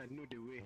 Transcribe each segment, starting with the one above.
don't know the way.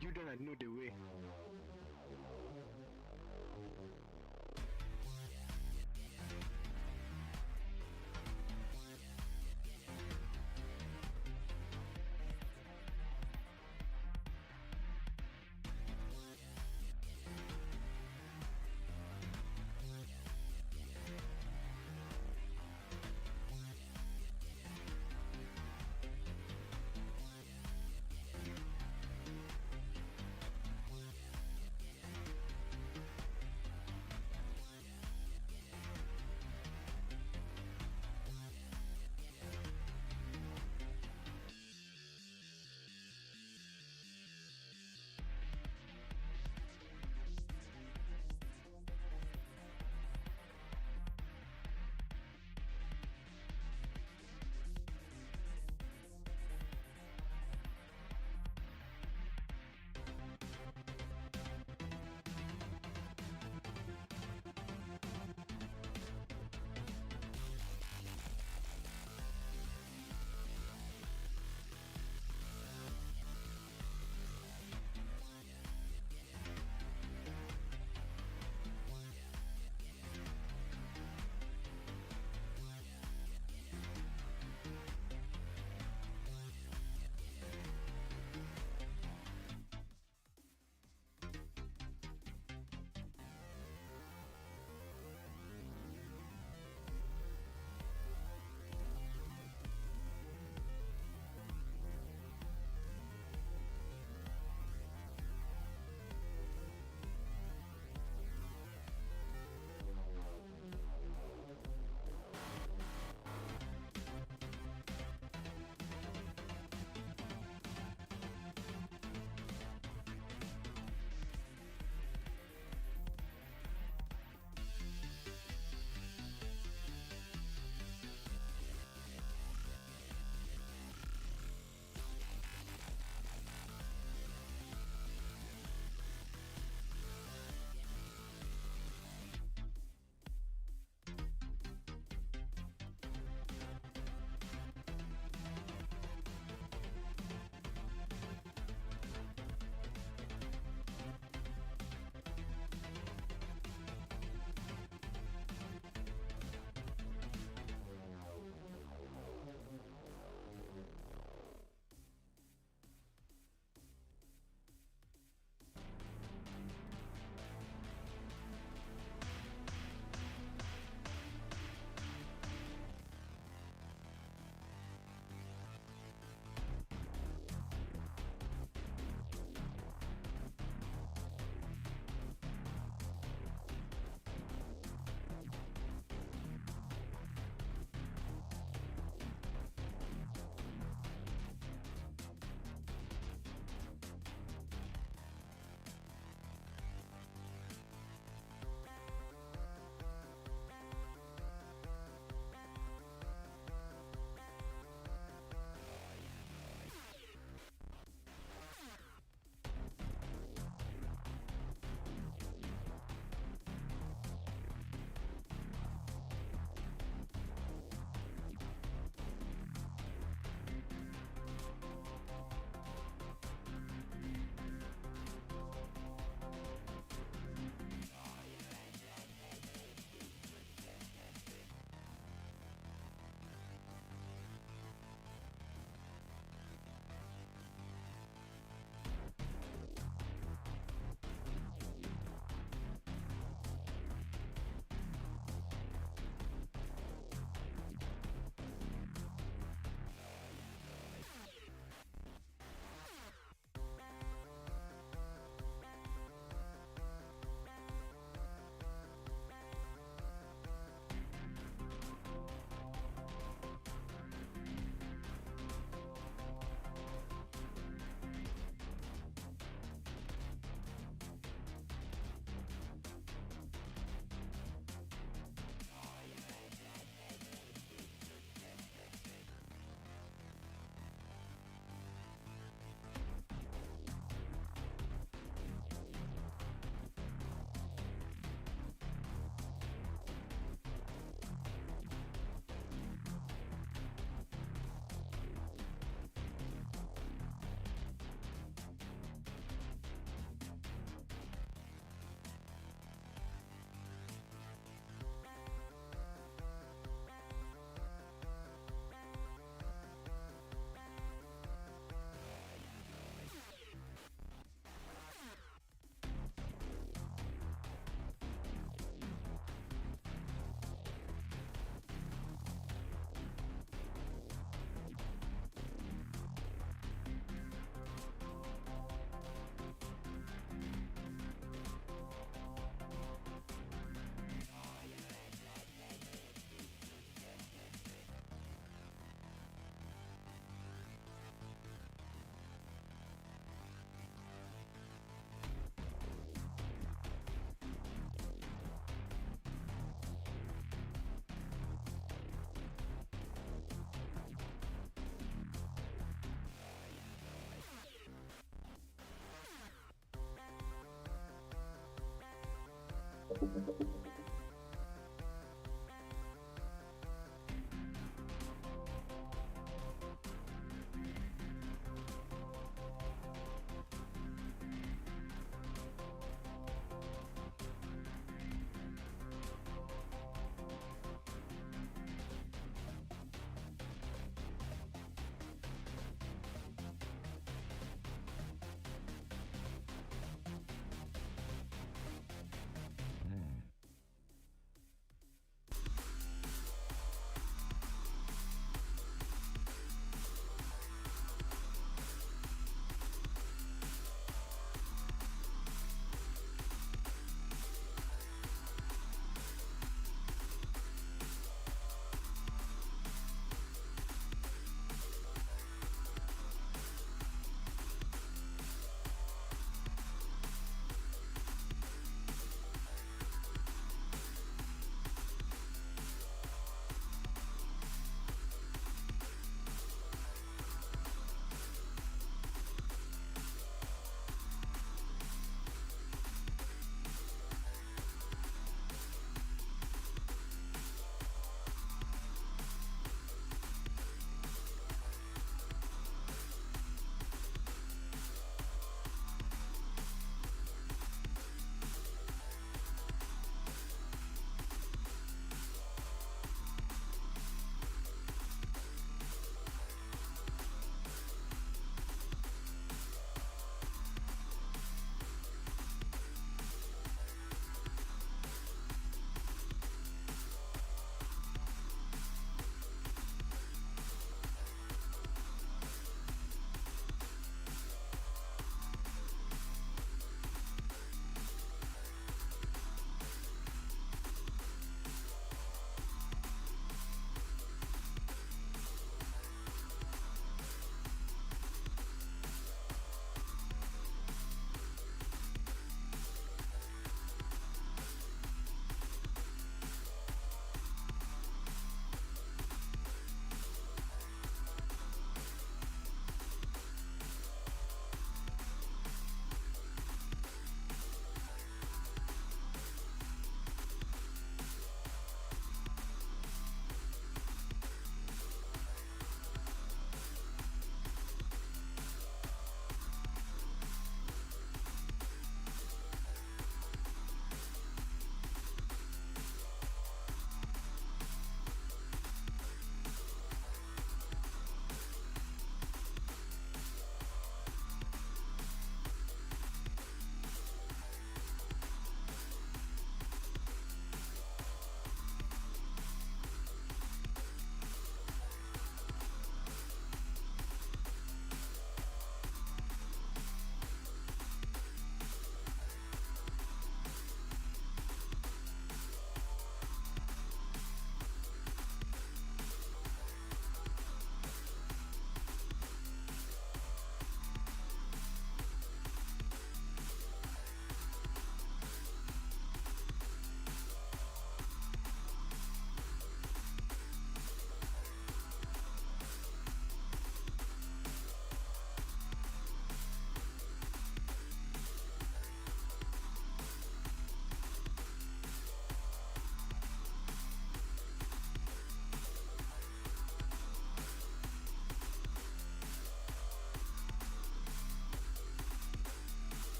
You don't know the way.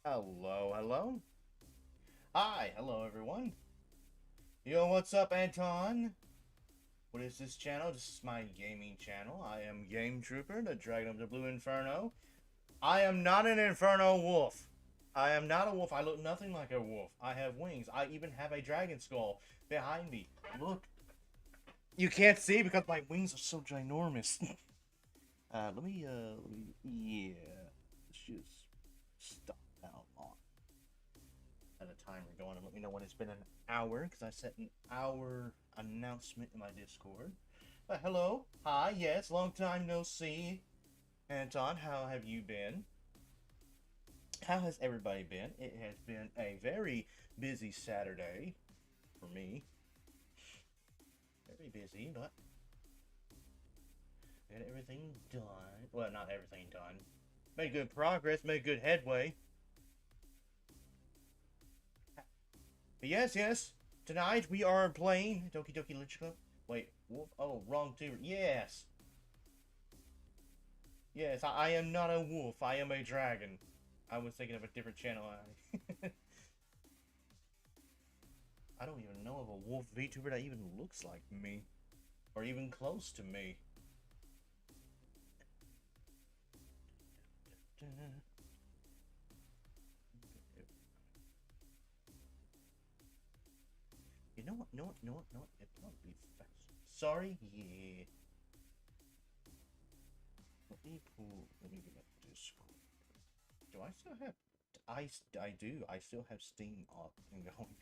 Hello, hello. Hi, hello everyone. Yo, what's up, Anton? What is this channel? This is my gaming channel. I am Game Trooper, the Dragon of the Blue Inferno. I am not an Inferno Wolf. I am not a wolf. I look nothing like a wolf. I have wings. I even have a dragon skull behind me. Look. You can't see because my wings are so ginormous. Let me, yeah. Let's just stop that long. At a timer going and let me know when it's been an hour, because I set an hour announcement in my Discord. Hello. Hi, yes, long time no see. Anton, how have you been? How has everybody been? It has been a very busy Saturday for me. Very busy, but got everything done. Well, not everything done. Made good progress, made good headway. But yes. Tonight we are playing Doki Doki Literature Club. Wait, wolf? Oh, wrong tuber. Yes. Yes, I am not a wolf. I am a dragon. I was thinking of a different channel. I don't even know of a wolf VTuber that even looks like me. Or even close to me. You know what? It probably be fast. Sorry, yeah. Let me get up Discord. Do I still have... I do. I still have Steam up and going.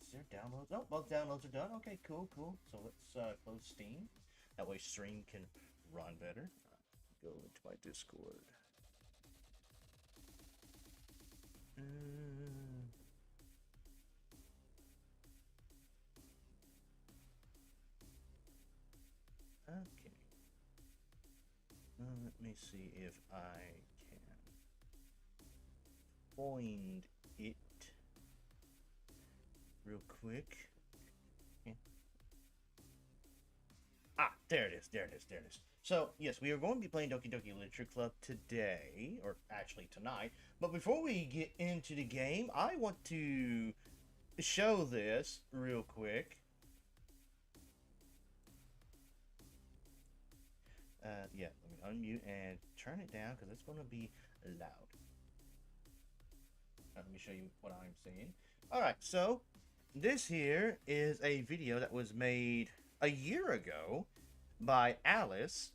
Is there downloads? Oh, both downloads are done. Okay, cool. So let's close Steam. That way stream can run better. Go into my Discord. Okay. Let me see if I can find it real quick. Yeah. Ah, there it is. So, yes, we are going to be playing Doki Doki Literature Club today, or actually tonight. But before we get into the game, I want to show this real quick. Yeah, let me unmute and turn it down because it's going to be loud. Let me show you what I'm seeing. Alright, so this here is a video that was made a year ago by Alice,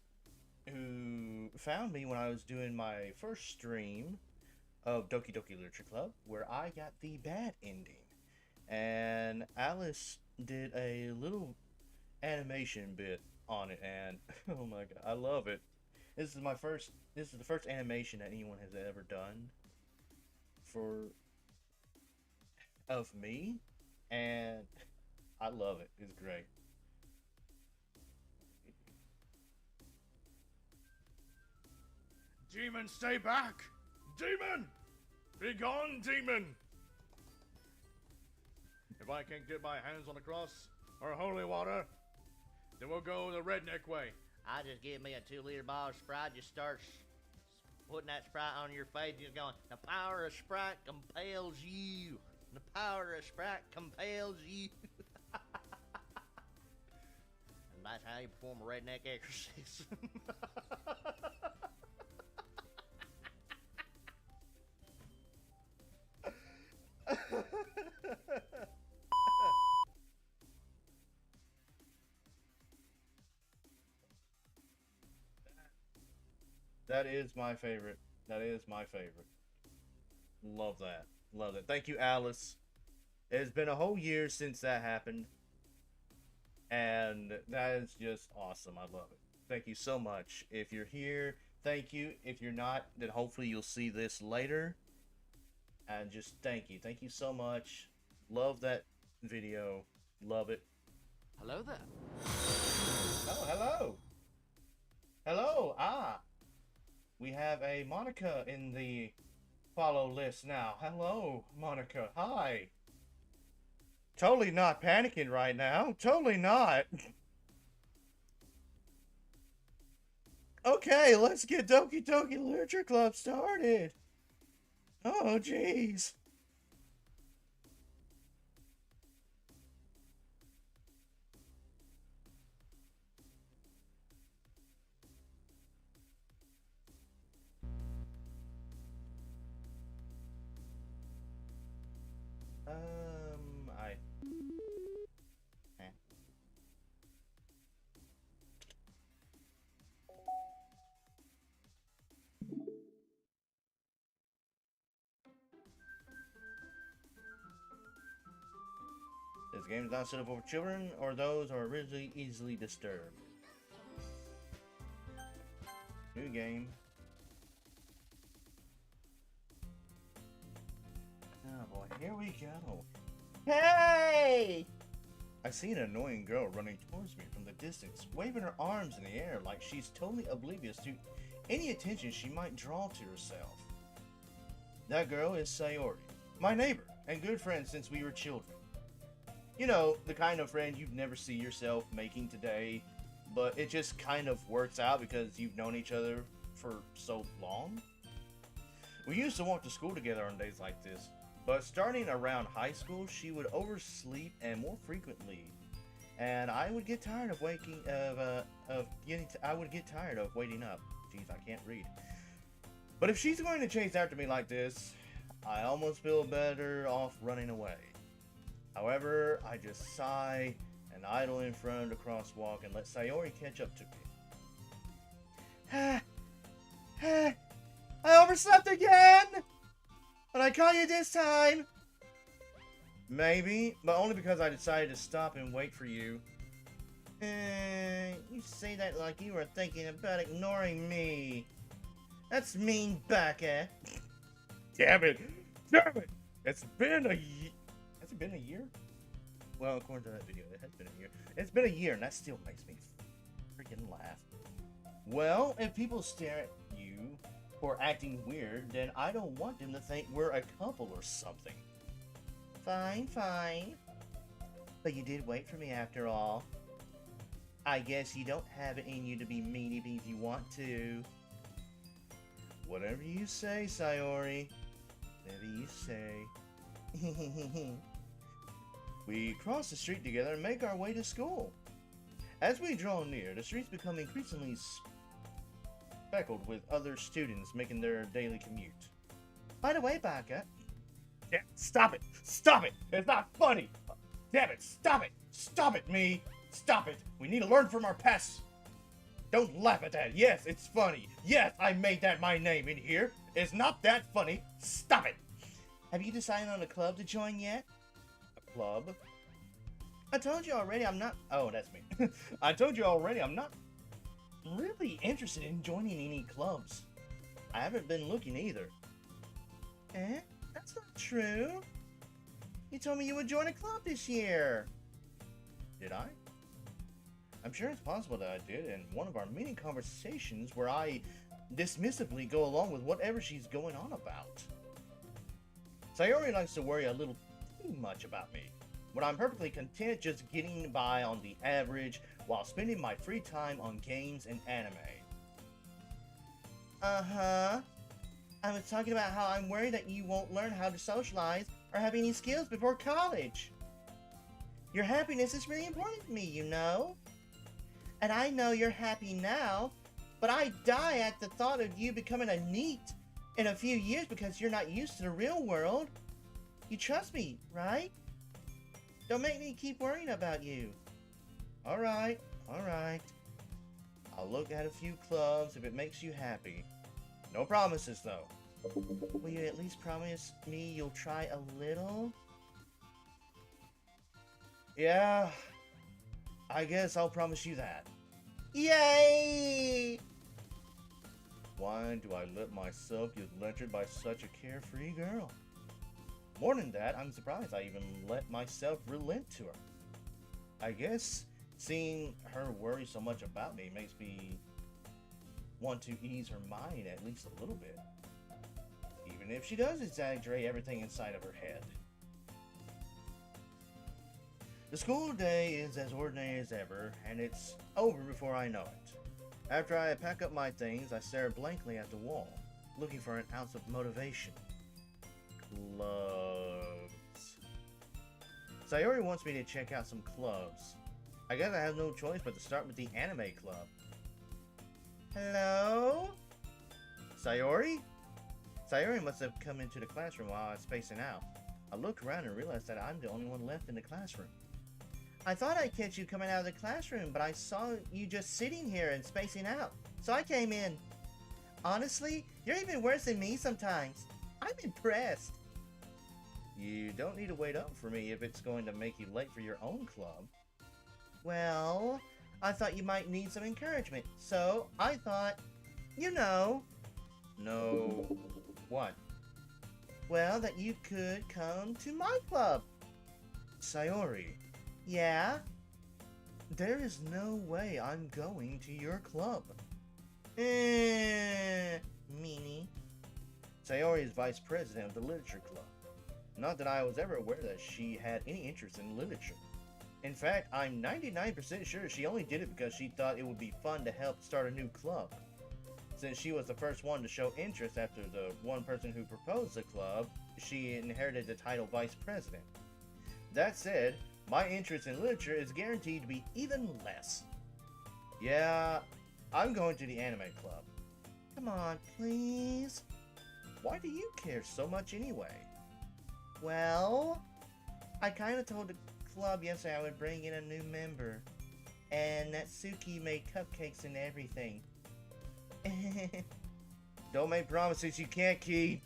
who found me when I was doing my first stream of Doki Doki Literature Club, where I got the bad ending. And Alice did a little animation bit on it, and oh my god, I love it. This is the first animation that anyone has ever done of me, and I love it. It's great. Demon, stay back! Demon! Be gone, demon! If I can't get my hands on the cross or holy water, then we'll go the redneck way. I just give me a 2-liter bottle of Sprite, just starts putting that Sprite on your face, just going, the power of Sprite compels you. The power of Sprite compels you. And that's how you perform a redneck exorcism. That is my favorite. Love that. Thank you, Alice. It's been a whole year since that happened. And that is just awesome. I love it. Thank you so much. If you're here, thank you. If you're not, then hopefully you'll see this later. And just thank you. Thank you so much. Love that video. Love it. Hello there. Oh, hello. Hello. We have a Monica in the follow list now. Hello, Monica. Hi. Totally not panicking right now. Totally not. Okay, let's get Doki Doki Literature Club started. Oh, jeez. This game is not suitable for children or those who are really easily disturbed. New game. Oh boy, here we go. Hey! I see an annoying girl running towards me from the distance, waving her arms in the air like she's totally oblivious to any attention she might draw to herself. That girl is Sayori, my neighbor and good friend since we were children. You know, the kind of friend you'd never see yourself making today, but it just kind of works out because you've known each other for so long. We used to walk to school together on days like this, but starting around high school, she would oversleep and more frequently, and I would get tired of waiting up. Jeez, I can't read. But if she's going to chase after me like this, I almost feel better off running away. However, I just sigh and idle in front of the crosswalk and let Sayori catch up to me. I overslept again! But I caught you this time! Maybe, but only because I decided to stop and wait for you. You say that like you were thinking about ignoring me. That's mean back, eh? Damn it! Damn it! It's been a year. Has it been a year? Well, according to that video, it has been a year. It's been a year, and that still makes me freaking laugh. Well, if people stare at you for acting weird, then I don't want them to think we're a couple or something. Fine, fine. But you did wait for me after all. I guess you don't have it in you to be meanie if you want to. Whatever you say, Sayori. Whatever you say. We cross the street together and make our way to school. As we draw near, the streets become increasingly speckled with other students making their daily commute. By the way, Baka. Yeah, stop it! Stop it! It's not funny! Damn it! Stop it! Stop it, me! Stop it! We need to learn from our past! Don't laugh at that! Yes, it's funny! Yes, I made that my name in here! It's not that funny! Stop it! Have you decided on a club to join yet? A club? I told you already I'm not... Oh, that's me. I told you already I'm not really interested in joining any clubs. I haven't been looking either. Eh? That's not true. You told me you would join a club this year. Did I? I'm sure it's possible that I did in one of our many conversations where I dismissively go along with whatever she's going on about. Sayori likes to worry a little too much about me, when I'm perfectly content just getting by on the average while spending my free time on games and anime. Uh-huh. I was talking about how I'm worried that you won't learn how to socialize or have any skills before college. Your happiness is really important to me, you know? And I know you're happy now, but I die at the thought of you becoming a NEET in a few years because you're not used to the real world. You trust me, right? Don't make me keep worrying about you. Alright, alright. I'll look at a few clubs if it makes you happy. No promises, though. Will you at least promise me you'll try a little? Yeah, I guess I'll promise you that. Yay! Why do I let myself get lectured by such a carefree girl? More than that, I'm surprised I even let myself relent to her. I guess seeing her worry so much about me makes me want to ease her mind at least a little bit. Even if she does exaggerate everything inside of her head. The school day is as ordinary as ever, and it's over before I know it. After I pack up my things, I stare blankly at the wall, looking for an ounce of motivation. Clubs. Sayori wants me to check out some clubs. I guess I have no choice but to start with the anime club. Hello? Sayori? Sayori must have come into the classroom while I was spacing out. I look around and realize that I'm the only one left in the classroom. I thought I'd catch you coming out of the classroom, but I saw you just sitting here and spacing out, so I came in. Honestly, you're even worse than me sometimes. I'm impressed. You don't need to wait up for me if it's going to make you late for your own club. Well, I thought you might need some encouragement, so I thought, you know... No... what? Well, that you could come to my club. Sayori. Yeah? There is no way I'm going to your club. Meanie. Sayori is vice president of the literature club. Not that I was ever aware that she had any interest in literature. In fact, I'm 99% sure she only did it because she thought it would be fun to help start a new club. Since she was the first one to show interest after the one person who proposed the club, she inherited the title vice president. That said, my interest in literature is guaranteed to be even less. Yeah, I'm going to the anime club. Come on, please. Why do you care so much anyway? Well, I kind of told the club yesterday I would bring in a new member. And Natsuki made cupcakes and everything. Don't make promises you can't keep.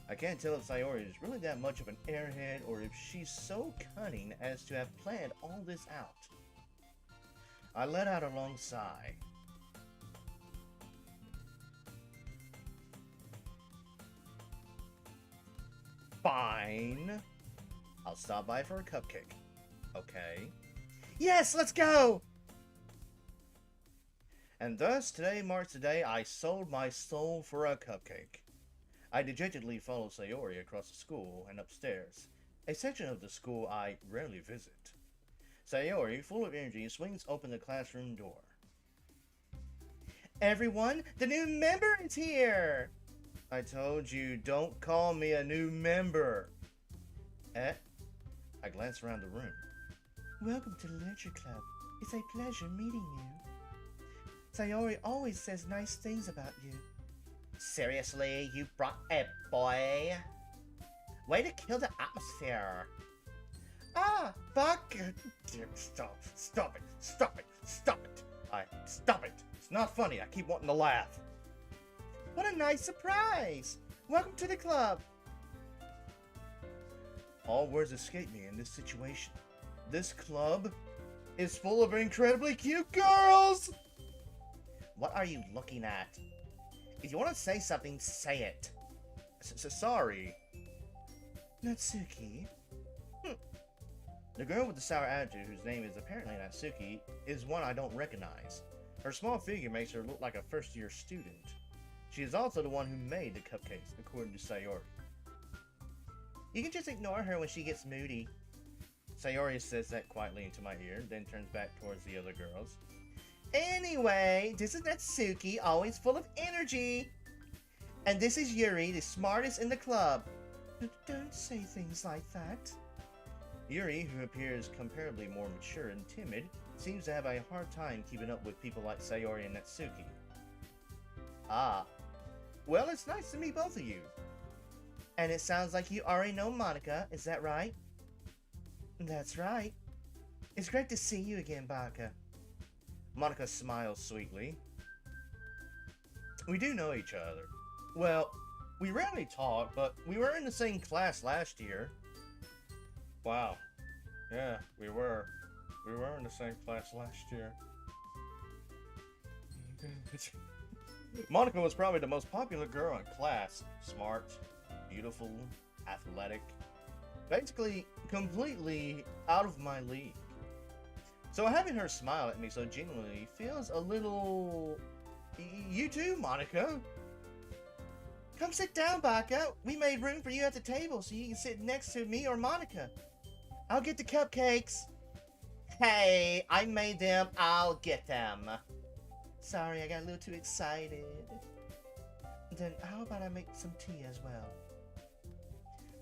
I can't tell if Sayori is really that much of an airhead or if she's so cunning as to have planned all this out. I let out a long sigh. Fine. I'll stop by for a cupcake. Okay. Yes, let's go! And thus, today marks the day I sold my soul for a cupcake. I dejectedly follow Sayori across the school and upstairs, a section of the school I rarely visit. Sayori, full of energy, swings open the classroom door. Everyone, the new member is here! I told you, don't call me a new member. I glance around the room. Welcome to the Literature Club. It's a pleasure meeting you. Sayori always says nice things about you. Seriously, you brought a boy? Way to kill the atmosphere. Ah, Buck! Stop it, stop it, stop it. Stop it. It's not funny, I keep wanting to laugh. What a nice surprise! Welcome to the club. All words escape me in this situation. This club is full of incredibly cute girls! What are you looking at? If you want to say something, say it. Sorry. Natsuki? The girl with the sour attitude, whose name is apparently Natsuki, is one I don't recognize. Her small figure makes her look like a first-year student. She is also the one who made the cupcakes, according to Sayori. You can just ignore her when she gets moody. Sayori says that quietly into my ear, then turns back towards the other girls. Anyway, this is Natsuki, always full of energy. And this is Yuri, the smartest in the club. Don't say things like that. Yuri, who appears comparably more mature and timid, seems to have a hard time keeping up with people like Sayori and Natsuki. Ah. Well, it's nice to meet both of you. And it sounds like you already know Monika, is that right? That's right. It's great to see you again, Baka. Monika smiles sweetly. We do know each other. Well, we rarely talk, but we were in the same class last year. Wow. Yeah, we were. We were in the same class last year. Monika was probably the most popular girl in class. Smart, beautiful, athletic. Basically, completely out of my league. So having her smile at me so genuinely feels a little... You too, Monika. Come sit down, Baka. We made room for you at the table so you can sit next to me or Monika. I'll get the cupcakes. Hey, I made them. I'll get them. Sorry, I got a little too excited. Then how about I make some tea as well?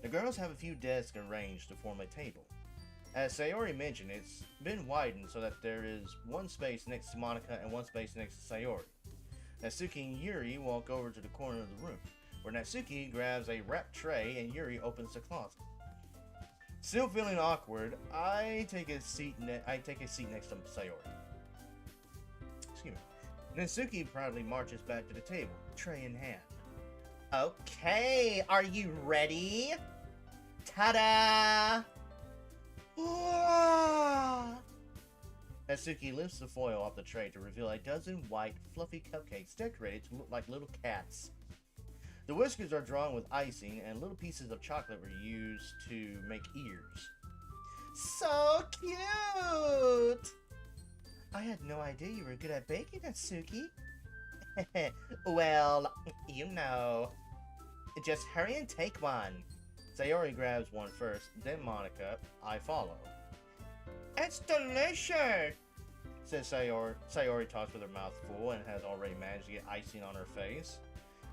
The girls have a few desks arranged to form a table. As Sayori mentioned, it's been widened so that there is one space next to Monika and one space next to Sayori. Natsuki and Yuri walk over to the corner of the room, where Natsuki grabs a wrapped tray and Yuri opens the closet. Still feeling awkward, I take a seat next to Sayori. Excuse me. Natsuki proudly marches back to the table, tray in hand. Okay, are you ready? Ta-da! Natsuki lifts the foil off the tray to reveal a dozen white, fluffy cupcakes decorated to look like little cats. The whiskers are drawn with icing, and little pieces of chocolate were used to make ears. So cute! I had no idea you were good at baking, Natsuki. Well, you know. Just hurry and take one. Sayori grabs one first, then Monica. I follow. It's delicious! Says Sayori. Sayori talks with her mouth full and has already managed to get icing on her face.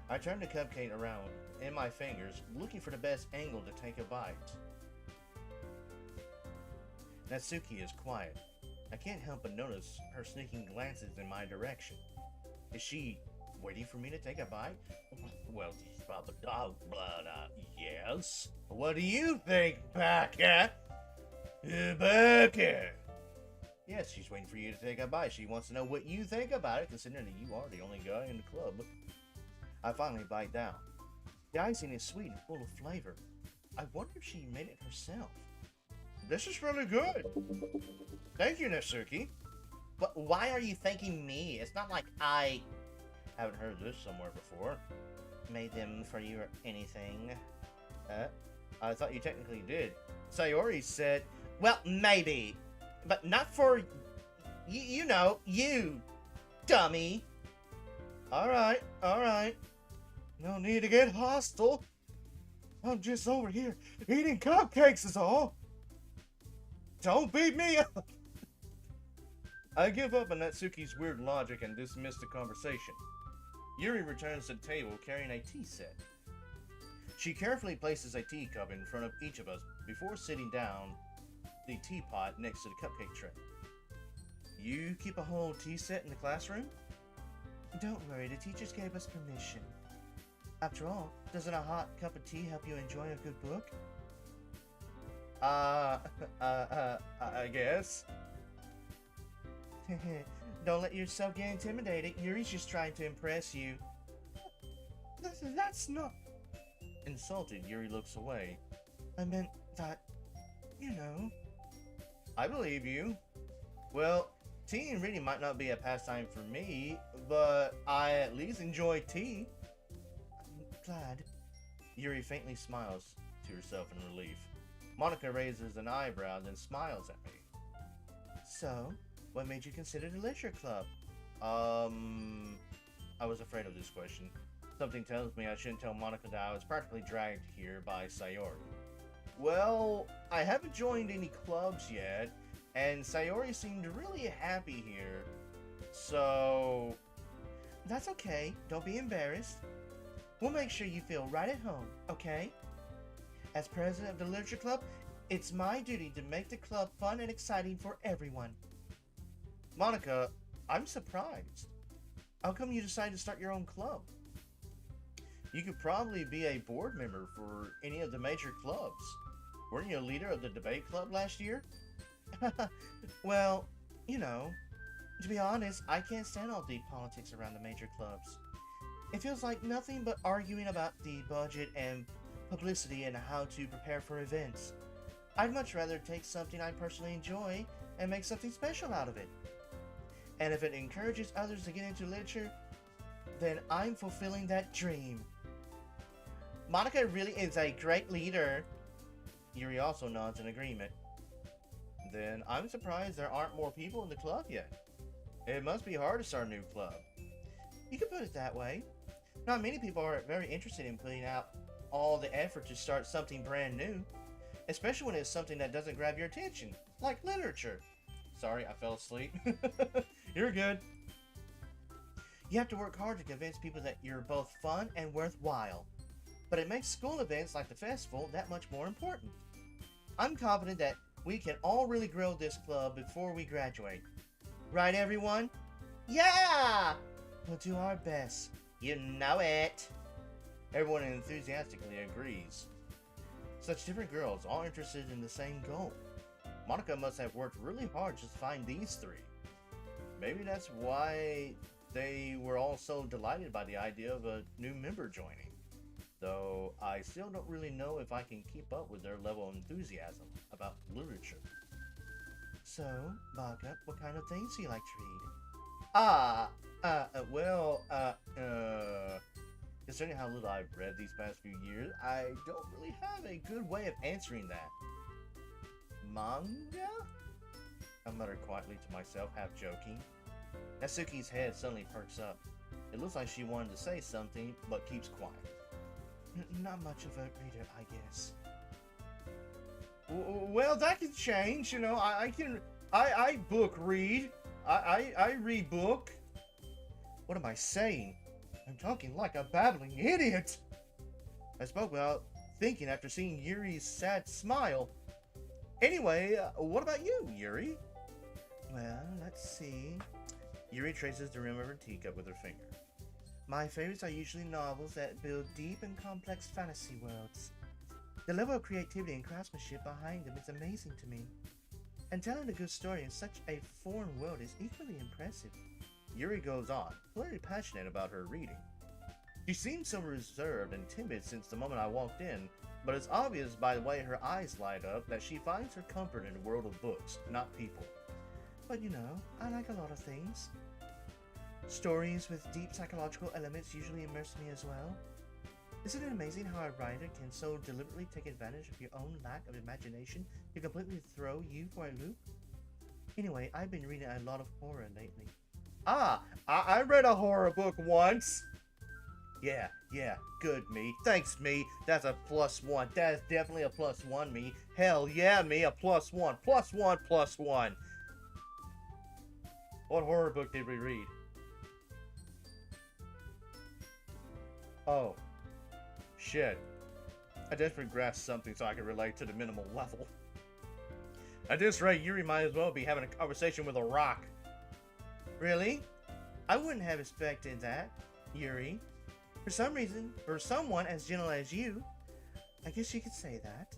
I turn the cupcake around in my fingers, looking for the best angle to take a bite. Natsuki is quiet. I can't help but notice her sneaking glances in my direction. Is she waiting for me to take a bite? Well, yes. What do you think, Becca? Becca! Yes, she's waiting for you to take a bite. She wants to know what you think about it, considering that you are the only guy in the club. I finally bite down. The icing is sweet and full of flavor. I wonder if she made it herself. This is really good. Thank you, Natsuki. But why are you thanking me? It's not like I haven't heard this somewhere before. Made them for you or anything. I thought you technically did. Sayori said, well, maybe. But not for, you know, you, dummy. Alright. No need to get hostile. I'm just over here eating cupcakes is all. Don't beat me up. I give up on Natsuki's weird logic and dismiss the conversation. Yuri returns to the table carrying a tea set. She carefully places a teacup in front of each of us before sitting down the teapot next to the cupcake tray. You keep a whole tea set in the classroom? Don't worry, the teachers gave us permission. After all, doesn't a hot cup of tea help you enjoy a good book? I guess. Don't let yourself get intimidated. Yuri's just trying to impress you. That's not... Insulted, Yuri looks away. I meant that, you know. I believe you. Well, tea and reading might not be a pastime for me, but I at least enjoy tea. I'm glad. Yuri faintly smiles to herself in relief. Monica raises an eyebrow and smiles at me. So, what made you consider the literature club? I was afraid of this question. Something tells me I shouldn't tell Monica that I was practically dragged here by Sayori. Well, I haven't joined any clubs yet, and Sayori seemed really happy here. So... That's okay. Don't be embarrassed. We'll make sure you feel right at home, okay? As president of the literature club, it's my duty to make the club fun and exciting for everyone. Monica, I'm surprised. How come you decided to start your own club? You could probably be a board member for any of the major clubs. Weren't you a leader of the debate club last year? Well, you know, to be honest, I can't stand all the politics around the major clubs. It feels like nothing but arguing about the budget and publicity and how to prepare for events. I'd much rather take something I personally enjoy and make something special out of it. And if it encourages others to get into literature, then I'm fulfilling that dream. Monica really is a great leader. Yuri also nods in agreement. Then I'm surprised there aren't more people in the club yet. It must be hard to start a new club. You could put it that way. Not many people are very interested in putting out all the effort to start something brand new, especially when it's something that doesn't grab your attention, like literature. Sorry, I fell asleep. You're good. You have to work hard to convince people that you're both fun and worthwhile. But it makes school events like the festival that much more important. I'm confident that we can all really grow this club before we graduate. Right, everyone? Yeah! We'll do our best. You know it. Everyone enthusiastically agrees. Such different girls, all interested in the same goal. Monica must have worked really hard just to find these three. Maybe that's why they were all so delighted by the idea of a new member joining. though I still don't really know if I can keep up with their level of enthusiasm about literature. So, Baka, what kind of things do you like to read? Considering how little I've read these past few years, I don't really have a good way of answering that. Manga? I muttered quietly to myself, half joking. Natsuki's head suddenly perks up. It looks like she wanted to say something, but keeps quiet. Not much of a reader, I guess. Well, that can change, you know. I book read. I read book. What am I saying? I'm talking like a babbling idiot. I spoke without thinking after seeing Yuri's sad smile. Anyway, what about you, Yuri? Well, let's see. Yuri traces the rim of her teacup with her finger. My favorites are usually novels that build deep and complex fantasy worlds. The level of creativity and craftsmanship behind them is amazing to me. And telling a good story in such a foreign world is equally impressive. Yuri goes on, clearly passionate about her reading. She seemed so reserved and timid since the moment I walked in, but it's obvious by the way her eyes light up that she finds her comfort in a world of books, not people. But you know, I like a lot of things. Stories with deep psychological elements usually immerse me as well. Isn't it amazing how a writer can so deliberately take advantage of your own lack of imagination to completely throw you for a loop? Anyway, I've been reading a lot of horror lately. I read a horror book once. Yeah, good, me. Thanks, me. That's a +1. That is definitely a +1, me. Hell yeah, me, a +1. +1. What horror book did we read? Oh. Shit. I desperately grasped something so I could relate to the minimal level. At this rate, Yuri might as well be having a conversation with a rock. Really? I wouldn't have expected that, Yuri. For some reason, for someone as gentle as you, I guess you could say that.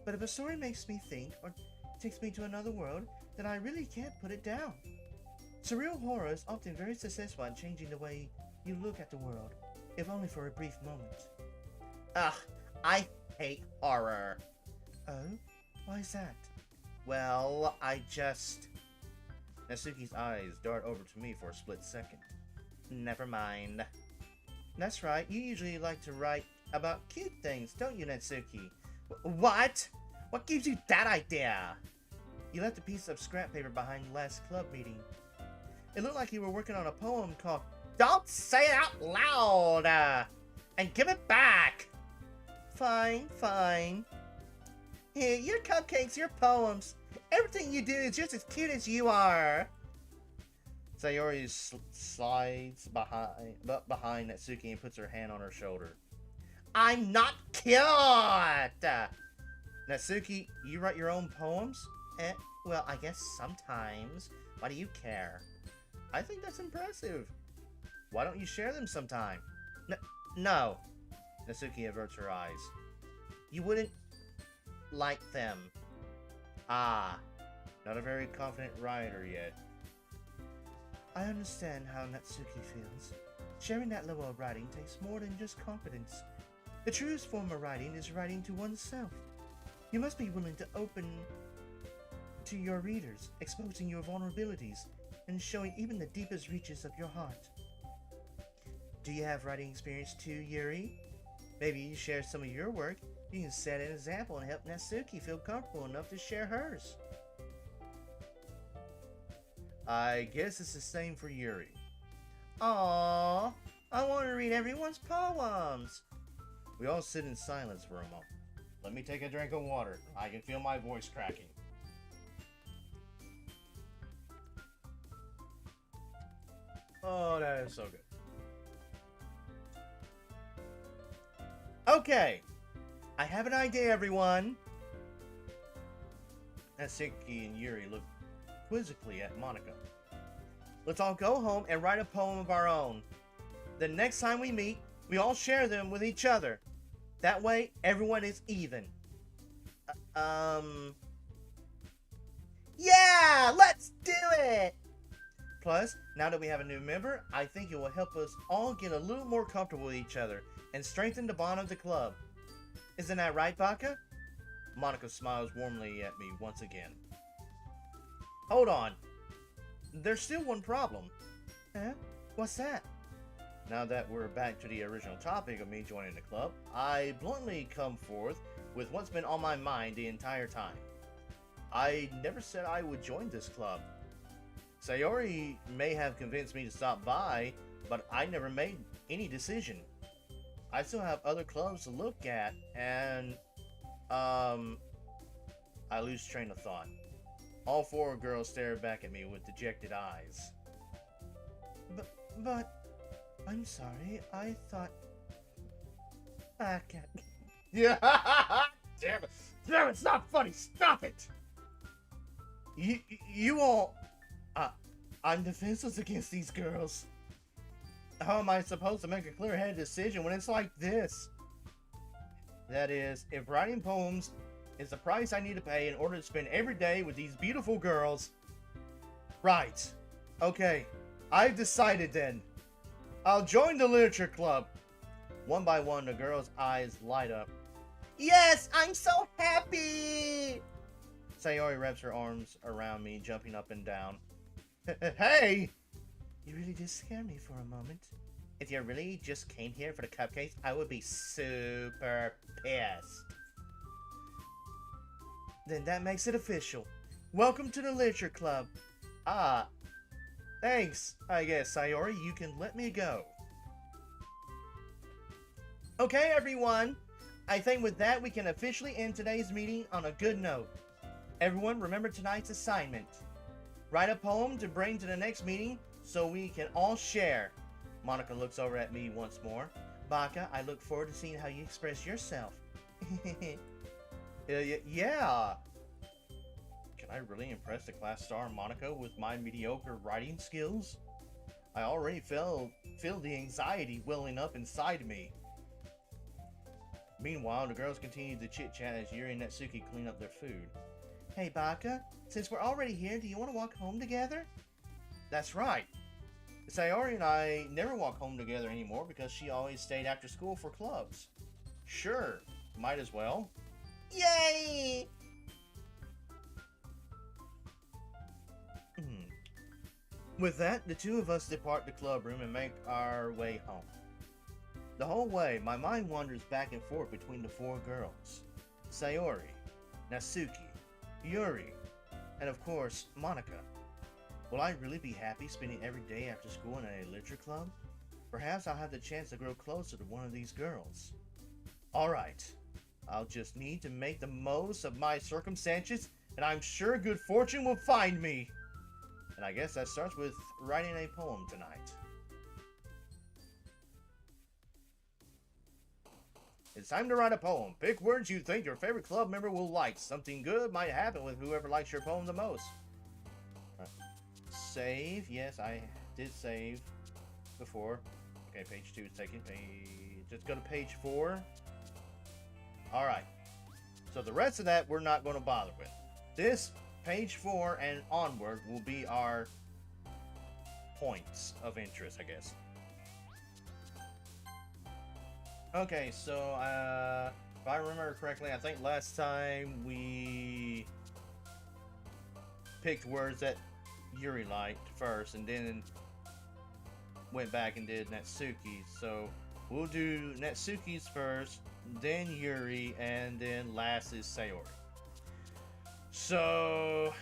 But if a story makes me think or takes me to another world, then I really can't put it down. Surreal horror is often very successful in changing the way you look at the world, if only for a brief moment. Ugh, I hate horror. Oh? Why is that? Well, Natsuki's eyes dart over to me for a split second. Never mind. That's right, you usually like to write about cute things, don't you, Natsuki? What? What gives you that idea? You left a piece of scrap paper behind the last club meeting. It looked like you were working on a poem called Don't Say It Out Loud! And give it back! Fine. Here, your cupcakes, your poems. Everything you do is just as cute as you are. Sayori slides behind Natsuki and puts her hand on her shoulder. I'm not cute! Natsuki, you write your own poems? Well, I guess sometimes. Why do you care? I think that's impressive. Why don't you share them sometime? No. Natsuki averts her eyes. You wouldn't like them. Not a very confident writer yet. I understand how Natsuki feels. Sharing that level of writing takes more than just confidence. The truest form of writing is writing to oneself. You must be willing to open to your readers, exposing your vulnerabilities, and showing even the deepest reaches of your heart. Do you have writing experience too, Yuri? Maybe you share some of your work. You can set an example and help Natsuki feel comfortable enough to share hers. I guess it's the same for Yuri. Aww, I want to read everyone's poems. We all sit in silence for a moment. Let me take a drink of water. I can feel my voice cracking. Oh, that is so good. Okay, I have an idea, everyone. Natsuki and Yuri look quizzically at Monica. Let's all go home and write a poem of our own. The next time we meet, we all share them with each other. That way, everyone is even. Yeah, let's do it! Plus, now that we have a new member, I think it will help us all get a little more comfortable with each other. and strengthen the bond of the club. Isn't that right, Baka? Monaco smiles warmly at me once again. Hold on. There's still one problem. Huh? What's that? Now that we're back to the original topic of me joining the club, I bluntly come forth with what's been on my mind the entire time. I never said I would join this club. Sayori may have convinced me to stop by, but I never made any decision. I still have other clubs to look at, and, I lose train of thought. All four girls stare back at me with dejected eyes. But, I'm sorry, I thought... Back at... Yeah! Damn it! Damn it, it's not funny! Stop it! You all... I'm defenseless against these girls. How am I supposed to make a clear-headed decision when it's like this? That is, if writing poems is the price I need to pay in order to spend every day with these beautiful girls... Right. Okay. I've decided then. I'll join the literature club. One by one, the girls' eyes light up. Yes, I'm so happy! Sayori wraps her arms around me, jumping up and down. Hey! You really did scare me for a moment. If you really just came here for the cupcakes, I would be super pissed. Then that makes it official. Welcome to the literature club. Ah, thanks, I guess, Sayori. You can let me go. Okay, everyone. I think with that, we can officially end today's meeting on a good note. Everyone, remember tonight's assignment. Write a poem to bring to the next meeting so we can all share. Monica looks over at me once more. Baka, I look forward to seeing how you express yourself. Yeah. Can I really impress the class star Monica with my mediocre writing skills? I already feel the anxiety welling up inside me. Meanwhile, the girls continue to chit-chat as Yuri and Natsuki clean up their food. Hey, Baka, since we're already here, do you want to walk home together? That's right. Sayori and I never walk home together anymore because she always stayed after school for clubs. Sure, might as well. Yay! With that, the two of us depart the club room and make our way home. The whole way, my mind wanders back and forth between the four girls. Sayori, Natsuki, Yuri, and of course, Monica. Will I really be happy spending every day after school in a literature club? Perhaps I'll have the chance to grow closer to one of these girls. Alright, I'll just need to make the most of my circumstances, and I'm sure good fortune will find me. And I guess that starts with writing a poem tonight. It's time to write a poem. Pick words you think your favorite club member will like. Something good might happen with whoever likes your poem the most. Save. Yes, I did save before. Okay, page 2 is taken. Just go to page 4. Alright. So the rest of that we're not going to bother with. This, page 4 and onward, will be our points of interest, I guess. Okay, so, if I remember correctly, I think last time we picked words that Yuri liked first, and then went back and did Natsuki. So, we'll do Natsuki's first, then Yuri, and then last is Sayori. So,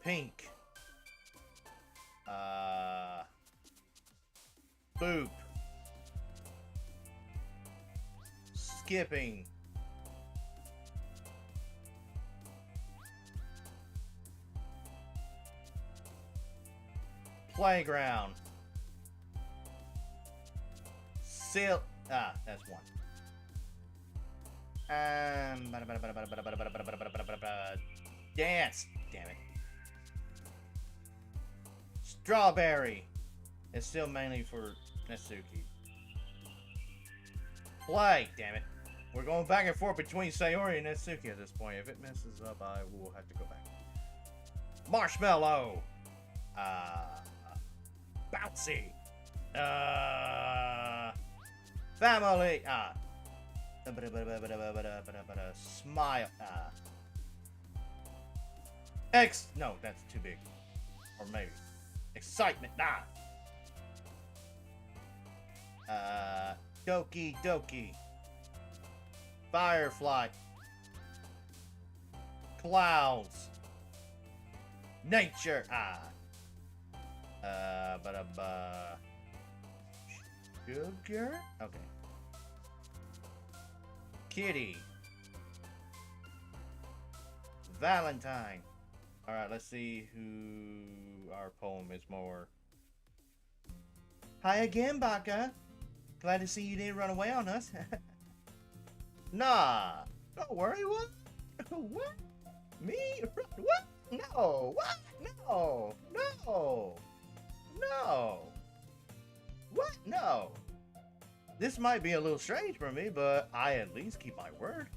pink. Boop. Skipping. Playground. That's one. Dance. Damn it. Strawberry. It's still mainly for Natsuki. Play. Damn it. We're going back and forth between Sayori and Natsuki at this point. If it messes up, I will have to go back. Marshmallow. Bouncy. Family. Smile. No, that's too big. Or maybe. Excitement. Doki Doki. Firefly. Clouds. Nature. Sugar? Okay. Kitty. Valentine. Alright, let's see who our poem is more. Hi again, Baka. Glad to see you didn't run away on us. Nah. Don't worry, what? What? Me? What? No. What? No. No. No. What? No. This might be a little strange for me, but I at least keep my word.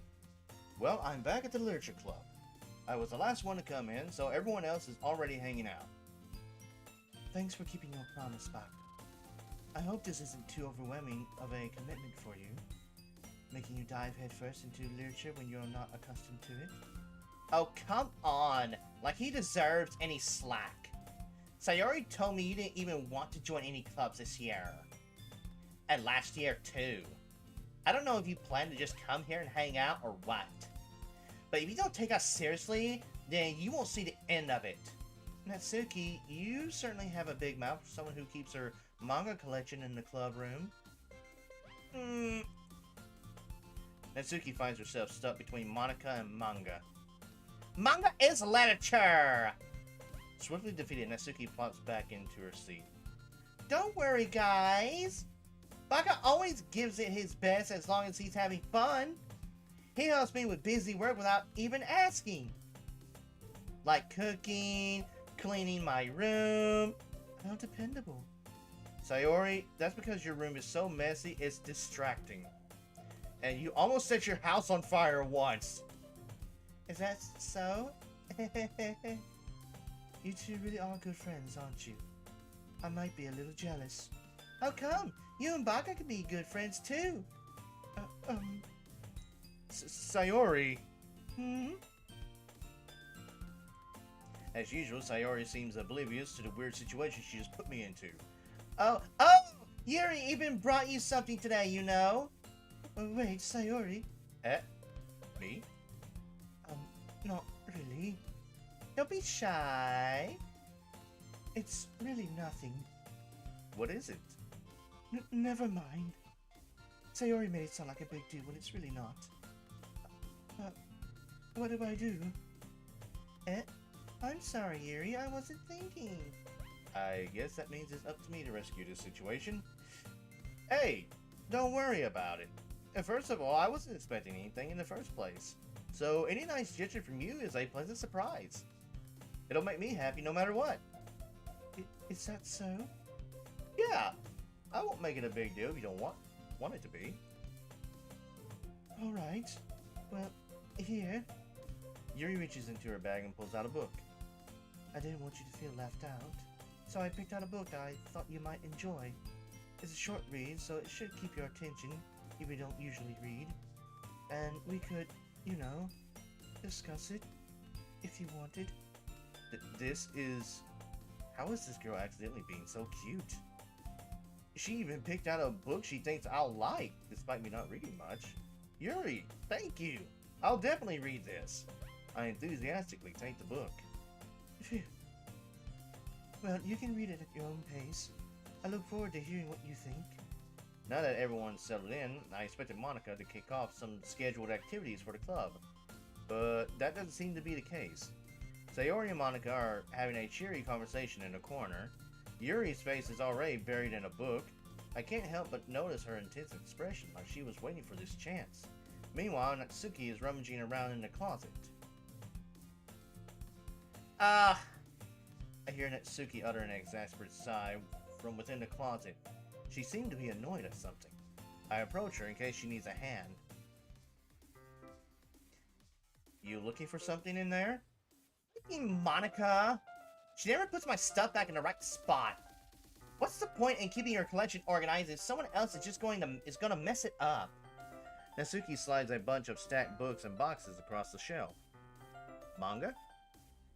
Well, I'm back at the Literature Club. I was the last one to come in, so everyone else is already hanging out. Thanks for keeping your promise, Baka. I hope this isn't too overwhelming of a commitment for you, making you dive headfirst into literature when you're not accustomed to it. Oh, come on! Like he deserves any slack. Sayori told me you didn't even want to join any clubs this year. And last year, too. I don't know if you plan to just come here and hang out or what. But if you don't take us seriously, then you won't see the end of it. Natsuki, you certainly have a big mouth for someone who keeps her manga collection in the club room. Natsuki finds herself stuck between Monica and manga. Manga is literature! Swiftly defeated, Natsuki plops back into her seat. Don't worry, guys. Baka always gives it his best as long as he's having fun. He helps me with busy work without even asking. Like cooking, cleaning my room. How dependable. Sayori, that's because your room is so messy, it's distracting. And you almost set your house on fire once. Is that so? You two really are good friends, aren't you? I might be a little jealous. How come? You and Baka can be good friends too. Sayori. As usual, Sayori seems oblivious to the weird situation she just put me into. Oh! Yuri even brought you something today, you know. Wait, Sayori. Me? Not really. Don't be shy. It's really nothing. What is it? Never mind. Sayori made it sound like a big deal when it's really not. What do I do? I'm sorry, Yuri. I wasn't thinking. I guess that means it's up to me to rescue this situation. Hey, don't worry about it. First of all, I wasn't expecting anything in the first place. So any nice gesture from you is a pleasant surprise. It'll make me happy no matter what. Is that so? Yeah. I won't make it a big deal if you don't want it to be. Alright. Well, here. Yuri reaches into her bag and pulls out a book. I didn't want you to feel left out, so I picked out a book I thought you might enjoy. It's a short read, so it should keep your attention if you don't usually read. And we could, you know, discuss it if you wanted. This is... How is this girl accidentally being so cute? She even picked out a book she thinks I'll like, despite me not reading much. Yuri, thank you. I'll definitely read this. I enthusiastically take the book. Phew. Well, you can read it at your own pace. I look forward to hearing what you think. Now that everyone's settled in, I expected Monica to kick off some scheduled activities for the club. But that doesn't seem to be the case. Sayori and Monica are having a cheery conversation in a corner. Yuri's face is already buried in a book. I can't help but notice her intense expression, like she was waiting for this chance. Meanwhile, Natsuki is rummaging around in the closet. I hear Natsuki utter an exasperated sigh from within the closet. She seemed to be annoyed at something. I approach her in case she needs a hand. You looking for something in there? Monica! She never puts my stuff back in the right spot. What's the point in keeping your collection organized if someone else is just going to mess it up? Natsuki slides a bunch of stacked books and boxes across the shelf. Manga?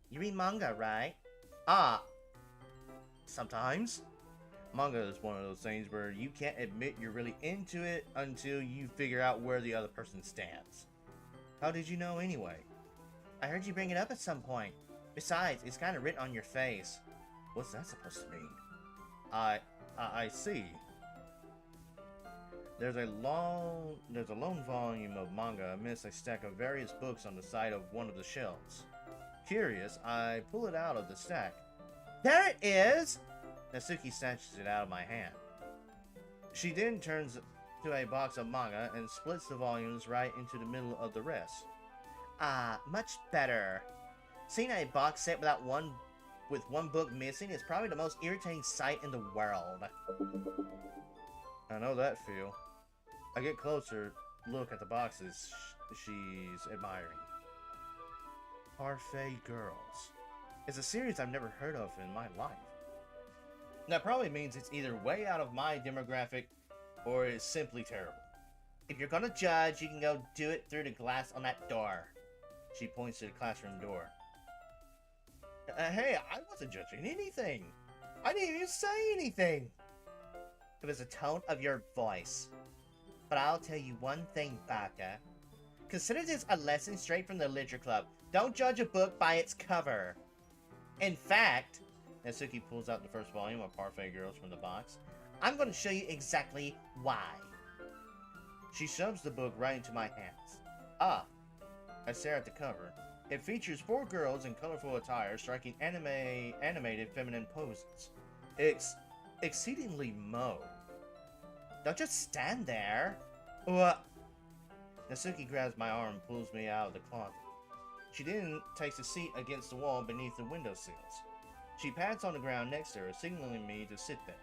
You read manga, right? Sometimes. Manga is one of those things where you can't admit you're really into it until you figure out where the other person stands. How did you know anyway? I heard you bring it up at some point. Besides, it's kind of written on your face. What's that supposed to mean? I see. There's a lone volume of manga amidst a stack of various books on the side of one of the shelves. Curious, I pull it out of the stack. There it is! Natsuki snatches it out of my hand. She then turns to a box of manga and splits the volumes right into the middle of the rest. Much better. Seeing a box set with one book missing is probably the most irritating sight in the world. I know that feel. I get closer, look at the boxes she's admiring. Parfait Girls. It's a series I've never heard of in my life. That probably means it's either way out of my demographic or it's simply terrible. If you're gonna judge, you can go do it through the glass on that door. She points to the classroom door. Hey, I wasn't judging anything. I didn't even say anything. It was the tone of your voice. But I'll tell you one thing, Baka. Consider this a lesson straight from the Literature Club. Don't judge a book by its cover. In fact, Natsuki pulls out the first volume of Parfait Girls from the box. I'm going to show you exactly why. She shoves the book right into my hands. I stare at the cover. It features 4 girls in colorful attire striking animated feminine poses. Exceedingly mo. Don't just stand there. Natsuki grabs my arm and pulls me out of the closet. She then takes a seat against the wall beneath the windowsills. She pats on the ground next to her, signaling me to sit there.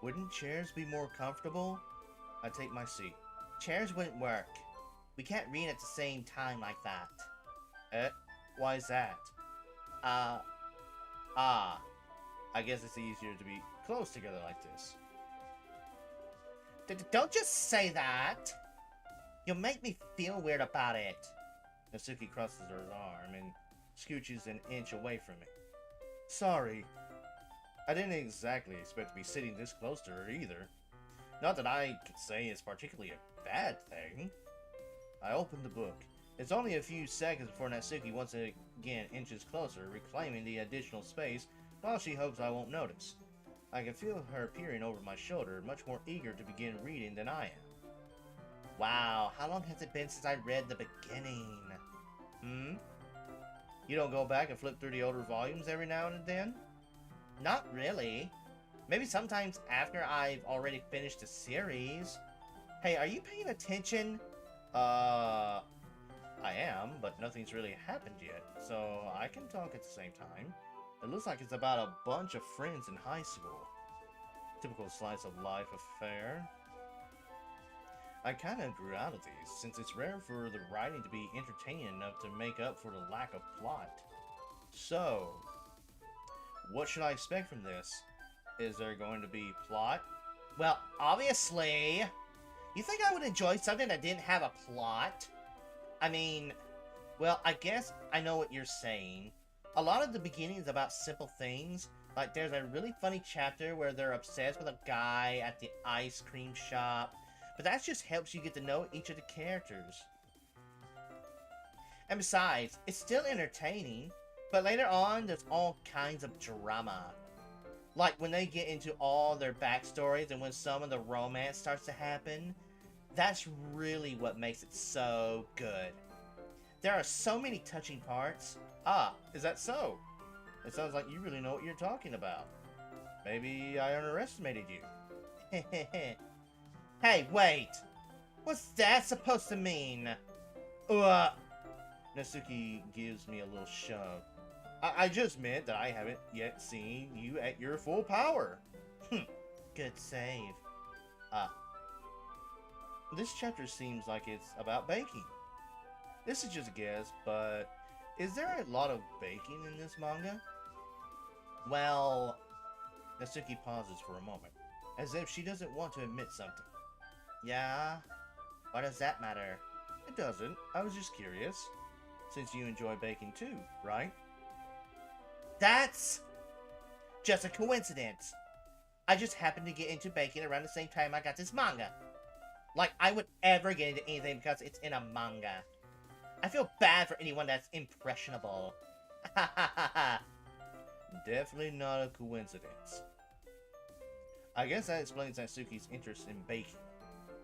Wouldn't chairs be more comfortable? I take my seat. Chairs wouldn't work. We can't read at the same time like that. Why is that? I guess it's easier to be close together like this. Don't just say that! You'll make me feel weird about it. Natsuki crosses her arm and scooches an inch away from me. Sorry. I didn't exactly expect to be sitting this close to her either. Not that I could say it's particularly a bad thing. I open the book. It's only a few seconds before Natsuki once again inches closer, reclaiming the additional space while she hopes I won't notice. I can feel her peering over my shoulder, much more eager to begin reading than I am. Wow, how long has it been since I read the beginning? You don't go back and flip through the older volumes every now and then? Not really. Maybe sometimes after I've already finished the series. Hey, are you paying attention? I am, but nothing's really happened yet, so I can talk at the same time. It looks like it's about a bunch of friends in high school. Typical slice of life affair. I kinda grew out of these, since it's rare for the writing to be entertaining enough to make up for the lack of plot. So, what should I expect from this? Is there going to be plot? Well, obviously. You think I would enjoy something that didn't have a plot? I mean, well, I guess I know what you're saying. A lot of the beginning is about simple things. Like, there's a really funny chapter where they're obsessed with a guy at the ice cream shop. But that just helps you get to know each of the characters. And besides, it's still entertaining. But later on, there's all kinds of drama. Like when they get into all their backstories and when some of the romance starts to happen. That's really what makes it so good. There are so many touching parts. Is that so? It sounds like you really know what you're talking about. Maybe I underestimated you. Hey, wait! What's that supposed to mean? Natsuki gives me a little shove. I just meant that I haven't yet seen you at your full power. Good save. This chapter seems like it's about baking. This is just a guess, but is there a lot of baking in this manga? Well, Natsuki pauses for a moment, as if she doesn't want to admit something. Yeah? Why does that matter? It doesn't. I was just curious. Since you enjoy baking too, right? That's just a coincidence. I just happened to get into baking around the same time I got this manga. Like, I would ever get into anything because it's in a manga. I feel bad for anyone that's impressionable. Ha ha ha ha. Definitely not a coincidence. I guess that explains Natsuki's interest in baking.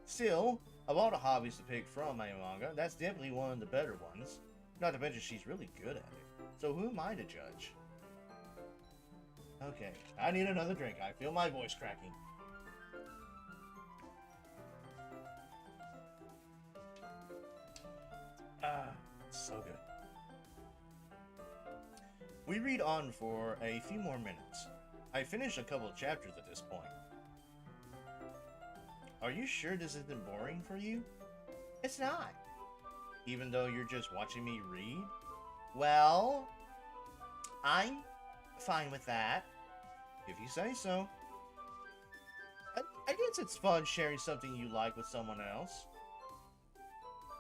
Still, of all the hobbies to pick from my manga, that's definitely one of the better ones. Not to mention she's really good at it. So who am I to judge? Okay, I need another drink. I feel my voice cracking. Ah, so good. We read on for a few more minutes. I finished a couple of chapters at this point. Are you sure this isn't boring for you? It's not. Even though you're just watching me read? Well, I'm fine with that. If you say so. I guess it's fun sharing something you like with someone else.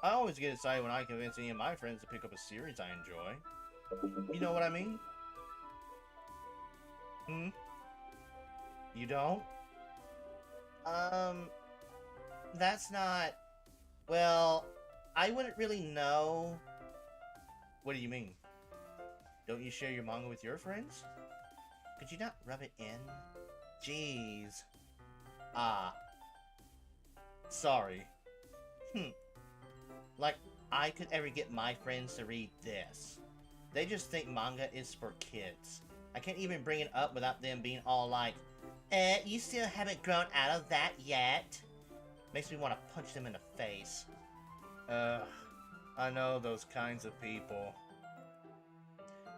I always get excited when I convince any of my friends to pick up a series I enjoy. You know what I mean? You don't? That's not... Well, I wouldn't really know. What do you mean? Don't you share your manga with your friends? Could you not rub it in? Jeez. Sorry. Like, I could ever get my friends to read this. They just think manga is for kids. I can't even bring it up without them being all like, you still haven't grown out of that yet? Makes me want to punch them in the face. I know those kinds of people.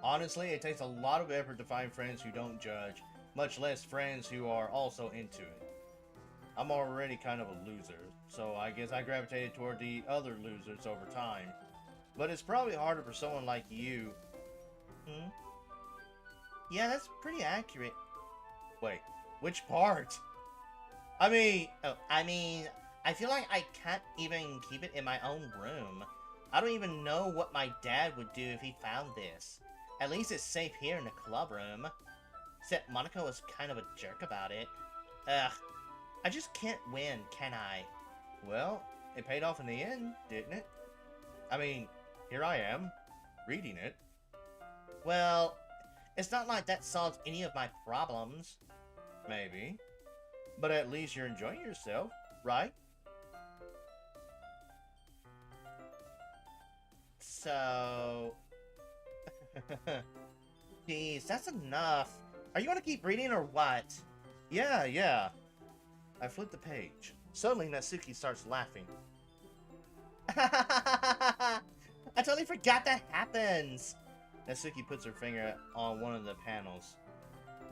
Honestly, it takes a lot of effort to find friends who don't judge, much less friends who are also into it. I'm already kind of a loser, so I guess I gravitated toward the other losers over time. But it's probably harder for someone like you. Yeah, that's pretty accurate. Wait, which part? I mean... Oh, I feel like I can't even keep it in my own room. I don't even know what my dad would do if he found this. At least it's safe here in the club room. Except Monaco was kind of a jerk about it. Ugh. I just can't win, can I? Well, it paid off in the end, didn't it? I mean, here I am, reading it. Well, it's not like that solves any of my problems. Maybe. But at least you're enjoying yourself, right? So... Jeez, that's enough. Are you gonna keep reading or what? Yeah. I flip the page. Suddenly, Natsuki starts laughing. I totally forgot that happens. Natsuki puts her finger on one of the panels.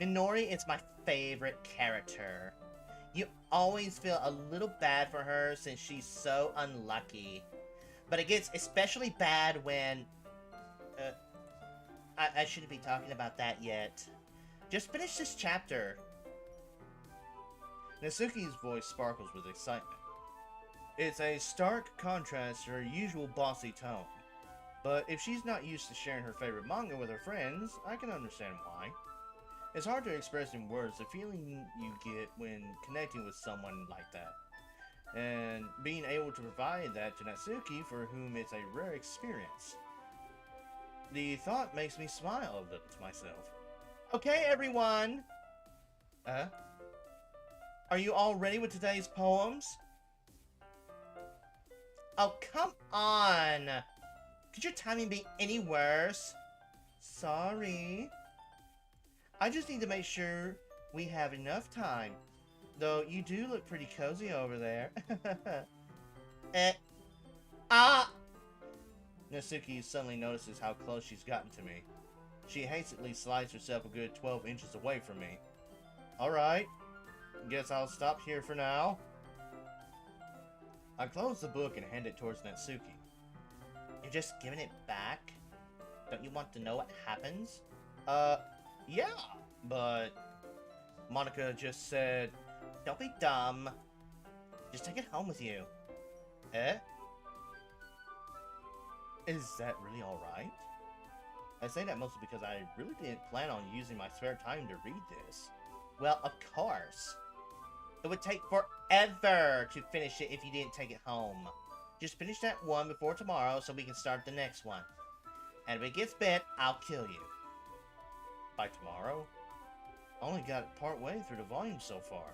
Minori is my favorite character. You always feel a little bad for her since she's so unlucky. But it gets especially bad when... I shouldn't be talking about that yet. Just finish this chapter. Natsuki's voice sparkles with excitement. It's a stark contrast to her usual bossy tone. But if she's not used to sharing her favorite manga with her friends, I can understand why. It's hard to express in words the feeling you get when connecting with someone like that. And being able to provide that to Natsuki, for whom it's a rare experience. The thought makes me smile a little to myself. Okay, everyone. Are you all ready with today's poems? Oh, come on. Could your timing be any worse? Sorry. I just need to make sure we have enough time. Though you do look pretty cozy over there. Natsuki suddenly notices how close she's gotten to me. She hastily slides herself a good 12 inches away from me. Alright, guess I'll stop here for now. I close the book and hand it towards Natsuki. You're just giving it back? Don't you want to know what happens? Yeah, but... Monica just said, "Don't be dumb. Just take it home with you." Eh? Is that really alright? I say that mostly because I really didn't plan on using my spare time to read this. Well, of course. It would take forever to finish it if you didn't take it home. Just finish that one before tomorrow so we can start the next one. And if it gets bent, I'll kill you. By tomorrow? I only got part way through the volume so far.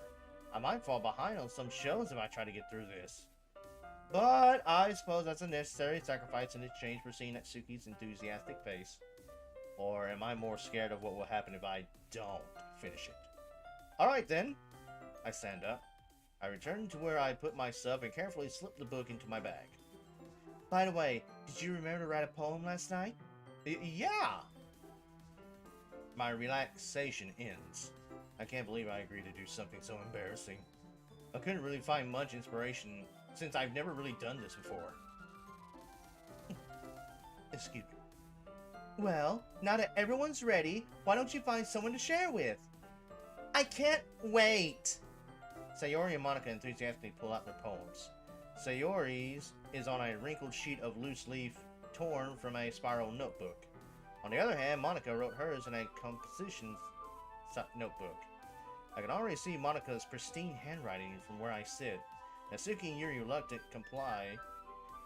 I might fall behind on some shows if I try to get through this. But I suppose that's a necessary sacrifice in exchange for seeing Natsuki's enthusiastic face. Or am I more scared of what will happen if I don't finish it? Alright then. I stand up. I return to where I put my sub and carefully slip the book into my bag. By the way, did you remember to write a poem last night? Yeah! My relaxation ends. I can't believe I agreed to do something so embarrassing. I couldn't really find much inspiration since I've never really done this before. Excuse me. Well, now that everyone's ready, why don't you find someone to share with? I can't wait! Sayori and Monica enthusiastically pull out their poems. Sayori's is on a wrinkled sheet of loose leaf torn from a spiral notebook. On the other hand, Monica wrote hers in a composition notebook. I can already see Monica's pristine handwriting from where I sit. Natsuki and Yuri reluctant comply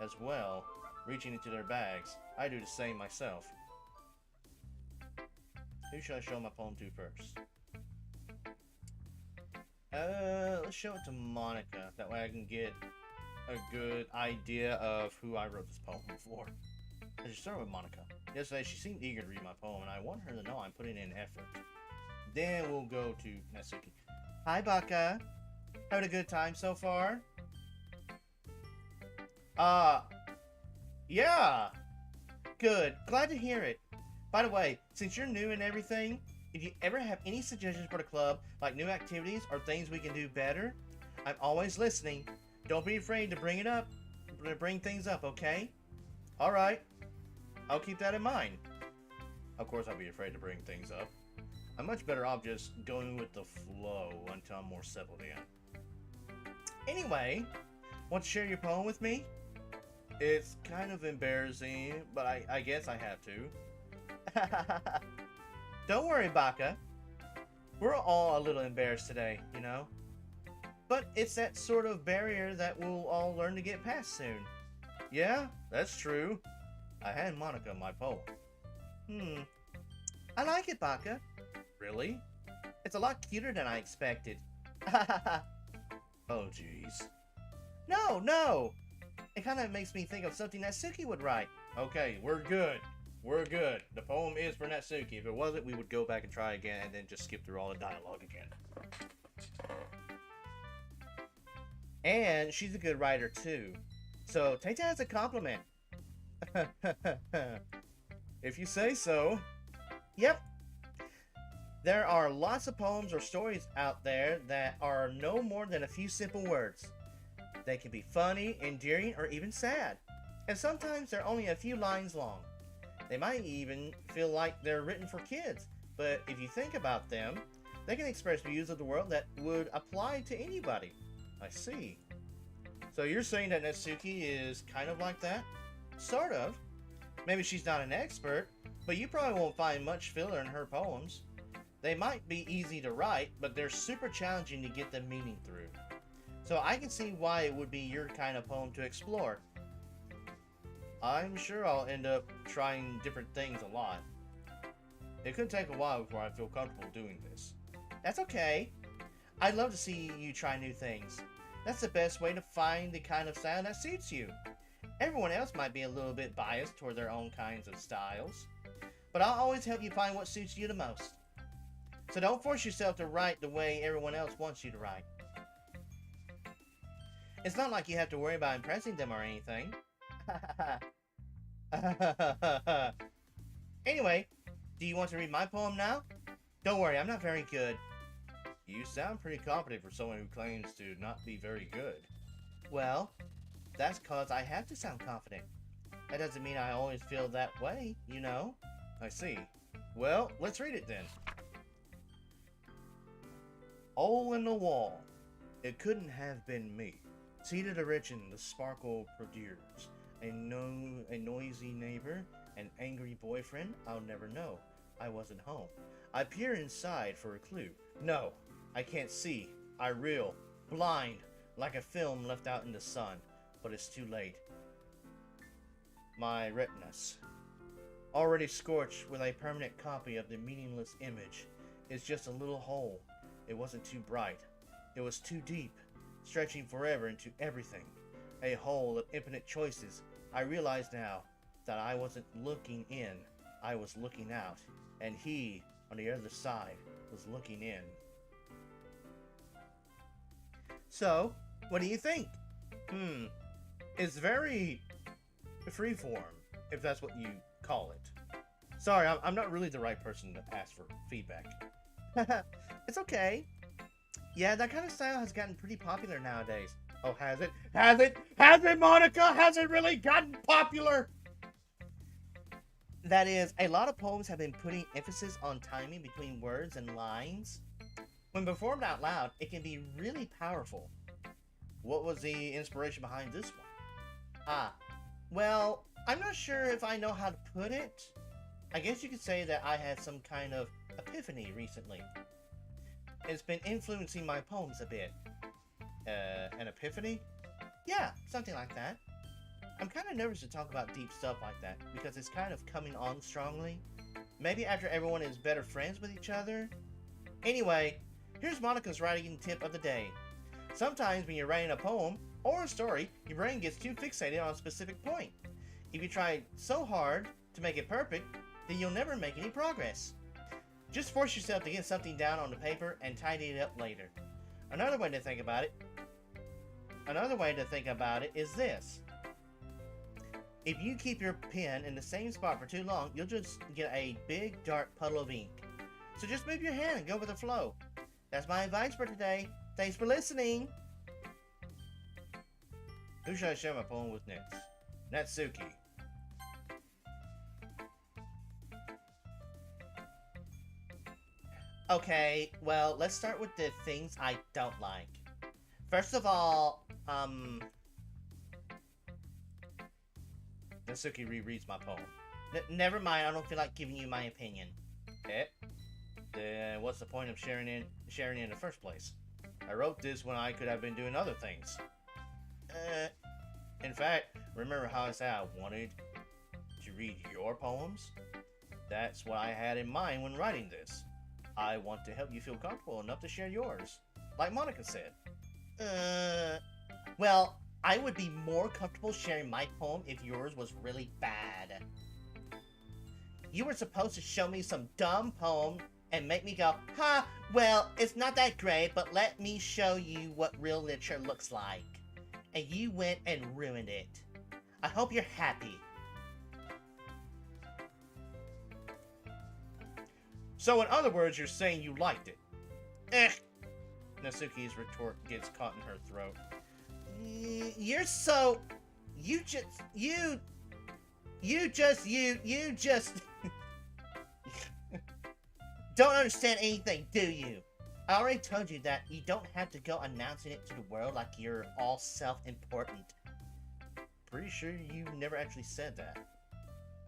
as well, reaching into their bags. I do the same myself. Who should I show my poem to first? Let's show it to Monica. That way I can get a good idea of who I wrote this poem for. I should start with Monica. Yesterday she seemed eager to read my poem, and I want her to know I'm putting in effort. Then we'll go to Natsuki. Hi, Baka. Having a good time so far? Yeah. Good. Glad to hear it. By the way, since you're new and everything, if you ever have any suggestions for the club, like new activities or things we can do better, I'm always listening. Don't be afraid to bring things up, okay? Alright. I'll keep that in mind. Of course I'll be afraid to bring things up. I'm much better off just going with the flow until I'm more settled in. Anyway, want to share your poem with me? It's kind of embarrassing, but I guess I have to. Don't worry, Baka. We're all a little embarrassed today, you know? But it's that sort of barrier that we'll all learn to get past soon. Yeah, that's true. I hand Monica my poem. I like it, Baka. Really? It's a lot cuter than I expected. Oh, jeez. No! It kind of makes me think of something Natsuki would write. Okay, we're good. We're good. The poem is for Natsuki. If it wasn't, we would go back and try again and then just skip through all the dialogue again. And she's a good writer, too. So take that as a compliment. If you say so. Yep. There are lots of poems or stories out there that are no more than a few simple words. They can be funny, endearing, or even sad. And sometimes they're only a few lines long. They might even feel like they're written for kids, but if you think about them, they can express views of the world that would apply to anybody. I see. So you're saying that Natsuki is kind of like that? Sort of. Maybe she's not an expert, but you probably won't find much filler in her poems. They might be easy to write, but they're super challenging to get the meaning through. So I can see why it would be your kind of poem to explore. I'm sure I'll end up trying different things a lot. It could take a while before I feel comfortable doing this. That's okay. I'd love to see you try new things. That's the best way to find the kind of style that suits you. Everyone else might be a little bit biased toward their own kinds of styles, but I'll always help you find what suits you the most. So don't force yourself to write the way everyone else wants you to write. It's not like you have to worry about impressing them or anything. Anyway, do you want to read my poem now? Don't worry, I'm not very good. You sound pretty confident for someone who claims to not be very good. Well, that's cause I have to sound confident. That doesn't mean I always feel that way, you know? I see. Well, let's read it then. Hole in the wall. It couldn't have been me. Seated a rich in the sparkle produce. A noisy neighbor, an angry boyfriend, I'll never know. I wasn't home. I peer inside for a clue. No, I can't see. I reel, blind, like a film left out in the sun. But it's too late. My retinas, already scorched with a permanent copy of the meaningless image, is just a little hole. It wasn't too bright. It was too deep, stretching forever into everything. A hole of infinite choices. I realize now that I wasn't looking in, I was looking out, and he, on the other side, was looking in. So, what do you think? It's very freeform, if that's what you call it. Sorry, I'm not really the right person to ask for feedback. It's okay. Yeah, that kind of style has gotten pretty popular nowadays. Oh, has it? Has it? Has it, Monica? Has it really gotten popular? That is, a lot of poems have been putting emphasis on timing between words and lines. When performed out loud, it can be really powerful. What was the inspiration behind this one? Well, I'm not sure if I know how to put it. I guess you could say that I had some kind of epiphany recently. It's been influencing my poems a bit. An epiphany? Yeah, something like that. I'm kind of nervous to talk about deep stuff like that, because it's kind of coming on strongly. Maybe after everyone is better friends with each other? Anyway, here's Monica's writing tip of the day. Sometimes when you're writing a poem or a story, your brain gets too fixated on a specific point. If you try so hard to make it perfect, then you'll never make any progress. Just force yourself to get something down on the paper and tidy it up later. Another way to think about it is this. If you keep your pen in the same spot for too long, you'll just get a big dark puddle of ink. So just move your hand and go with the flow. That's my advice for today. Thanks for listening. Who should I share my poem with next? Natsuki. Okay, well, let's start with the things I don't like. First of all, Natsuki rereads my poem. Never mind, I don't feel like giving you my opinion. Then what's the point of sharing it in the first place? I wrote this when I could have been doing other things. In fact, remember how I said I wanted to read your poems? That's what I had in mind when writing this. I want to help you feel comfortable enough to share yours, like Monica said. Well, I would be more comfortable sharing my poem if yours was really bad. You were supposed to show me some dumb poem and make me go, ha, well, it's not that great, but let me show you what real literature looks like. And you went and ruined it. I hope you're happy. So in other words, you're saying you liked it. Natsuki's retort gets caught in her throat. You're so... You just... don't understand anything, do you? I already told you that you don't have to go announcing it to the world like you're all self-important. Pretty sure you never actually said that.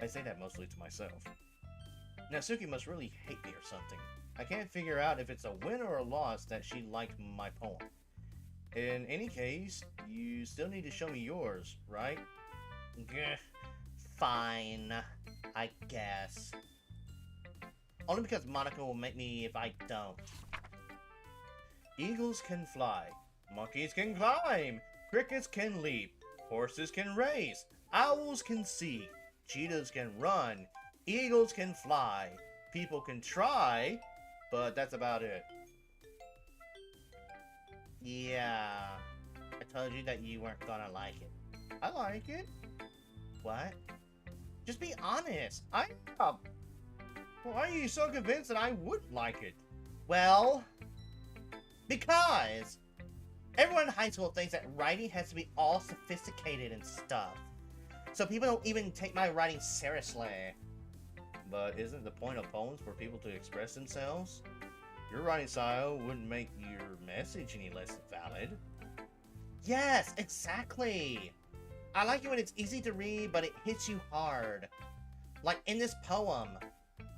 I say that mostly to myself. Natsuki must really hate me or something. I can't figure out if it's a win or a loss that she liked my poem. In any case, you still need to show me yours, right? Fine, I guess. Only because Monica will make me if I don't. Eagles can fly, monkeys can climb, crickets can leap, horses can race, owls can see, cheetahs can run, eagles can fly, people can try, but that's about it. Yeah, I told you that you weren't gonna like it. I like it. What? Just be honest. Why are you so convinced that I wouldn't like it? Well, because everyone in high school thinks that writing has to be all sophisticated and stuff. So people don't even take my writing seriously. But isn't the point of poems for people to express themselves? Your writing style wouldn't make your message any less valid. Yes, exactly. I like it when it's easy to read, but it hits you hard. Like in this poem,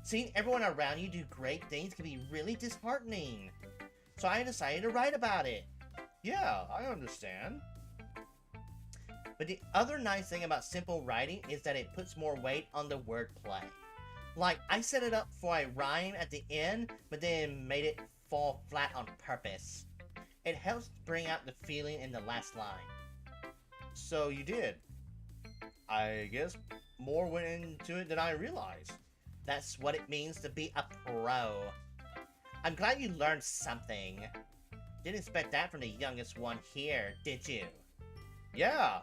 seeing everyone around you do great things can be really disheartening. So I decided to write about it. Yeah, I understand. But the other nice thing about simple writing is that it puts more weight on the wordplay. Like, I set it up for a rhyme at the end, but then made it fall flat on purpose. It helps bring out the feeling in the last line. So you did. I guess more went into it than I realized. That's what it means to be a pro. I'm glad you learned something. Didn't expect that from the youngest one here, did you? Yeah.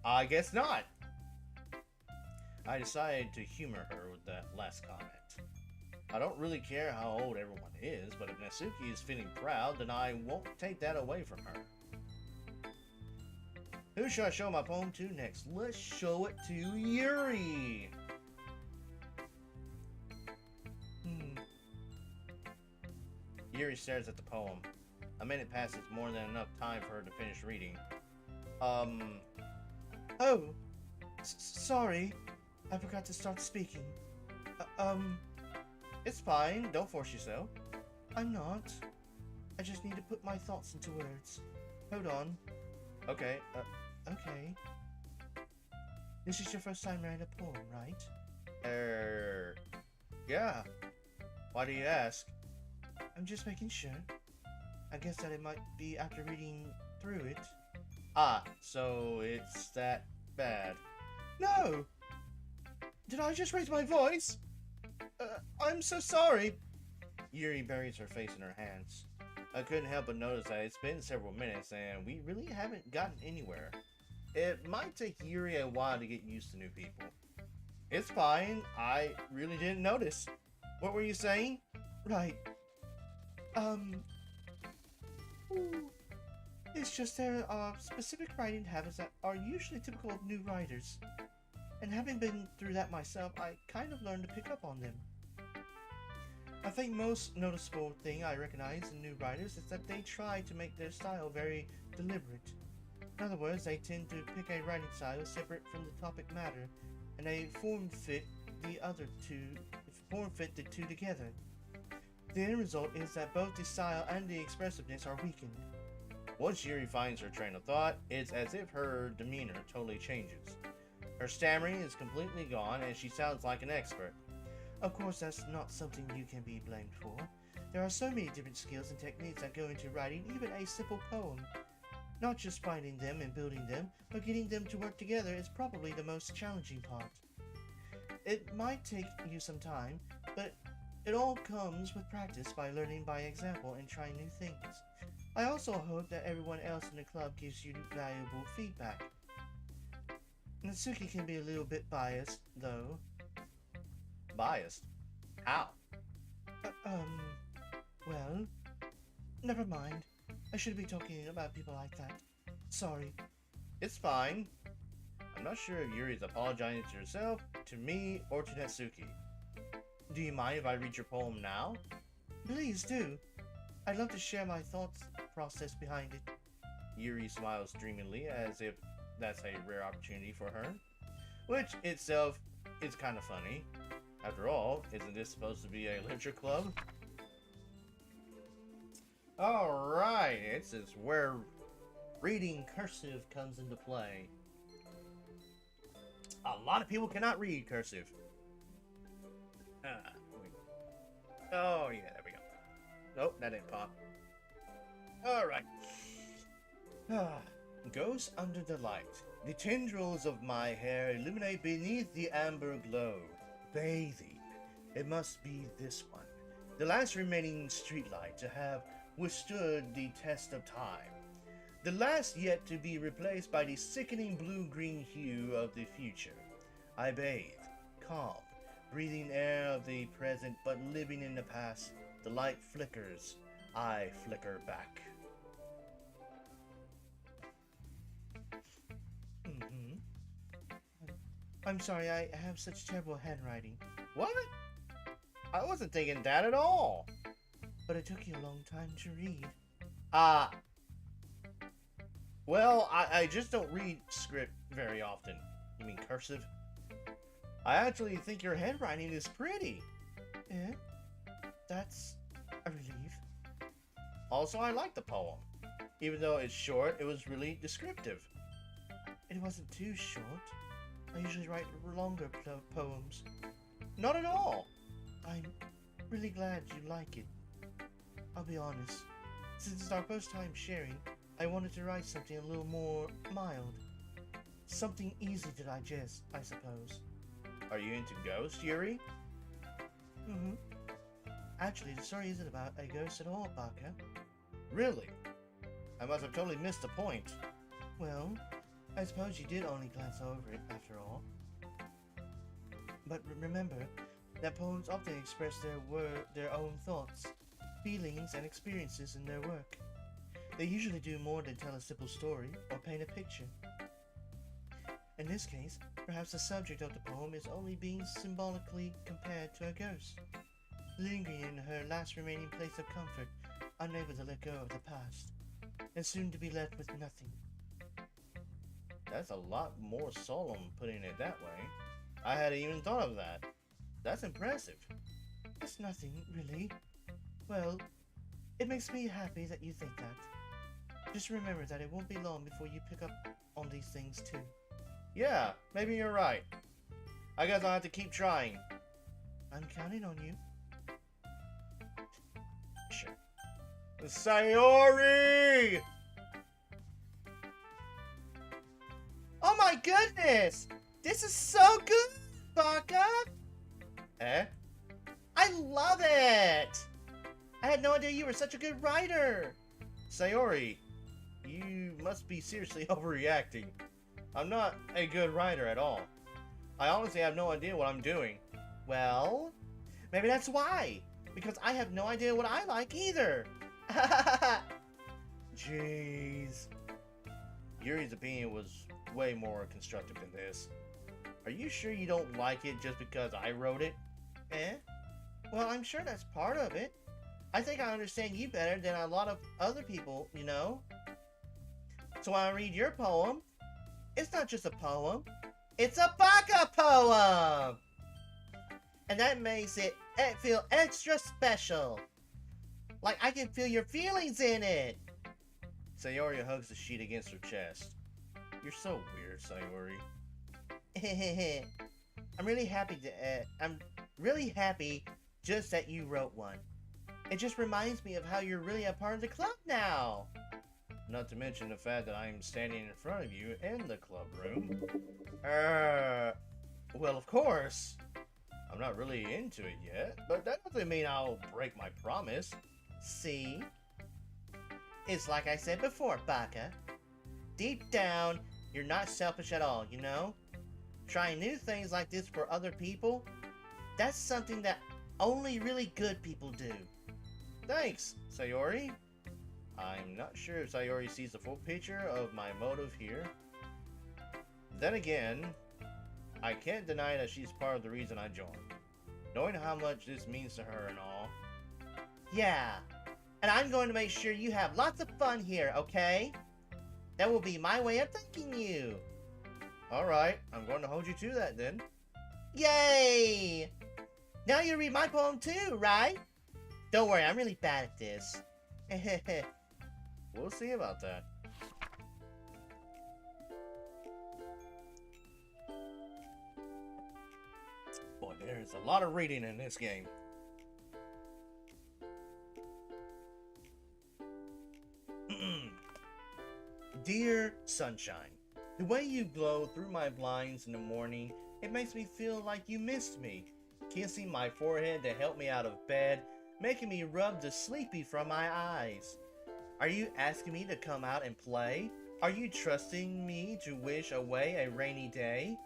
I guess not. I decided to humor her with that last comment. I don't really care how old everyone is, but if Natsuki is feeling proud, then I won't take that away from her. Who should I show my poem to next? Let's show it to Yuri! Yuri stares at the poem. A minute passes, more than enough time for her to finish reading. Oh, sorry. I forgot to start speaking. It's fine. Don't force yourself. I'm not. I just need to put my thoughts into words. Hold on. Okay, Okay. This is your first time writing a poem, right? Yeah. Why do you ask? I'm just making sure. I guess that it might be after reading through it. Ah, so it's that bad. No! Did I just raise my voice? I'm so sorry. Yuri buries her face in her hands. I couldn't help but notice that it's been several minutes and we really haven't gotten anywhere. It might take Yuri a while to get used to new people. It's fine. I really didn't notice. What were you saying? Right. It's just there are specific writing habits that are usually typical of new writers. And having been through that myself, I kind of learned to pick up on them. I think most noticeable thing I recognize in new writers is that they try to make their style very deliberate. In other words, they tend to pick a writing style separate from the topic matter, and they form fit the two together. The end result is that both the style and the expressiveness are weakened. Once Yuri finds her train of thought, it's as if her demeanor totally changes. Her stammering is completely gone and she sounds like an expert. Of course, that's not something you can be blamed for. There are so many different skills and techniques that go into writing even a simple poem. Not just finding them and building them, but getting them to work together is probably the most challenging part. It might take you some time, but it all comes with practice by learning by example and trying new things. I also hope that everyone else in the club gives you valuable feedback. Natsuki can be a little bit biased, though. Biased? How? Well, never mind. I shouldn't be talking about people like that. Sorry. It's fine. I'm not sure if Yuri's apologizing to herself, to me, or to Natsuki. Do you mind if I read your poem now? Please do. I'd love to share my thoughts process behind it. Yuri smiles dreamily as if that's a rare opportunity for her, which itself is kind of funny. After all, isn't this supposed to be a literature club? Alright, it's where reading cursive comes into play. A lot of people cannot read cursive. Oh yeah, there we go. Nope, that didn't pop. Alright. Goes under the light. The tendrils of my hair illuminate beneath the amber glow. Bathing. It must be this one. The last remaining streetlight to have withstood the test of time. The last yet to be replaced by the sickening blue-green hue of the future. I bathe, calm, breathing air of the present but living in the past. The light flickers. I flicker back. I'm sorry, I have such terrible handwriting. What? I wasn't thinking that at all. but it took you a long time to read. Well, I just don't read script very often. You mean cursive? I actually think your handwriting is pretty. Eh? That's a relief. Also, I like the poem. Even though it's short, it was really descriptive. It wasn't too short. I usually write longer poems. Not at all. I'm really glad you like it. I'll be honest. Since it's our first time sharing, I wanted to write something a little more mild. Something easy to digest, I suppose. Are you into ghosts, Yuri? Mm-hmm. Actually, the story isn't about a ghost at all, Baka. Really? I must have totally missed the point. Well, I suppose you did only glance over it, after all. But remember that poems often express their own thoughts, feelings, and experiences in their work. They usually do more than tell a simple story or paint a picture. In this case, perhaps the subject of the poem is only being symbolically compared to a ghost, lingering in her last remaining place of comfort, unable to let go of the past, and soon to be left with nothing. That's a lot more solemn putting it that way. I hadn't even thought of that. That's impressive. It's nothing, really. Well, it makes me happy that you think that. Just remember that it won't be long before you pick up on these things too. Yeah, maybe you're right. I guess I'll have to keep trying. I'm counting on you. Sure. Sayori! Oh my goodness! This is so good, Baka! Eh? I love it! I had no idea you were such a good writer! Sayori, you must be seriously overreacting. I'm not a good writer at all. I honestly have no idea what I'm doing. Well, maybe that's why. Because I have no idea what I like either. Jeez. Yuri's opinion was way more constructive than this. Are you sure you don't like it just because I wrote it? Eh? Well, I'm sure that's part of it. I think I understand you better than a lot of other people, you know? So when I read your poem, it's not just a poem, it's a Baka poem! And that makes it feel extra special. Like I can feel your feelings in it. Sayori hugs the sheet against her chest. You're so weird, Sayori. I'm really happy just that you wrote one. It just reminds me of how you're really a part of the club now. Not to mention the fact that I'm standing in front of you in the club room. Well, of course. I'm not really into it yet, but that doesn't mean I'll break my promise. See? It's like I said before, Baka. Deep down, you're not selfish at all, you know? Trying new things like this for other people, that's something that only really good people do. Thanks, Sayori. I'm not sure if Sayori sees the full picture of my motive here. Then again, I can't deny that she's part of the reason I joined. Knowing how much this means to her and all. Yeah, and I'm going to make sure you have lots of fun here, okay? That will be my way of thanking you. Alright, I'm going to hold you to that then. Yay! Now you read my poem too, right? Don't worry, I'm really bad at this. We'll see about that. Boy, there's a lot of reading in this game. Dear Sunshine, the way you glow through my blinds in the morning, it makes me feel like you missed me. Kissing my forehead to help me out of bed, making me rub the sleepy from my eyes. Are you asking me to come out and play? Are you trusting me to wish away a rainy day?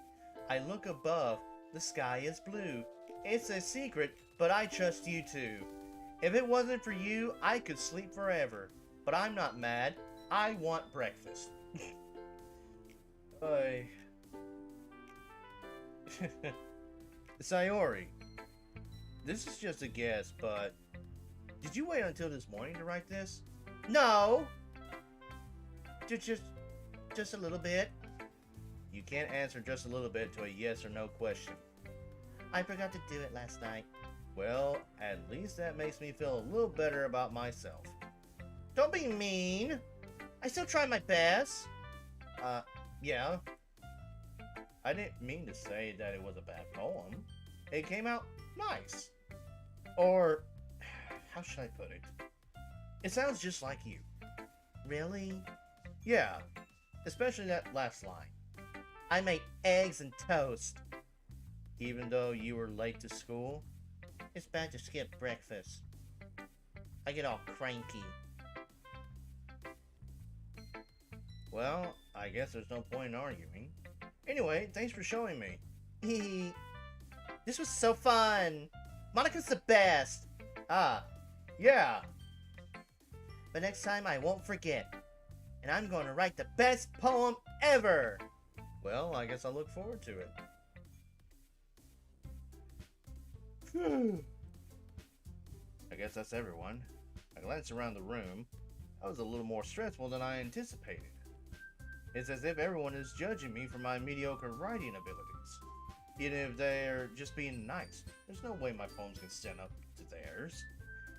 I look above, the sky is blue. It's a secret, but I trust you too. If it wasn't for you, I could sleep forever. But I'm not mad. I want breakfast. Sayori, this is just a guess, but Did you wait until this morning to write this? No! Just a little bit. You can't answer just a little bit to a yes or no question. I forgot to do it last night. Well, at least that makes me feel a little better about myself. Don't be mean. I still try my best. Yeah. I didn't mean to say that it was a bad poem. It came out nice. Or, how should I put it? It sounds just like you. Really? Yeah, especially that last line. I made eggs and toast. Even though you were late to school? It's bad to skip breakfast. I get all cranky. Well, I guess there's no point in arguing. Anyway, thanks for showing me. This was so fun. Monica's the best. Yeah. But next time I won't forget. And I'm going to write the best poem ever. Well, I guess I look forward to it. I guess that's everyone. I glanced around the room. That was a little more stressful than I anticipated. It's as if everyone is judging me for my mediocre writing abilities. Even if they're just being nice, there's no way my poems can stand up to theirs.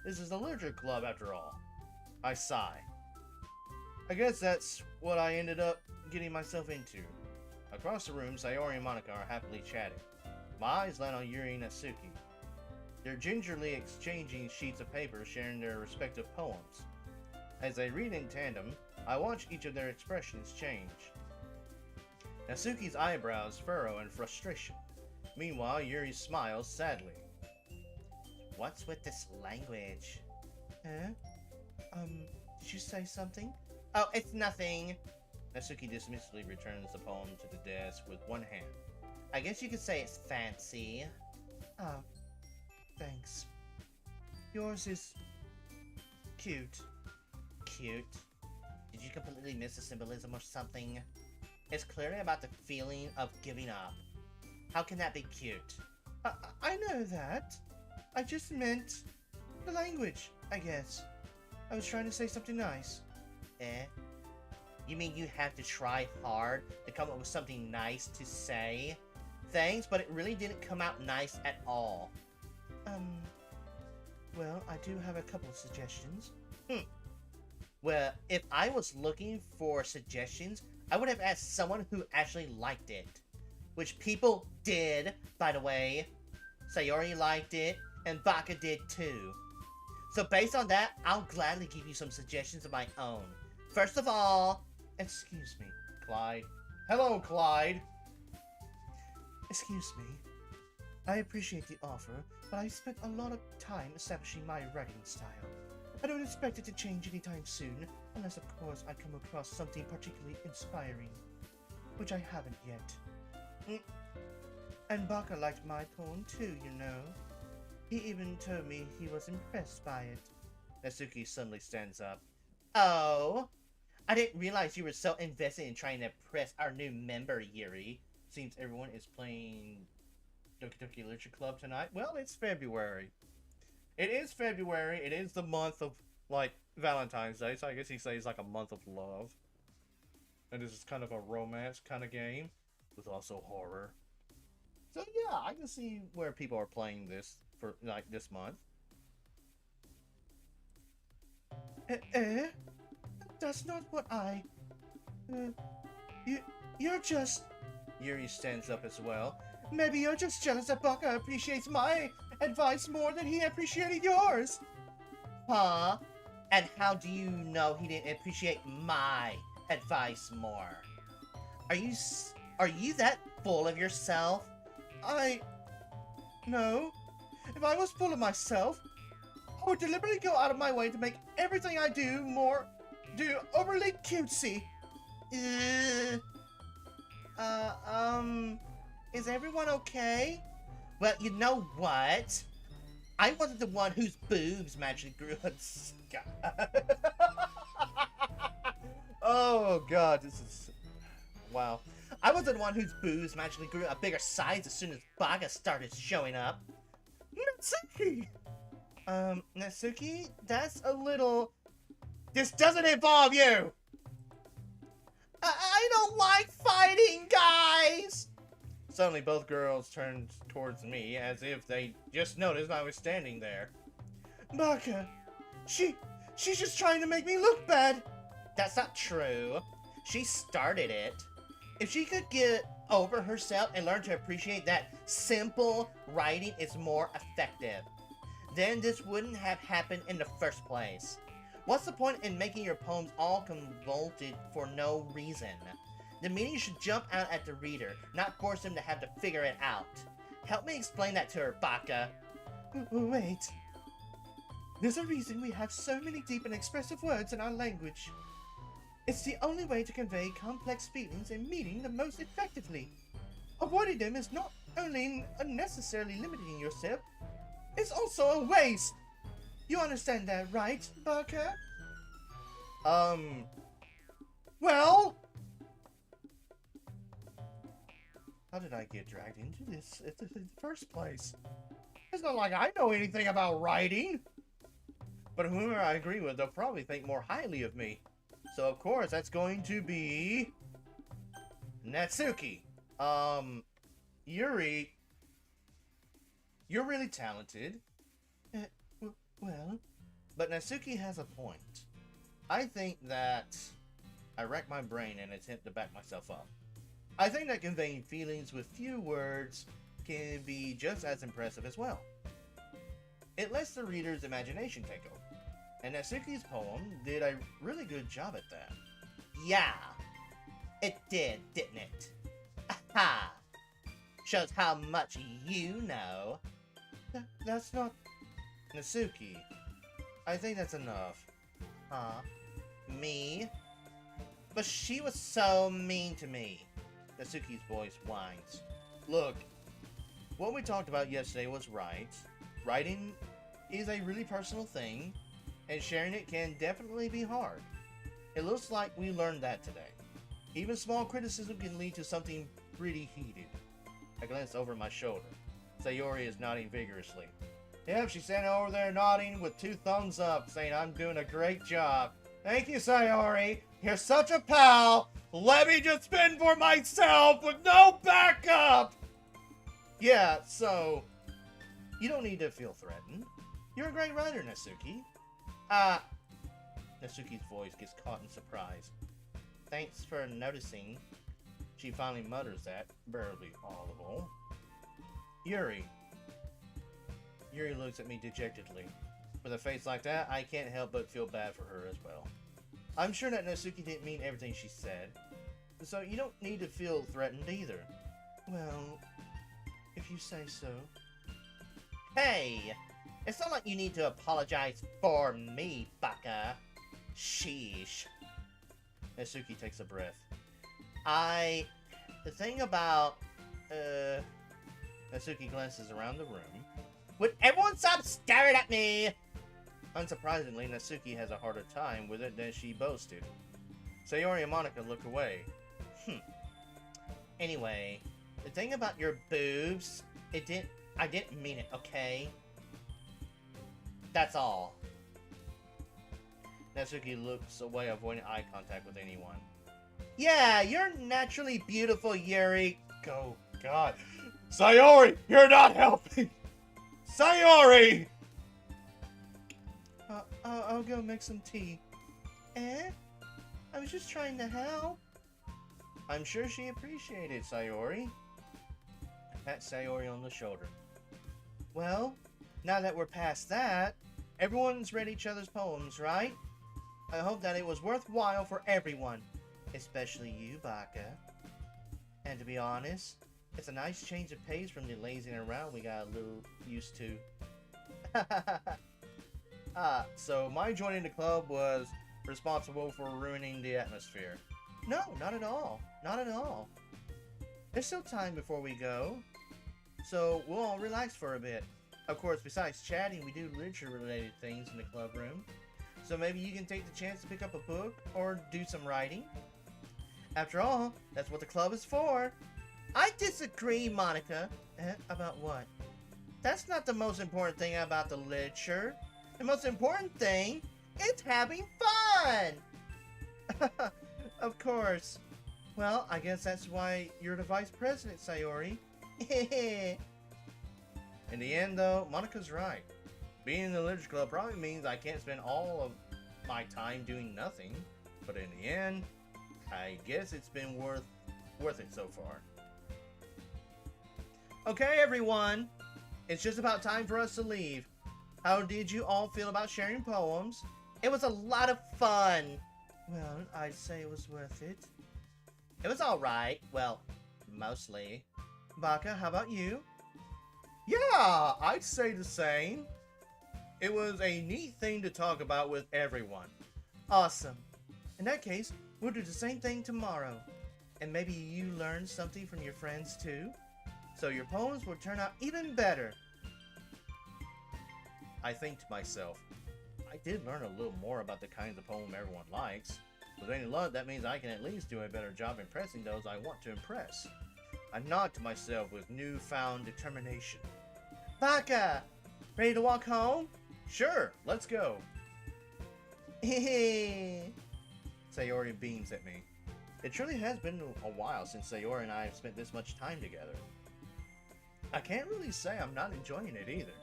This is a literature club after all. I sigh. I guess that's what I ended up getting myself into. Across the room, Sayori and Monica are happily chatting. My eyes land on Yuri and Natsuki. They're gingerly exchanging sheets of paper, sharing their respective poems. As they read in tandem, I watch each of their expressions change. Natsuki's eyebrows furrow in frustration. Meanwhile, Yuri smiles sadly. What's with this language? Huh? Did you say something? Oh, it's nothing. Natsuki dismissively returns the poem to the desk with one hand. I guess you could say it's fancy. Oh, thanks. Yours is cute. Cute? Did you completely miss the symbolism or something? It's clearly about the feeling of giving up. How can that be cute? I know that. I just meant the language, I guess. I was trying to say something nice. You mean you have to try hard to come up with something nice to say? Thanks, but it really didn't come out nice at all. Well, I do have a couple of suggestions. Well, if I was looking for suggestions, I would have asked someone who actually liked it. Which people did, by the way. Sayori liked it, and Baka did too. So based on that, I'll gladly give you some suggestions of my own. First of all, excuse me, Clyde. Hello, Clyde. Excuse me. I appreciate the offer, but I spent a lot of time establishing my writing style. I don't expect it to change anytime soon, unless of course I come across something particularly inspiring. Which I haven't yet. And Baka liked my poem too, you know. He even told me he was impressed by it. Natsuki suddenly stands up. Oh, I didn't realize you were so invested in trying to impress our new member, Yuri. Seems everyone is playing Doki Doki Literature Club tonight. Well, it's February. It is February. It is the month of, like, Valentine's Day, so I guess he says like a month of love. And this is kind of a romance kind of game with also horror. So yeah, I can see where people are playing this for, like, this month. That's not what I... You're just... Yuri stands up as well. Maybe you're just jealous that Baka appreciates my advice more than he appreciated yours. Huh? And how do you know he didn't appreciate my advice more? Are you that full of yourself? No. If I was full of myself, I would deliberately go out of my way to make everything I do overly cutesy. Is everyone okay? Well, you know what? I wasn't the one whose boobs magically grew on Scott. Oh god, this is... Wow. I wasn't the one whose boobs magically grew a bigger size as soon as Baga started showing up. Natsuki! Natsuki, that's a little... This doesn't involve you! I don't like fighting, guys! Suddenly, both girls turned towards me as if they just noticed I was standing there. Baka, she's just trying to make me look bad. That's not true. She started it. If she could get over herself and learn to appreciate that simple writing is more effective, then this wouldn't have happened in the first place. What's the point in making your poems all convoluted for no reason? The meaning should jump out at the reader, not force them to have to figure it out. Help me explain that to her, Baka. Wait. There's a reason we have so many deep and expressive words in our language. It's the only way to convey complex feelings and meaning the most effectively. Avoiding them is not only unnecessarily limiting yourself, it's also a waste. You understand that, right, Baka? Well? How did I get dragged into this in the first place? It's not like I know anything about writing. But whoever I agree with, they'll probably think more highly of me. So, of course, that's going to be... Natsuki. Yuri... You're really talented. Well, But Natsuki has a point. I think that... I rack my brain in an attempt to back myself up. I think that conveying feelings with few words can be just as impressive as well. It lets the reader's imagination take over. And Natsuki's poem did a really good job at that. Yeah, it did, didn't it? Aha! Shows how much you know. That's not... Natsuki, I think that's enough. Huh? Me? But she was so mean to me. Natsuki's voice whines. Look, what we talked about yesterday was right. Writing is a really personal thing, and sharing it can definitely be hard. It looks like we learned that today. Even small criticism can lead to something pretty heated. I glance over my shoulder. Sayori is nodding vigorously. Yep, she's standing over there nodding with 2 thumbs up, saying I'm doing a great job. Thank you, Sayori. You're such a pal. Let me just spin for myself with no backup. Yeah, so you don't need to feel threatened. You're a great writer, Natsuki. Natsuki's voice gets caught in surprise. Thanks for noticing. She finally mutters that, barely audible. Yuri. Yuri looks at me dejectedly. With a face like that, I can't help but feel bad for her as well. I'm sure that Natsuki didn't mean everything she said, so you don't need to feel threatened either. well, if you say so. Hey! It's not like you need to apologize for me, Baka. Sheesh. Natsuki takes a breath. The thing about, Natsuki glances around the room. would everyone stop staring at me? Unsurprisingly, Natsuki has a harder time with it than she boasted. Sayori and Monica look away. Anyway, the thing about your boobs, I didn't mean it, okay? That's all. Natsuki looks away, avoiding eye contact with anyone. Yeah, you're naturally beautiful, Yuri. Oh, God. Sayori, you're not helping! Sayori! I'll go make some tea. Eh? I was just trying to help. I'm sure she appreciated Sayori. I pat Sayori on the shoulder. Well, now that we're past that, everyone's read each other's poems, right? I hope that it was worthwhile for everyone, especially you, Baka. And to be honest, it's a nice change of pace from the lazing around we got a little used to. So my joining the club was responsible for ruining the atmosphere. No, not at all. Not at all. There's still time before we go, so we'll all relax for a bit. Of course, besides chatting, we do literature-related things in the club room. So maybe you can take the chance to pick up a book or do some writing. After all, that's what the club is for. I disagree, Monica. About what? That's not the most important thing about the literature. The most important thing is having fun! Of course. Well, I guess that's why you're the vice president, Sayori. In the end, though, Monika's right. Being in the literature club probably means I can't spend all of my time doing nothing. But in the end, I guess it's been worth it so far. Okay, everyone. It's just about time for us to leave. How did you all feel about sharing poems? It was a lot of fun. Well, I'd say it was worth it. It was alright. Well, mostly. Baka, how about you? Yeah, I'd say the same. It was a neat thing to talk about with everyone. Awesome. In that case, we'll do the same thing tomorrow. And maybe you learn something from your friends too? So your poems will turn out even better. I think to myself, I did learn a little more about the kinds of poem everyone likes. With any luck, that means I can at least do a better job impressing those I want to impress. I nod to myself with newfound determination. Baka! Ready to walk home? Sure, let's go. Hehe. Sayori beams at me. It truly has been a while since Sayori and I have spent this much time together. I can't really say I'm not enjoying it either.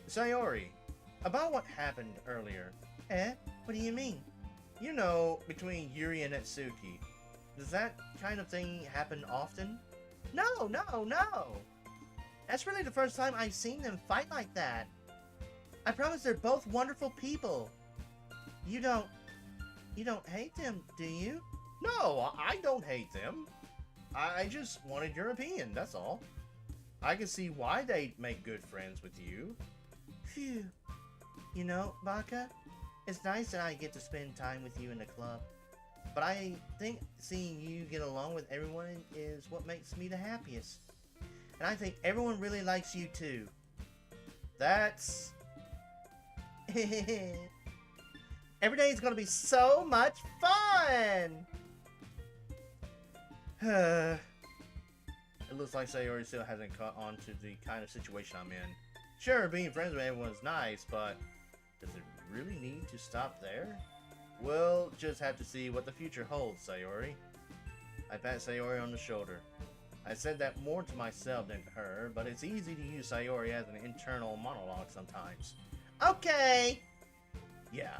Sayori, about what happened earlier. What do you mean? You know, between Yuri and Natsuki. Does that kind of thing happen often? No. That's really the first time I've seen them fight like that. I promise they're both wonderful people. You don't hate them, do you? No, I don't hate them. I just wanted your opinion, that's all. I can see why they make good friends with you. Phew. You know, Baka, it's nice that I get to spend time with you in the club. But I think seeing you get along with everyone is what makes me the happiest. And I think everyone really likes you too. That's... Every day is going to be so much fun! It looks like Sayori still hasn't caught on to the kind of situation I'm in. Sure, being friends with everyone is nice, but does it really need to stop there? We'll just have to see what the future holds, Sayori. I pat Sayori on the shoulder. I said that more to myself than to her, but it's easy to use Sayori as an internal monologue sometimes. Okay! Yeah,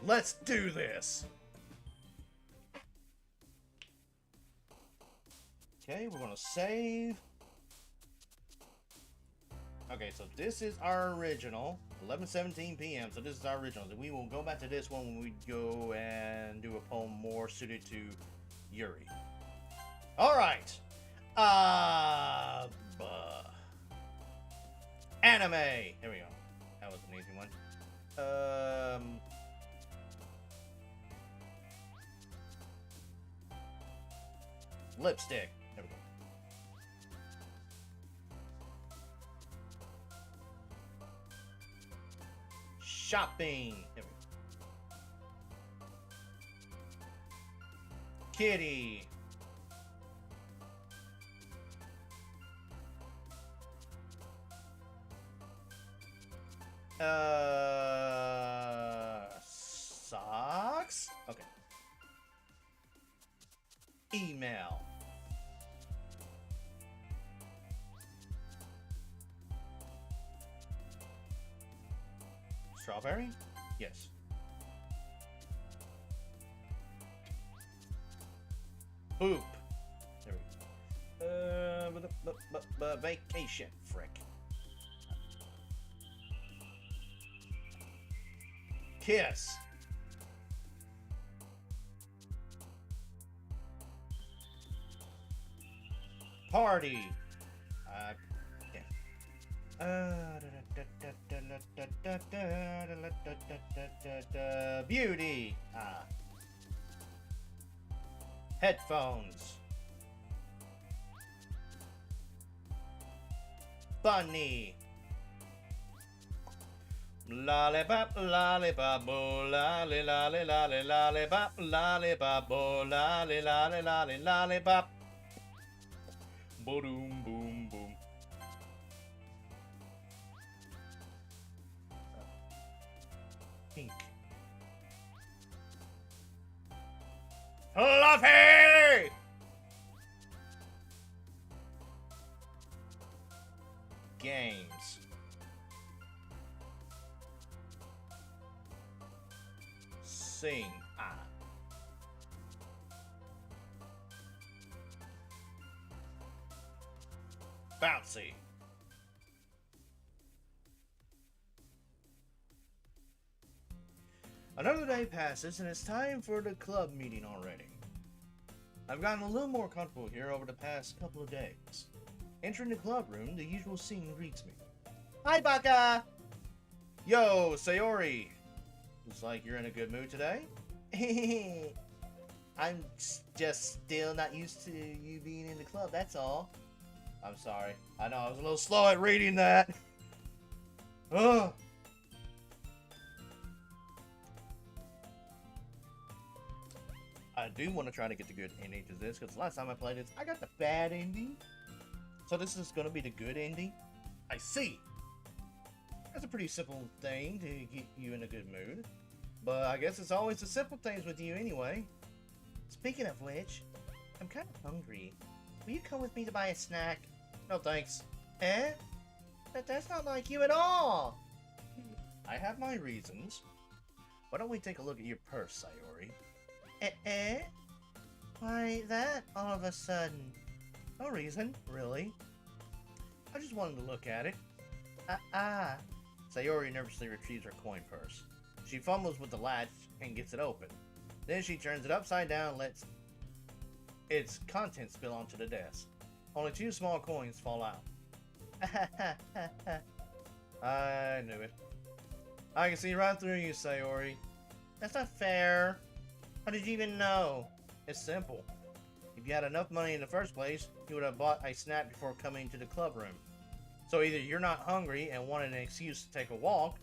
let's do this! Okay, we're gonna save. Okay, so this is our original, 11:17 p.m. So this is our original. We will go back to this one when we go and do a poem more suited to Yuri. All right. Anime. Here we go. That was an easy one. Lipstick. There we go. Shopping. There we go. Kitty. Socks? Okay. Email. Strawberry? Yes. Poop. There we go. Vacation. Frick. Kiss. Party. Beauty. Headphones. Bunny. Lollipop, lollipop, oh, lolly, lolly, lolly, lollipop, lollipop, oh, lolly, lolly, lolly, lollipop. Boom, boom, Fluffy! Games. Sing. Bouncy. Another day passes and it's time for the club meeting already. I've gotten a little more comfortable here over the past couple of days. Entering the club room, the usual scene greets me. Hi, Baka! Yo, Sayori! Looks like you're in a good mood today. I'm just still not used to you being in the club, that's all. I'm sorry. I know I was a little slow at reading that. Ugh. I do want to try to get the good ending to this, because last time I played this, I got the bad ending. So this is going to be the good ending. I see. That's a pretty simple thing to get you in a good mood. But I guess it's always the simple things with you anyway. Speaking of which, I'm kind of hungry. Will you come with me to buy a snack? No thanks. Eh? That's not like you at all! I have my reasons. Why don't we take a look at your purse, Sayori? Eh? Why that all of a sudden? No reason, really. I just wanted to look at it. Sayori nervously retrieves her coin purse. She fumbles with the latch and gets it open. Then she turns it upside down and lets its contents spill onto the desk. Only 2 small coins fall out. I knew it. I can see right through you, Sayori. That's not fair. How did you even know? It's simple. If you had enough money in the first place, you would have bought a snack before coming to the club room. So either you're not hungry and wanted an excuse to take a walk,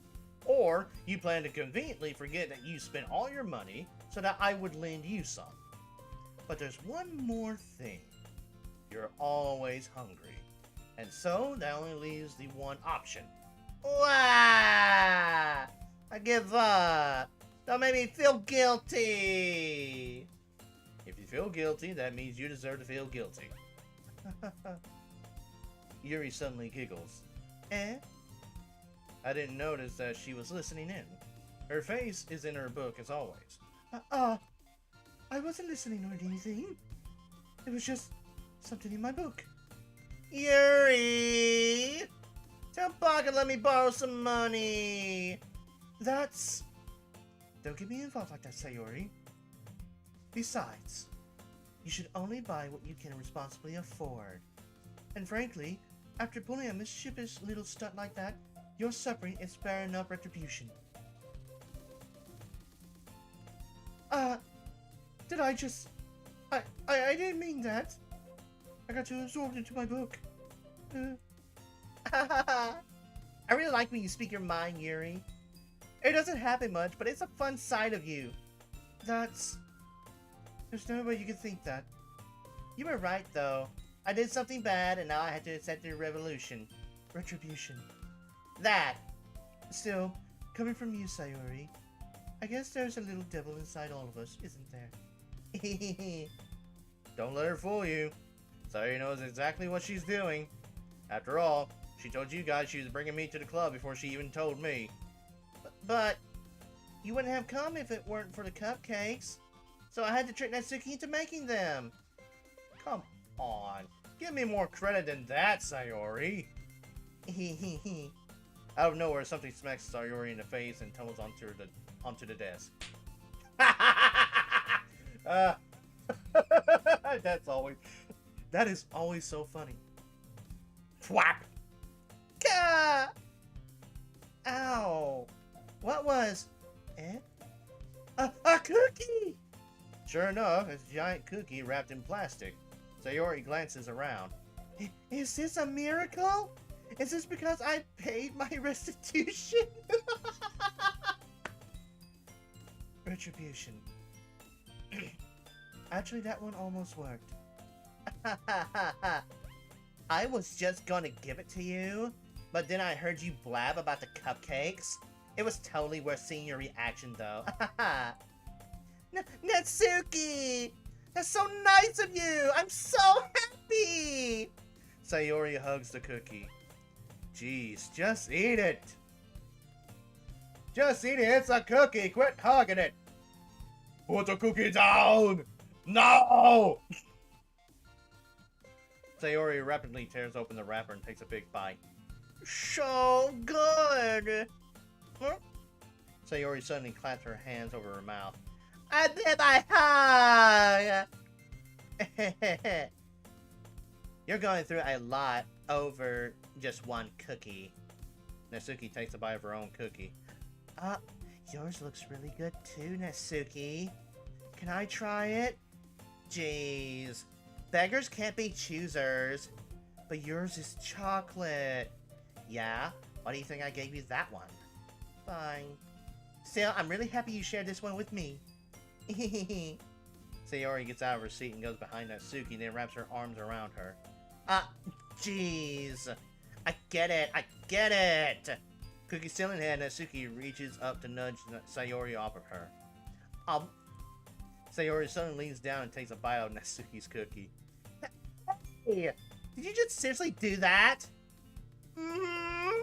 or you plan to conveniently forget that you spent all your money so that I would lend you some. But there's one more thing. You're always hungry. And so that only leaves the one option. Wah! I give up. Don't make me feel guilty. If you feel guilty, that means you deserve to feel guilty. Yuri suddenly giggles. Eh? I didn't notice that she was listening in. Her face is in her book as always. I wasn't listening or anything. It was just something in my book. Yuri! Tell Baka let me borrow some money. That's... Don't get me involved like that, Sayori. Besides, you should only buy what you can responsibly afford. And frankly, after pulling a mischievous little stunt like that, your suffering is fair enough retribution. Did I just... I didn't mean that. I got too absorbed into my book. I really like when you speak your mind, Yuri. It doesn't happen much, but it's a fun side of you. That's... There's no way you could think that. You were right, though. I did something bad, and now I had to accept the revolution. Retribution. That. Still, coming from you, Sayori, I guess there's a little devil inside all of us, isn't there? Don't let her fool you. Sayori knows exactly what she's doing. After all, she told you guys she was bringing me to the club before she even told me. But you wouldn't have come if it weren't for the cupcakes. So I had to trick Natsuki into making them. Come on. Give me more credit than that, Sayori. Out of nowhere, something smacks Sayori in the face and tumbles onto the desk. That is always so funny. Thwap! Gah! Ow! What was... Eh? A cookie! Sure enough, it's a giant cookie wrapped in plastic. Sayori glances around. Is this a miracle? Is this because I paid my restitution? Retribution. Actually, that one almost worked. I was just gonna give it to you, but then I heard you blab about the cupcakes. It was totally worth seeing your reaction, though. Natsuki! That's so nice of you! I'm so happy! Sayori hugs the cookie. Jeez, just eat it! Just eat it, it's a cookie! Quit hugging it! Put the cookie down! No! Sayori rapidly tears open the wrapper and takes a big bite. So good! Huh? Sayori suddenly claps her hands over her mouth. I did my hug! You're going through a lot over just one cookie. Natsuki takes a bite of her own cookie. Yours looks really good too, Natsuki. Can I try it? Jeez. Beggars can't be choosers. But yours is chocolate. Yeah? Why do you think I gave you that one? Fine. Still, I'm really happy you shared this one with me. Sayori gets out of her seat and goes behind Natsuki and then wraps her arms around her. Jeez. I get it. Cookie still in hand, Natsuki reaches up to nudge Sayori off of her. Sayori suddenly leans down and takes a bite of Natsuki's cookie. Hey, did you just seriously do that? Mm-hmm.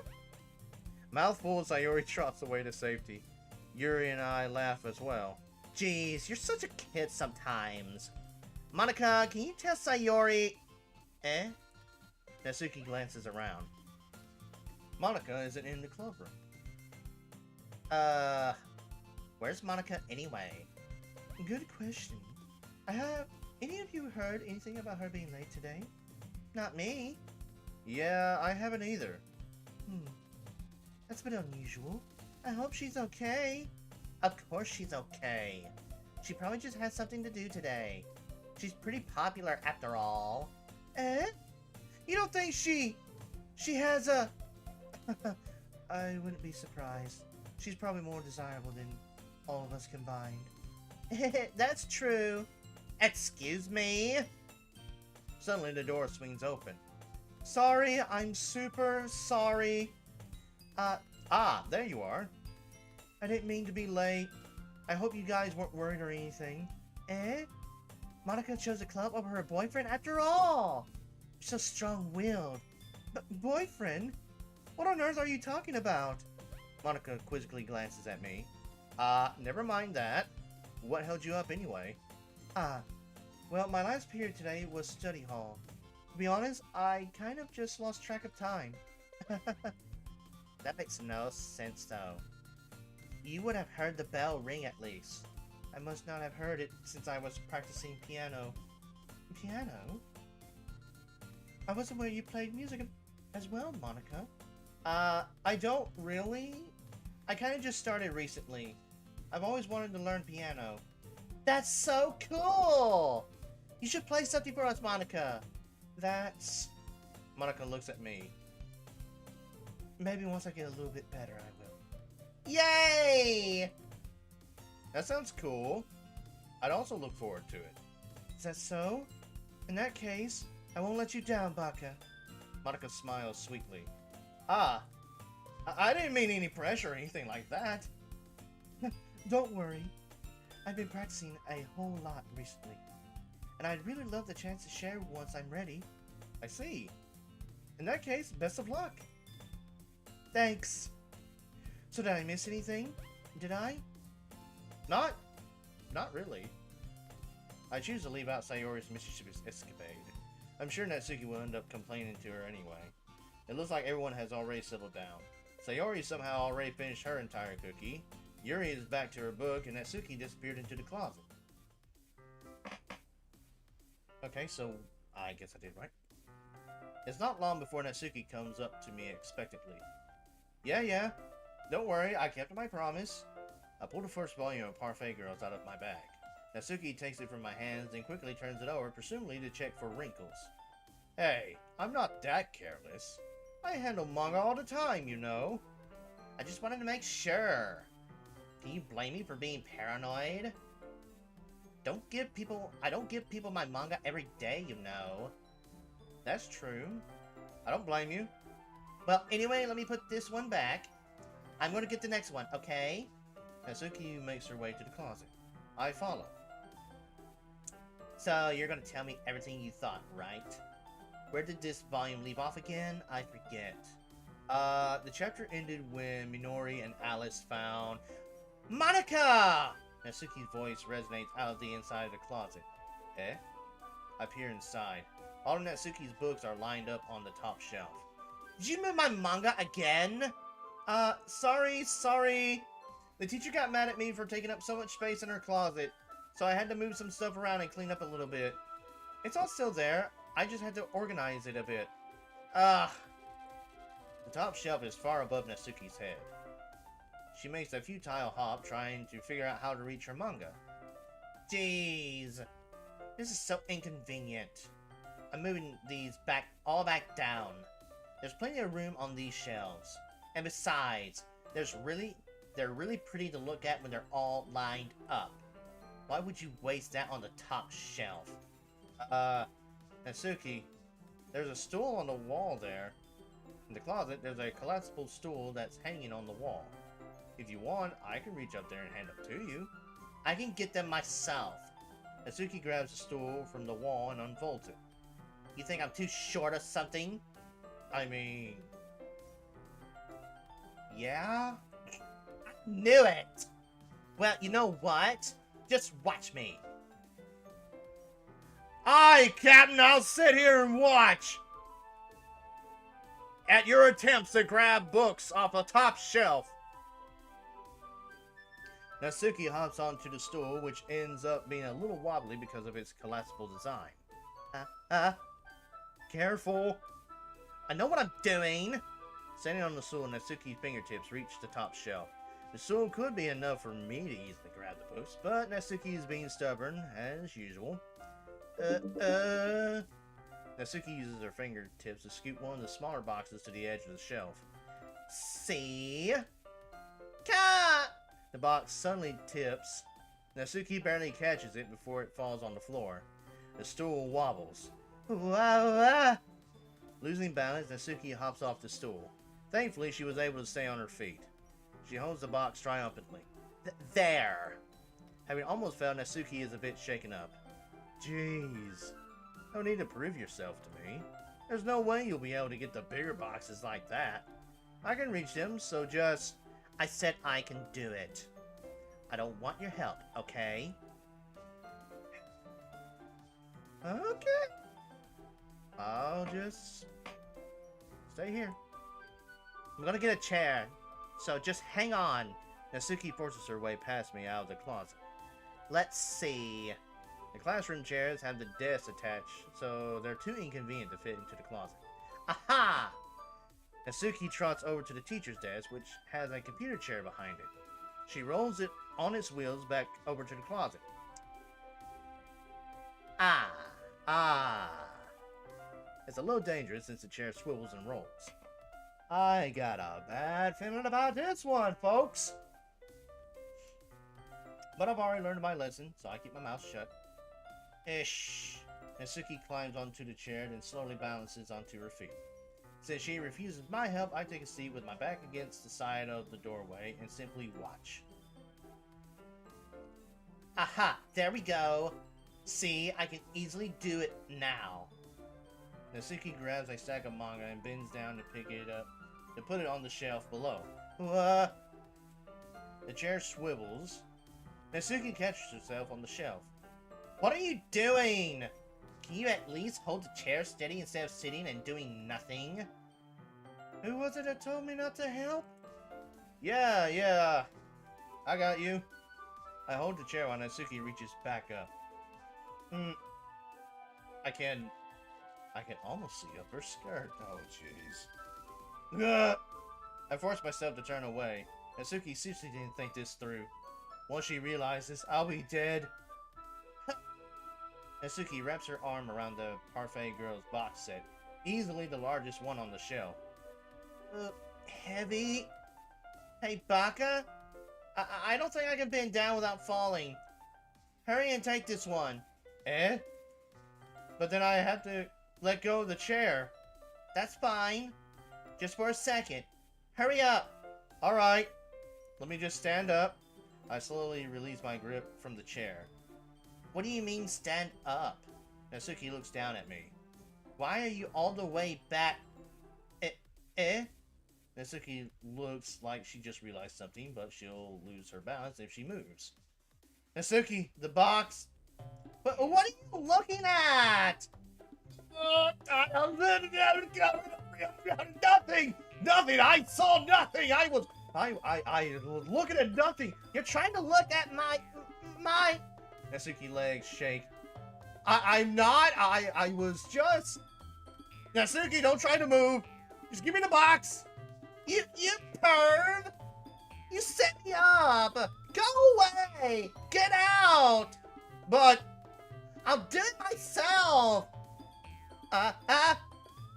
Mouthful, Sayori trots away to safety. Yuri and I laugh as well. Jeez, you're such a kid sometimes. Monica, can you tell Sayori... Eh? Natsuki glances around. Monica isn't in the club room. Where's Monica anyway? Good question. Have any of you heard anything about her being late today? Not me. Yeah, I haven't either. That's a bit unusual. I hope she's okay. Of course she's okay. She probably just has something to do today. She's pretty popular after all. Eh? You don't think she has a... I wouldn't be surprised. She's probably more desirable than all of us combined. That's true. Excuse me? Suddenly the door swings open. Sorry, I'm super sorry. There you are. I didn't mean to be late. I hope you guys weren't worried or anything. Eh? Monica chose the club over her boyfriend after all. You're so strong-willed. But boyfriend? What on earth are you talking about? Monica quizzically glances at me. Never mind that. What held you up anyway? Well, my last period today was study hall. To be honest, I kind of just lost track of time. That makes no sense, though. You would have heard the bell ring at least. I must not have heard it since I was practicing piano. Piano? I wasn't aware you played music as well, Monica. I don't really. I kind of just started recently. I've always wanted to learn piano. That's so cool! You should play something for us, Monica. That's... Monica looks at me. Maybe once I get a little bit better, I will. Yay! That sounds cool. I'd also look forward to it. Is that so? In that case, I won't let you down, Baka. Monica smiles sweetly. I didn't mean any pressure or anything like that. Don't worry. I've been practicing a whole lot recently. And I'd really love the chance to share once I'm ready. I see. In that case, best of luck. Thanks. So did I miss anything? Did I? Not really. I choose to leave out Sayori's mischievous escapade. I'm sure Natsuki will end up complaining to her anyway. It looks like everyone has already settled down. Sayori somehow already finished her entire cookie. Yuri is back to her book, and Natsuki disappeared into the closet. Okay, so I guess I did right. It's not long before Natsuki comes up to me expectantly. Yeah, don't worry, I kept my promise. I pulled the first volume of Parfait Girls out of my bag. Natsuki takes it from my hands and quickly turns it over, presumably to check for wrinkles. Hey, I'm not that careless. I handle manga all the time, you know. I just wanted to make sure. Can you blame me for being paranoid? I don't give people my manga every day, you know. That's true. I don't blame you. Well, anyway, let me put this one back. I'm going to get the next one, okay? Natsuki makes her way to the closet. I follow. So, you're gonna tell me everything you thought, right? Where did this volume leave off again? I forget. The chapter ended when Minori and Alice found Monica! Natsuki's voice resonates out of the inside of the closet. Eh? I peer inside. All of Natsuki's books are lined up on the top shelf. Did you move my manga again? Sorry. The teacher got mad at me for taking up so much space in her closet, so I had to move some stuff around and clean up a little bit. It's all still there. I just had to organize it a bit. The top shelf is far above Natsuki's head. She makes a futile hop trying to figure out how to reach her manga. Jeez. This is so inconvenient. I'm moving these all back down. There's plenty of room on these shelves. And besides, they're really pretty to look at when they're all lined up. Why would you waste that on the top shelf? Natsuki, there's a stool on the wall there. In the closet, there's a collapsible stool that's hanging on the wall. If you want, I can reach up there and hand it to you. I can get them myself. Natsuki grabs the stool from the wall and unfolds it. You think I'm too short or something? I mean... Yeah? I knew it! Well, you know what? Just watch me. Aye, Captain, I'll sit here and watch at your attempts to grab books off the top shelf. Natsuki hops onto the stool, which ends up being a little wobbly because of its collapsible design. Careful. I know what I'm doing. Standing on the stool, Natsuki's fingertips reach the top shelf. The stool could be enough for me to easily grab the books, but Natsuki is being stubborn, as usual. Natsuki uses her fingertips to scoot one of the smaller boxes to the edge of the shelf. See? Cut! The box suddenly tips. Natsuki barely catches it before it falls on the floor. The stool wobbles. Losing balance, Natsuki hops off the stool. Thankfully, she was able to stay on her feet. She holds the box triumphantly. There! Having almost fell, Natsuki is a bit shaken up. Jeez. No need to prove yourself to me. There's no way you'll be able to get the bigger boxes like that. I can reach them, so just... I said I can do it. I don't want your help, okay? Okay. I'll just... stay here. I'm gonna get a chair, so just hang on. Natsuki forces her way past me out of the closet. Let's see. The classroom chairs have the desks attached, so they're too inconvenient to fit into the closet. Aha! Natsuki trots over to the teacher's desk, which has a computer chair behind it. She rolls it on its wheels back over to the closet. It's a little dangerous since the chair swivels and rolls. I got a bad feeling about this one, folks. But I've already learned my lesson, so I keep my mouth shut. Ish. Natsuki climbs onto the chair and slowly balances onto her feet. Since she refuses my help, I take a seat with my back against the side of the doorway and simply watch. Aha! There we go. See, I can easily do it now. Natsuki grabs a stack of manga and bends down to pick it up to put it on the shelf below. What? The chair swivels. Natsuki catches herself on the shelf. What are you doing? Can you at least hold the chair steady instead of sitting and doing nothing? Who was it that told me not to help? Yeah. I got you. I hold the chair while Natsuki reaches back up. I can almost see up her skirt. Oh, jeez. I force myself to turn away. Natsuki seriously didn't think this through. Once she realizes I'll be dead. Natsuki wraps her arm around the Parfait Girls box set, easily the largest one on the shelf. Heavy? Hey, Baka? I don't think I can bend down without falling. Hurry and take this one. Eh? But then I have to let go of the chair. That's fine. Just for a second. Hurry up. Alright. Let me just stand up. I slowly release my grip from the chair. What do you mean stand up? Natsuki looks down at me. Why are you all the way back? Eh? Natsuki looks like she just realized something, but she'll lose her balance if she moves. Natsuki, the box. But what are you looking at? Nothing! Nothing! I saw nothing! I was looking at nothing! You're trying to look at my... Natsuki legs shake. I'm not! I was just... Natsuki, don't try to move! Just give me the box! You perv! You set me up! Go away! Get out! But... I'll do it myself!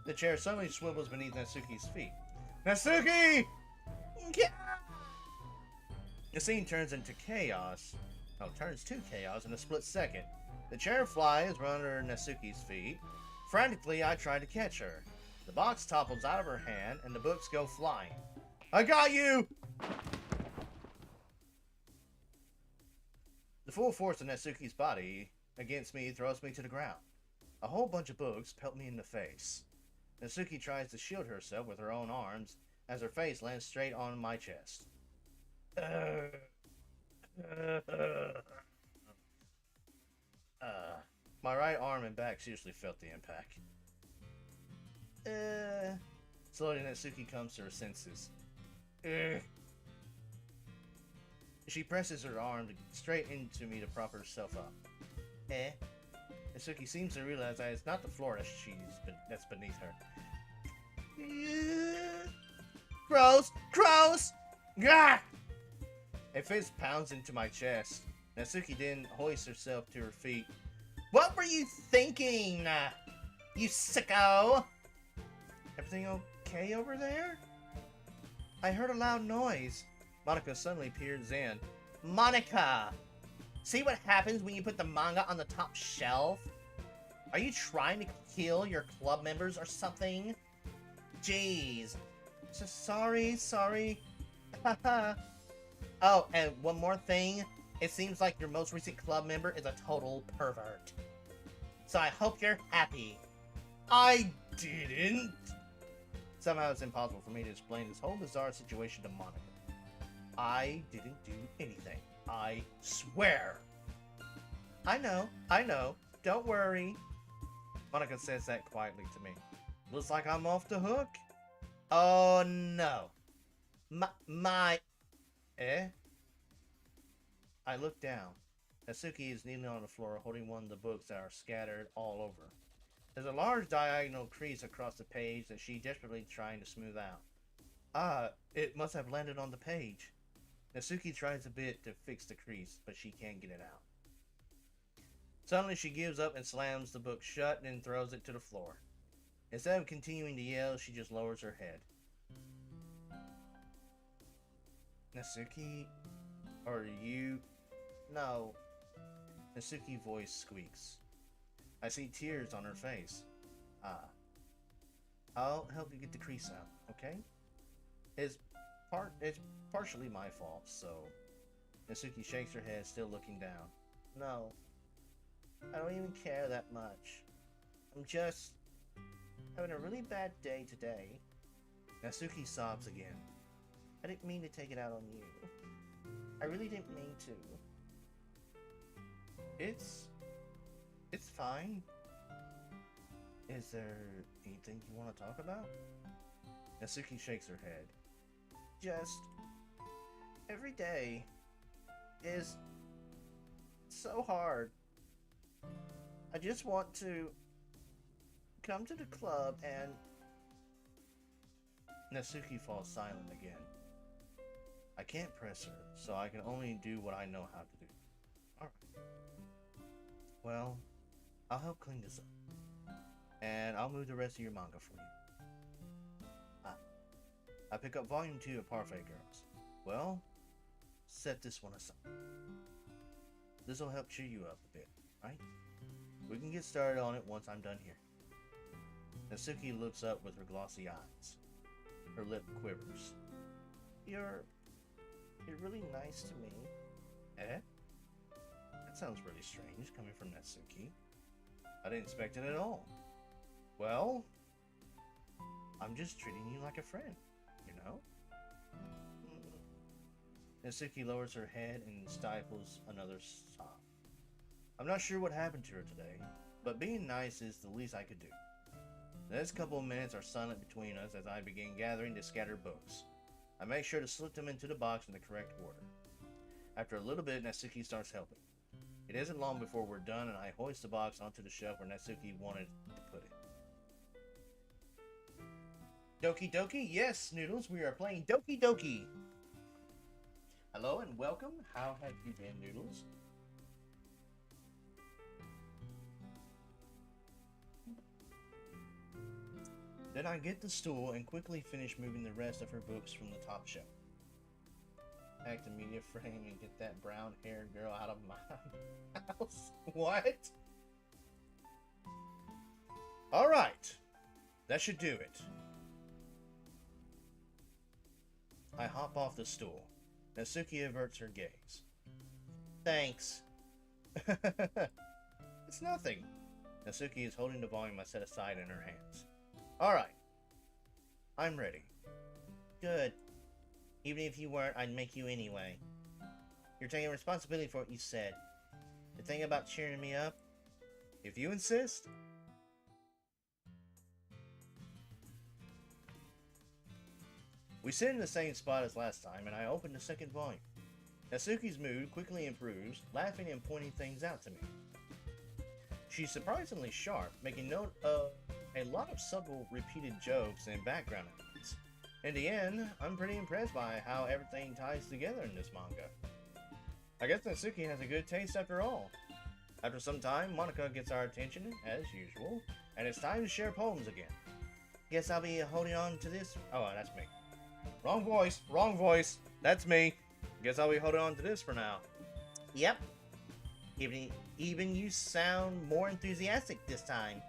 The chair suddenly swivels beneath Natsuki's feet. Natsuki! The scene turns to chaos in a split second. The chair flies right under Natsuki's feet. Frantically, I try to catch her. The box topples out of her hand, and the books go flying. I got you! The full force of Natsuki's body against me throws me to the ground. A whole bunch of books pelt me in the face. Natsuki tries to shield herself with her own arms as her face lands straight on my chest. My right arm and back seriously felt the impact. Slowly, Natsuki comes to her senses. She presses her arm straight into me to prop herself up. Natsuki seems to realize that it's not the floor that's beneath her. Gross! Gross! Gah! A fist pounds into my chest. Natsuki then hoists herself to her feet. What were you thinking? You sicko! Everything okay over there? I heard a loud noise. Monica suddenly peers in. Monica! See what happens when you put the manga on the top shelf? Are you trying to kill your club members or something? Jeez. Sorry. Oh, and one more thing. It seems like your most recent club member is a total pervert. So I hope you're happy. I didn't. Somehow it's impossible for me to explain this whole bizarre situation to Monica. I didn't do anything. I swear. I know. Don't worry. Monica says that quietly to me. Looks like I'm off the hook. Oh no. I look down. Natsuki is kneeling on the floor holding one of the books that are scattered all over. There's a large diagonal crease across the page that she's desperately trying to smooth out. It must have landed on the page. Natsuki tries a bit to fix the crease, but she can't get it out. Suddenly she gives up and slams the book shut and throws it to the floor. Instead of continuing to yell, she just lowers her head. Natsuki? Are you... No. Natsuki's voice squeaks. I see tears on her face. I'll help you get the crease out, okay? It's partially my fault, so... Natsuki shakes her head, still looking down. No. I don't even care that much. I'm just... having a really bad day today. Natsuki sobs again. I didn't mean to take it out on you. I really didn't mean to. It's fine. Is there anything you want to talk about? Natsuki shakes her head. Just... every day is so hard. I just want to come to the club and... Natsuki falls silent again. I can't press her, so I can only do what I know how to do. Alright. Well, I'll help clean this up. And I'll move the rest of your manga for you. I pick up volume 2 of Parfait Girls. Well, set this one aside. This'll help cheer you up a bit, right? We can get started on it once I'm done here. Natsuki looks up with her glossy eyes. Her lip quivers. You're really nice to me. that sounds really strange coming from Natsuki. I didn't expect it at all. Well, I'm just treating you like a friend, you know? Natsuki lowers her head and stifles another sob. I'm not sure what happened to her today, but being nice is the least I could do. The next couple of minutes are silent between us as I begin gathering the scattered books. I make sure to slip them into the box in the correct order. After a little bit, Natsuki starts helping. It isn't long before we're done, and I hoist the box onto the shelf where Natsuki wanted to put it. Doki Doki? Yes, Noodles, we are playing Doki Doki! Hello and welcome. How have you been, Noodles? Then I get the stool and quickly finish moving the rest of her books from the top shelf. Hack the media frame and get that brown-haired girl out of my house. What? Alright. That should do it. I hop off the stool. Natsuki averts her gaze. Thanks. It's nothing. Natsuki is holding the volume I set aside in her hands. Alright. I'm ready. Good. Even if you weren't, I'd make you anyway. You're taking responsibility for what you said. The thing about cheering me up? If you insist. We sit in the same spot as last time, and I open the second volume. Natsuki's mood quickly improves, laughing and pointing things out to me. She's surprisingly sharp, making note of a lot of subtle, repeated jokes and background elements. In the end, I'm pretty impressed by how everything ties together in this manga. I guess Natsuki has a good taste after all. After some time, Monika gets our attention, as usual, and it's time to share poems again. Guess I'll be holding on to this. Oh, that's me. Wrong voice, wrong voice. That's me. Guess I'll be holding on to this for now. Yep. Even you sound more enthusiastic this time.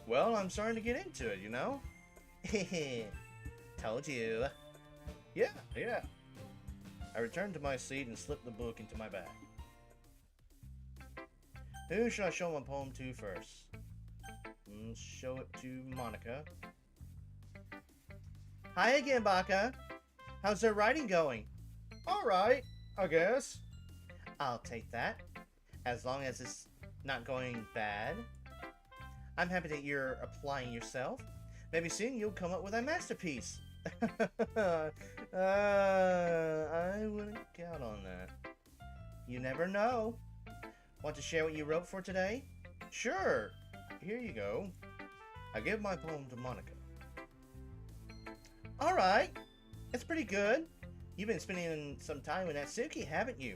Well, I'm starting to get into it, you know? Told you. Yeah. I return to my seat and slip the book into my bag. Who should I show my poem to first? Show it to Monika. Hi again, Baka. How's their writing going? Alright, I guess. I'll take that. As long as it's not going bad. I'm happy that you're applying yourself. Maybe soon you'll come up with a masterpiece. I wouldn't count on that. You never know. Want to share what you wrote for today? Sure. Here you go. I give my poem to Monika. Alright. It's pretty good. You've been spending some time with Natsuki, haven't you?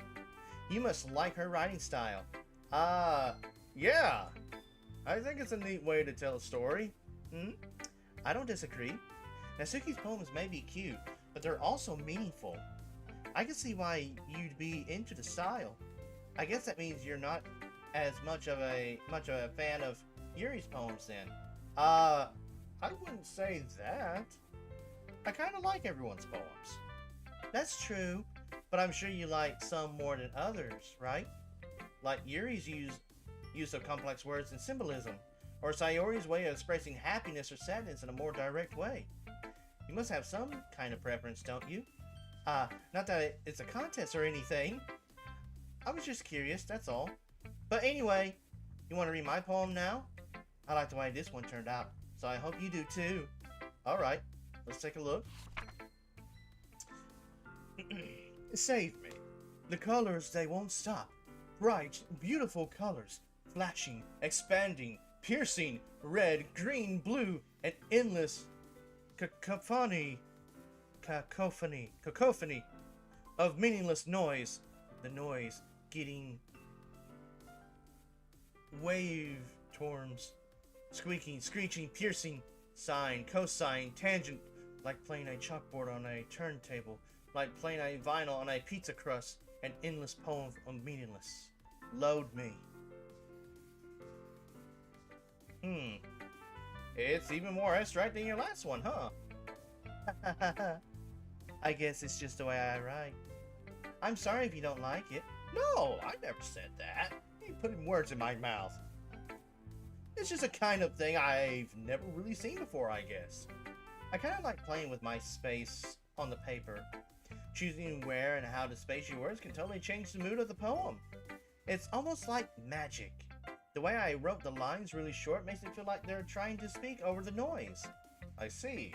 You must like her writing style. Yeah. I think it's a neat way to tell a story. I don't disagree. Natsuki's poems may be cute, but they're also meaningful. I can see why you'd be into the style. I guess that means you're not as much of a fan of Yuri's poems then. I wouldn't say that. I kind of like everyone's poems. That's true, but I'm sure you like some more than others, right? Like Yuri's use of complex words and symbolism, or Sayori's way of expressing happiness or sadness in a more direct way. You must have some kind of preference, don't you? Not that it's a contest or anything. I was just curious, that's all. But anyway, you want to read my poem now? I like the way this one turned out, so I hope you do too. Alright, let's take a look. Save me. The colors, they won't stop. Bright, beautiful colors. Flashing, expanding, piercing, red, green, blue, and endless cacophony of meaningless noise. The noise getting wave terms, squeaking, screeching, piercing, sine, cosine, tangent, like playing a chalkboard on a turntable, like playing a vinyl on a pizza crust, an endless poem of meaningless. Load me. It's even more abstract than your last one, huh? I guess it's just the way I write. I'm sorry if you don't like it. No, I never said that. You putting words in my mouth. It's just a kind of thing I've never really seen before, I guess. I kind of like playing with my space on the paper. Choosing where and how to space your words can totally change the mood of the poem. It's almost like magic. The way I wrote the lines really short makes it feel like they're trying to speak over the noise. I see.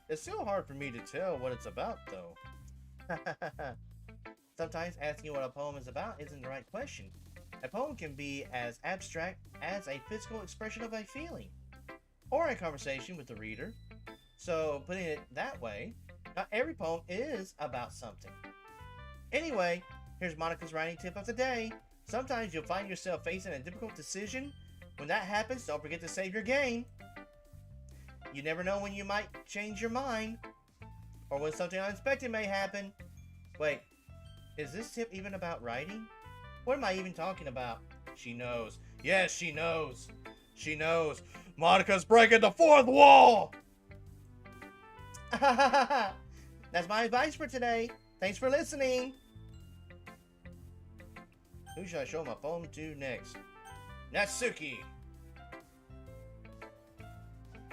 It's still hard for me to tell what it's about, though. Sometimes asking what a poem is about isn't the right question. A poem can be as abstract as a physical expression of a feeling, or a conversation with the reader. So, putting it that way, not every poem is about something. Anyway, here's Monica's writing tip of the day. Sometimes you'll find yourself facing a difficult decision. When that happens, don't forget to save your game. You never know when you might change your mind, or when something unexpected may happen. Wait, is this tip even about writing? What am I even talking about? She knows. Yes, she knows. She knows. Monica's breaking the fourth wall! That's my advice for today. Thanks for listening. Who should I show my poem to next? Natsuki!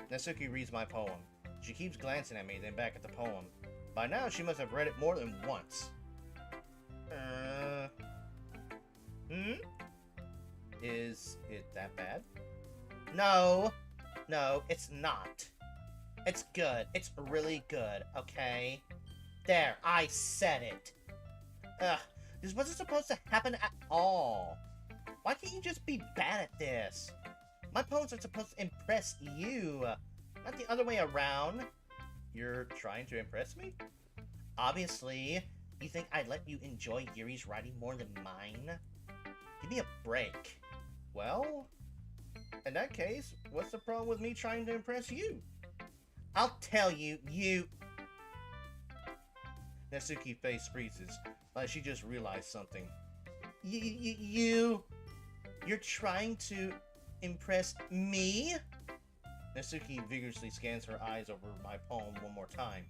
Natsuki reads my poem. She keeps glancing at me, then back at the poem. By now, she must have read it more than once. Is it that bad? No, it's not. It's good. It's really good, okay? There, I said it. Ugh, this wasn't supposed to happen at all. Why can't you just be bad at this? My poems are supposed to impress you, not the other way around. You're trying to impress me? Obviously, you think I'd let you enjoy Yuri's writing more than mine? Give me a break. Well, in that case, what's the problem with me trying to impress you? I'll tell you, Natsuki's face freezes, like she just realized something. You're trying to impress me? Natsuki vigorously scans her eyes over my poem one more time.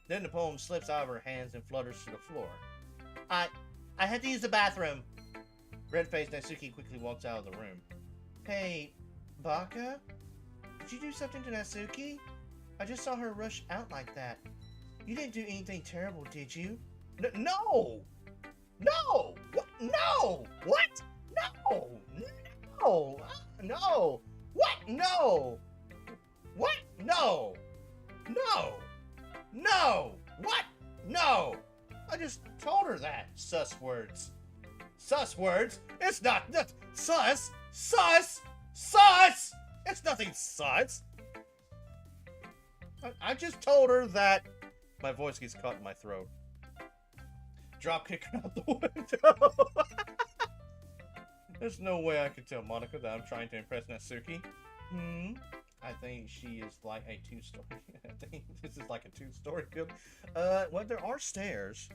Then the poem slips out of her hands and flutters to the floor. I had to use the bathroom. Red-faced Natsuki quickly walks out of the room. Hey, Baka? Did you do something to Natsuki? I just saw her rush out like that. You didn't do anything terrible, did you? No! No! What? No! What? No! No! No! What? No! What? No! No! No! What? No! I just told her that. Sus words. Sus words? It's not sus! Sus! Sus! It's nothing sus! I just told her that. My voice gets caught in my throat. Drop kick her out the window. There's no way I could tell Monica that I'm trying to impress Natsuki. I think she is like a two-story. I think this is like a two-story building. Well, there are stairs.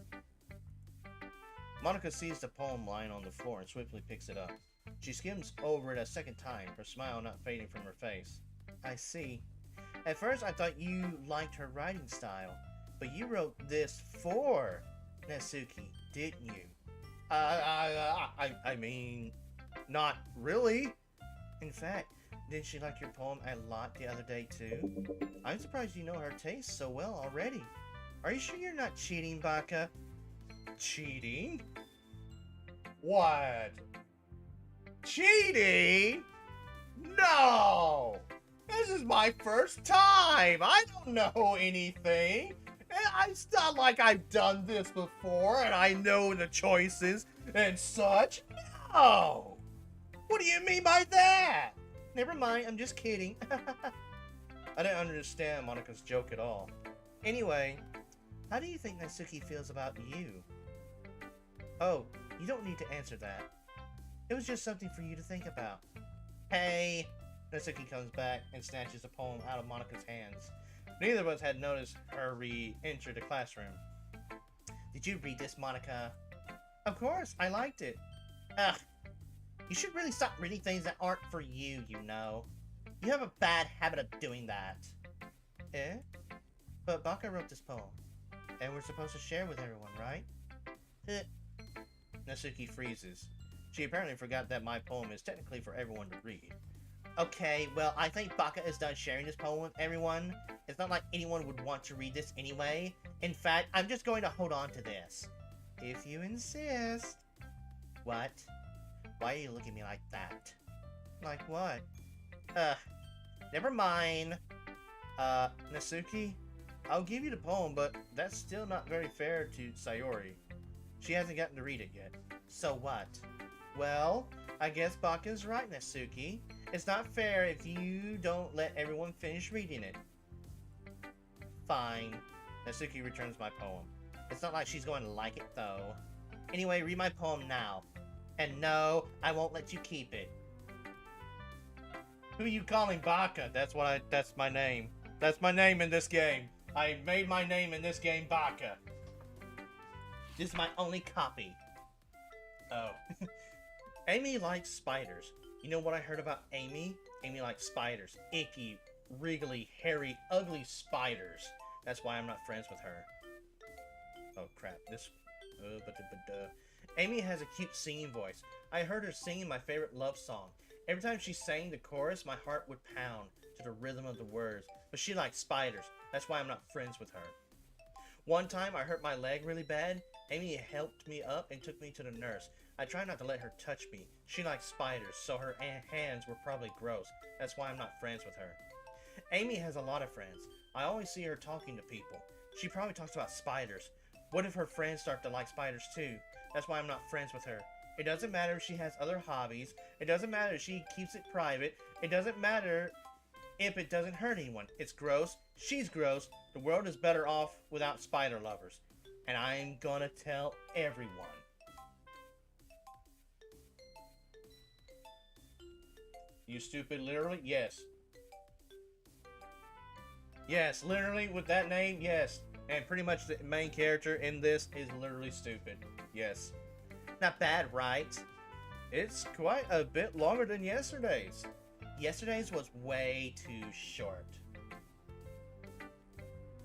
Monica sees the poem lying on the floor and swiftly picks it up. She skims over it a second time, her smile not fading from her face. I see. At first I thought you liked her writing style, but you wrote this for Natsuki, didn't you? I mean, not really. In fact, didn't she like your poem a lot the other day too? I'm surprised you know her taste so well already. Are you sure you're not cheating, Baka? Cheating? What? Cheating? No! This is my first time! I don't know anything! And it's not like I've done this before and I know the choices and such. No! What do you mean by that? Never mind, I'm just kidding. I didn't understand Monica's joke at all. Anyway, how do you think Natsuki feels about you? Oh, you don't need to answer that. It was just something for you to think about. Hey. Natsuki comes back and snatches the poem out of Monica's hands. Neither of us had noticed her re-enter the classroom. Did you read this, Monica? Of course, I liked it. Ugh. You should really stop reading things that aren't for you, you know. You have a bad habit of doing that. Eh? But Baka wrote this poem, and we're supposed to share with everyone, right? Natsuki freezes. She apparently forgot that my poem is technically for everyone to read. Okay, well, I think Baka is done sharing this poem with everyone. It's not like anyone would want to read this anyway. In fact, I'm just going to hold on to this. If you insist. What? Why are you looking at me like that? Like what? Never mind. Natsuki, I'll give you the poem, but that's still not very fair to Sayori. She hasn't gotten to read it yet. So what? Well, I guess Baka's right, Natsuki. It's not fair if you don't let everyone finish reading it. Fine. Natsuki returns my poem. It's not like she's going to like it, though. Anyway, read my poem now. And no, I won't let you keep it. Who are you calling Baka? That's my name. That's my name in this game. I made my name in this game Baka. This is my only copy. Oh. Amy likes spiders. You know what I heard about Amy? Amy likes spiders. Icky, wriggly, hairy, ugly spiders. That's why I'm not friends with her. Oh crap, this... Amy has a cute singing voice. I heard her singing my favorite love song. Every time she sang the chorus, my heart would pound to the rhythm of the words. But she likes spiders. That's why I'm not friends with her. One time I hurt my leg really bad. Amy helped me up and took me to the nurse. I try not to let her touch me. She likes spiders, so her hands were probably gross. That's why I'm not friends with her. Amy has a lot of friends. I always see her talking to people. She probably talks about spiders. What if her friends start to like spiders too? That's why I'm not friends with her. It doesn't matter if she has other hobbies. It doesn't matter if she keeps it private. It doesn't matter if it doesn't hurt anyone. It's gross. She's gross. The world is better off without spider lovers. And I'm gonna tell everyone. You stupid, literally? Yes. Yes, literally, with that name, yes. And pretty much the main character in this is literally stupid. Yes. Not bad, right? It's quite a bit longer than yesterday's. Yesterday's was way too short.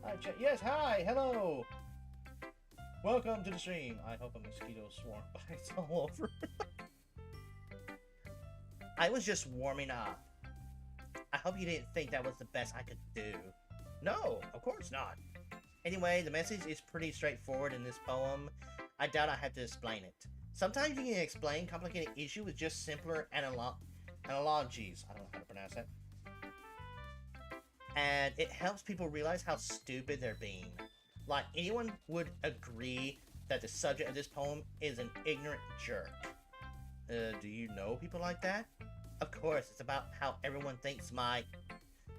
Hi, yes, hi, hello. Welcome to the stream. I hope a mosquito swarm bites all over. I was just warming up. I hope you didn't think that was the best I could do. No, of course not. Anyway, the message is pretty straightforward in this poem. I doubt I have to explain it. Sometimes you can explain complicated issues with just simpler analogies. I don't know how to pronounce that. And it helps people realize how stupid they're being. Like, anyone would agree that the subject of this poem is an ignorant jerk. Do you know people like that? Of course, it's about how everyone thinks my...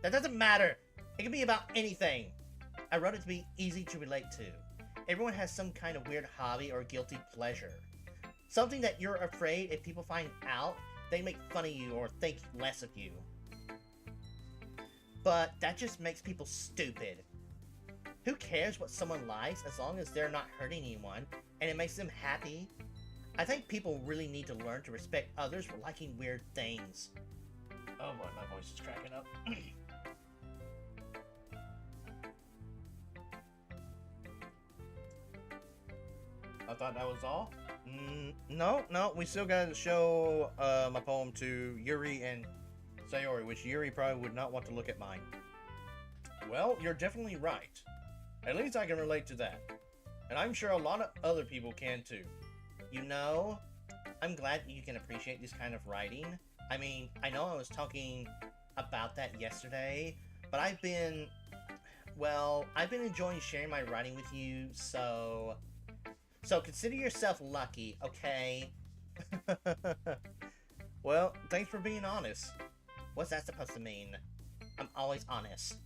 That doesn't matter! It can be about anything! I wrote it to be easy to relate to. Everyone has some kind of weird hobby or guilty pleasure. Something that you're afraid if people find out, they make fun of you or think less of you. But that just makes people stupid. Who cares what someone likes as long as they're not hurting anyone and it makes them happy? I think people really need to learn to respect others for liking weird things. Oh boy, my voice is cracking up. I thought that was all? No, we still gotta show my poem to Yuri and Sayori, which Yuri probably would not want to look at mine. Well, you're definitely right. At least I can relate to that. And I'm sure a lot of other people can too. You know, I'm glad you can appreciate this kind of writing. I mean, I know I was talking about that yesterday, but I've been enjoying sharing my writing with you, so consider yourself lucky, okay? Well, thanks for being honest. What's that supposed to mean? I'm always honest.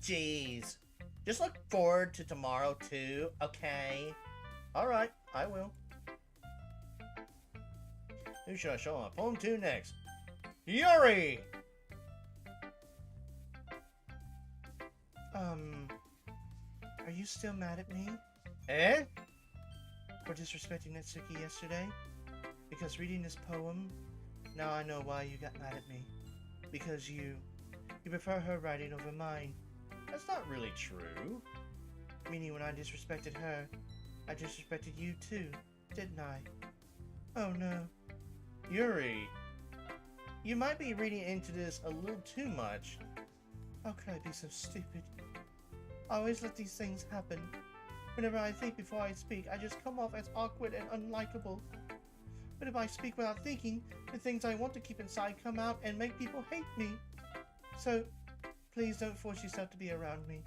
Jeez. Just look forward to tomorrow too, okay? Alright, I will. Who should I show my poem to next? Yuri! Are you still mad at me? Eh? For disrespecting Natsuki yesterday? Because reading this poem, now I know why you got mad at me. Because you prefer her writing over mine. That's not really true. Meaning when I disrespected her, I disrespected you too, didn't I? Oh no. Yuri, you might be reading into this a little too much. How could I be so stupid? I always let these things happen. Whenever I think before I speak, I just come off as awkward and unlikable. But if I speak without thinking, the things I want to keep inside come out and make people hate me. So, please don't force yourself to be around me.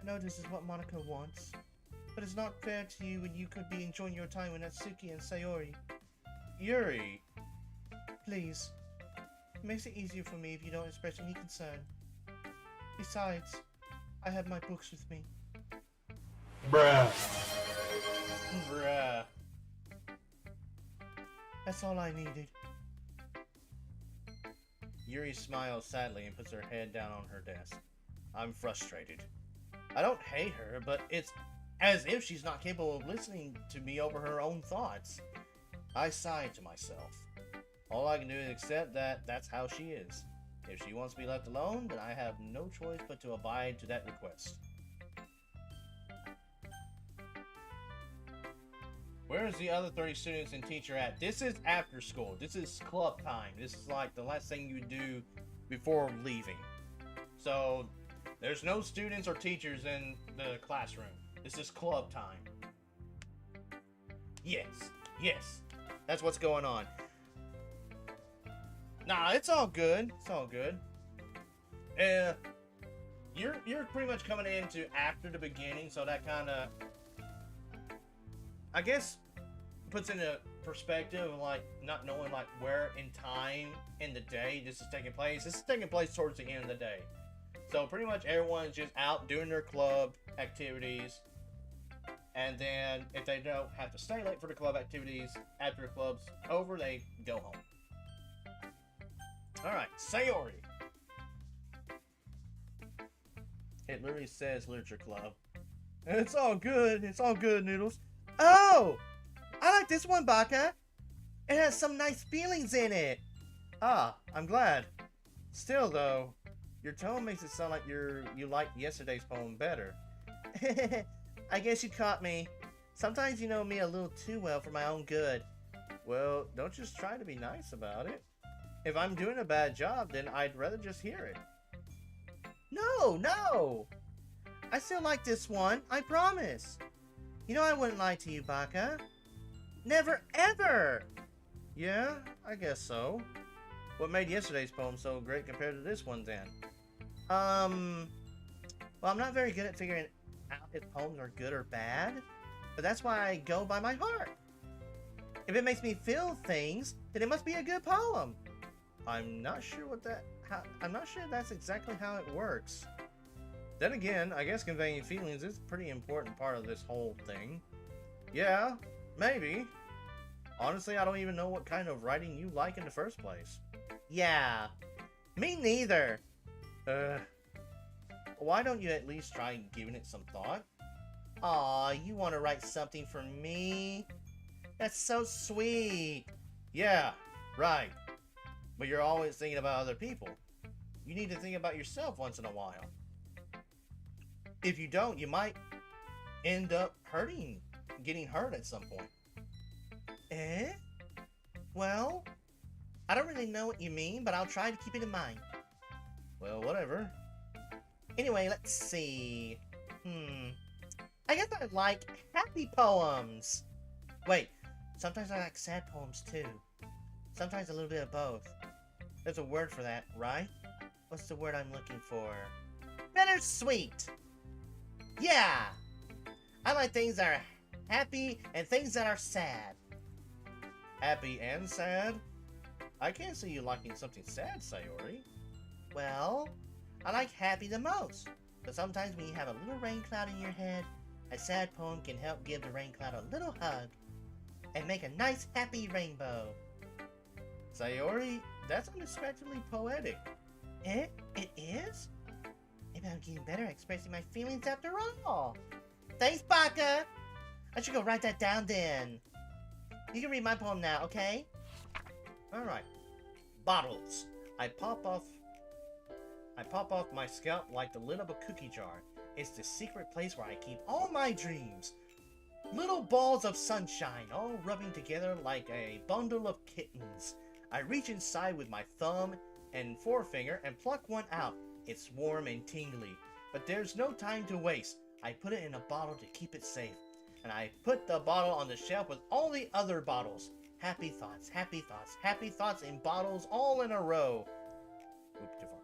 I know this is what Monica wants, but it's not fair to you when you could be enjoying your time with Natsuki and Sayori. Yuri, Please. It makes it easier for me if you don't express any concern. Besides, I have my books with me. Bruh. bruh. That's all I needed. Yuri smiles sadly and puts her head down on her desk. I'm frustrated. I don't hate her, but it's as if she's not capable of listening to me over her own thoughts. I sigh to myself. All I can do is accept that that's how she is. If she wants to be left alone, then I have no choice but to abide to that request. Where is the other 30 students and teacher at? This is after school. This is club time. This is like the last thing you do before leaving. So, there's no students or teachers in the classroom. This is club time. Yes. Yes. That's what's going on. Nah, it's all good. It's all good. You're pretty much coming into after the beginning, so that kind of, I guess, puts into perspective of like not knowing like where in time in the day this is taking place. This is taking place towards the end of the day, so pretty much everyone's just out doing their club activities, and then if they don't have to stay late for the club activities after the club's over, they go home. All right, Sayori. It literally says Literature Club. It's all good. It's all good, Noodles. Oh! I like this one, Baka. It has some nice feelings in it. Ah, I'm glad. Still, though, your tone makes it sound like you liked yesterday's poem better. I guess you caught me. Sometimes you know me a little too well for my own good. Well, don't just try to be nice about it. If I'm doing a bad job, then I'd rather just hear it. No! I still like this one, I promise. You know I wouldn't lie to you, Baka. Never, ever! Yeah, I guess so. What made yesterday's poem so great compared to this one, then? Well, I'm not very good at figuring out if poems are good or bad, but that's why I go by my heart. If it makes me feel things, then it must be a good poem. I'm not sure I'm not sure that's exactly how it works. Then again, I guess conveying feelings is a pretty important part of this whole thing. Yeah, maybe. Honestly, I don't even know what kind of writing you like in the first place. Yeah, me neither. Why don't you at least try giving it some thought? Aw, you want to write something for me? That's so sweet. Yeah, right. But you're always thinking about other people. You need to think about yourself once in a while. If you don't, you might end up getting hurt at some point. Eh? Well, I don't really know what you mean, but I'll try to keep it in mind. Well, whatever. Anyway, let's see. I guess I like happy poems. Wait, sometimes I like sad poems too. Sometimes a little bit of both. There's a word for that, right? What's the word I'm looking for? Bittersweet! Yeah! I like things that are happy and things that are sad. Happy and sad? I can't see you liking something sad, Sayori. Well, I like happy the most. But sometimes when you have a little rain cloud in your head, a sad poem can help give the rain cloud a little hug and make a nice happy rainbow. Sayori, that's unexpectedly poetic. It is? Maybe I'm getting better at expressing my feelings after all. Thanks, Baka! I should go write that down then. You can read my poem now, okay? Alright. Bottles. I pop off my scalp like the lid of a cookie jar. It's the secret place where I keep all my dreams. Little balls of sunshine, all rubbing together like a bundle of kittens. I reach inside with my thumb and forefinger and pluck one out. It's warm and tingly, but there's no time to waste. I put it in a bottle to keep it safe, and I put the bottle on the shelf with all the other bottles. Happy thoughts, happy thoughts, happy thoughts in bottles all in a row. Oops, too far.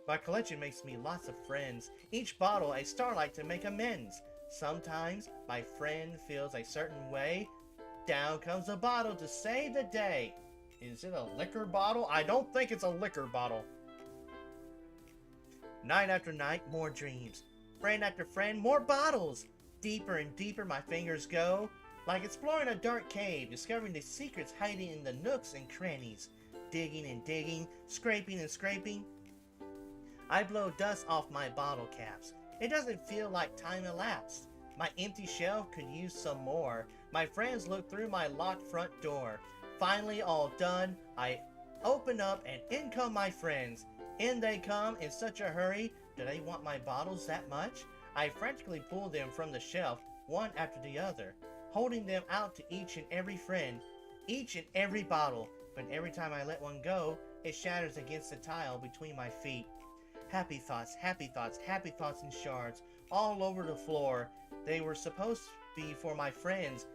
My collection makes me lots of friends, each bottle a starlight to make amends. Sometimes my friend feels a certain way. Down comes a bottle to save the day. Is it a liquor bottle? I don't think it's a liquor bottle. Night after night, more dreams. Friend after friend, more bottles. Deeper and deeper my fingers go, like exploring a dark cave, discovering the secrets hiding in the nooks and crannies. Digging and digging, scraping and scraping. I blow dust off my bottle caps. It doesn't feel like time elapsed. My empty shelf could use some more. My friends look through my locked front door. Finally all done, I open up and in come my friends. In they come in such a hurry. Do they want my bottles that much? I frantically pull them from the shelf, one after the other, holding them out to each and every friend, each and every bottle. But every time I let one go, it shatters against the tile between my feet. Happy thoughts, happy thoughts, happy thoughts in shards, all over the floor. They were supposed to be for my friends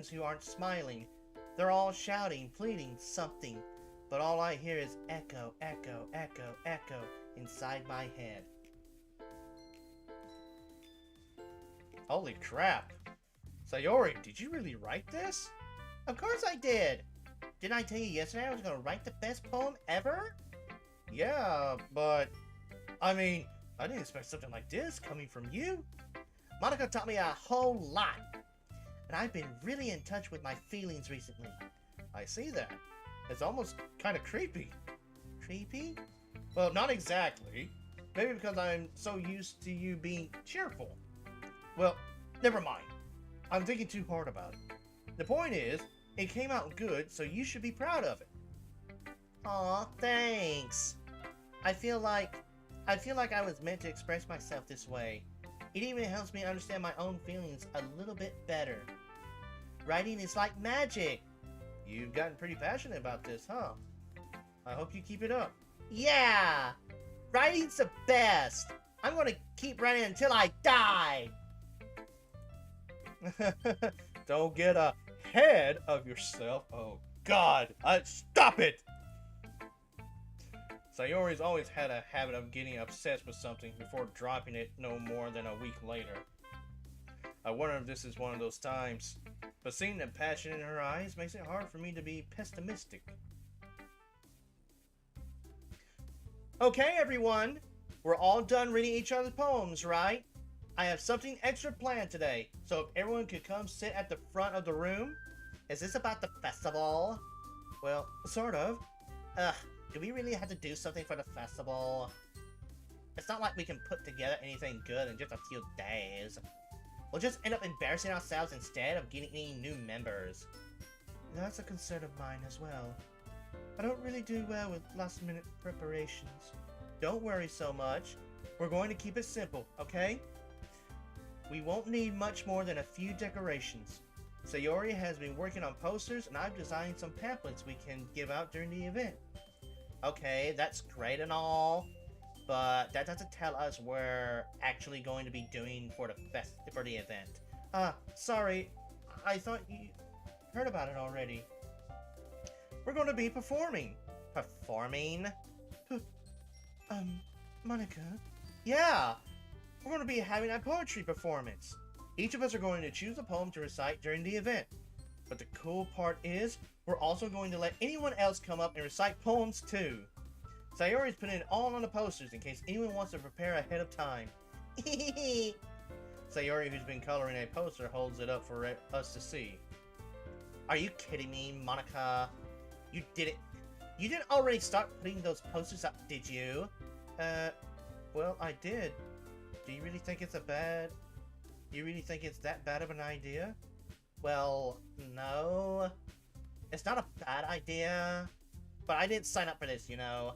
who aren't smiling. They're all shouting, pleading something, but all I hear is echo, echo, echo, echo inside my head. Holy crap. Sayori, did you really write this? Of course I did. Didn't I tell you yesterday I was going to write the best poem ever? Yeah, but I mean, I didn't expect something like this coming from you. Monica taught me a whole lot, and I've been really in touch with my feelings recently. I see that. It's almost kind of creepy. Creepy? Well, not exactly. Maybe because I'm so used to you being cheerful. Well, never mind. I'm thinking too hard about it. The point is, it came out good, so you should be proud of it. Aw, thanks. I feel like I was meant to express myself this way. It even helps me understand my own feelings a little bit better. Writing is like magic. You've gotten pretty passionate about this, huh? I hope you keep it up. Yeah! Writing's the best! I'm gonna keep writing until I die! Don't get ahead of yourself. Oh, God. Stop it! Sayori's always had a habit of getting obsessed with something before dropping it no more than a week later. I wonder if this is one of those times, but seeing the passion in her eyes makes it hard for me to be pessimistic. Okay, everyone. We're all done reading each other's poems, right? I have something extra planned today, so if everyone could come sit at the front of the room. Is this about the festival? Well, sort of. Do we really have to do something for the festival? It's not like we can put together anything good in just a few days. We'll just end up embarrassing ourselves instead of getting any new members. That's a concern of mine as well. I don't really do well with last-minute preparations. Don't worry so much. We're going to keep it simple, okay? We won't need much more than a few decorations. Sayori has been working on posters, and I've designed some pamphlets we can give out during the event. Okay, that's great and all, but that doesn't tell us what we're actually going to be doing for the event. Sorry. I thought you heard about it already. We're going to be performing. Performing? Monica? Yeah! We're going to be having a poetry performance. Each of us are going to choose a poem to recite during the event. But the cool part is, we're also going to let anyone else come up and recite poems too. Sayori's putting it all on the posters in case anyone wants to prepare ahead of time. Sayori, who's been coloring a poster, holds it up for us to see. Are you kidding me, Monica? You did it. You didn't already start putting those posters up, did you? Well, I did. Do you really think it's You really think it's that bad of an idea? Well, no. It's not a bad idea. But I didn't sign up for this, you know.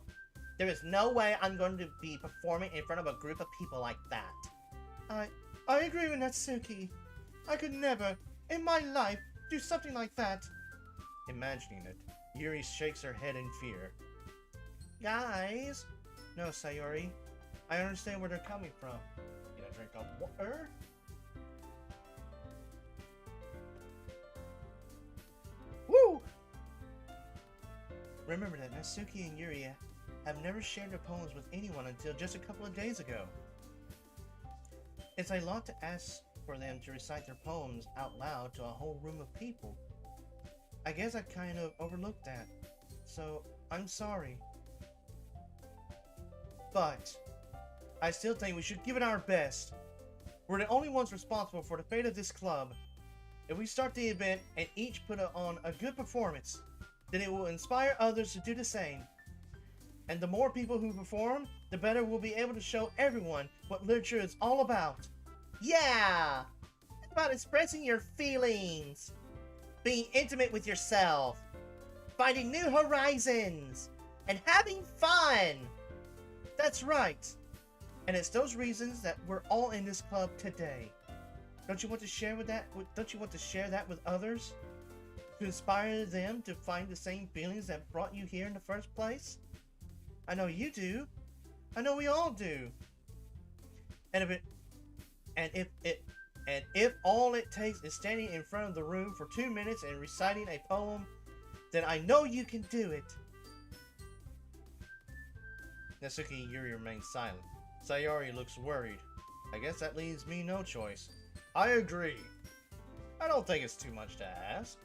There is no way I'm going to be performing in front of a group of people like that. I agree with Natsuki. I could never, in my life do something like that. Imagining it, Yuri shakes her head in fear. Guys? No, Sayori. I understand where they're coming from. Get a drink of water? Woo! Remember that Natsuki and Yuri have never shared their poems with anyone until just a couple of days ago. It's a lot to ask for them to recite their poems out loud to a whole room of people. I guess I kind of overlooked that, so I'm sorry. But I still think we should give it our best. We're the only ones responsible for the fate of this club. If we start the event and each put on a good performance, then it will inspire others to do the same. And the more people who perform, the better we'll be able to show everyone what literature is all about. Yeah! It's about expressing your feelings, being intimate with yourself, finding new horizons, and having fun! That's right. And it's those reasons that we're all in this club today. Don't you want to share that with others? To inspire them to find the same feelings that brought you here in the first place? I know you do. I know we all do. And if all it takes is standing in front of the room for 2 minutes and reciting a poem, then I know you can do it. Natsuki and Yuri remain silent. Sayori looks worried. I guess that leaves me no choice. I agree. I don't think it's too much to ask.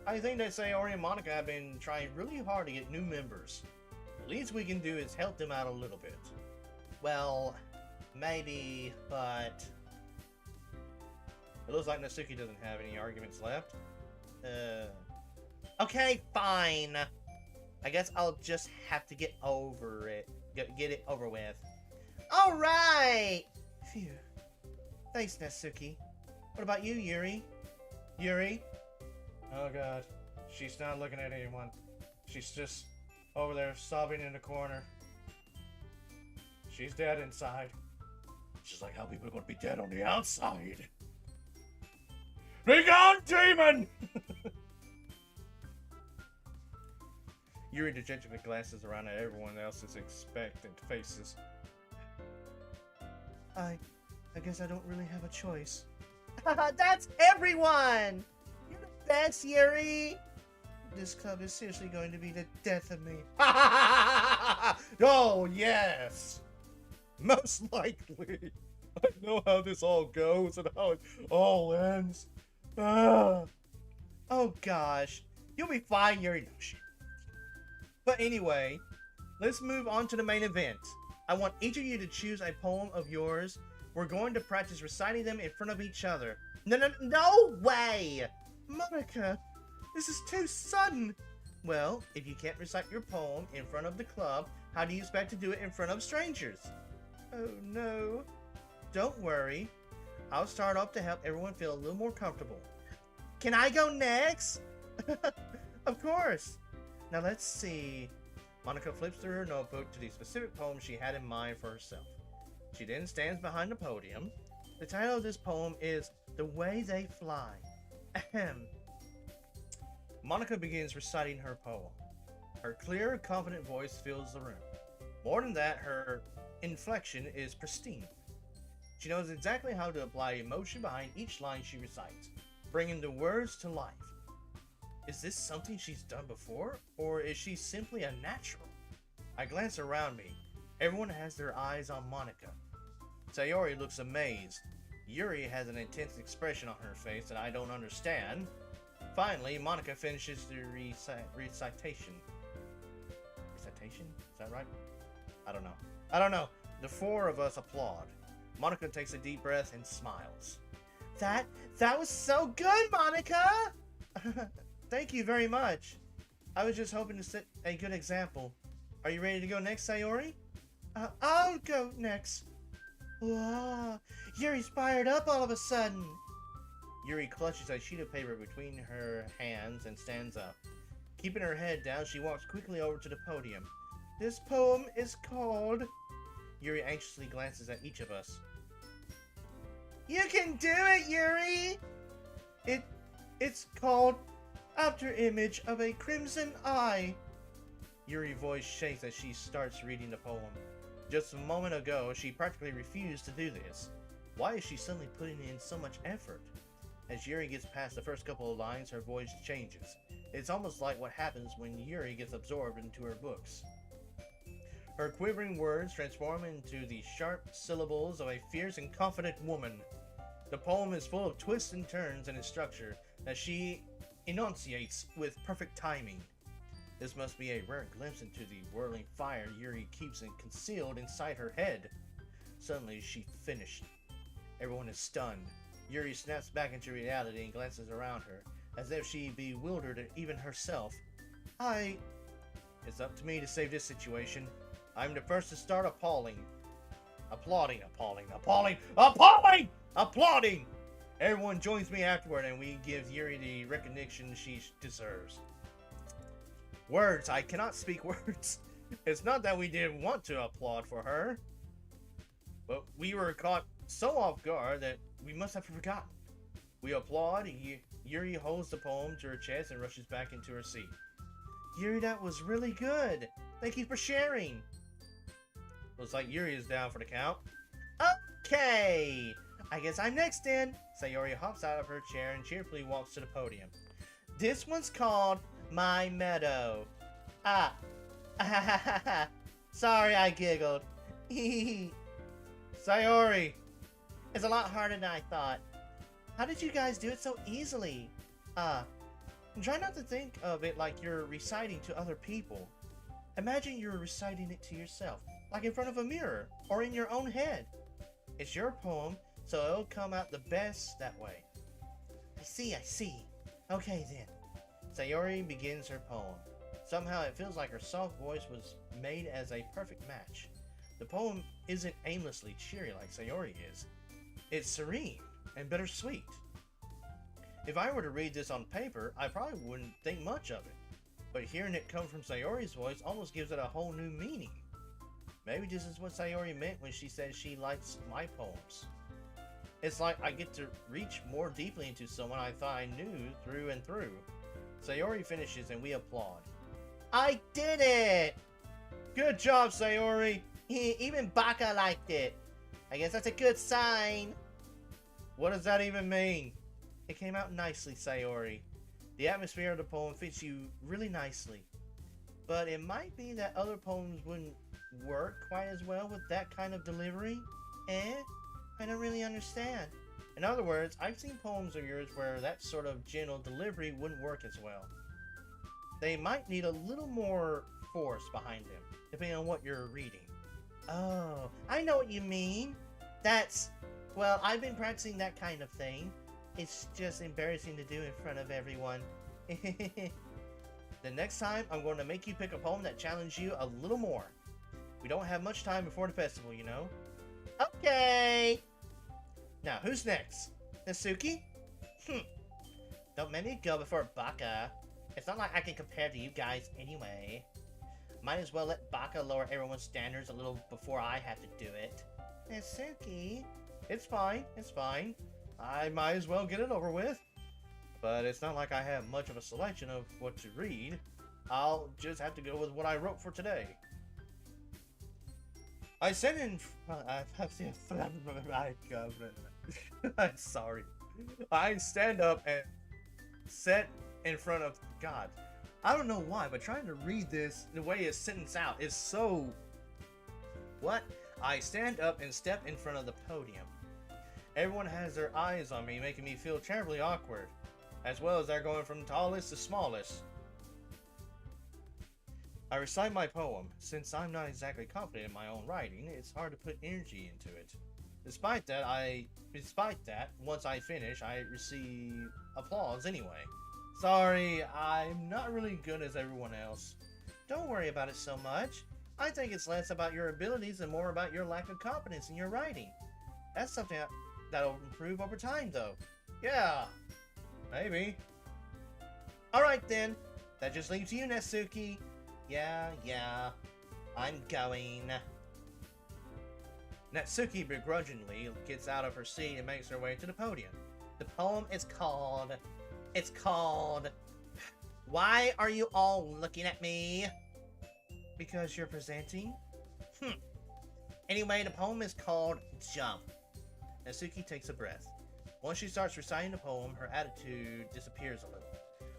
I think that Sayori and Monica have been trying really hard to get new members. The least we can do is help them out a little bit. Well, maybe, but... It looks like Natsuki doesn't have any arguments left. Okay, fine. I guess I'll just have to get over it. Get it over with. Alright! Phew. Thanks, Natsuki. What about you, Yuri? Yuri? Oh god. She's not looking at anyone. She's just over there sobbing in the corner. She's dead inside. Just like how people are going to be dead on the outside. Be gone, demon! Yuri dejectedly glances around at everyone else's expectant faces. I guess I don't really have a choice. That's everyone! You're the best, Yuri! This club is seriously going to be the death of me. Oh, yes! Most likely. I know how this all goes and how it all ends. Ah. Oh gosh. You'll be fine, Yuri. No shit. But anyway, let's move on to the main event. I want each of you to choose a poem of yours. We're going to practice reciting them in front of each other. No way! Monica, this is too sudden. Well, if you can't recite your poem in front of the club, how do you expect to do it in front of strangers? Oh no. Don't worry. I'll start off to help everyone feel a little more comfortable. Can I go next? Of course. Now let's see. Monica flips through her notebook to the specific poem she had in mind for herself. She then stands behind the podium. The title of this poem is The Way They Fly. Ahem. Monica begins reciting her poem. Her clear, confident voice fills the room. More than that, her inflection is pristine. She knows exactly how to apply emotion behind each line she recites, bringing the words to life. Is this something she's done before, or is she simply a natural? I glance around me. Everyone has their eyes on Monica. Sayori looks amazed. Yuri has an intense expression on her face that I don't understand. Finally, Monica finishes the recitation. Recitation? Is that right? I don't know. The four of us applaud. Monica takes a deep breath and smiles. That was so good, Monica! Thank you very much. I was just hoping to set a good example. Are you ready to go next, Sayori? I'll go next. Wow, Yuri's fired up all of a sudden. Yuri clutches a sheet of paper between her hands and stands up. Keeping her head down, she walks quickly over to the podium. This poem is called... Yuri anxiously glances at each of us. You can do it, Yuri! It's called After Image of a Crimson Eye. Yuri's voice shakes as she starts reading the poem. Just a moment ago, she practically refused to do this. Why is she suddenly putting in so much effort? As Yuri gets past the first couple of lines, her voice changes. It's almost like what happens when Yuri gets absorbed into her books. Her quivering words transform into the sharp syllables of a fierce and confident woman. The poem is full of twists and turns in its structure that she enunciates with perfect timing. This must be a rare glimpse into the whirling fire Yuri keeps concealed inside her head. Suddenly, she finished. Everyone is stunned. Yuri snaps back into reality and glances around her, as if she bewildered even herself. It's up to me to save this situation. I'm the first to start applauding. Everyone joins me afterward and we give Yuri the recognition she deserves. Words. I cannot speak words. It's not that we didn't want to applaud for her, but we were caught so off guard that we must have forgotten. We applaud. Yuri holds the poem to her chest and rushes back into her seat. Yuri, that was really good. Thank you for sharing. Looks like Yuri is down for the count. Okay, I guess I'm next then. Sayori hops out of her chair and cheerfully walks to the podium. This one's called My Meadow. Sorry I giggled. Sayori. It's a lot harder than I thought. How did you guys do it so easily? Try not to think of it like you're reciting to other people. Imagine you're reciting it to yourself, like in front of a mirror, or in your own head. It's your poem, so it'll come out the best that way. I see. Okay then. Sayori begins her poem. Somehow it feels like her soft voice was made as a perfect match. The poem isn't aimlessly cheery like Sayori is. It's serene and bittersweet. If I were to read this on paper, I probably wouldn't think much of it. But hearing it come from Sayori's voice almost gives it a whole new meaning. Maybe this is what Sayori meant when she said she likes my poems. It's like I get to reach more deeply into someone I thought I knew through and through. Sayori finishes and we applaud. I did it! Good job, Sayori! Even Baka liked it. I guess that's a good sign. What does that even mean? It came out nicely, Sayori. The atmosphere of the poem fits you really nicely. But it might be that other poems wouldn't work quite as well with that kind of delivery. I don't really understand. In other words, I've seen poems of yours where that sort of gentle delivery wouldn't work as well. They might need a little more force behind them, depending on what you're reading. Oh, I know what you mean. Well, I've been practicing that kind of thing. It's just embarrassing to do in front of everyone. The next time, I'm going to make you pick a poem that challenges you a little more. We don't have much time before the festival, you know? Okay! Now, who's next? Natsuki? Don't make me go before Baka. It's not like I can compare to you guys anyway. Might as well let Baka lower everyone's standards a little before I have to do it. Natsuki? It's fine. I might as well get it over with. But it's not like I have much of a selection of what to read. I'll just have to go with what I wrote for today. I stand in I'm sorry. I stand up and set in front of God. I don't know why, but trying to read this the way it's sentenced out is so... What? I stand up and step in front of the podium. Everyone has their eyes on me, making me feel terribly awkward, as well as they're going from tallest to smallest. I recite my poem. Since I'm not exactly confident in my own writing, it's hard to put energy into it. Despite that, once I finish, I receive applause anyway. Sorry, I'm not really good as everyone else. Don't worry about it so much. I think it's less about your abilities and more about your lack of confidence in your writing. That's something that'll improve over time, though. Yeah, maybe. Alright then, that just leaves you, Natsuki. Yeah, I'm going. Natsuki begrudgingly gets out of her seat and makes her way to the podium. The poem is called It's called... Why are you all looking at me? Because you're presenting? Anyway, the poem is called Jump. Natsuki takes a breath. Once she starts reciting the poem, her attitude disappears a little.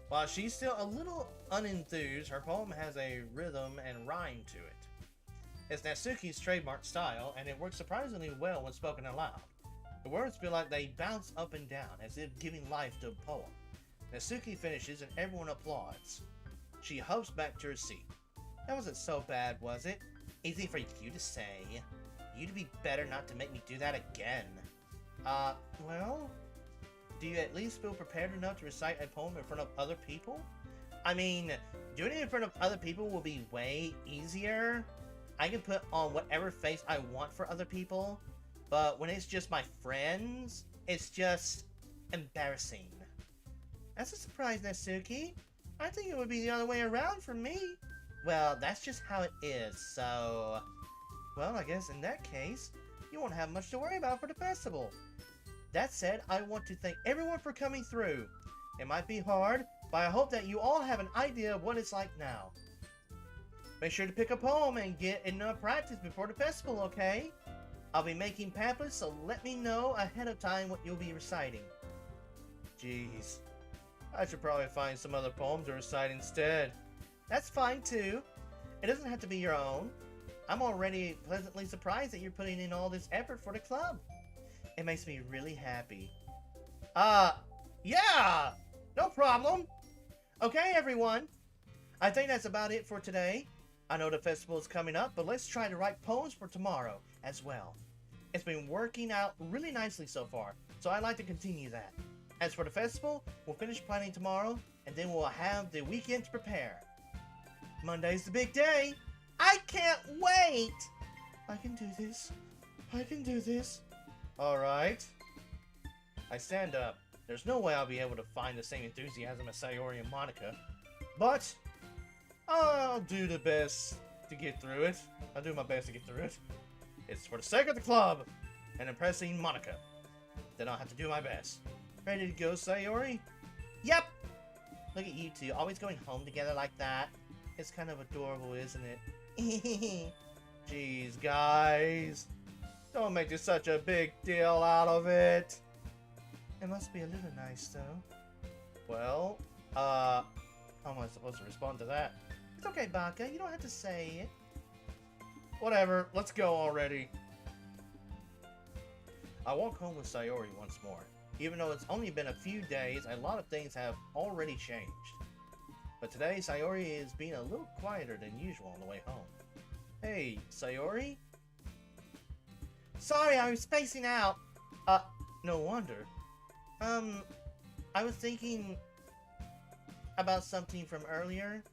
While she's still a little unenthused, her poem has a rhythm and rhyme to it. It's Natsuki's trademark style, and it works surprisingly well when spoken aloud. The words feel like they bounce up and down, as if giving life to a poem. Natsuki finishes and everyone applauds. She hops back to her seat. That wasn't so bad, was it? Easy for you to say. You'd be better not to make me do that again. Well, do you at least feel prepared enough to recite a poem in front of other people? I mean, doing it in front of other people will be way easier. I can put on whatever face I want for other people, but when it's just my friends, it's just embarrassing. That's a surprise, Natsuki. I think it would be the other way around for me. Well, that's just how it is, so... Well, I guess in that case, you won't have much to worry about for the festival. That said, I want to thank everyone for coming through. It might be hard, but I hope that you all have an idea of what it's like now. Make sure to pick a poem and get enough practice before the festival, okay? I'll be making pamphlets, so let me know ahead of time what you'll be reciting. Jeez. I should probably find some other poems to recite instead. That's fine too. It doesn't have to be your own. I'm already pleasantly surprised that you're putting in all this effort for the club. It makes me really happy. Yeah! No problem! Okay, everyone. I think that's about it for today. I know the festival is coming up, but let's try to write poems for tomorrow as well. It's been working out really nicely so far, so I'd like to continue that. As for the festival, we'll finish planning tomorrow, and then we'll have the weekend to prepare. Monday's the big day. I can't wait! I can do this. I can do this. Alright. I stand up. There's no way I'll be able to find the same enthusiasm as Sayori and Monica. But I'll do the best to get through it. I'll do my best to get through it. It's for the sake of the club and impressing Monica. Then I'll have to do my best. Ready to go, Sayori? Yep! Look at you two, always going home together like that. It's kind of adorable, isn't it? Jeez, guys. Don't make this such a big deal out of it. It must be a little nice, though. Well, how am I supposed to respond to that? It's okay, Baka. You don't have to say it. Whatever, let's go already. I walk home with Sayori once more. Even though it's only been a few days, a lot of things have already changed. But today, Sayori is being a little quieter than usual on the way home. Hey, Sayori? Sorry, I was spacing out. No wonder. I was thinking about something from earlier.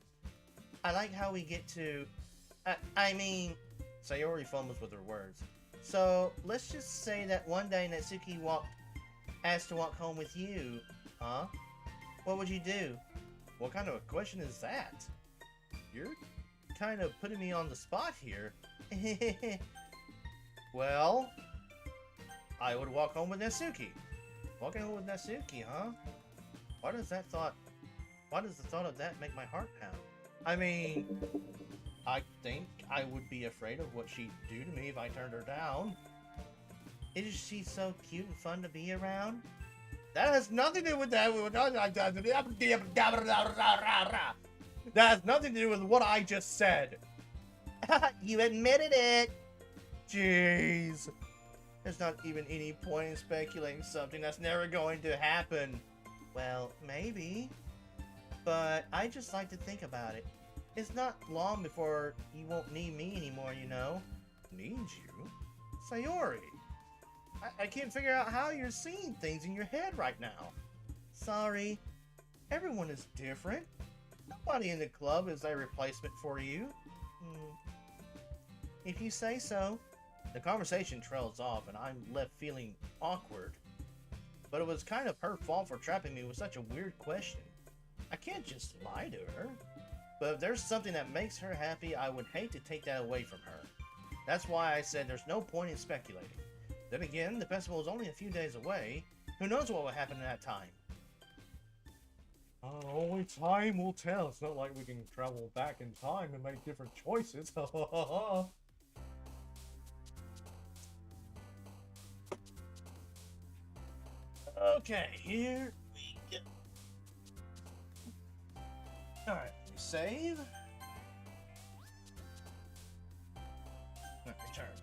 I like how we get to... I mean... Sayori fumbles with her words. So, let's just say that one day Natsuki asked to walk home with you. Huh? What would you do? What kind of a question is that? You're kind of putting me on the spot here. Well, I would walk home with Natsuki. Walking home with Natsuki, huh? Why does the thought of that make my heart pound? I mean, I think I would be afraid of what she'd do to me if I turned her down. Isn't she so cute and fun to be around? That has nothing to do with that. That has nothing to do with what I just said. You admitted it. Jeez. There's not even any point in speculating something that's never going to happen. Well, maybe. But I just like to think about it. It's not long before you won't need me anymore, you know. Need you? Sayori. I can't figure out how you're seeing things in your head right now. Sorry. Everyone is different. Nobody in the club is a replacement for you. If you say so. The conversation trails off and I'm left feeling awkward. But it was kind of her fault for trapping me with such a weird question. I can't just lie to her. But if there's something that makes her happy, I would hate to take that away from her. That's why I said there's no point in speculating. Then again, the festival is only a few days away. Who knows what will happen in that time? Only time will tell. It's not like we can travel back in time and make different choices. Okay, here we go. Alright, we save. Return.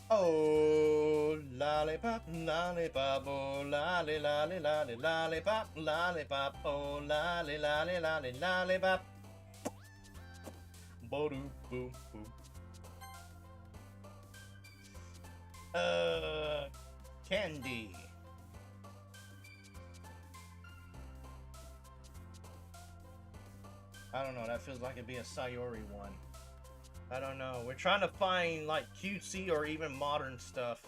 Oh, lollipop, lollipop, oh, lolly, lolly, lolly, lollipop, lollipop, oh, lolly, lolly, lolly, lollipop. Bo-doo, boom, boom. Candy. I don't know, that feels like it'd be a Sayori one. I don't know. We're trying to find like cutesy or even modern stuff.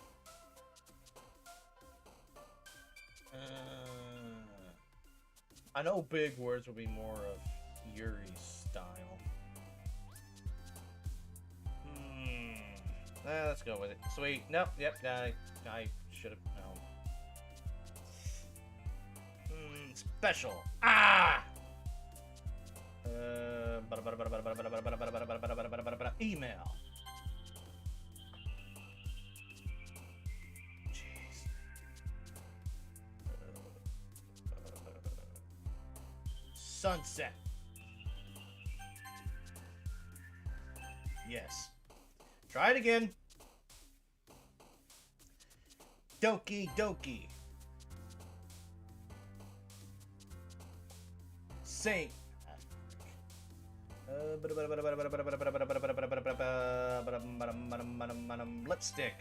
I know big words will be more of Yuri's style. Let's go with it. Sweet. Nope. Yep. I should have known. Special. Ah. Email. Jeez. Sunset. Yes. Try it again. Doki Doki. Sing. Lipstick.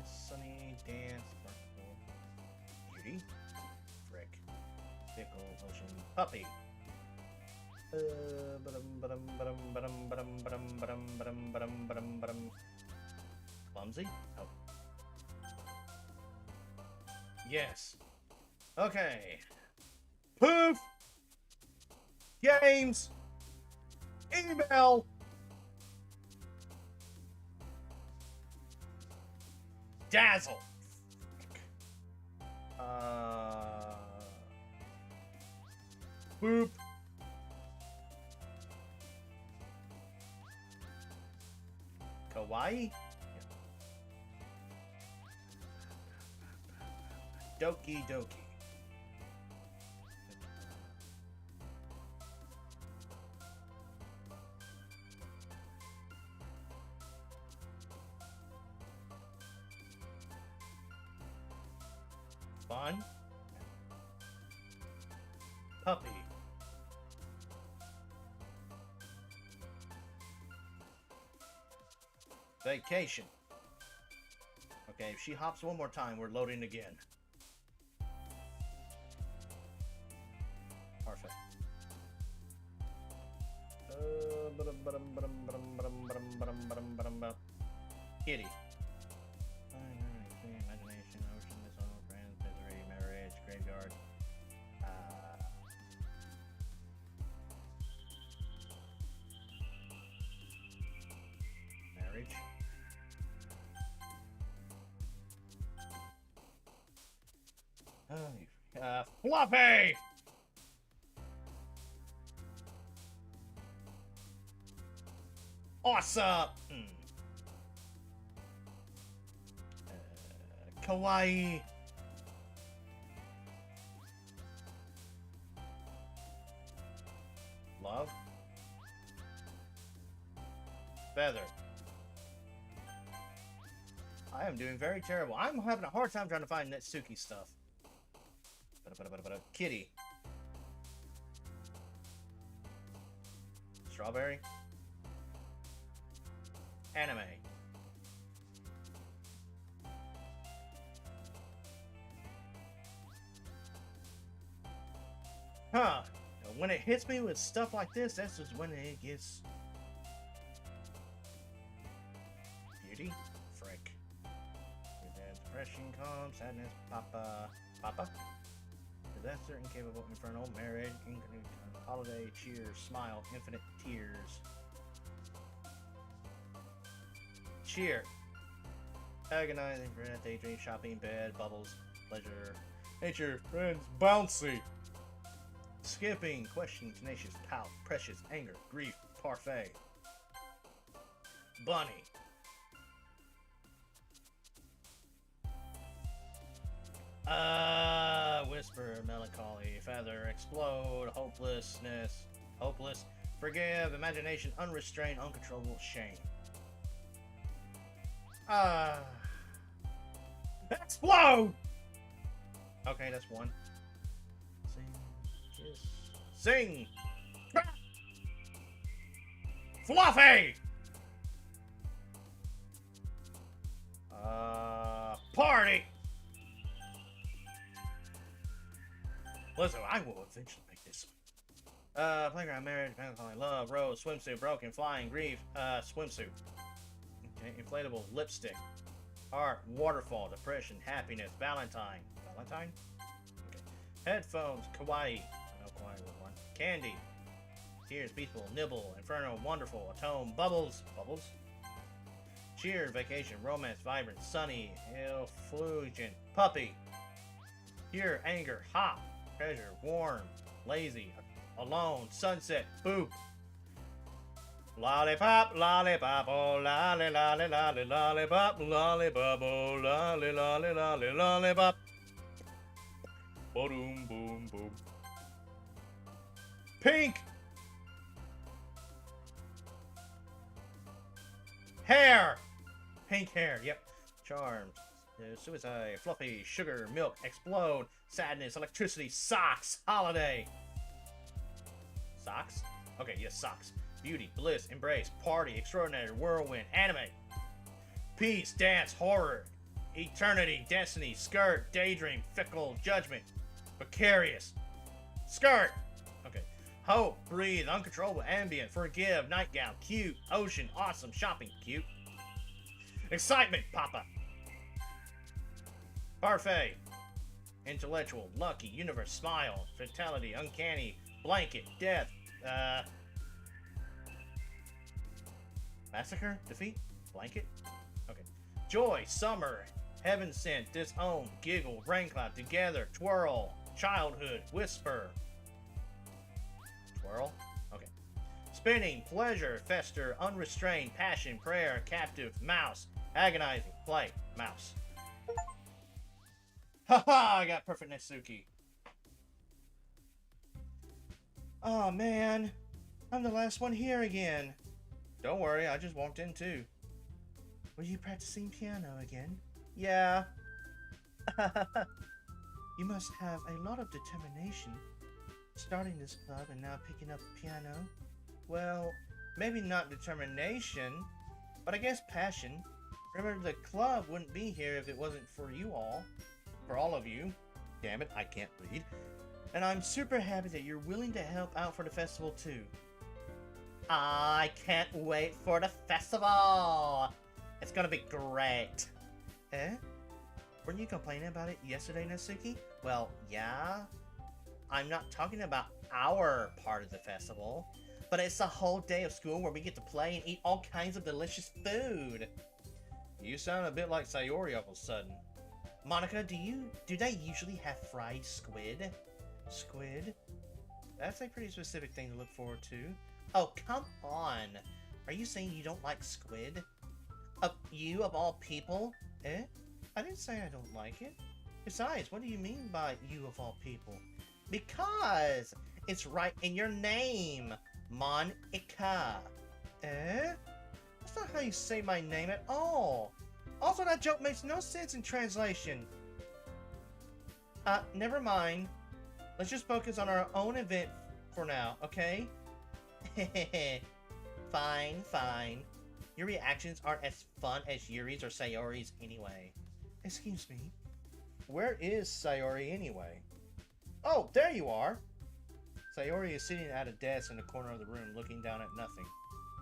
Sunny dance. Beauty. Frick. Pickle. Ocean. Puppy. Clumsy? Oh. Yes. Okay. Poof! Games! Email! Dazzle! Boop! Kawaii? Doki Doki. Fun. Puppy. Vacation. Okay, if she hops one more time, we're loading again. Perfect. Kitty. Imagination, ocean, disorder, friends, misery, marriage, graveyard. Marriage. Fluffy! Awesome! Kawaii. Love. Feather. I am doing very terrible. I'm having a hard time trying to find Netsuki stuff. Kitty. Strawberry. Anime. Huh. When it hits me with stuff like this, that's just when it gets... Beauty? Frick. Depression, calm, sadness, papa. Papa? Disaster, incapable, infernal, marriage, holiday, cheers, smile, infinite tears. Cheer. Agonizing, breath, daydream, shopping, bed, bubbles, pleasure, Ain't your friends bouncy? Skipping, question, tenacious, pout, precious, anger, grief, parfait. Bunny. Whisper, melancholy, feather, explode, hopelessness, hopeless, forgive, imagination, unrestrained, uncontrollable, shame. Explode! Okay, that's one. Sing, kiss, sing! Fluffy! Party! Listen, I will eventually make this one. Playground, marriage, melancholy, love, rose, swimsuit, broken, flying, grief, swimsuit. Okay, inflatable, lipstick, art, waterfall, depression, happiness, Valentine. Valentine? Okay. Headphones, kawaii. I know kawaii was one. Candy. Tears, peaceful, nibble, inferno, wonderful, atone, bubbles. Bubbles? Cheer, vacation, romance, vibrant, sunny, effulgent, puppy. Pure, anger, hot, treasure, warm, lazy, alone, sunset, boop. Lollipop, lollipop, oh lolly, lolly, lolly, lollipop, lollipop, oh lolly, lolly, lolly, lollipop. Boom, boom, boom. Pink! Hair! Pink hair, yep. Charmed, suicide, fluffy, sugar, milk, explode, sadness, electricity, socks, holiday. Socks? Okay, yes, socks. Beauty, bliss, embrace, party, extraordinary, whirlwind, anime. Peace, dance, horror, eternity, destiny, skirt, daydream, fickle, judgment, precarious. Skirt! Okay. Hope, breathe, uncontrollable, ambient, forgive, nightgown, cute, ocean, awesome, shopping, cute. Excitement, Papa. Parfait. Intellectual, lucky, universe, smile, fatality, uncanny, blanket, death, massacre, defeat, blanket. Okay. Joy, summer, heaven sent, disown, giggle, rain cloud, together, twirl, childhood, whisper. Twirl? Okay. Spinning, pleasure, fester, unrestrained, passion, prayer, captive, mouse, agonizing, play, mouse. Haha, I got perfect Netsuki. Oh man, I'm the last one here again. Don't worry, I just walked in too. Were you practicing piano again? Yeah. You must have a lot of determination, starting this club and now picking up piano. Well, maybe not determination, but I guess passion. Remember, the club wouldn't be here if it wasn't for you all. For all of you. Damn it, I can't read. And I'm super happy that you're willing to help out for the festival too. I can't wait for the festival! It's gonna be great. Eh? Weren't you complaining about it yesterday, Natsuki? Well, yeah. I'm not talking about our part of the festival, but it's a whole day of school where we get to play and eat all kinds of delicious food. You sound a bit like Sayori all of a sudden. Monica, do they usually have fried squid? Squid? That's a pretty specific thing to look forward to. Oh, come on. Are you saying you don't like squid? You of all people? Eh? I didn't say I don't like it. Besides, what do you mean by you of all people? Because it's right in your name. Monica. Eh? That's not how you say my name at all. Also, that joke makes no sense in translation. Never mind. Let's just focus on our own event for now, okay? Fine, fine. Your reactions aren't as fun as Yuri's or Sayori's anyway. Excuse me. Where is Sayori anyway? Oh, there you are! Sayori is sitting at a desk in the corner of the room looking down at nothing.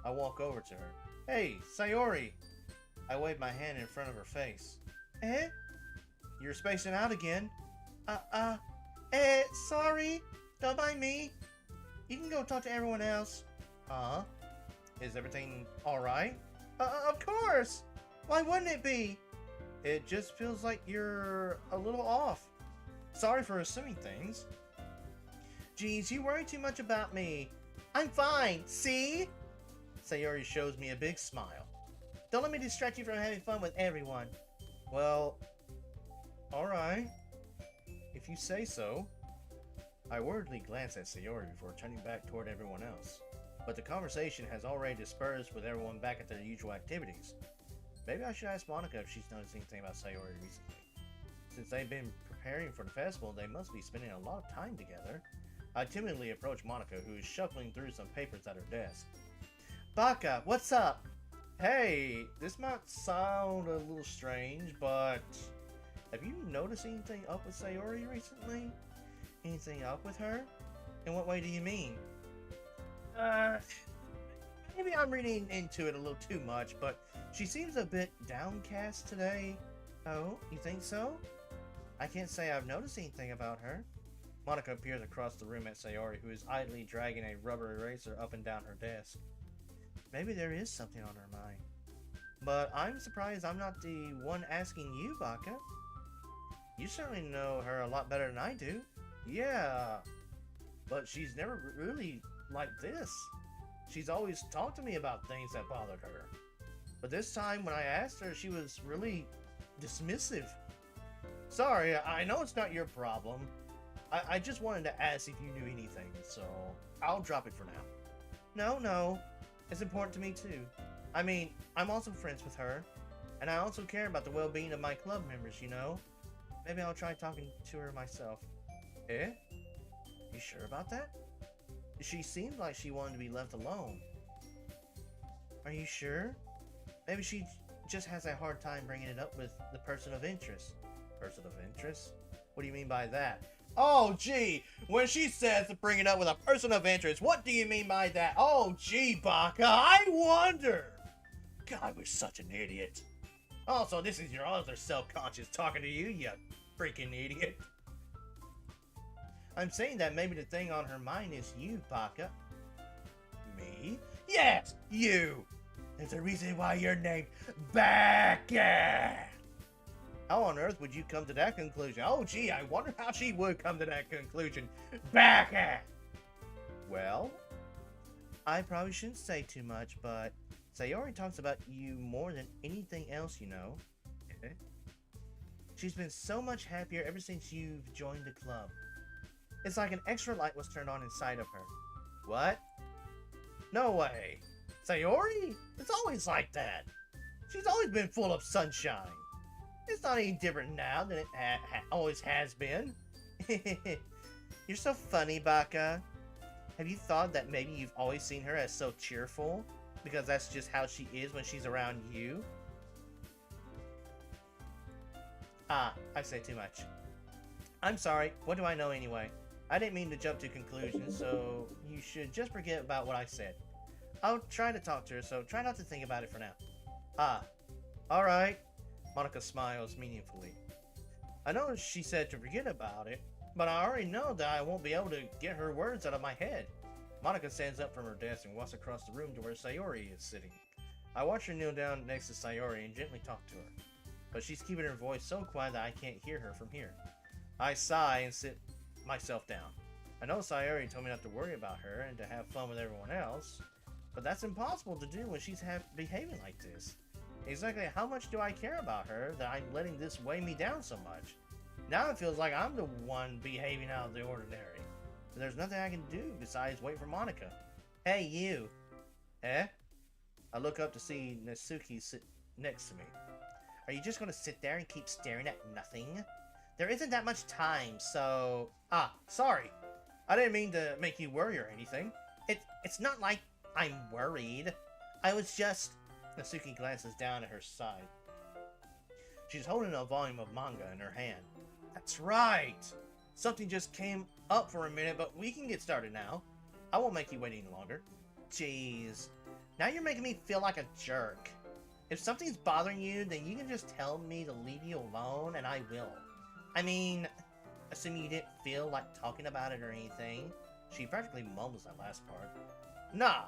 I walk over to her. Hey, Sayori! I wave my hand in front of her face. Eh? You're spacing out again. Sorry. Don't mind me. You can go talk to everyone else. Is everything alright? Of course! Why wouldn't it be? It just feels like you're a little off. Sorry for assuming things. Geez, you worry too much about me. I'm fine, see? Sayori shows me a big smile. Don't let me distract you from having fun with everyone. Well, alright. If you say so. I worriedly glance at Sayori before turning back toward everyone else. But the conversation has already dispersed with everyone back at their usual activities. Maybe I should ask Monica if she's noticed anything about Sayori recently. Since they've been preparing for the festival, they must be spending a lot of time together. I timidly approach Monica, who is shuffling through some papers at her desk. Baka, what's up? Hey, this might sound a little strange, but have you noticed anything up with Sayori recently? Anything up with her? In what way do you mean? Maybe I'm reading into it a little too much, but she seems a bit downcast today. Oh, you think so? I can't say I've noticed anything about her. Monica appears across the room at Sayori, who is idly dragging a rubber eraser up and down her desk. Maybe there is something on her mind. But I'm surprised I'm not the one asking you, Baka. You certainly know her a lot better than I do. Yeah, but she's never really like this. She's always talked to me about things that bothered her. But this time when I asked her, she was really dismissive. Sorry, I know it's not your problem. I just wanted to ask if you knew anything, so I'll drop it for now. No, it's important to me too. I mean, I'm also friends with her, and I also care about the well-being of my club members, you know? Maybe I'll try talking to her myself. Eh? You sure about that? She seemed like she wanted to be left alone. Are you sure? Maybe she just has a hard time bringing it up with the person of interest. Person of interest? What do you mean by that? Oh, gee, when she says to bring it up with a person of interest, what do you mean by that? Oh, gee, Baka, I wonder. God, we're such an idiot. Also, this is your other self-conscious talking to you, you freaking idiot. I'm saying that maybe the thing on her mind is you, Baka. Me? Yes, you! There's a reason why you're named Baka! How on earth would you come to that conclusion? Oh, gee, I wonder how she would come to that conclusion. Baka! Well, I probably shouldn't say too much, but Sayori talks about you more than anything else, you know. She's been so much happier ever since you've joined the club. It's like an extra light was turned on inside of her. What? No way. Sayori? It's always like that. She's always been full of sunshine. It's not any different now than it always has been. You're so funny, Baka. Have you thought that maybe you've always seen her as so cheerful? Because that's just how she is when she's around you? Ah, I say too much. I'm sorry. What do I know anyway? I didn't mean to jump to conclusions, so you should just forget about what I said. I'll try to talk to her, so try not to think about it for now. Ah, alright. Monica smiles meaningfully. I know she said to forget about it, but I already know that I won't be able to get her words out of my head. Monica stands up from her desk and walks across the room to where Sayori is sitting. I watch her kneel down next to Sayori and gently talk to her, but she's keeping her voice so quiet that I can't hear her from here. I sigh and sit myself down. I know Sayori told me not to worry about her and to have fun with everyone else, but that's impossible to do when she's behaving like this. Exactly how much do I care about her that I'm letting this weigh me down so much? Now it feels like I'm the one behaving out of the ordinary. But there's nothing I can do besides wait for Monica. Hey, you. Eh? I look up to see Natsuki sit next to me. Are you just going to sit there and keep staring at nothing? There isn't that much time, so... Ah, sorry. I didn't mean to make you worry or anything. It's not like I'm worried. I was just... Natsuki glances down at her side. She's holding a volume of manga in her hand. That's right! Something just came up for a minute, but we can get started now. I won't make you wait any longer. Jeez. Now you're making me feel like a jerk. If something's bothering you, then you can just tell me to leave you alone, and I will. I mean, assuming you didn't feel like talking about it or anything. She practically mumbles that last part. Nah,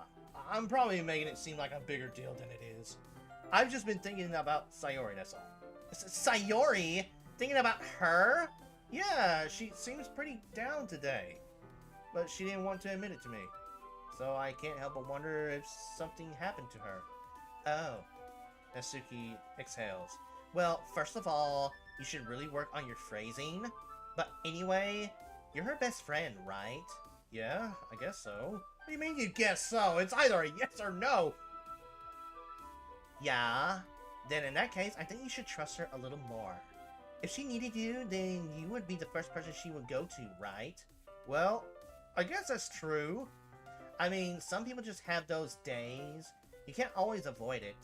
I'm probably making it seem like a bigger deal than it is. I've just been thinking about Sayori, that's all. Sayori? Thinking about her? Yeah, she seems pretty down today. But she didn't want to admit it to me. So I can't help but wonder if something happened to her. Oh. Natsuki exhales. Well, first of all, you should really work on your phrasing. But anyway, you're her best friend, right? Yeah, I guess so. What do you mean you guess so? It's either a yes or no. Yeah. Then in that case, I think you should trust her a little more. If she needed you, then you would be the first person she would go to, right? Well, I guess that's true. I mean, some people just have those days. You can't always avoid it.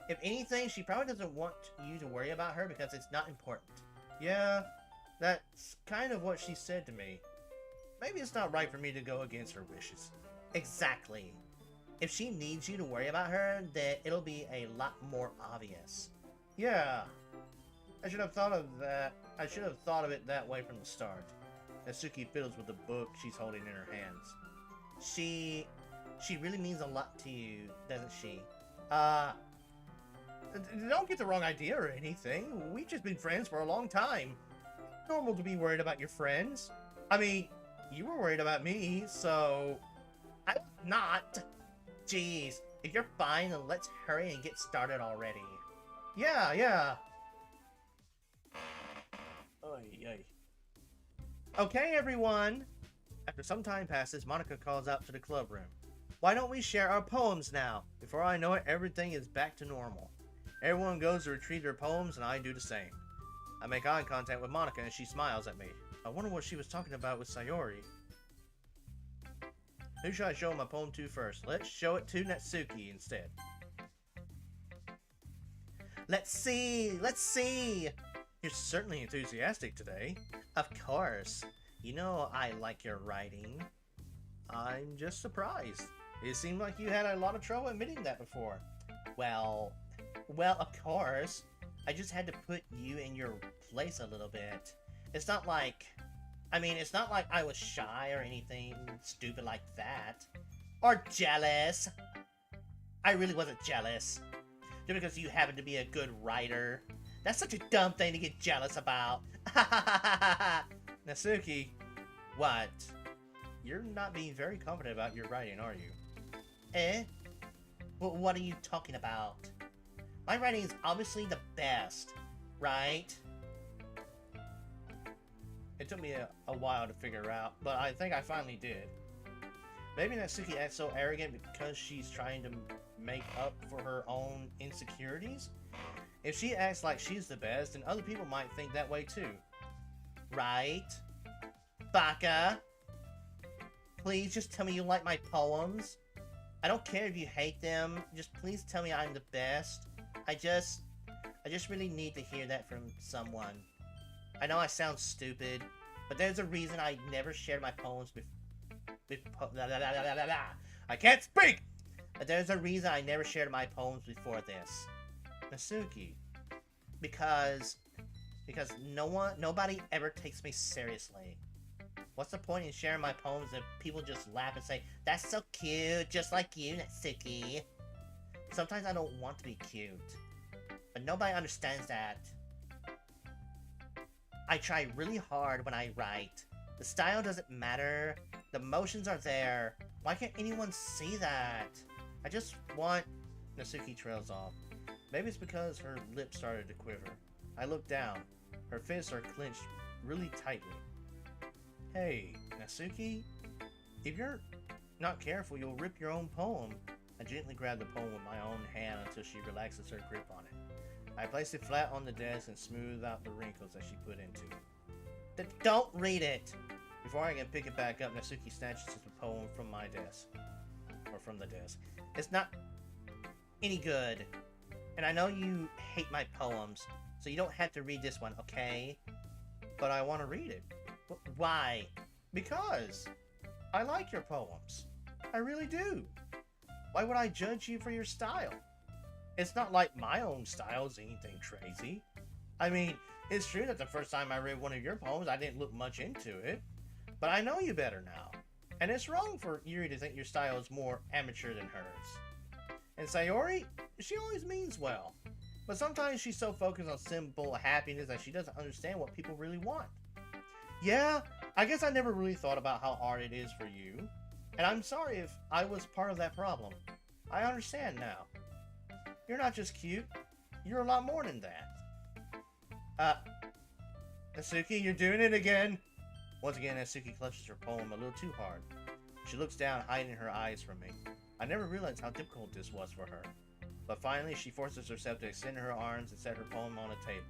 If anything, she probably doesn't want you to worry about her because it's not important. Yeah, that's kind of what she said to me. Maybe it's not right for me to go against her wishes. Exactly. If she needs you to worry about her, then it'll be a lot more obvious. Yeah. I should have thought of that. I should have thought of it that way from the start. Natsuki fiddles with the book she's holding in her hands. She really means a lot to you, doesn't she? Don't get the wrong idea or anything. We've just been friends for a long time. Normal to be worried about your friends. I mean, you were worried about me, so... I'm not. Jeez, if you're fine, then let's hurry and get started already. Yeah. Oy. Okay, everyone. After some time passes, Monica calls out to the club room. Why don't we share our poems now? Before I know it, everything is back to normal. Everyone goes to retrieve their poems, and I do the same. I make eye contact with Monica, and she smiles at me. I wonder what she was talking about with Sayori. Who should I show my poem to first? Let's show it to Natsuki instead. Let's see! You're certainly enthusiastic today. Of course. You know I like your writing. I'm just surprised. It seemed like you had a lot of trouble admitting that before. Well, of course. I just had to put you in your place a little bit. It's not like I was shy or anything stupid like that. Or jealous. I really wasn't jealous. Just because you happen to be a good writer. That's such a dumb thing to get jealous about. Natsuki, what? You're not being very confident about your writing, are you? Eh? What are you talking about? My writing is obviously the best, right? It took me a while to figure out, but I think I finally did. Maybe Natsuki acts so arrogant because she's trying to make up for her own insecurities? If she acts like she's the best, then other people might think that way too. Right? Baka? Please just tell me you like my poems. I don't care if you hate them, just please tell me I'm the best. I just really need to hear that from someone. I know I sound stupid, but there's a reason I never shared my poems I can't speak! But there's a reason I never shared my poems before this. Natsuki. Because nobody ever takes me seriously. What's the point in sharing my poems if people just laugh and say, "That's so cute, just like you, Natsuki"? Sometimes I don't want to be cute. But nobody understands that. I try really hard when I write. The style doesn't matter. The emotions are there. Why can't anyone see that? I just want... Natsuki trails off. Maybe it's because her lips started to quiver. I look down. Her fists are clenched really tightly. Hey, Natsuki? If you're not careful, you'll rip your own poem. I gently grab the poem with my own hand until she relaxes her grip on it. I place it flat on the desk and smooth out the wrinkles that she put into it. Don't read it! Before I can pick it back up, Natsuki snatches the poem from my desk. Or from the desk. It's not any good. And I know you hate my poems, so you don't have to read this one, okay? But I want to read it. Why? Because I like your poems. I really do. Why would I judge you for your style? It's not like my own style is anything crazy. I mean, it's true that the first time I read one of your poems, I didn't look much into it. But I know you better now. And it's wrong for Yuri to think your style is more amateur than hers. And Sayori, she always means well. But sometimes she's so focused on simple happiness that she doesn't understand what people really want. Yeah, I guess I never really thought about how hard it is for you. And I'm sorry if I was part of that problem. I understand now. You're not just cute, you're a lot more than that. Natsuki, you're doing it again! Once again, Natsuki clutches her poem a little too hard. She looks down, hiding her eyes from me. I never realized how difficult this was for her. But finally, she forces herself to extend her arms and set her poem on a table.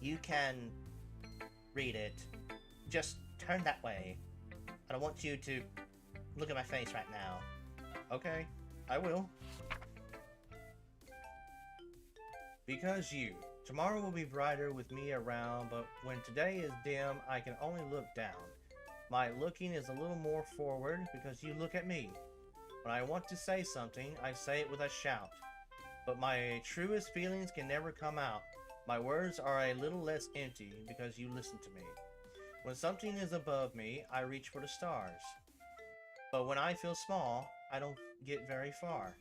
You can read it. Just turn that way. I don't want you to look at my face right now. Okay, I will. Because you. Tomorrow will be brighter with me around, but when today is dim, I can only look down. My looking is a little more forward because you look at me. When I want to say something, I say it with a shout. But my truest feelings can never come out. My words are a little less empty because you listen to me. When something is above me, I reach for the stars. But when I feel small, I don't get very far.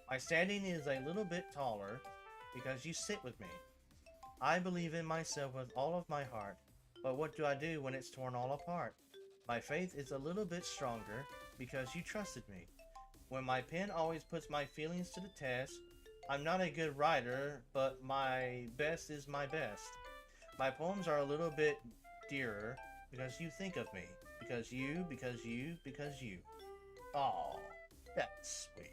My standing is a little bit taller because you sit with me. I believe in myself with all of my heart, but what do I do when it's torn all apart? My faith is a little bit stronger because you trusted me. When my pen always puts my feelings to the test, I'm not a good writer, but my best is my best. My poems are a little bit dearer because you think of me. Because you, because you, because you. Aw, that's sweet.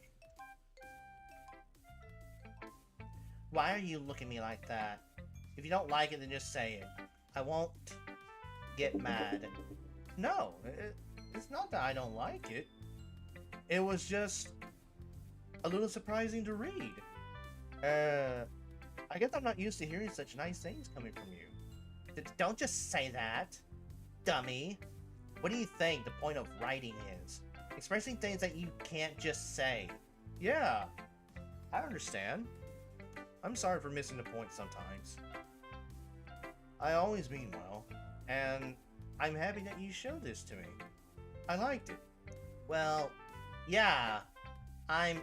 Why are you looking at me like that? If you don't like it, then just say it. I won't get mad. No, it's not that I don't like it. It was just a little surprising to read. I guess I'm not used to hearing such nice things coming from you. Don't just say that, dummy. What do you think the point of writing is? Expressing things that you can't just say. Yeah, I understand. I'm sorry for missing the point sometimes. I always mean well, and I'm happy that you showed this to me. I liked it. Well, yeah, I'm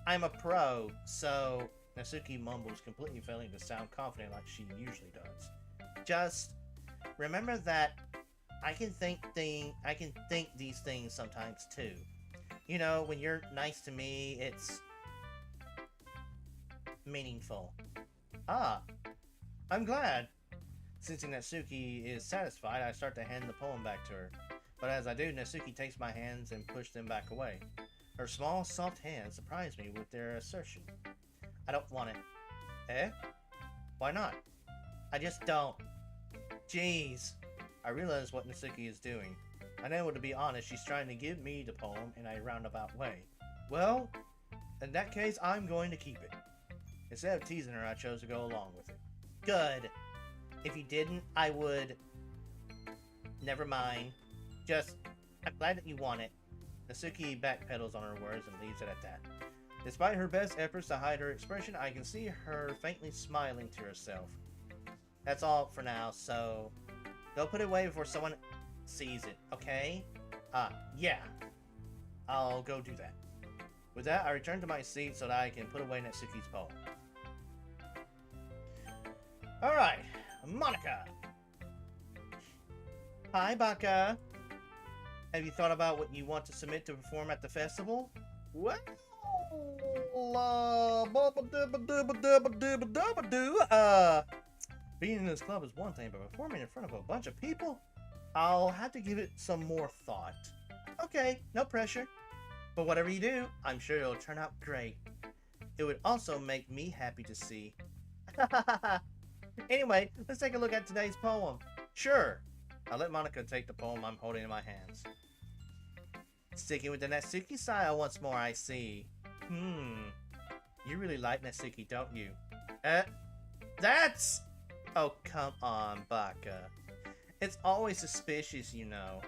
a pro, so Natsuki mumbles, completely failing to sound confident like she usually does. Just remember that I can think these things sometimes too. You know, when you're nice to me, it's meaningful. Ah, I'm glad. Sensing Natsuki is satisfied, I start to hand the poem back to her. But as I do, Natsuki takes my hands and pushes them back away. Her small, soft hands surprise me with their assertion. I don't want it. Eh? Why not? I just don't. Jeez. I realize what Natsuki is doing. I know, to be honest, she's trying to give me the poem in a roundabout way. Well, in that case, I'm going to keep it. Instead of teasing her, I chose to go along with it. Good. If you didn't, I would... Never mind. Just, I'm glad that you want it. Natsuki backpedals on her words and leaves it at that. Despite her best efforts to hide her expression, I can see her faintly smiling to herself. That's all for now, so... Go put it away before someone sees it, okay? Yeah. I'll go do that. With that, I return to my seat so that I can put away Natsuki's poem. Alright, Monika! Hi, Baka! Have you thought about what you want to submit to perform at the festival? Well, being in this club is one thing, but performing in front of a bunch of people? I'll have to give it some more thought. Okay, no pressure. But whatever you do, I'm sure it'll turn out great. It would also make me happy to see. Anyway, let's take a look at today's poem. Sure. I'll let Monika take the poem I'm holding in my hands. Sticking with the Natsuki style once more, I see. You really like Natsuki, don't you? That's... Oh, come on, Baka. It's always suspicious, you know.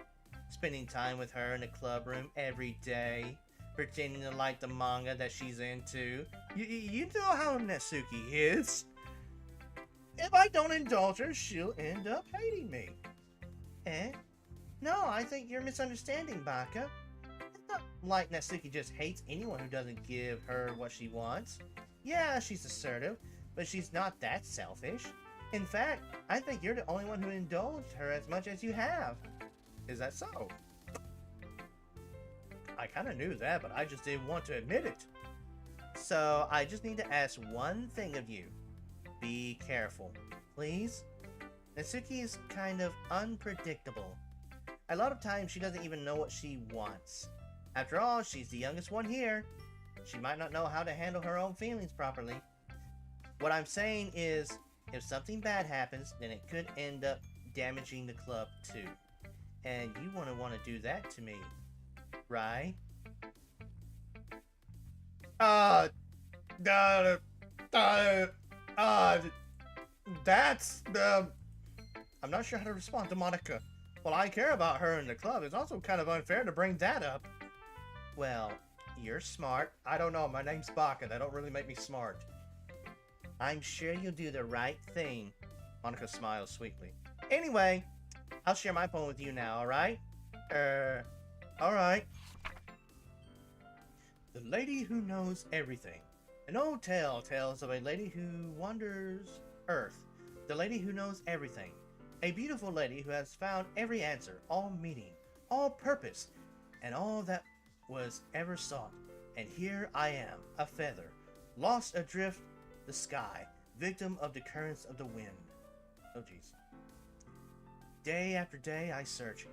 Spending time with her in the club room every day. Pretending to like the manga that she's into. You know how Natsuki is. If I don't indulge her, she'll end up hating me. Eh? No, I think you're misunderstanding, Baka. It's not like Natsuki just hates anyone who doesn't give her what she wants. Yeah, she's assertive, but she's not that selfish. In fact, I think you're the only one who indulged her as much as you have. Is that so? I kind of knew that, but I just didn't want to admit it. So, I just need to ask one thing of you. Be careful, please. Natsuki is kind of unpredictable. A lot of times she doesn't even know what she wants. After all, she's the youngest one here. She might not know how to handle her own feelings properly. What I'm saying is, if something bad happens, then it could end up damaging the club too. And you want to do that to me, right? That's I'm not sure how to respond to Monica. Well, I care about her in the club. It's also kind of unfair to bring that up. Well, you're smart. I don't know. My name's Baka. That don't really make me smart. I'm sure you'll do the right thing. Monica smiles sweetly. Anyway, I'll share my poem with you now, alright? Alright. The Lady Who Knows Everything. An old tale tells of a lady who wanders Earth. The lady who knows everything. A beautiful lady who has found every answer, all meaning, all purpose, and all that was ever sought. And here I am, a feather, lost adrift the sky, victim of the currents of the wind. Oh jeez. Day after day I search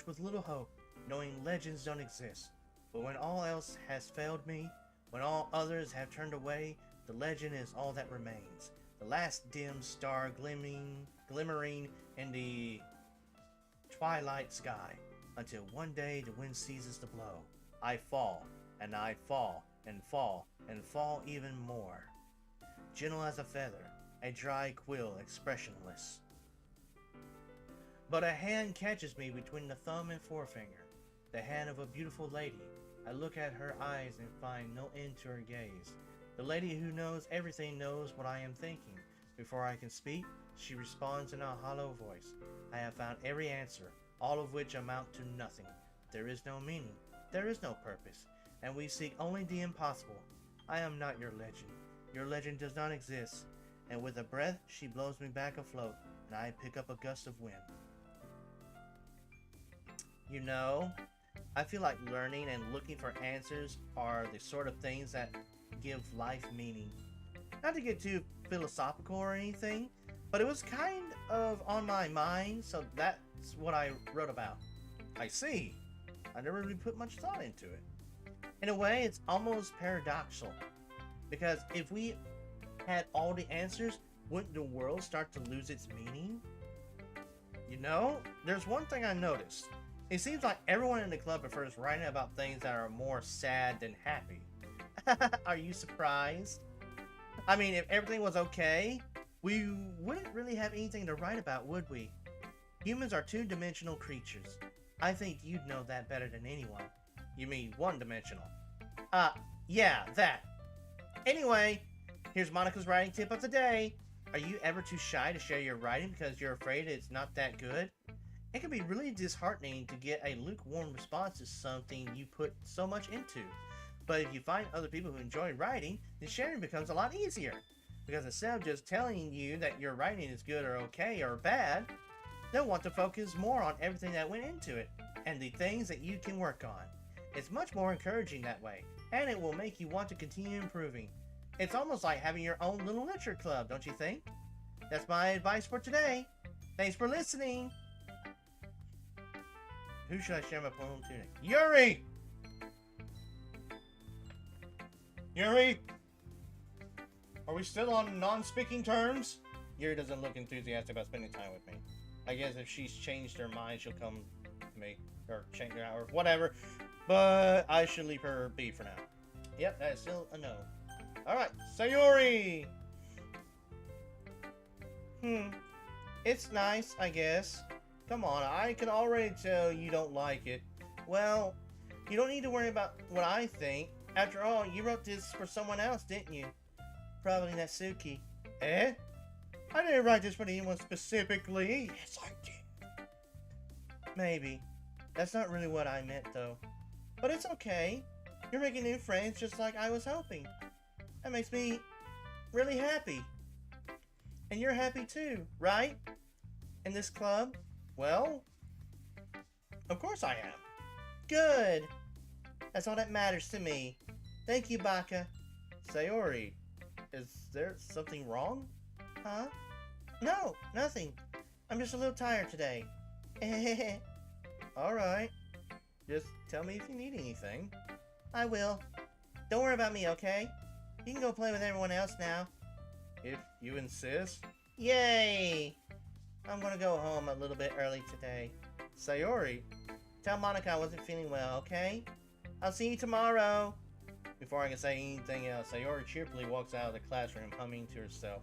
with little hope, knowing legends don't exist. But when all else has failed me, when all others have turned away, the legend is all that remains. The last dim star glimmering in the twilight sky, until one day the wind ceases to blow. I fall, and I fall, and fall, and fall even more. Gentle as a feather, a dry quill, expressionless. But a hand catches me between the thumb and forefinger, the hand of a beautiful lady. I look at her eyes and find no end to her gaze. The lady who knows everything knows what I am thinking. Before I can speak, she responds in a hollow voice. I have found every answer, all of which amount to nothing. There is no meaning, there is no purpose, and we seek only the impossible. I am not your legend. Your legend does not exist. And with a breath, she blows me back afloat, and I pick up a gust of wind. You know, I feel like learning and looking for answers are the sort of things that give life meaning. Not to get too philosophical or anything, but it was kind of on my mind, so that's what I wrote about. I see. I never really put much thought into it. In a way, it's almost paradoxical, because if we had all the answers, wouldn't the world start to lose its meaning? You know, there's one thing I noticed. It seems like everyone in the club prefers writing about things that are more sad than happy. Are you surprised? I mean, if everything was okay, we wouldn't really have anything to write about, would we? Humans are two-dimensional creatures. I think you'd know that better than anyone. You mean one-dimensional? Yeah, that. Anyway, here's Monica's writing tip of the day. Are you ever too shy to share your writing because you're afraid it's not that good? It can be really disheartening to get a lukewarm response to something you put so much into. But if you find other people who enjoy writing, then sharing becomes a lot easier. Because instead of just telling you that your writing is good or okay or bad, they'll want to focus more on everything that went into it and the things that you can work on. It's much more encouraging that way, and it will make you want to continue improving. It's almost like having your own little literature club, don't you think? That's my advice for today. Thanks for listening. Who should I share my poem to next? Yuri! Yuri! Are we still on non-speaking terms? Yuri doesn't look enthusiastic about spending time with me. I guess if she's changed her mind, she'll come to me. Or change her out, or whatever. But I should leave her be for now. Yep, that is still a no. Alright, Sayori! It's nice, I guess. Come on, I can already tell you don't like it. Well, you don't need to worry about what I think. After all, you wrote this for someone else, didn't you? Probably Natsuki. Eh? I didn't write this for anyone specifically. Yes, I did. Maybe. That's not really what I meant, though. But it's okay. You're making new friends just like I was hoping. That makes me really happy. And you're happy too, right? In this club? Well, of course I am. Good. That's all that matters to me. Thank you, Baka. Sayori, is there something wrong? Huh? No, nothing. I'm just a little tired today. Alright. Just tell me if you need anything. I will. Don't worry about me, okay? You can go play with everyone else now. If you insist. Yay! I'm gonna go home a little bit early today. Sayori, Tell Monica I wasn't feeling well, okay? I'll see you tomorrow. before I can say anything else, Sayori cheerfully walks out of the classroom, humming to herself.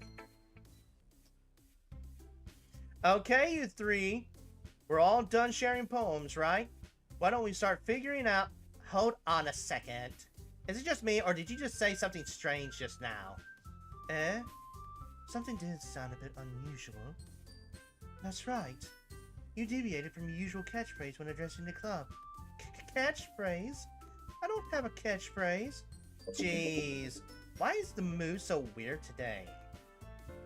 Okay, you three. We're all done sharing poems, right? Why don't we start figuring out... Hold on a second. Is it just me, or did you just say something strange just now? Eh? Something did sound a bit unusual. That's right. You deviated from your usual catchphrase when addressing the club. Catchphrase? I don't have a catchphrase. Jeez. Why is the mood so weird today?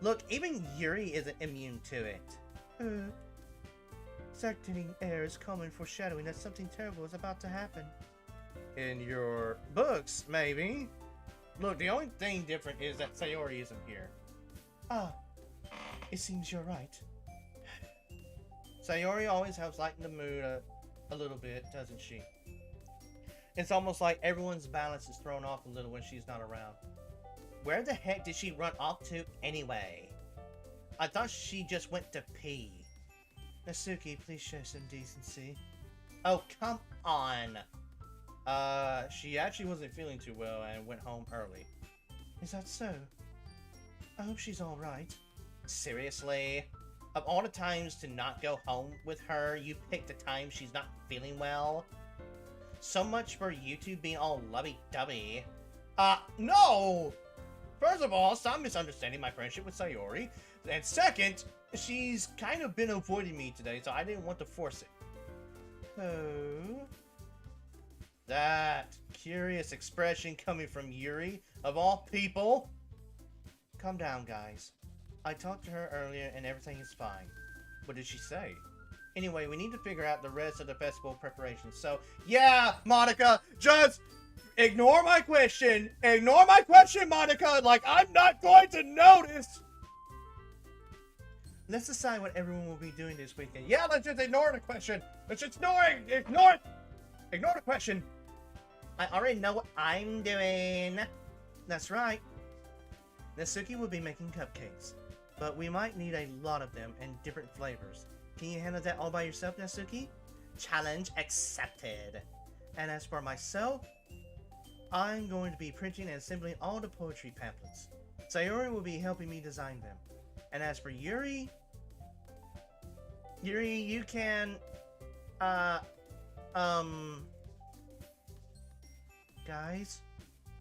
Look, even Yuri isn't immune to it. Circulating air is common foreshadowing that something terrible is about to happen. In your books, maybe. Look, the only thing different is that Sayori isn't here. Ah, it seems you're right. Sayori always helps lighten the mood a little bit, doesn't she? It's almost like everyone's balance is thrown off a little when she's not around. Where the heck did she run off to anyway? I thought she just went to pee. Natsuki, please show some decency. Oh, come on. She actually wasn't feeling too well and went home early. Is that so? I hope she's alright. Seriously? Of all the times to not go home with her, you picked the time she's not feeling well? So much for you two being all lovey-dovey. No! First of all, stop misunderstanding my friendship with Sayori. And second, she's kind of been avoiding me today, so I didn't want to force it. Oh? That curious expression coming from Yuri, of all people. Calm down, guys. I talked to her earlier and everything is fine. What did she say? Anyway, we need to figure out the rest of the festival preparations, so... Yeah, Monica, just ignore my question. Ignore my question, Monica, like I'm not going to notice. Let's decide what everyone will be doing this weekend. Yeah, let's just ignore the question. Let's just ignore it. Ignore the question. I already know what I'm doing. That's right. Natsuki will be making cupcakes, but we might need a lot of them and different flavors. Can you handle that all by yourself, Natsuki? Challenge accepted. And as for myself, I'm going to be printing and assembling all the poetry pamphlets. Sayori will be helping me design them. And as for Yuri, you can, guys,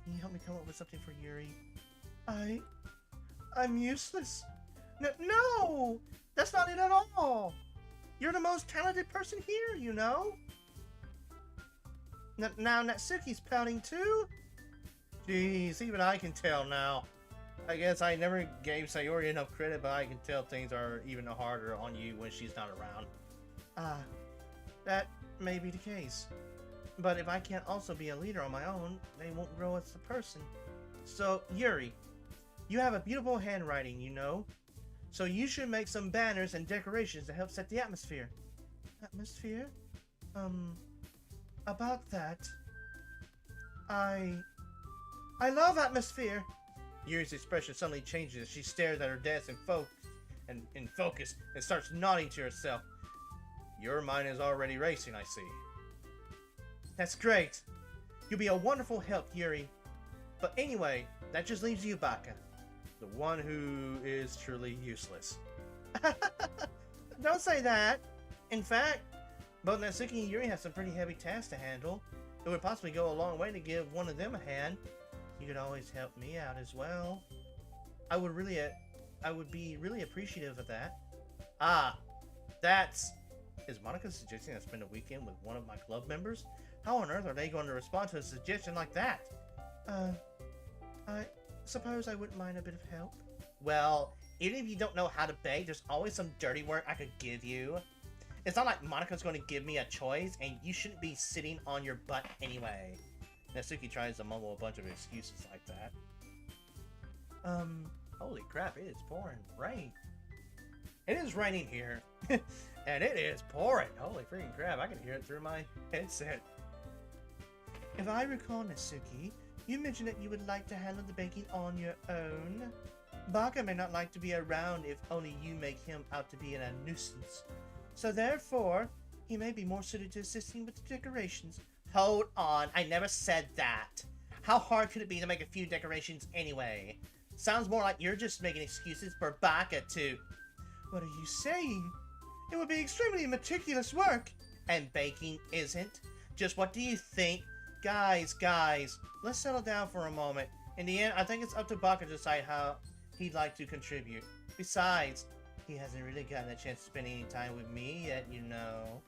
can you help me come up with something for Yuri? I'm useless. No, that's not it at all. You're the most talented person here, you know. Now Natsuki's pouting too. Jeez, even I can tell now. I guess I never gave Sayori enough credit, but I can tell things are even harder on you when she's not around. That may be the case. But if I can't also be a leader on my own, they won't grow as a person. So, Yuri, you have a beautiful handwriting, you know. So you should make some banners and decorations to help set the atmosphere. Atmosphere? About that, I love atmosphere. Yuri's expression suddenly changes as she stares at her desk in focus and starts nodding to herself. Your mind is already racing, I see. That's great. You'll be a wonderful help, Yuri. But anyway, that just leaves you, Baka. The one who is truly useless. Don't say that. In fact, both Natsuki and Yuri have some pretty heavy tasks to handle. It would possibly go a long way to give one of them a hand. You could always help me out as well. I would be really appreciative of that. Is Monica suggesting I spend a weekend with one of my club members? How on earth are they going to respond to a suggestion like that? I suppose I wouldn't mind a bit of help. Well, even if you don't know how to bake, there's always some dirty work I could give you. It's not like Monika's going to give me a choice, and you shouldn't be sitting on your butt anyway. Natsuki tries to mumble a bunch of excuses like that. Holy crap, it is pouring rain. It is raining here, and it is pouring. Holy freaking crap, I can hear it through my headset. If I recall, Natsuki, you mentioned that you would like to handle the baking on your own. Baka may not like to be around if only you make him out to be a nuisance. So therefore, he may be more suited to assisting with the decorations. Hold on, I never said that. How hard could it be to make a few decorations anyway? Sounds more like you're just making excuses for Baka to... What are you saying? It would be extremely meticulous work. And baking isn't? Just what do you think? Guys, let's settle down for a moment. In the end, I think it's up to Baka to decide how he'd like to contribute. Besides, he hasn't really gotten a chance to spend any time with me yet, you know.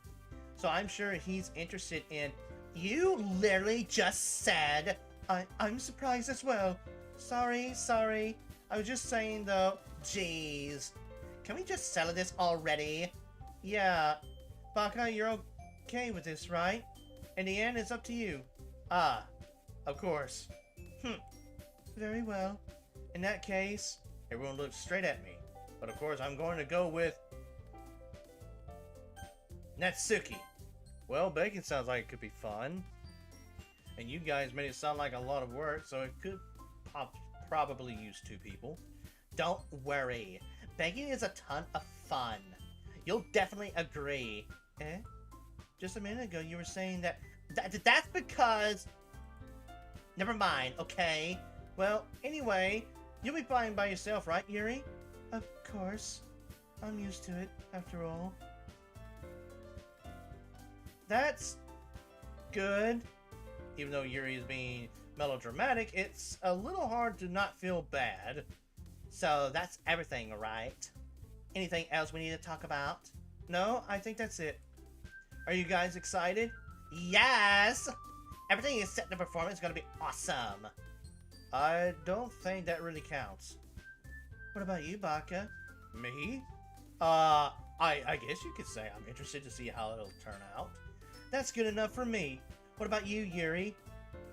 So I'm sure he's interested in... You literally just said... I'm surprised as well. Sorry. I was just saying though. Jeez. Can we just settle this already? Yeah. Baka, you're okay with this, right? In the end, it's up to you. Ah. Of course. Very well. In that case, everyone looks straight at me. But of course, I'm going to go with... Natsuki. Well, baking sounds like it could be fun. And you guys made it sound like a lot of work, so it could probably use 2 people. Don't worry. Baking is a ton of fun. You'll definitely agree. Eh? Just a minute ago, you were saying that... That's because... Never mind, okay? Well, anyway, you'll be fine by yourself, right, Yuri? Of course. I'm used to it, after all. That's good. Even though Yuri is being melodramatic, it's a little hard to not feel bad. So that's everything, right? Anything else we need to talk about? No, I think that's it. Are you guys excited? Yes! Everything is set to perform. It's gonna be awesome. I don't think that really counts. What about you, Baka? Me? I guess you could say I'm interested to see how it'll turn out. That's good enough for me. What about you, Yuri?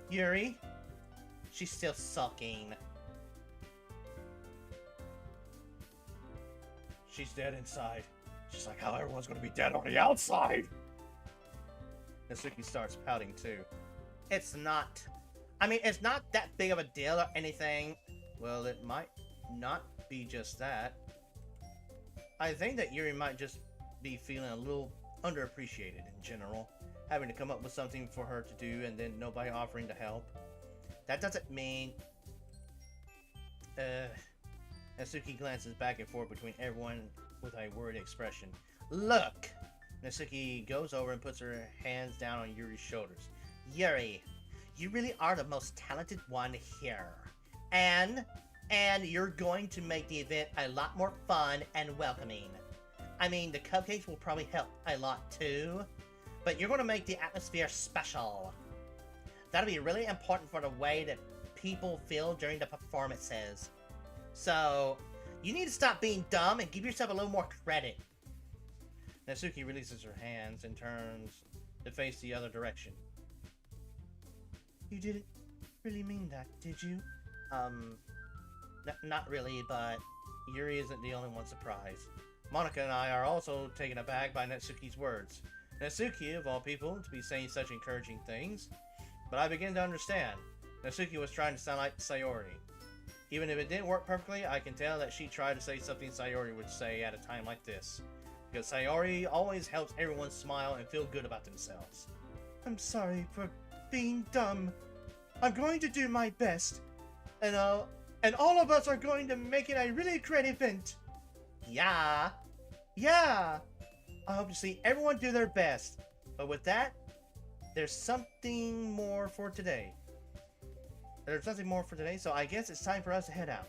Yuri? She's still sulking. She's dead inside. Just like how everyone's gonna be dead on the outside. Natsuki starts pouting too. It's not that big of a deal or anything. Well, it might not be just that. I think that Yuri might just be feeling a little underappreciated in general. Having to come up with something for her to do and then nobody offering to help. That doesn't mean... Natsuki glances back and forth between everyone with a worried expression. Look! Natsuki goes over and puts her hands down on Yuri's shoulders. Yuri, you really are the most talented one here. And you're going to make the event a lot more fun and welcoming. I mean, the cupcakes will probably help a lot too, but you're going to make the atmosphere special. That'll be really important for the way that people feel during the performances. So, you need to stop being dumb and give yourself a little more credit. Natsuki releases her hands and turns to face the other direction. You didn't really mean that, did you? Not really, but... Yuri isn't the only one surprised. Monika and I are also taken aback by Natsuki's words. Natsuki, of all people, to be saying such encouraging things. But I begin to understand. Natsuki was trying to sound like Sayori. Even if it didn't work perfectly, I can tell that she tried to say something Sayori would say at a time like this. Because Sayori always helps everyone smile and feel good about themselves. I'm sorry for being dumb. I'm going to do my best. And all of us are going to make it a really great event. Yeah. Yeah. I hope to see everyone do their best. But with that, there's something more for today. So I guess it's time for us to head out.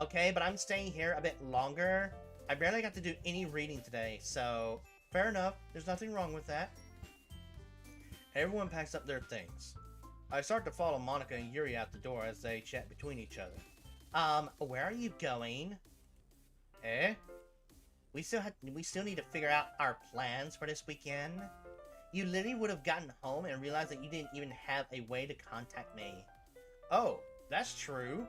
Okay, but I'm staying here a bit longer. I barely got to do any reading today, so... Fair enough. There's nothing wrong with that. Everyone packs up their things. I start to follow Monika and Yuri out the door as they chat between each other. Where are you going? Eh? We still need to figure out our plans for this weekend. You literally would have gotten home and realized that you didn't even have a way to contact me. Oh, that's true.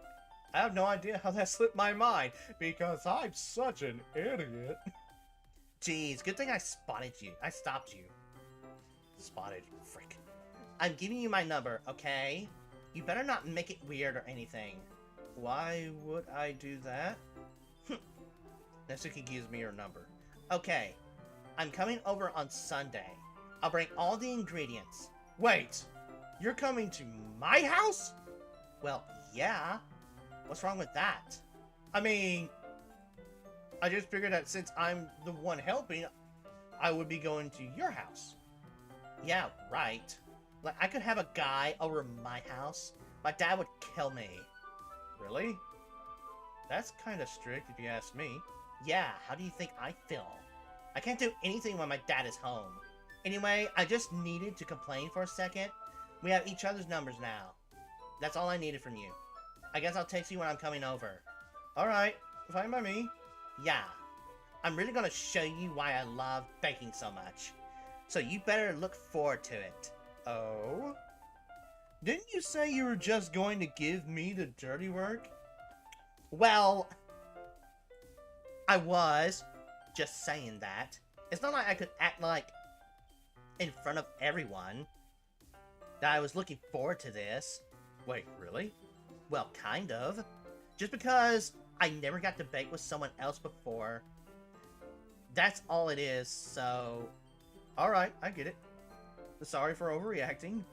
I have no idea how that slipped my mind, because I'm such an idiot. Jeez, good thing I spotted you. I stopped you. Spotted, frick. I'm giving you my number, okay? You better not make it weird or anything. Why would I do that? Natsuki gives me her number. Okay, I'm coming over on Sunday. I'll bring all the ingredients. Wait, you're coming to my house? Well, yeah. What's wrong with that? I mean, I just figured that since I'm the one helping, I would be going to your house. Yeah, right. Like, I could have a guy over at my house. My dad would kill me. Really? That's kind of strict if you ask me. Yeah, how do you think I feel? I can't do anything when my dad is home. Anyway, I just needed to complain for a second. We have each other's numbers now. That's all I needed from you. I guess I'll text you when I'm coming over. Alright, fine by me. Yeah. I'm really gonna show you why I love baking so much. So you better look forward to it. Oh? Didn't you say you were just going to give me the dirty work? Well, I was just saying that. It's not like I could act like in front of everyone that I was looking forward to this. Wait, really? Well, kind of. Just because I never got to bake with someone else before. That's all it is, so... Alright, I get it. Sorry for overreacting.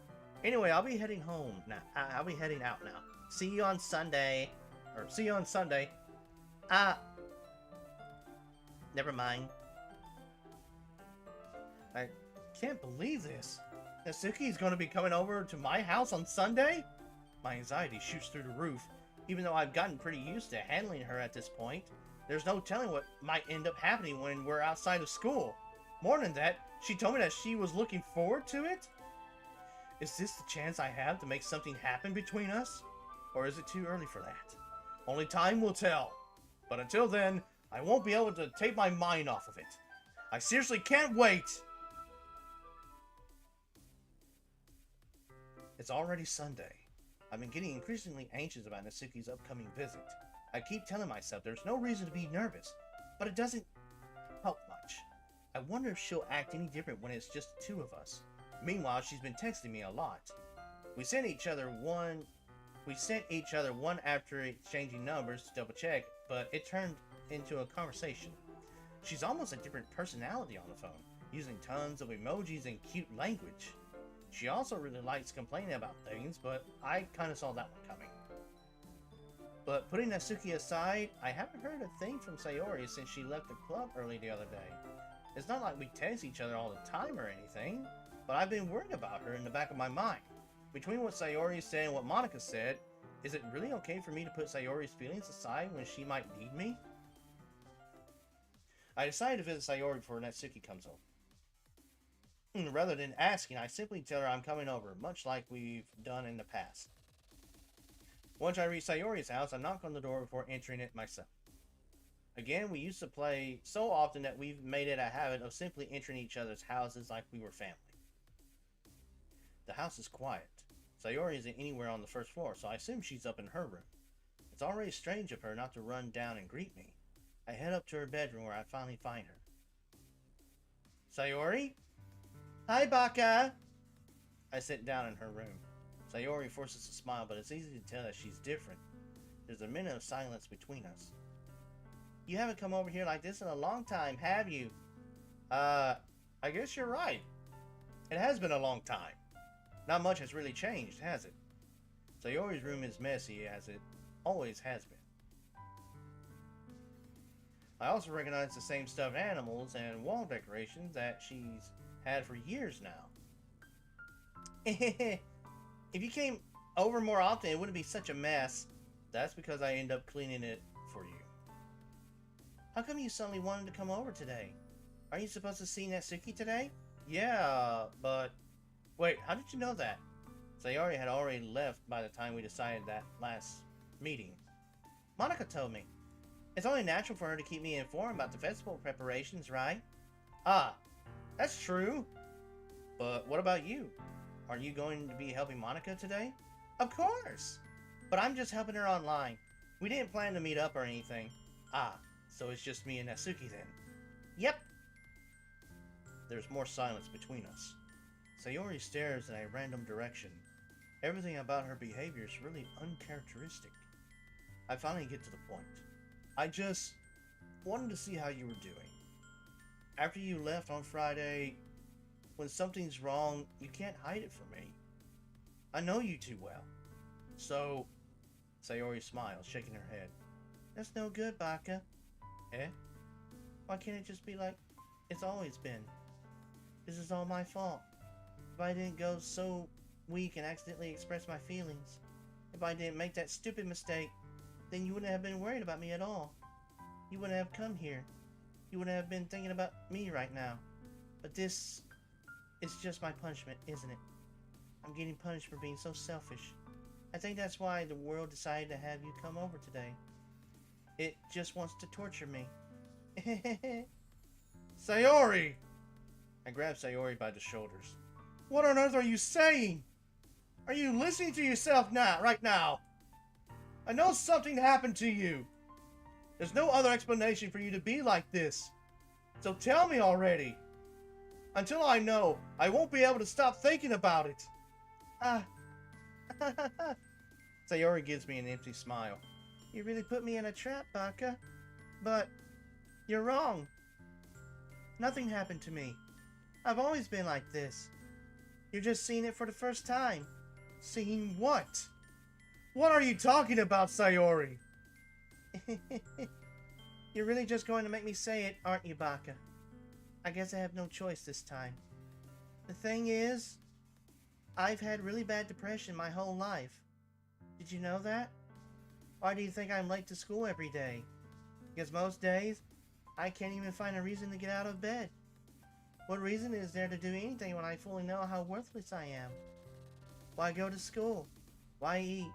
Anyway, I'll be heading home now. I'll be heading out now. See you on Sunday. Or see you on Sunday. Never mind. I can't believe this. Natsuki's gonna be coming over to my house on Sunday? My anxiety shoots through the roof. Even though I've gotten pretty used to handling her at this point, there's no telling what might end up happening when we're outside of school. More than that, she told me that she was looking forward to it? Is this the chance I have to make something happen between us? Or is it too early for that? Only time will tell. But until then, I won't be able to take my mind off of it. I seriously can't wait! It's already Sunday. I've been getting increasingly anxious about Natsuki's upcoming visit. I keep telling myself there's no reason to be nervous, but it doesn't help much. I wonder if she'll act any different when it's just the two of us. Meanwhile, she's been texting me a lot. We sent each other one after exchanging numbers to double check, but it turned into a conversation. She's almost a different personality on the phone, using tons of emojis and cute language. She also really likes complaining about things, but I kind of saw that one coming. But putting Natsuki aside, I haven't heard a thing from Sayori since she left the club early the other day. It's not like we text each other all the time or anything, but I've been worried about her in the back of my mind. Between what Sayori said and what Monica said, is it really okay for me to put Sayori's feelings aside when she might need me? I decided to visit Sayori before Natsuki comes over. Rather than asking, I simply tell her I'm coming over, much like we've done in the past. Once I reach Sayori's house, I knock on the door before entering it myself. Again, we used to play so often that we've made it a habit of simply entering each other's houses like we were family. The house is quiet. Sayori isn't anywhere on the first floor, so I assume she's up in her room. It's already strange of her not to run down and greet me. I head up to her bedroom where I finally find her. Sayori? Hi, Baka! I sit down in her room. Sayori forces a smile, but it's easy to tell that she's different. There's a minute of silence between us. You haven't come over here like this in a long time, have you? I guess you're right. It has been a long time. Not much has really changed, has it? Sayori's room is messy, as it always has been. I also recognize the same stuffed animals and wall decorations that she's had for years now. If you came over more often, it wouldn't be such a mess. That's because I end up cleaning it for you. How come you suddenly wanted to come over today? Are you supposed to see Natsuki today? Yeah, but... Wait, how did you know that? Sayori had already left by the time we decided that last meeting. Monica told me. It's only natural for her to keep me informed about the festival preparations, right? Ah, that's true. But what about you? Aren't you going to be helping Monica today? Of course! But I'm just helping her online. We didn't plan to meet up or anything. Ah, so it's just me and Natsuki then. Yep. There's more silence between us. Sayori stares in a random direction. Everything about her behavior is really uncharacteristic. I finally get to the point. I just wanted to see how you were doing. After you left on Friday, when something's wrong, you can't hide it from me. I know you too well. So, Sayori smiles, shaking her head. That's no good, Baka. Eh? Why can't it just be like it's always been? This is all my fault. If I didn't go so weak and accidentally express my feelings, if I didn't make that stupid mistake, then you wouldn't have been worried about me at all. You wouldn't have come here. You wouldn't have been thinking about me right now. But this is just my punishment, isn't it? I'm getting punished for being so selfish. I think that's why the world decided to have you come over today. It just wants to torture me. Sayori! I grab Sayori by the shoulders. What on earth are you saying? Are you listening to yourself now, right now? I know something happened to you. There's no other explanation for you to be like this. So tell me already. Until I know, I won't be able to stop thinking about it. Ah. Sayori gives me an empty smile. You really put me in a trap, Baka. But you're wrong. Nothing happened to me. I've always been like this. You're just seeing it for the first time. Seeing what? What are you talking about, Sayori? You're really just going to make me say it, aren't you, Baka? I guess I have no choice this time. The thing is, I've had really bad depression my whole life. Did you know that? Why do you think I'm late to school every day? Because most days, I can't even find a reason to get out of bed. What reason is there to do anything when I fully know how worthless I am? Why go to school? Why eat?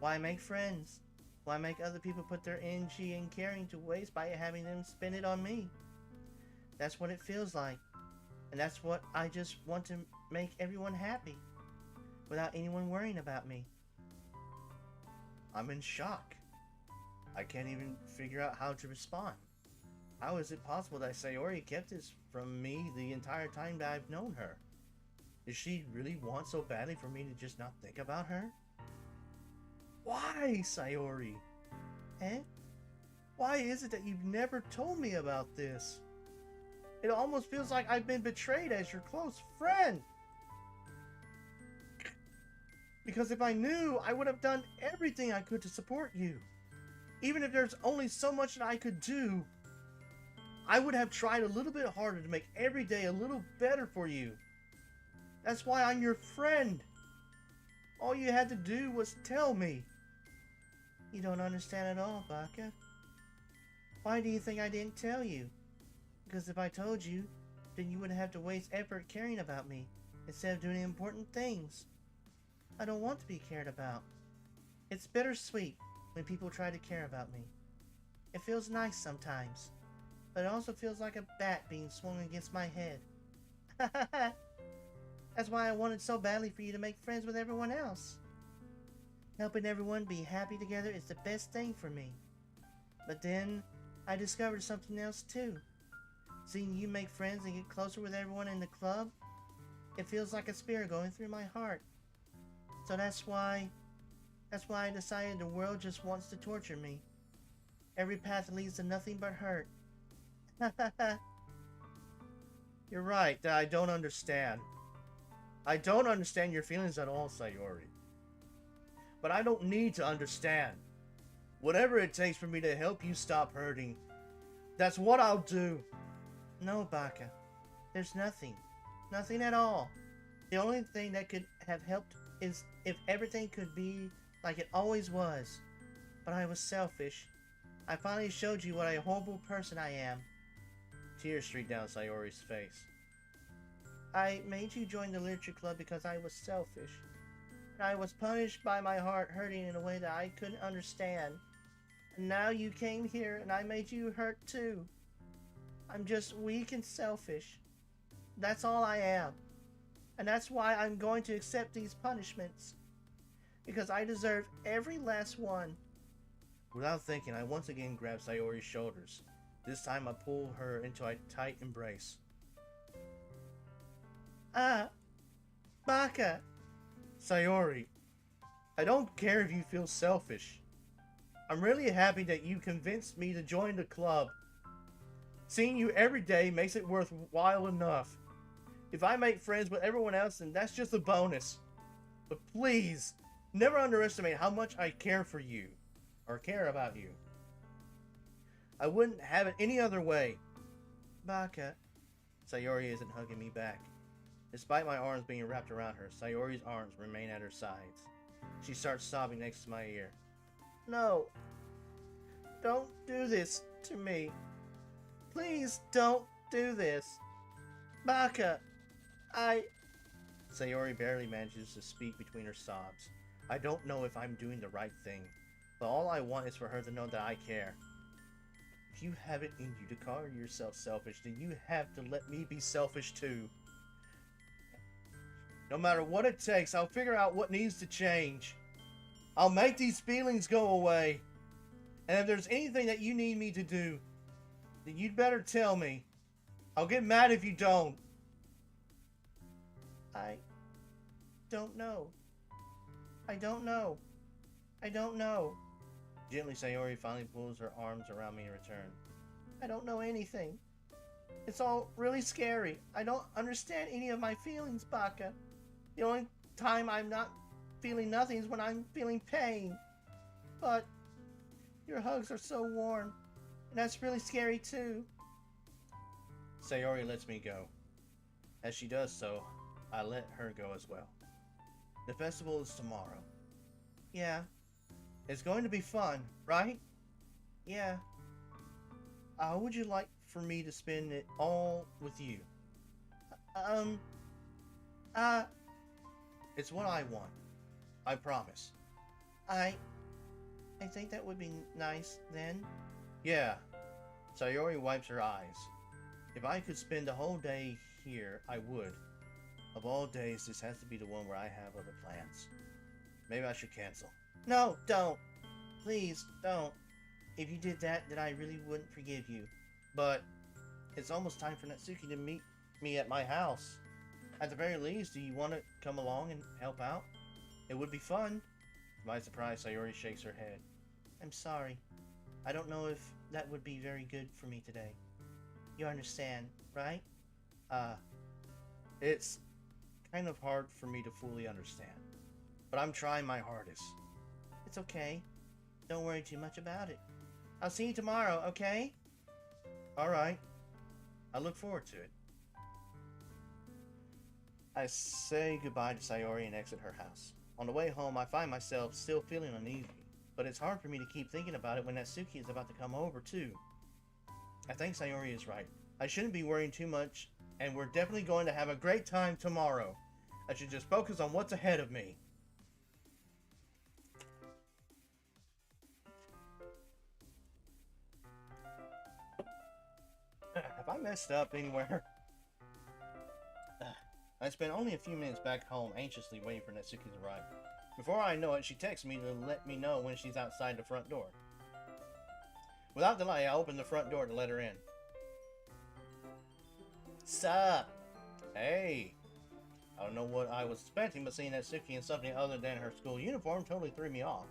Why make friends? Why make other people put their energy and caring to waste by having them spend it on me? That's what it feels like. And that's what I just want to make everyone happy. Without anyone worrying about me. I'm in shock. I can't even figure out how to respond. How is it possible that Sayori kept this from me the entire time that I've known her? Does she really want so badly for me to just not think about her? Why, Sayori? Eh? Why is it that you've never told me about this? It almost feels like I've been betrayed as your close friend. Because if I knew, I would have done everything I could to support you. Even if there's only so much that I could do, I would have tried a little bit harder to make every day a little better for you. That's why I'm your friend. All you had to do was tell me. You don't understand at all, Baka. Why do you think I didn't tell you? Because if I told you, then you would have to waste effort caring about me, instead of doing important things. I don't want to be cared about. It's bittersweet when people try to care about me. It feels nice sometimes, but it also feels like a bat being swung against my head. That's why I wanted so badly for you to make friends with everyone else. Helping everyone be happy together is the best thing for me. But then, I discovered something else too. Seeing you make friends and get closer with everyone in the club, it feels like a spear going through my heart. So that's why I decided the world just wants to torture me. Every path leads to nothing but hurt. You're right, that I don't understand. I don't understand your feelings at all, Sayori. But I don't need to understand. Whatever it takes for me to help you stop hurting, that's what I'll do. No, Baka. There's nothing. Nothing at all. The only thing that could have helped is if everything could be like it always was. But I was selfish. I finally showed you what a horrible person I am. Tears streak down Sayori's face. I made you join the literature club because I was selfish. And I was punished by my heart hurting in a way that I couldn't understand. And now you came here and I made you hurt too. I'm just weak and selfish. That's all I am. And that's why I'm going to accept these punishments. Because I deserve every last one. Without thinking, I once again grab Sayori's shoulders. This time I pull her into a tight embrace. Ah, Baka. Sayori, I don't care if you feel selfish. I'm really happy that you convinced me to join the club. Seeing you every day makes it worthwhile enough. If I make friends with everyone else, then that's just a bonus. But please, never underestimate how much I care for you. Or care about you. I wouldn't have it any other way. Baka. Sayori isn't hugging me back. Despite my arms being wrapped around her, Sayori's arms remain at her sides. She starts sobbing next to my ear. No. Don't do this to me. Please don't do this. Baka. Sayori barely manages to speak between her sobs. I don't know if I'm doing the right thing, but all I want is for her to know that I care. If you have it in you to call yourself selfish, then you have to let me be selfish too. No matter what it takes, I'll figure out what needs to change. I'll make these feelings go away. And if there's anything that you need me to do, then you'd better tell me. I'll get mad if you don't. I don't know. I don't know. I don't know. Gently, Sayori finally pulls her arms around me in return. I don't know anything. It's all really scary. I don't understand any of my feelings, Baka. The only time I'm not feeling nothing is when I'm feeling pain. But your hugs are so warm, and that's really scary too. Sayori lets me go. As she does so, I let her go as well. The festival is tomorrow. Yeah, It's going to be fun, right? yeah. How would you like for me to spend it all with you? It's what I want. I promise. I think that would be nice then. Yeah. Sayori wipes her eyes. If I could spend the whole day here, I would. Of all days, this has to be the one where I have other plans. Maybe I should cancel. No, don't. Please, don't. If you did that, then I really wouldn't forgive you. But it's almost time for Natsuki to meet me at my house. At the very least, do you want to come along and help out? It would be fun. To my surprise, Sayori shakes her head. I'm sorry. I don't know if that would be very good for me today. You understand, right? It's kind of hard for me to fully understand. But I'm trying my hardest. It's okay. Don't worry too much about it. I'll see you tomorrow, okay? Alright. I look forward to it. I say goodbye to Sayori and exit her house. On the way home, I find myself still feeling uneasy, but it's hard for me to keep thinking about it when Natsuki is about to come over, too. I think Sayori is right. I shouldn't be worrying too much, and we're definitely going to have a great time tomorrow. I should just focus on what's ahead of me. Have I messed up anywhere? I spent only a few minutes back home anxiously waiting for Natsuki's arrival. Before I know it, she texts me to let me know when she's outside the front door. Without delay, I opened the front door to let her in. Sup? Hey! I don't know what I was expecting, but seeing Natsuki in something other than her school uniform totally threw me off.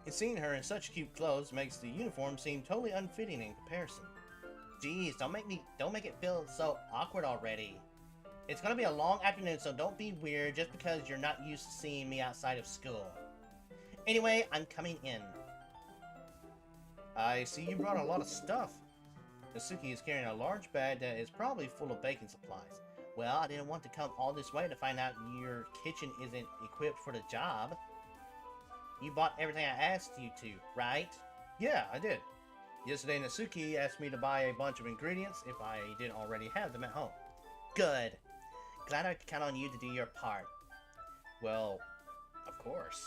And seeing her in such cute clothes makes the uniform seem totally unfitting in comparison. Jeez, don't make it feel so awkward already. It's gonna be a long afternoon, so don't be weird just because you're not used to seeing me outside of school. Anyway, I'm coming in. I see you brought a lot of stuff. Natsuki is carrying a large bag that is probably full of baking supplies. Well, I didn't want to come all this way to find out your kitchen isn't equipped for the job. You bought everything I asked you to, right? Yeah, I did. Yesterday, Natsuki asked me to buy a bunch of ingredients if I didn't already have them at home. Good. Glad I could count on you to do your part. Well, of course.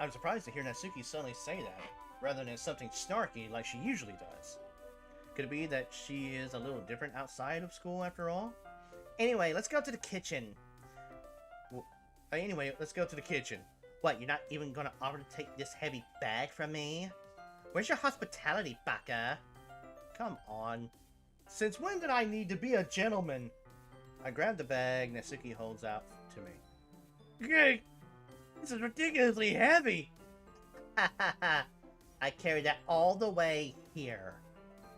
I'm surprised to hear Natsuki suddenly say that, rather than something snarky like she usually does. Could it be that she is a little different outside of school after all? Anyway, let's go to the kitchen. Anyway, let's go to the kitchen. What, you're not even gonna offer to take this heavy bag from me? Where's your hospitality, Baka? Come on. Since when did I need to be a gentleman? I grab the bag Natsuki holds out to me. Gee, this is ridiculously heavy. Ha ha ha. I carried that all the way here.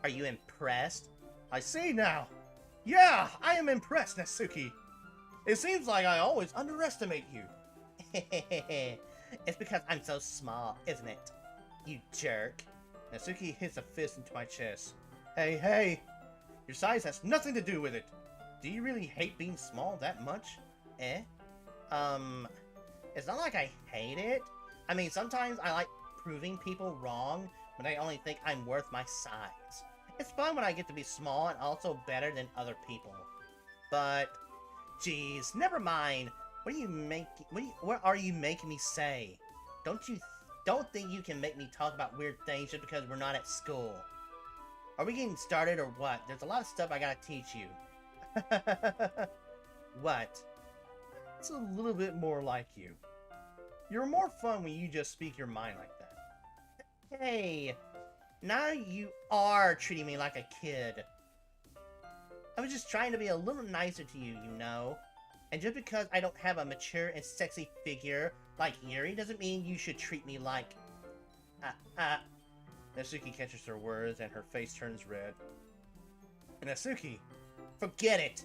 Are you impressed? I see now. Yeah, I am impressed, Natsuki. It seems like I always underestimate you. It's because I'm so small, isn't it? You jerk. Natsuki hits a fist into my chest. Hey, your size has nothing to do with it. Do you really hate being small that much? Eh? It's not like I hate it. I mean, sometimes I like proving people wrong when they only think I'm worth my size. It's fun when I get to be small and also better than other people. But, geez, never mind. What are you making me say? Don't think you can make me talk about weird things just because we're not at school. Are we getting started or what? There's a lot of stuff I gotta teach you. What? It's a little bit more like you. You're more fun when you just speak your mind like that. Hey, now you are treating me like a kid. I was just trying to be a little nicer to you, you know? And just because I don't have a mature and sexy figure like Yuri doesn't mean you should treat me like... Natsuki catches her words and her face turns red. Natsuki, forget it!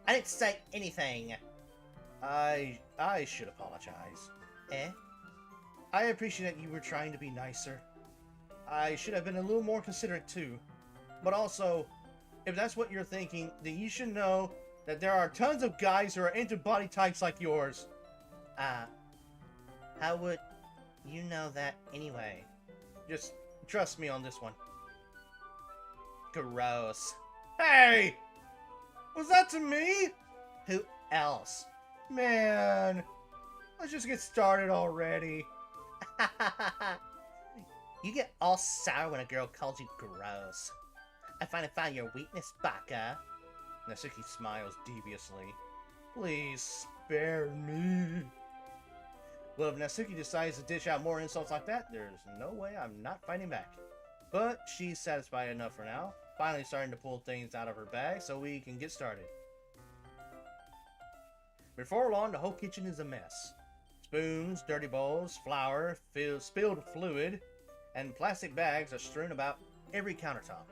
I didn't say anything. I should apologize. Eh? I appreciate that you were trying to be nicer. I should have been a little more considerate too. But also, if that's what you're thinking, then you should know that there are tons of guys who are into body types like yours. How would you know that anyway? Just trust me on this one. Gross. Hey! Was that to me? Who else? Man, let's just get started already. You get all sour when a girl calls you gross. I finally found your weakness, Baka. Natsuki smiles deviously. Please spare me. Well, if Natsuki decides to dish out more insults like that, there's no way I'm not fighting back. But she's satisfied enough for now, finally starting to pull things out of her bag so we can get started. Before long, the whole kitchen is a mess. Spoons, dirty bowls, flour, spilled fluid, and plastic bags are strewn about every countertop.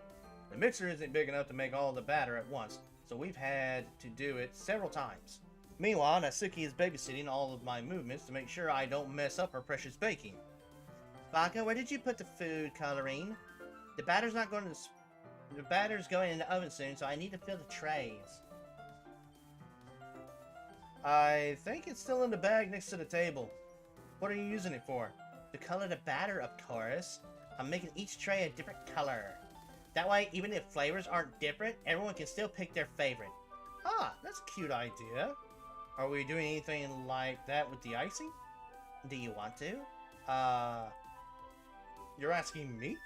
The mixer isn't big enough to make all the batter at once, so we've had to do it several times. Meanwhile, Natsuki is babysitting all of my movements to make sure I don't mess up her precious baking. Baka, where did you put the food coloring? The batter's going in the oven soon, so I need to fill the trays. I think it's still in the bag next to the table. What are you using it for? To color the batter, of course. I'm making each tray a different color. That way, even if flavors aren't different, everyone can still pick their favorite. Ah, that's a cute idea. Are we doing anything like that with the icing? Do you want to? You're asking me?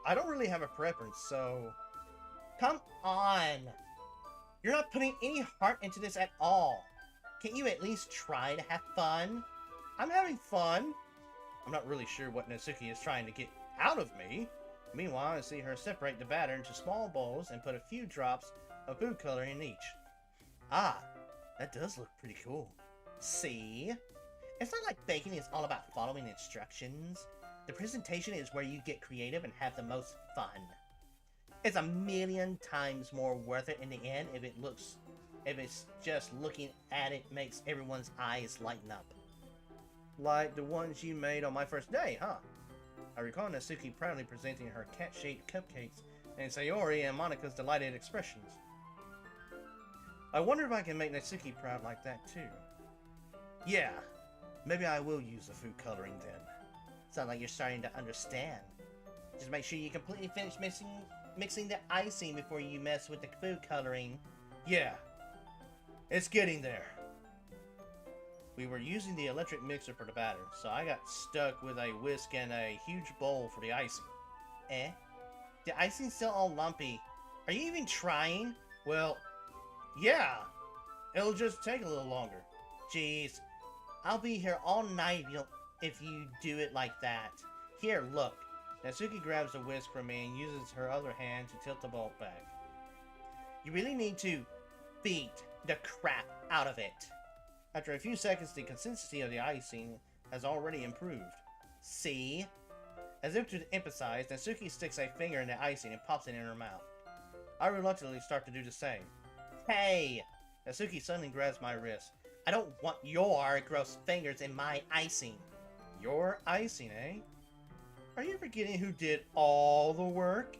I don't really have a preference, so... Come on! You're not putting any heart into this at all. Can't you at least try to have fun? I'm having fun. I'm not really sure what Natsuki is trying to get out of me. Meanwhile, I see her separate the batter into small bowls and put a few drops of food coloring in each. Ah, that does look pretty cool. See? It's not like baking is all about following instructions. The presentation is where you get creative and have the most fun. It's a million times more worth it in the end if it's just looking at it makes everyone's eyes lighten up. Like the ones you made on my first day, huh? I recall Natsuki proudly presenting her cat-shaped cupcakes and Sayori and Monika's delighted expressions. I wonder if I can make Natsuki proud like that too. Yeah, maybe I will use the food coloring then. Sounds like you're starting to understand. Just make sure you completely finish mixing the icing before you mess with the food coloring. Yeah, it's getting there. We were using the electric mixer for the batter, so I got stuck with a whisk and a huge bowl for the icing. Eh? The icing's still all lumpy. Are you even trying? Well, yeah. It'll just take a little longer. Jeez. I'll be here all night if you do it like that. Here, look. Natsuki grabs the whisk from me and uses her other hand to tilt the bowl back. You really need to beat the crap out of it. After a few seconds, the consistency of the icing has already improved. See? As if to emphasize, Natsuki sticks a finger in the icing and pops it in her mouth. I reluctantly start to do the same. Hey! Natsuki suddenly grabs my wrist. I don't want your gross fingers in my icing. Your icing, eh? Are you forgetting who did all the work?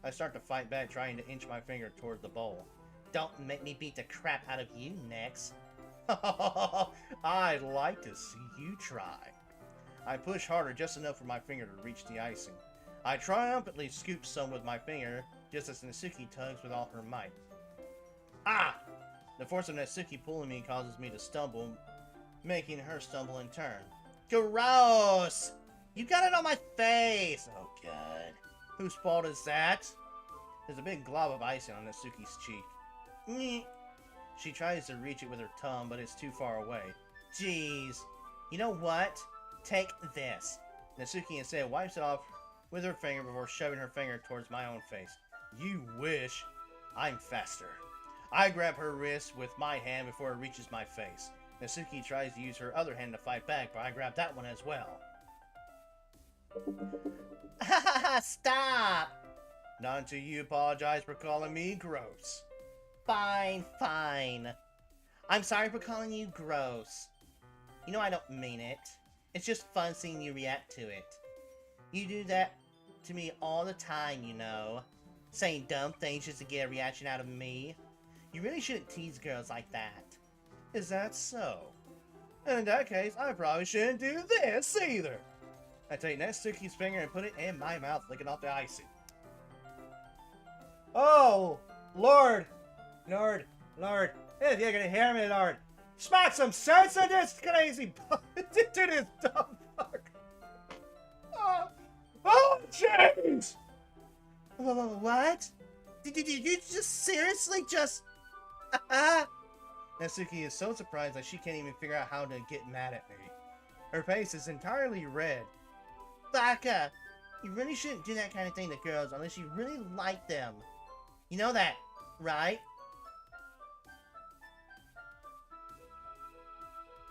I start to fight back, trying to inch my finger toward the bowl. Don't make me beat the crap out of you next. I'd like to see you try. I push harder, just enough for my finger to reach the icing. I triumphantly scoop some with my finger, just as Natsuki tugs with all her might. Ah! The force of Natsuki pulling me causes me to stumble, making her stumble in turn. Gross! You got it on my face! Oh god. Whose fault is that? There's a big glob of icing on Natsuki's cheek. Mm. She tries to reach it with her tongue, but it's too far away. Jeez. You know what? Take this. Natsuki instead wipes it off with her finger before shoving her finger towards my own face. You wish. I'm faster. I grab her wrist with my hand before it reaches my face. Natsuki tries to use her other hand to fight back, but I grab that one as well. Stop! Not until you apologize for calling me gross. Fine, fine. I'm sorry for calling you gross. You know I don't mean it. It's just fun seeing you react to it. You do that to me all the time, you know. Saying dumb things just to get a reaction out of me. You really shouldn't tease girls like that. Is that so? And in that case, I probably shouldn't do this either. I take Natsuki's finger and put it in my mouth, licking off the icing. Oh, Lord! Lord, if you're gonna hear me, Lord, smack some sense in this crazy to this dumb fuck. Oh, jeez! What? Did you just seriously just... Natsuki is so surprised that she can't even figure out how to get mad at me. Her face is entirely red. Baka, you really shouldn't do that kind of thing to girls unless you really like them. You know that, right?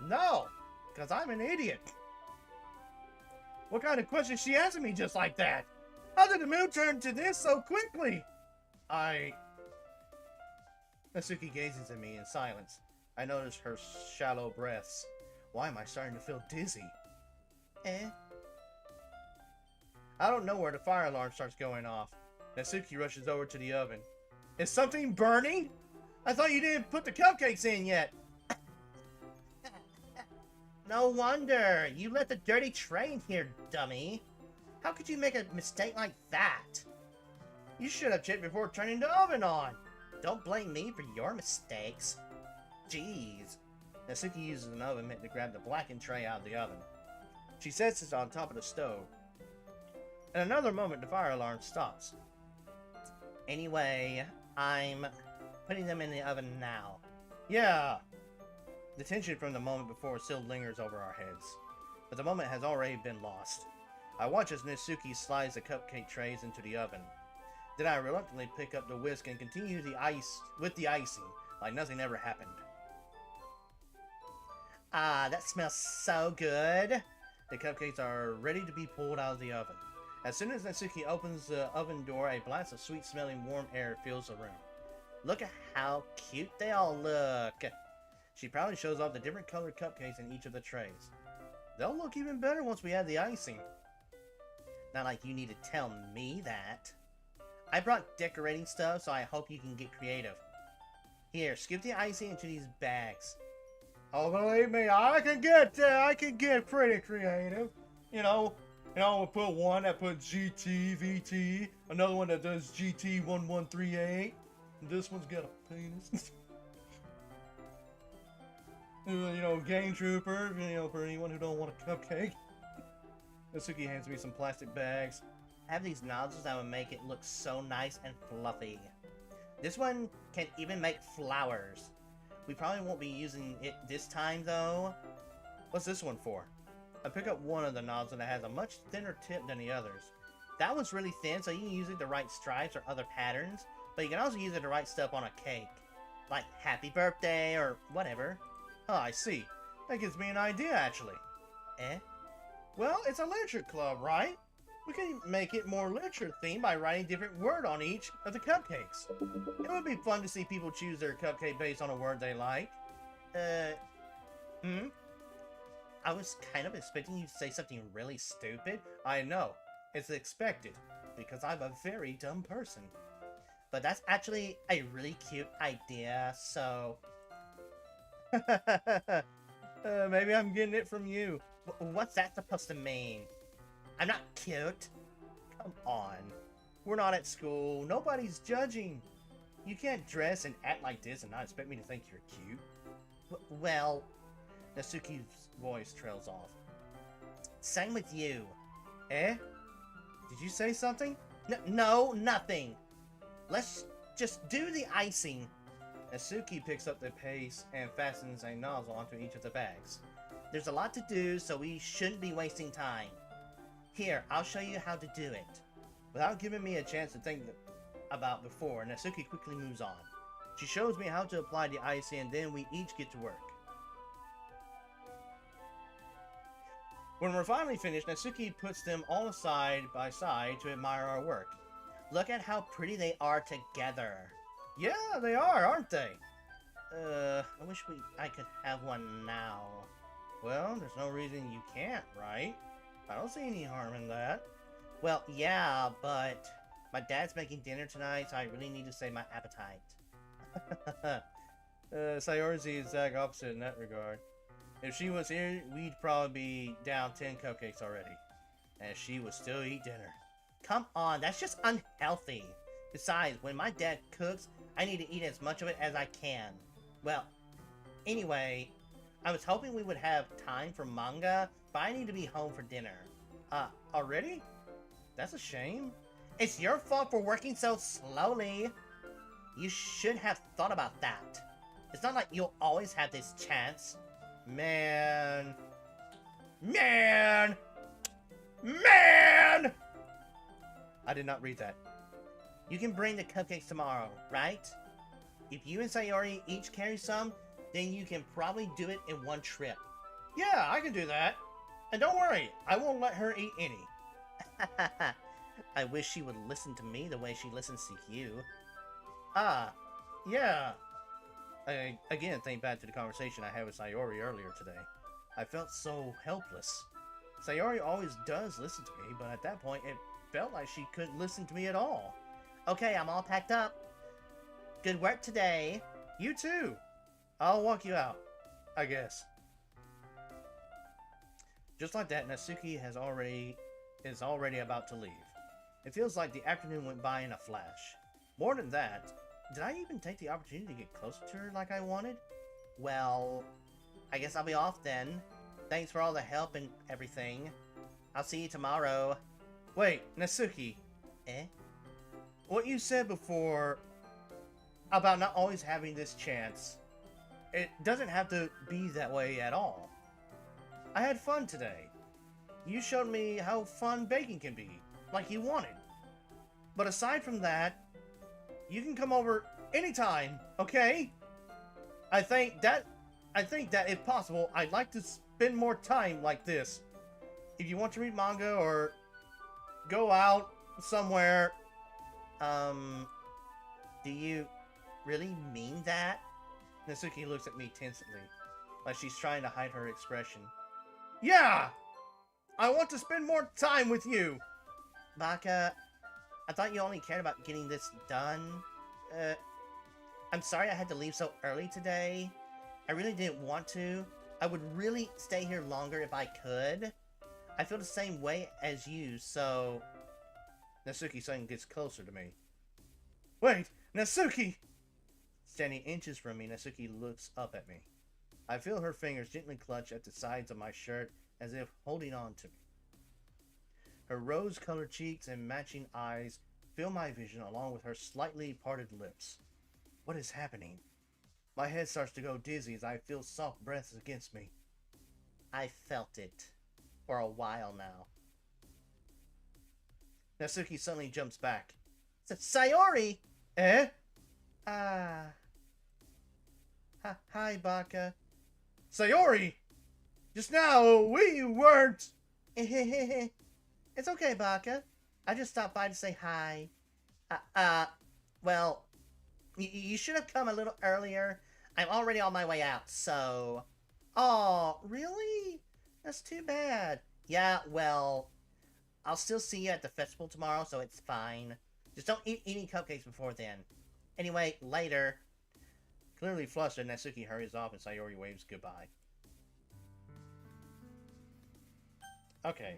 No, because I'm an idiot. What kind of question is she asking me just like that? How did the mood turn to this so quickly? Natsuki gazes at me in silence. I notice her shallow breaths. Why am I starting to feel dizzy? Out of nowhere, the fire alarm starts going off. Natsuki rushes over to the oven. Is something burning? I thought you didn't put the cupcakes in yet. No wonder. You let the dirty tray in here, dummy. How could you make a mistake like that? You should have checked before turning the oven on. Don't blame me for your mistakes. Jeez. Natsuki uses an oven mitt to grab the blackened tray out of the oven. She sets it on top of the stove. In another moment, the fire alarm stops. Anyway, I'm putting them in the oven now. Yeah. The tension from the moment before still lingers over our heads, but the moment has already been lost. I watch as Natsuki slides the cupcake trays into the oven. Then I reluctantly pick up the whisk and continue with the icing, like nothing ever happened. Ah, that smells so good. The cupcakes are ready to be pulled out of the oven. As soon as Natsuki opens the oven door, a blast of sweet-smelling warm air fills the room. Look at how cute they all look. She proudly shows off the different colored cupcakes in each of the trays. They'll look even better once we add the icing. Not like you need to tell me that. I brought decorating stuff, so I hope you can get creative. Here, scoop the icing into these bags. Oh, believe me, I can get pretty creative. You know, we'll put one that puts GTVT, another one that does GT1138, and this one's got a penis. You know, Game Trooper, you know, for anyone who don't want a cupcake. Natsuki hands me some plastic bags. I have these nozzles that would make it look so nice and fluffy. This one can even make flowers. We probably won't be using it this time though. What's this one for? I pick up one of the nozzles that has a much thinner tip than the others. That one's really thin, so you can use it to write stripes or other patterns, but you can also use it to write stuff on a cake. Like happy birthday or whatever. Oh, I see. That gives me an idea, actually. Eh? Well, it's a literature club, right? We can make it more literature themed by writing different word on each of the cupcakes. It would be fun to see people choose their cupcake based on a word they like. I was kind of expecting you to say something really stupid. I know. It's expected, because I'm a very dumb person. But that's actually a really cute idea, so... Maybe I'm getting it from you. What's that supposed to mean? I'm not cute. Come on. We're not at school. Nobody's judging. You can't dress and act like this and not expect me to think you're cute. Well, Natsuki's voice trails off. same with you. Eh? Did you say something? No, nothing. Let's just do the icing. Natsuki picks up the paste and fastens a nozzle onto each of the bags. There's a lot to do, so we shouldn't be wasting time. Here, I'll show you how to do it. Without giving me a chance to think about before, Natsuki quickly moves on. She shows me how to apply the icing and then we each get to work. When we're finally finished, Natsuki puts them all side by side to admire our work. Look at how pretty they are together. Yeah, they are, aren't they? I wish I could have one now. Well, there's no reason you can't, right? I don't see any harm in that. Well, yeah, but my dad's making dinner tonight, so I really need to save my appetite. Sayori's the exact opposite in that regard. If she was here, we'd probably be down 10 cupcakes already. And she would still eat dinner. Come on, that's just unhealthy. Besides, when my dad cooks, I need to eat as much of it as I can. Well, anyway, I was hoping we would have time for manga, but I need to be home for dinner. Already? That's a shame. It's your fault for working so slowly. You should have thought about that. It's not like you'll always have this chance. Man. I did not read that. You can bring the cupcakes tomorrow, right? If you and Sayori each carry some, then you can probably do it in one trip. Yeah, I can do that. And don't worry, I won't let her eat any. I wish she would listen to me the way she listens to you. Yeah. I again think back to the conversation I had with Sayori earlier today. I felt so helpless. Sayori always does listen to me, but at that point it felt like she couldn't listen to me at all. Okay, I'm all packed up. Good work today. You too. I'll walk you out, I guess. Just like that, Natsuki is already about to leave. It feels like the afternoon went by in a flash. More than that, did I even take the opportunity to get closer to her like I wanted? Well, I guess I'll be off then. Thanks for all the help and everything. I'll see you tomorrow. Wait, Natsuki. Eh? What you said before about not always having this chance, it doesn't have to be that way at all. I had fun today. You showed me how fun baking can be, like you wanted. But aside from that, you can come over anytime, okay? I think that if possible, I'd like to spend more time like this. If you want to read manga or go out somewhere, do you really mean that? Natsuki looks at me tensely, like she's trying to hide her expression. Yeah! I want to spend more time with you! Baka, I thought you only cared about getting this done. I'm sorry I had to leave so early today. I really didn't want to. I would really stay here longer if I could. I feel the same way as you, so... Natsuki suddenly gets closer to me. Wait! Natsuki! Standing inches from me, Natsuki looks up at me. I feel her fingers gently clutch at the sides of my shirt as if holding on to me. Her rose-colored cheeks and matching eyes fill my vision along with her slightly parted lips. What is happening? My head starts to go dizzy as I feel soft breaths against me. I felt it for a while now. Natsuki suddenly jumps back. Sayori! Eh? Ah. Hi, Baka. Sayori! Just now, we weren't... It's okay, Baka. I just stopped by to say hi. Well, you should have come a little earlier. I'm already on my way out, so... Oh, really? That's too bad. Yeah, well, I'll still see you at the festival tomorrow, so it's fine. Just don't eat any cupcakes before then. Anyway, later. Clearly flustered, Natsuki hurries off and Sayori waves goodbye. Okay.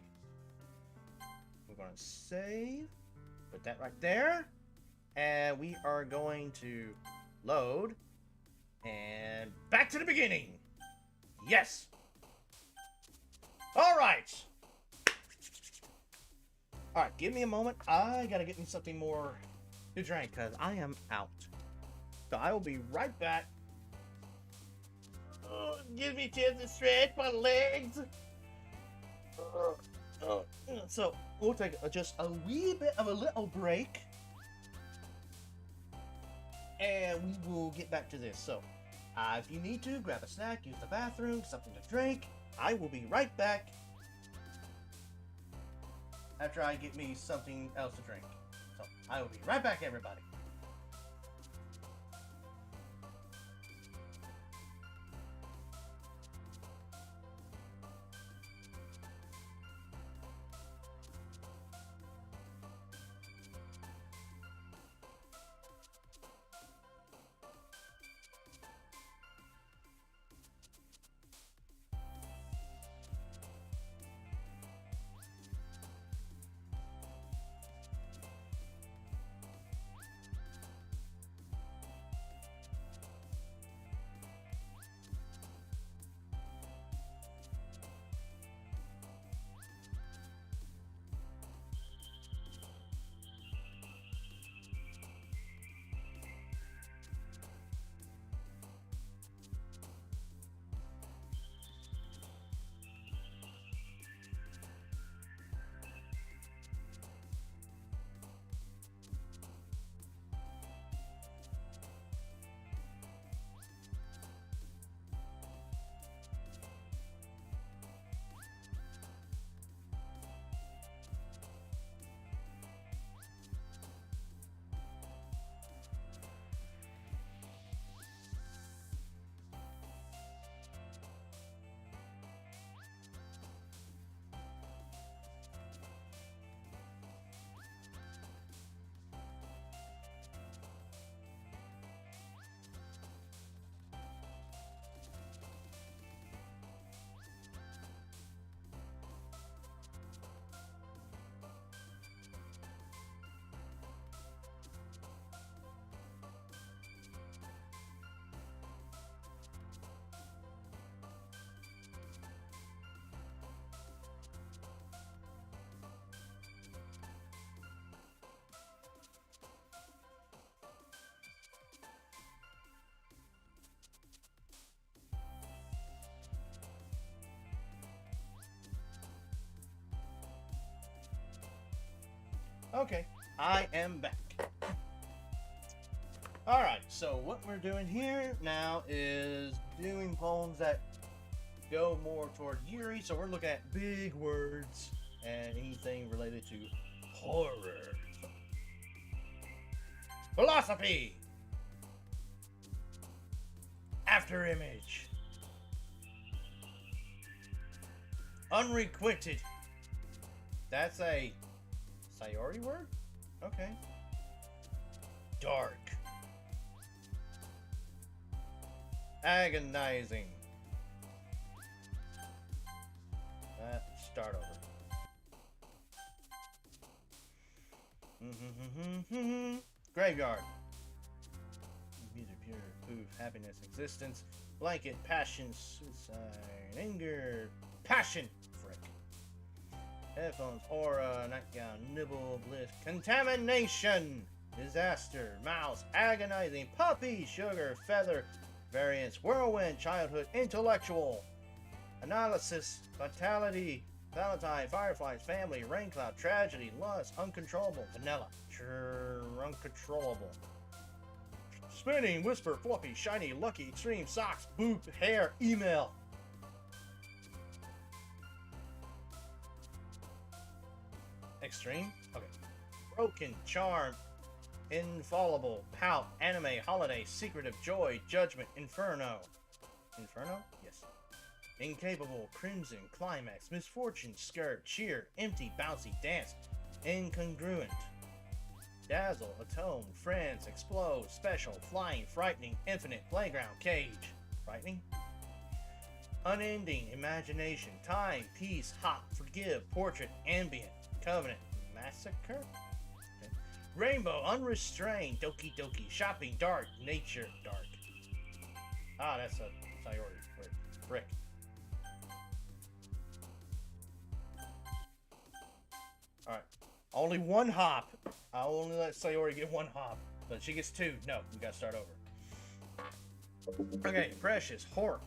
We're going to save. Put that right there. And we are going to load. And back to the beginning. Yes. All right. All right, give me a moment. I got to get me something more to drink because I am out. So I will be right back. Give me a chance to stretch my legs. So we'll take just a wee bit of a little break. And we will get back to this. So if you need to, grab a snack, use the bathroom, something to drink. I will be right back after I get me something else to drink. So I will be right back, everybody. Okay, I am back. Alright, so what we're doing here now is doing poems that go more toward Yuri, so we're looking at big words and anything related to horror. Philosophy! After image. Unrequited. That's a Sayori word? Okay. Dark. Agonizing. Start over. Graveyard. Neither pure proof happiness existence. blanket, passion, suicide, anger, passion, frick. Headphones, aura, nightgown, nibble, bliss, contamination, disaster, mouse, agonizing, puppy, sugar, feather, variance, whirlwind, childhood, intellectual, analysis, vitality, Valentine, fireflies, family, rain cloud, tragedy, lust, uncontrollable, vanilla, uncontrollable. Spinning, whisper, fluffy, shiny, lucky, extreme, socks, boop, hair, email. Extreme? Okay. Broken, charm, infallible, pout, anime, holiday, secretive, joy, judgment, inferno. Inferno? Yes. Incapable, crimson, climax, misfortune, skirt, cheer, empty, bouncy, dance, incongruent. Dazzle, atone, friends, explode, special, flying, frightening, infinite, playground, cage. Frightening? Unending, imagination, time, peace, hot, forgive, portrait, ambient, covenant, massacre? Okay. Rainbow, unrestrained, doki doki, shopping, dark, nature, dark. Ah, that's a priority word. Frick. Alright. Only one hop. I'll only let Sayori get one hop. But she gets two. No, we gotta start over. Okay, precious, horror.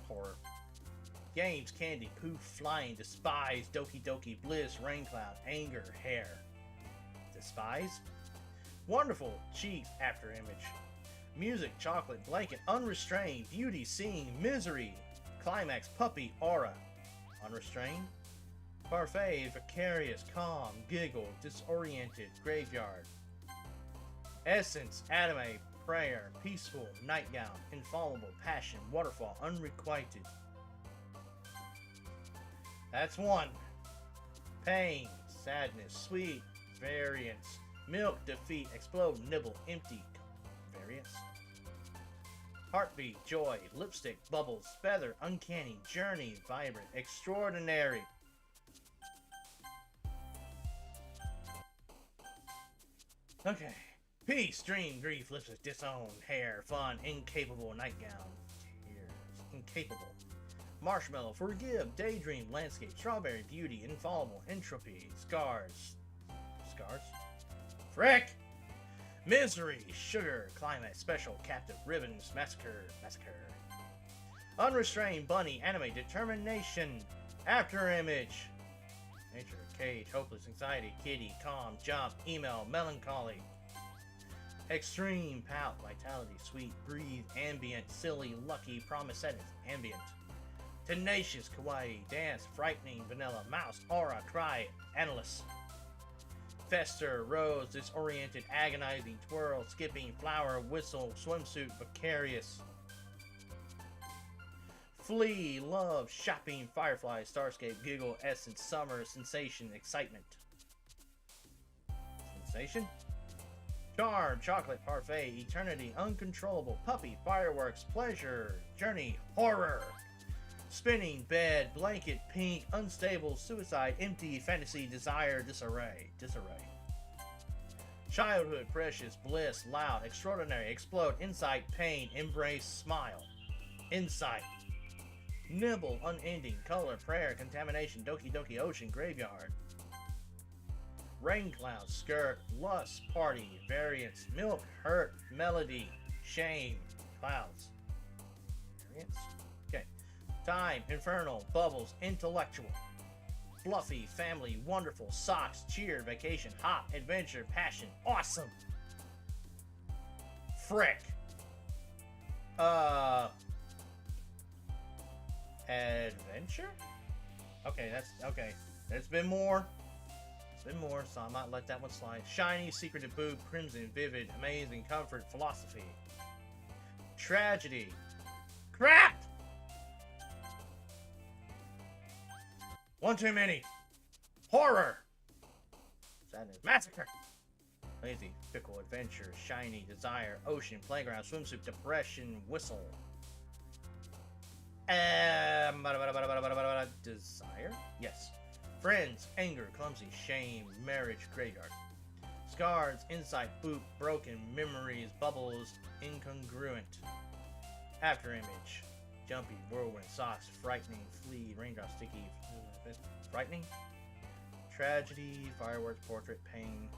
Games, candy, poof, flying, despise, doki doki, bliss, rain cloud, anger, hair. Despise? Wonderful, chief, after image. Music, chocolate, blanket, unrestrained, beauty, seeing, misery, climax, puppy, aura. Unrestrained? Parfait, vicarious, calm, giggle, disoriented, graveyard. Essence, anime, prayer, peaceful, nightgown, infallible, passion, waterfall, unrequited. That's one. Pain, sadness, sweet, variance, milk, defeat, explode, nibble, empty, variance. Heartbeat, joy, lipstick, bubbles, feather, uncanny, journey, vibrant, extraordinary. Okay. Peace, dream, grief, lipstick, disown, hair, fun, incapable, nightgown, tears, incapable. Marshmallow, forgive, daydream, landscape, strawberry, beauty, infallible, entropy, scars. Scars? Frick! Misery, sugar, climax, special, captive, ribbons, massacre. Unrestrained, bunny, anime, determination, after image. Nature, cage, hopeless, anxiety, kitty, calm, jump, email, melancholy. Extreme, pout, vitality, sweet, breathe, ambient, silly, lucky, promise, sentence, ambient. Tenacious, kawaii, dance, frightening, vanilla, mouse, aura, cry, analyst. Fester, rose, disoriented, agonizing, twirl, skipping, flower, whistle, swimsuit, vicarious. Flee, love, shopping, firefly, starscape, giggle, essence, summer, sensation, excitement. Sensation? Charm, chocolate, parfait, eternity, uncontrollable, puppy, fireworks, pleasure, journey, horror. Spinning, bed, blanket, pink, unstable, suicide, empty, fantasy, desire, disarray. Childhood, precious, bliss, loud, extraordinary, explode, insight, pain, embrace, smile. Insight. Nibble, unending, color, prayer, contamination, doki doki, ocean, graveyard. Rain cloud, skirt, lust, party, variance, milk, hurt, melody, shame, clouds. Variance? Okay. Time, infernal, bubbles, intellectual. Fluffy, family, wonderful, socks, cheer, vacation, hot, adventure, passion, awesome. Frick. Adventure? Okay, that's okay. There's been more. So I might let that one slide. Shiny, secretive, boob, crimson, vivid, amazing, comfort, philosophy. Tragedy. Crap! One too many. Horror. Sadness. Massacre. Lazy, fickle, adventure, shiny, desire, ocean, playground, swimsuit, depression, whistle. Desire? Yes. Friends, anger, clumsy, shame, marriage, graveyard. Scars, insight, boot, broken, memories, bubbles, incongruent. After image. jumpy, whirlwind, socks, frightening, flea, raindrop, sticky, frightening, tragedy, fireworks, portrait, pain,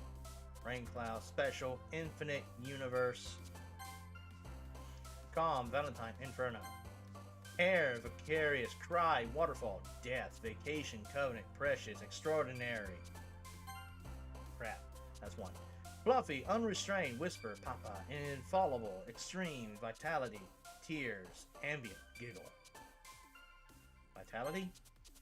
rain cloud, special, infinite, universe, calm, valentine, inferno, air, vicarious, cry, waterfall, death, vacation, covenant, precious, extraordinary. Crap, that's one. Fluffy, unrestrained, whisper, papa, infallible, extreme, vitality, tears, ambient, giggle. Vitality?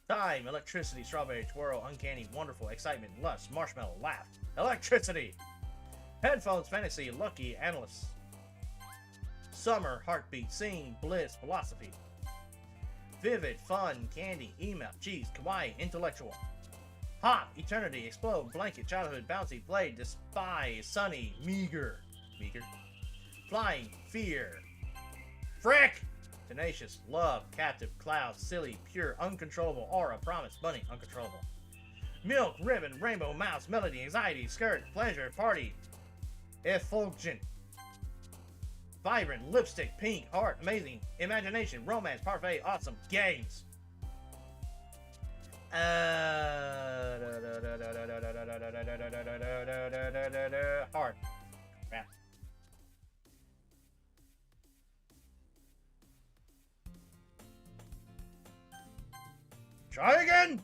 Time, electricity, strawberry, twirl, uncanny, wonderful, excitement, lust, marshmallow, laugh. Electricity! Headphones, fantasy, lucky, analyst. Summer, heartbeat, sing, bliss, philosophy. Vivid, fun, candy, email, cheese, kawaii, intellectual. Hot, eternity, explode, blanket, childhood, bouncy, blade, despise, sunny, meager. Meager? Flying, fear. Frick! Tenacious, love, captive, cloud, silly, pure, uncontrollable, aura, promise, bunny, uncontrollable. Milk, ribbon, rainbow, mouse, melody, anxiety, skirt, pleasure, party. Effulgent. Vibrant, lipstick, pink, heart, amazing, imagination, romance, parfait, awesome, games. Heart. Crap. Try again!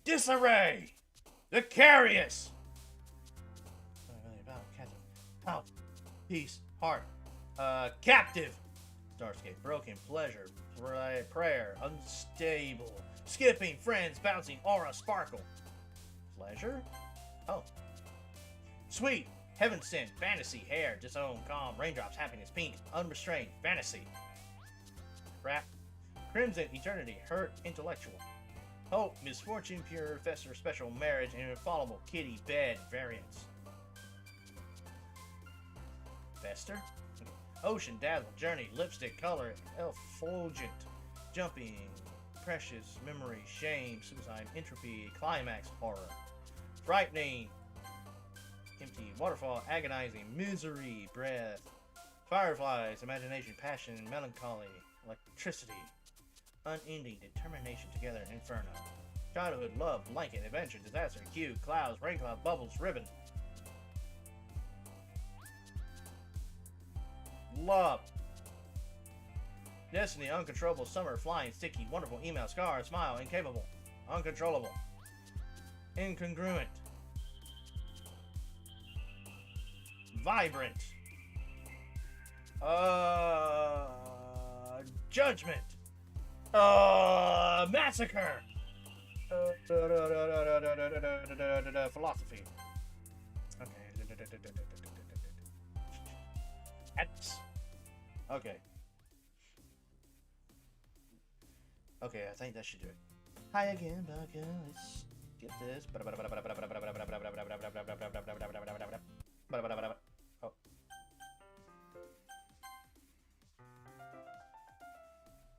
Disarray! Vicarious! House, peace, heart, captive, Starscape, broken, pleasure, prayer, unstable, skipping, friends, bouncing, aura, sparkle, pleasure, oh, sweet, heaven sent, fantasy, hair, disown, calm, raindrops, happiness, pink, unrestrained, fantasy, crap, crimson, eternity, hurt, intellectual, hope, misfortune, pure, fester, special, marriage, and infallible, kitty, bed, variance. Fester? Ocean, dazzle, journey, lipstick, color, effulgent, jumping, precious, memory, shame, suicide, entropy, climax, horror, frightening, empty, waterfall, agonizing, misery, breath, fireflies, imagination, passion, melancholy, electricity, unending, determination, together, inferno, childhood, love, blanket, adventure, disaster, cue, clouds, rain cloud, bubbles, ribbon. Love. Destiny, uncontrollable, summer, flying, sticky, wonderful, email, scar, smile, incapable, uncontrollable, incongruent, vibrant, judgment, massacre, philosophy. Okay. Okay. Okay, I think that should do it. Hi again, Bucka. Let's get this. Oh.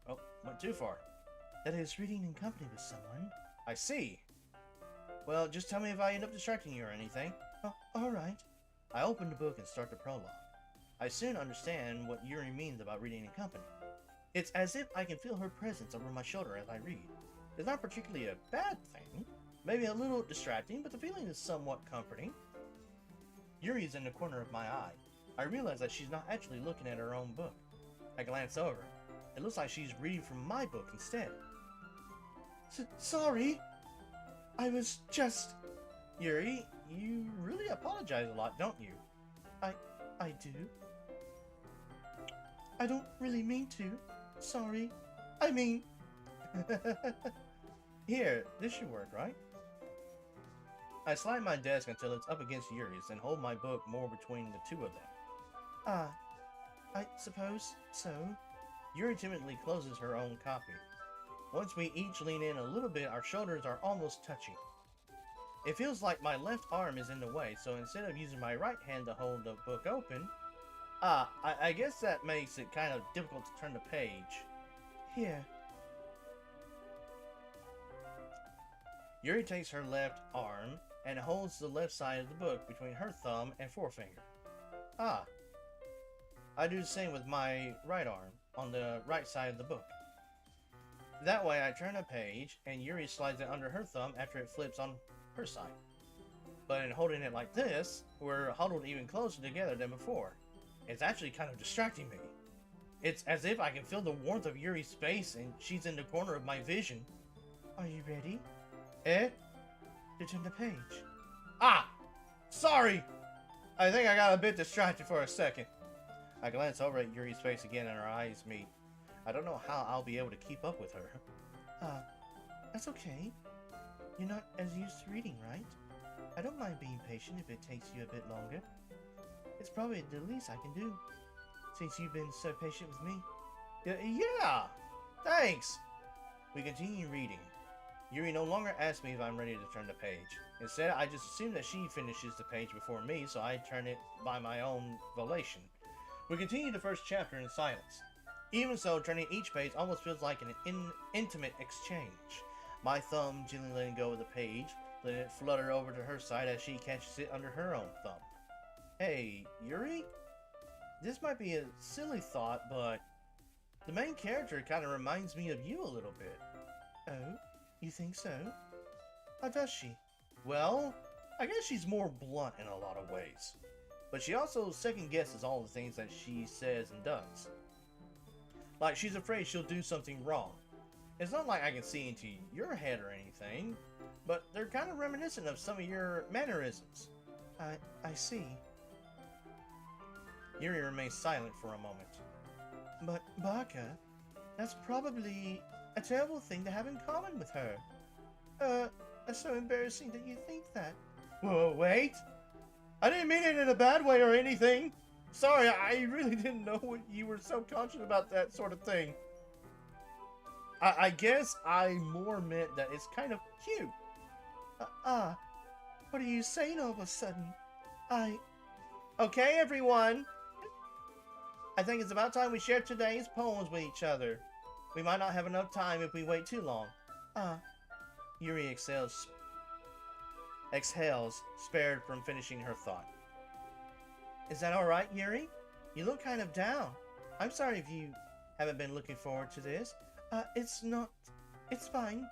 Oh, went too far. That is reading in company with someone. I see. Well, just tell me if I end up distracting you or anything. Oh, alright. I open the book and start the prologue. I soon understand what Yuri means about reading in company. It's as if I can feel her presence over my shoulder as I read. It's not particularly a bad thing, maybe a little distracting, but the feeling is somewhat comforting. Yuri is in the corner of my eye. I realize that she's not actually looking at her own book. I glance over. It looks like she's reading from my book instead. Sorry. I was just... Yuri, you really apologize a lot, don't you? I do. I don't really mean to. Sorry. I mean... Here, this should work, right? I slide my desk until it's up against Yuri's and hold my book more between the two of them. I suppose so. Yuri timidly closes her own copy. Once we each lean in a little bit, our shoulders are almost touching. It feels like my left arm is in the way, so instead of using my right hand to hold the book open, I guess that makes it kind of difficult to turn the page. Here. Yuri takes her left arm and holds the left side of the book between her thumb and forefinger. I do the same with my right arm, on the right side of the book. That way I turn a page, and Yuri slides it under her thumb after it flips on her side. But in holding it like this, we're huddled even closer together than before. It's actually kind of distracting me. It's as if I can feel the warmth of Yuri's face, and she's in the corner of my vision. Are you ready? Eh? To turn the page. Ah! Sorry! I think I got a bit distracted for a second. I glance over at Yuri's face again and our eyes meet. I don't know how I'll be able to keep up with her. That's okay. You're not as used to reading, right? I don't mind being patient if it takes you a bit longer. It's probably the least I can do, since you've been so patient with me. Yeah! Thanks! We continue reading. Yuri no longer asks me if I'm ready to turn the page. Instead, I just assume that she finishes the page before me, so I turn it by my own volition. We continue the first chapter in silence. Even so, turning each page almost feels like an intimate exchange. My thumb gently letting go of the page, letting it flutter over to her side as she catches it under her own thumb. Hey, Yuri? This might be a silly thought, but the main character kind of reminds me of you a little bit. Oh, you think so? How does she? Well, I guess she's more blunt in a lot of ways. But she also second guesses all the things that she says and does. Like she's afraid she'll do something wrong. It's not like I can see into your head or anything, but they're kind of reminiscent of some of your mannerisms. I see. Yuri remains silent for a moment. But, Baka, that's probably a terrible thing to have in common with her. That's so embarrassing that you think that. Whoa, wait! I didn't mean it in a bad way or anything! Sorry, I really didn't know what you were so conscious about that sort of thing. I guess I more meant that it's kind of cute. What are you saying all of a sudden? Okay, everyone! I think it's about time we share today's poems with each other. We might not have enough time if we wait too long. Yuri exhales, spared from finishing her thought. Is that alright, Yuri? You look kind of down. I'm sorry if you haven't been looking forward to this. It's fine.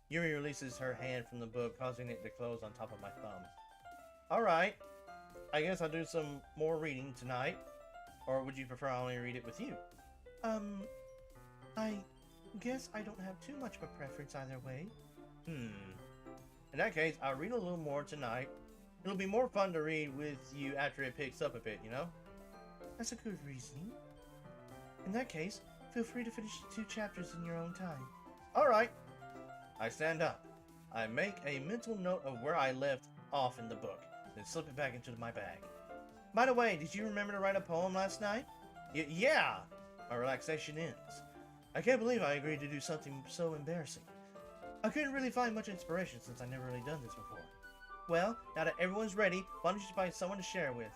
Yuri releases her hand from the book, causing it to close on top of my thumb. Alright. I guess I'll do some more reading tonight. Or would you prefer I only read it with you? I guess I don't have too much of a preference either way. In that case, I'll read a little more tonight. It'll be more fun to read with you after it picks up a bit, you know? That's a good reasoning. In that case, feel free to finish the 2 chapters in your own time. Alright. I stand up. I make a mental note of where I left off in the book, then slip it back into my bag. By the way, did you remember to write a poem last night? Yeah! My relaxation ends. I can't believe I agreed to do something so embarrassing. I couldn't really find much inspiration since I've never really done this before. Well, now that everyone's ready, why don't you find someone to share with?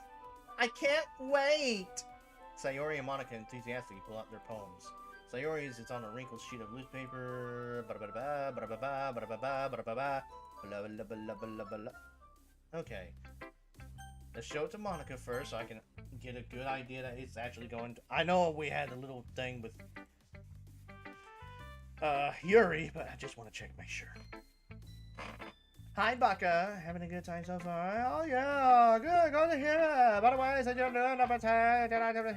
I can't wait! Sayori and Monica enthusiastically pull out their poems. Sayori's is on a wrinkled sheet of newspaper. Okay. Let's show it to Monica first so I can get a good idea that it's actually going to... I know we had a little thing with Yuri, but I just want to check my shirt. Hi, Baka. Having a good time so far? Oh, yeah. Good. Go to here. By the way, I don't know number 10. Anyway,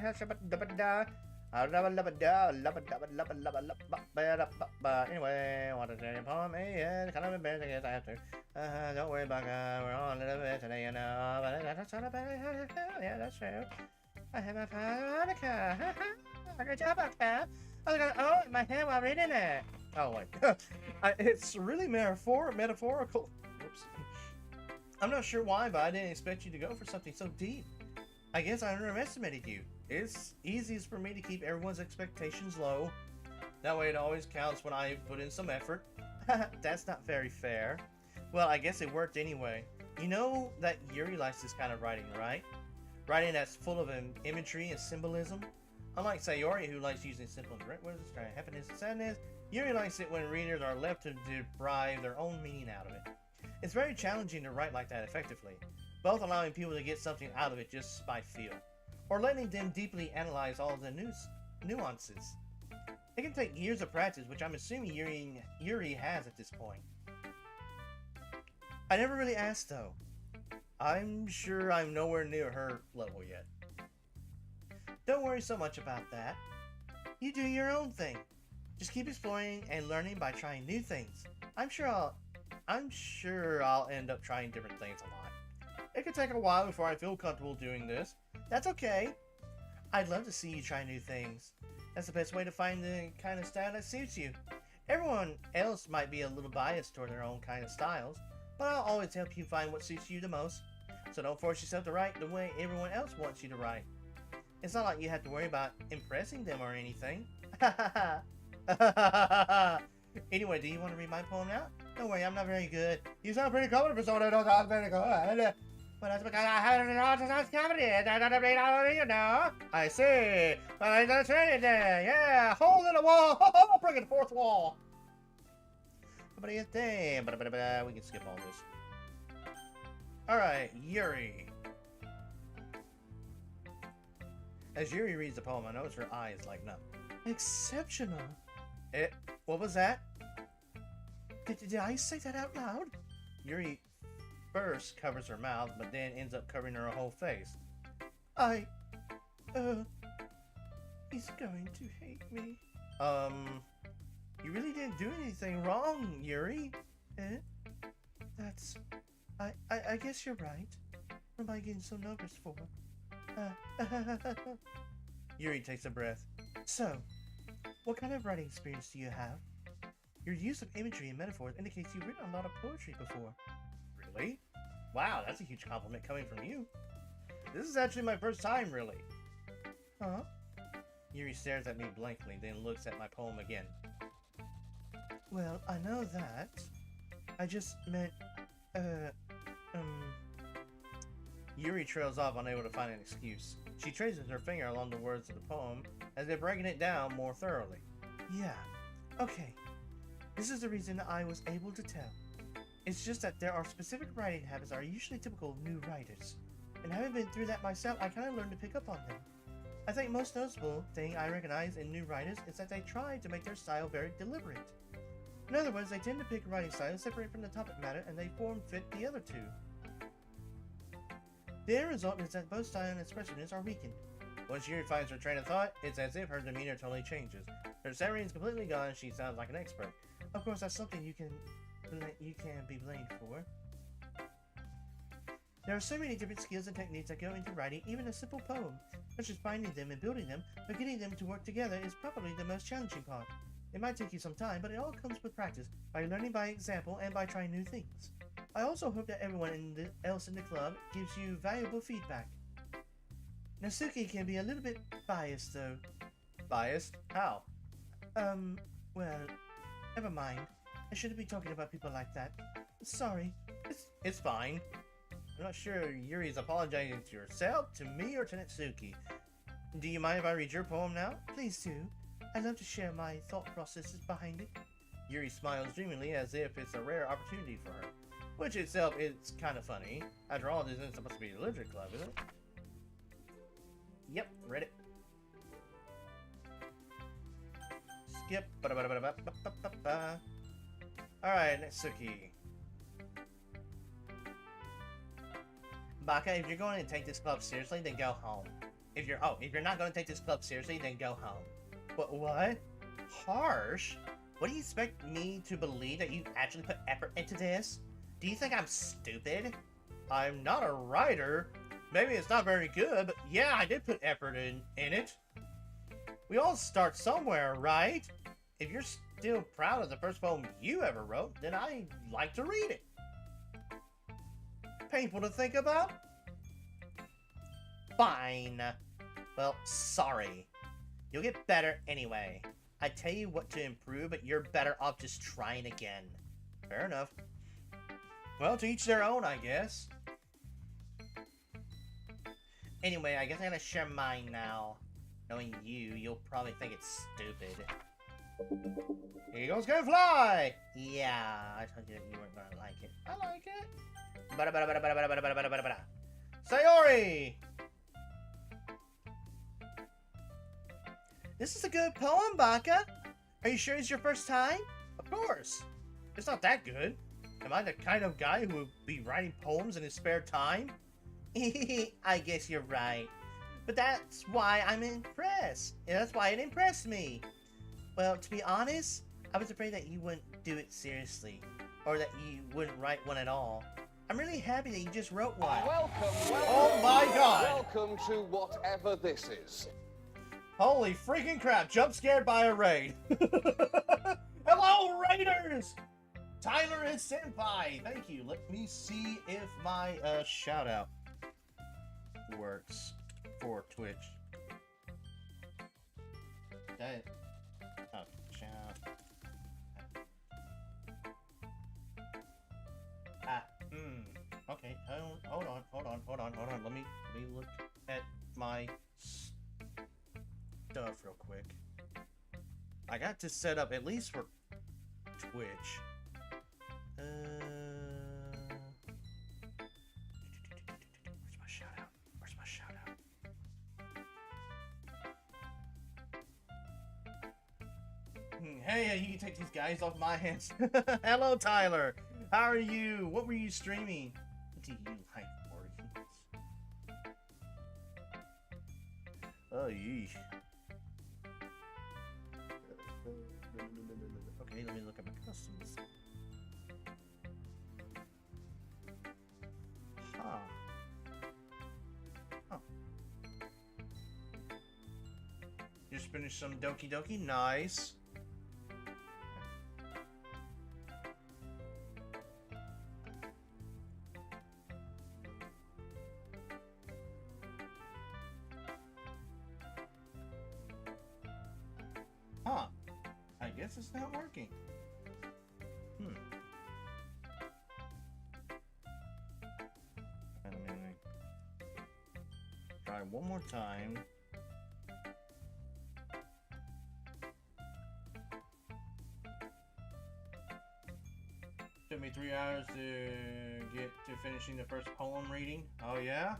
I want to share your poem. It's kind of embarrassing as I have to. Don't worry, Baka. We're all a little bit today, you know. But that's not a bad... Yeah, that's true. I have a harmonica. Good job, Baka. Oh, my hair while reading it. Oh, wait. It's really metaphorical. Oops. I'm not sure why, but I didn't expect you to go for something so deep. I guess I underestimated you. It's easiest for me to keep everyone's expectations low. That way it always counts when I put in some effort. That's not very fair. Well, I guess it worked anyway. You know that Yuri likes this kind of writing, right? Writing that's full of imagery and symbolism. Unlike Sayori, who likes using simple and direct words to describe happiness and sadness, Yuri likes it when readers are left to derive their own meaning out of it. It's very challenging to write like that effectively, both allowing people to get something out of it just by feel, or letting them deeply analyze all the nuances. It can take years of practice, which I'm assuming Yuri has at this point. I never really asked though. I'm sure I'm nowhere near her level yet. Don't worry so much about that. You do your own thing. Just keep exploring and learning by trying new things. I'm sure I'll end up trying different things a lot. It could take a while before I feel comfortable doing this. That's okay. I'd love to see you try new things. That's the best way to find the kind of style that suits you. Everyone else might be a little biased toward their own kind of styles, but I'll always help you find what suits you the most. So don't force yourself to write the way everyone else wants you to write. It's not like you have to worry about impressing them or anything. Anyway, do you want to read my poem now? Don't worry, I'm not very good. You sound pretty confident for someone who don't sound very good. Well, that's because I haven't been on to confident. I don't read all of you know. I see. Well, I'm gonna train it then. Yeah, hole in the wall. Breaking the fourth wall. We can skip all this. Alright, Yuri. As Yuri reads the poem, I notice her eyes lighten up. Exceptional. What was that? Did I say that out loud? Yuri first covers her mouth, but then ends up covering her whole face. He's going to hate me. You really didn't do anything wrong, Yuri. I guess you're right. What am I getting so nervous for? Yuri takes a breath. So, what kind of writing experience do you have? Your use of imagery and metaphors indicates you've written a lot of poetry before. Really? Wow, that's a huge compliment coming from you. This is actually my first time, really. Huh? Yuri stares at me blankly, then looks at my poem again. Well, I know that. I just meant, Yuri trails off, unable to find an excuse. She traces her finger along the words of the poem, as if breaking it down more thoroughly. Yeah. Okay. This is the reason I was able to tell. It's just that there are specific writing habits that are usually typical of new writers. And having been through that myself, I kind of learned to pick up on them. I think most noticeable thing I recognize in new writers is that they try to make their style very deliberate. In other words, they tend to pick writing styles separate from the topic matter and they form fit the other two. The end result is that both style and expressiveness are weakened. Once Yuri finds her train of thought, it's as if her demeanor totally changes. Her stammering is completely gone and she sounds like an expert. Of course, that's something you can be blamed for. There are so many different skills and techniques that go into writing even a simple poem, such as finding them and building them, but getting them to work together is probably the most challenging part. It might take you some time, but it all comes with practice, by learning by example and by trying new things. I also hope that everyone else in the club gives you valuable feedback. Natsuki can be a little bit biased though. Biased? How? Well, never mind. I shouldn't be talking about people like that. Sorry. It's fine. I'm not sure Yuri's apologizing to herself, to me, or to Natsuki. Do you mind if I read your poem now? Please do. I'd love to share my thought processes behind it. Yuri smiles dreamily as if it's a rare opportunity for her. Which itself is kind of funny. After all, this isn't supposed to be a literature club, is it? Yep, read it. Skip. Alright, Natsuki. Baka, if you're going to take this club seriously, then go home. If you're not going to take this club seriously, then go home. What? Harsh? What do you expect me to believe, that you actually put effort into this? Do you think I'm stupid? I'm not a writer. Maybe it's not very good, but yeah, I did put effort in it. We all start somewhere, right? If you're still proud of the first poem you ever wrote, then I'd like to read it. Painful to think about? Fine. Well, sorry. You'll get better anyway. I tell you what to improve, but you're better off just trying again. Fair enough. Well, to each their own, I guess. Anyway, I guess I'm gonna share mine now. Knowing you, you'll probably think it's stupid. Here you go, gonna fly! Yeah, I told you that you weren't gonna like it. I like it. Sayori! This is a good poem, Baka. Are you sure it's your first time? Of course. It's not that good. Am I the kind of guy who would be writing poems in his spare time? I guess you're right. But that's why I'm impressed. And that's why it impressed me. Well, to be honest, I was afraid that you wouldn't do it seriously. Or that you wouldn't write one at all. I'm really happy that you just wrote one. Welcome. Oh my god! Welcome to whatever this is. Holy freaking crap, jump scared by a raid. Hello, Raiders! Tyler is senpai, thank you. Let me see if my shout out works for Twitch. Okay. Oh, shout. Okay, hold on. Let me look at my stuff real quick. I got to set up at least for Twitch. Where's my shout out? Where's my shout out? Hey, you can take these guys off my hands. Hello, Tyler. How are you? What were you streaming? Do you like organs? Oh, yeesh. Okay, let me look at my customs. Huh. Just finished some Doki Doki. Nice. Huh. I guess it's not working. Let me try one more time. Took me 3 hours to get to finishing the first poem reading. Oh yeah?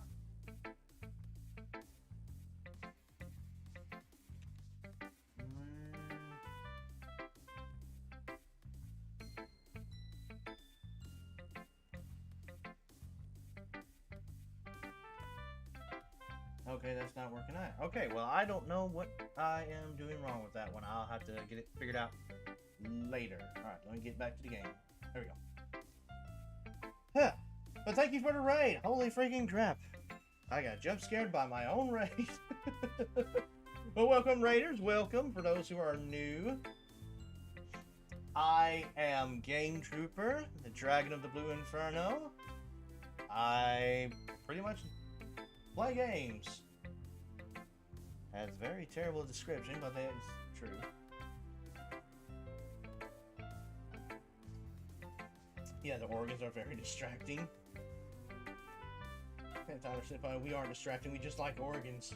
Okay, that's not working out. Okay, well, I don't know what I am doing wrong with that one. I'll have to get it figured out later. Alright, let me get back to the game. There we go. Huh. But thank you for the raid. Holy freaking crap. I got jump scared by my own raid. Well, welcome, raiders. Welcome for those who are new. I am Game Trooper, the Dragon of the Blue Inferno. I pretty much play games. That's a very terrible description, but that is true. Yeah, the organs are very distracting. And Tyler said, we aren't distracting, we just like organs.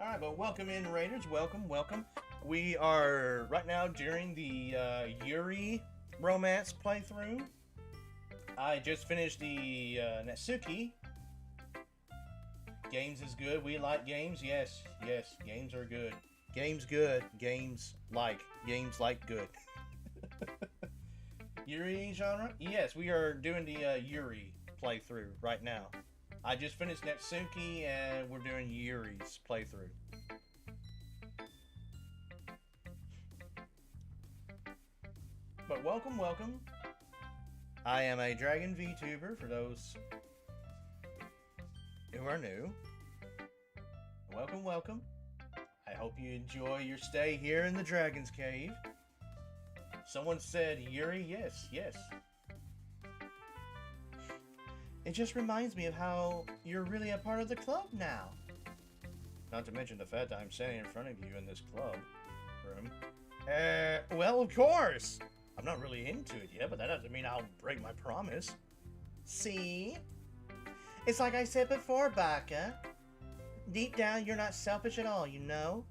Alright, but welcome in, Raiders. Welcome, welcome. We are right now during the Yuri romance playthrough. I just finished the Natsuki. Games is good. We like games. Yes, yes, games are good. Games good. Games like good. Yuri genre? Yes, we are doing the Yuri playthrough right now. I just finished Natsuki and we're doing Yuri's playthrough. But welcome, welcome. I am a Dragon VTuber for those who are new. Welcome, welcome. I hope you enjoy your stay here in the Dragon's Cave. Someone said, Yuri, yes, yes. It just reminds me of how you're really a part of the club now. Not to mention the fact that I'm standing in front of you in this club room. Well, of course. I'm not really into it yet, but that doesn't mean I'll break my promise. See? It's like I said before, Baka. Deep down, you're not selfish at all, you know?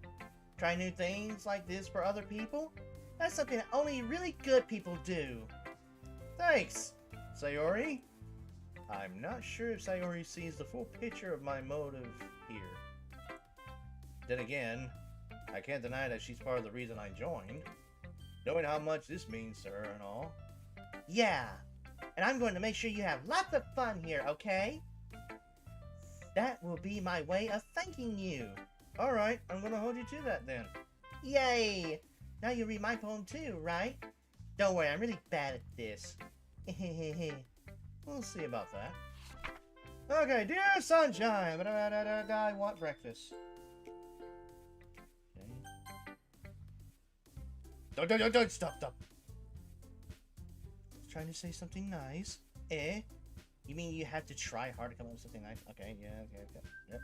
Try new things like this for other people? That's something that only really good people do. Thanks, Sayori. I'm not sure if Sayori sees the full picture of my motive here. Then again, I can't deny that she's part of the reason I joined. Knowing how much this means to her and all. Yeah, and I'm going to make sure you have lots of fun here, okay? That will be my way of thanking you. Alright, I'm gonna hold you to that then. Yay! Now you read my poem too, right? Don't worry, I'm really bad at this. We'll see about that. Okay, dear sunshine, I want breakfast. Okay. Don't, stop. Trying to say something nice. Eh? You mean you have to try hard to come up with something nice? Okay, yeah, okay. Yep.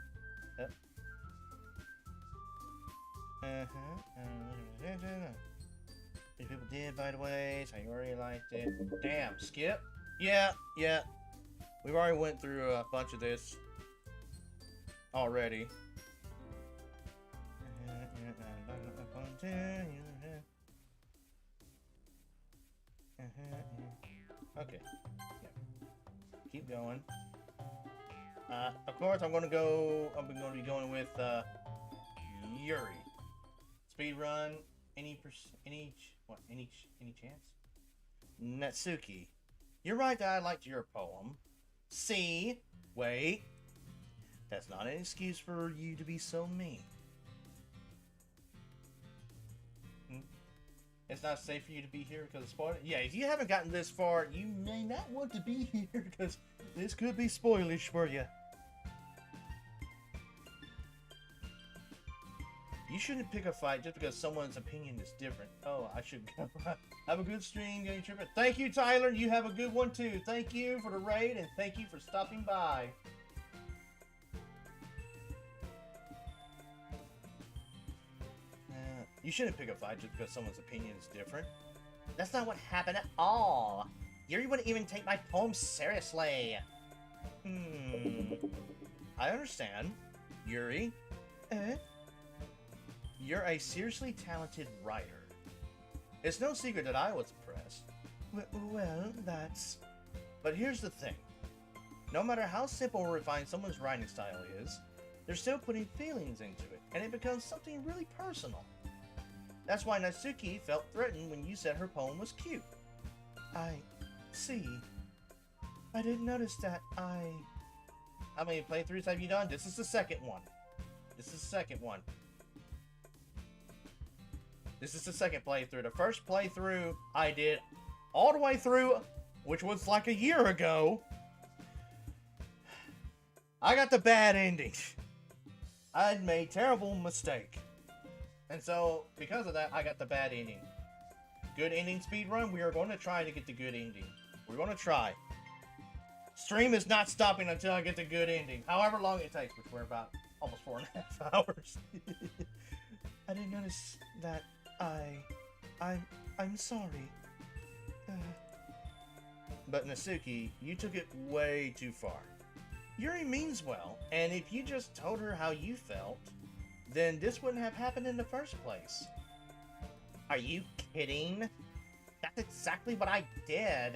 These people did, by the way, so you already liked it. Damn, skip? Yeah. We've already went through a bunch of this already. Okay. Yeah. Keep going. Of course, I'm gonna be going with Yuri. Speed run. Any chance? Natsuki, you're right that I liked your poem. See? Wait. That's not an excuse for you to be so mean. It's not safe for you to be here because of spoilers? Yeah, if you haven't gotten this far, you may not want to be here because this could be spoilish for you. You shouldn't pick a fight just because someone's opinion is different. Oh, I should go. Have a good stream, GameTrooper. Thank you, Tyler. You have a good one, too. Thank you for the raid, and thank you for stopping by. You shouldn't pick a fight just because someone's opinion is different. That's not what happened at all. Yuri wouldn't even take my poem seriously. I understand. Yuri. You're a seriously talented writer. It's no secret that I was impressed. Well, that's... But here's the thing. No matter how simple or refined someone's writing style is, they're still putting feelings into it, and it becomes something really personal. That's why Natsuki felt threatened when you said her poem was cute. I see. I didn't notice that. How many playthroughs have you done? This is the second one. This is the second playthrough. The first playthrough I did all the way through, which was like a year ago. I got the bad ending. I'd made a terrible mistake. And so, because of that, I got the bad ending. Good ending speedrun, we are going to try to get the good ending. We're going to try. Stream is not stopping until I get the good ending. However long it takes, which we're about almost 4.5 hours. I didn't notice that. I'm sorry. But Natsuki, you took it way too far. Yuri means well, and if you just told her how you felt, then this wouldn't have happened in the first place. Are you kidding? That's exactly what I did.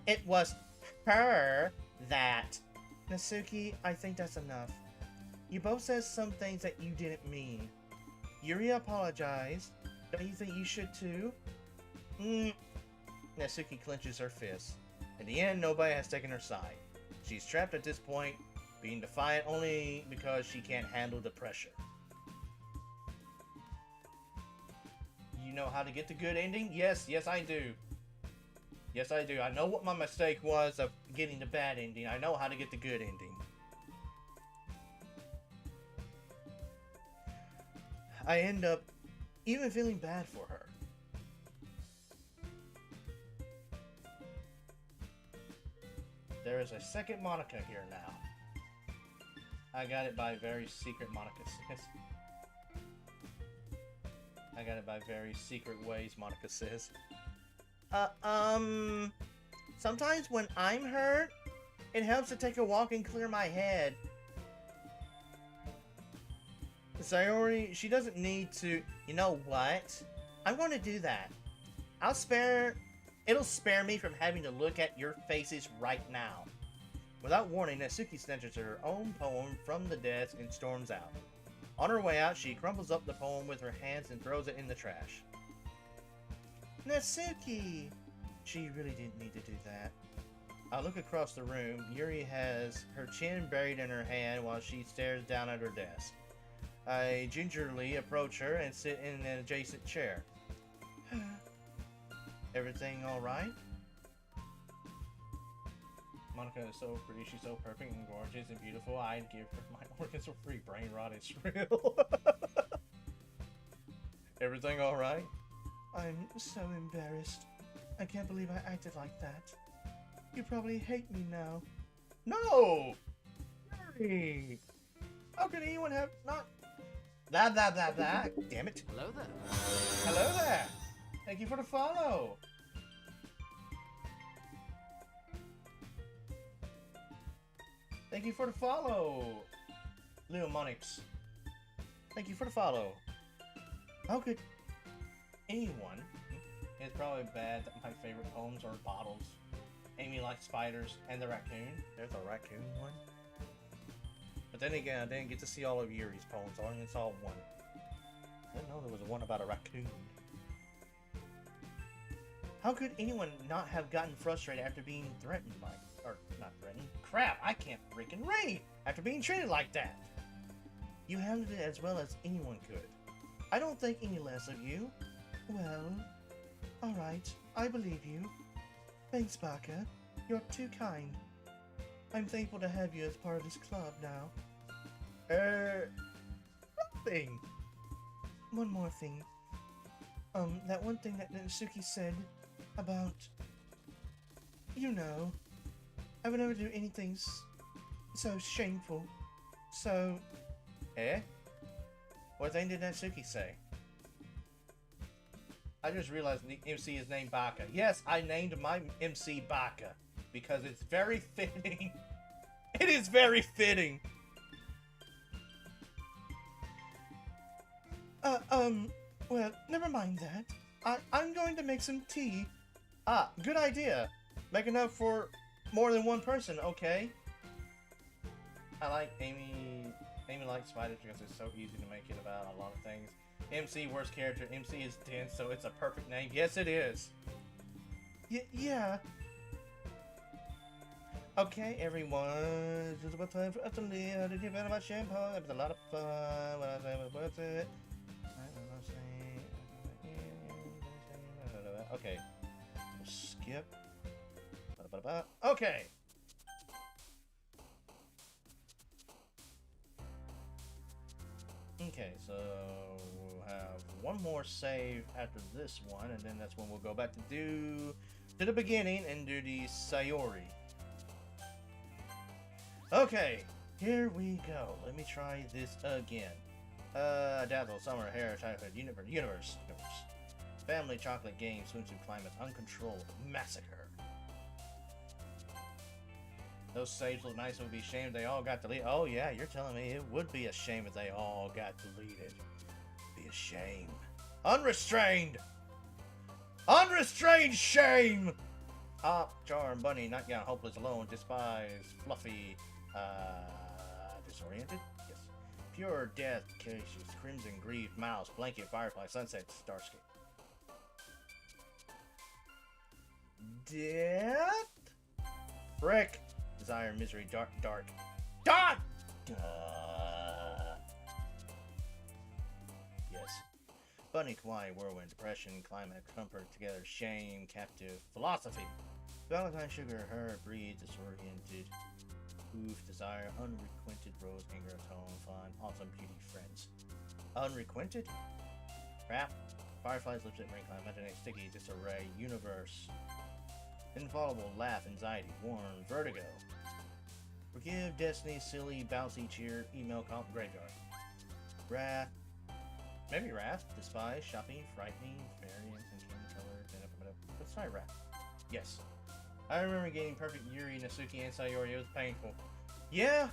It was her that... Natsuki, I think that's enough. You both said some things that you didn't mean. Yuri apologized. Don't you think you should too? Natsuki clenches her fist. In the end, nobody has taken her side. She's trapped at this point, being defiant only because she can't handle the pressure. You know how to get the good ending? Yes, I do. Yes, I do. I know what my mistake was of getting the bad ending. I know how to get the good ending. I end up even feeling bad for her. There is a second Monica here now. I got it by very secret Monica says. I got it by very secret ways, Monica says. Sometimes when I'm hurt, it helps to take a walk and clear my head. Sayori, she doesn't need to... You know what? I'm going to do that. It'll spare me from having to look at your faces right now. Without warning, Natsuki snatches her own poem from the desk and storms out. On her way out, she crumbles up the poem with her hands and throws it in the trash. Natsuki! She really didn't need to do that. I look across the room. Yuri has her chin buried in her hand while she stares down at her desk. I gingerly approach her and sit in an adjacent chair. Everything alright? Monica is so pretty, she's so perfect and gorgeous and beautiful. I'd give her my organs for free. Brain rot is real. Everything alright? I'm so embarrassed. I can't believe I acted like that. You probably hate me now. No! Yuri! How could anyone have not... That. Damn it. Hello there. Hello there. Thank you for the follow. Thank you for the follow, Leo Monix. Thank you for the follow. How could anyone? It's probably bad that my favorite poems are bottles. Amy likes spiders and the raccoon. There's a raccoon one. But then again, I didn't get to see all of Yuri's poems. I only saw one. I didn't know there was one about a raccoon. How could anyone not have gotten frustrated after being threatened by... Or, not threatened. Crap, I can't freaking read! After being treated like that! You handled it as well as anyone could. I don't think any less of you. Well, alright, I believe you. Thanks, Baka. You're too kind. I'm thankful to have you as part of this club now. Nothing! One more thing. That one thing that Natsuki said about... You know, I would never do anything so shameful. So... Eh? What thing did Natsuki say? I just realized the MC is named Baka. Yes, I named my MC Baka because it's very fitting. It is very fitting. Well, never mind that. I'm going to make some tea. Ah, good idea. Make enough for more than one person, okay? I like Amy likes spiders because it's so easy to make it about a lot of things. MC, worst character. MC is dense, so it's a perfect name. Yes, it is. Yeah. Okay, everyone. It's just about time for us to leave. Did you feel about shampoo? It was a lot of fun. What I say was worth it. Okay. We'll skip. Okay. Okay, so we'll have one more save after this one, and then that's when we'll go back to the beginning and do the Sayori. Okay, here we go. Let me try this again. Dazzle, summer, hair, childhood, universe. Family, chocolate, game, swimsuit, climate, uncontrolled, massacre. Those saves look nice. It would be a shame if they all got deleted. Oh yeah, you're telling me it would be a shame if they all got deleted. Be a shame. Unrestrained! Unrestrained shame! Charm, bunny, not young, hopeless, alone, despised, fluffy, disoriented? Yes. Pure death, cautious, crimson, grief, mouse, blanket, firefly, sunset, starscape. Death? Frick. Desire, misery, dark. Yes. Bunny, kawaii, whirlwind, depression, climax, comfort, together, shame, captive, philosophy. Valentine, sugar, her, breed, disoriented, oof, desire, unrequited, rose, anger, atone, fun, awesome, beauty, friends. Unrequited? Crap. Fireflies, lipstick, ring, climb, imaginary, sticky, disarray, universe. Infallible, laugh, anxiety, warn, vertigo. Forgive, destiny, silly, bouncy, cheer, email, comp, graveyard. Wrath. Maybe wrath, despise, shopping, frightening, variance, and candy color. Let's try wrath. Yes. I remember getting perfect Yuri, Natsuki, and Sayori. It was painful. Yeah.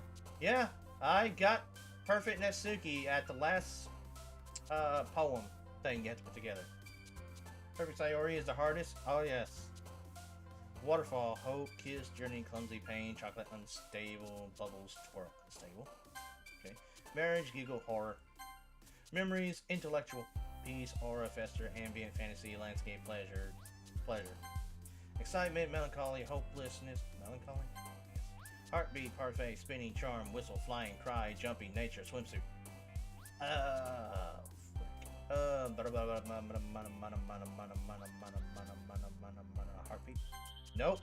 I got perfect Natsuki at the last poem thing you have to put together. Perfect Sayori is the hardest. Oh yes. Waterfall, hope, kiss, journey, clumsy, pain, chocolate, unstable, bubbles, twirl, unstable. Okay. Marriage, giggle, horror. Memories, intellectual, peace, aura, fester, ambient, fantasy, landscape, pleasure. Excitement, melancholy, hopelessness, melancholy? Yes. Heartbeat, parfait, spinning, charm, whistle, flying, cry, jumping, nature, swimsuit. Heartbeat? Nope.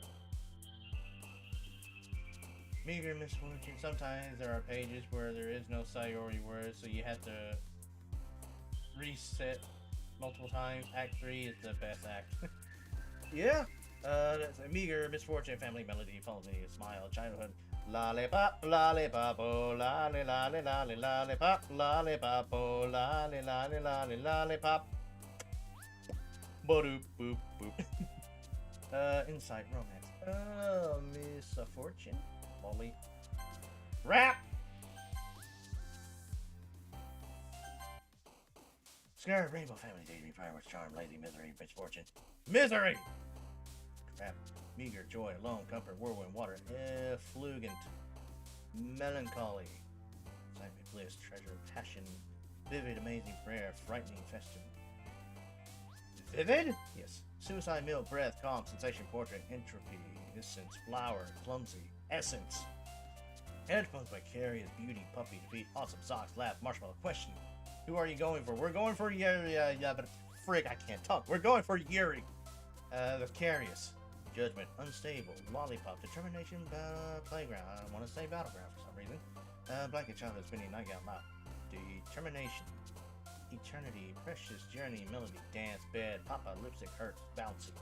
Meager misfortune. Sometimes there are pages where there is no Sayori word, so you have to reset multiple times. Act 3 is the best act. Yeah. That's a meager misfortune, family melody, follow me, smile, childhood. Lollipop, lollipop, oh, lolly, lolly, lolly, lollipop, lollipop, oh, lolly, lolly, lolly, lollipop. Boop, boop, boop. Insight, romance. Misfortune, lolly. Rap! Scared, rainbow, family, dating, fireworks, charm, lady, misery, misfortune. Misery! Crap. Meager, joy, alone, comfort, whirlwind, water, effulgent, melancholy, excitement, bliss, treasure, passion, vivid, amazing, prayer, frightening, festive. Vivid? Yes. Suicide, milk, breath, calm, sensation, portrait, entropy, essence, flower, clumsy, essence. Headphones, vicarious, beauty, puppy, defeat, awesome, socks, laugh, marshmallow, question. Who are you going for? We're going for Yuri, but frick, I can't talk. We're going for Yuri. Vicarious. Judgment, unstable, lollipop, determination, playground. I don't want to say battleground for some reason. Blanket, childhood, spinning, nightgown, mouth. Determination, eternity, precious, journey, melody, dance, bed, papa, lipstick, hurts, bouncy.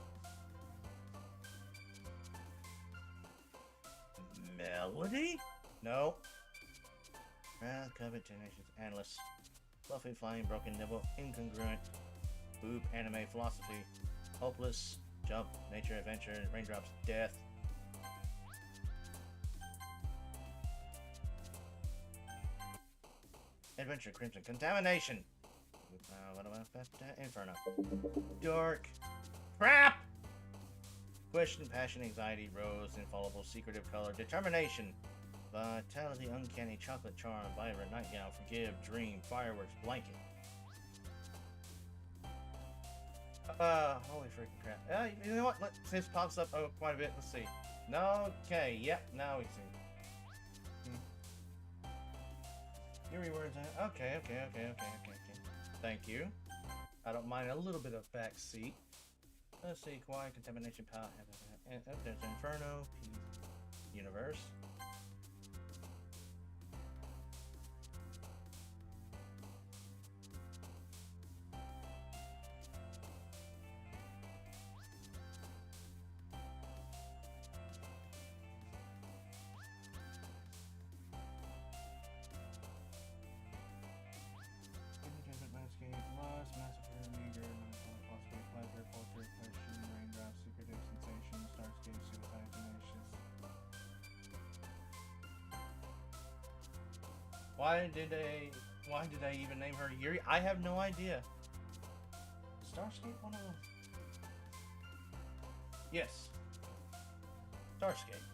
Melody? No. Wrath, covet, tenacious, endless. Fluffy, flying, broken, nibble, incongruent. Boop, anime, philosophy. Hopeless. Jump, nature, adventure, raindrops, death. Adventure, crimson, contamination. What about Inferno? Dark. Crap! Question, passion, anxiety, rose, infallible, secretive color, determination. Vitality, uncanny, chocolate charm, vibrant, nightgown, forgive, dream, fireworks, blanket. Holy freaking crap. You know what? This pops up quite a bit. Let's see. No, okay, yep, now we see. Your rewards. Okay. Thank you. I don't mind a little bit of backseat. Let's see. Quiet, contamination, power. There's Inferno, universe. Loss, massacre, meager, philosophy, pleasure, portrait, question, raindrops, secretive sensation, starscape, suicide, tenacious. Why did I even name her Yuri? I have no idea. Starscape, one of them. Yes. Starscape.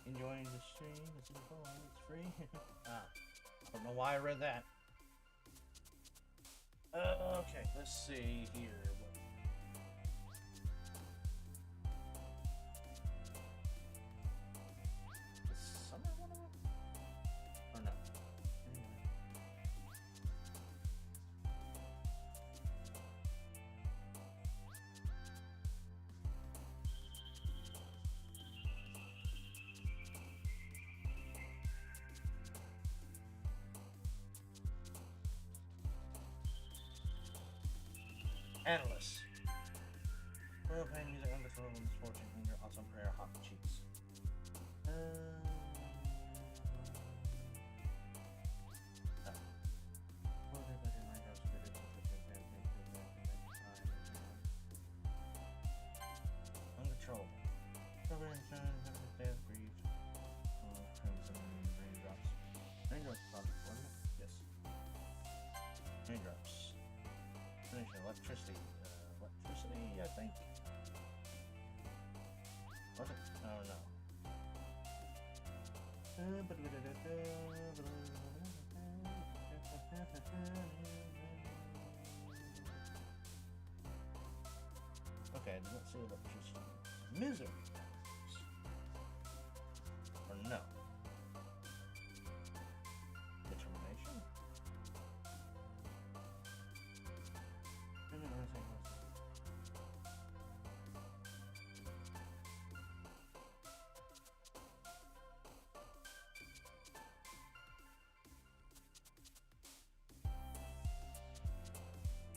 Enjoying the stream, it's free. I don't know why I read that. Okay, let's see here. Is summer one of them? Or no? Analyst. Royal pain, music, uncontrollable misfortune, anger, awesome prayer, hot cheeks. No. Uncontrollable. Death, grief. Crimson raindrops. Raindrops, probably, wasn't it? Yes. Raindrops. Electricity, I think. Was it? Oh no. Okay, let's see electricity. Misery. Or no. Determination?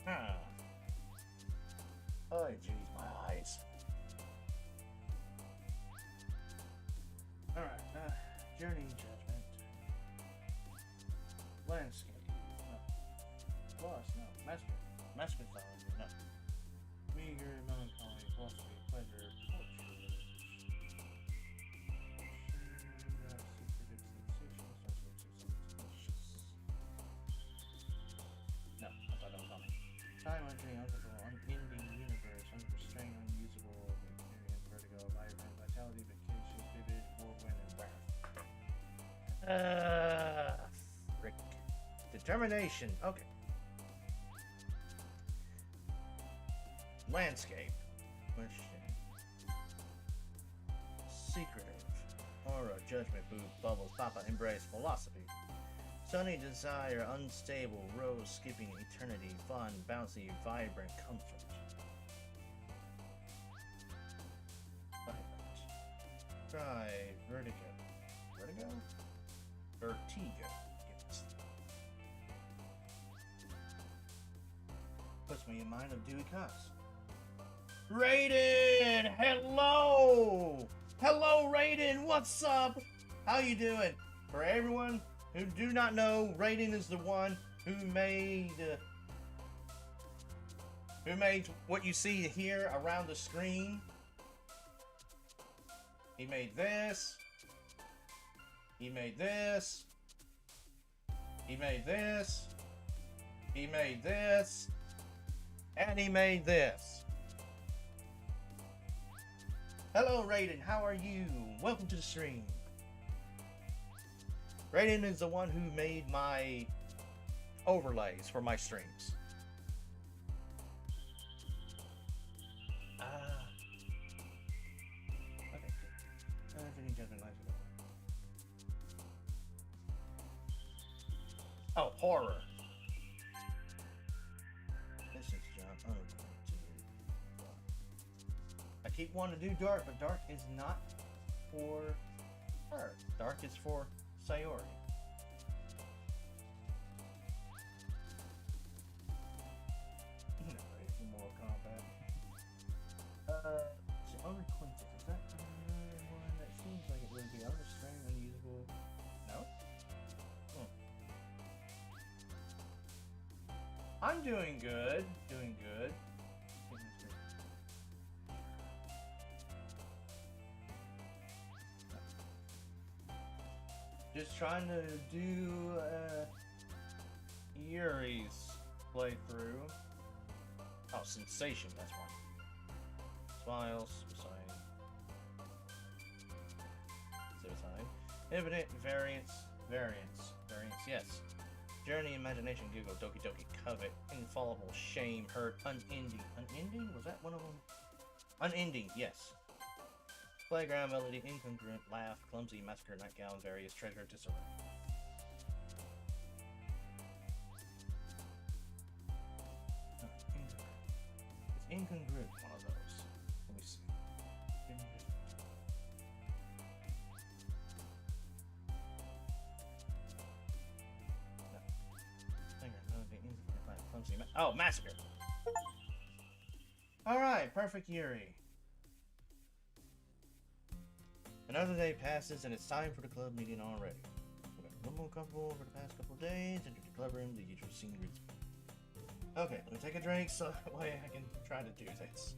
Ah. Oh, jeez, my eyes. Alright, journey judgment. Landscape. No. Plus, no. Master mythology, no. Meager, melancholy, philosophy, pleasure, torture. No, I thought that was on me. Time entering, uncontrollable, unending universe, unrestrained, unusable, experience, vertigo, vibrant, vitality, vacation, vivid, whirlwind, and wrath. Frick. Determination. Okay. Landscape. Question. Secretive. Aura, judgment, booth, bubbles, papa, embrace, philosophy. Sunny desire, unstable, rose, skipping, eternity, fun, bouncy, vibrant, comfort. Vibrant. Try vertigo. Vertigo? Vertigo. Yes. Puts me in mind of Dewey Cox. Raiden! Hello! Hello, Raiden! What's up? How you doing? For everyone who do not know, Raiden is the one who made what you see here around the screen. He made this. He made this. He made this. He made this. And he made this. Hello, Raiden. How are you? Welcome to the stream. Raiden is the one who made my overlays for my streams. Okay. Oh, horror. This is John. I keep wanting to do dark, but dark is not for her. Dark is for Sayori. Ready for Mortal Kombat. Unrequited. Is that another one? That seems like it would be unrestrained, unusable. No? I'm doing good. Doing good. Just trying to do Yuri's playthrough. Oh, Sensation, that's one. Smiles, Suicide. Infinite, variance, yes. Journey, Imagination, Google, Doki Doki, Covet, Infallible, Shame, Hurt, Unending. Unending? Was that one of them? Unending, yes. Playground, Melody, Incongruent, Laugh, Clumsy, Massacre, Nightgown, Various, Treasure, Disarray. It's incongruent, one of those. Let me see. Oh, Massacre. Alright, perfect Yuri. Another day passes and it's time for the club meeting already. We got one more couple over the past couple of days, entered the club room, the usual scene greets me. Okay, let me take a drink so that way I can try to do this.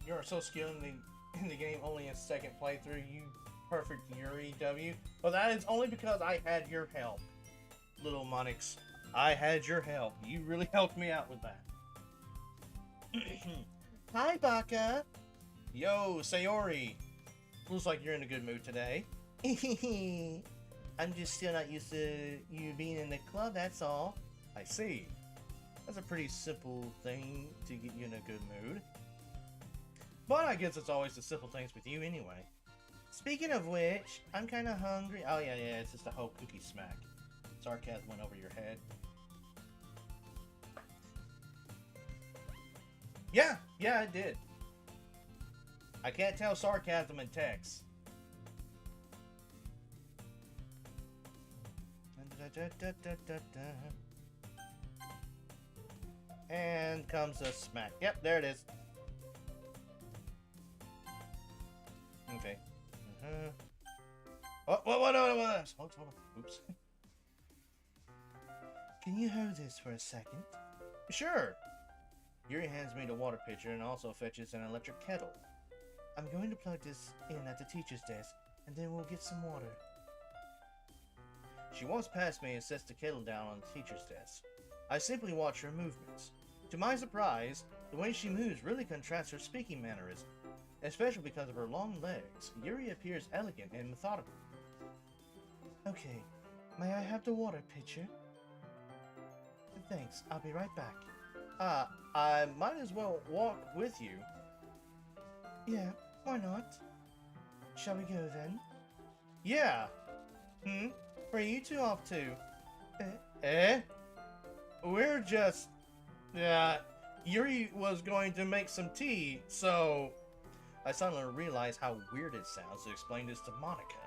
You are so skilled in the game only in second playthrough, you perfect Yuri W. Well, that is only because I had your help, little Monix. I had your help. You really helped me out with that. Hi, Baka. Yo, Sayori. Looks like you're in a good mood today. I'm just still not used to you being in the club, that's all. I see. That's a pretty simple thing to get you in a good mood. But I guess it's always the simple things with you anyway. Speaking of which, I'm kind of hungry. Oh yeah, it's just a whole cookie smack. Sarcasm went over your head. Yeah, it did. I can't tell sarcasm in text. And comes a smack. Yep, there it is. Okay. What? Hold on. Oops. Can you hold this for a second? Sure. Yuri hands me the water pitcher and also fetches an electric kettle. I'm going to plug this in at the teacher's desk, and then we'll get some water. She walks past me and sets the kettle down on the teacher's desk. I simply watch her movements. To my surprise, the way she moves really contrasts her speaking mannerism. Especially because of her long legs, Yuri appears elegant and methodical. Okay, may I have the water pitcher? Thanks, I'll be right back. I might as well walk with you. Yeah, why not? Shall we go then? Yeah. Where are you two off to? We're just... Yuri was going to make some tea, so... I suddenly realized how weird it sounds to explain this to Monica.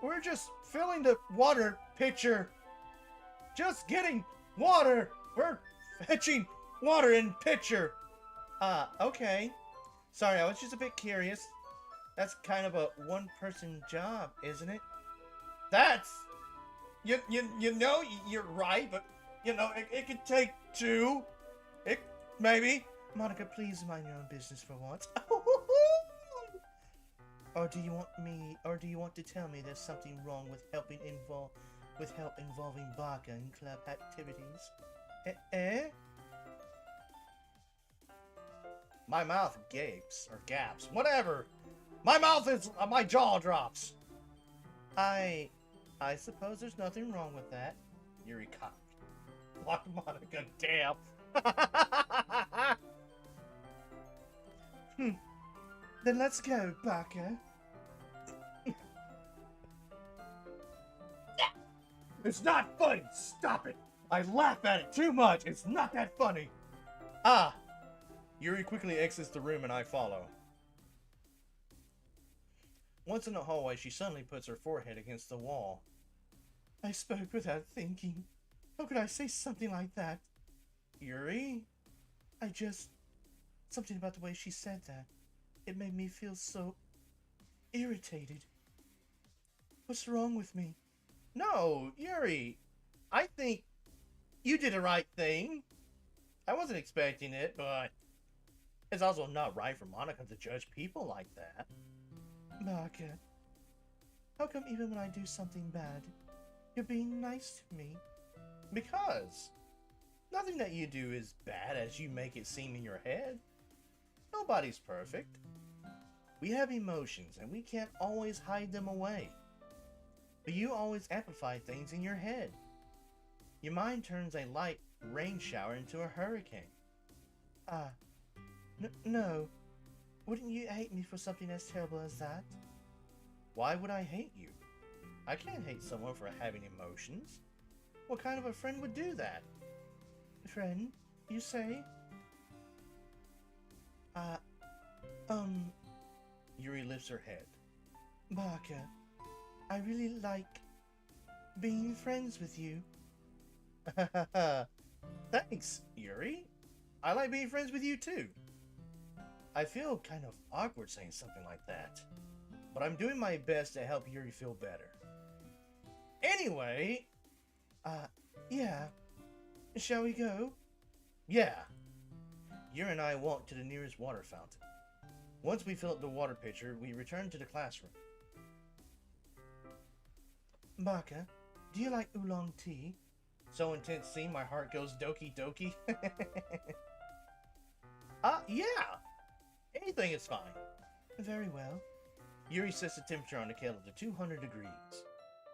We're just filling the water pitcher. Just getting water. We're fetching water in pitcher. Okay. Sorry, I was just a bit curious. That's kind of a one-person job, isn't it? That's... You know, you're right, but, you know, it could take two. Maybe. Monica, please mind your own business for once. Or do you want to tell me there's something wrong with help involving Baka in club activities? My mouth gapes, or gaps, whatever. My mouth is, my jaw drops. I suppose there's nothing wrong with that. Yuri cocked. What, Monica, damn. Then let's go, Baka. It's not funny. Stop it. I laugh at it too much. It's not that funny. Yuri quickly exits the room and I follow. Once in the hallway, she suddenly puts her forehead against the wall. I spoke without thinking. How could I say something like that? Yuri? Something about the way she said that. It made me feel so irritated. What's wrong with me? No, Yuri. I think you did the right thing. I wasn't expecting it, but it's also not right for Monica to judge people like that. Baka, how come even when I do something bad, you're being nice to me? Because nothing that you do is bad as you make it seem in your head. Nobody's perfect. We have emotions and we can't always hide them away. But you always amplify things in your head. Your mind turns a light rain shower into a hurricane. No. Wouldn't you hate me for something as terrible as that? Why would I hate you? I can't hate someone for having emotions. What kind of a friend would do that? Friend, you say? Yuri lifts her head. Baka, I really like being friends with you. Thanks, Yuri. I like being friends with you too. I feel kind of awkward saying something like that, but I'm doing my best to help Yuri feel better. Anyway, Yeah. Shall we go? yeah. Yuri and I walk to the nearest water fountain. Once we fill up the water pitcher, we return to the classroom. Baka, do you like oolong tea? So intense scene, my heart goes doki doki. Yeah! Anything is fine. Very well. Yuri sets the temperature on the kettle to 200 degrees.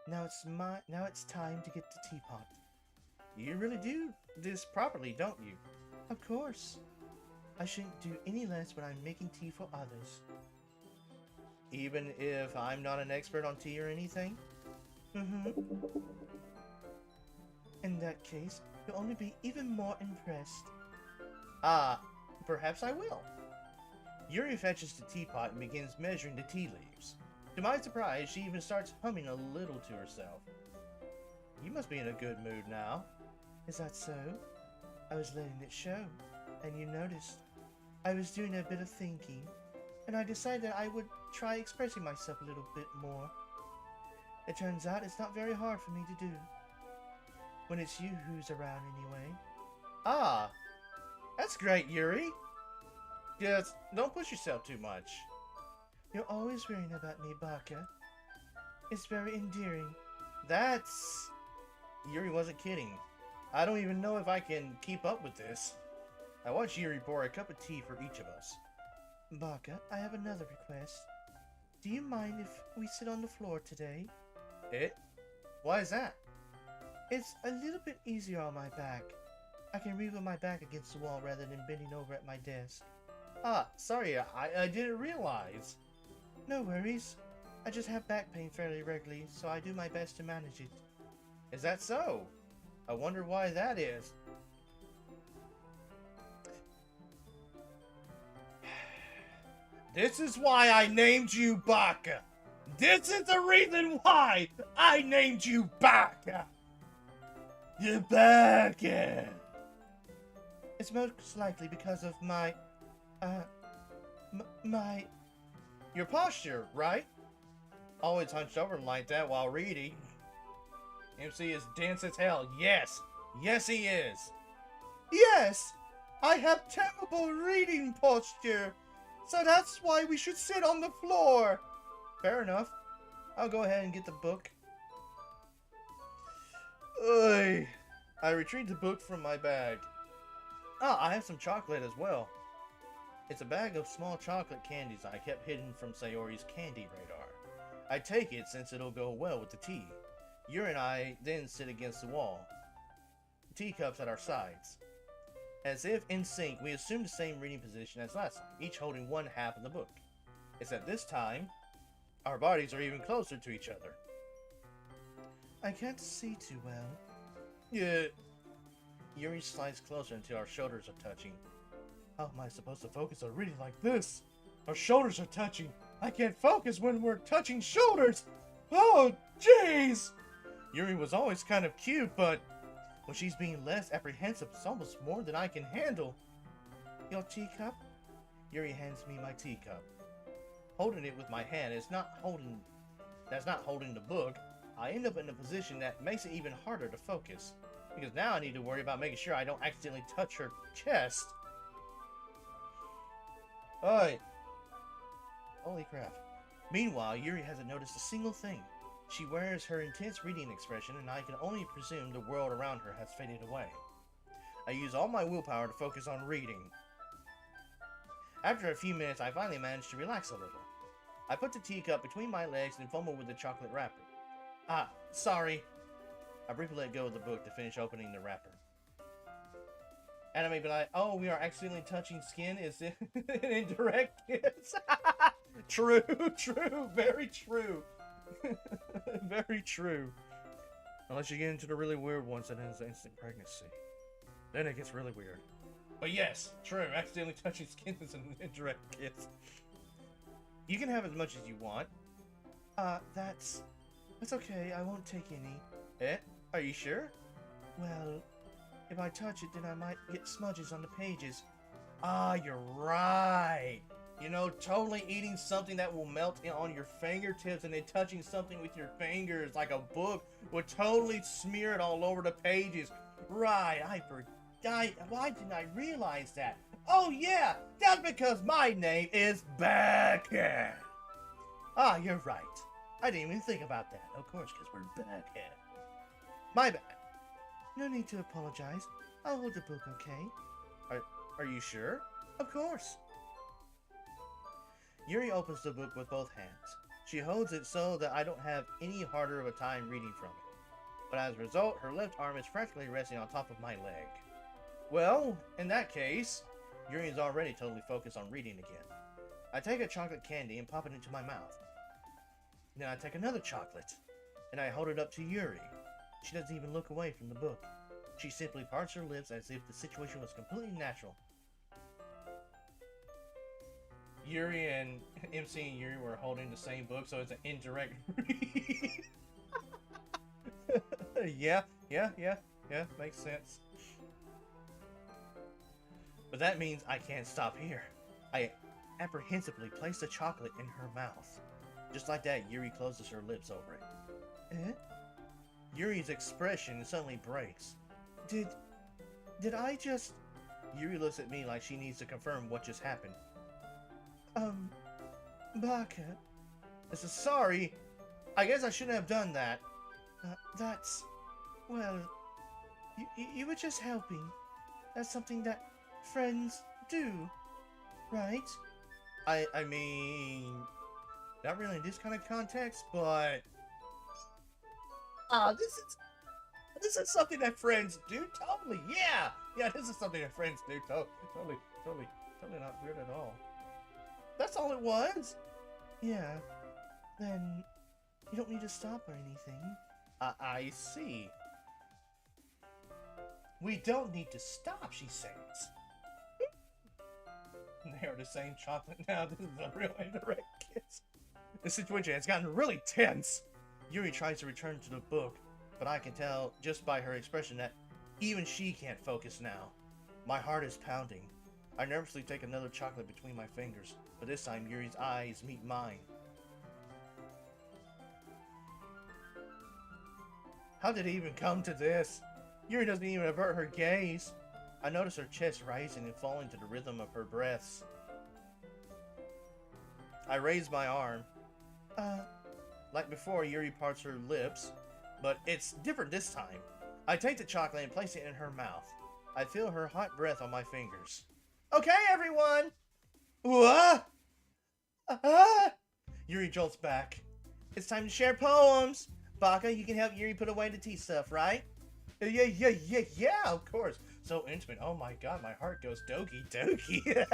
Now it's time to get the teapot. You really do this properly, don't you? Of course. I shouldn't do any less when I'm making tea for others. Even if I'm not an expert on tea or anything? Mm-hmm. In that case, you'll only be even more impressed. Perhaps I will. Yuri fetches the teapot and begins measuring the tea leaves. To my surprise, she even starts humming a little to herself. You must be in a good mood now. Is that so? I was letting it show, and you noticed. I was doing a bit of thinking, and I decided I would try expressing myself a little bit more. It turns out it's not very hard for me to do. When it's you who's around anyway. Ah, that's great, Yuri. Just don't push yourself too much. You're always worrying about me, Baka. It's very endearing. That's... Yuri wasn't kidding. I don't even know if I can keep up with this. I watched Yuri pour a cup of tea for each of us. Baka, I have another request. Do you mind if we sit on the floor today? Why is that? It's a little bit easier on my back. I can read with my back against the wall rather than bending over at my desk. Sorry, I didn't realize. No worries. I just have back pain fairly regularly, so I do my best to manage it. Is that so? I wonder why that is. This is why I named you Baka. This is the reason why I named you Baka. You're Baka. It's most likely because of my, Your posture, right? Always hunched over like that while reading. MC is dense as hell. Yes. Yes, he is. Yes! I have terrible reading posture, so that's why we should sit on the floor. Fair enough. I'll go ahead and get the book. I retrieved the book from my bag. I have some chocolate as well. It's a bag of small chocolate candies I kept hidden from Sayori's candy radar. I take it since it'll go well with the tea. Yuri and I then sit against the wall, teacups at our sides. As if in sync, we assume the same reading position as last time, each holding one half of the book. Except this time, our bodies are even closer to each other. I can't see too well. Yeah. Yuri slides closer until our shoulders are touching. How am I supposed to focus on reading like this? Our shoulders are touching. I can't focus when we're touching shoulders. Oh, jeez! Yuri was always kind of cute, but when she's being less apprehensive, it's almost more than I can handle. Your teacup? Yuri hands me my teacup. Holding it with my hand is not holding the book. I end up in a position that makes it even harder to focus. Because now I need to worry about making sure I don't accidentally touch her chest. Oi! Holy crap. Meanwhile, Yuri hasn't noticed a single thing. She wears her intense reading expression, and I can only presume the world around her has faded away. I use all my willpower to focus on reading. After a few minutes, I finally manage to relax a little. I put the teacup between my legs and fumble with the chocolate wrapper. Sorry. I briefly let go of the book to finish opening the wrapper. And I may be like, oh, we are accidentally touching skin? Is it an indirect kiss? True, very true. Very true. Unless you get into the really weird ones that ends instant pregnancy. Then it gets really weird. But yes, true, accidentally touching skin is an indirect kiss. You can have as much as you want. That's okay. I won't take any. Are you sure? Well, if I touch it, then I might get smudges on the pages. You're right. You know, totally eating something that will melt on your fingertips and then touching something with your fingers like a book would totally smear it all over the pages. Right, I forgot. Why didn't I realize that? Oh yeah, that's because my name is Backhead. Ah, you're right. I didn't even think about that. Of course, because we're Backhead. My bad. No need to apologize. I'll hold the book, okay? Are you sure? Of course. Yuri opens the book with both hands. She holds it so that I don't have any harder of a time reading from it. But as a result, her left arm is practically resting on top of my leg. Well, in that case, Yuri is already totally focused on reading again. I take a chocolate candy and pop it into my mouth. Then I take another chocolate, and I hold it up to Yuri. She doesn't even look away from the book. She simply parts her lips as if the situation was completely natural. Yuri and MC and Yuri were holding the same book, so it's an indirect read. Yeah, makes sense. But that means I can't stop here. I apprehensively place the chocolate in her mouth. Just like that, Yuri closes her lips over it. Eh? Yuri's expression suddenly breaks. Did I just... Yuri looks at me like she needs to confirm what just happened. Baka? Sorry, I guess I shouldn't have done that. That's... Well... You were just helping. That's something that friends do, right? I mean... Not really in this kind of context, but... This is something that friends do, totally, yeah! Yeah, this is something that friends do, totally not weird at all. That's all it was? Yeah. Then, you don't need to stop or anything. I see. We don't need to stop, she says. They are the same chocolate now. This is a real indirect kiss. The situation has gotten really tense. Yuri tries to return to the book, but I can tell just by her expression that even she can't focus now. My heart is pounding. I nervously take another chocolate between my fingers, but this time Yuri's eyes meet mine. How did it even come to this? Yuri doesn't even avert her gaze. I notice her chest rising and falling to the rhythm of her breaths. I raise my arm. Like before, Yuri parts her lips, but it's different this time. I take the chocolate and place it in her mouth. I feel her hot breath on my fingers. Okay, everyone! What? Yuri jolts back. It's time to share poems. Baka, you can help Yuri put away the tea stuff, right? Yeah, of course. So intimate. Oh my god, my heart goes Doki Doki.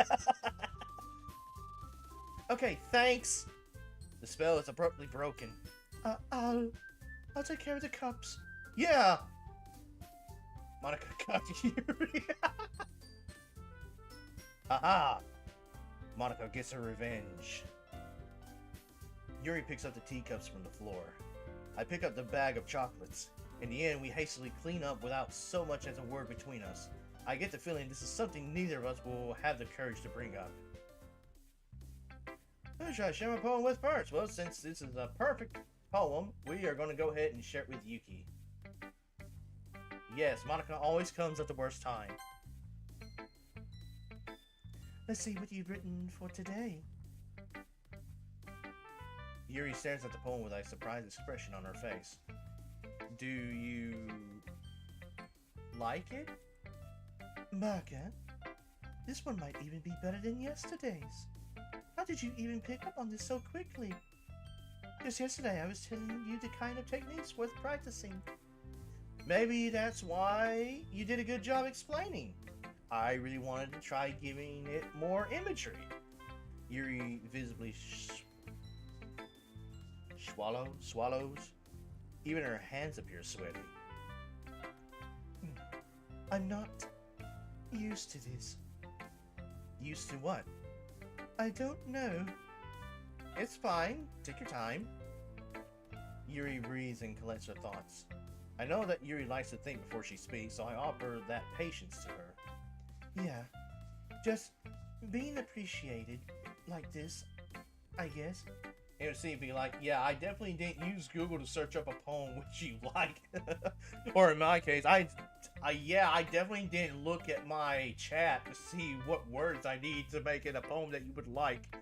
Okay, thanks. The spell is abruptly broken. I'll take care of the cups. Yeah. Monica got Yuri. Haha. Monica gets her revenge. Yuri picks up the teacups from the floor. I pick up the bag of chocolates. In the end, we hastily clean up without so much as a word between us. I get the feeling this is something neither of us will have the courage to bring up. Who should I share my poem with first? Well, since this is a perfect poem, we are going to go ahead and share it with Yuki. Yes, Monica always comes at the worst time. Let's see what you've written for today. Yuri stares at the poem with a surprised expression on her face. Do you like it? Baka, this one might even be better than yesterday's. How did you even pick up on this so quickly? Just yesterday I was telling you the kind of techniques worth practicing. Maybe that's why you did a good job explaining. I really wanted to try giving it more imagery. Yuri visibly swallows. Even her hands appear sweaty. I'm not used to this. Used to what? I don't know. It's fine. Take your time. Yuri breathes and collects her thoughts. I know that Yuri likes to think before she speaks, so I offer that patience to her. Yeah. Just being appreciated like this, I guess. MC be like, yeah, I definitely didn't use Google to search up a poem which you like. Or in my case, I Yeah, I definitely didn't look at my chat to see what words I need to make it a poem that you would like.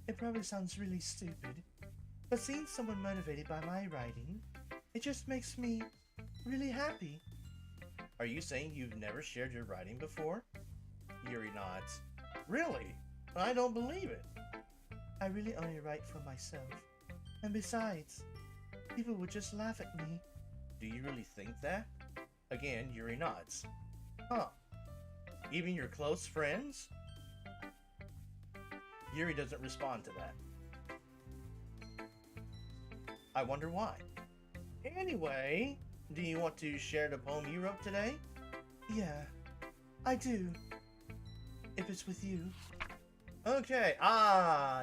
It probably sounds really stupid, but seeing someone motivated by my writing, it just makes me really happy. Are you saying you've never shared your writing before? Yuri nods. Really? I don't believe it. I really only write for myself. And besides, people would just laugh at me. Do you really think that? Again, Yuri nods. Huh. Even your close friends? Yuri doesn't respond to that. I wonder why. Anyway, do you want to share the poem you wrote today? Yeah, I do. If it's with you. Okay,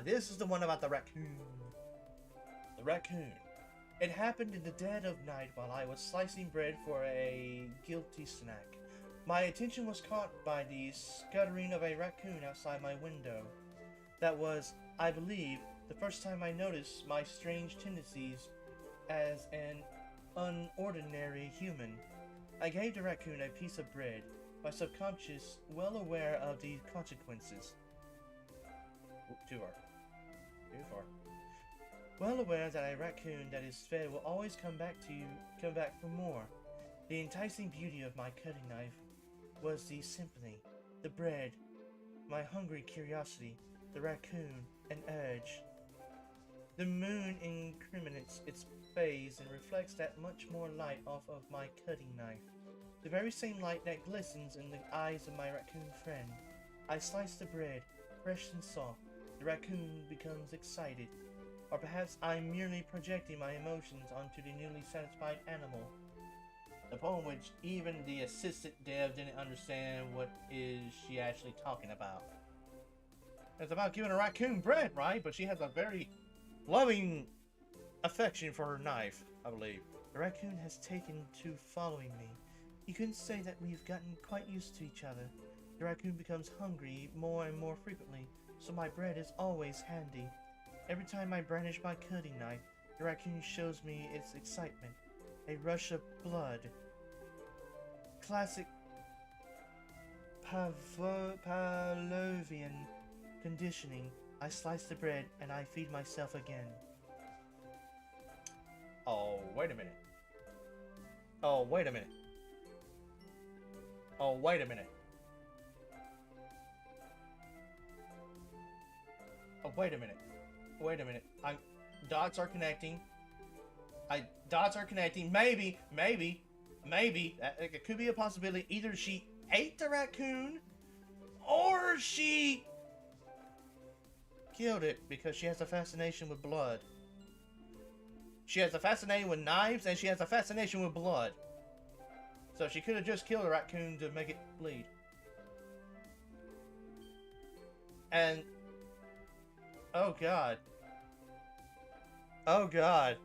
this is the one about the raccoon. The raccoon. It happened in the dead of night while I was slicing bread for a guilty snack. My attention was caught by the scuttering of a raccoon outside my window. That was, I believe, the first time I noticed my strange tendencies as an unordinary human. I gave the raccoon a piece of bread, my subconscious well aware of the consequences. Too far. Well aware that a raccoon that is fed will always come back for more. The enticing beauty of my cutting knife was the symphony, the bread, my hungry curiosity, the raccoon, an urge. The moon incriminates its phase and reflects that much more light off of my cutting knife. The very same light that glistens in the eyes of my raccoon friend. I slice the bread, fresh and soft. The raccoon becomes excited. Or perhaps I'm merely projecting my emotions onto the newly satisfied animal. The poem which even the assistant dev didn't understand what is she actually talking about. It's about giving a raccoon bread, right? But she has a very loving affection for her knife, I believe. The raccoon has taken to following me. You can say that we've gotten quite used to each other. The raccoon becomes hungry more and more frequently, so my bread is always handy. Every time I brandish my cutting knife, the raccoon shows me its excitement. A rush of blood. Classic Pavlovian conditioning. I slice the bread and I feed myself again. Oh, wait a minute. Oh, wait a minute. Oh, wait a minute. Oh, wait a minute. Wait a minute. Dots are connecting. Dots are connecting. Maybe. It could be a possibility. Either she ate the raccoon, or she killed it because she has a fascination with blood. She has a fascination with knives, and she has a fascination with blood. So she could have just killed a raccoon to make it bleed. And oh god. Oh god.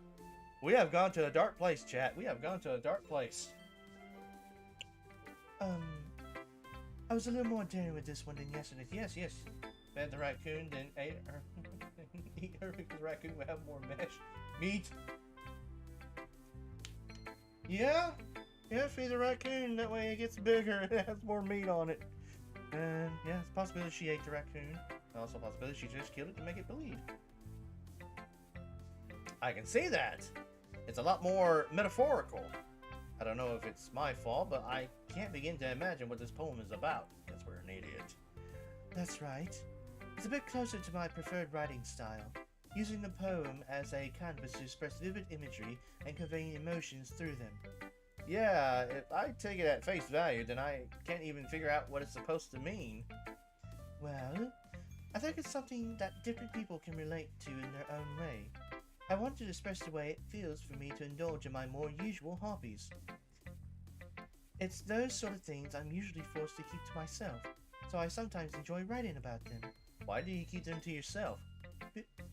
We have gone to a dark place, chat. We have gone to a dark place. I was a little more daring with this one than yesterday. Yes. Fed the raccoon, then ate her. Eat her because the raccoon would have more meat. Yeah, feed the raccoon. That way it gets bigger. It has more meat on it. And yeah, it's a possibility she ate the raccoon. Also a possibility she just killed it to make it bleed. I can see that. It's a lot more metaphorical. I don't know if it's my fault, but I can't begin to imagine what this poem is about. Guess we're an idiot. That's right. It's a bit closer to my preferred writing style, using the poem as a canvas to express vivid imagery and convey emotions through them. Yeah, if I take it at face value, then I can't even figure out what it's supposed to mean. Well, I think it's something that different people can relate to in their own way. I want to express the way it feels for me to indulge in my more usual hobbies. It's those sort of things I'm usually forced to keep to myself, so I sometimes enjoy writing about them. Why do you keep them to yourself?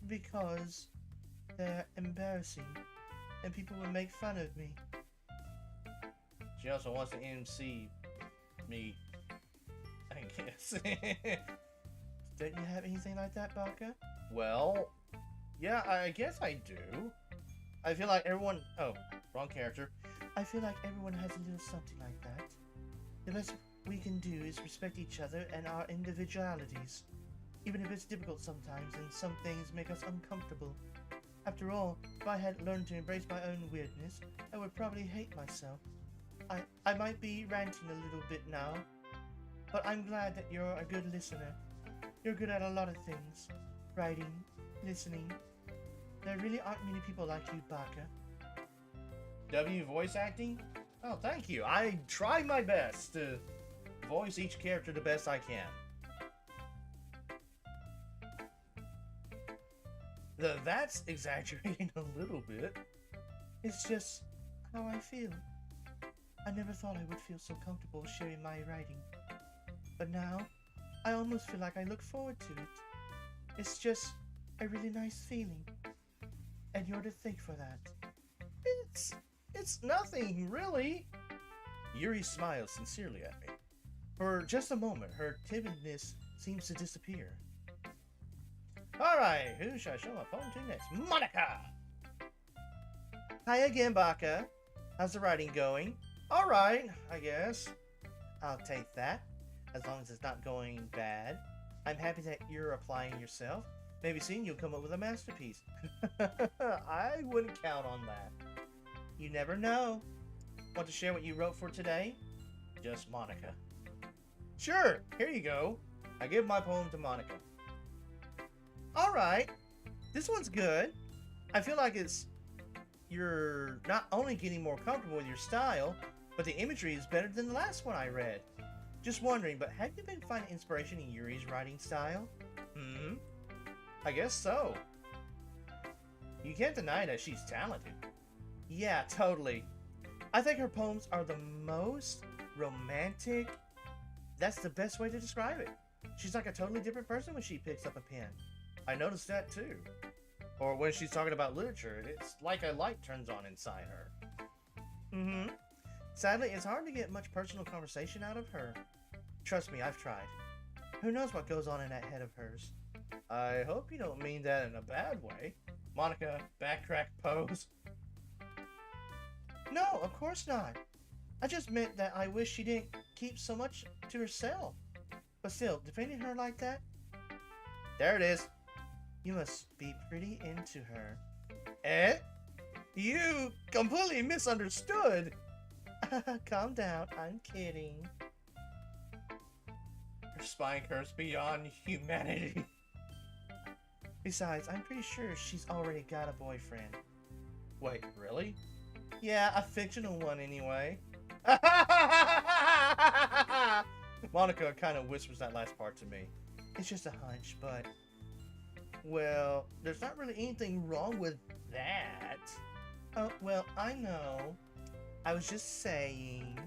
Because they're embarrassing, and people will make fun of me. She also wants to MC me, I guess. Don't you have anything like that, Barker? Well, yeah, I guess I do. I feel like everyone... Oh, wrong character. I feel like everyone has a little something like that. The best we can do is respect each other and our individualities, even if it's difficult sometimes and some things make us uncomfortable. After all, if I hadn't learned to embrace my own weirdness, I would probably hate myself. I might be ranting a little bit now, but I'm glad that you're a good listener. You're good at a lot of things. Writing, listening. There really aren't many people like you, Baka. W voice acting? Oh, thank you. I try my best to voice each character the best I can. That's exaggerating a little bit. It's just how I feel. I never thought I would feel so comfortable sharing my writing. But now, I almost feel like I look forward to it. It's just a really nice feeling. And you're to thank for that. It's nothing, really. Yuri smiles sincerely at me. For just a moment, her timidness seems to disappear. Alright, who should I show my poem to next? Monica! Hi again, Baka. How's the writing going? Alright, I guess. I'll take that, as long as it's not going bad. I'm happy that you're applying yourself. Maybe soon you'll come up with a masterpiece. I wouldn't count on that. You never know. Want to share what you wrote for today? Just Monica. Sure, here you go. I give my poem to Monica. Alright, this one's good. I feel like you're not only getting more comfortable with your style, but the imagery is better than the last one I read. Just wondering, but have you been finding inspiration in Yuri's writing style? I guess so. You can't deny that she's talented. Yeah, totally. I think her poems are the most romantic. That's the best way to describe it. She's like a totally different person when she picks up a pen. I noticed that too. Or when she's talking about literature, it's like a light turns on inside her. Sadly, it's hard to get much personal conversation out of her. Trust me, I've tried. Who knows what goes on in that head of hers? I hope you don't mean that in a bad way. Monica, backtrack pose. No, of course not. I just meant that I wish she didn't keep so much to herself. But still, defending her like that? There it is. You must be pretty into her. Eh? You completely misunderstood. Calm down, I'm kidding. Her spine curves beyond humanity. Besides, I'm pretty sure she's already got a boyfriend. Wait, really? Yeah, a fictional one anyway. Monica kind of whispers that last part to me. It's just a hunch, but... Well, there's not really anything wrong with that. Oh, well, I know. I was just saying.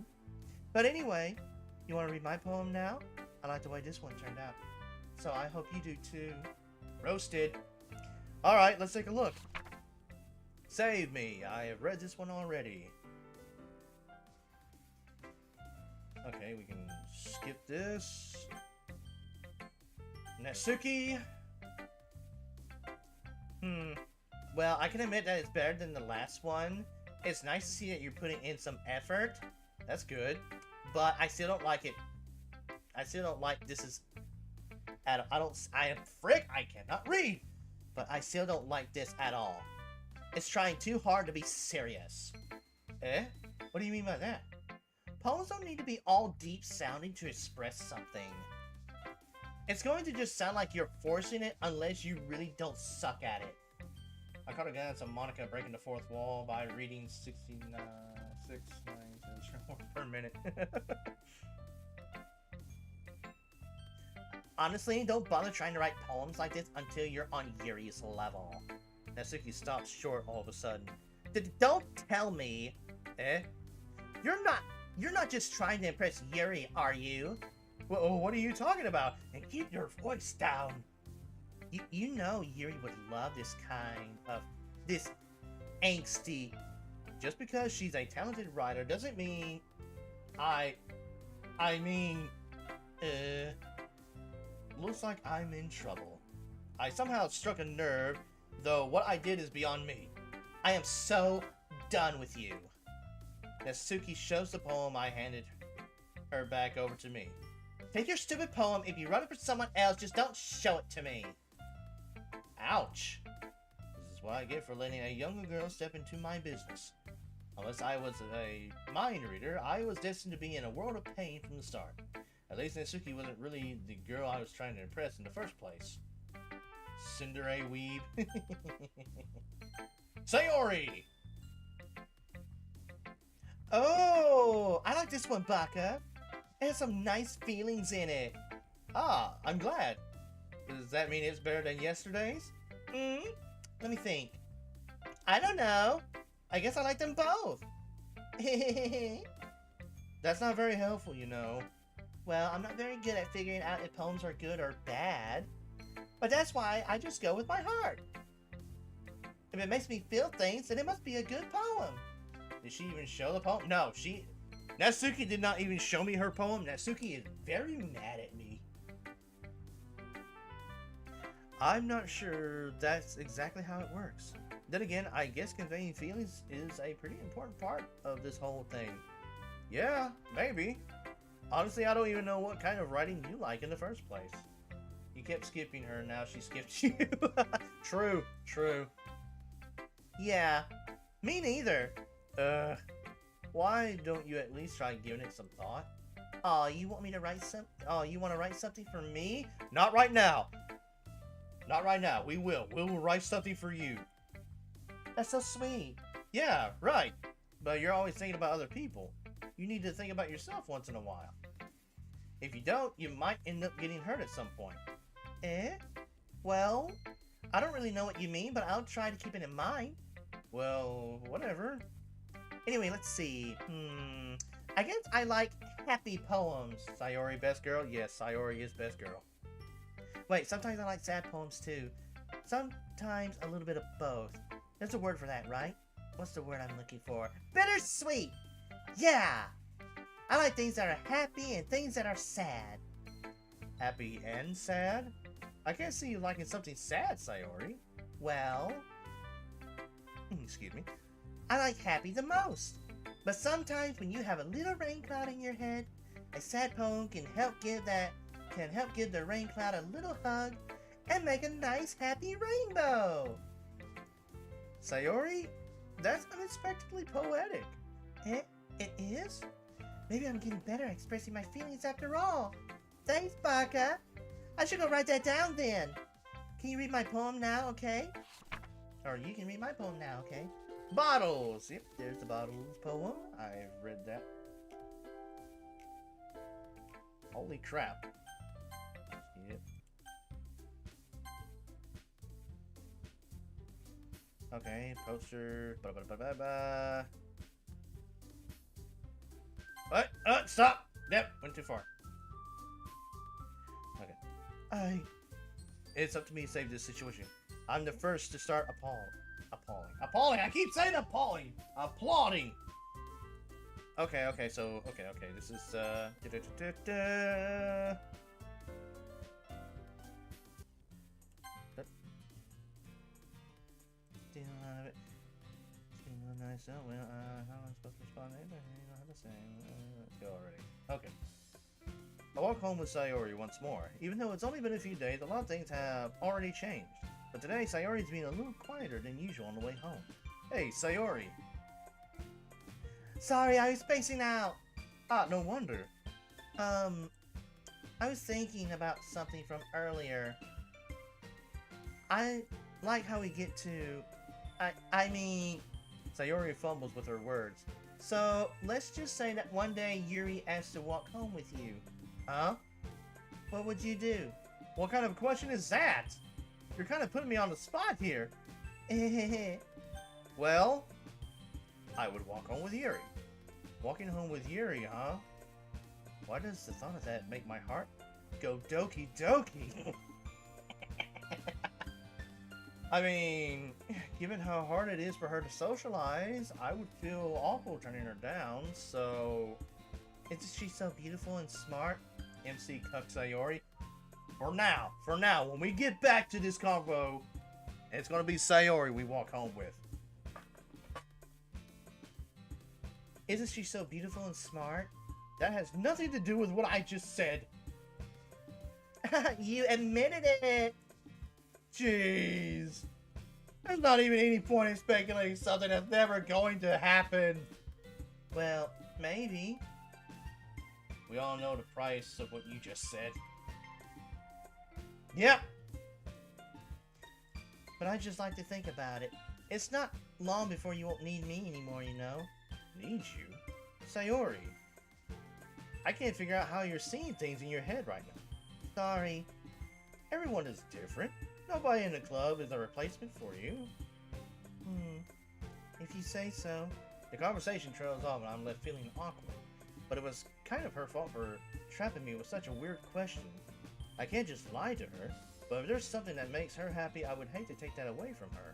But anyway, you want to read my poem now? I like the way this one turned out. So I hope you do too. Roasted. Alright, let's take a look. Save me. I have read this one already. Okay, we can skip this. Natsuki. Well, I can admit that it's better than the last one. It's nice to see that you're putting in some effort. That's good. But I still don't like it. I still don't like this is... I cannot read. But I still don't like this at all. It's trying too hard to be serious. Eh? What do you mean by that? Poems don't need to be all deep sounding to express something. It's going to just sound like you're forcing it unless you really don't suck at it. I caught a glance of Monica breaking the fourth wall by reading 69 per minute. Honestly, don't bother trying to write poems like this until you're on Yuri's level. Natsuki stops short all of a sudden. Don't tell me, You're not just trying to impress Yuri, are you? Well, what are you talking about? And keep your voice down. You know Yuri would love this kind of, this angsty. Just because she's a talented writer doesn't mean, looks like I'm in trouble. I somehow struck a nerve, though what I did is beyond me. I am so done with you. Natsuki shows the poem I handed her back over to me. Take your stupid poem. If you wrote it for someone else, just don't show it to me. Ouch. This is what I get for letting a younger girl step into my business. Unless I was a mind reader, I was destined to be in a world of pain from the start. At least Natsuki wasn't really the girl I was trying to impress in the first place. Tsundere weeb. Sayori! Oh, I like this one, Baka. It has some nice feelings in it. Ah, I'm glad. Does that mean it's better than yesterday's? Let me think. I don't know. I guess I like them both. That's not very helpful, you know. Well, I'm not very good at figuring out if poems are good or bad. But that's why I just go with my heart. If it makes me feel things, then it must be a good poem. Did she even show the poem? No, Natsuki did not even show me her poem. Natsuki is very mad at me. I'm not sure that's exactly how it works. Then again, I guess conveying feelings is a pretty important part of this whole thing. Yeah, maybe. Honestly, I don't even know what kind of writing you like in the first place. You kept skipping her, now she skipped you. True. Yeah, me neither. Why don't you at least try giving it some thought? Oh, you want me to write some? Oh, you want to write something for me? Not right now. Not right now. We will write something for you. That's so sweet. Yeah, right. But you're always thinking about other people. You need to think about yourself once in a while. If you don't, you might end up getting hurt at some point. Well, I don't really know what you mean, but I'll try to keep it in mind. Well, whatever. Anyway, let's see. I guess I like happy poems. Sayori, best girl? Yes, Sayori is best girl. Wait, sometimes I like sad poems too. Sometimes a little bit of both. There's a word for that, right? What's the word I'm looking for? Bittersweet! Yeah! I like things that are happy and things that are sad. Happy and sad? I can't see you liking something sad, Sayori. Well... excuse me. I like happy the most. But sometimes when you have a little rain cloud in your head, a sad poem can help give the rain cloud a little hug and make a nice happy rainbow. Sayori, that's unexpectedly poetic. It is? Maybe I'm getting better at expressing my feelings after all. Thanks, Baka. I should go write that down then. Can you read my poem now, okay? Or you can read my poem now, okay? Bottles! Yep, there's the Bottles poem. I've read that. Holy crap. Yep. Okay, poster. Ba-ba-ba-ba-ba. What? Stop! Yep, went too far. Okay. It's up to me to save this situation. I'm the first to start appalling. I keep saying appalling. Applauding. Okay. This is nice. Well, how am I supposed to respond? I don't know how to say. Let's go already. Okay. I walk home with Sayori once more. Even though it's only been a few days, a lot of things have already changed. But today, Sayori's being a little quieter than usual on the way home. Hey, Sayori. Sorry, I was spacing out. Ah, no wonder. I was thinking about something from earlier. I like how we get to... I mean... Sayori fumbles with her words. So, let's just say that one day Yuri asked to walk home with you. Huh? What would you do? What kind of question is that? You're kind of putting me on the spot here. Well, I would walk home with Yuri. Walking home with Yuri, huh? Why does the thought of that make my heart go Doki Doki? I mean, given how hard it is for her to socialize, I would feel awful turning her down, so... Isn't she so beautiful and smart? MC Cuck Sayori. For now, when we get back to this convo, it's gonna be Sayori we walk home with. Isn't she so beautiful and smart? That has nothing to do with what I just said. You admitted it! Jeez. There's not even any point in speculating something that's never going to happen. Well, maybe. We all know the price of what you just said. Yep. But I just like to think about it. It's not long before you won't need me anymore, you know? Need you? Sayori. I can't figure out how you're seeing things in your head right now. Sorry. Everyone is different. Nobody in the club is a replacement for you. If you say so. The conversation trails off and I'm left feeling awkward. But it was kind of her fault for trapping me with such a weird question. I can't just lie to her, but if there's something that makes her happy, I would hate to take that away from her.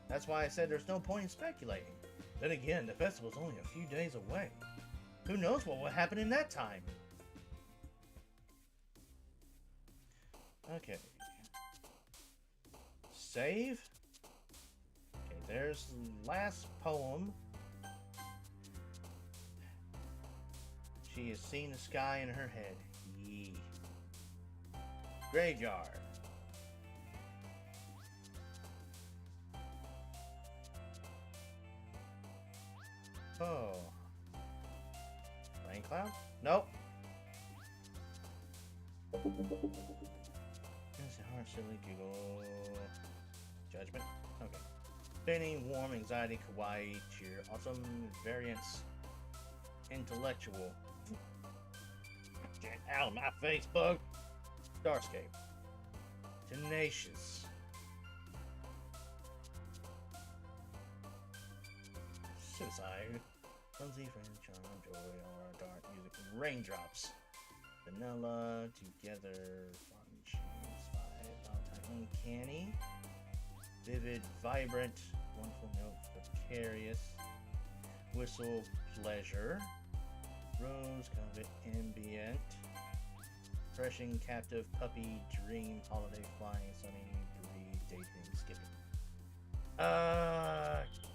That's why I said there's no point in speculating. Then again, the festival's only a few days away. Who knows what will happen in that time? Okay. Save. Okay, there's the last poem. She has seen the sky in her head. Yee. Graveyard. Oh. Rain cloud? Nope. There's a heart silly giggle. Judgment? Okay. Spinning, warm, anxiety, kawaii, cheer, awesome, variance, intellectual. Get out of my Facebook! Starscape. Tenacious. Suicide. Clumsy, friend, charm, joy, aura, dark, music, raindrops. Vanilla, together, fun, cheese, five, Valentine, uncanny. Vivid, vibrant, wonderful note, precarious. Whistle, pleasure. Rose, covet, ambient. Refreshing, captive, puppy, dream, holiday, flying, sunny, breathe, daydream, skipping.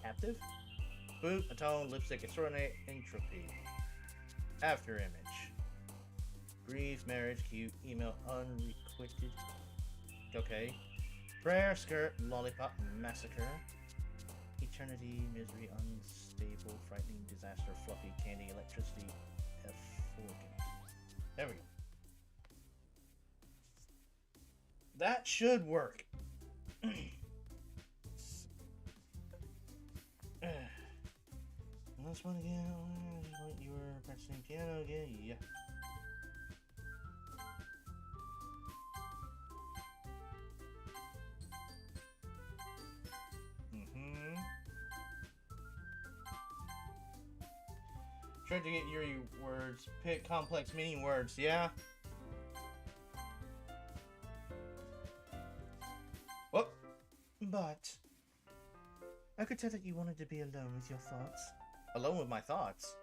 Captive? Boot, atone, lipstick, extraordinary, entropy. After image. Grief, marriage, cute, email, unrequited. Okay. Prayer, skirt, lollipop, massacre. Eternity, misery, unstable, frightening, disaster, fluffy, candy, electricity, effulgent. There we go. That should work. Last one again. You were practicing piano again? Yeah. Try to get your words. Pick complex meaning words, yeah? What? But I could tell that you wanted to be alone with your thoughts. Alone with my thoughts?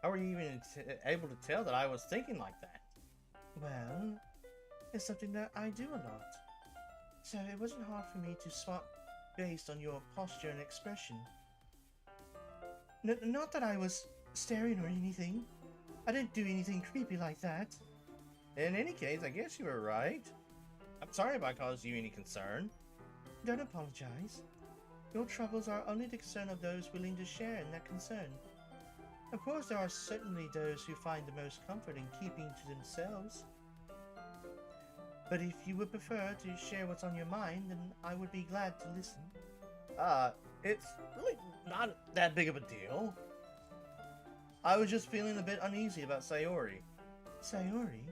How were you even able to tell that I was thinking like that? Well, it's something that I do a lot. So it wasn't hard for me to swap based on your posture and expression. Not that I was staring or anything. I didn't do anything creepy like that. In any case, I guess you were right. I'm sorry if I caused you any concern. Don't apologize. Your troubles are only the concern of those willing to share in that concern. Of course, there are certainly those who find the most comfort in keeping to themselves. But if you would prefer to share what's on your mind, then I would be glad to listen. It's really not that big of a deal. I was just feeling a bit uneasy about Sayori. Sayori?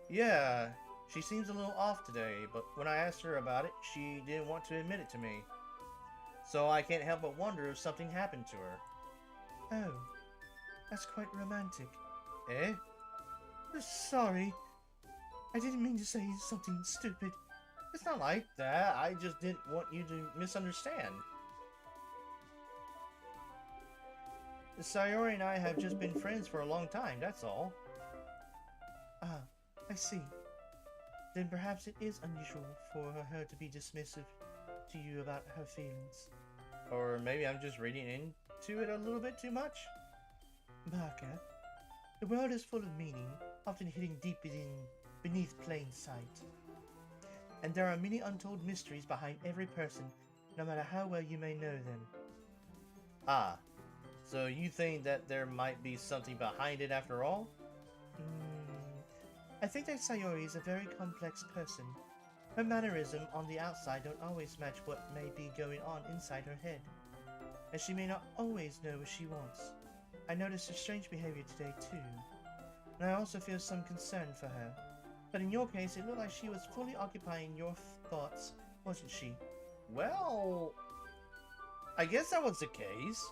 Yeah, she seems a little off today, but when I asked her about it, she didn't want to admit it to me. So I can't help but wonder if something happened to her. Oh, that's quite romantic. Eh? Sorry. I didn't mean to say something stupid. It's not like that. I just didn't want you to misunderstand. Sayori and I have just been friends for a long time, that's all. Ah, I see. Then perhaps it is unusual for her to be dismissive to you about her feelings. Or maybe I'm just reading into it a little bit too much. Barker, the world is full of meaning, often hidden deep beneath plain sight. And there are many untold mysteries behind every person, no matter how well you may know them. Ah, so you think that there might be something behind it after all? I think that Sayori is a very complex person. Her mannerism on the outside don't always match what may be going on inside her head. And she may not always know what she wants. I noticed her strange behavior today too. And I also feel some concern for her. But in your case, it looked like she was fully occupying your thoughts, wasn't she? Well, I guess that was the case.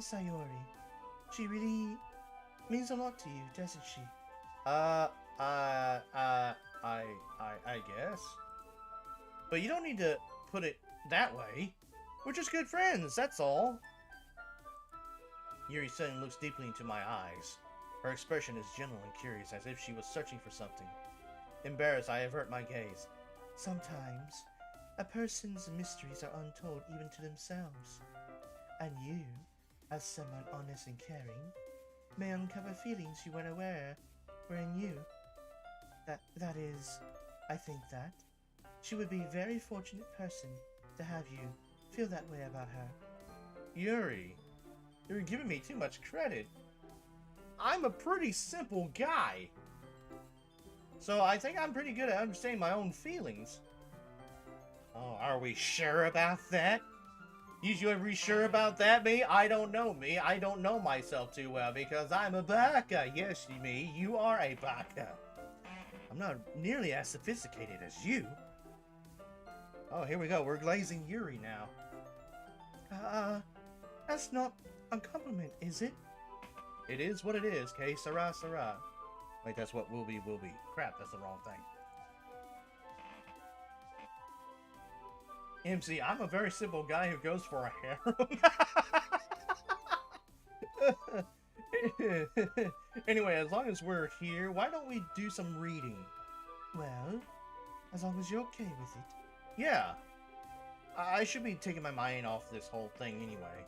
Sayori, she really means a lot to you, doesn't she? I guess. But you don't need to put it that way. We're just good friends, that's all. Yuri suddenly looks deeply into my eyes. Her expression is gentle and curious, as if she was searching for something. Embarrassed, I avert my gaze. Sometimes, a person's mysteries are untold even to themselves. And you, as someone honest and caring, may uncover feelings you weren't aware were in you. That is, I think that she would be a very fortunate person to have you feel that way about her. Yuri, you're giving me too much credit. I'm a pretty simple guy. So I think I'm pretty good at understanding my own feelings. Oh, are we sure about that? You ever sure about that, me? I don't know me. I don't know myself too well because I'm a baka. Yes, me, you are a baka. I'm not nearly as sophisticated as you. Oh, here we go. We're glazing Yuri now. That's not a compliment, is it? It is what it is, Kay. Sarah, Sarah. Wait, that's what will be, will be. Crap, that's the wrong thing. MC, I'm a very simple guy who goes for a harem. Anyway, as long as we're here, why don't we do some reading? Well, as long as you're okay with it. Yeah. I should be taking my mind off this whole thing anyway.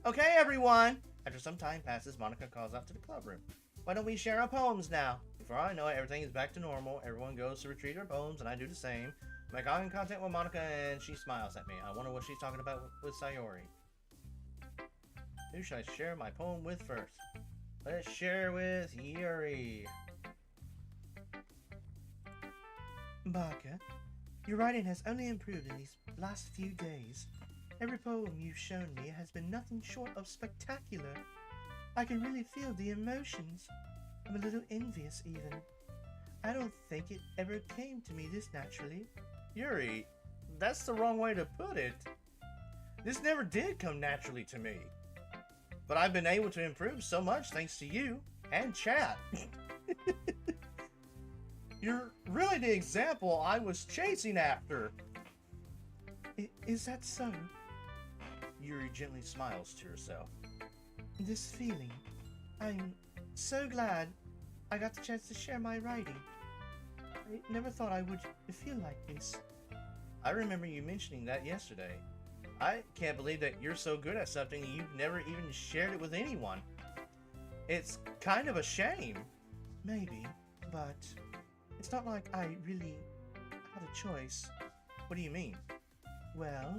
Okay, everyone! After some time passes, Monica calls out to the club room. Why don't we share our poems now? Before I know it, everything is back to normal. Everyone goes to retrieve their poems, and I do the same. Make eye contact with Monica, and she smiles at me. I wonder what she's talking about with Sayori. Who should I share my poem with first? Let's share with Yuri. Barker, your writing has only improved in these last few days. Every poem you've shown me has been nothing short of spectacular. I can really feel the emotions. I'm a little envious even. I don't think it ever came to me this naturally. Yuri, that's the wrong way to put it. This never did come naturally to me. But I've been able to improve so much thanks to you and chat. You're really the example I was chasing after. Is that so? Yuri gently smiles to herself. This feeling. I'm so glad I got the chance to share my writing. I never thought I would feel like this. I remember you mentioning that yesterday. I can't believe that you're so good at something and you've never even shared it with anyone. It's kind of a shame. Maybe, but it's not like I really had a choice. What do you mean? Well,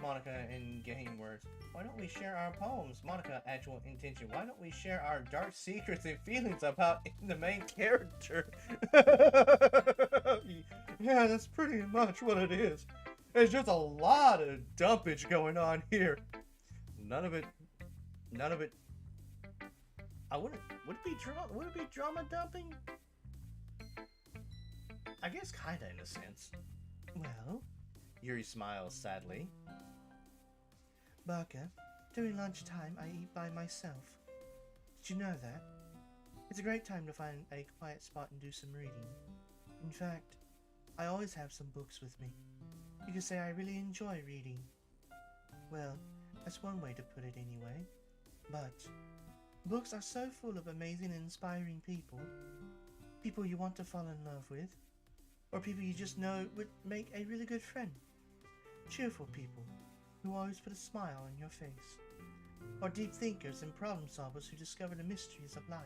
Monica in game words. Why don't we share our poems? Monica, actual intention. Why don't we share our dark secrets and feelings about the main character? Yeah, that's pretty much what it is. There's just a lot of dumpage going on here. None of it. Would it be drama dumping? I guess kinda in a sense. well, Yuri smiles sadly. Barker, during lunchtime I eat by myself. Did you know that? It's a great time to find a quiet spot and do some reading. In fact, I always have some books with me. You could say I really enjoy reading. Well, that's one way to put it anyway. But books are so full of amazing and inspiring people. People you want to fall in love with. Or people you just know would make a really good friend. Cheerful people. who always put a smile on your face, or deep thinkers and problem solvers who discover the mysteries of life.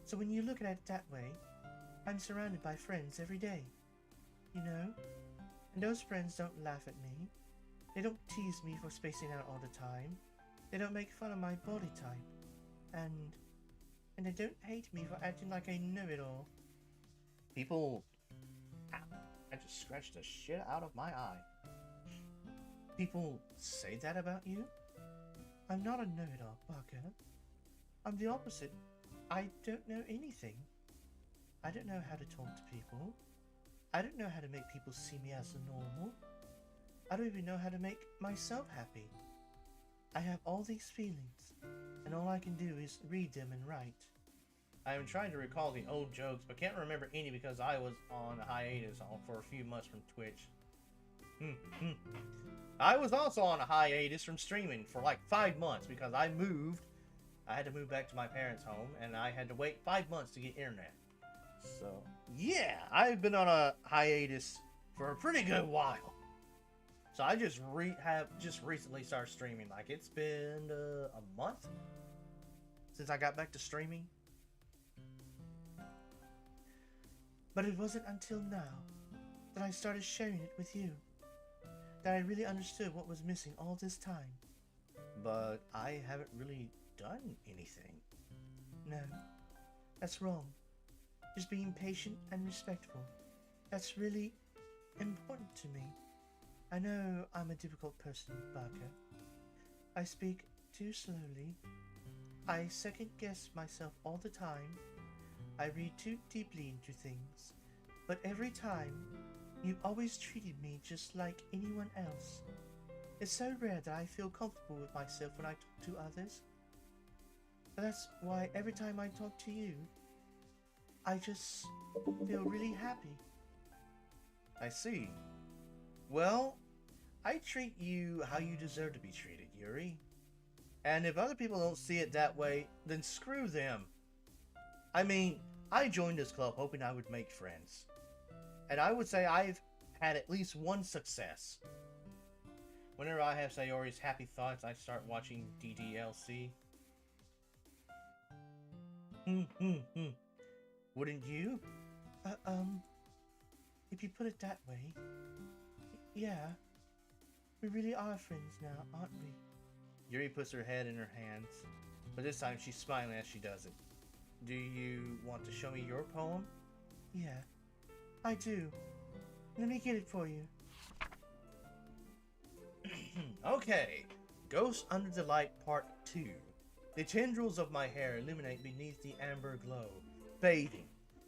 So when you look at it that way, I'm surrounded by friends every day, you know? And those friends don't laugh at me. They don't tease me for spacing out all the time. They don't make fun of my body type. And they don't hate me for acting like I know it all. People... Ow, I just scratched the shit out of my eye. People say that about you? I'm not a know-it-all, Parker. I'm the opposite. I don't know anything. I don't know how to talk to people. I don't know how to make people see me as normal. I don't even know how to make myself happy. I have all these feelings, and all I can do is read them and write. I am trying to recall the old jokes, but can't remember any because I was on hiatus for a few months from Twitch. I was also on a hiatus from streaming for like 5 months because I moved. I had to move back to my parents' home, and I had to wait 5 months to get internet. So, yeah, I've been on a hiatus for a pretty good while. So I just recently started streaming. Like, it's been a month since I got back to streaming. But it wasn't until now that I started sharing it with you that I really understood what was missing all this time. But I haven't really done anything. No, that's wrong. Just being patient and respectful. That's really important to me. I know I'm a difficult person, Barker. I speak too slowly. I second-guess myself all the time. I read too deeply into things. But every time, you've always treated me just like anyone else. It's so rare that I feel comfortable with myself when I talk to others. But that's why every time I talk to you, I just feel really happy. I see. Well, I treat you how you deserve to be treated, Yuri. And if other people don't see it that way, then screw them. I mean, I joined this club hoping I would make friends. And I would say I've had at least one success. Whenever I have Sayori's happy thoughts, I start watching DDLC. Wouldn't you? If you put it that way, yeah. We really are friends now, aren't we? Yuri puts her head in her hands, but this time she's smiling as she does it. Do you want to show me your poem? Yeah, I do. Let me get it for you. Okay. Ghost Under the Light Part 2. The tendrils of my hair illuminate beneath the amber glow, fading.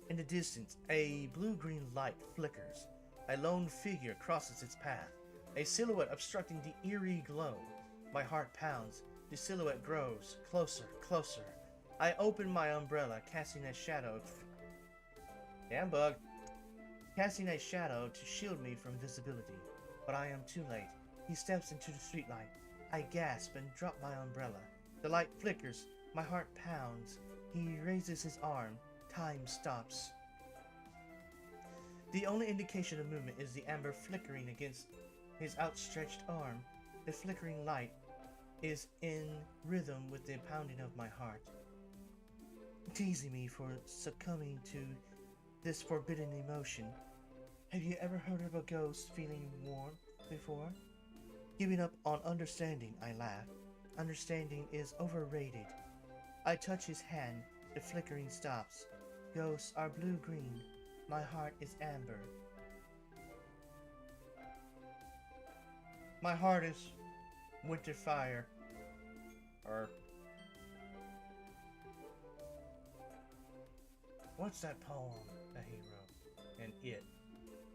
In the distance, a blue-green light flickers. A lone figure crosses its path, a silhouette obstructing the eerie glow. My heart pounds. The silhouette grows closer, closer. I open my umbrella, casting a shadow. Damn bug. Casting a shadow to shield me from visibility. But I am too late. He steps into the streetlight. I gasp and drop my umbrella. The light flickers. My heart pounds. He raises his arm. Time stops. The only indication of movement is the amber flickering against his outstretched arm. The flickering light is in rhythm with the pounding of my heart, teasing me for succumbing to this forbidden emotion. Have you ever heard of a ghost feeling warm before? Giving up on understanding, I laugh. Understanding is overrated. I touch his hand. The flickering stops. Ghosts are blue-green. My heart is amber. My heart is winter fire. Or... what's that poem that he wrote? And it.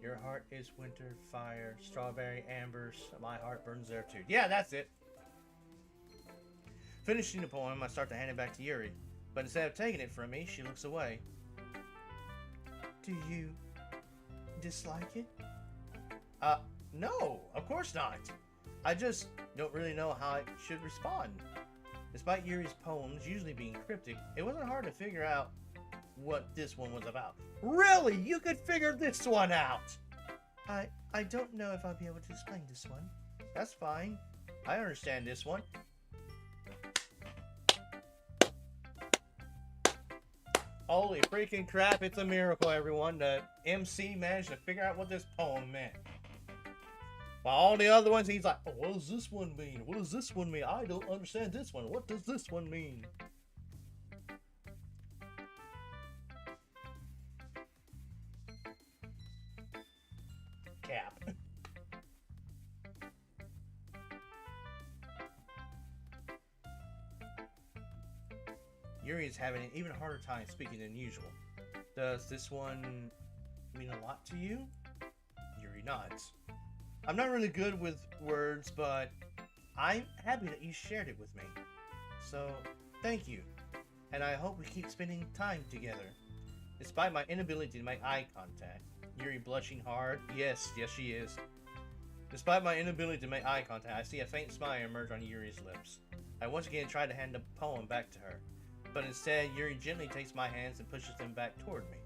Your heart is winter fire, strawberry ambers, my heart burns there too. Yeah, that's it. Finishing the poem, I start to hand it back to Yuri. But instead of taking it from me, she looks away. Do you dislike it? No, of course not. I just don't really know how I should respond. Despite Yuri's poems usually being cryptic, it wasn't hard to figure out what this one was about. Really? You could figure this one out? I don't know if I'll be able to explain this one. That's fine. I understand this one. Holy freaking crap, it's a miracle, everyone. The MC managed to figure out what this poem meant. While all the other ones, he's like, oh, what does this one mean? What does this one mean? I don't understand this one. What does this one mean? Cap. Yuri is having an even harder time speaking than usual. Does this one mean a lot to you? Yuri nods. I'm not really good with words, but I'm happy that you shared it with me. So, thank you. And I hope we keep spending time together. Despite my inability to make eye contact, Yuri blushing hard. Yes, she is. Despite my inability to make eye contact, I see a faint smile emerge on Yuri's lips. I once again try to hand the poem back to her, but instead, Yuri gently takes my hands and pushes them back toward me.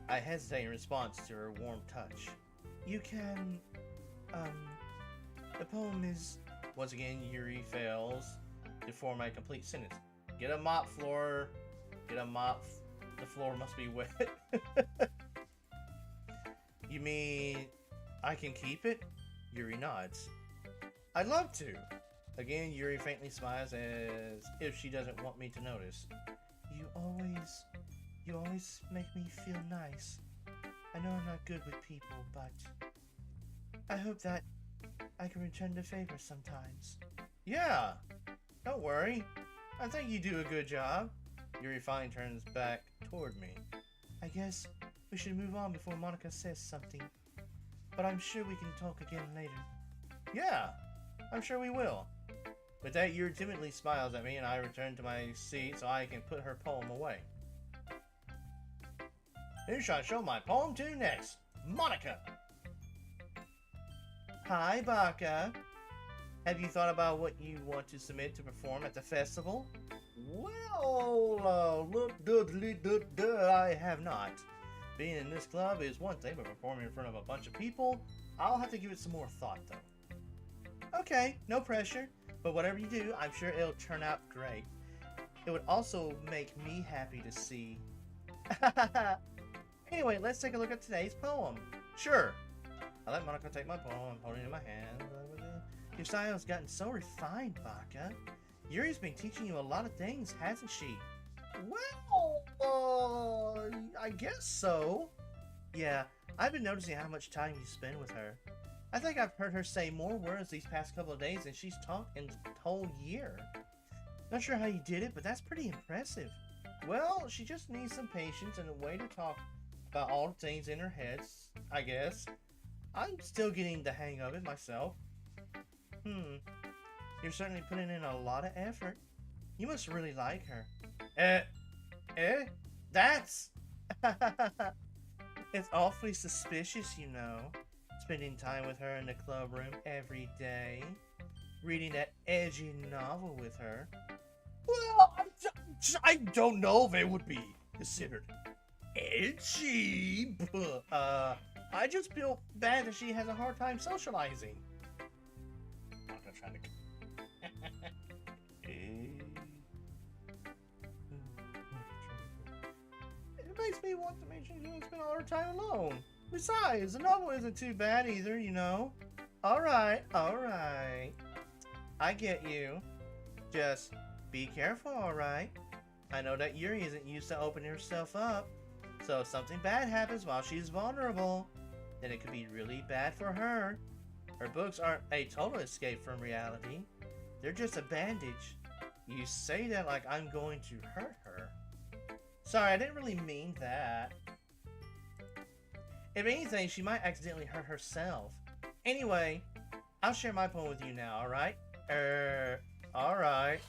I hesitate in response to her warm touch. You can, the poem is... Once again, Yuri fails to form a complete sentence. Get a mop, floor. Get a mop. The floor must be wet. You mean I can keep it? Yuri nods. I'd love to. Again, Yuri faintly smiles as if she doesn't want me to notice. You always make me feel nice. I know I'm not good with people, but I hope that I can return the favor sometimes. Yeah, don't worry. I think you do a good job. Yuri finally turns back toward me. I guess we should move on before Monica says something. But I'm sure we can talk again later. Yeah, I'm sure we will. With that, Yuri timidly smiles at me and I return to my seat so I can put her poem away. Who shall I show my poem to next? Monica! Hi, Baka. Have you thought about what you want to submit to perform at the festival? Well, I have not. Being in this club is one thing, but performing in front of a bunch of people, I'll have to give it some more thought, though. Okay, no pressure, but whatever you do, I'm sure it'll turn out great. It would also make me happy to see. Anyway, let's take a look at today's poem. Sure. I let Monica take my poem. I'm holding it in my hand. Your style has gotten so refined, Baka. Yuri's been teaching you a lot of things, hasn't she? Well, I guess so. Yeah, I've been noticing how much time you spend with her. I think I've heard her say more words these past couple of days than she's talked in the whole year. Not sure how you did it, but that's pretty impressive. Well, she just needs some patience and a way to talk about all the things in her head, I guess. I'm still getting the hang of it myself. You're certainly putting in a lot of effort. You must really like her. That's... It's awfully suspicious, you know. Spending time with her in the club room every day. Reading that edgy novel with her. Well, I don't know if it would be considered edgy, but, I just feel bad that she has a hard time socializing. I'm not gonna try to... It makes me want to make sure she doesn't spend all her time alone. Besides, the novel isn't too bad either, you know. Alright. I get you. Just be careful, alright? I know that Yuri isn't used to opening herself up. So if something bad happens while she's vulnerable, then it could be really bad for her. Her books aren't a total escape from reality. They're just a bandage. You say that like I'm going to hurt her. Sorry, I didn't really mean that. If anything, she might accidentally hurt herself. Anyway, I'll share my poem with you now, alright? Alright.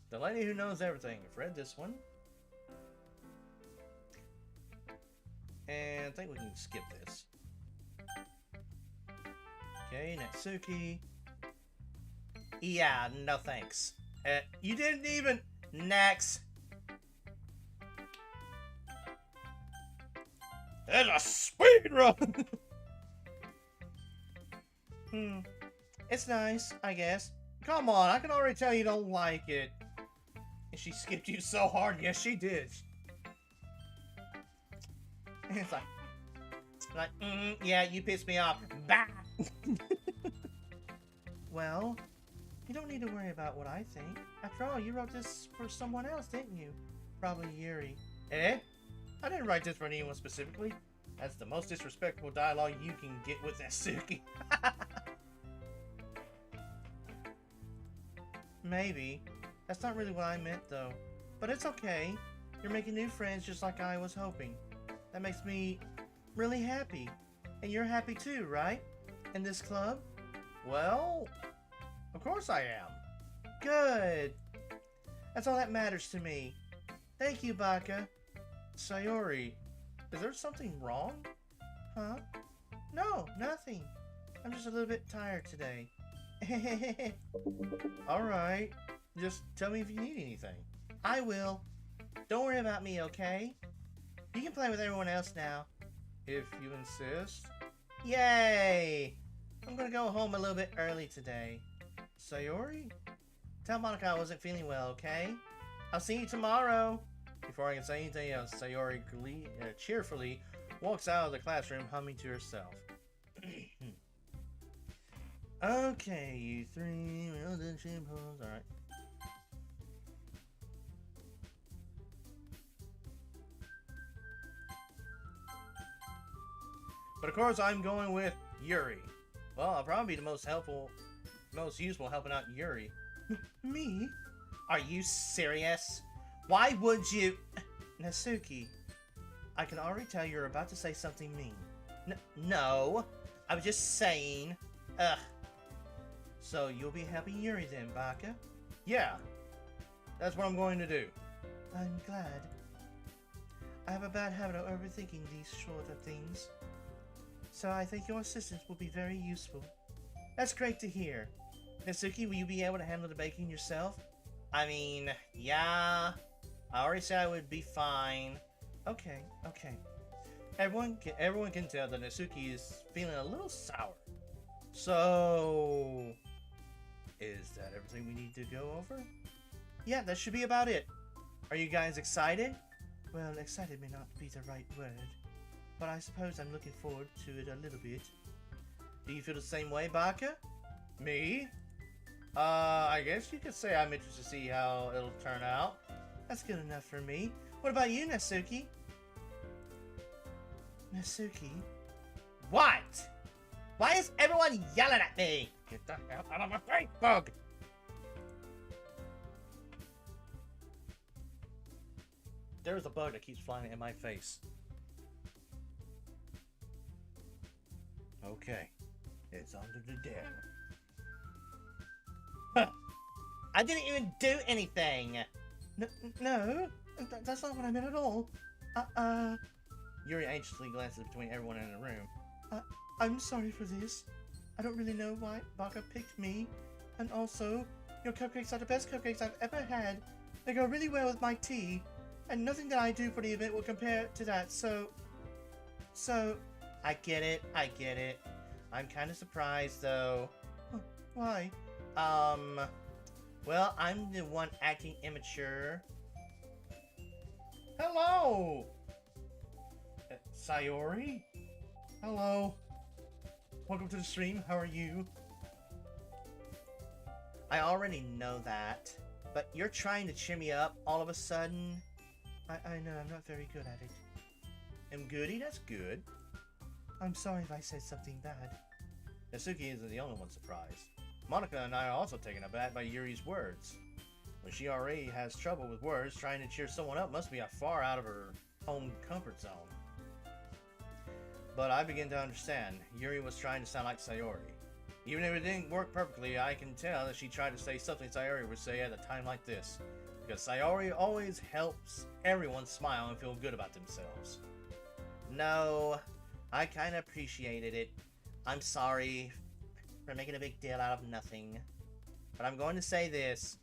The lady who knows everything. I've read this one. And I think we can skip this. Okay, Natsuki. Yeah, no thanks. You didn't even... Next. It's a speed run! It's nice, I guess. Come on, I can already tell you don't like it. And she skipped you so hard. Yes, she did. And it's yeah, you pissed me off. Bah! Well, you don't need to worry about what I think. After all, you wrote this for someone else, didn't you? Probably Yuri. Eh? I didn't write this for anyone specifically. That's the most disrespectful dialogue you can get with Natsuki. Maybe. That's not really what I meant, though. But it's okay. You're making new friends just like I was hoping. That makes me really happy. And you're happy too, right? In this club? Well, of course I am. Good. That's all that matters to me. Thank you, Baka. Sayori, is there something wrong? Huh? No, nothing. I'm just a little bit tired today. Alright, just tell me if you need anything. I will. Don't worry about me, okay? You can play with everyone else now. If you insist. Yay! I'm gonna go home a little bit early today. Sayori? Tell Monica I wasn't feeling well, okay? I'll see you tomorrow. Before I can say anything else, Sayori cheerfully walks out of the classroom humming to herself. Okay, you three well done chimpanzees. Alright. But of course I'm going with Yuri. Well, I'll probably be the most useful helping out Yuri. Me? Are you serious? Why would you... Natsuki, I can already tell you're about to say something mean. No, I was just saying... Ugh. So you'll be helping Yuri then, Baka? Yeah, that's what I'm going to do. I'm glad. I have a bad habit of overthinking these sort of things. So I think your assistance will be very useful. That's great to hear. Natsuki, will you be able to handle the baking yourself? I mean, yeah. I already said I would be fine. Okay. Everyone can tell that Natsuki is feeling a little sour. So... is that everything we need to go over? Yeah, that should be about it. Are you guys excited? Well, excited may not be the right word, but I suppose I'm looking forward to it a little bit. Do you feel the same way, Baka? Me? I guess you could say I'm interested to see how it'll turn out. That's good enough for me. What about you, Natsuki? Natsuki? What? Why is everyone yelling at me? Get the hell out of my face, bug! There's a bug that keeps flying in my face. Okay, it's under the deck. Huh. I didn't even do anything! No, that's not what I meant at all. Yuri anxiously glances between everyone in the room. I'm sorry for this. I don't really know why Baka picked me. And also, your cupcakes are the best cupcakes I've ever had. They go really well with my tea. And nothing that I do for the event will compare to that, so... I get it. I'm kind of surprised, though. Why? Well, I'm the one acting immature. Hello! Sayori? Hello. Welcome to the stream. How are you? I already know that, but you're trying to cheer me up all of a sudden. I know, I'm not very good at it. I'm goody, that's good. I'm sorry if I said something bad. Natsuki isn't the only one surprised. Monica and I are also taken aback by Yuri's words. When she already has trouble with words, trying to cheer someone up must be far out of her home comfort zone. But I begin to understand. Yuri was trying to sound like Sayori. Even if it didn't work perfectly, I can tell that she tried to say something Sayori would say at a time like this. Because Sayori always helps everyone smile and feel good about themselves. No, I kind of appreciated it. I'm sorry for making a big deal out of nothing. But I'm going to say this.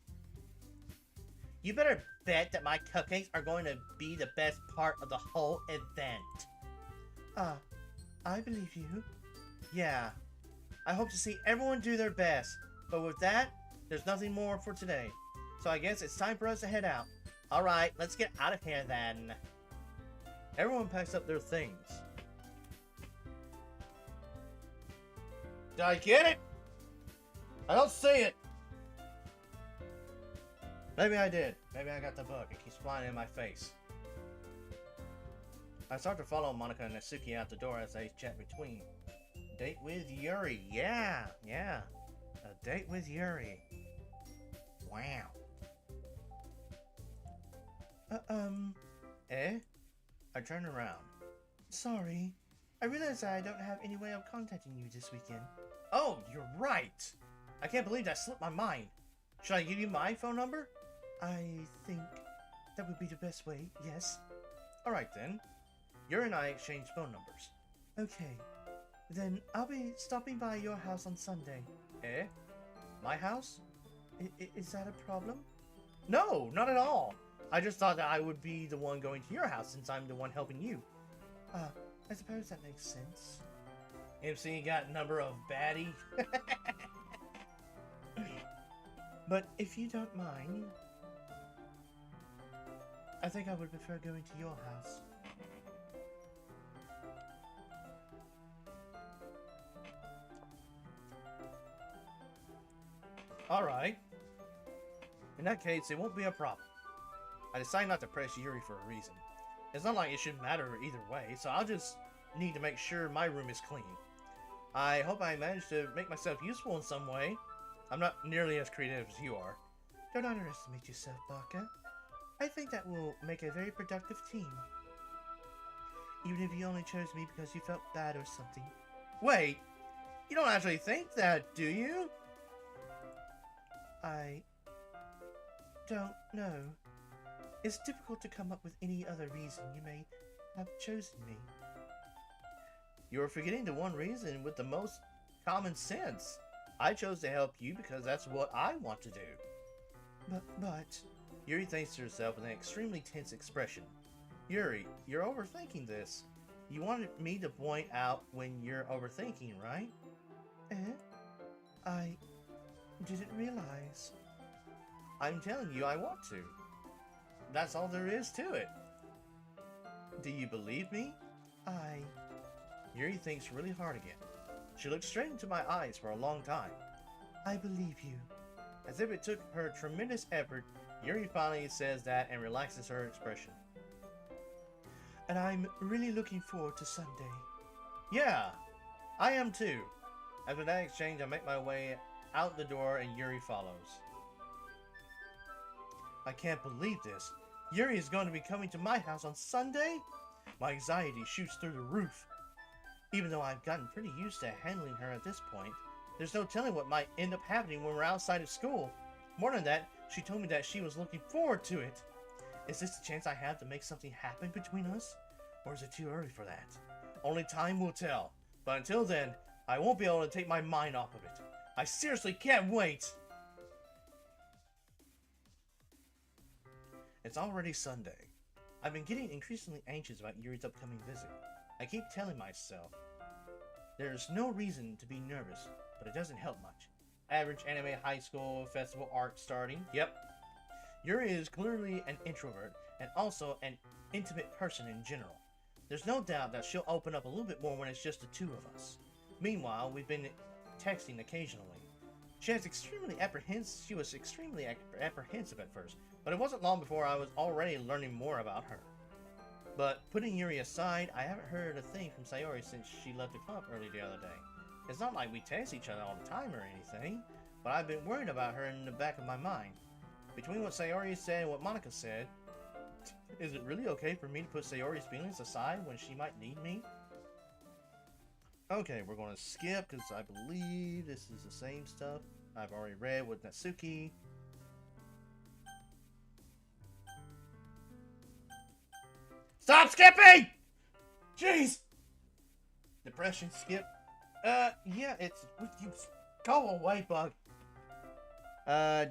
You better bet that my cupcakes are going to be the best part of the whole event. I believe you. Yeah. I hope to see everyone do their best. But with that, there's nothing more for today. So I guess it's time for us to head out. Alright, let's get out of here then. Everyone packs up their things. Did I get it? I don't see it. Maybe I did. Maybe I got the bug. It keeps flying in my face. I start to follow Monica and Natsuki out the door as they chat between. Date with Yuri. Yeah. A date with Yuri. Wow. Eh? I turn around. Sorry. I realize I don't have any way of contacting you this weekend. Oh, you're right. I can't believe that slipped my mind. Should I give you my phone number? I think that would be the best way, yes. Alright then. Yuri and I exchange phone numbers. Okay. Then I'll be stopping by your house on Sunday. Eh? My house? Is that a problem? No, not at all. I just thought that I would be the one going to your house since I'm the one helping you. I suppose that makes sense. MC got number of baddie. But if you don't mind, I think I would prefer going to your house. Alright. In that case, it won't be a problem. I decide not to press Yuri for a reason. It's not like it should matter either way, so I'll just need to make sure my room is clean. I hope I manage to make myself useful in some way. I'm not nearly as creative as you are. Don't underestimate yourself, Baka. I think that will make a very productive team. Even if you only chose me because you felt bad or something. Wait, you don't actually think that, do you? I don't know. It's difficult to come up with any other reason you may have chosen me. You're forgetting the one reason with the most common sense. I chose to help you because that's what I want to do. But... Yuri thinks to herself with an extremely tense expression. Yuri, you're overthinking this. You wanted me to point out when you're overthinking, right? I didn't realize. I'm telling you I want to. That's all there is to it. Do you believe me? Yuri thinks really hard again. She looks straight into my eyes for a long time. I believe you. As if it took her tremendous effort, Yuri finally says that and relaxes her expression. And I'm really looking forward to Sunday. Yeah, I am too. After that exchange, I make my way out the door and Yuri follows. I can't believe this. Yuri is going to be coming to my house on Sunday? My anxiety shoots through the roof. Even though I've gotten pretty used to handling her at this point, there's no telling what might end up happening when we're outside of school. More than that, she told me that she was looking forward to it. Is this the chance I have to make something happen between us? Or is it too early for that? Only time will tell. But until then, I won't be able to take my mind off of it. I seriously can't wait! It's already Sunday. I've been getting increasingly anxious about Yuri's upcoming visit. I keep telling myself, there's no reason to be nervous, but it doesn't help much. Average anime high school festival arc starting. Yep. Yuri is clearly an introvert and also an intimate person in general. There's no doubt that she'll open up a little bit more when it's just the two of us. Meanwhile, we've been texting occasionally. She was extremely apprehensive at first, but it wasn't long before I was already learning more about her. But putting Yuri aside, I haven't heard a thing from Sayori since she left the club early the other day. It's not like we text each other all the time or anything, but I've been worried about her in the back of my mind. Between what Sayori said and what Monica said, is it really okay for me to put Sayori's feelings aside when she might need me? Okay, we're going to skip because I believe this is the same stuff I've already read with Natsuki. Stop skipping! Jeez! Depression skip. Yeah, it's... You go away, bug.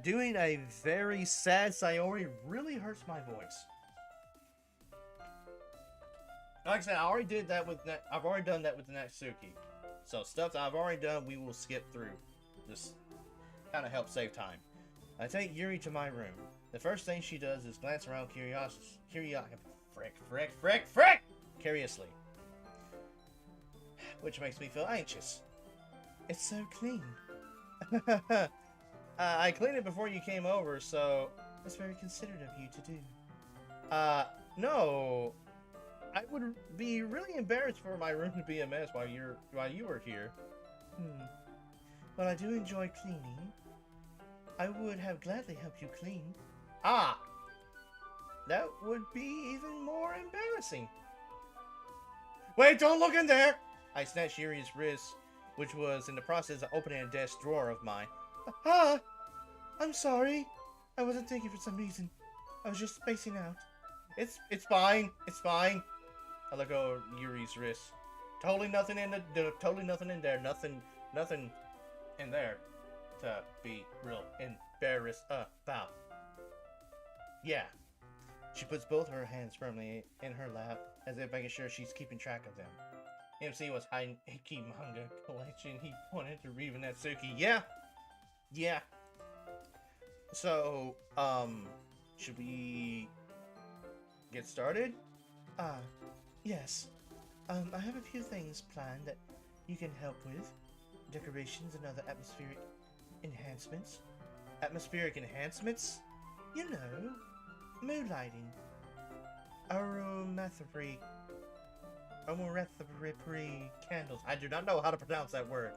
Doing a very sad Sayori really hurts my voice. Like I said, I've already done that with Natsuki. So stuff that I've already done, we will skip through. Just kind of help save time. I take Yuri to my room. The first thing she does is glance around curiously, which makes me feel anxious. It's so clean. I cleaned it before you came over, so That's very considerate of you to do. no. I would be really embarrassed for my room to be a mess while you were here. Well, I do enjoy cleaning. I would have gladly helped you clean. Ah! That would be even more embarrassing. Wait, don't look in there! I snatched Yuri's wrist, which was in the process of opening a desk drawer of mine. I'm sorry. I wasn't thinking for some reason. I was just spacing out. It's fine. It's fine. I look over Yuri's wrist. Totally nothing in there. Nothing in there to be real embarrassed about. Yeah. She puts both her hands firmly in her lap, as if making sure she's keeping track of them. MC was hiding a key manga collection. He pointed to Riva Natsuki. Yeah. So, should we get started? Yes. I have a few things planned that you can help with. Decorations and other atmospheric enhancements. Atmospheric enhancements? You know, moonlighting. Aromatherapy Candles. I do not know how to pronounce that word.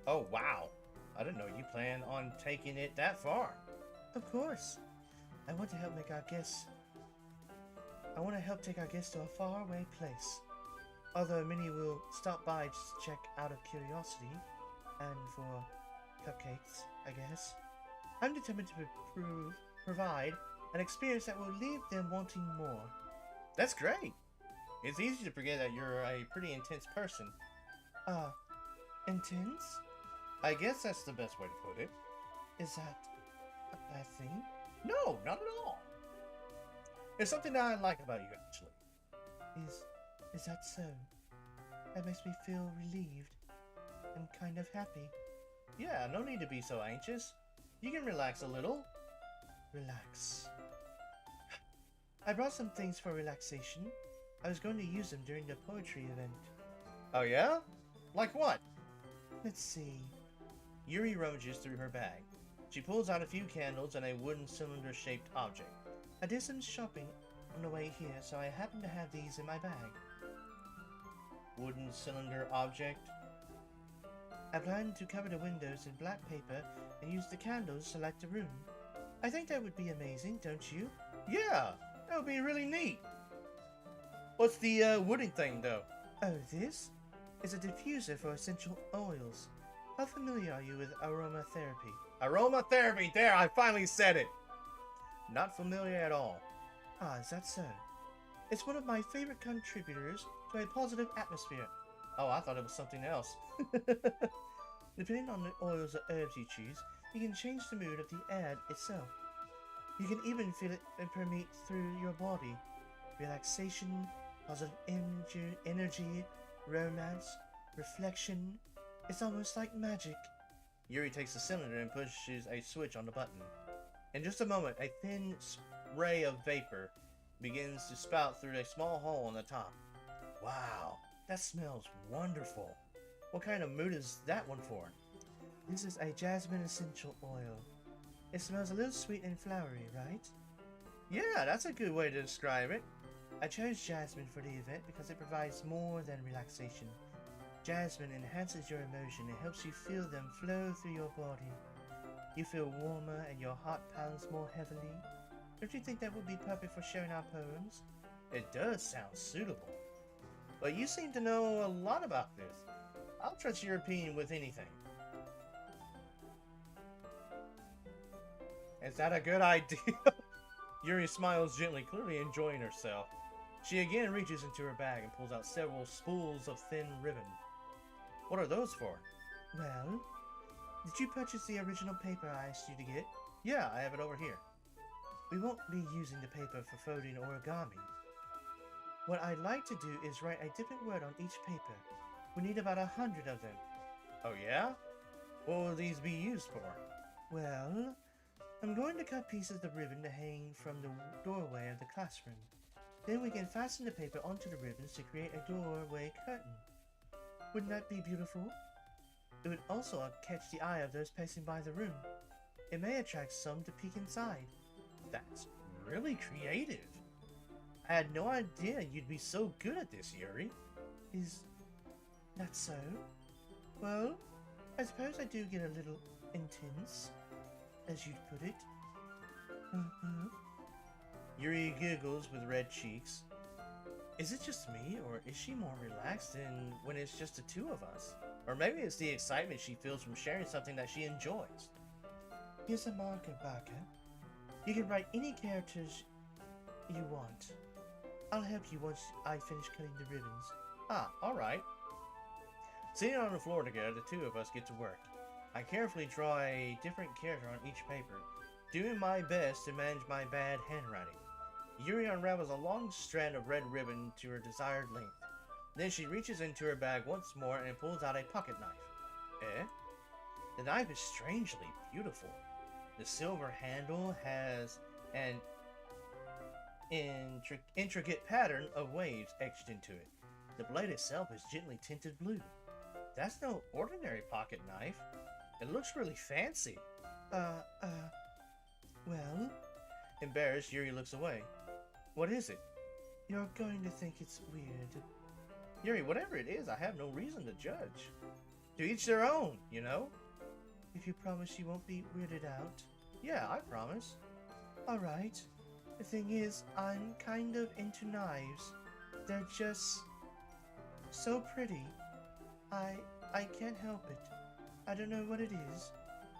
Oh, wow. I didn't know you plan on taking it that far. Of course. I want to help take our guests to a faraway place. Although many will stop by just to check out of curiosity and for cupcakes, I guess. I'm determined to provide an experience that will leave them wanting more. That's great. It's easy to forget that you're a pretty intense person. Intense? I guess that's the best way to put it. Is that a bad thing? No, not at all. It's something that I like about you, actually. Is that so? That makes me feel relieved and kind of happy. Yeah, no need to be so anxious. You can relax a little. Relax. I brought some things for relaxation. I was going to use them during the poetry event. Oh yeah? Like what? Let's see. Yuri rummages through her bag. She pulls out a few candles and a wooden cylinder-shaped object. I did some shopping on the way here, so I happen to have these in my bag. Wooden cylinder object? I plan to cover the windows in black paper and use the candles to light the room. I think that would be amazing, don't you? Yeah, that would be really neat. What's the wooden thing, though? Oh, this is a diffuser for essential oils. How familiar are you with aromatherapy? Aromatherapy, there, I finally said it. Not familiar at all. Ah, is that so? It's one of my favorite contributors to a positive atmosphere. Oh, I thought it was something else. Depending on the oils or herbs you choose, you can change the mood of the ad itself. You can even feel it permeate through your body. Relaxation, positive energy, romance, reflection. It's almost like magic. Yuri takes the cylinder and pushes a switch on the button. In just a moment, a thin spray of vapor begins to spout through a small hole on the top. Wow, that smells wonderful. What kind of mood is that one for? This is a jasmine essential oil. It smells a little sweet and flowery, right? Yeah, that's a good way to describe it. I chose jasmine for the event because it provides more than relaxation. Jasmine enhances your emotion and helps you feel them flow through your body. You feel warmer and your heart pounds more heavily. Don't you think that would be perfect for sharing our poems? It does sound suitable. But you seem to know a lot about this. I'll trust your opinion with anything. Is that a good idea? Yuri smiles gently, clearly enjoying herself. She again reaches into her bag and pulls out several spools of thin ribbon. What are those for? Well, did you purchase the original paper I asked you to get? Yeah, I have it over here. We won't be using the paper for folding origami. What I'd like to do is write a different word on each paper. We need about 100 of them. Oh yeah? What will these be used for? Well, I'm going to cut pieces of ribbon to hang from the doorway of the classroom. Then we can fasten the paper onto the ribbons to create a doorway curtain. Wouldn't that be beautiful? It would also catch the eye of those passing by the room. It may attract some to peek inside. That's really creative. I had no idea you'd be so good at this, Yuri. Is that so? Well, I suppose I do get a little intense, as you'd put it. Yuri giggles with red cheeks. Is it just me, or is she more relaxed than when it's just the two of us? Or maybe it's the excitement she feels from sharing something that she enjoys. Here's a marker, Barker. You can write any characters you want. I'll help you once I finish cutting the ribbons. Ah, alright. Sitting on the floor together, the two of us get to work. I carefully draw a different character on each paper, doing my best to manage my bad handwriting. Yuri unravels a long strand of red ribbon to her desired length. Then she reaches into her bag once more and pulls out a pocket knife. Eh? The knife is strangely beautiful. The silver handle has an intricate pattern of waves etched into it. The blade itself is gently tinted blue. That's no ordinary pocket knife. It looks really fancy. Well, Embarrassed, Yuri looks away. What is it? you're going to think it's weird. Yuri, whatever it is, I have no reason to judge. To each their own, you know? If you promise you won't be weirded out. Yeah, I promise. Alright. The thing is, I'm kind of into knives. They're just so pretty. I can't help it. I don't know what it is.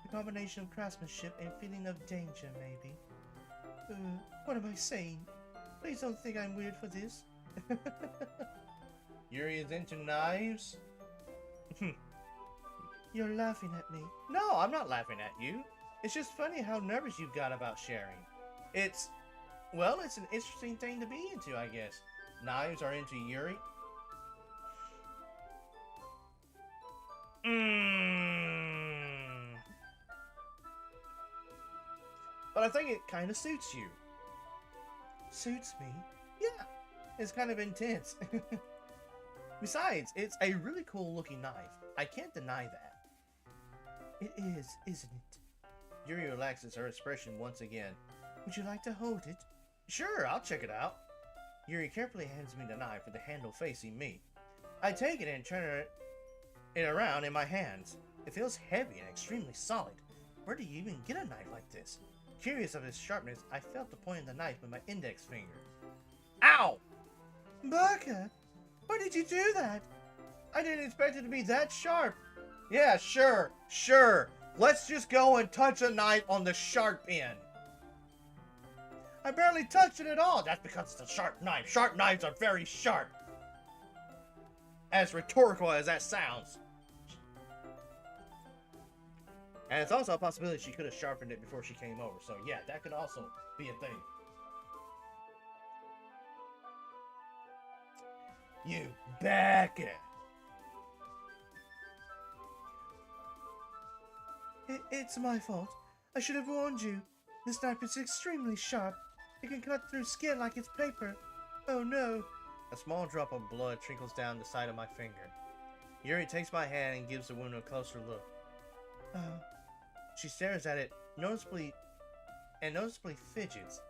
A combination of craftsmanship and feeling of danger, maybe. What am I saying? Please don't think I'm weird for this. Yuri is into knives? You're laughing at me. No, I'm not laughing at you. It's just funny how nervous you've got about sharing. It's an interesting thing to be into, I guess. Knives are into Yuri. But I think it kind of suits you. Suits me? Yeah, it's kind of intense. Besides, it's a really cool looking knife. I can't deny that. It is, isn't it? Yuri relaxes her expression once again. Would you like to hold it? Sure, I'll check it out. Yuri carefully hands me the knife with the handle facing me. I take it and turn it around in my hands. It feels heavy and extremely solid. Where do you even get a knife like this? Curious of its sharpness, I felt the point of the knife with my index finger. Ow! Barker! Why did you do that? I didn't expect it to be that sharp. Yeah, sure. Let's just go and touch a knife on the sharp end. I barely touched it at all. That's because it's a sharp knife. Sharp knives are very sharp. As rhetorical as that sounds. And it's also a possibility she could have sharpened it before she came over. So yeah, that could also be a thing. You back it. It's my fault. I should have warned you. This knife is extremely sharp. It can cut through skin like it's paper. Oh no. A small drop of blood trickles down the side of my finger. Yuri takes my hand and gives the wound a closer look. Oh. She stares at it noticeably fidgets.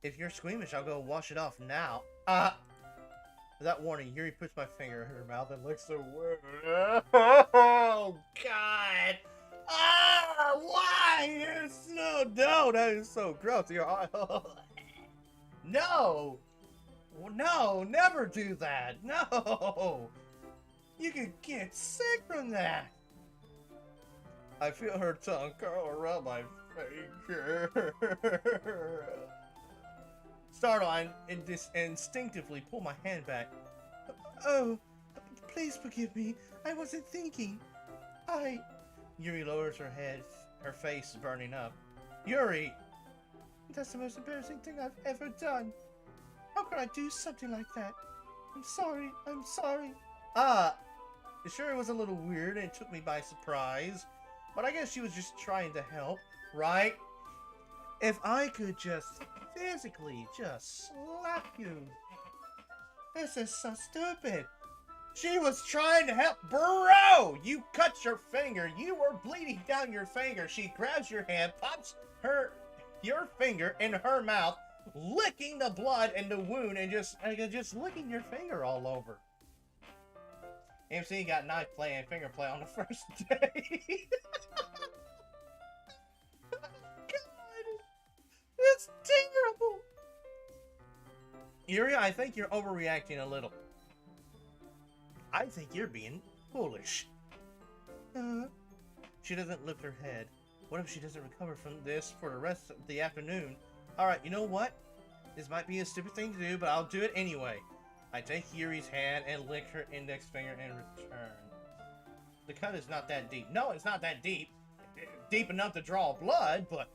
If you're squeamish, I'll go wash it off now. Without warning, Yuri puts my finger in her mouth and licks the wound. Oh, God! Why? It's no, that is so gross. No! No, never do that. No! You could get sick from that. I feel her tongue curl around my finger. Startled, I instinctively pull my hand back. Oh, please forgive me. I wasn't thinking. Yuri lowers her head, her face burning up. Yuri! That's the most embarrassing thing I've ever done. How could I do something like that? I'm sorry. Sure, it was a little weird and it took me by surprise, but I guess she was just trying to help, right? If I could just physically just slap you. This is so stupid. She was trying to help. Bro, you cut your finger. You were bleeding down your finger. She grabs your hand, pops your finger in her mouth, licking the blood and the wound and just licking your finger all over. MC got knife play and finger play on the first day. God, it's terrible. Yuri, I think you're overreacting a little. I think you're being foolish. She doesn't lift her head. What if she doesn't recover from this for the rest of the afternoon? Alright, you know what? This might be a stupid thing to do, but I'll do it anyway. I take Yuri's hand and lick her index finger in return. The cut is not that deep. No, it's not that deep. Deep enough to draw blood, but...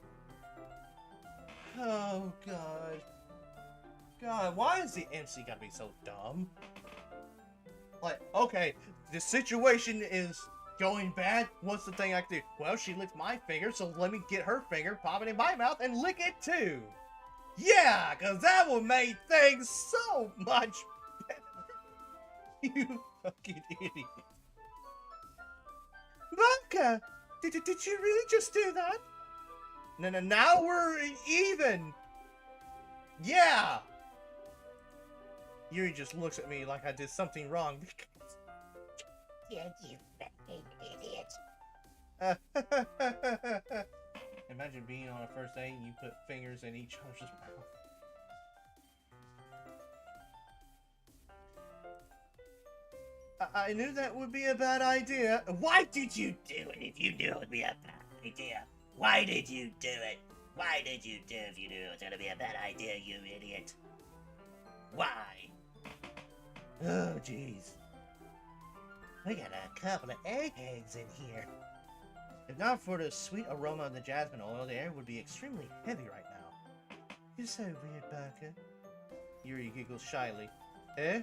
Oh, God. God, why is the MC gotta be so dumb? Like, okay, the situation is going bad. What's the thing I can do? Well, she licked my finger, so let me get her finger, pop it in my mouth, and lick it too. Yeah, because that will make things so much better. You fucking idiot. Blanca, did you really just do that? No, now we're even. Yeah. Yuri just looks at me like I did something wrong. Yeah, you fucking idiot. Imagine being on a first date and you put fingers in each other's mouth. I knew that would be a bad idea. Why did you do it if you knew it would be a bad idea? Why did you do it? Why did you do it if you knew it was gonna be a bad idea, you idiot? Why? Oh, jeez. We got a couple of eggs in here. If not for the sweet aroma of the jasmine oil, the air would be extremely heavy right now. You're so weird, Barker. Yuri giggles shyly. Eh?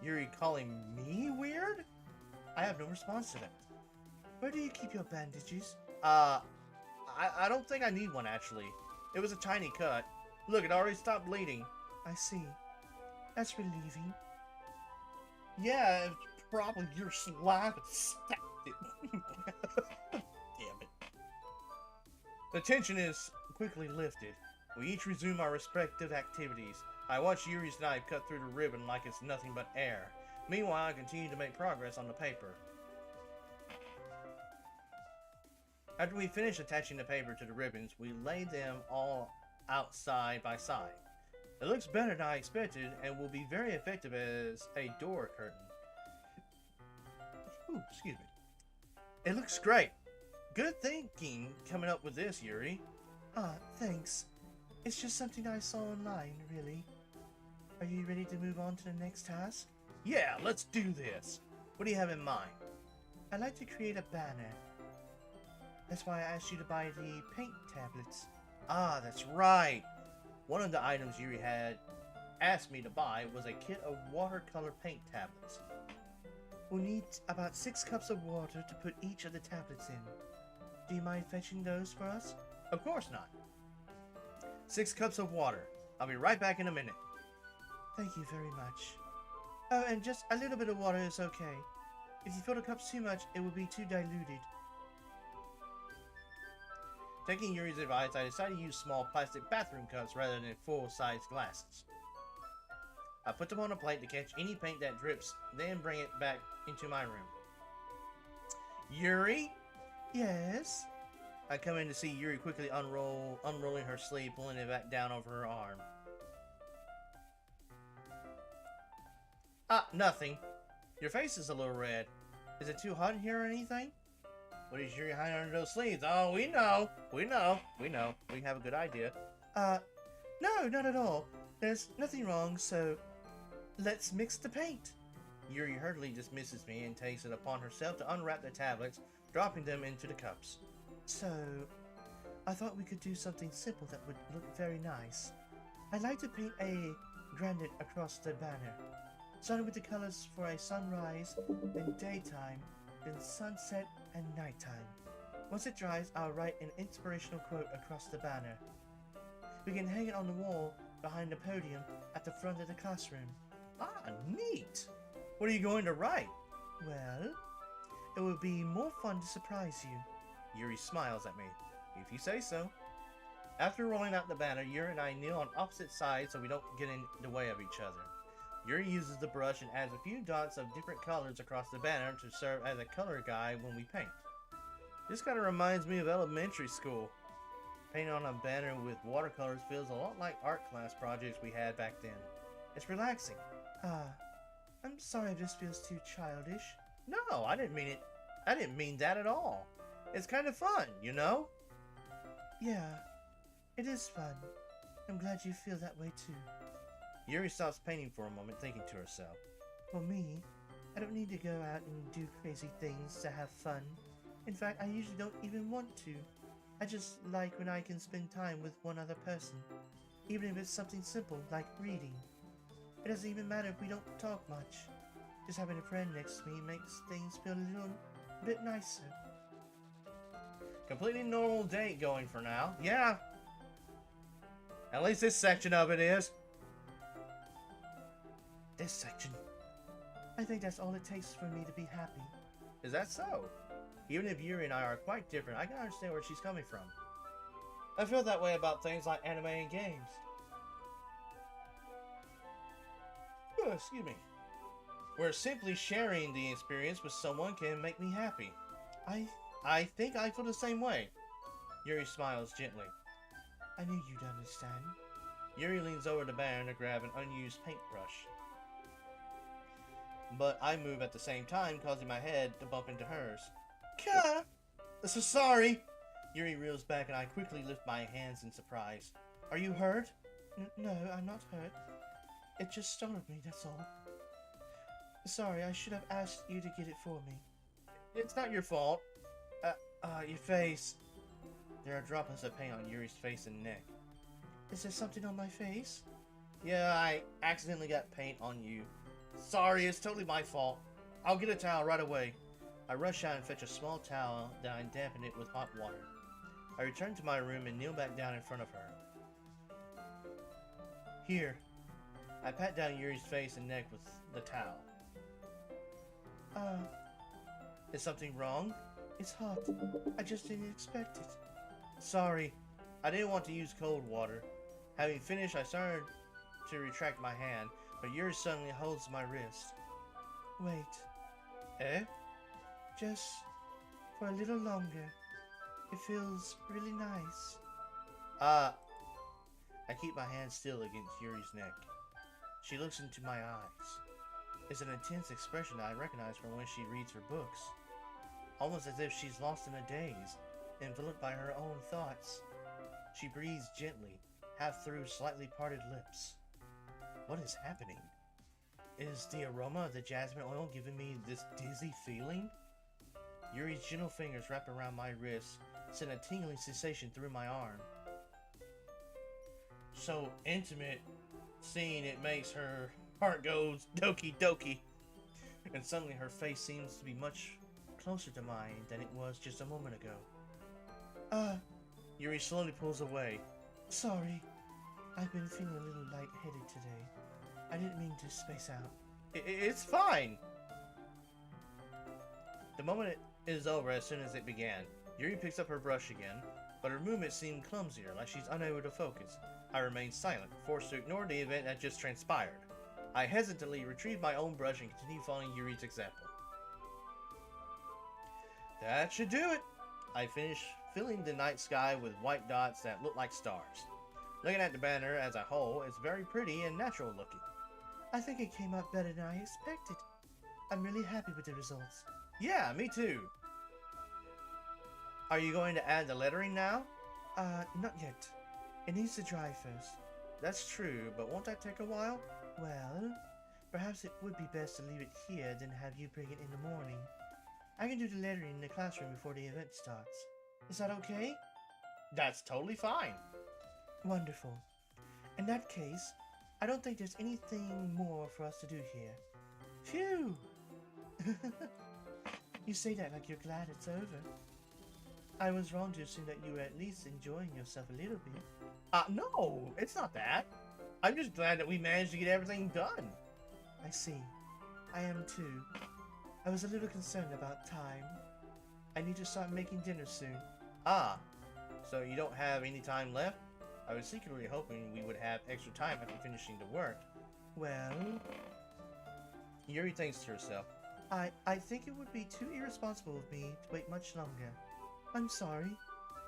Yuri calling me weird? I have no response to that. Where do you keep your bandages? I don't think I need one, actually. It was a tiny cut. Look, it already stopped bleeding. I see. That's relieving. Yeah, probably your slap stabbed it. Damn it. The tension is quickly lifted. We each resume our respective activities. I watch Yuri's knife cut through the ribbon like it's nothing but air. Meanwhile, I continue to make progress on the paper. After we finish attaching the paper to the ribbons, we lay them all out side by side. It looks better than I expected and will be very effective as a door curtain. Ooh, excuse me. It looks great. Good thinking coming up with this, Yuri. Ah, thanks. It's just something I saw online, really. Are you ready to move on to the next task? Yeah, let's do this. What do you have in mind? I'd like to create a banner. That's why I asked you to buy the paint tablets. Ah, that's right. One of the items Yuri had asked me to buy was a kit of watercolor paint tablets. We'll need about 6 cups of water to put each of the tablets in. Do you mind fetching those for us? Of course not. 6 cups of water. I'll be right back in a minute. Thank you very much. Oh, and just a little bit of water is okay. If you fill the cups too much, it will be too diluted. Taking Yuri's advice, I decided to use small plastic bathroom cups rather than full-size glasses. I put them on a plate to catch any paint that drips, then bring it back into my room. Yuri? Yes? I come in to see Yuri quickly unrolling her sleeve, pulling it back down over her arm. Ah, nothing. Your face is a little red. Is it too hot in here or anything? What is Yuri hiding under those sleeves? Oh, we know. We have a good idea. No, not at all. There's nothing wrong, so let's mix the paint. Yuri hurriedly dismisses me and takes it upon herself to unwrap the tablets, dropping them into the cups. So, I thought we could do something simple that would look very nice. I'd like to paint a granite across the banner. starting with the colors for a sunrise and daytime, then sunset and nighttime. Once it dries, I'll write an inspirational quote across the banner. We can hang it on the wall behind the podium at the front of the classroom. Ah, neat. What are you going to write? Well, it will be more fun to surprise you. Yuri smiles at me. If you say so. After rolling out the banner, Yuri and I kneel on opposite sides so we don't get in the way of each other. Yuri uses the brush and adds a few dots of different colors across the banner to serve as a color guide when we paint. This kind of reminds me of elementary school. Painting on a banner with watercolors feels a lot like art class projects we had back then. It's relaxing. I'm sorry if this feels too childish. No, I didn't mean it. I didn't mean that at all. It's kind of fun, you know? Yeah, it is fun. I'm glad you feel that way too. Yuri stops painting for a moment, thinking to herself. For me, I don't need to go out and do crazy things to have fun. In fact, I usually don't even want to. I just like when I can spend time with one other person, even if it's something simple like reading. It doesn't even matter if we don't talk much. Just having a friend next to me makes things feel a little bit nicer. Completely normal date going for now. Yeah. At least this section of it is. This section. I think that's all it takes for me to be happy. Is that so? Even if Yuri and I are quite different, I can understand where she's coming from. I feel that way about things like anime and games. Oh, excuse me. Where simply sharing the experience with someone can make me happy. I think I feel the same way. Yuri smiles gently. I knew you'd understand. Yuri leans over the banner to grab an unused paintbrush. But I move at the same time, causing my head to bump into hers. Kara! So sorry! Yuri reels back and I quickly lift my hands in surprise. Are you hurt? No, I'm not hurt. It just startled me, that's all. Sorry, I should have asked you to get it for me. It's not your fault. Your face. There are droplets of paint on Yuri's face and neck. Is there something on my face? Yeah, I accidentally got paint on you. Sorry, it's totally my fault. I'll get a towel right away. I rush out and fetch a small towel, then I dampen it with hot water. I return to my room and kneel back down in front of her. Here. I pat down Yuri's face and neck with the towel. Is something wrong? It's hot. I just didn't expect it. Sorry. I didn't want to use cold water. Having finished, I started to retract my hand, but Yuri suddenly holds my wrist. Wait. Eh? Just for a little longer. It feels really nice. I keep my hand still against Yuri's neck. She looks into my eyes. It's an intense expression I recognize from when she reads her books. Almost as if she's lost in a daze, enveloped by her own thoughts. She breathes gently, half through slightly parted lips. What is happening? Is the aroma of the jasmine oil giving me this dizzy feeling? Yuri's gentle fingers wrap around my wrist, send a tingling sensation through my arm. So intimate, seeing it makes her heart goes doki doki. And suddenly her face seems to be much closer to mine than it was just a moment ago. Yuri slowly pulls away. Sorry. I've been feeling a little lightheaded today. I didn't mean to space out. It's fine. The moment is over as soon as it began. Yuri picks up her brush again, but her movements seem clumsier, like she's unable to focus. I remain silent, forced to ignore the event that just transpired. I hesitantly retrieve my own brush and continue following Yuri's example. That should do it. I finish filling the night sky with white dots that look like stars. Looking at the banner as a whole, it's very pretty and natural looking. I think it came out better than I expected. I'm really happy with the results. Yeah, me too. Are you going to add the lettering now? Not yet. It needs to dry first. That's true, but won't that take a while? Well, perhaps it would be best to leave it here than have you bring it in the morning. I can do the lettering in the classroom before the event starts. Is that okay? That's totally fine. Wonderful. In that case, I don't think there's anything more for us to do here. Phew! You say that like you're glad it's over. I was wrong to assume that you were at least enjoying yourself a little bit. No, it's not that. I'm just glad that we managed to get everything done. I see. I am too. I was a little concerned about time. I need to start making dinner soon. Ah, so you don't have any time left? I was secretly hoping we would have extra time after finishing the work. Well, Yuri thinks to herself. I think it would be too irresponsible of me to wait much longer. I'm sorry.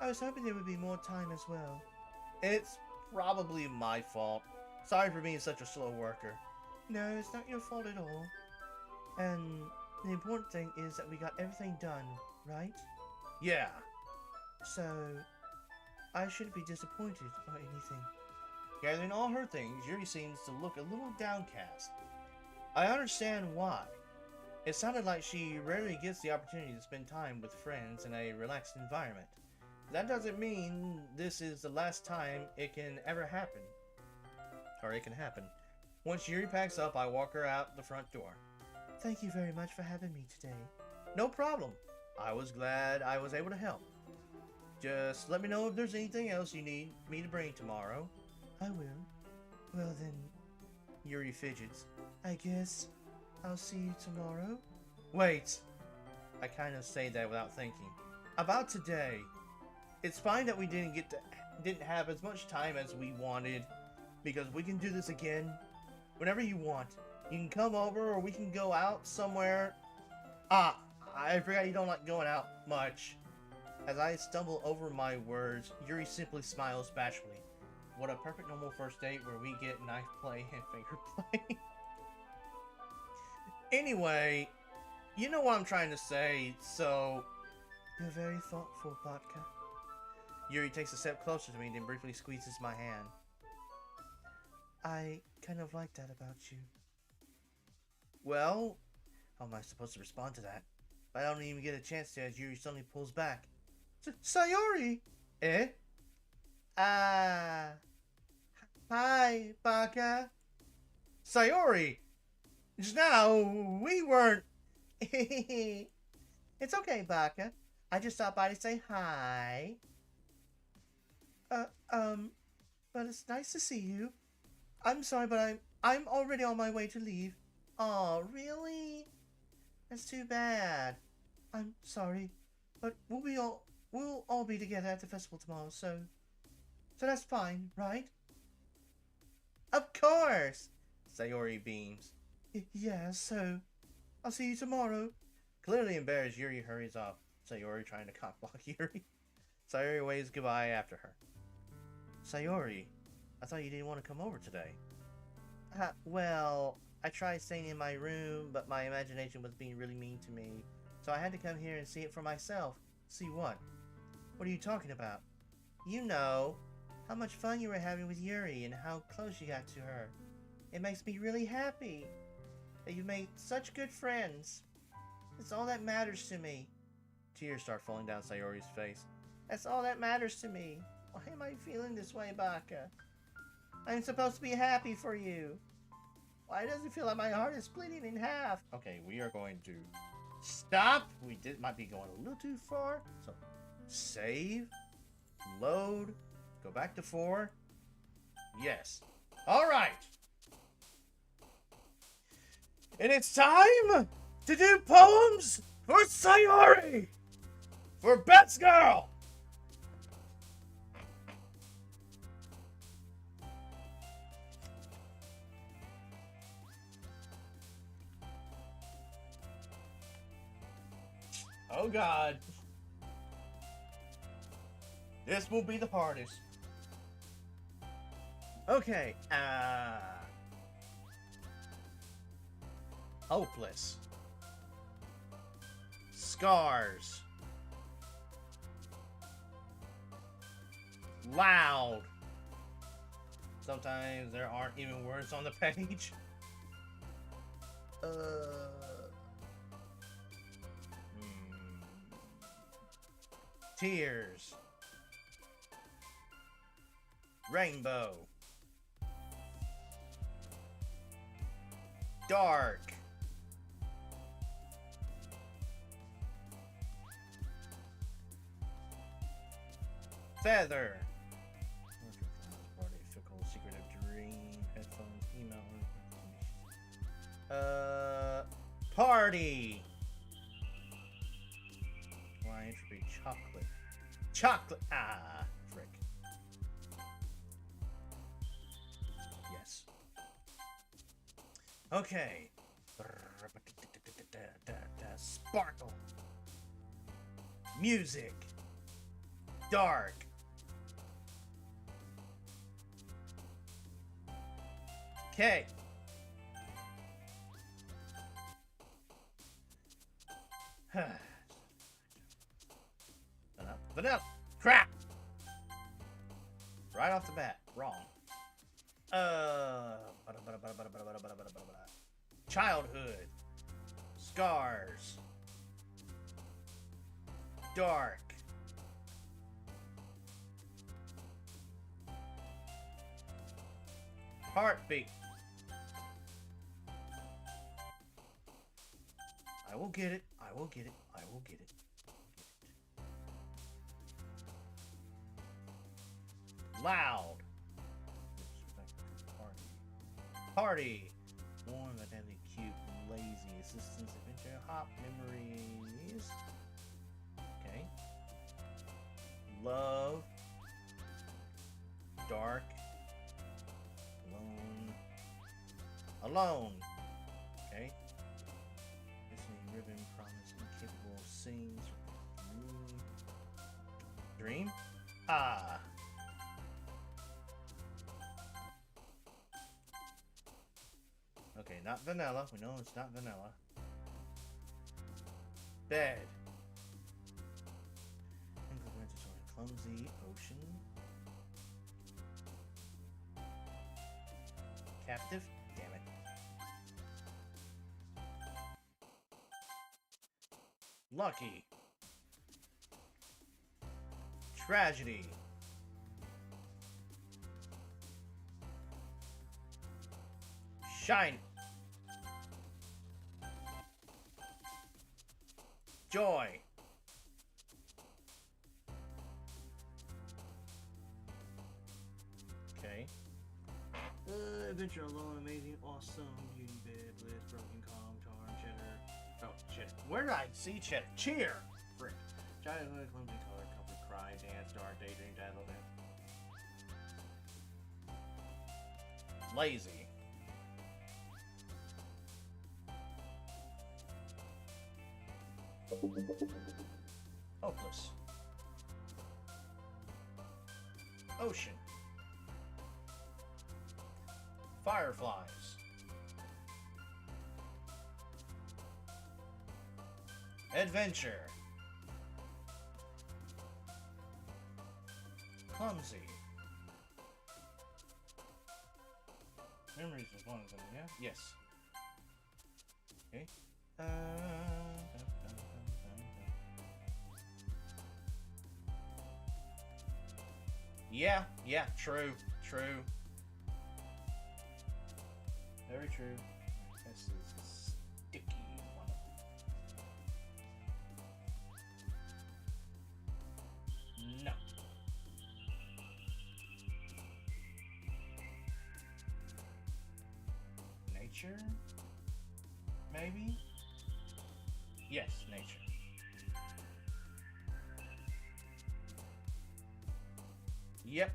I was hoping there would be more time as well. It's probably my fault. Sorry for being such a slow worker. No, it's not your fault at all. And the important thing is that we got everything done, right? Yeah. So, I shouldn't be disappointed or anything. Gathering all her things, Yuri seems to look a little downcast. I understand why. It sounded like she rarely gets the opportunity to spend time with friends in a relaxed environment. That doesn't mean this is the last time it can ever happen. Or it can happen. Once Yuri packs up, I walk her out the front door. Thank you very much for having me today. No problem. I was glad I was able to help. Just let me know if there's anything else you need me to bring tomorrow. I will. Well then, Yuri fidgets. I guess I'll see you tomorrow. Wait. I kind of say that without thinking. About today. It's fine that we didn't have as much time as we wanted, because we can do this again whenever you want. You can come over or we can go out somewhere. Ah, I forgot you don't like going out much. As I stumble over my words, Yuri simply smiles bashfully. What a perfect normal first date where we get knife play and finger play. Anyway, you know what I'm trying to say, so... You're very thoughtful, Vodka. Yuri takes a step closer to me and then briefly squeezes my hand. I kind of like that about you. Well, how am I supposed to respond to that? I don't even get a chance to as Yuri suddenly pulls back. Sayori! Eh? Hi, Baka. Sayori! Just now, we weren't... It's okay, Baka. I just stopped by to say hi. But it's nice to see you. I'm sorry, but I'm already on my way to leave. Oh, really? That's too bad. I'm sorry, but we'll all be together at the festival tomorrow, so that's fine, right? Of course! Sayori beams. Yeah, so I'll see you tomorrow. Clearly embarrassed, Yuri hurries off. Sayori trying to cockblock Yuri. Sayori waves goodbye after her. Sayori, I thought you didn't want to come over today. Well, I tried staying in my room, but my imagination was being really mean to me. So I had to come here and see it for myself. See what? What are you talking about? You know, how much fun you were having with Yuri and how close you got to her. It makes me really happy that you've made such good friends. It's all that matters to me. Tears start falling down Sayori's face. That's all that matters to me. Why am I feeling this way, Baka? I'm supposed to be happy for you. Why does it feel like my heart is splitting in half? Okay, we are going to stop. Might be going a little too far. So, save, load, go back to 4. Yes. All right. And it's time to do poems for Sayori for Best Girl. Oh God. This will be the hardest. Okay, hopeless. Scars. Loud. Sometimes there aren't even words on the page. Tears. Rainbow. Dark. Feather. Party, fickle, secretive dream, headphones, email. Party. Why entropy? Chocolate. Chocolate. Ah, frick. Yes. Okay. Sparkle. Music. Dark. Okay. Vanilla. Crap. Right off the bat. Wrong. Childhood. Scars. Dark. Heartbeat. I will get it. I will get it. I will get it. Loud. Party. Warm, identity, cute, lazy, assistance, adventure, hop, memories. Okay. Love. Dark. Alone. Alone. Okay. Missing ribbon, promise, incapable, sings. Dream. Ah. Okay, not vanilla. We know it's not vanilla. Bed. Clumsy. Ocean. Captive. Damn it. Lucky. Tragedy. Shine. Joy. Okay. Adventure alone, amazing, awesome, beauty, bed, bliss, broken, calm, charm, cheddar. Oh, shit. Where did I see cheddar? Cheer! Frick. Childhood, clumsy, color, comfort, cry, dance, dark, daydream, dazzle, dance. Lazy. Hopeless. Ocean. Fireflies. Adventure. Clumsy. Memories was one of them, yeah? Yes. Okay. Yeah, true. Very true. This is a sticky one. No. Nature? Maybe? Yes, nature. Yep.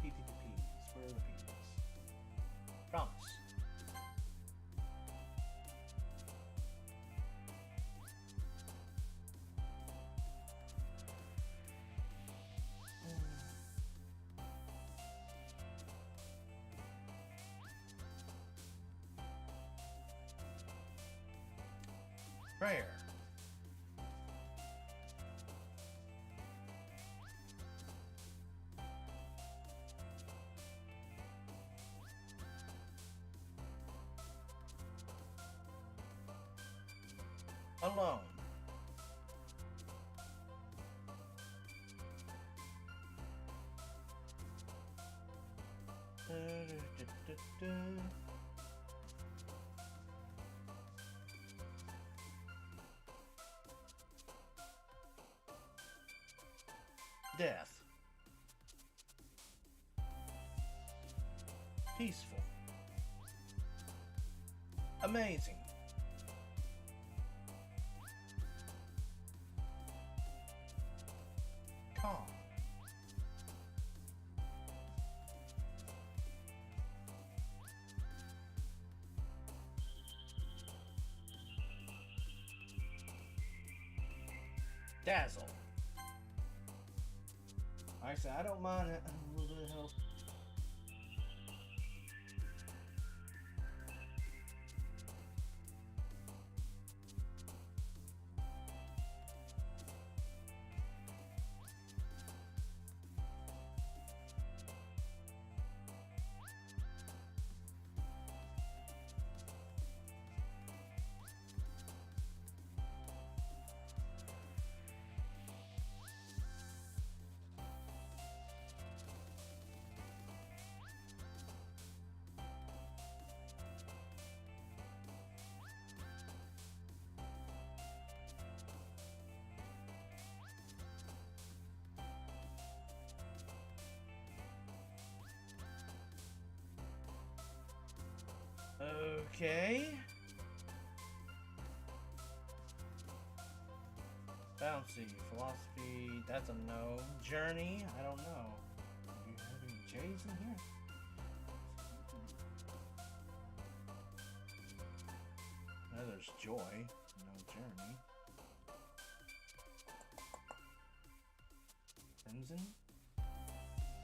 PPPs. Where are the P's? Promise. Prayer. Alone. Death. Peaceful. Amazing. Calm. Dazzle. Like I said, I don't mind it. A little bit of help. Okay. Bouncy, philosophy, that's a no. Journey, I don't know. Do you have any J's in here? No, there's joy, no journey. Crimson?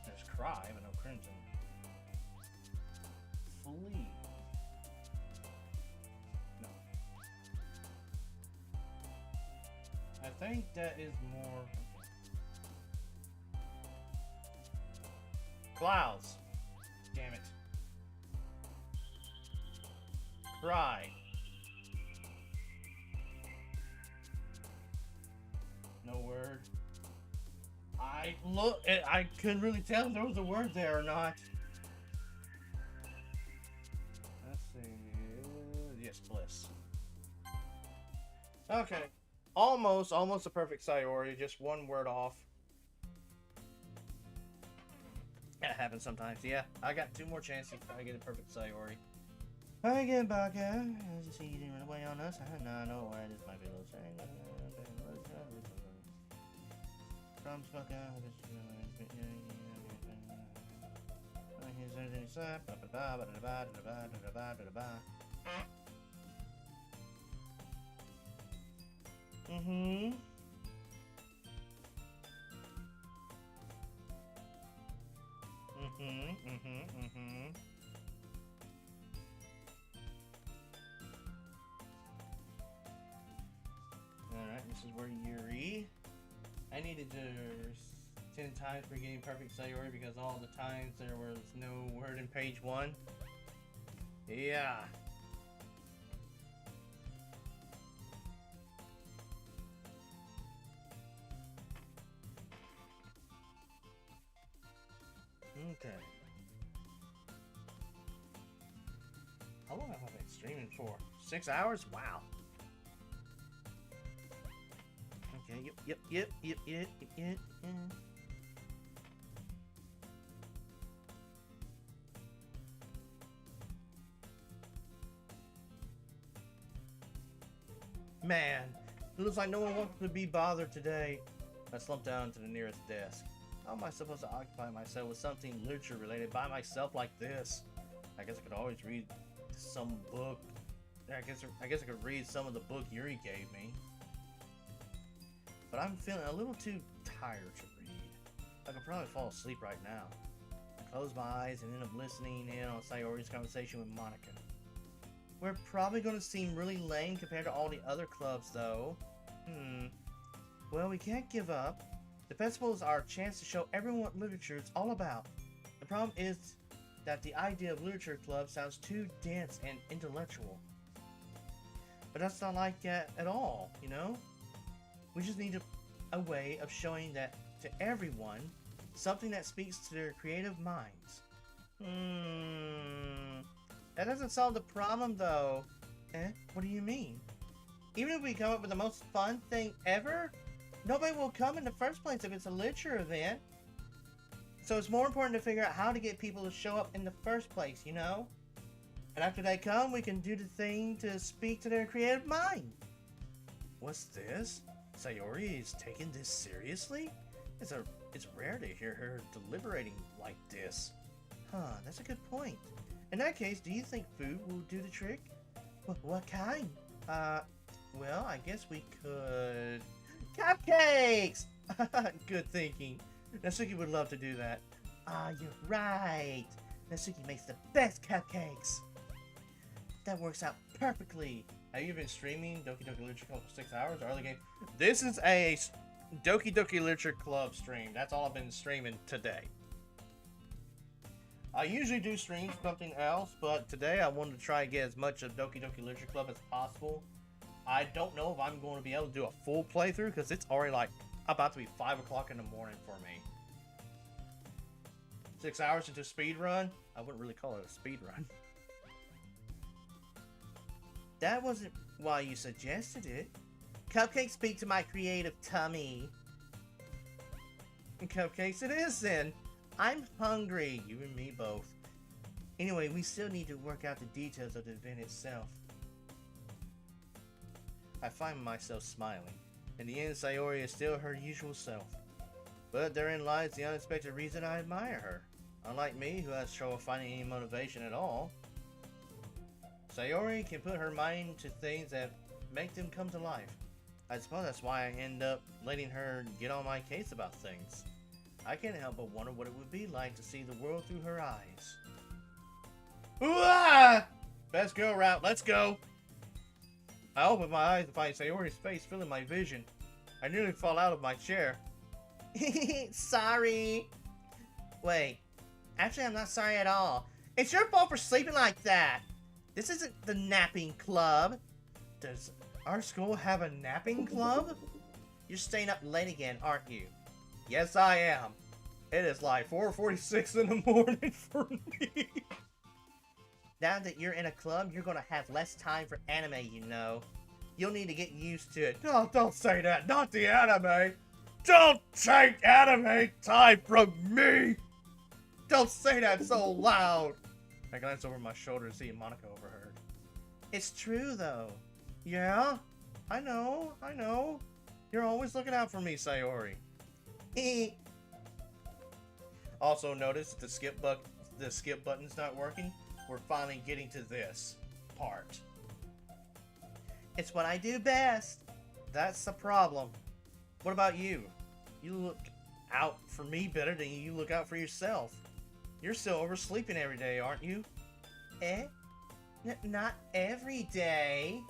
There's cry, but no crimson. Flee. I think that is more. Clouds. Damn it. Cry. No word. I couldn't really tell if there was a word there or not. Let's see. Yes, bliss. Okay. Almost a perfect Sayori, just one word off. That happens sometimes, yeah. I got 2 more chances if I get a perfect Sayori. I get back out. As you see, you didn't run away on us. No, no, where this might be a little saying. From smoking. Mm-hmm. Alright, this is where Yuri. I needed to 10 times for getting perfect Sayori because all the times there was no word in page 1. Yeah. Okay. How long have I been streaming for? 6 hours? Wow. Okay, yep. Man, it looks like no one wants to be bothered today. I slumped down to the nearest desk. How am I supposed to occupy myself with something literature related by myself like this? I guess I could always read some book. I guess I could read some of the book Yuri gave me. But I'm feeling a little too tired to read. I could probably fall asleep right now. I close my eyes and end up listening in on Sayori's conversation with Monica. We're probably going to seem really lame compared to all the other clubs though. Well, we can't give up. The festival is our chance to show everyone what literature is all about. The problem is that the idea of literature club sounds too dense and intellectual. But that's not like that at all, you know? We just need a way of showing that to everyone, something that speaks to their creative minds. That doesn't solve the problem though. What do you mean? Even if we come up with the most fun thing ever, nobody will come in the first place if it's a literature event. So it's more important to figure out how to get people to show up in the first place, you know? And after they come, we can do the thing to speak to their creative mind. What's this? Sayori is taking this seriously? It's rare to hear her deliberating like this. Huh, that's a good point. In that case, do you think food will do the trick? What kind? Well, I guess we could... Cupcakes! Good thinking. Natsuki would love to do that. Ah, you're right. Natsuki makes the best cupcakes. That works out perfectly. Have you been streaming Doki Doki Literature Club for 6 hours? Or early game? This is a Doki Doki Literature Club stream. That's all I've been streaming today. I usually do stream something else, but today I wanted to try and get as much of Doki Doki Literature Club as possible. I don't know if I'm going to be able to do a full playthrough because it's already like about to be 5 o'clock in the morning for me. 6 hours into speed run? I wouldn't really call it a speed run. That wasn't why you suggested it. Cupcakes speak to my creative tummy. Cupcakes it is then. I'm hungry, you and me both. Anyway, we still need to work out the details of the event itself. I find myself smiling. In the end, Sayori is still her usual self. But therein lies the unexpected reason I admire her. Unlike me, who has trouble finding any motivation at all, Sayori can put her mind to things that make them come to life. I suppose that's why I end up letting her get on my case about things. I can't help but wonder what it would be like to see the world through her eyes. Ooh-ah! Best go route, let's go! I open my eyes to find Sayori's face filling my vision. I nearly fall out of my chair. Sorry. Wait, actually I'm not sorry at all. It's your fault for sleeping like that. This isn't the napping club. Does our school have a napping club? You're staying up late again, aren't you? Yes, I am. It is like 4:46 in the morning for me. Now that you're in a club, you're gonna have less time for anime, you know. You'll need to get used to it. No, don't say that. Not the anime. Don't take anime time from me. Don't say that so loud. I glance over my shoulder to see Monica overheard. It's true, though. Yeah? I know. You're always looking out for me, Sayori. Also notice the skip button's not working. We're finally getting to this part. It's what I do best. That's the problem. What about you? You look out for me better than you look out for yourself. You're still oversleeping every day, aren't you? Not every day.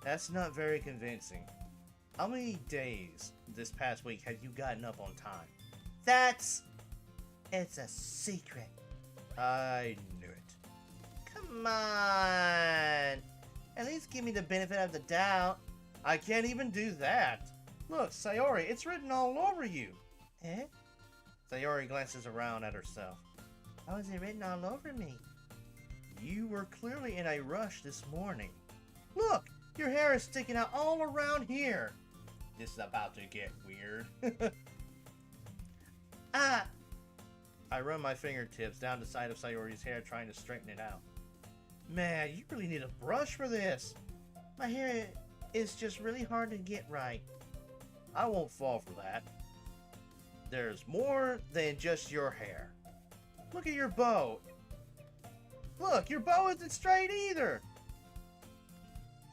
That's not very convincing. How many days this past week have you gotten up on time? It's a secret. I knew it. Come on. At least give me the benefit of the doubt. I can't even do that. Look, Sayori, it's written all over you. Sayori glances around at herself. How is it written all over me? You were clearly in a rush this morning. Look, your hair is sticking out all around here. This is about to get weird. I run my fingertips down the side of Sayori's hair, trying to straighten it out. Man, you really need a brush for this. My hair is just really hard to get right. I won't fall for that. There's more than just your hair. Look at your bow. Look, your bow isn't straight either.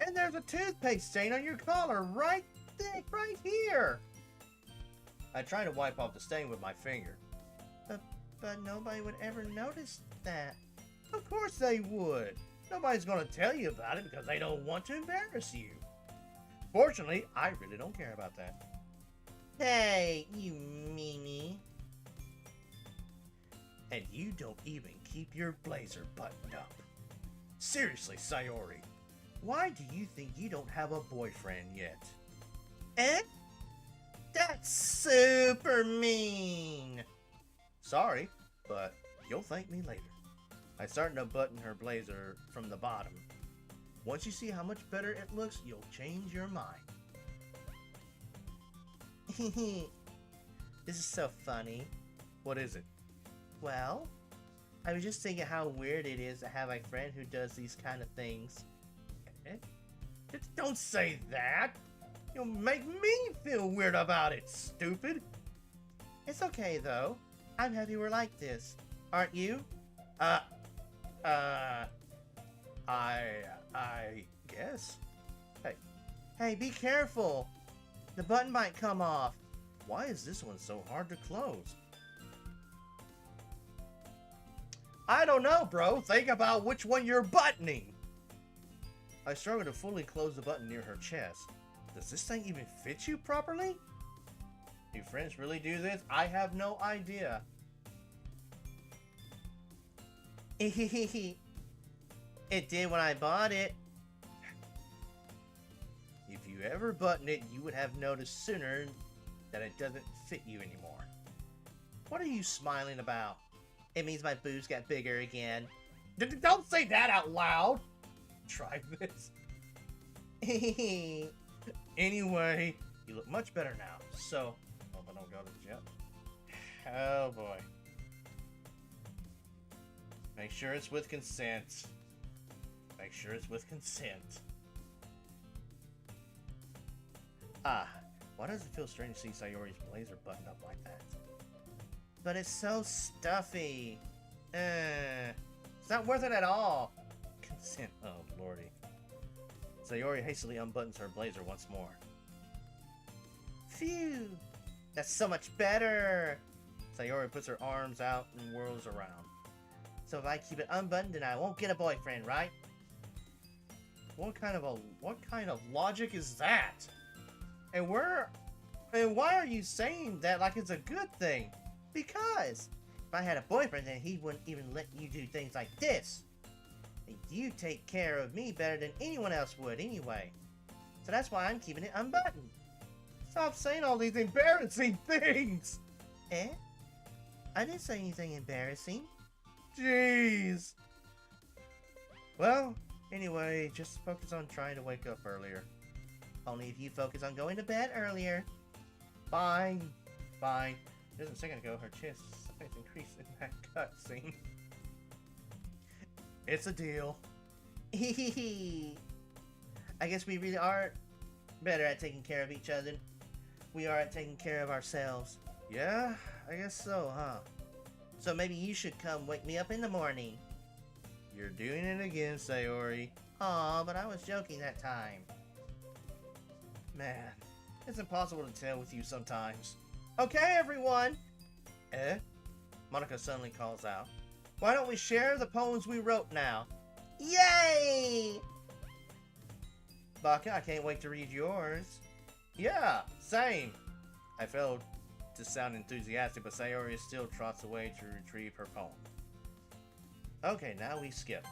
And there's a toothpaste stain on your collar right here. I try to wipe off the stain with my finger. But nobody would ever notice that. Of course they would. Nobody's going to tell you about it because they don't want to embarrass you. Fortunately, I really don't care about that. Hey, you meanie. And you don't even keep your blazer buttoned up. Seriously, Sayori, why do you think you don't have a boyfriend yet? That's super mean. Sorry, but you'll thank me later. I started to button her blazer from the bottom. Once you see how much better it looks, you'll change your mind. This is so funny. What is it? Well, I was just thinking how weird it is to have a friend who does these kind of things. Don't say that! You'll make me feel weird about it, stupid! It's okay though. I'm happy we're like this. Aren't you? I guess. Hey, be careful. The button might come off. Why is this one so hard to close? I don't know, bro. Think about which one you're buttoning. I struggle to fully close the button near her chest. Does this thing even fit you properly? Do friends really do this? I have no idea. It did when I bought it. If you ever button it, you would have noticed sooner that it doesn't fit you anymore. What are you smiling about? It means my boobs got bigger again. Don't say that out loud! Try this. Anyway, you look much better now, so... Hope I don't go to the gym. Oh boy. Make sure it's with consent. Make sure it's with consent. Why does it feel strange to see Sayori's blazer buttoned up like that? But it's so stuffy. It's not worth it at all. Consent, oh lordy. Sayori hastily unbuttons her blazer once more. Phew. That's so much better. Sayori puts her arms out and whirls around. So if I keep it unbuttoned, then I won't get a boyfriend, right? What kind of logic is that? And why are you saying that like it's a good thing? Because if I had a boyfriend, then he wouldn't even let you do things like this. You take care of me better than anyone else would anyway. So that's why I'm keeping it unbuttoned. Stop saying all these embarrassing things! Eh? I didn't say anything embarrassing. Jeez. Well, anyway, just focus on trying to wake up earlier. Only if you focus on going to bed earlier. Fine. Fine. Just a second ago, her chest size increased in that cutscene. It's a deal. I guess we really are better at taking care of each other. We are at taking care of ourselves. Yeah, I guess so, huh? So maybe you should come wake me up in the morning. You're doing it again, Sayori. Aw, but I was joking that time. Man, it's impossible to tell with you sometimes. Okay, everyone. Monica suddenly calls out. Why don't we share the poems we wrote now? Yay! Baka, I can't wait to read yours. Yeah, same. I failed to sound enthusiastic, but Sayori still trots away to retrieve her poem. Okay, now we skip.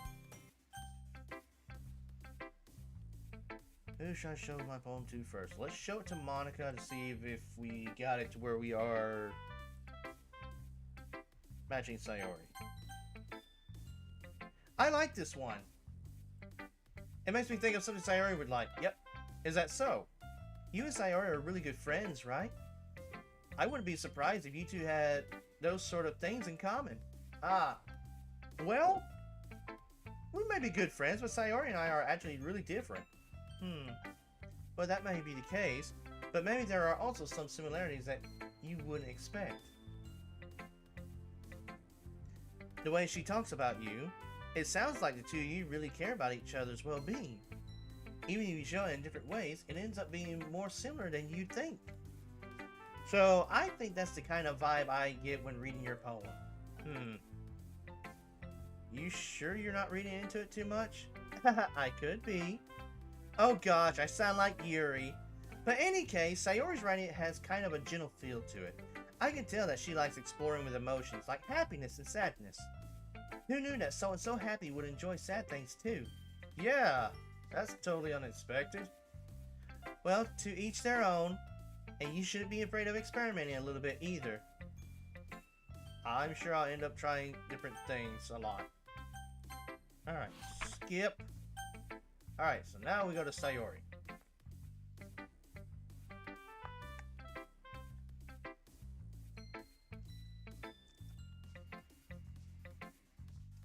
Who should I show my poem to first? Let's show it to Monica to see if we got it to where we are matching Sayori. I like this one. It makes me think of something Sayori would like. Yep. Is that so? You and Sayori are really good friends, right? I wouldn't be surprised if you two had those sort of things in common. Well, we may be good friends, but Sayori and I are actually really different. Well, that may be the case, but maybe there are also some similarities that you wouldn't expect. The way she talks about you, it sounds like the two of you really care about each other's well-being. Even if you show it in different ways, it ends up being more similar than you'd think. So, I think that's the kind of vibe I get when reading your poem. You sure you're not reading into it too much? I could be. Oh gosh, I sound like Yuri. But in any case, Sayori's writing has kind of a gentle feel to it. I can tell that she likes exploring with emotions like happiness and sadness. Who knew that someone so happy would enjoy sad things too? Yeah, that's totally unexpected. Well, to each their own, and you shouldn't be afraid of experimenting a little bit either. I'm sure I'll end up trying different things a lot. Alright, skip. Alright, so now we go to Sayori.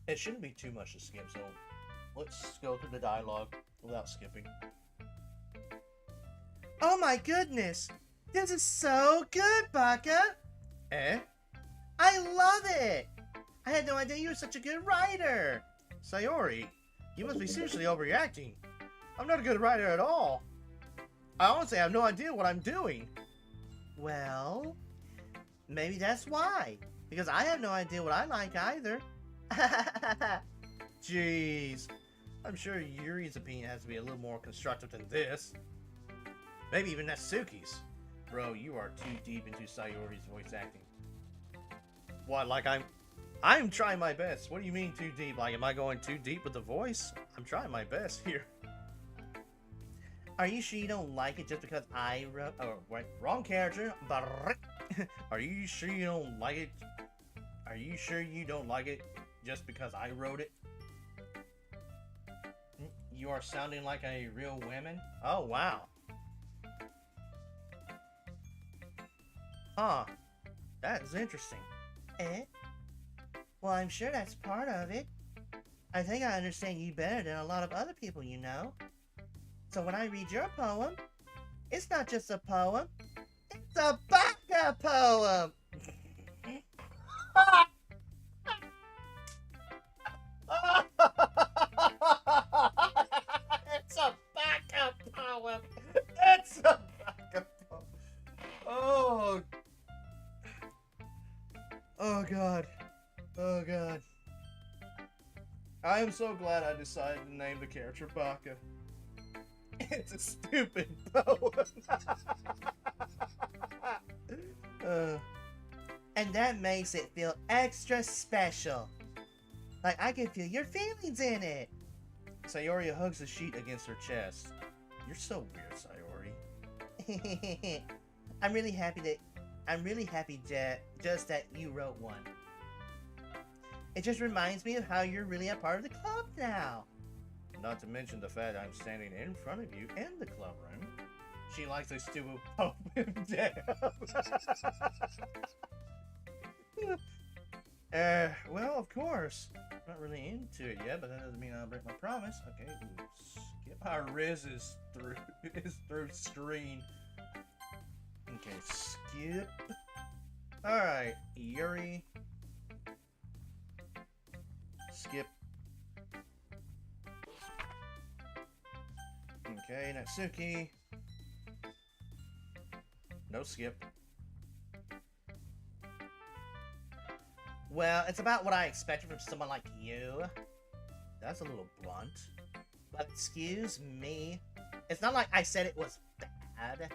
It shouldn't be too much to skip, so let's go through the dialogue without skipping. Oh my goodness! This is so good, Baka! Eh? I love it! I had no idea you were such a good writer! Sayori, you must be seriously overreacting. I'm not a good writer at all. I honestly have no idea what I'm doing. Well, maybe that's why. Because I have no idea what I like either. Jeez. I'm sure Yuri's opinion has to be a little more constructive than this. Maybe even Natsuki's. Bro, you are too deep into Sayori's voice acting. What, like I'm trying my best. What do you mean too deep? Like, am I going too deep with the voice? I'm trying my best here. Are you sure you don't like it just because I wrote... Oh, wait, wrong character. Are you sure you don't like it? Are you sure you don't like it just because I wrote it? You are sounding like a real woman? Oh, wow. Huh. That's interesting. Eh? Well, I'm sure that's part of it. I think I understand you better than a lot of other people you know. So when I read your poem, it's not just a poem, it's a baka poem! It's a backup poem! It's a backup poem! Oh! Oh god. Oh god. I am so glad I decided to name the character Baka. It's a stupid poem. And that makes it feel extra special. Like I can feel your feelings in it. Sayori hugs the sheet against her chest. You're so weird, Sayori. I'm really happy just that you wrote one. It just reminds me of how you're really a part of the club now. Not to mention the fact I'm standing in front of you in the club room. She likes a stupid poem down. Well, of course. Not really into it yet, but that doesn't mean I'll break my promise. Okay, skip. Our Riz is through screen. Okay, skip. Alright, Yuri. Skip. Okay, Natsuki. No skip. Well, it's about what I expected from someone like you. That's a little blunt. But excuse me. It's not like I said it was bad.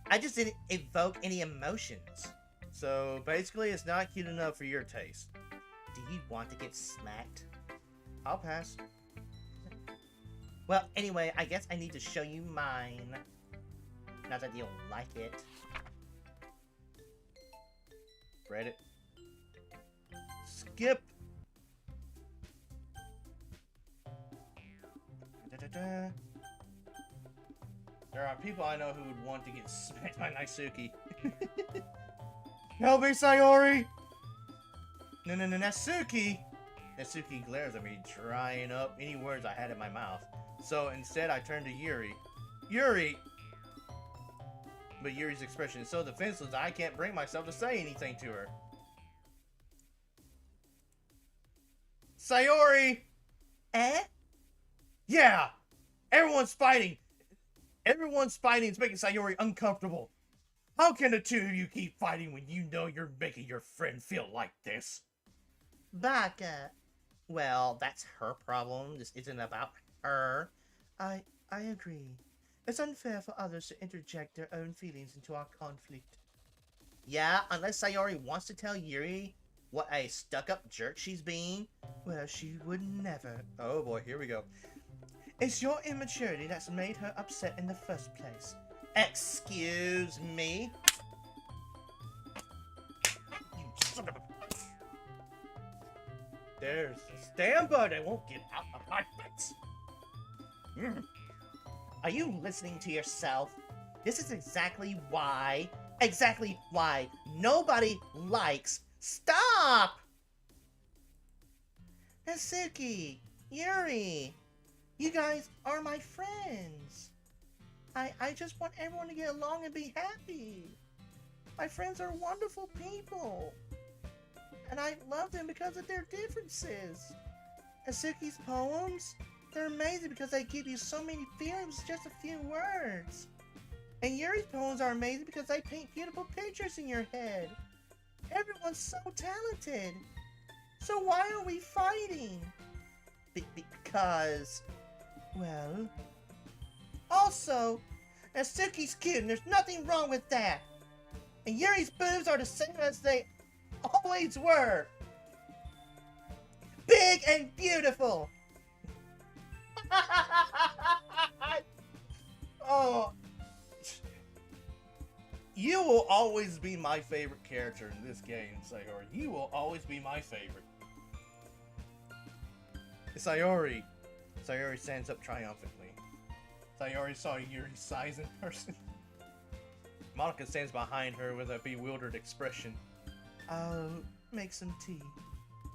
I just didn't evoke any emotions. So, basically, it's not cute enough for your taste. Do you want to get smacked? I'll pass. Well, anyway, I guess I need to show you mine. Not that you'll like it. Read it. Skip. Da-da-da. There are people I know who would want to get smacked by Natsuki. Help me, Sayori! No, Natsuki! Natsuki glares at me, drying up any words I had in my mouth. So instead, I turn to Yuri. Yuri! But Yuri's expression is so defenseless I can't bring myself to say anything to her. Sayori! Eh? Yeah! Everyone's fighting! Everyone's fighting is making Sayori uncomfortable. How can the two of you keep fighting when you know you're making your friend feel like this? Baka. Well, that's her problem. This isn't about her. I agree. It's unfair for others to interject their own feelings into our conflict. Yeah, unless Sayori wants to tell Yuri what a stuck-up jerk she's being. Well, she would never. Oh boy, here we go. It's your immaturity that's made her upset in the first place. Excuse me? You son of a... There's a stamper that won't get out of my face. Are you listening to yourself? This is exactly why nobody likes. Stop! Natsuki, Yuri, you guys are my friends. I just want everyone to get along and be happy. My friends are wonderful people. And I love them because of their differences. Natsuki's poems, they're amazing because they give you so many feelings with just a few words. And Yuri's poems are amazing because they paint beautiful pictures in your head. Everyone's so talented. So why are we fighting? Because, well... Also, Natsuki's cute and there's nothing wrong with that. And Yuri's boobs are the same as they always were. Big and beautiful. Oh, you will always be my favorite character in this game, Sayori. You will always be my favorite. Sayori stands up triumphantly. Sayori saw Yuri's size in person. Monica stands behind her with a bewildered expression. I'll make some tea.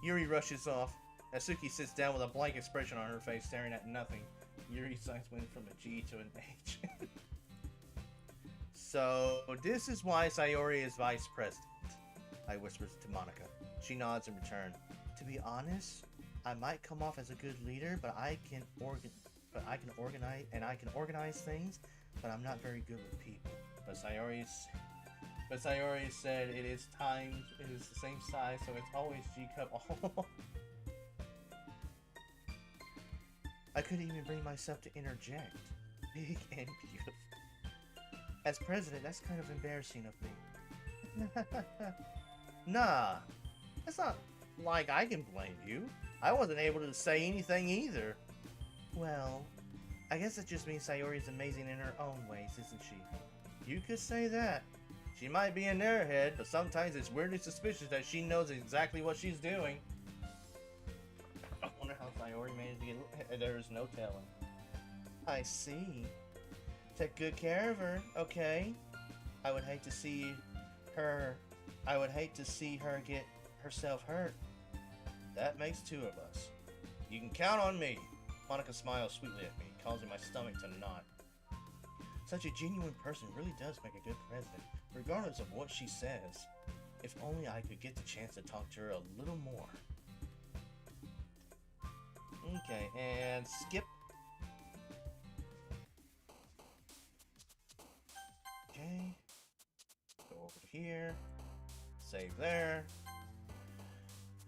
Yuri rushes off. Natsuki sits down with a blank expression on her face, staring at nothing. Yuri's size went from a G to an H. So, this is why Sayori is vice president, I whispers to Monica. She nods in return. To be honest, I might come off as a good leader, but I can organize things, but I'm not very good with people. But Sayori said it is the same size, so it's always G cup all. I couldn't even bring myself to interject. Big and beautiful. As president, that's kind of embarrassing of me. Nah, it's not like I can blame you. I wasn't able to say anything either. Well, I guess it just means Sayori's amazing in her own ways, isn't she? You could say that. She might be an airhead, but sometimes it's weirdly suspicious that she knows exactly what she's doing. I wonder how Sayori managed to get... There is no telling. I see. Take good care of her, okay? I would hate to see her get herself hurt. That makes two of us. You can count on me. Monica smiles sweetly at me, causing my stomach to knot. Such a genuine person really does make a good president, regardless of what she says. If only I could get the chance to talk to her a little more. Okay, and skip. Okay. Go over to here. Save there.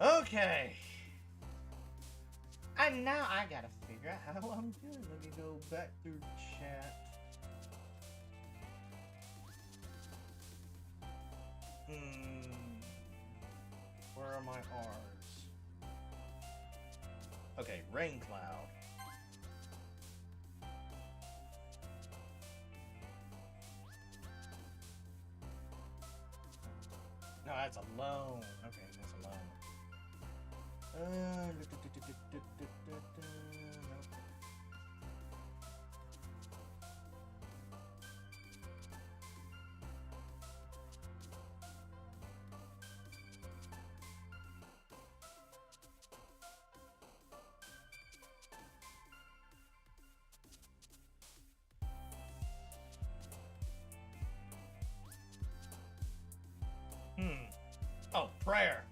Okay. And now I gotta figure out how I'm doing. Let me go back through chat. Where are my R's? Okay, rain cloud. No, that's alone. Okay, that's alone. Nope. Oh, prayer.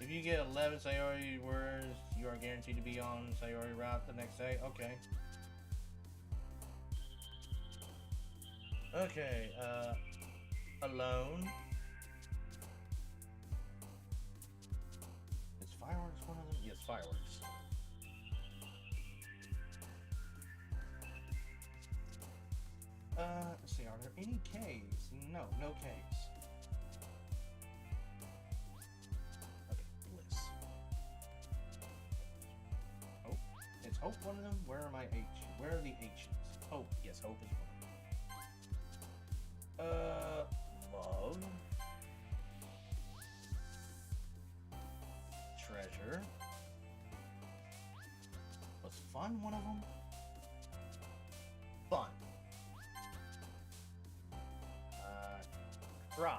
If you get 11 Sayori words, you are guaranteed to be on Sayori route the next day. Okay. Okay, alone. Is fireworks one of them? Yes, fireworks. Let's see, are there any Ks? No, no Ks. Okay, bliss. Hope. Is hope one of them? Where are my H? Where are the H's? Hope. Yes, hope is one of them. Love. treasure. Was fun one of them? Fun. Cry.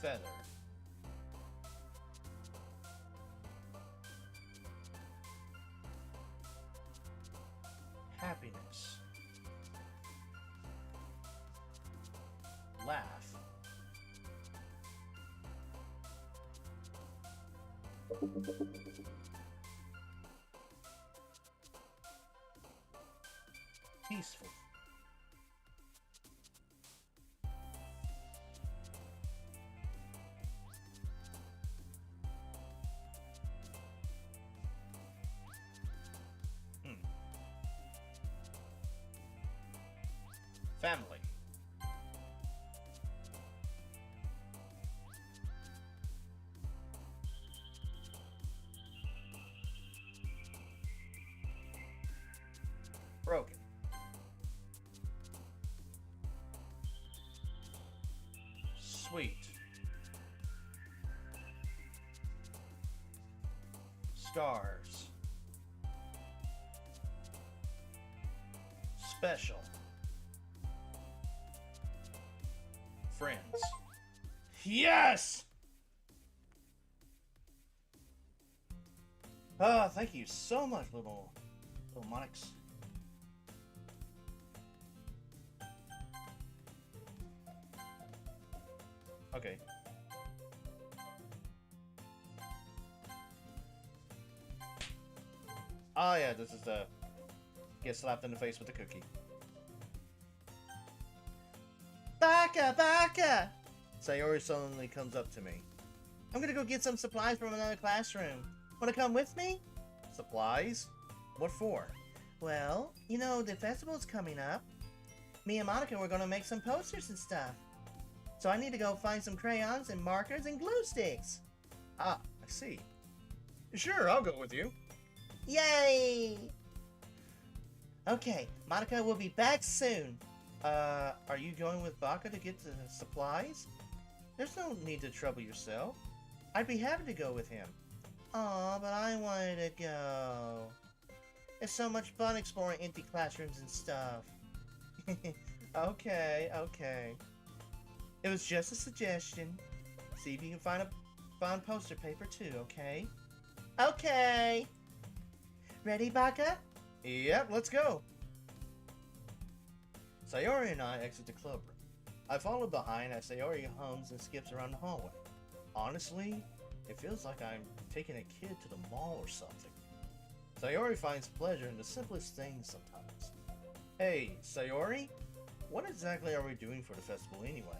Feather. Happiness. Laugh. Peaceful. Family. Broken. Sweet. Stars. Special. Friends. Yes! Thank you so much, little Monix. Okay. Oh yeah, this is the get slapped in the face with a cookie. Baka, Baka! Sayori suddenly comes up to me. I'm gonna go get some supplies from another classroom. Wanna come with me? Supplies? What for? Well, you know, the festival's coming up. Me and Monica were gonna make some posters and stuff. So I need to go find some crayons and markers and glue sticks. Ah, I see. Sure, I'll go with you. Yay! Okay, Monica will be back soon. Are you going with Baka to get the supplies? There's no need to trouble yourself. I'd be happy to go with him. Aw, but I wanted to go. It's so much fun exploring empty classrooms and stuff. Okay. It was just a suggestion. See if you can find poster paper too, okay? Okay! Ready, Baka? Yep, let's go. Sayori and I exit the club room. I follow behind as Sayori hums and skips around the hallway. Honestly, it feels like I'm taking a kid to the mall or something. Sayori finds pleasure in the simplest things sometimes. Hey, Sayori? What exactly are we doing for the festival anyway?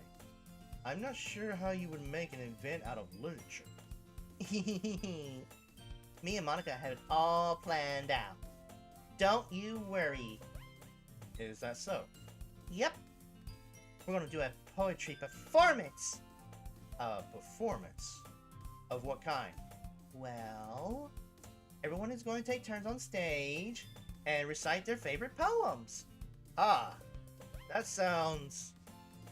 I'm not sure how you would make an event out of literature. Me and Monica have it all planned out. Don't you worry. Is that so? Yep. We're gonna do a poetry performance. A performance? Of what kind? Well, everyone is going to take turns on stage and recite their favorite poems. Ah, that sounds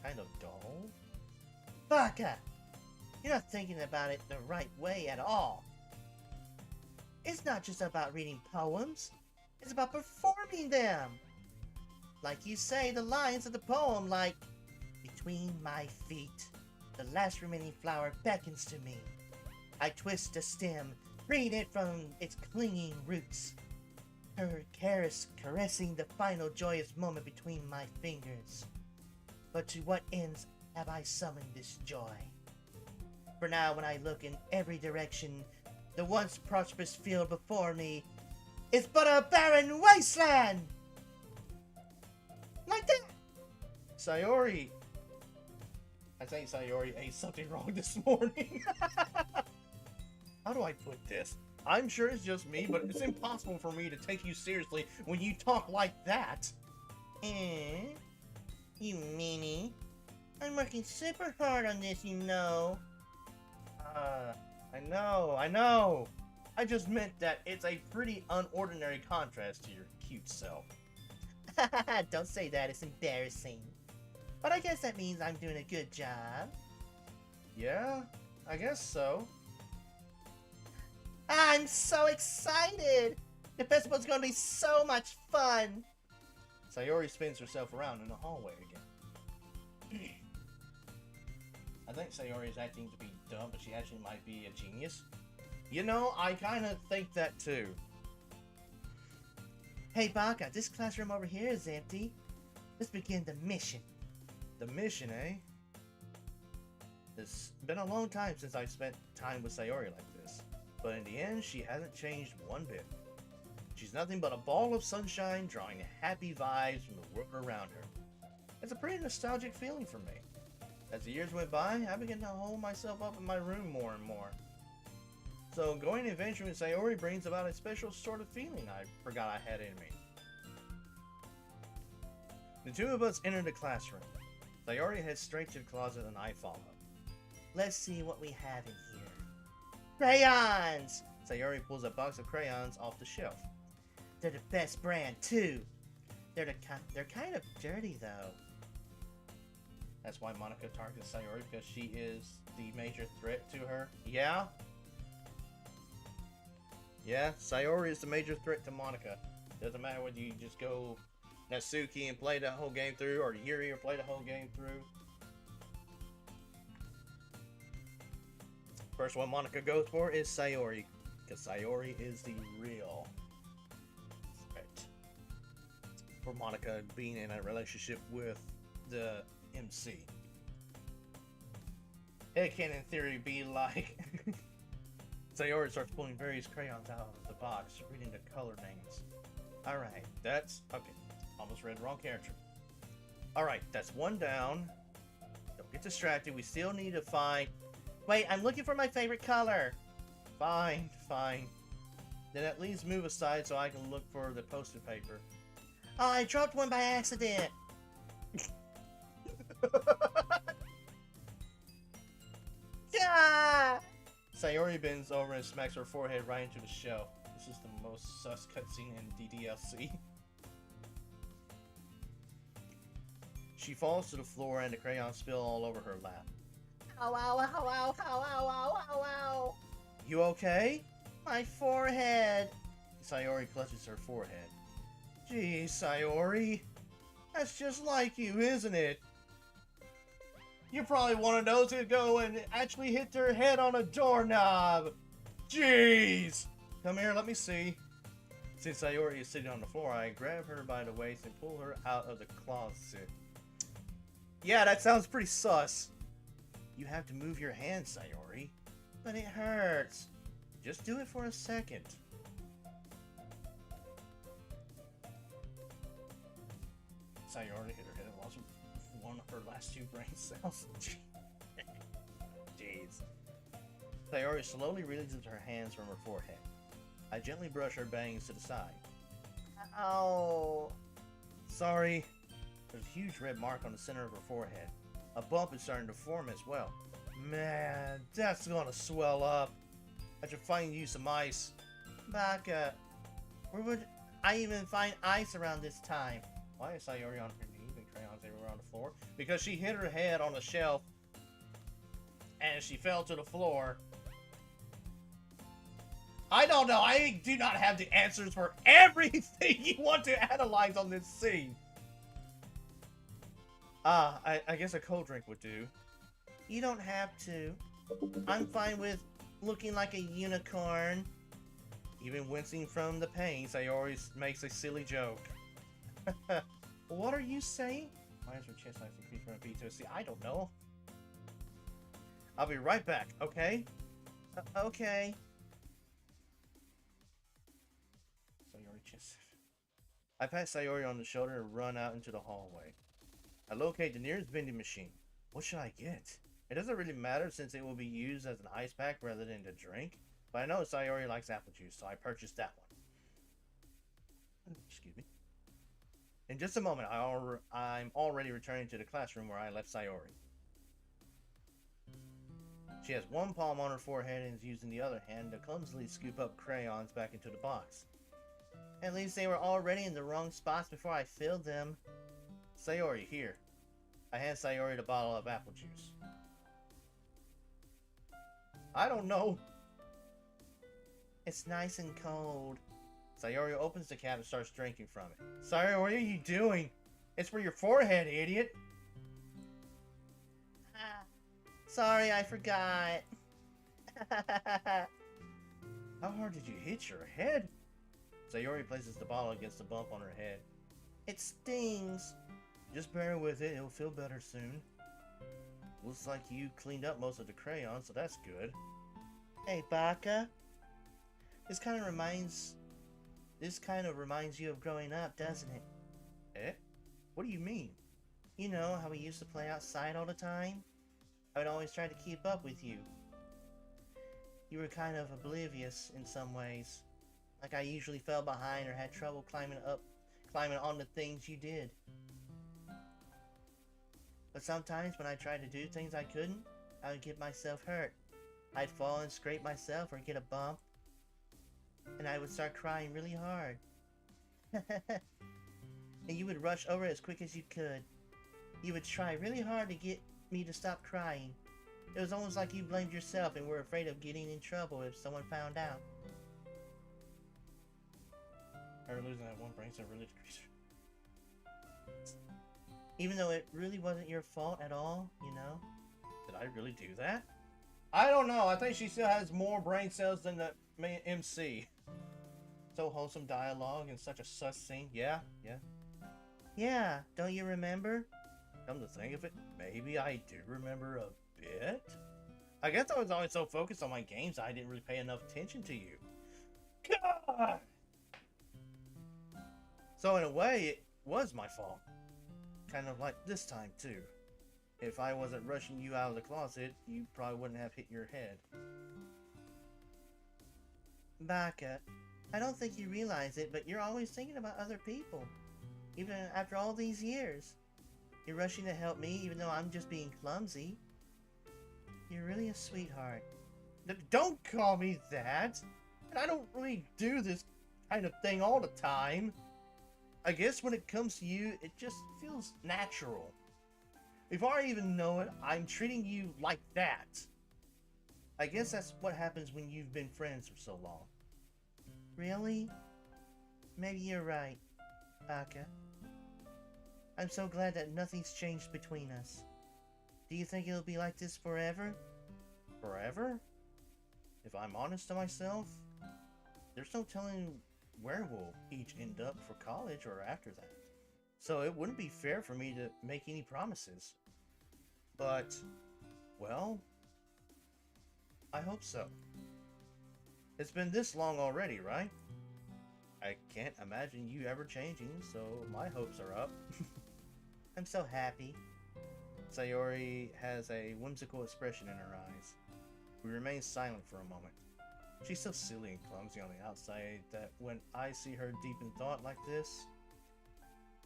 kind of dull. Baka, you're not thinking about it the right way at all. It's not just about reading poems, it's about performing them. Like you say the lines of the poem like, between my feet, the last remaining flower beckons to me. I twist a stem, freeing it from its clinging roots. Her caressing the final joyous moment between my fingers. But to what ends have I summoned this joy? For now, when I look in every direction, the once prosperous field before me is but a barren wasteland! Like that! Sayori! I think Sayori ate something wrong this morning. How do I put this? I'm sure it's just me, but it's impossible for me to take you seriously when you talk like that. You meanie. I'm working super hard on this, you know. I know. I just meant that it's a pretty unordinary contrast to your cute self. Don't say that, it's embarrassing. But I guess that means I'm doing a good job. Yeah, I guess so. I'm so excited! The festival's gonna be so much fun! Sayori spins herself around in the hallway again. I think Sayori is acting to be dumb, but she actually might be a genius. You know, I kind of think that too. Hey Baka, this classroom over here is empty. Let's begin the mission. The mission, eh? It's been a long time since I've spent time with Sayori like this. But in the end, she hasn't changed one bit. She's nothing but a ball of sunshine drawing happy vibes from the world around her. It's a pretty nostalgic feeling for me. As the years went by, I began to hold myself up in my room more and more. So going adventuring with Sayori brings about a special sort of feeling I forgot I had in me. The two of us enter the classroom. Sayori heads straight to the closet and I follow. Let's see what we have in here. Crayons! Sayori pulls a box of crayons off the shelf. They're the best brand, too. They're kind of dirty, though. That's why Monica targets Sayori, because she is the major threat to her. Yeah? Yeah, Sayori is the major threat to Monica. Doesn't matter whether you just go Natsuki and play the whole game through, or Yuri and play the whole game through. First one Monica goes for is Sayori, because Sayori is the real threat for Monica being in a relationship with the MC. It can, in theory, be like Sayori starts pulling various crayons out of the box, reading the color names. Alright, that's... okay. Almost read the wrong character. Alright, that's one down. Don't get distracted. We still need to find... Wait, I'm looking for my favorite color. Fine, fine. Then at least move aside so I can look for the post-it paper. Oh, I dropped one by accident. Yeah! Sayori bends over and smacks her forehead right into the shelf. This is the most sus cutscene in DDLC. She falls to the floor and the crayons spill all over her lap. Ow, ow, ow, ow, ow, ow, ow, ow, ow. You okay? My forehead. Sayori clutches her forehead. Gee, Sayori. That's just like you, isn't it? You're probably one of those who go and actually hit their head on a doorknob. Jeez! Come here, let me see. Since Sayori is sitting on the floor, I grab her by the waist and pull her out of the closet. Yeah, that sounds pretty sus. You have to move your hand, Sayori. But it hurts. Just do it for a second. Sayori hit her head and lost one of her last two brain cells. Jeez. Sayori slowly releases her hands from her forehead. I gently brush her bangs to the side. Oh. Sorry. There's a huge red mark on the center of her forehead. A bump is starting to form as well. Man, that's gonna swell up. I should find you some ice. Baka, where would I even find ice around this time? Why is Sayori on her knees and crayons everywhere on the floor? Because she hit her head on the shelf and she fell to the floor. I don't know. I do not have the answers for everything you want to analyze on this scene. I guess a cold drink would do. You don't have to. I'm fine with looking like a unicorn. Even wincing from the pain, Sayori makes a silly joke. What are you saying? Why is her chest size increased from a B to a C? I don't know. I'll be right back, okay? Okay. Sayori chest. I pat Sayori on the shoulder and run out into the hallway. I locate the nearest vending machine. What should I get? It doesn't really matter since it will be used as an ice pack rather than to drink. But I know Sayori likes apple juice, so I purchased that one. Excuse me. In just a moment, I'm already returning to the classroom where I left Sayori. She has one palm on her forehead and is using the other hand to clumsily scoop up crayons back into the box. At least they were already in the wrong spots before I filled them. Sayori, here. I hand Sayori the bottle of apple juice. I don't know. It's nice and cold. Sayori opens the cap and starts drinking from it. Sayori, what are you doing? It's for your forehead, idiot. Sorry, I forgot. How hard did you hit your head? Sayori places the bottle against the bump on her head. It stings. Just bear with it, it'll feel better soon. Looks like you cleaned up most of the crayons, so that's good. Hey, Baka. This kind of reminds you of growing up, doesn't it? Eh? What do you mean? You know how we used to play outside all the time? I would always try to keep up with you. You were kind of oblivious in some ways. Like I usually fell behind or had trouble climbing on the things you did. But sometimes when I tried to do things I couldn't, I would get myself hurt. I'd fall and scrape myself or get a bump. And I would start crying really hard. And you would rush over as quick as you could. You would try really hard to get me to stop crying. It was almost like you blamed yourself and were afraid of getting in trouble if someone found out. Her losing that one brain cell really decreased. Even though it really wasn't your fault at all, you know? Did I really do that? I don't know. I think she still has more brain cells than the main MC. So wholesome dialogue and such a sus scene. Yeah. Yeah, don't you remember? Come to think of it, maybe I do remember a bit? I guess I was always so focused on my games I didn't really pay enough attention to you. God! So in a way, it was my fault. Kind of like this time too. If I wasn't rushing you out of the closet, you probably wouldn't have hit your head. Baka, I don't think you realize it, but you're always thinking about other people. Even after all these years. You're rushing to help me even though I'm just being clumsy. You're really a sweetheart. Don't call me that! And I don't really do this kind of thing all the time. I guess when it comes to you, it just feels natural. Before I even know it, I'm treating you like that. I guess that's what happens when you've been friends for so long. Really? Maybe you're right, Baka. I'm so glad that nothing's changed between us. Do you think it'll be like this forever? Forever? If I'm honest to myself, there's no telling where we'll each end up for college or after that. So it wouldn't be fair for me to make any promises. But, well, I hope so. It's been this long already, right? I can't imagine you ever changing, so my hopes are up. I'm so happy. Sayori has a whimsical expression in her eyes. We remain silent for a moment. She's so silly and clumsy on the outside that when I see her deep in thought like this,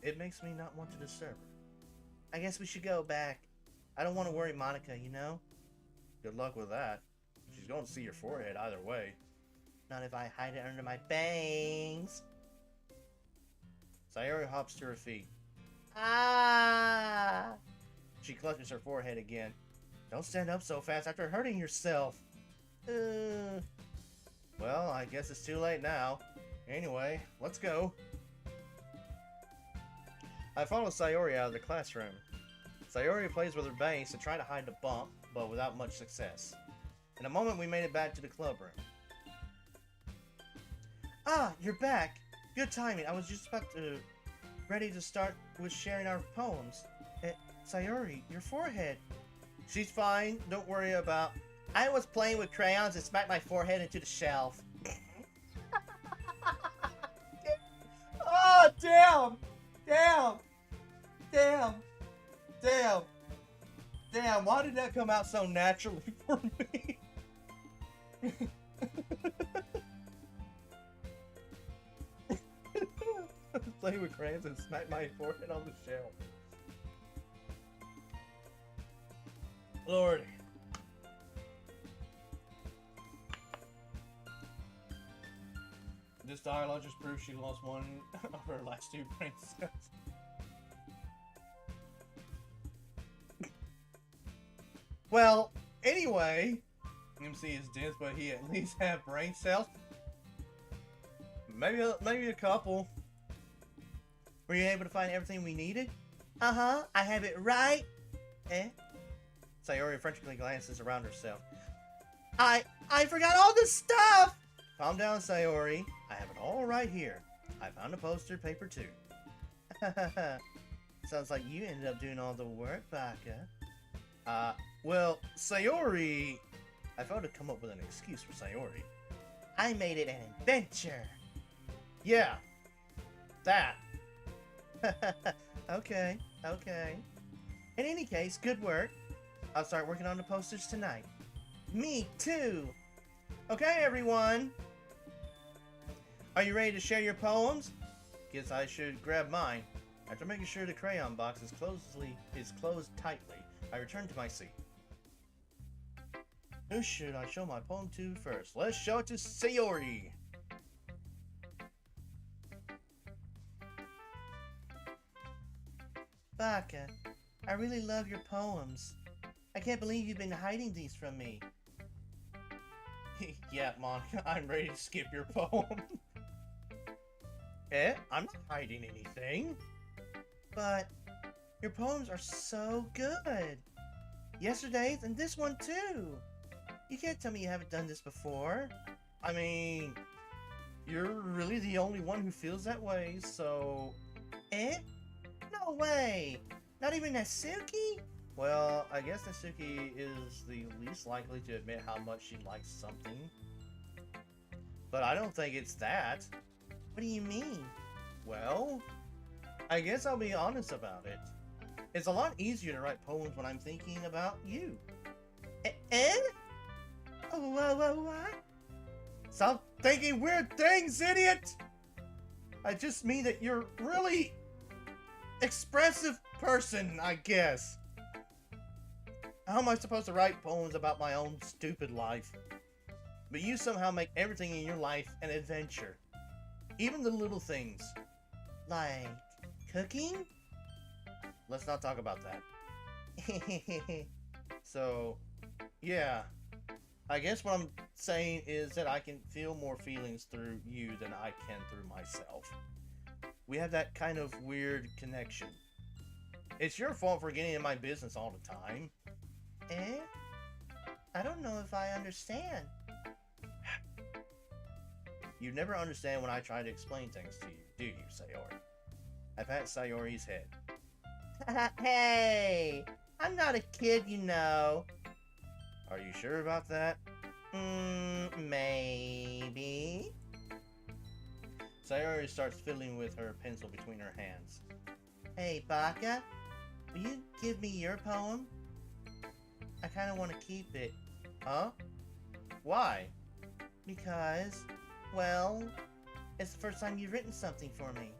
it makes me not want to disturb her. I guess we should go back. I don't want to worry Monica, you know? Good luck with that. She's going to see your forehead either way. Not if I hide it under my bangs. Sayori hops to her feet. Ah! She clutches her forehead again. Don't stand up so fast after hurting yourself. Well, I guess it's too late now. Anyway, let's go. I follow Sayori out of the classroom. Sayori plays with her bangs to try to hide the bump, but without much success. In a moment, we made it back to the club room. Ah, you're back. Good timing. I was just ready to start with sharing our poems. Sayori, your forehead. She's fine. Don't worry about... I was playing with crayons and smacked my forehead into the shelf. Oh, damn! Damn, why did that come out so naturally for me? Play with crayons and smack my forehead on the shelf. Lord. This dialogue just proves she lost one of her last two brain cells. Well, anyway, you can see his dents, but he at least have brain cells. Maybe a couple. Were you able to find everything we needed? Uh-huh, I have it right. Sayori frantically glances around herself. I forgot all the stuff! Calm down, Sayori. I have it all right here. I found a poster paper too. Sounds like you ended up doing all the work, Baka. Well, Sayori... I failed to come up with an excuse for Sayori. I made it an adventure. Yeah, that. Okay. In any case, good work. I'll start working on the posters tonight. Me too. Okay, everyone. Are you ready to share your poems? Guess I should grab mine. After making sure the crayon box is closed tightly, I return to my seat. Who should I show my poem to first? Let's show it to Sayori. Baka, I really love your poems. I can't believe you've been hiding these from me. Yeah, Monica, I'm ready to skip your poem. I'm not hiding anything. But your poems are so good. Yesterday's and this one too. You can't tell me you haven't done this before. I mean, you're really the only one who feels that way, so... No way! Not even Natsuki? Well, I guess Natsuki is the least likely to admit how much she likes something. But I don't think it's that. What do you mean? Well, I guess I'll be honest about it. It's a lot easier to write poems when I'm thinking about you. What? Stop thinking weird things, idiot! I just mean that you're really expressive person, I guess. How am I supposed to write poems about my own stupid life? But you somehow make everything in your life an adventure. Even the little things. Like cooking? Let's not talk about that. So, yeah. I guess what I'm saying is that I can feel more feelings through you than I can through myself. We have that kind of weird connection. It's your fault for getting in my business all the time. I don't know if I understand. You never understand when I try to explain things to you, do you, Sayori? I pat Sayori's head. Hey! I'm not a kid, you know. Are you sure about that? Maybe. Sayori starts fiddling with her pencil between her hands. Hey, Baka, will you give me your poem? I kind of want to keep it. Huh? Why? Because, well, it's the first time you've written something for me.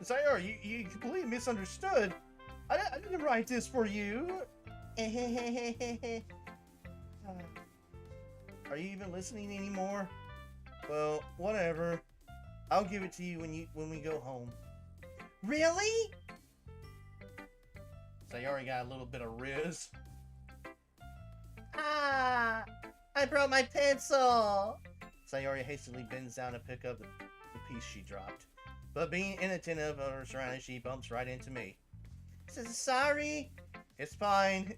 Sayori, you completely misunderstood. I didn't write this for you. Are you even listening anymore? Well, whatever. I'll give it to you when we go home. Really? Sayori got a little bit of riz. Ah! I broke my pencil! Sayori hastily bends down to pick up the piece she dropped. But being inattentive of her surroundings, she bumps right into me. Sorry. It's fine.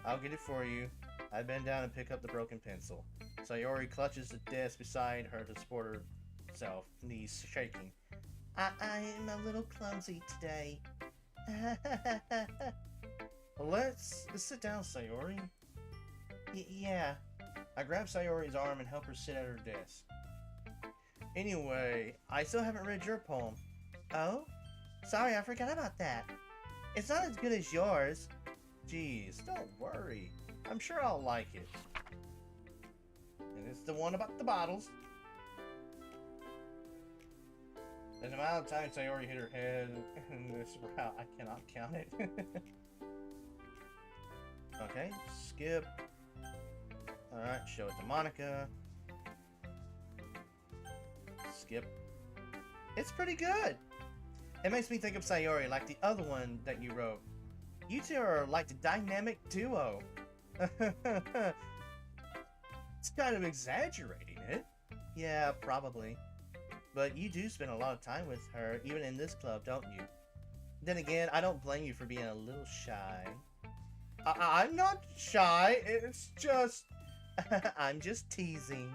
I'll get it for you. I bend down and pick up the broken pencil. Sayori clutches the desk beside her to support herself, knees shaking. I'm a little clumsy today. Well, let's sit down, Sayori. Yeah. I grab Sayori's arm and help her sit at her desk. Anyway, I still haven't read your poem. Oh? Sorry, I forgot about that. It's not as good as yours. Jeez, don't worry. I'm sure I'll like it. And it's the one about the bottles. And the amount of times Sayori hit her head in this route, I cannot count it. Okay, skip. Alright, show it to Monica. Skip. It's pretty good. It makes me think of Sayori, like the other one that you wrote. You two are like the dynamic duo. It's kind of exaggerating it. Yeah, probably. But you do spend a lot of time with her, even in this club, don't you? Then again, I don't blame you for being a little shy. I'm not shy, it's just... I'm just teasing.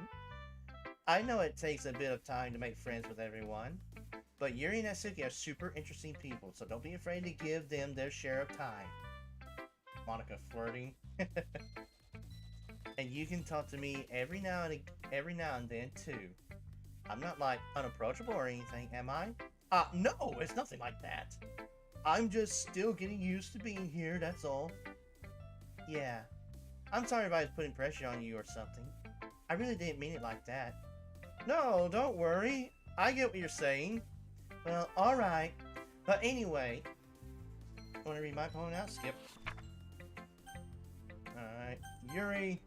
I know it takes a bit of time to make friends with everyone, but Yuri and Natsuki are super interesting people, so don't be afraid to give them their share of time. Monica flirting. And you can talk to me every now and then too. I'm not like unapproachable or anything, am I? No, it's nothing like that. I'm just still getting used to being here, that's all. Yeah. I'm sorry if I was putting pressure on you or something. I really didn't mean it like that. No, don't worry. I get what you're saying. Well, alright. But anyway, want to read my poem now? Skip. Alright. Yuri.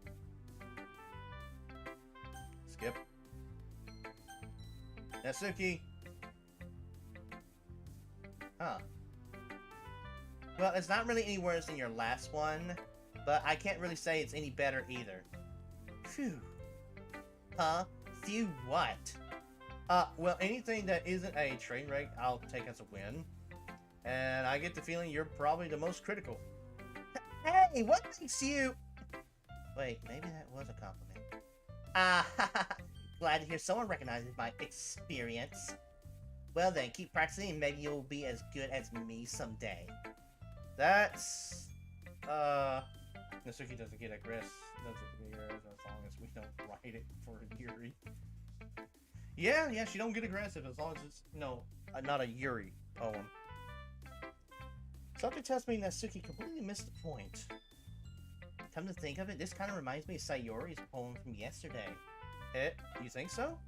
Skip. Natsuki. Huh. Well, it's not really any worse than your last one, but I can't really say it's any better either. Phew. Huh? Phew what? Well, anything that isn't a train wreck, I'll take as a win. And I get the feeling you're probably the most critical. Hey, what makes you... Wait, maybe that was a compliment. Glad to hear someone recognizes my experience. Well then, keep practicing and maybe you'll be as good as me someday. That's... Natsuki doesn't get aggressive as long as we don't write it for Yuri. Yeah, she don't get aggressive as long as it's, not a Yuri poem. Something tells me Natsuki completely missed the point. Come to think of it, this kind of reminds me of Sayori's poem from yesterday. You think so?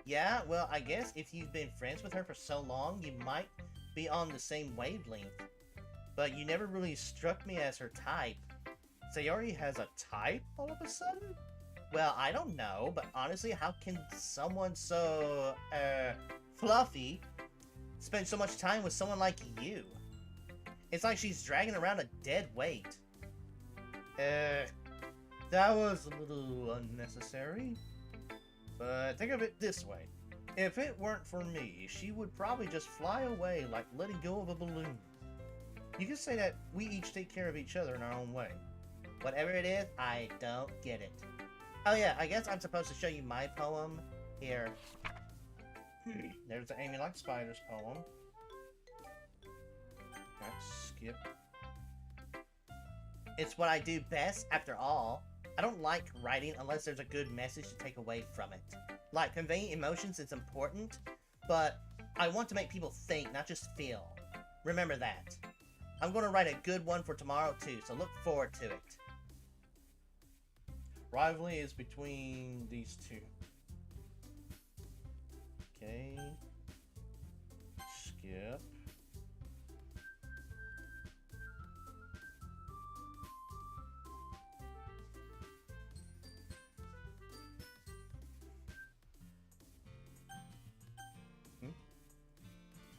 Yeah, well, I guess if you've been friends with her for so long, you might be on the same wavelength. But you never really struck me as her type. Sayori has a type all of a sudden? Well, I don't know, but honestly, how can someone so, fluffy spend so much time with someone like you? It's like she's dragging around a dead weight. That was a little unnecessary. But think of it this way. If it weren't for me, she would probably just fly away like letting go of a balloon. You can say that we each take care of each other in our own way. Whatever it is, I don't get it. Oh yeah, I guess I'm supposed to show you my poem. Here. There's the Amy Likes Spiders poem. Let's skip. It's what I do best, after all. I don't like writing unless there's a good message to take away from it. Like, conveying emotions is important, but I want to make people think, not just feel. Remember that. I'm going to write a good one for tomorrow too, so look forward to it. Rivalry is between these two. Okay. Skip.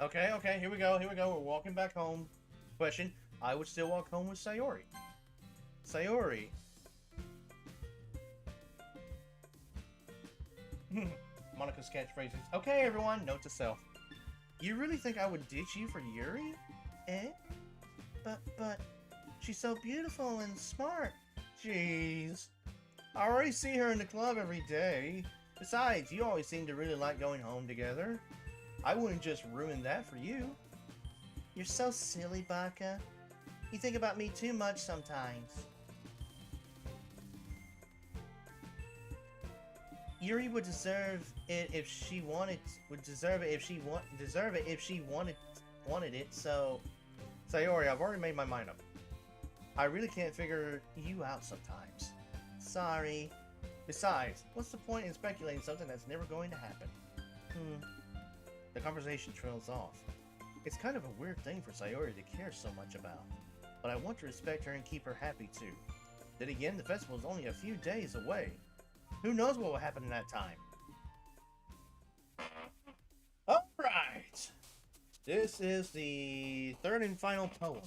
Okay, here we go. We're walking back home. Question, I would still walk home with Sayori. Sayori. Monica's catchphrases. Okay, everyone, note to self. You really think I would ditch you for Yuri? Eh? But, she's so beautiful and smart. Jeez. I already see her in the club every day. Besides, you always seem to really like going home together. I wouldn't just ruin that for you. You're so silly, Baka. You think about me too much sometimes. Yuri would deserve it if she wanted. Wanted it. So, Sayori, I've already made my mind up. I really can't figure you out sometimes. Sorry. Besides, what's the point in speculating something that's never going to happen? The conversation trails off. It's kind of a weird thing for Sayori to care so much about, but I want to respect her and keep her happy too. Then again, the festival is only a few days away. Who knows what will happen in that time? Alright! This is the third and final poem.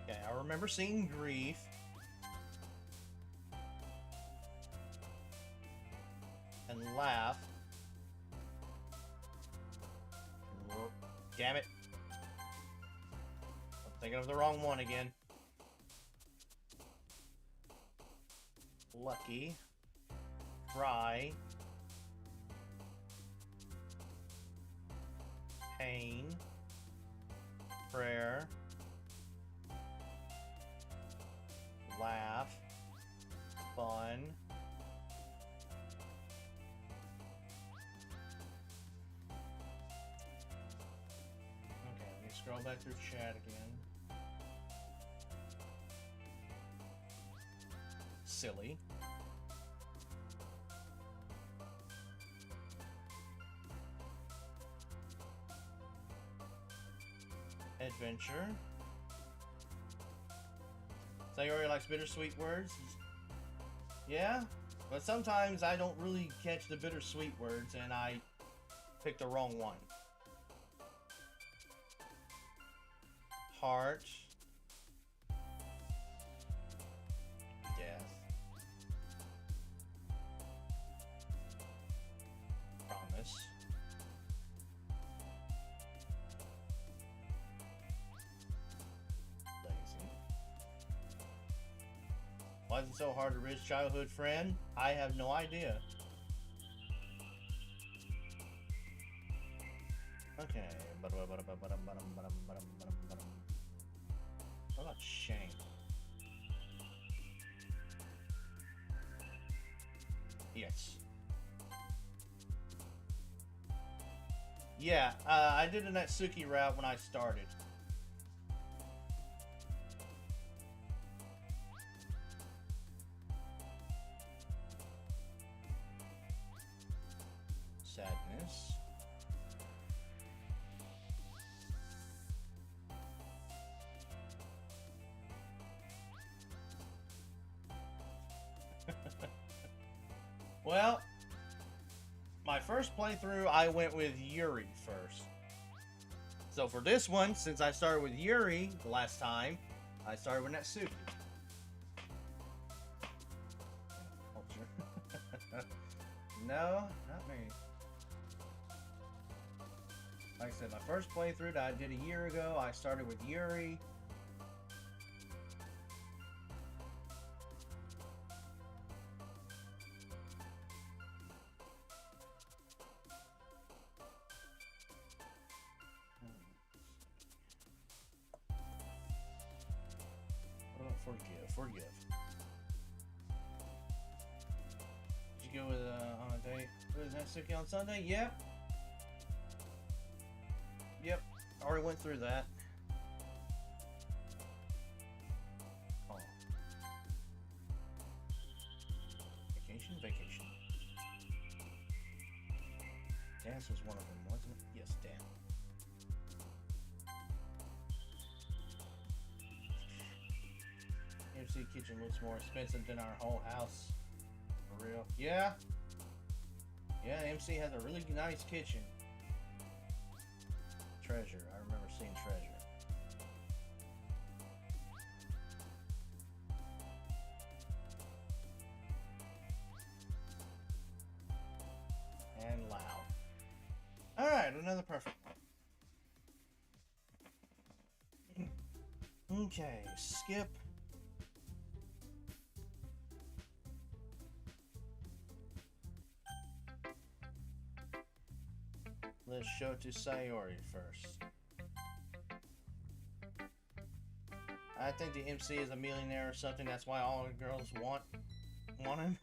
Okay, I remember seeing grief. And laugh. Damn it. I'm thinking of the wrong one again. Lucky. Cry. Pain. Prayer. Laugh. Fun. Okay, let me scroll back through chat again. Silly. Adventure. Sayori likes bittersweet words. Yeah, but sometimes I don't really catch the bittersweet words and I pick the wrong one. Heart. Death. Promise. Lazy. Why is it so hard to reach childhood friend? I have no idea. Okay. What about shame? Yes. Yeah, I did an Natsuki route when I started. Sadness. Well, my first playthrough, I went with Yuri first. So for this one, since I started with Yuri the last time, I started with Natsuki. No, not me. Like I said, my first playthrough that I did a year ago, I started with Yuri. What about forgive? Forgive. Did you go with on a date with Natsuki on Sunday? Yep. Yep. Already went through that. Oh. Vacation? Vacation. Dance was one of them, wasn't it? Yes, dance. MC kitchen looks more expensive than our whole house. For real. Yeah. Yeah, MC has a really nice kitchen. Treasure. I remember seeing Treasure. And loud. Alright, another perfect one. Okay, skip. Let's show to Sayori first. I think the MC is a millionaire or something. That's why all the girls want him.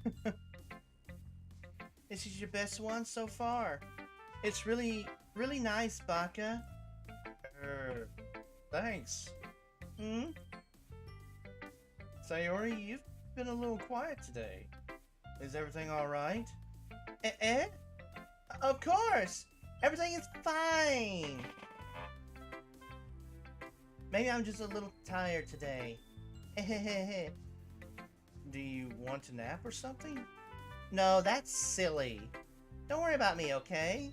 This is your best one so far. It's really nice, Baka. Thanks. Sayori, you've been a little quiet today. Is everything alright? Eh? Of course! Everything is fine! Maybe I'm just a little tired today. Do you want to nap or something? No, that's silly. Don't worry about me, okay?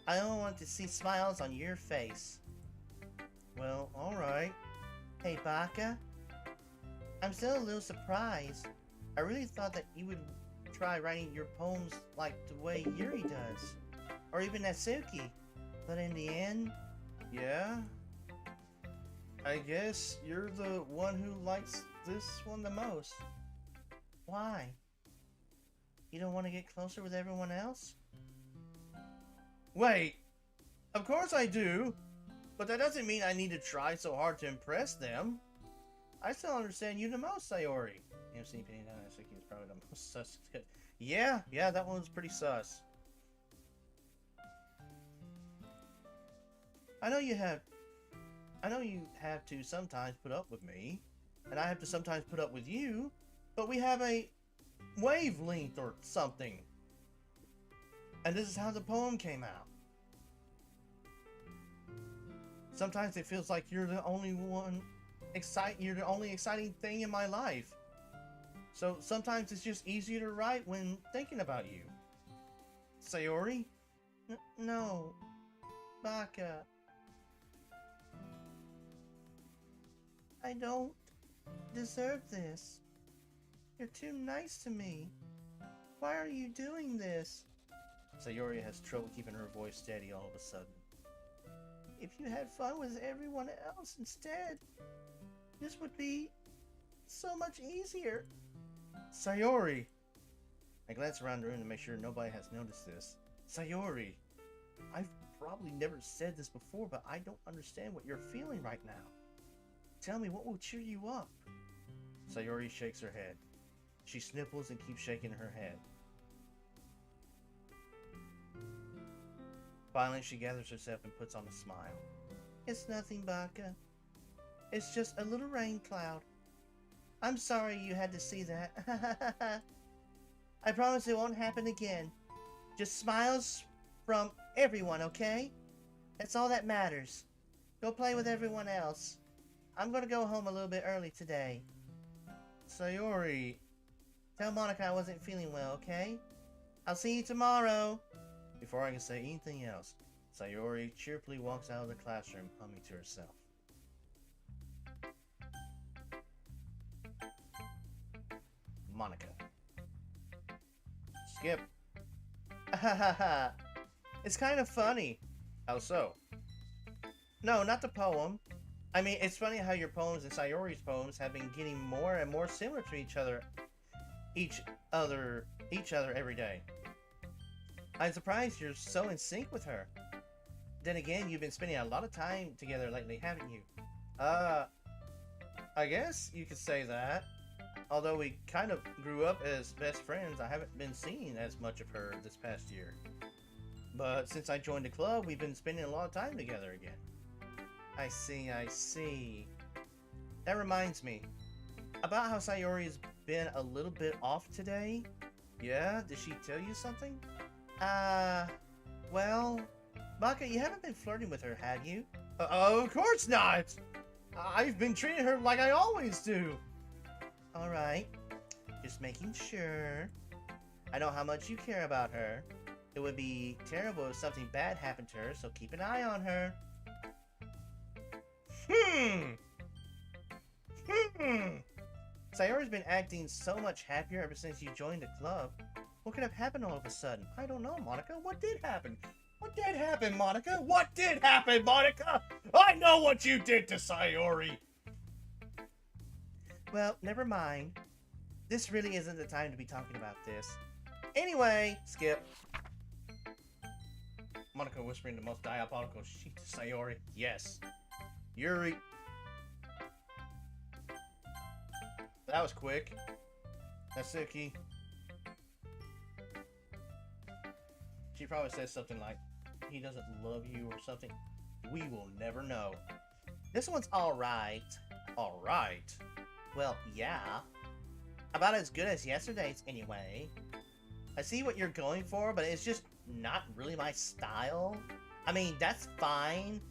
I don't want to see smiles on your face. Well, alright. Hey, Baka. I'm still a little surprised. I really thought that you would try writing your poems like the way Yuri does. Or even Natsuki. But in the end, yeah? I guess you're the one who likes this one the most. Why? You don't want to get closer with everyone else? Wait! Of course I do! But that doesn't mean I need to try so hard to impress them. I still understand you the most, Sayori. MC Penny Natsuki is probably the most sus. Yeah, that one was pretty sus. I know you have to sometimes put up with me, and I have to sometimes put up with you, but we have a wavelength or something. And this is how the poem came out. Sometimes it feels like you're the only exciting thing in my life. So sometimes it's just easier to write when thinking about you. Sayori? No. Baka. I don't deserve this. You're too nice to me. Why are you doing this? Sayori has trouble keeping her voice steady all of a sudden. If you had fun with everyone else instead, this would be so much easier. Sayori! I glance around the room to make sure nobody has noticed this. Sayori! I've probably never said this before, but I don't understand what you're feeling right now. Tell me what will cheer you up. Sayori shakes her head. She sniffles and keeps shaking her head. Finally, she gathers herself and puts on a smile. It's nothing, Baka. It's just a little rain cloud. I'm sorry you had to see that. I promise it won't happen again. Just smiles from everyone, okay? That's all that matters. Go play with everyone else. I'm gonna go home a little bit early today. Sayori, tell Monica I wasn't feeling well, okay? I'll see you tomorrow. Before I can say anything else, Sayori cheerfully walks out of the classroom, humming to herself. Monica. Skip. It's kind of funny. How so? No, not the poem. I mean, it's funny how your poems and Sayori's poems have been getting more and more similar to each other every day. I'm surprised you're so in sync with her. Then again, you've been spending a lot of time together lately, haven't you? I guess you could say that. Although we kind of grew up as best friends, I haven't been seeing as much of her this past year. But since I joined the club, we've been spending a lot of time together again. I see. That reminds me. About how Sayori's been a little bit off today? Yeah? Did she tell you something? Well... Baka, you haven't been flirting with her, have you? Of course not! I've been treating her like I always do! Alright. Just making sure. I know how much you care about her. It would be terrible if something bad happened to her, so keep an eye on her. Sayori's been acting so much happier ever since you joined the club. What could have happened all of a sudden? I don't know, Monica. What did happen? What did happen, Monica? What did happen, Monica? I know what you did to Sayori! Well, never mind. This really isn't the time to be talking about this. Anyway, Skip. Monica whispering the most diabolical shit to Sayori. Yes. Yuri. That was quick. Natsuki. She probably says something like, he doesn't love you or something. We will never know. This one's alright. Alright? Well, yeah. About as good as yesterday's, anyway. I see what you're going for, but it's just not really my style. I mean, that's fine.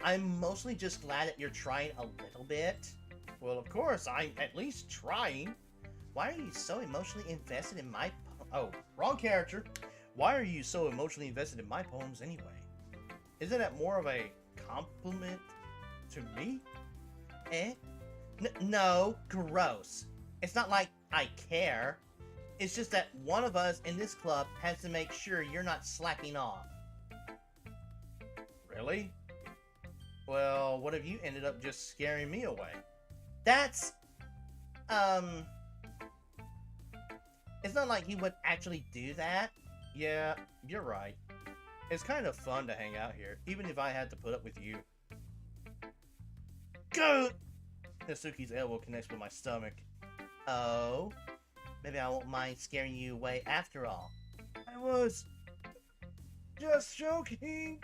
I'm mostly just glad that you're trying a little bit. Well, of course, I'm at least trying. Why are you so emotionally invested in my Oh, wrong character. Why are you so emotionally invested in my poems anyway? Isn't that more of a compliment to me? No, gross. It's not like I care. It's just that one of us in this club has to make sure you're not slacking off. Really? Well, what if you ended up just scaring me away? That's, it's not like he would actually do that. Yeah, you're right. It's kind of fun to hang out here, even if I had to put up with you. Go! Natsuki's elbow connects with my stomach. Oh, maybe I won't mind scaring you away after all. I was just joking.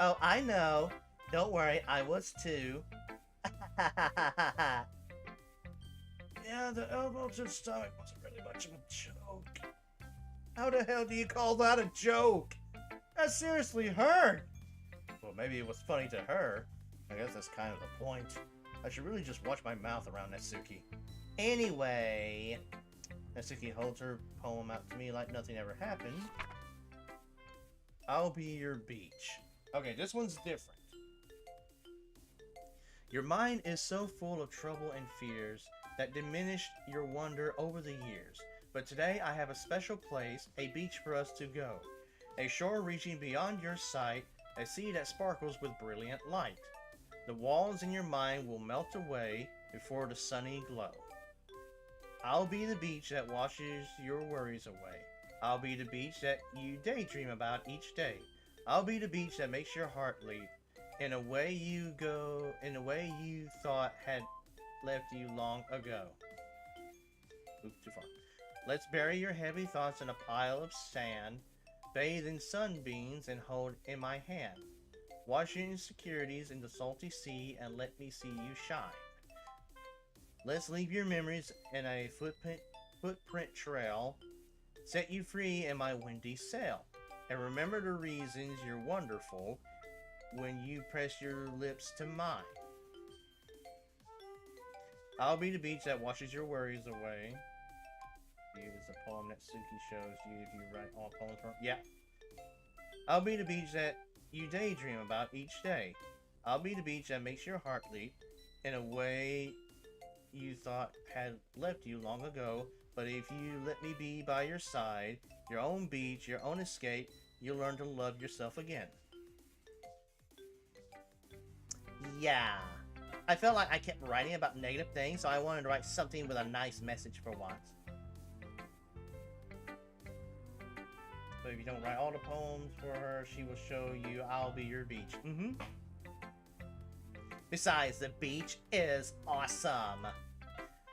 Oh, I know. Don't worry, I was too. Yeah, the elbow to the stomach wasn't really much of a joke. How the hell do you call that a joke? That seriously hurt. Well, maybe it was funny to her. I guess that's kind of the point. I should really just watch my mouth around Natsuki. Anyway, Natsuki holds her poem out to me like nothing ever happened. I'll be your beach. Okay, this one's different. Your mind is so full of trouble and fears that diminished your wonder over the years. But today I have a special place, a beach for us to go. A shore reaching beyond your sight, a sea that sparkles with brilliant light. The walls in your mind will melt away before the sunny glow. I'll be the beach that washes your worries away. I'll be the beach that you daydream about each day. I'll be the beach that makes your heart leap. In a way you thought had left you long ago. Oops, too far. Let's bury your heavy thoughts in a pile of sand, bathe in sunbeams and hold in my hand. Wash your insecurities in the salty sea and let me see you shine. Let's leave your memories in a footprint trail, set you free in my windy sail, and remember the reasons you're wonderful when you press your lips to mine. I'll be the beach that washes your worries away. Here is a poem that Suki shows you if you write all poems from. Yeah. I'll be the beach that you daydream about each day. I'll be the beach that makes your heart leap in a way you thought had left you long ago. But if you let me be by your side, your own beach, your own escape, you'll learn to love yourself again. yeah. I felt like I kept writing about negative things, so I wanted to write something with a nice message for once. So if you don't write all the poems for her, she will show you I'll be your beach. Besides, the beach is awesome.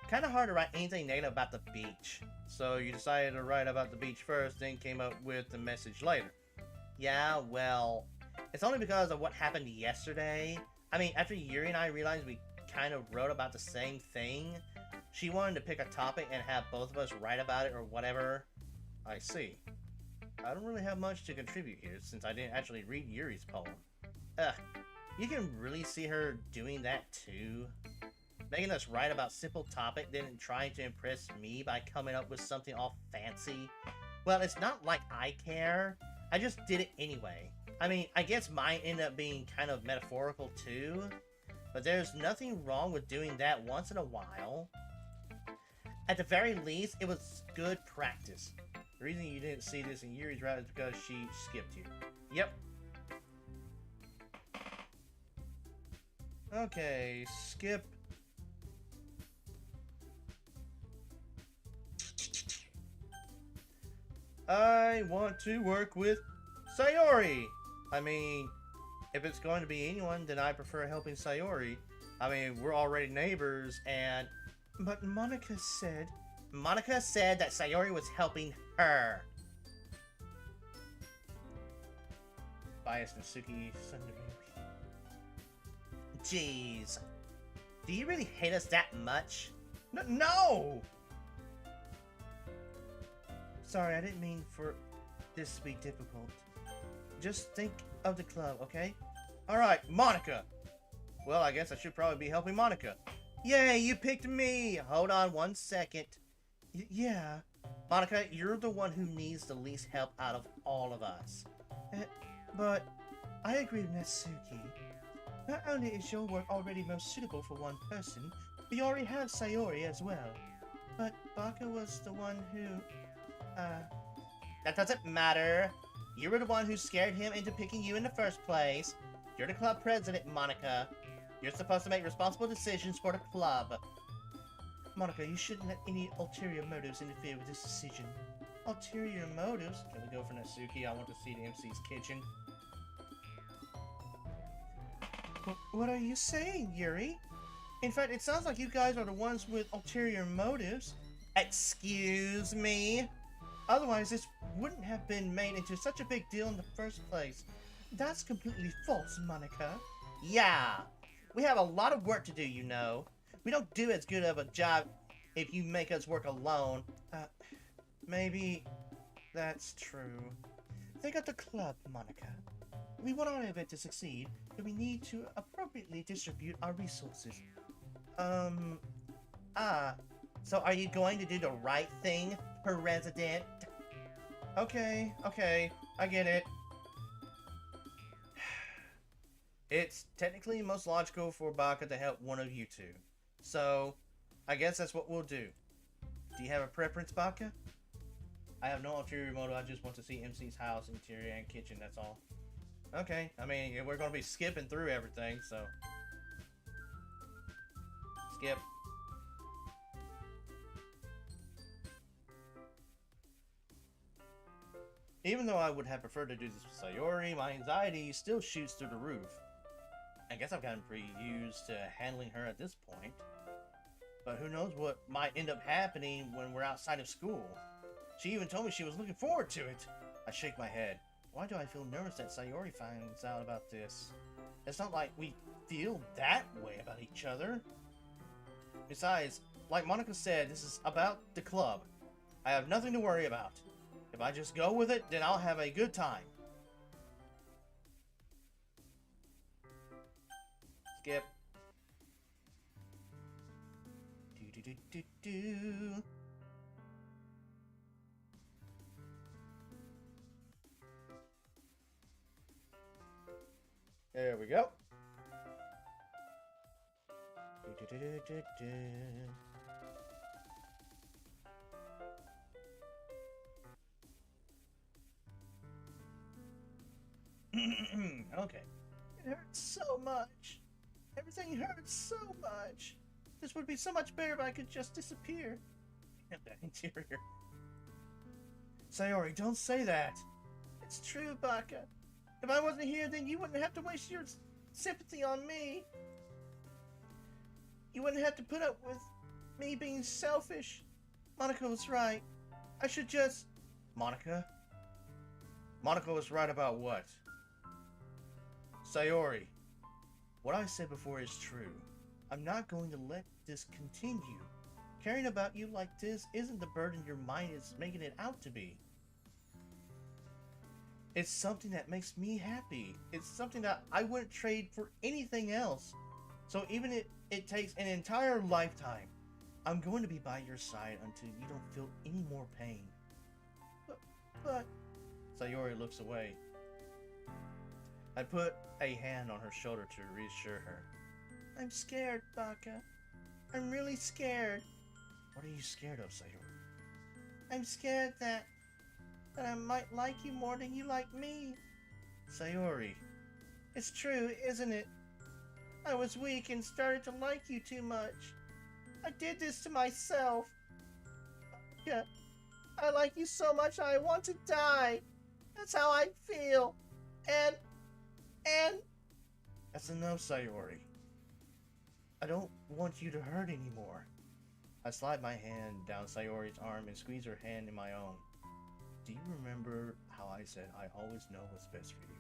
Kind of hard to write anything negative about the beach. So you decided to write about the beach first, then came up with the message later. Yeah, well, it's only because of what happened yesterday. I mean, after Yuri and I realized we kind of wrote about the same thing, she wanted to pick a topic and have both of us write about it or whatever. I see. I don't really have much to contribute here, since I didn't actually read Yuri's poem. Ugh, you can really see her doing that too. Making us write about simple topic, then trying to impress me by coming up with something all fancy. Well, it's not like I care. I just did it anyway. I mean, I guess mine ended up being kind of metaphorical too, but there's nothing wrong with doing that once in a while. At the very least, it was good practice. The reason you didn't see this in Yuri's route is because she skipped you. Yep. Okay, skip. I want to work with Sayori. I mean, if it's going to be anyone, then I prefer helping Sayori. I mean, we're already neighbors, and... But Monica said that Sayori was helping her. Bias Natsuki, son of a... Jeez. Do you really hate us that much? No! Sorry, I didn't mean for this to be difficult. Just think of the club, okay? Alright, Monica! Well, I guess I should probably be helping Monica. Yay, you picked me! Hold on 1 second. Yeah. Monica, you're the one who needs the least help out of all of us. But I agree with Natsuki. Not only is your work already most suitable for one person, but you already have Sayori as well. But Baka was the one who, That doesn't matter. You were the one who scared him into picking you in the first place. You're the club president, Monica. You're supposed to make responsible decisions for the club. Monica, you shouldn't let any ulterior motives interfere with this decision. Ulterior motives? Can we go for Natsuki? I want to see the MC's kitchen. What are you saying, Yuri? In fact, it sounds like you guys are the ones with ulterior motives. Excuse me? Otherwise, this wouldn't have been made into such a big deal in the first place. That's completely false, Monica. Yeah. We have a lot of work to do, you know. We don't do as good of a job if you make us work alone. Maybe that's true. Think of the club, Monica. If we want our event to succeed, then we need to appropriately distribute our resources. So are you going to do the right thing, President? Okay, I get it. It's technically most logical for Baka to help one of you two. So, I guess that's what we'll do. Do you have a preference, Baka? I have no ulterior motive, I just want to see MC's house, interior, and kitchen, that's all. Okay, I mean, we're gonna be skipping through everything, so... Skip. Even though I would have preferred to do this with Sayori, my anxiety still shoots through the roof. I guess I've gotten pretty used to handling her at this point. But who knows what might end up happening when we're outside of school. She even told me she was looking forward to it. I shake my head. Why do I feel nervous that Sayori finds out about this? It's not like we feel that way about each other. Besides, like Monica said, this is about the club. I have nothing to worry about. If I just go with it, then I'll have a good time. Skip. Do. There we go. Okay. It hurts so much. Everything hurts so much. This would be so much better if I could just disappear. That interior. Sayori, don't say that. It's true, Baka. If I wasn't here, then you wouldn't have to waste your sympathy on me. You wouldn't have to put up with me being selfish. Monica was right. I should just... Monica? Monica was right about what? Sayori, what I said before is true. I'm not going to let this continue. Caring about you like this isn't the burden your mind is making it out to be. It's something that makes me happy. It's something that I wouldn't trade for anything else. So even if it takes an entire lifetime, I'm going to be by your side until you don't feel any more pain. But... Sayori looks away. I put a hand on her shoulder to reassure her. I'm scared, Baka. I'm really scared. What are you scared of, Sayori? I'm scared that I might like you more than you like me. Sayori. It's true, isn't it? I was weak and started to like you too much. I did this to myself. Yeah, I like you so much I want to die. That's how I feel. And... That's enough, Sayori. I don't want you to hurt anymore. I slide my hand down Sayori's arm and squeeze her hand in my own. Do you remember how I said I always know what's best for you?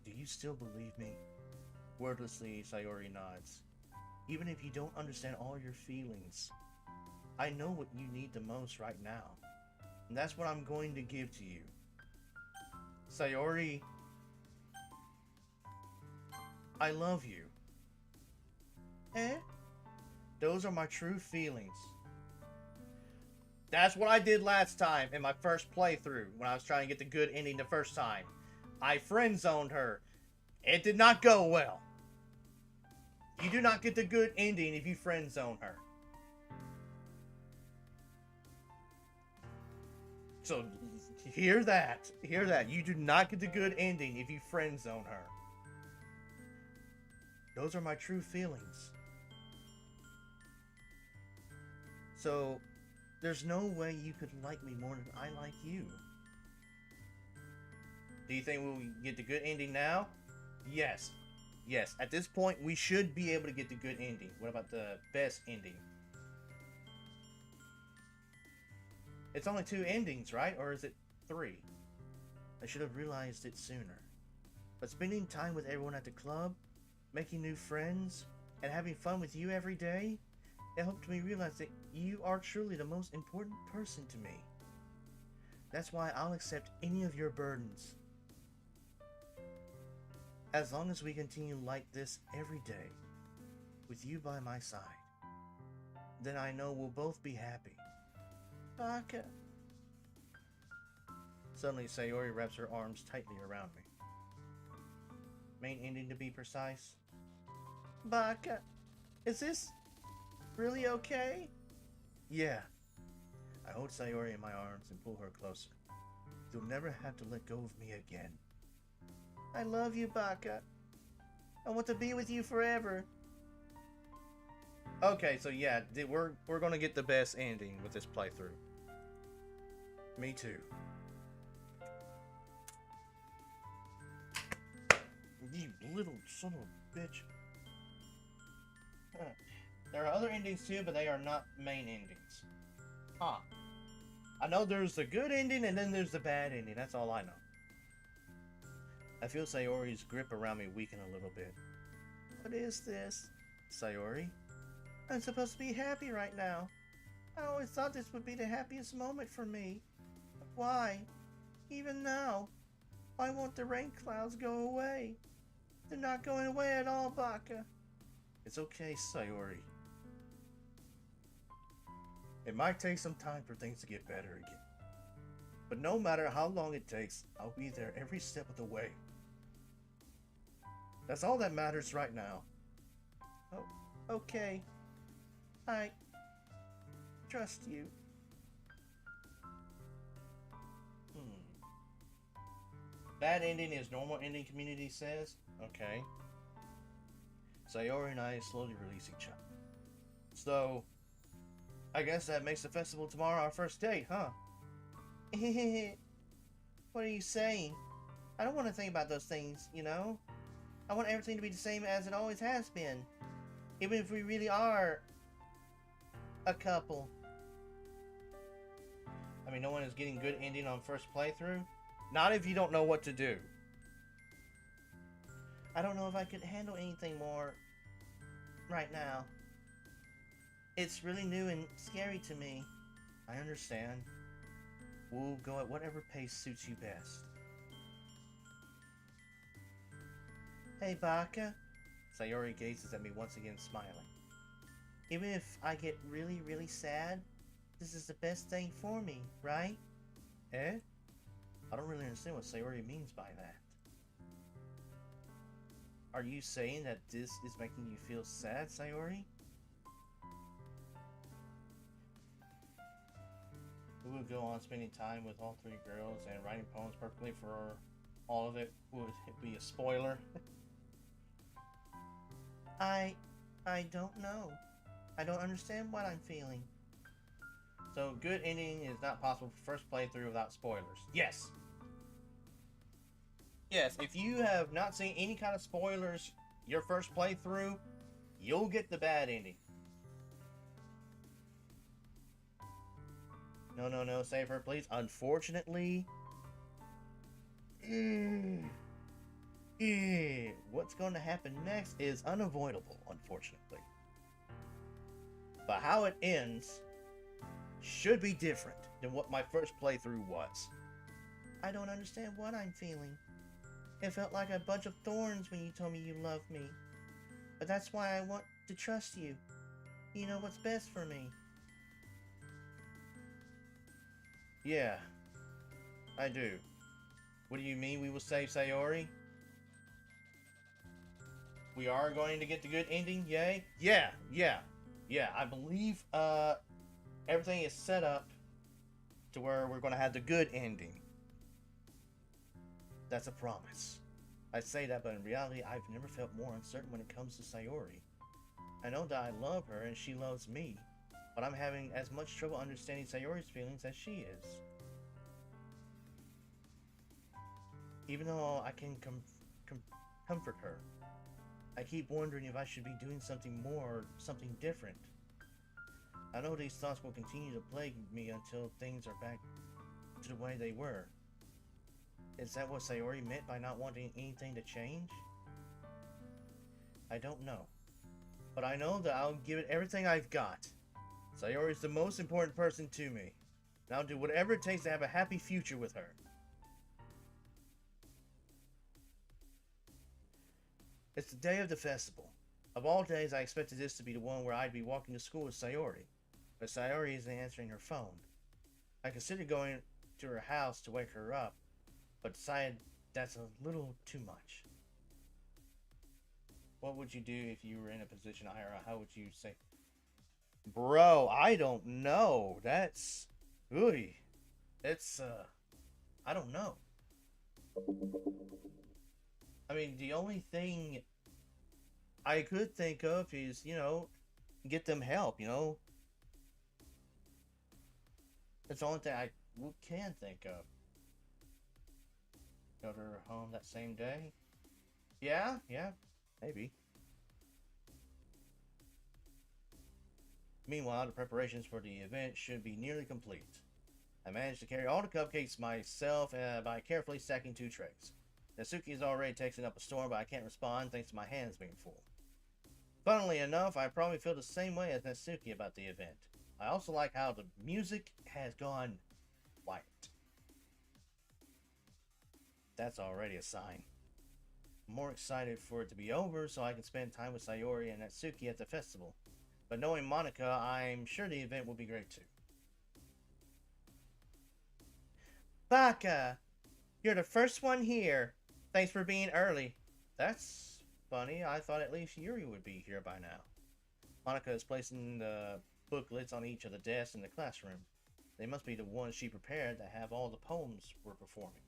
Do you still believe me? Wordlessly, Sayori nods. Even if you don't understand all your feelings, I know what you need the most right now. And that's what I'm going to give to you. Sayori, I love you. Eh? Those are my true feelings. That's what I did last time in my first playthrough when I was trying to get the good ending the first time. I friend zoned her. It did not go well. You do not get the good ending if you friend zone her. So, hear that. Hear that. You do not get the good ending if you friend zone her. Those are my true feelings. So, there's no way you could like me more than I like you. Do you think we'll get the good ending now? Yes. Yes. At this point, we should be able to get the good ending. What about the best ending? It's only 2 endings, right? Or is it 3? I should have realized it sooner. But spending time with everyone at the club, making new friends, and having fun with you every day, it helped me realize that you are truly the most important person to me. That's why I'll accept any of your burdens. As long as we continue like this every day, with you by my side, then I know we'll both be happy. Baka. Suddenly, Sayori wraps her arms tightly around me. Main ending to be precise. Baka. Is this really okay? Yeah. I hold Sayori in my arms and pull her closer. You'll never have to let go of me again. I love you, Baka. I want to be with you forever. Okay, so yeah, we're gonna get the best ending with this playthrough. Me too. You little son of a bitch. Huh. There are other endings too, but they are not main endings. Huh. I know there's the good ending and then there's the bad ending. That's all I know. I feel Sayori's grip around me weaken a little bit. What is this? Sayori? I'm supposed to be happy right now. I always thought this would be the happiest moment for me. Why? Even now? Why won't the rain clouds go away? They're not going away at all, Baka. It's okay, Sayori. It might take some time for things to get better again. But no matter how long it takes, I'll be there every step of the way. That's all that matters right now. Oh, okay. I trust you. Bad ending is normal ending, community says. Okay. Sayori and I slowly release each other. So, I guess that makes the festival tomorrow our first date, huh? What are you saying? I don't want to think about those things, you know? I want everything to be the same as it always has been. Even if we really are a couple. I mean, no one is getting good ending on first playthrough. Not if you don't know what to do. I don't know if I could handle anything more right now. It's really new and scary to me. I understand. We'll go at whatever pace suits you best. Hey, Baka. Sayori gazes at me once again, smiling. Even if I get really, really sad, this is the best thing for me, right? Eh? I don't really understand what Sayori means by that. Are you saying that this is making you feel sad, Sayori? We would go on spending time with all 3 girls and writing poems perfectly for all of it. Would it be a spoiler? I don't know. I don't understand what I'm feeling. So, good ending is not possible for first playthrough without spoilers. Yes! Yes, if you have not seen any kind of spoilers your first playthrough, you'll get the bad ending. No, no, no, save her, please. Unfortunately... what's going to happen next is unavoidable, unfortunately. But how it ends should be different than what my first playthrough was. I don't understand what I'm feeling. It felt like a bunch of thorns when you told me you loved me. But that's why I want to trust you. You know what's best for me. Yeah, I do. What do you mean we will save Sayori? We are going to get the good ending, yay? Yeah. I believe everything is set up to where we're going to have the good ending. That's a promise. I say that, but in reality, I've never felt more uncertain when it comes to Sayori. I know that I love her and she loves me, but I'm having as much trouble understanding Sayori's feelings as she is. Even though I can comfort her, I keep wondering if I should be doing something more, something different. I know these thoughts will continue to plague me until things are back to the way they were. Is that what Sayori meant by not wanting anything to change? I don't know. But I know that I'll give it everything I've got. Sayori's the most important person to me. And I'll do whatever it takes to have a happy future with her. It's the day of the festival. Of all days, I expected this to be the one where I'd be walking to school with Sayori. But Sayori isn't answering her phone. I considered going to her house to wake her up, but decided that's a little too much. What would you do if you were in a position, Ira? How would you say? Bro, I don't know. That's... Ooey. It's, I don't know. I mean, the only thing I could think of is, you know, get them help, you know? That's the only thing I can think of. Go to her home that same day? Yeah, maybe. Meanwhile, the preparations for the event should be nearly complete. I managed to carry all the cupcakes myself by carefully stacking 2 trays. Natsuki is already texting up a storm, but I can't respond thanks to my hands being full. Funnily enough, I probably feel the same way as Natsuki about the event. I also like how the music has gone quiet. That's already a sign. I'm more excited for it to be over so I can spend time with Sayori and Natsuki at the festival. But knowing Monica, I'm sure the event will be great too. Baka! You're the first one here. Thanks for being early. That's funny. I thought at least Yuri would be here by now. Monica is placing the booklets on each of the desks in the classroom. They must be the ones she prepared that have all the poems we're performing.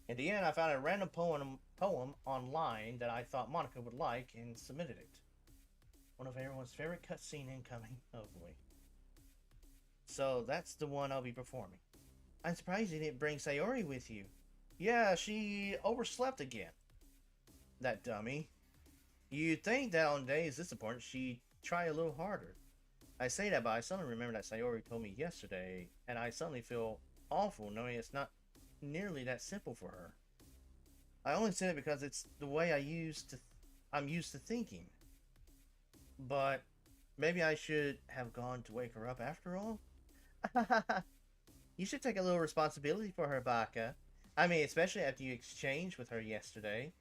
In the end, I found a random poem online that I thought Monica would like and submitted it. One of everyone's favorite cutscene incoming. Oh boy. So that's the one I'll be performing. I'm surprised you didn't bring Sayori with you. Yeah, she overslept again. That dummy. You'd think that on days this important, she'd try a little harder. I say that, but I suddenly remember that Sayori told me yesterday, and I suddenly feel awful knowing it's not nearly that simple for her. I only said it because it's the way I'm used to thinking. But maybe I should have gone to wake her up after all? You should take a little responsibility for her, Baka. I mean, especially after you exchanged with her yesterday.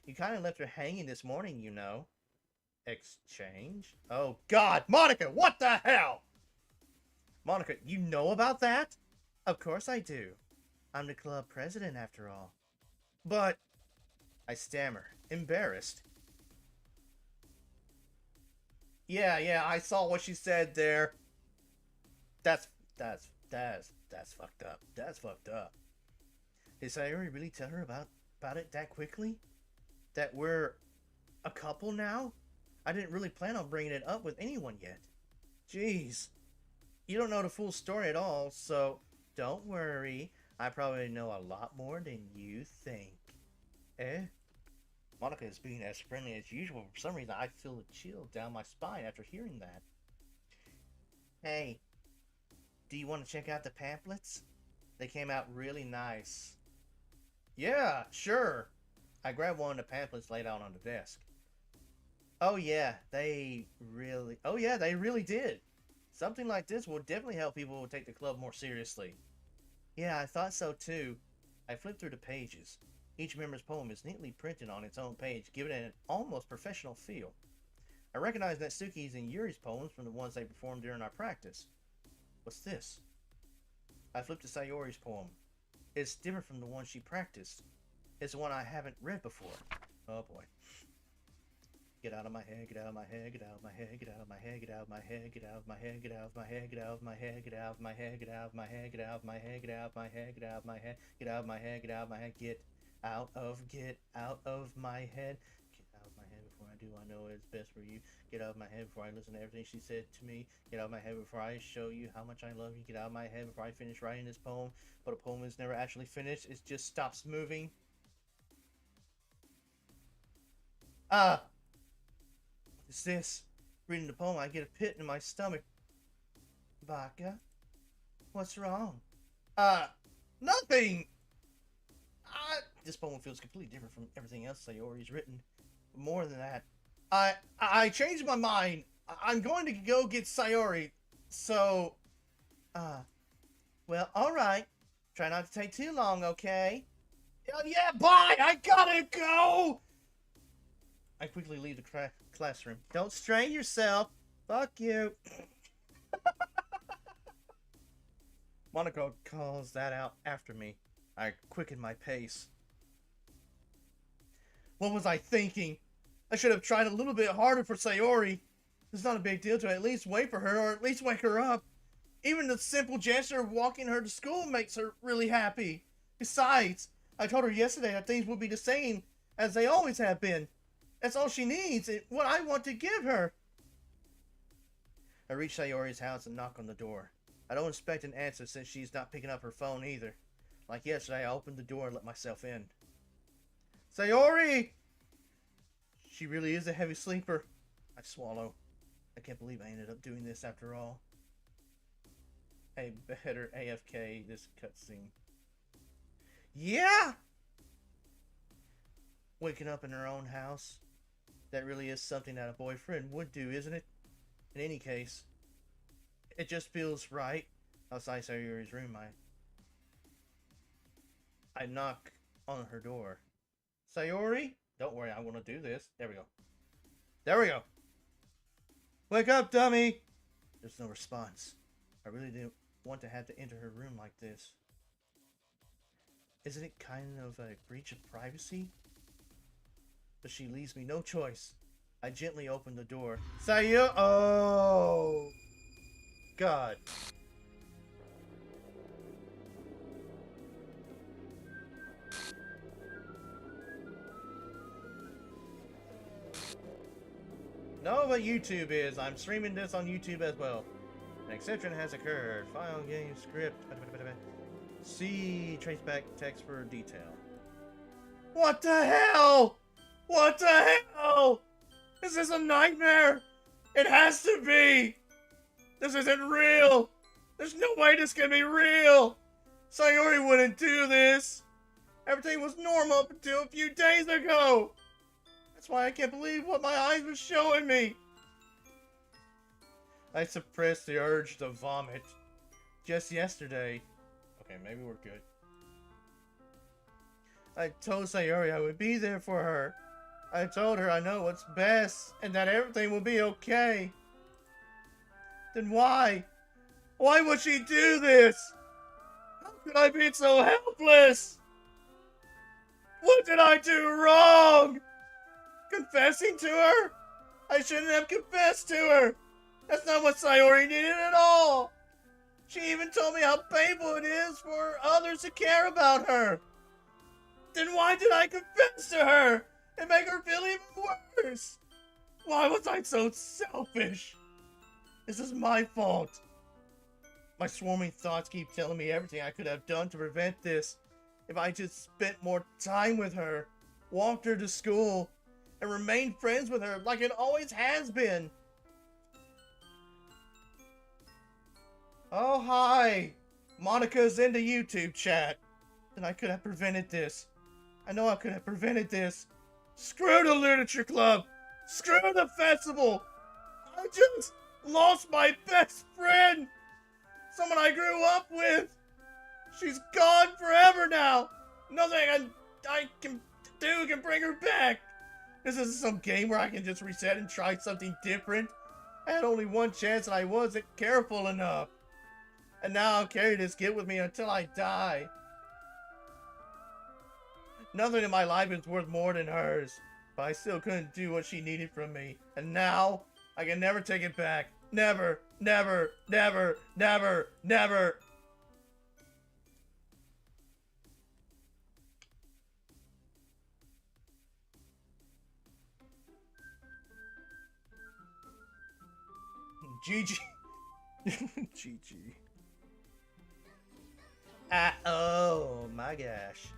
You kind of left her hanging this morning, you know. Exchange? Oh God, Monica, what the hell? Monica, you know about that? Of course I do. I'm the club president after all. But... I stammer, embarrassed. Yeah, I saw what she said there. That's fucked up. That's fucked up. Did Sayori really tell her about it that quickly? That we're a couple now? I didn't really plan on bringing it up with anyone yet. Jeez. You don't know the full story at all, so don't worry. I probably know a lot more than you think. Eh? Monica is being as friendly as usual. For some reason, I feel a chill down my spine after hearing that. Hey, do you want to check out the pamphlets? They came out really nice. Yeah, sure. I grabbed one of the pamphlets laid out on the desk. Oh yeah, they really did. Something like this will definitely help people take the club more seriously. Yeah, I thought so too. I flipped through the pages. Each member's poem is neatly printed on its own page, giving it an almost professional feel. I recognize Natsuki's and Yuri's poems from the ones they performed during our practice. What's this? I flipped to Sayori's poem. It's different from the one she practiced. It's one I haven't read before. Oh boy. Get out of my head, get out of my head, get out of my head, get out of my head, get out of my head, get out of my head, get out of my head, get out of my head, get out of my head, get out of my head, get out of my head, get out of my head, get out of my head, get out of my head, get out of my head, get out of my head. Get out of my head before I do I know it's best for you. Get out of my head before I listen to everything she said to me. Get out of my head before I show you how much I love you. Get out of my head before I finish writing this poem. But a poem is never actually finished, it just stops moving. What is this? Reading the poem, I get a pit in my stomach. Baka? What's wrong? Nothing! This poem feels completely different from everything else Sayori's written. More than that, I changed my mind. I'm going to go get Sayori. So, well, alright. Try not to take too long, okay? Yeah, bye! I gotta go! I quickly leave the classroom. Don't strain yourself. Fuck you. Monaco calls that out after me. I quicken my pace. What was I thinking? I should have tried a little bit harder for Sayori. It's not a big deal to at least wait for her, or at least wake her up. Even the simple gesture of walking her to school makes her really happy. Besides, I told her yesterday that things would be the same as they always have been. That's all she needs, and what I want to give her. I reach Sayori's house and knock on the door. I don't expect an answer since she's not picking up her phone either. Like yesterday, I opened the door and let myself in. Sayori! She really is a heavy sleeper. I swallow. I can't believe I ended up doing this after all. I better AFK this cutscene. Yeah! Waking up in her own house. That really is something that a boyfriend would do, isn't it? In any case, it just feels right. Outside Sayori's room, I knock on her door. Sayori? Don't worry, I want to do this. There we go. There we go. Wake up, dummy! There's no response. I really didn't want to have to enter her room like this. Isn't it kind of a breach of privacy? But she leaves me no choice. I gently open the door. Oh! God. No, but YouTube is. I'm streaming this on YouTube as well. An exception has occurred. File, game, script. See traceback text for detail. What the hell? What the hell? Is this a nightmare? It has to be. This isn't real. There's no way this can be real. Sayori wouldn't do this. Everything was normal up until a few days ago. That's why I can't believe what my eyes were showing me. I suppressed the urge to vomit. Just yesterday. Okay, maybe we're good. I told Sayori I would be there for her. I told her I know what's best and that everything will be okay. Then why? Why would she do this? How could I be so helpless? What did I do wrong? Confessing to her? I shouldn't have confessed to her. That's not what Sayori needed at all. She even told me how painful it is for others to care about her. Then why did I confess to her and make her feel even worse? Why was I so selfish? This is my fault. My swarming thoughts keep telling me everything I could have done to prevent this. If I just spent more time with her, walked her to school, and remained friends with her like it always has been. Oh, hi. Monica's in the YouTube chat. Then I could have prevented this. I know I could have prevented this. Screw the literature club. Screw the festival. I just lost my best friend! Someone I grew up with! She's gone forever now! Nothing I can do can bring her back! This isn't some game where I can just reset and try something different. I had only one chance and I wasn't careful enough. And now I'll carry this guilt with me until I die. Nothing in my life is worth more than hers. But I still couldn't do what she needed from me. And now, I can never take it back. Never, never, never, never, never. GG. GG. Oh my gosh.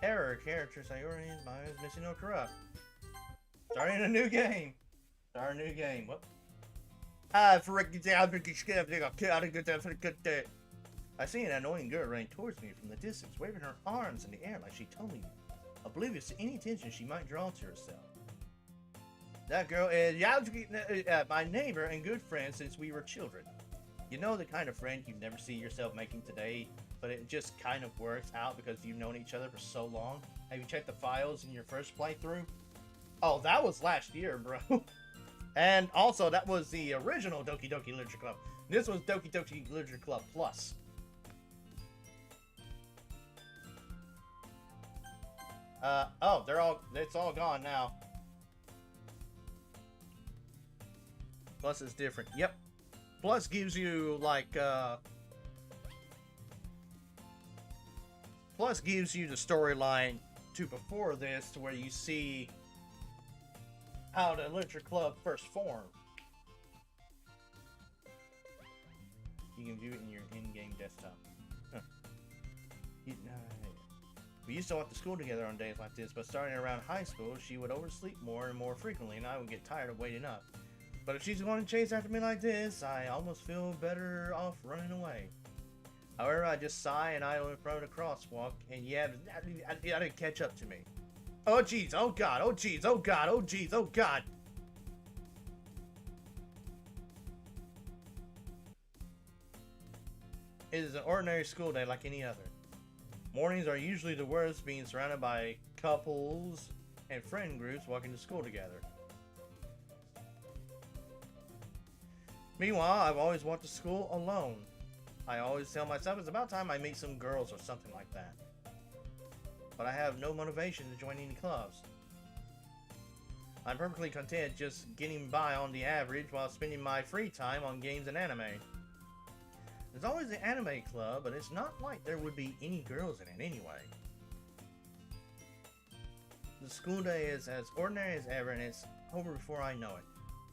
Error, characters I already is missing or corrupt. Starting a new game. Start a new game. What? I see an annoying girl running towards me from the distance, waving her arms in the air like she totally oblivious to any attention she might draw to herself. That girl is my neighbor and good friend since we were children. You know, the kind of friend you never see yourself making today, but it just kind of works out because you've known each other for so long. Have you checked the files in your first playthrough? Oh, that was last year, bro. And also, that was the original Doki Doki Literature Club. This was Doki Doki Literature Club Plus. Oh, it's all gone now. Plus is different. Yep. Plus gives you, like, Plus gives you the storyline to before this, to where you see how the Literature Club first formed. You can view it in your in-game desktop. Huh. We used to walk to school together on days like this, but starting around high school, she would oversleep more and more frequently, and I would get tired of waiting up. But if she's going to chase after me like this, I almost feel better off running away. However, I just sigh and idle in front of the crosswalk, and yeah, I didn't catch up to me. Oh jeez, oh god, oh jeez, oh god, oh jeez, oh god. It is an ordinary school day like any other. Mornings are usually the worst, being surrounded by couples and friend groups walking to school together. Meanwhile, I've always walked to school alone. I always tell myself it's about time I meet some girls or something like that. But I have no motivation to join any clubs. I'm perfectly content just getting by on the average while spending my free time on games and anime. There's always the anime club, but it's not like there would be any girls in it anyway. The school day is as ordinary as ever, and it's over before I know it.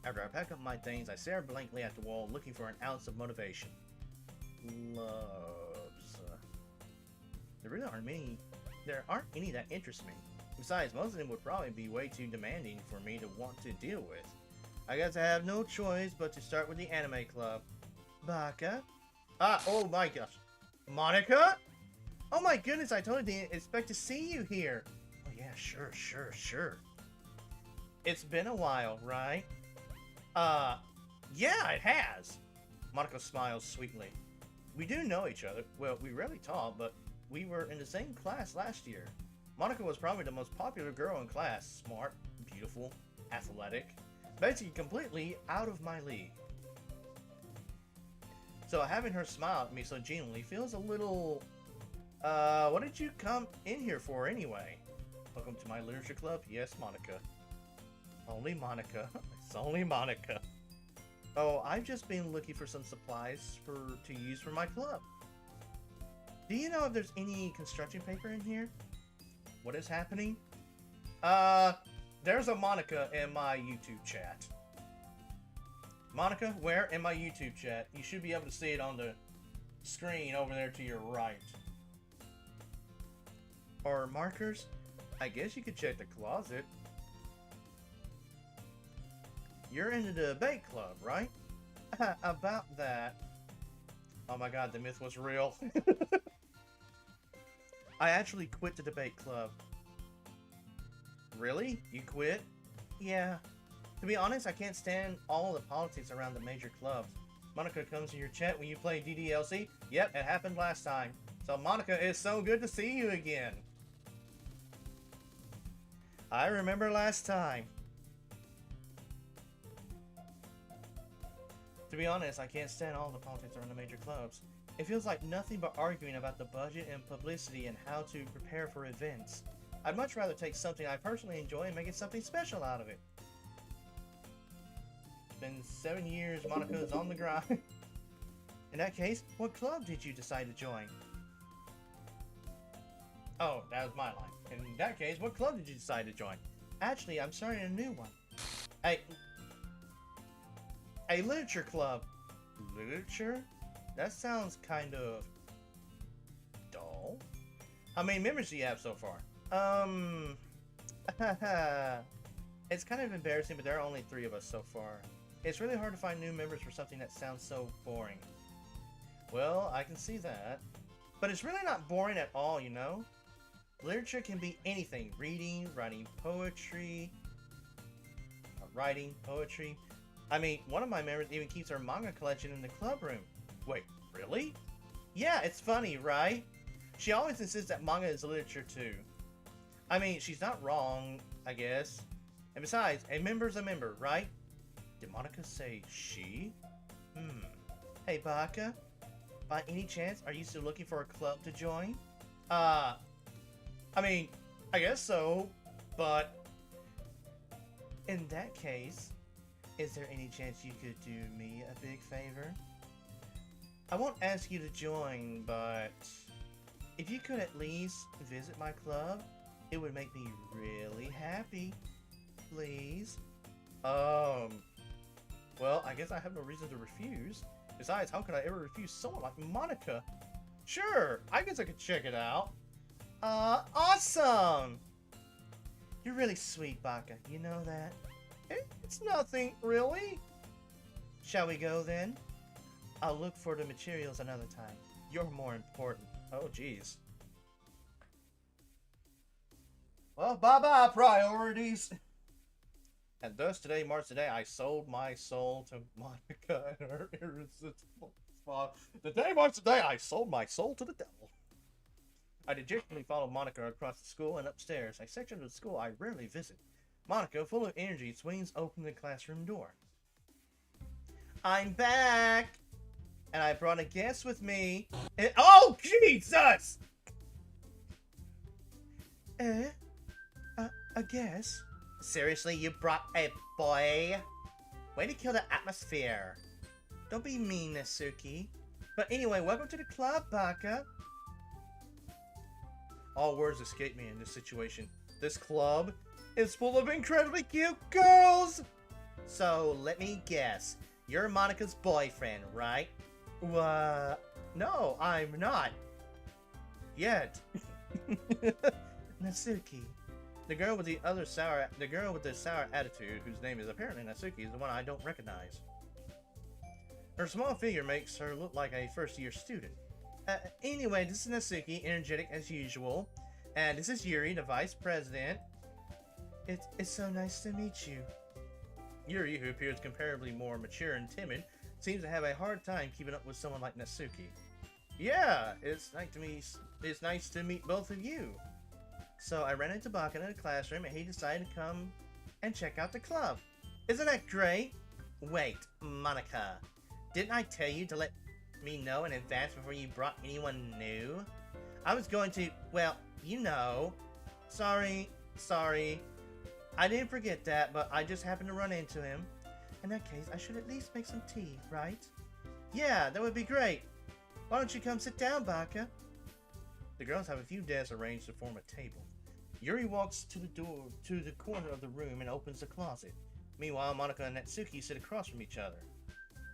After I pack up my things, I stare blankly at the wall, looking for an ounce of motivation. Loves. There aren't any that interest me. Besides, most of them would probably be way too demanding for me to want to deal with. I guess I have no choice but to start with the anime club. Baka? Oh my gosh. Monica? Oh my goodness, I totally didn't expect to see you here. Oh yeah, sure. It's been a while, right? Yeah, it has. Monica smiles sweetly. We do know each other. Well, we rarely talk, but we were in the same class last year. Monica was probably the most popular girl in class. Smart, beautiful, athletic. Basically completely out of my league. So having her smile at me so genuinely feels a little... what did you come in here for anyway? Welcome to my literature club? Yes, Monica. Only Monica. It's only Monica. Oh, I've just been looking for some supplies to use for my club. Do you know if there's any construction paper in here? What is happening? There's a Monica in my YouTube chat. Monica, where? In my YouTube chat. You should be able to see it on the screen over there to your right. Or markers? I guess you could check the closet. You're in the debate club, right? About that. Oh my god, the myth was real. I actually quit the debate club. Really? You quit? Yeah. To be honest, I can't stand all the politics around the major clubs. Monica comes in your chat when you play DDLC. Yep, it happened last time. So Monica, it's so good to see you again. I remember last time. To be honest, I can't stand all the politics around the major clubs. It feels like nothing but arguing about the budget and publicity and how to prepare for events. I'd much rather take something I personally enjoy and make it something special out of it. It's been 7 years, Monica is on the grind. In that case, what club did you decide to join? Oh, that was my line. In that case, what club did you decide to join? Actually, I'm starting a new one. A literature club. Literature? That sounds kind of dull. How many members do you have so far? It's kind of embarrassing, but there are only 3 of us so far. It's really hard to find new members for something that sounds so boring. Well, I can see that. But it's really not boring at all, you know? Literature can be anything. Reading, writing poetry. I mean, one of my members even keeps her manga collection in the club room. Wait, really? Yeah, it's funny, right? She always insists that manga is literature too. I mean, she's not wrong, I guess. And besides, a member's a member, right? Did Monica say she? Hey, Baka. By any chance, are you still looking for a club to join? I mean, I guess so, but... In that case, is there any chance you could do me a big favor? I won't ask you to join, but... if you could at least visit my club, it would make me really happy. Please? Well, I guess I have no reason to refuse. Besides, how could I ever refuse someone like Monica? Sure, I guess I could check it out. Awesome! You're really sweet, Baka. You know that? It's nothing, really. Shall we go, then? I'll look for the materials another time. You're more important. Oh, jeez. Well, bye-bye, priorities. And thus, today marks the day I sold my soul to Monica and her irresistible spot. The day marks the day I sold my soul to the devil. I dejectedly followed Monica across the school and upstairs, a section of the school I rarely visit. Monica, full of energy, swings open the classroom door. I'm back! And I brought a guest with me. Oh, Jesus! A guest? Seriously, you brought a boy? Way to kill the atmosphere. Don't be mean, Natsuki. But anyway, welcome to the club, Baka. All words escape me in this situation. This club is full of incredibly cute girls! So, let me guess. You're Monica's boyfriend, right? No, I'm not. Yet. Natsuki. The girl with the sour attitude, whose name is apparently Natsuki, is the one I don't recognize. Her small figure makes her look like a first-year student. Anyway, this is Natsuki, energetic as usual. And this is Yuri, the vice president. It's so nice to meet you. Yuri, who appears comparably more mature and timid, seems to have a hard time keeping up with someone like Natsuki. Yeah, it's nice to meet both of you. So I ran into Baka in the classroom and he decided to come and check out the club. Isn't that great? Wait, Monica, didn't I tell you to let me know in advance before you brought anyone new? I was going to, well, you know. Sorry. I didn't forget that, but I just happened to run into him. In that case, I should at least make some tea, right? Yeah, that would be great. Why don't you come sit down, Baka? The girls have a few desks arranged to form a table. Yuri walks to the corner of the room and opens the closet. Meanwhile, Monica and Natsuki sit across from each other.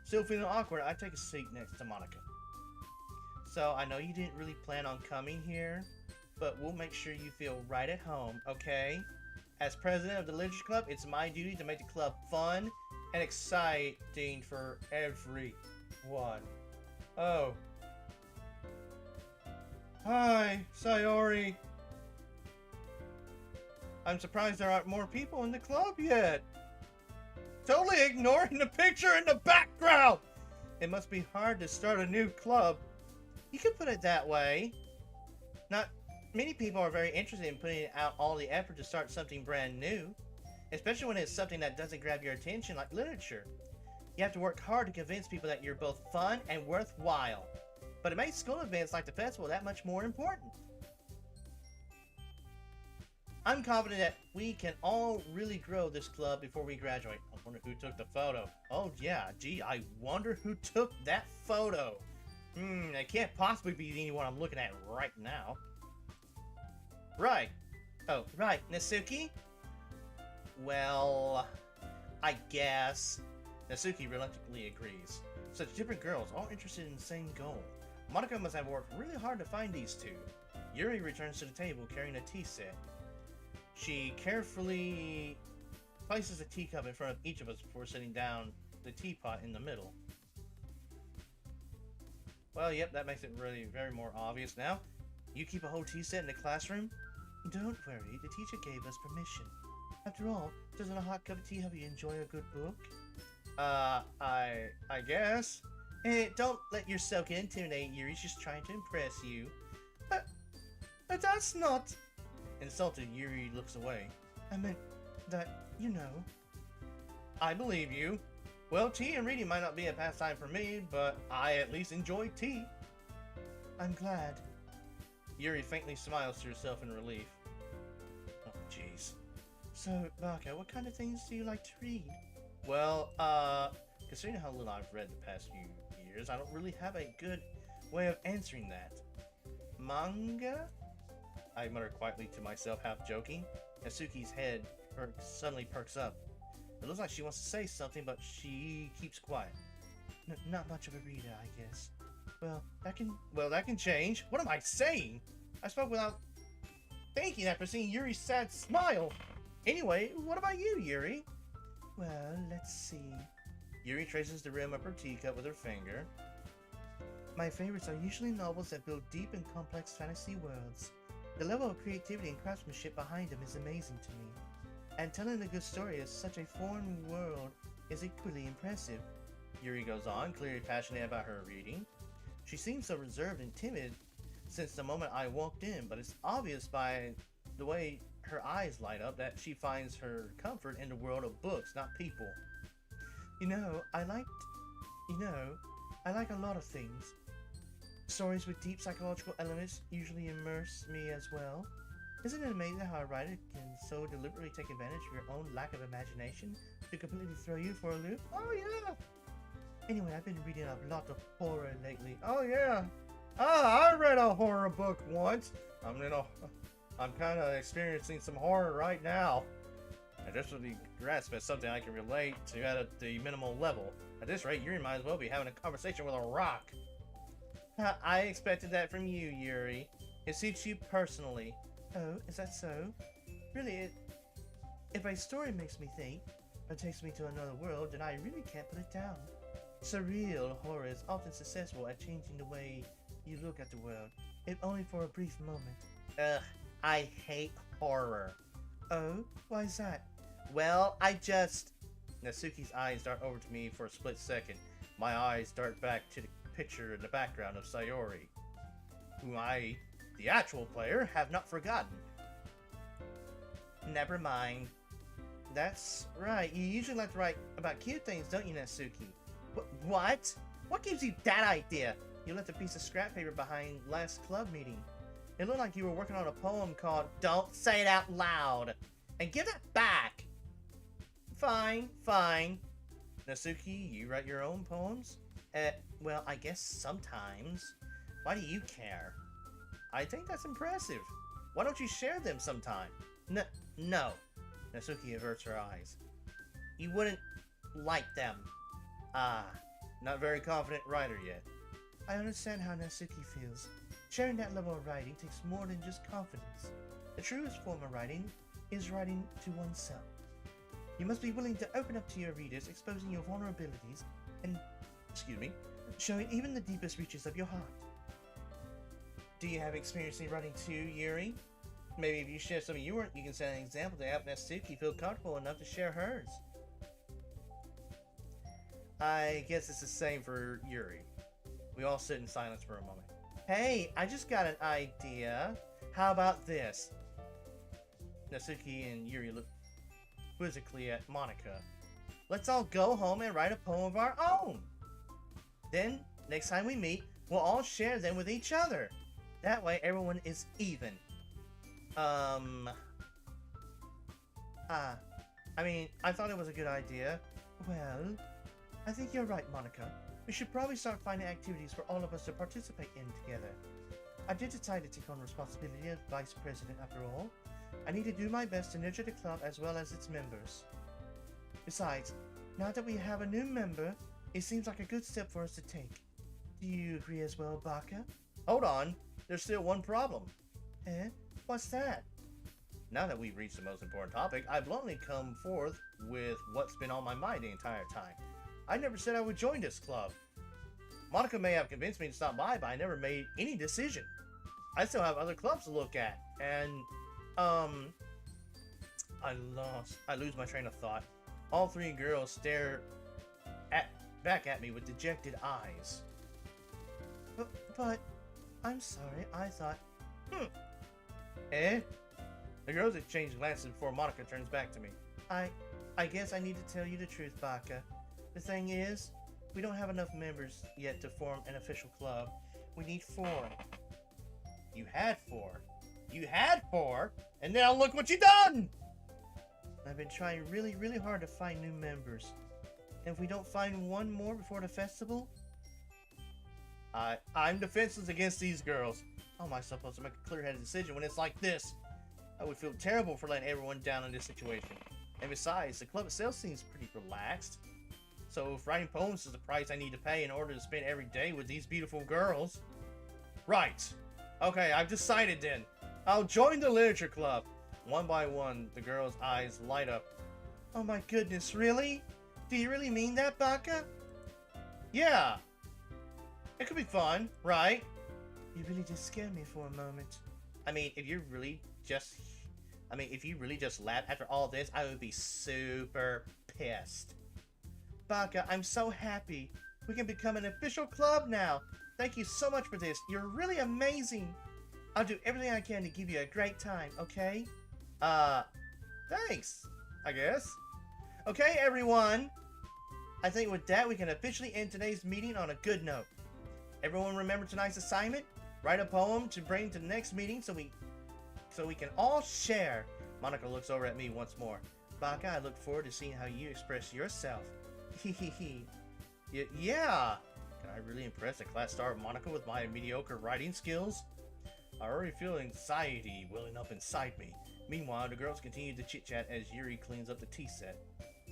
Still feeling awkward, I take a seat next to Monica. So, I know you didn't really plan on coming here, but we'll make sure you feel right at home, okay? As president of the Literature Club, it's my duty to make the club fun and exciting for everyone. Oh. Hi, Sayori. I'm surprised there aren't more people in the club yet. Totally ignoring the picture in the background! It must be hard to start a new club. You could put it that way. Not many people are very interested in putting out all the effort to start something brand new, especially when it's something that doesn't grab your attention like literature. You have to work hard to convince people that you're both fun and worthwhile. But it makes school events like the festival that much more important. I'm confident that we can all really grow this club before we graduate. I wonder who took the photo. Oh yeah, gee, I wonder who took that photo. It can't possibly be anyone I'm looking at right now. Right. Oh, right, Natsuki? Well, I guess. Natsuki reluctantly agrees. Such different girls, all interested in the same goal. Monica must have worked really hard to find these two. Yuri returns to the table carrying a tea set. She carefully places a teacup in front of each of us before setting down the teapot in the middle. Well, yep, that makes it really very more obvious now. You keep a whole tea set in the classroom? Don't worry, the teacher gave us permission. After all, doesn't a hot cup of tea help you enjoy a good book? I guess. Don't let yourself get intimidated. Yuri's just trying to impress you. But that's not... Insulted, Yuri looks away. I meant that, you know. I believe you. Well, tea and reading might not be a pastime for me, but I at least enjoy tea. I'm glad. Yuri faintly smiles to herself in relief. Oh, jeez. So, Baka, what kind of things do you like to read? Well, considering how little I've read the past few years, I don't really have a good way of answering that. Manga? I mutter quietly to myself, half joking. Natsuki's head suddenly perks up. It looks like she wants to say something, but she keeps quiet. Not much of a reader, I guess. Well, that can change. What am I saying? I spoke without thinking after seeing Yuri's sad smile. Anyway, what about you, Yuri? Well, let's see. Yuri traces the rim of her teacup with her finger. My favorites are usually novels that build deep and complex fantasy worlds. The level of creativity and craftsmanship behind them is amazing to me. And telling a good story of such a foreign world is equally impressive. Yuri goes on, clearly passionate about her reading. She seems so reserved and timid since the moment I walked in, but it's obvious by the way her eyes light up that she finds her comfort in the world of books, not people. I like a lot of things. Stories with deep psychological elements usually immerse me as well. Isn't it amazing how a writer can so deliberately take advantage of your own lack of imagination to completely throw you for a loop? Oh yeah! Anyway, I've been reading a lot of horror lately. Oh yeah! I read a horror book once. I'm kind of experiencing some horror right now. And this really grasp as something I can relate to at the minimal level. At this rate, Yuri might as well be having a conversation with a rock. I expected that from you, Yuri. It suits you personally. Oh, is that so? Really, if a story makes me think, or takes me to another world, then I really can't put it down. Surreal horror is often successful at changing the way you look at the world, if only for a brief moment. Ugh, I hate horror. Oh, why is that? Well, Natsuki's eyes dart over to me for a split second. My eyes dart back to the picture in the background of Sayori, whom I, the actual player, have not forgotten. Never mind. That's right, you usually like to write about cute things, don't you, Natsuki? What? What gives you that idea? You left a piece of scrap paper behind last club meeting. It looked like you were working on a poem called Don't Say It Out Loud. And give that back! Fine. Natsuki, you write your own poems? Well, I guess sometimes. Why do you care? I think that's impressive. Why don't you share them sometime? No. Natsuki averts her eyes. You wouldn't like them. Not very confident writer yet. I understand how Natsuki feels. Sharing that level of writing takes more than just confidence. The truest form of writing is writing to oneself. You must be willing to open up to your readers, exposing your vulnerabilities, and excuse me, showing even the deepest reaches of your heart. Do you have experience in writing too, Yuri? Maybe if you share some of yours, you can set an example to help Natsuki feel comfortable enough to share hers. I guess it's the same for Yuri. We all sit in silence for a moment. Hey, I just got an idea. How about this? Natsuki and Yuri look quizzically at Monica. Let's all go home and write a poem of our own. Then, next time we meet, we'll all share them with each other. That way, everyone is even. I mean, I thought it was a good idea. Well, I think you're right, Monica. We should probably start finding activities for all of us to participate in together. I did decide to take on responsibility as vice president after all. I need to do my best to nurture the club as well as its members. Besides, now that we have a new member, it seems like a good step for us to take. Do you agree as well, Baka? Hold on, there's still one problem. Eh? What's that? Now that we've reached the most important topic, I bluntly come forth with what's been on my mind the entire time. I never said I would join this club. Monica may have convinced me to stop by, but I never made any decision. I still have other clubs to look at, and, I lose my train of thought. All three girls stare back at me with dejected eyes. But, I'm sorry, I thought, Eh? The girls exchange glances before Monica turns back to me. I guess I need to tell you the truth, Baka. The thing is, we don't have enough members yet to form an official club. We need 4. You had 4. You had 4? And now look what you done! I've been trying really, really hard to find new members. And if we don't find one more before the festival... I'm defenseless against these girls. How am I supposed to make a clear-headed decision when it's like this? I would feel terrible for letting everyone down in this situation. And besides, the club itself seems pretty relaxed. So if writing poems is the price I need to pay in order to spend every day with these beautiful girls... Right. Okay, I've decided then. I'll join the literature club. One by one, the girls' eyes light up. Oh my goodness, really? Do you really mean that, Baka? Yeah. It could be fun, right? You really just scared me for a moment. I mean, if you really just laughed after all this, I would be super pissed. Baka, I'm so happy. We can become an official club now. Thank you so much for this. You're really amazing. I'll do everything I can to give you a great time, okay? Thanks, I guess. Okay, everyone. I think with that, we can officially end today's meeting on a good note. Everyone remember tonight's assignment? Write a poem to bring to the next meeting so we can all share. Monica looks over at me once more. Baka, I look forward to seeing how you express yourself. Hehehe. Yeah. Can I really impress a class star Monica with my mediocre writing skills? I already feel anxiety welling up inside me. Meanwhile, the girls continue to chit-chat as Yuri cleans up the tea set.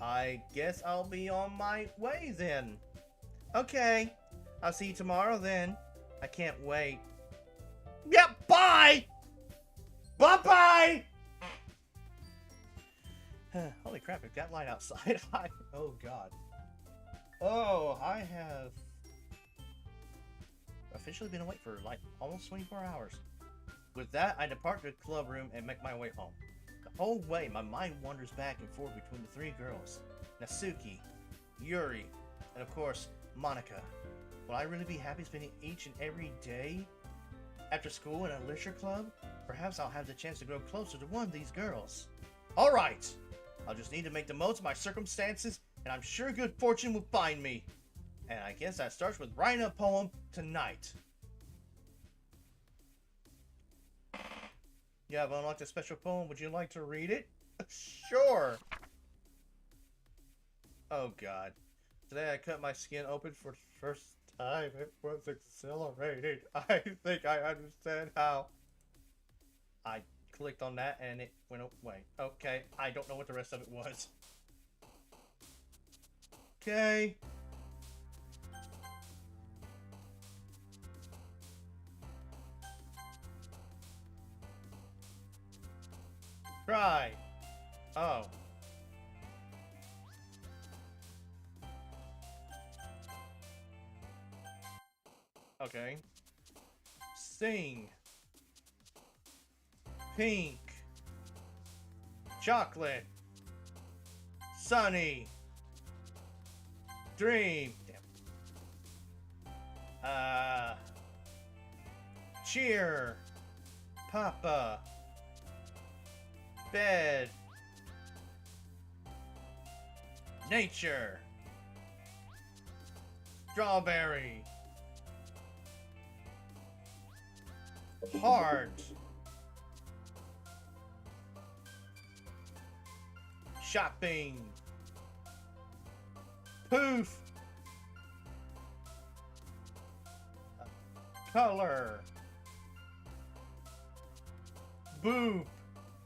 I guess I'll be on my way then. Okay. I'll see you tomorrow then. I can't wait. Yep, bye! Bye-bye! Holy crap, it got light outside. Oh, God. Oh, I have officially been awake for like almost 24 hours. With that, I depart the club room and make my way home. The whole way, my mind wanders back and forth between the 3 girls. Natsuki, Yuri, and of course, Monica. Will I really be happy spending each and every day after school in a literature club? Perhaps I'll have the chance to grow closer to one of these girls. Alright! I'll just need to make the most of my circumstances, and I'm sure good fortune will find me. And I guess that starts with writing a poem tonight. You have unlocked a special poem. Would you like to read it? Sure! Oh God. Today I cut my skin open for the first time. It was exhilarating. I think I understand how. I clicked on that and it went away. Okay, I don't know what the rest of it was. Okay. Try. Oh. Okay. Sing. Pink. Chocolate. Sunny. Dream. Damn. Cheer. Papa. Bed. Nature. Strawberry. Heart. Shopping. Poof. Color. Boob.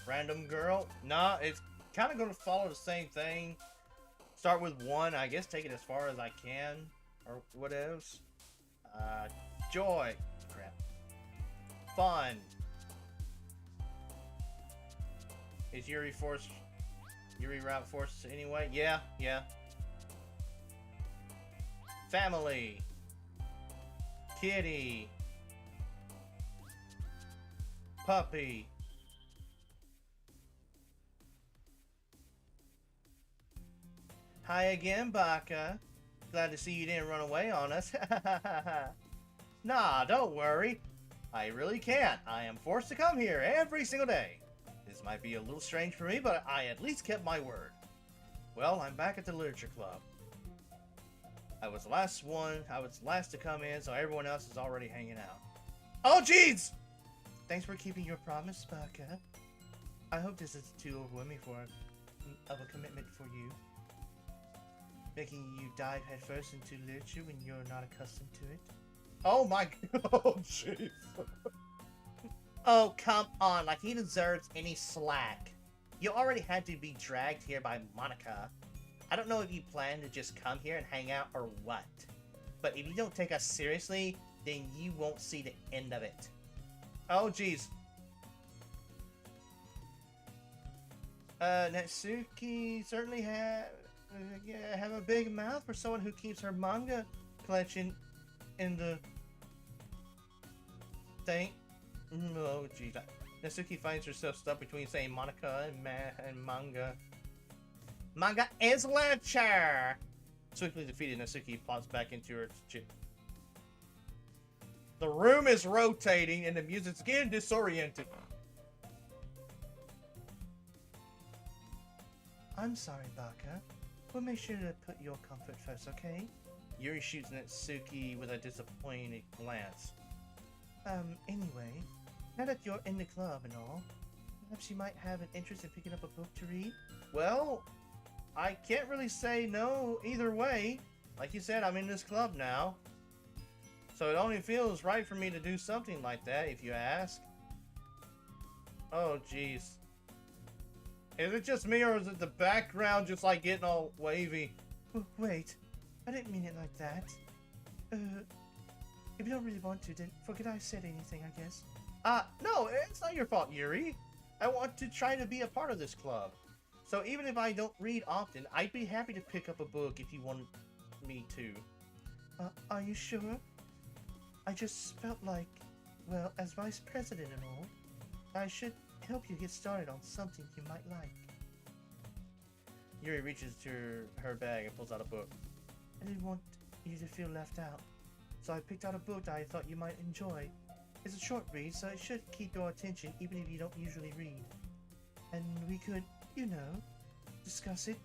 Random girl. Nah, it's kind of going to follow the same thing. Start with one. I guess take it as far as I can. Or what else? Joy. Crap. Fun. Is Yuri route forced anyway? Yeah. Family. Kitty. Puppy. Hi again, Baka. Glad to see you didn't run away on us. Nah, don't worry. I really can't. I am forced to come here every single day. This might be a little strange for me, but I at least kept my word. Well, I'm back at the Literature Club. I was the last to come in, so everyone else is already hanging out. Oh, jeez! Thanks for keeping your promise, Baka. I hope this is too overwhelming of a commitment for you. Making you dive headfirst into literature when you're not accustomed to it. Oh my god, jeez. Oh, come on, like he deserves any slack. You already had to be dragged here by Monica. I don't know if you plan to just come here and hang out or what. But if you don't take us seriously, then you won't see the end of it. Oh, jeez. Natsuki certainly have a big mouth for someone who keeps her manga collection in the thing. Oh, jeez. Natsuki finds herself stuck between saying Monica and manga. Manga is literature! Swiftly defeated, Natsuki plops back into her chip. The room is rotating and the music's getting disoriented. I'm sorry, Baka. We'll make sure to put your comfort first, okay? Yuri shoots Natsuki with a disappointed glance. Anyway, now that you're in the club and all, perhaps you might have an interest in picking up a book to read? Well, I can't really say no either way. Like you said, I'm in this club now. So it only feels right for me to do something like that, if you ask. Oh, jeez. Is it just me, or is it the background just like getting all wavy? Wait, I didn't mean it like that. If you don't really want to, then forget I said anything, I guess. No, it's not your fault, Yuri. I want to try to be a part of this club. So even if I don't read often, I'd be happy to pick up a book if you want me to. Are you sure? I just felt like, well, as vice president and all, I should help you get started on something you might like. Yuri reaches to her bag and pulls out a book. I didn't want you to feel left out, so I picked out a book that I thought you might enjoy. It's a short read, so it should keep your attention even if you don't usually read. And we could, you know, discuss it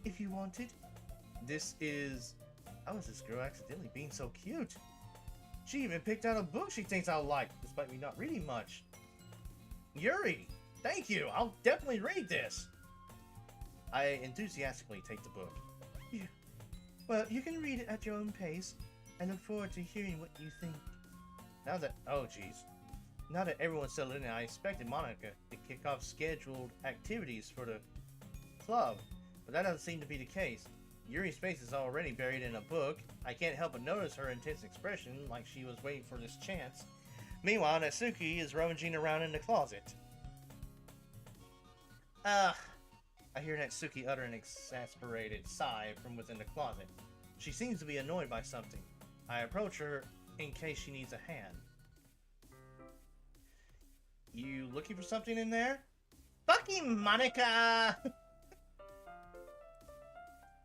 if you wanted. This is... How is this girl accidentally being so cute? She even picked out a book she thinks I'll like, despite me not reading much. Yuri, thank you. I'll definitely read this. I enthusiastically take the book. Yeah. Well, you can read it at your own pace, and look forward to hearing what you think. Now that... Oh, jeez. Now that everyone's settled in, I expected Monica to kick off scheduled activities for the club, but that doesn't seem to be the case. Yuri's face is already buried in a book. I can't help but notice her intense expression, like she was waiting for this chance. Meanwhile, Natsuki is rummaging around in the closet. I hear Natsuki utter an exasperated sigh from within the closet. She seems to be annoyed by something. I approach her in case she needs a hand. You looking for something in there? Fucking Monica!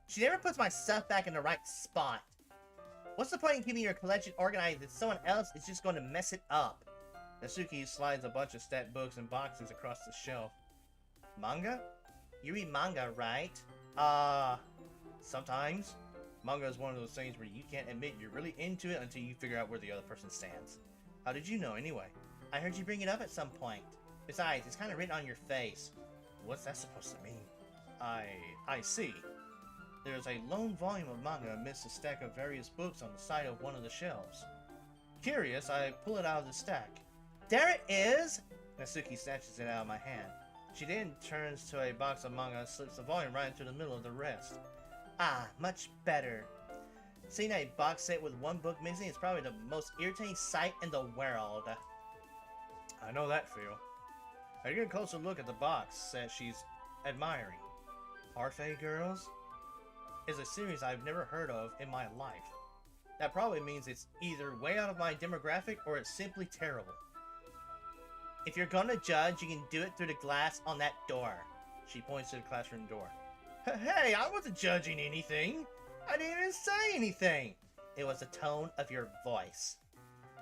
She never puts my stuff back in the right spot. What's the point in keeping your collection organized if someone else is just going to mess it up? Natsuki slides a bunch of stat books and boxes across the shelf. Manga? You read manga, right? Sometimes. Manga is one of those things where you can't admit you're really into it until you figure out where the other person stands. How did you know anyway? I heard you bring it up at some point. Besides, it's kind of written on your face. What's that supposed to mean? I see. There's a lone volume of manga amidst a stack of various books on the side of one of the shelves. Curious, I pull it out of the stack. There it is! Natsuki snatches it out of my hand. She then turns to a box of manga and slips the volume right into the middle of the rest. Ah, much better. Seeing a box set with one book missing is probably the most irritating sight in the world. I know that feel. I get a closer look at the box that she's admiring. Parfait Girls is a series I've never heard of in my life. That probably means it's either way out of my demographic or it's simply terrible. If you're gonna judge, you can do it through the glass on that door. She points to the classroom door. Hey, I wasn't judging anything. I didn't even say anything. It was the tone of your voice.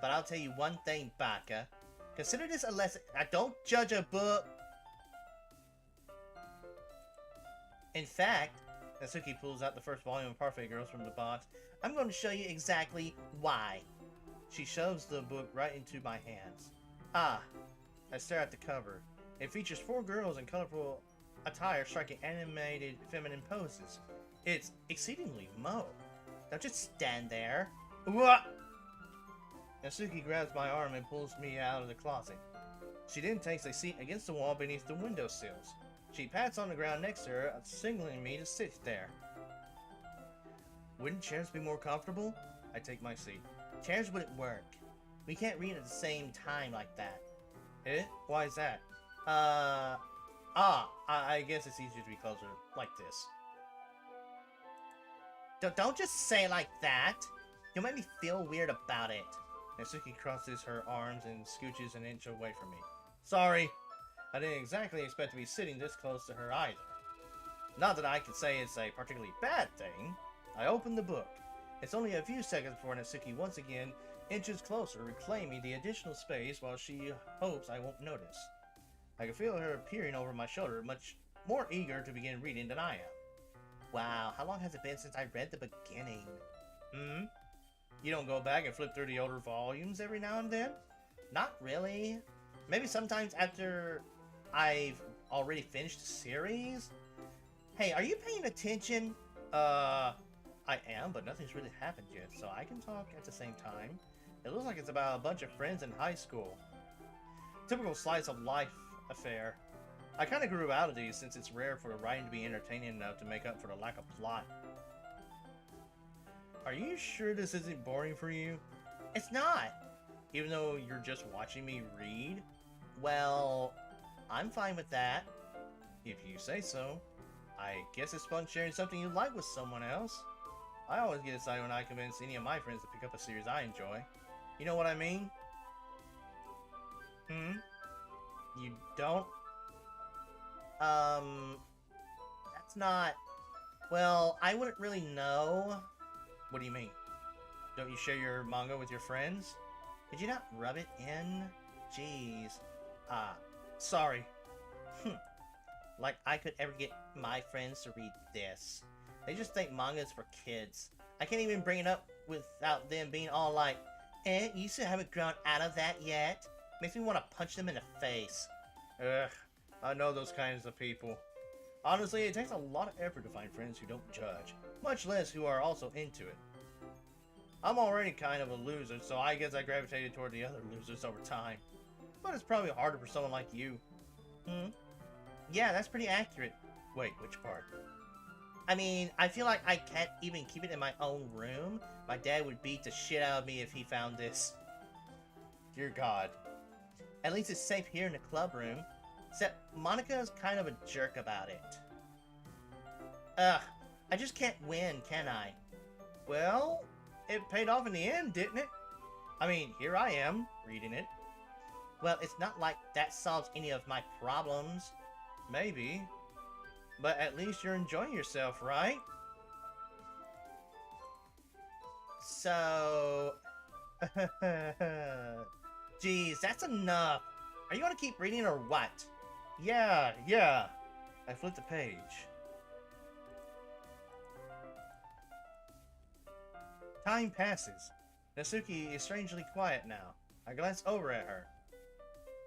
But I'll tell you one thing, Baka. Consider this a lesson. I don't judge a book. In fact, Natsuki pulls out the first volume of Parfait Girls from the box. I'm going to show you exactly why. She shoves the book right into my hands. Ah, I stare at the cover. It features 4 girls in colorful attire striking animated feminine poses. It's exceedingly mo. don't just stand there. What? Natsuki grabs my arm and pulls me out of the closet. She then takes a seat against the wall beneath the windowsills. She pats on the ground next to her, signaling me to sit there. Wouldn't chairs be more comfortable? I take my seat. Chairs wouldn't work. We can't read at the same time like that. Eh? Why is that? I guess it's easier to be closer like this. Don't just say it like that. You'll make me feel weird about it. Natsuki crosses her arms and scooches an inch away from me. Sorry. I didn't exactly expect to be sitting this close to her either. Not that I can say it's a particularly bad thing. I open the book. It's only a few seconds before Natsuki once again inches closer, reclaiming the additional space while she hopes I won't notice. I can feel her peering over my shoulder, much more eager to begin reading than I am. Wow, how long has it been since I read the beginning? You don't go back and flip through the older volumes every now and then? Not really. Maybe sometimes after I've already finished the series. Hey, are you paying attention? I am, but nothing's really happened yet, so I can talk at the same time. It looks like it's about a bunch of friends in high school. Typical slice of life affair. I kind of grew out of these since it's rare for the writing to be entertaining enough to make up for the lack of plot. Are you sure this isn't boring for you? It's not. Even though you're just watching me read? Well, I'm fine with that. If you say so. I guess it's fun sharing something you like with someone else. I always get excited when I convince any of my friends to pick up a series I enjoy. You know what I mean? You don't? That's not... Well, I wouldn't really know. What do you mean? Don't you share your manga with your friends? Did you not rub it in? Jeez. Sorry. Like I could ever get my friends to read this. They just think manga's for kids. I can't even bring it up without them being all like, you still haven't grown out of that yet? Makes me want to punch them in the face. Ugh, I know those kinds of people. Honestly, it takes a lot of effort to find friends who don't judge, much less who are also into it. I'm already kind of a loser, so I guess I gravitated toward the other losers over time. But it's probably harder for someone like you. Yeah, that's pretty accurate. Wait, which part? I mean, I feel like I can't even keep it in my own room. My dad would beat the shit out of me if he found this. Dear God. At least it's safe here in the club room. Except Monica's kind of a jerk about it. Ugh, I just can't win, can I? Well, it paid off in the end, didn't it? I mean, here I am, reading it. Well, it's not like that solves any of my problems. Maybe. But at least you're enjoying yourself, right? So... Geez, that's enough. Are you gonna keep reading or what? Yeah. I flipped the page. Time passes. Natsuki is strangely quiet now. I glance over at her.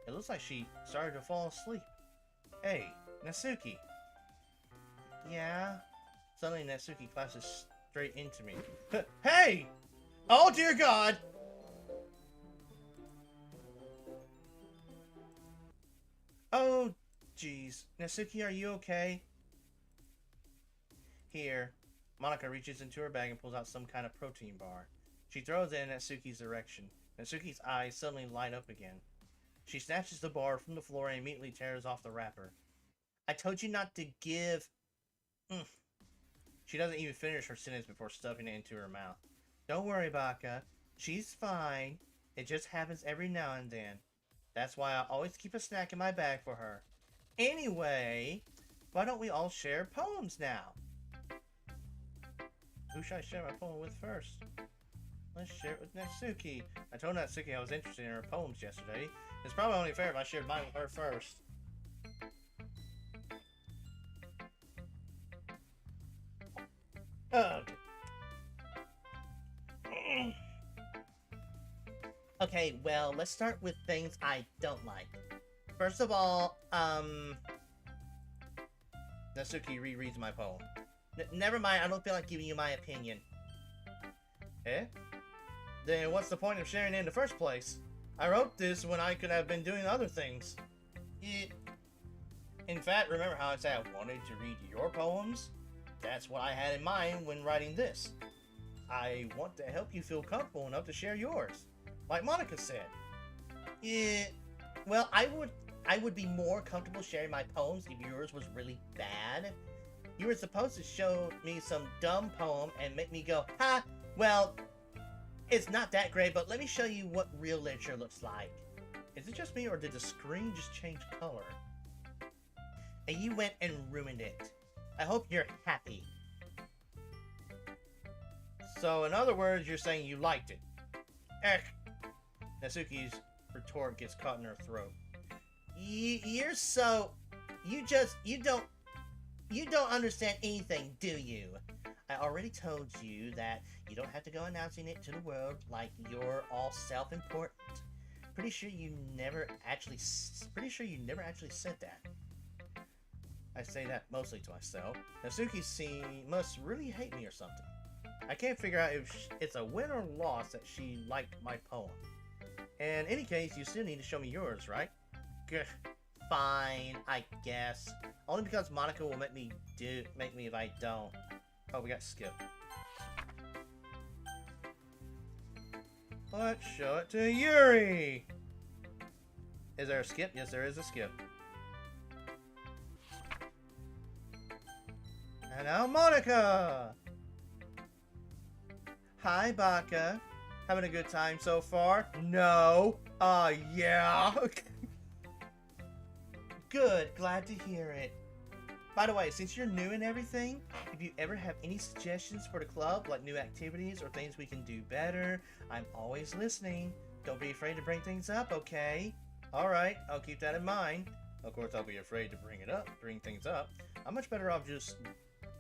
It looks like she started to fall asleep. Hey, Natsuki. Yeah? Suddenly Natsuki clashes straight into me. Hey! Oh dear God! Oh, jeez. Natsuki, are you okay? Here. Monica reaches into her bag and pulls out some kind of protein bar. She throws it in Natsuki's direction. Natsuki's eyes suddenly light up again. She snatches the bar from the floor and immediately tears off the wrapper. I told you not to give... She doesn't even finish her sentence before stuffing it into her mouth. Don't worry, Baka. She's fine. It just happens every now and then. That's why I always keep a snack in my bag for her. Anyway, why don't we all share poems now? Who should I share my poem with first? Let's share it with Natsuki. I told Natsuki I was interested in her poems yesterday. It's probably only fair if I shared mine with her first. Ugh. Okay, well, let's start with things I don't like. First of all, Natsuki rereads my poem. never mind, I don't feel like giving you my opinion. Eh? Then what's the point of sharing it in the first place? I wrote this when I could have been doing other things. In fact, remember how I said I wanted to read your poems? That's what I had in mind when writing this. I want to help you feel comfortable enough to share yours, like Monica said. Well, I would be more comfortable sharing my poems if yours was really bad. You were supposed to show me some dumb poem and make me go, ha, well, it's not that great, but let me show you what real literature looks like. Is it just me, or did the screen just change color? And you went and ruined it. I hope you're happy. So, in other words, you're saying you liked it. Natsuki's retort gets caught in her throat. You're so... You don't understand anything, do you? I already told you that you don't have to go announcing it to the world like you're all self-important. Pretty sure you never actually said that. I say that mostly to myself. Natsuki must really hate me or something. I can't figure out if it's a win or loss that she liked my poem. In any case, you still need to show me yours, right? Gah, fine, I guess. Only because Monica will make me if I don't. Oh, we got skip. Let's show it to Yuri! Is there a skip? Yes, there is a skip. And now Monica! Hi, Baka. Having a good time so far? No. Yeah. Good, glad to hear it. By the way, since you're new and everything, if you ever have any suggestions for the club, like new activities or things we can do better, I'm always listening. Don't be afraid to bring things up, okay? Alright, I'll keep that in mind. Of course, I'll be afraid to bring things up. I'm much better off just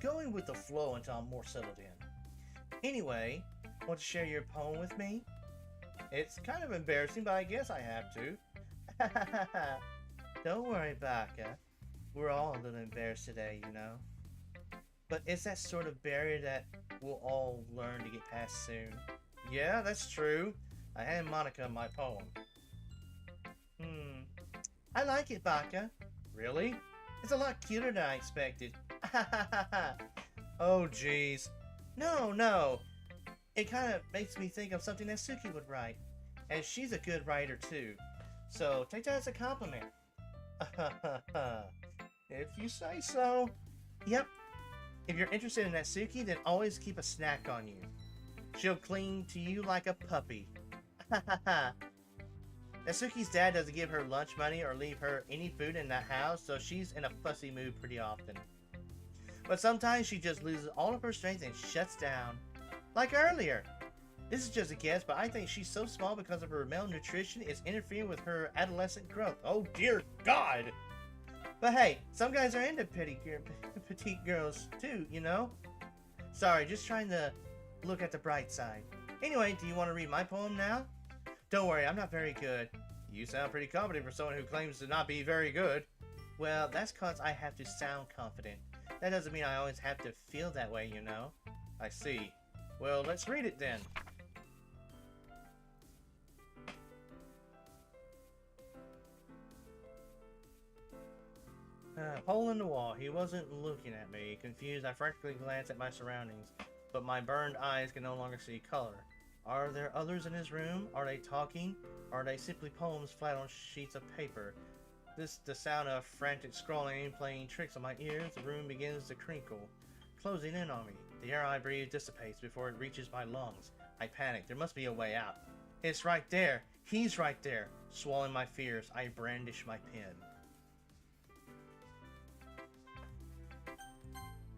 going with the flow until I'm more settled in. Anyway, want to share your poem with me? It's kind of embarrassing, but I guess I have to. Don't worry, Baka. We're all a little embarrassed today, you know. But it's that sort of barrier that we'll all learn to get past soon. Yeah, that's true. I hand Monica my poem. I like it, Baka. Really? It's a lot cuter than I expected. Oh, jeez. No. It kind of makes me think of something that Suki would write. And she's a good writer, too. So take that as a compliment. If you say so. Yep. If you're interested in Natsuki, then always keep a snack on you. She'll cling to you like a puppy. Ha ha ha. Natsuki's dad doesn't give her lunch money or leave her any food in the house, so she's in a fussy mood pretty often. But sometimes she just loses all of her strength and shuts down. Like earlier. This is just a guess, but I think she's so small because of her malnutrition it's interfering with her adolescent growth. Oh dear God! But hey, some guys are into petite girls too, you know? Sorry, just trying to look at the bright side. Anyway, do you want to read my poem now? Don't worry, I'm not very good. You sound pretty confident for someone who claims to not be very good. Well, that's cause I have to sound confident. That doesn't mean I always have to feel that way, you know? I see. Well, let's read it then. Hole in the wall. He wasn't looking at me. Confused, I frantically glanced at my surroundings, but my burned eyes can no longer see color. Are there others in his room? Are they talking? Or are they simply poems flat on sheets of paper? The sound of frantic scrawling playing tricks on my ears. The room begins to crinkle, closing in on me. The air I breathe dissipates before it reaches my lungs. I panic. There must be a way out. It's right there. He's right there. Swallowing my fears, I brandish my pen.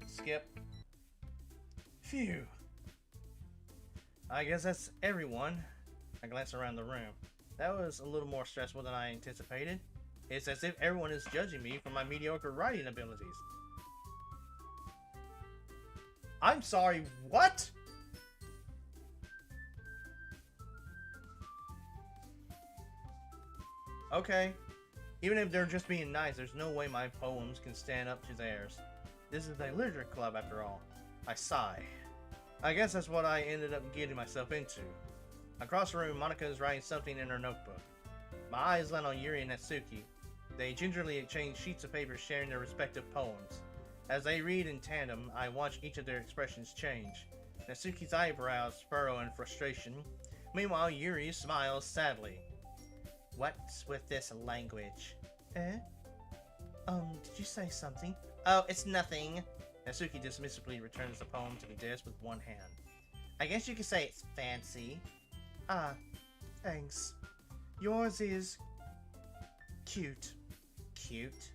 Skip. Phew. I guess that's everyone. I glance around the room. That was a little more stressful than I anticipated. It's as if everyone is judging me for my mediocre writing abilities. I'm sorry, what? Okay. Even if they're just being nice, there's no way my poems can stand up to theirs. This is a literature club after all. I sigh. I guess that's what I ended up getting myself into. Across the room, Monika is writing something in her notebook. My eyes land on Yuri and Natsuki. They gingerly exchange sheets of paper sharing their respective poems. As they read in tandem, I watch each of their expressions change. Natsuki's eyebrows furrow in frustration. Meanwhile, Yuri smiles sadly. What's with this language? Eh? Did you say something? Oh, it's nothing. Natsuki dismissively returns the poem to the desk with one hand. I guess you could say it's fancy. Ah, thanks. Yours is... cute. Cute?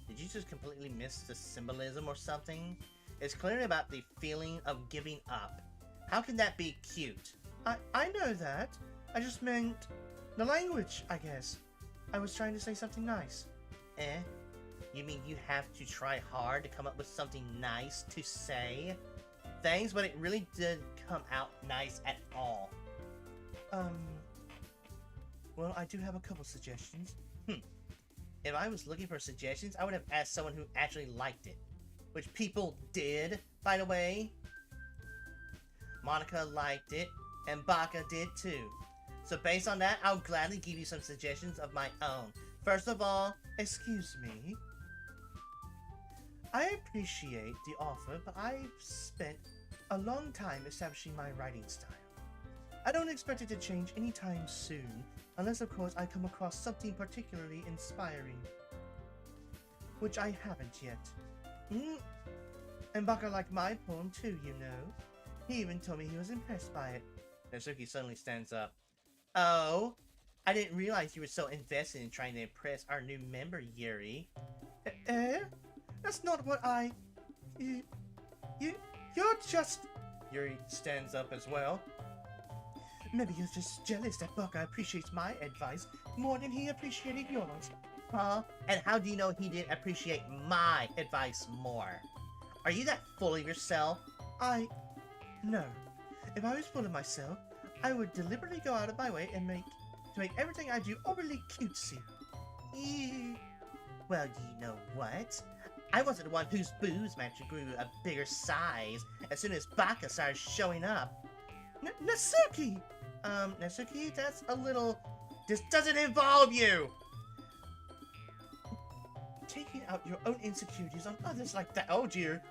Did you just completely miss the symbolism or something? It's clearly about the feeling of giving up. How can that be cute? I know that. I just meant the language, I guess. I was trying to say something nice. Eh? You mean you have to try hard to come up with something nice to say? Thanks, but it really didn't come out nice at all. Well, I do have a couple suggestions. If I was looking for suggestions, I would have asked someone who actually liked it. Which people did, by the way. Monika liked it, and Baka did too. So based on that, I'll gladly give you some suggestions of my own. First of all, excuse me. I appreciate the offer, but I've spent a long time establishing my writing style. I don't expect it to change anytime soon, unless of course I come across something particularly inspiring. Which I haven't yet. And Baka liked my poem too, you know. He even told me he was impressed by it. Natsuki suddenly stands up. Oh, I didn't realize you were so invested in trying to impress our new member, Yuri. That's not what I... You're just... Yuri stands up as well. Maybe you're just jealous that Baka appreciates my advice more than he appreciated yours. Huh? And how do you know he didn't appreciate my advice more? Are you that full of yourself? No. If I was full of myself, I would deliberately go out of my way and make everything I do overly cutesy. Well, you know what? I wasn't the one whose booze match grew a bigger size as soon as Baka started showing up. Natsuki! Natsuki, that's a little... This doesn't involve you! Taking out your own insecurities on others like that, oh dear.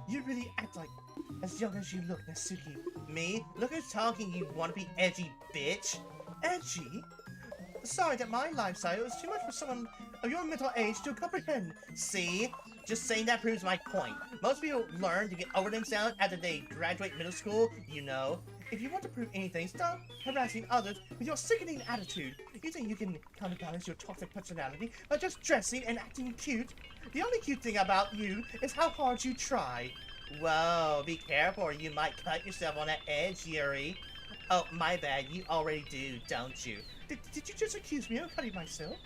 You really act like as young as you look, Natsuki. Me? Look who's talking, you wanna-be edgy bitch. Edgy? Sorry that my lifestyle is too much for someone of your mental age to comprehend. See? Just saying that proves my point. Most people learn to get over themselves after they graduate middle school, you know. If you want to prove anything, stop harassing others with your sickening attitude. You think you can counterbalance your toxic personality by just dressing and acting cute? The only cute thing about you is how hard you try. Whoa, be careful or you might cut yourself on that edge, Yuri. Oh, my bad, you already do, don't you? Did you just accuse me of cutting myself?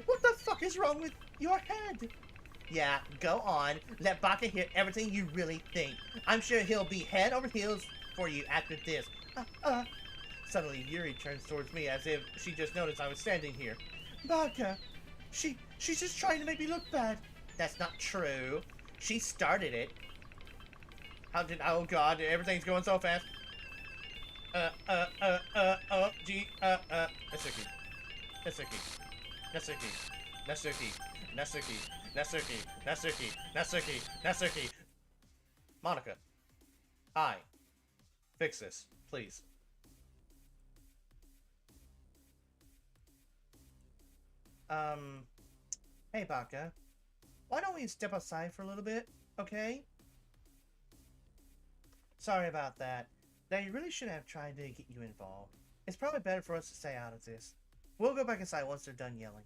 What the fuck is wrong with your head? Yeah, go on. Let Baka hear everything you really think. I'm sure he'll be head over heels for you after this. Suddenly Yuri turns towards me as if she just noticed I was standing here. Baka, she's just trying to make me look bad. That's not true. She started it. Oh god, everything's going so fast. Natsuki. Monica. Hi. Fix this, please. Hey Baka. Why don't we step aside for a little bit, okay? Sorry about that. They really should have tried to get you involved. It's probably better for us to stay out of this. We'll go back inside once they're done yelling.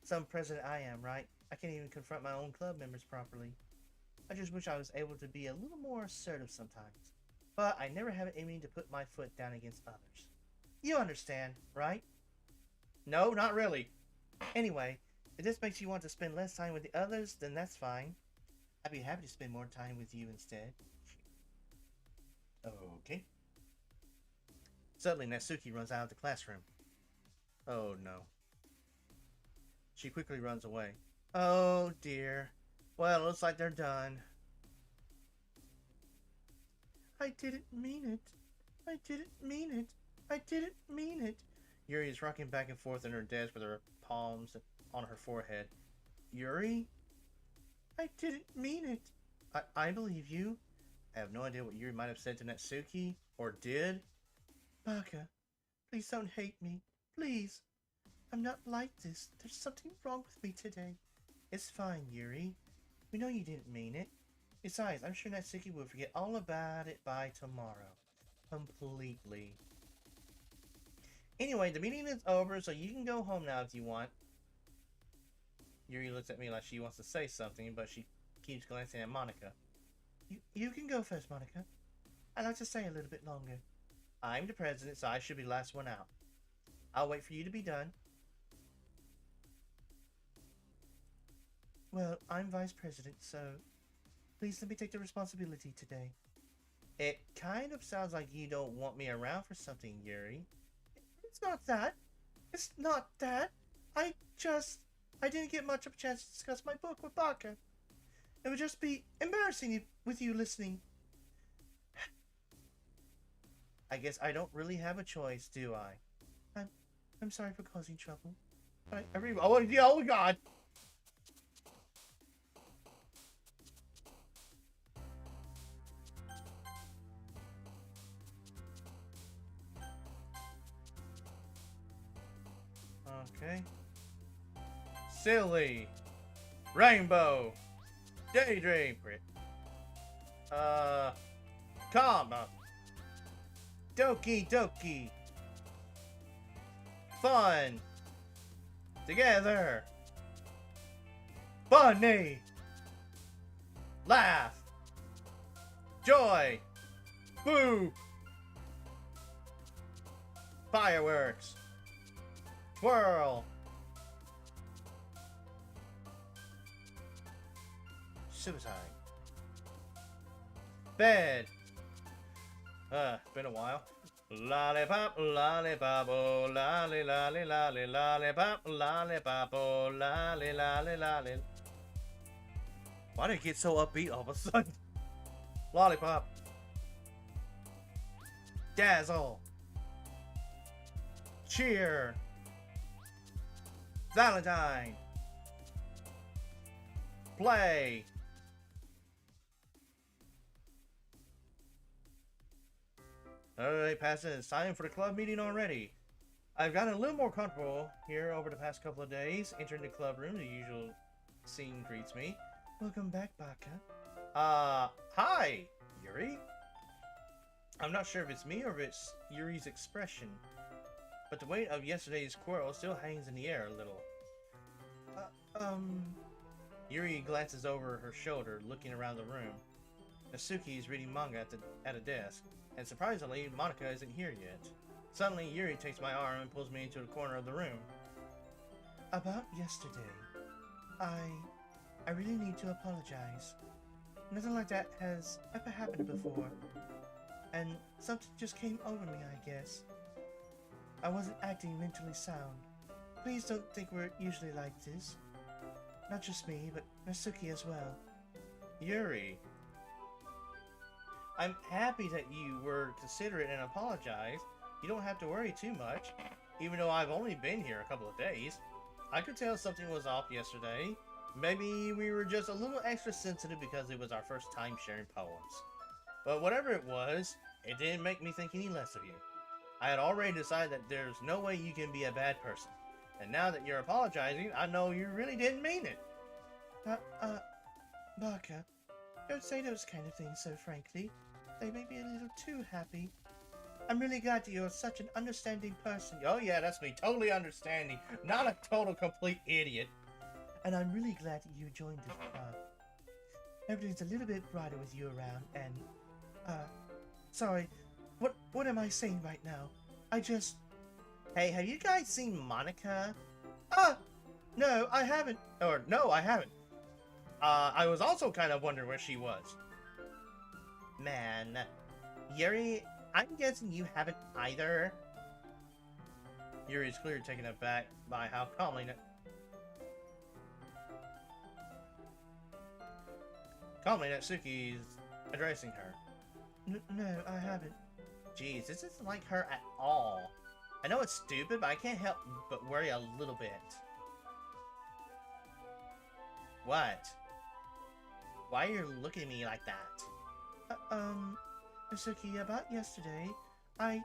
Some president I am, right? I can't even confront my own club members properly. I just wish I was able to be a little more assertive sometimes. But I never have it in me to put my foot down against others. You understand, right? No, not really. Anyway, if this makes you want to spend less time with the others, then that's fine. I'd be happy to spend more time with you instead. Okay. Suddenly, Natsuki runs out of the classroom. Oh no. She quickly runs away. Oh dear. Well, it looks like they're done. I didn't mean it. I didn't mean it. I didn't mean it. Yuri is rocking back and forth in her desk with her palms on her forehead. Yuri? I didn't mean it. I believe you. I have no idea what Yuri might have said to Natsuki, or did. Baka, please don't hate me. Please. I'm not like this. There's something wrong with me today. It's fine, Yuri. We know you didn't mean it. Besides, I'm sure Natsuki will forget all about it by tomorrow. Completely. Anyway, the meeting is over, so you can go home now if you want. Yuri looks at me like she wants to say something, but she keeps glancing at Monica. You can go first, Monica. I'd like to stay a little bit longer. I'm the president, so I should be the last one out. I'll wait for you to be done. Well, I'm vice president, so please let me take the responsibility today. It kind of sounds like you don't want me around for something, Yuri. It's not that. It's not that. I didn't get much of a chance to discuss my book with Baka. It would just be embarrassing with you listening. I guess I don't really have a choice, do I? I'm sorry for causing trouble. Oh God! Okay. Silly. Rainbow. Daydream. Comma. Doki Doki. Fun. Together. Funny. Laugh. Joy. Boo. Fireworks. Twirl. Suicide. Bed. Been a while. Lollipop, lollipop, oh, lolly, lolly, lolly, lollipop, lollipop, oh, lolly, lolly, lolly. Why did it get so upbeat all of a sudden? Lollipop. Dazzle. Cheer. Valentine. Play. Alright, Pastor, it's time for the club meeting already. I've gotten a little more comfortable here over the past couple of days. Entering the club room, the usual scene greets me. Welcome back, Baka. Hi, Yuri. I'm not sure if it's me or if it's Yuri's expression, but the weight of yesterday's quarrel still hangs in the air a little. Yuri glances over her shoulder, looking around the room. Natsuki is reading manga at a desk, and surprisingly, Monica isn't here yet. Suddenly, Yuri takes my arm and pulls me into the corner of the room. About yesterday, I really need to apologize. Nothing like that has ever happened before, and something just came over me, I guess. I wasn't acting mentally sound. Please don't think we're usually like this. Not just me, but Natsuki as well. Yuri, I'm happy that you were considerate and apologized. You don't have to worry too much, even though I've only been here a couple of days. I could tell something was off yesterday. Maybe we were just a little extra sensitive because it was our first time sharing poems. But whatever it was, it didn't make me think any less of you. I had already decided that there's no way you can be a bad person. And now that you're apologizing, I know you really didn't mean it. Baka, don't say those kind of things so frankly. They make me a little too happy. I'm really glad that you're such an understanding person. Oh yeah, that's me, totally understanding. Not a total complete idiot. And I'm really glad that you joined this club. Everything's a little bit brighter with you around, and, sorry, what am I saying right now? Hey, have you guys seen Monica? No, I haven't. No, I haven't. I was also kind of wondering where she was. Man, Yuri, I'm guessing you haven't either. Yuri is clearly taken aback by how calmly Natsuki's addressing her. No, I haven't. Jeez, this isn't like her at all. I know it's stupid, but I can't help but worry a little bit. What? Why are you looking at me like that? Natsuki, about yesterday, I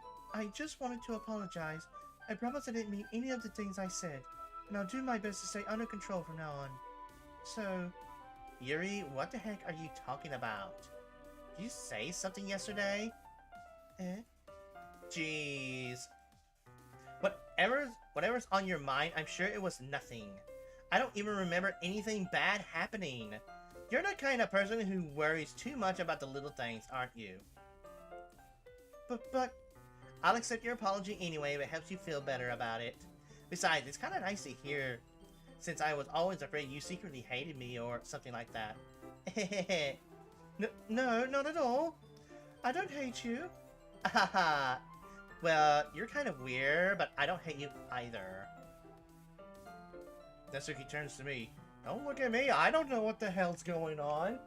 just wanted to apologize. I promise I didn't mean any of the things I said, and I'll do my best to stay under control from now on. So... Yuri, what the heck are you talking about? Did you say something yesterday? Jeez. Whatever's on your mind, I'm sure it was nothing. I don't even remember anything bad happening. You're the kind of person who worries too much about the little things, aren't you? But I'll accept your apology anyway if it helps you feel better about it. Besides, it's kind of nice to hear, since I was always afraid you secretly hated me or something like that. No, not at all. I don't hate you. Haha. Well, you're kind of weird, but I don't hate you either. Natsuki turns to me. Don't look at me. I don't know what the hell's going on.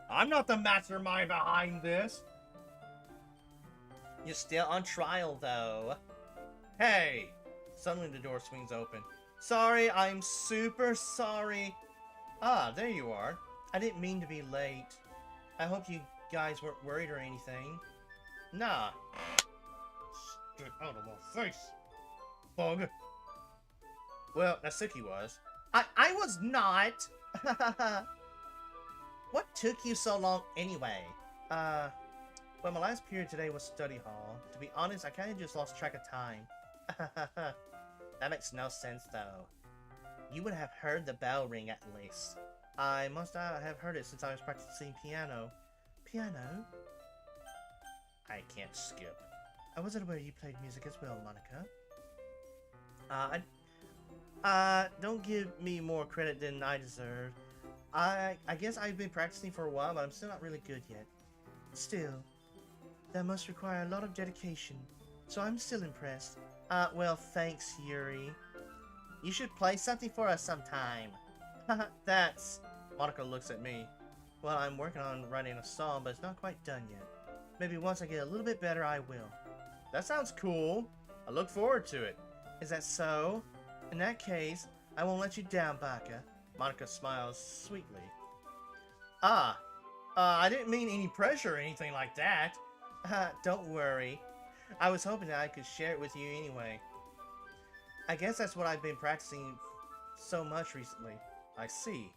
I'm not the mastermind behind this. You're still on trial, though. Hey! Suddenly the door swings open. Sorry, I'm super sorry. Ah, there you are. I didn't mean to be late. I hope you guys weren't worried or anything. Nah. Get out of my face, bug. Well, Natsuki was. I was not. What took you so long anyway? Well, my last period today was study hall. To be honest, I kind of just lost track of time. That makes no sense, though. You would have heard the bell ring at least. I must not have heard it since I was practicing piano. Piano? I can't skip. I wasn't aware you played music as well, Monica. Don't give me more credit than I deserve. I guess I've been practicing for a while, but I'm still not really good yet. Still, that must require a lot of dedication, so I'm still impressed. Well, thanks, Yuri. You should play something for us sometime. That's... Monica looks at me. Well, I'm working on writing a song, but it's not quite done yet. Maybe once I get a little bit better, I will. That sounds cool. I look forward to it. Is that so? In that case, I won't let you down, Baka. Monica smiles sweetly. I didn't mean any pressure or anything like that. Don't worry. I was hoping that I could share it with you anyway. I guess that's what I've been practicing so much recently. I see.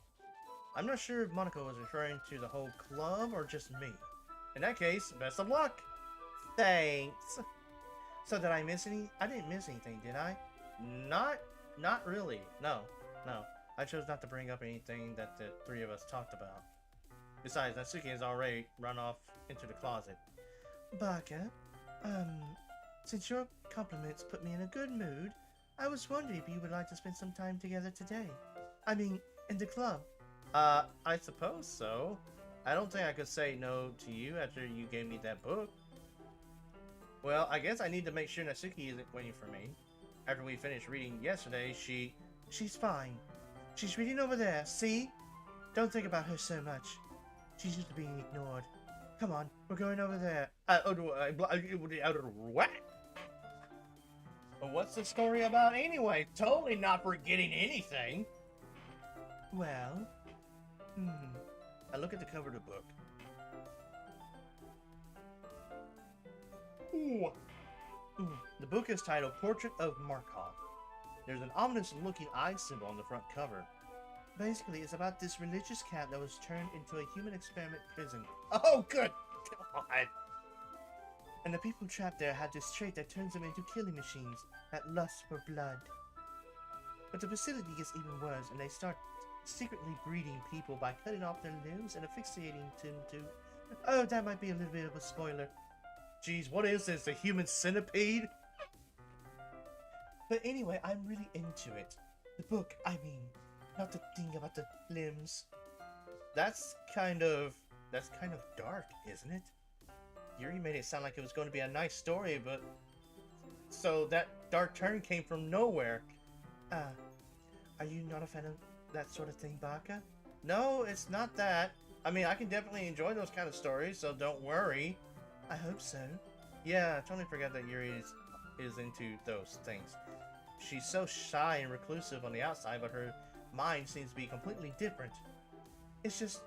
I'm not sure if Monica was referring to the whole club or just me. In that case, best of luck. Thanks. So did I miss any? I didn't miss anything, did I? Not really. No. I chose not to bring up anything that the three of us talked about. Besides, Natsuki has already run off into the closet. Baka, since your compliments put me in a good mood, I was wondering if you would like to spend some time together today. I mean, in the club. I suppose so. I don't think I could say no to you after you gave me that book. Well, I guess I need to make sure Natsuki isn't waiting for me. After we finished reading yesterday, She's fine. She's reading over there, see? Don't think about her so much. She's just being ignored. Come on, we're going over there. What? Well, what's the story about anyway? Totally not forgetting anything. Well, I look at the cover of the book. Ooh. The book is titled Portrait of Markov. There's an ominous-looking eye symbol on the front cover. basically, it's about this religious camp that was turned into a human experiment prison. Oh, good God! And the people trapped there had this trait that turns them into killing machines that lust for blood. But the facility gets even worse, and they start secretly breeding people by cutting off their limbs and asphyxiating them to... Oh, that might be a little bit of a spoiler. Jeez, what is this, a human centipede? But anyway, I'm really into it. The book, I mean. Not the thing about the limbs. That's kind of dark, isn't it? Yuri made it sound like it was going to be a nice story, but... So that dark turn came from nowhere. Are you not a fan of that sort of thing, Baka? No, it's not that. I mean, I can definitely enjoy those kind of stories, so don't worry. I hope so. Yeah, I totally forgot that Yuri is into those things. She's so shy and reclusive on the outside, but her mind seems to be completely different. It's just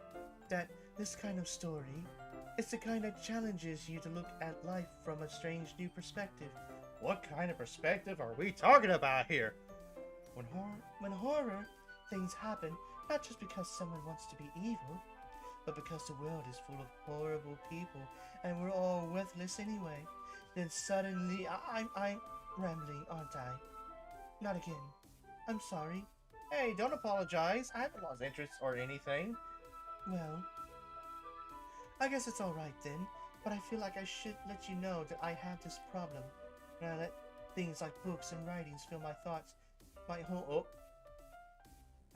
that this kind of story, it's the kind that challenges you to look at life from a strange new perspective. What kind of perspective are we talking about here? When horror things happen, not just because someone wants to be evil, but because the world is full of horrible people and we're all worthless anyway, then suddenly I'm rambling, aren't I? Not again. I'm sorry. Hey, don't apologize. I haven't lost interest or anything. Well, I guess it's alright then, but I feel like I should let you know that I have this problem. And I let things like books and writings fill my thoughts. I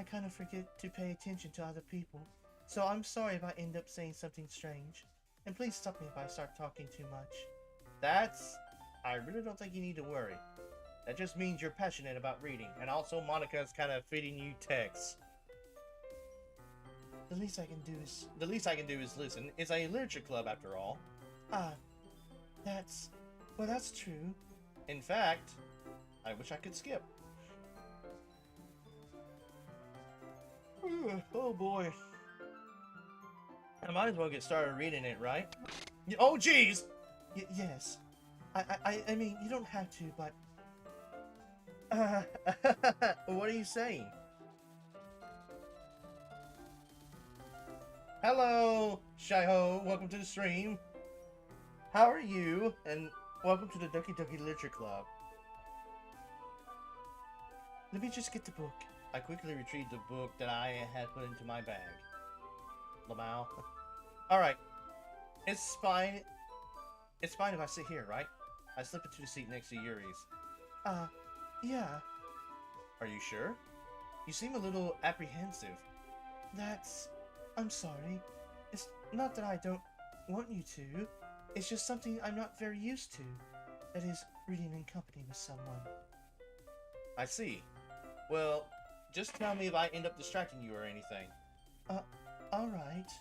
kind of forget to pay attention to other people. So I'm sorry if I end up saying something strange. And please stop me if I start talking too much. I really don't think you need to worry. That just means you're passionate about reading, and also Monica's kind of feeding you texts. The least I can do is listen. It's a literature club after all. That's true. In fact, I wish I could skip. Oh boy. I might as well get started reading it, right? Oh jeez! Yes. I mean, you don't have to, but... What are you saying? Hello, Shy-Ho. Welcome to the stream. How are you? And welcome to the Doki Doki Literature Club. Let me just get the book. I quickly retrieved the book that I had put into my bag. Lamau. Alright. It's fine. It's fine if I sit here, right? I slip into the seat next to Yuri's. Yeah. Are you sure? You seem a little apprehensive. I'm sorry. It's not that I don't want you to. It's just something I'm not very used to. That is, reading in company with someone. I see. Well, just tell me if I end up distracting you or anything. Alright.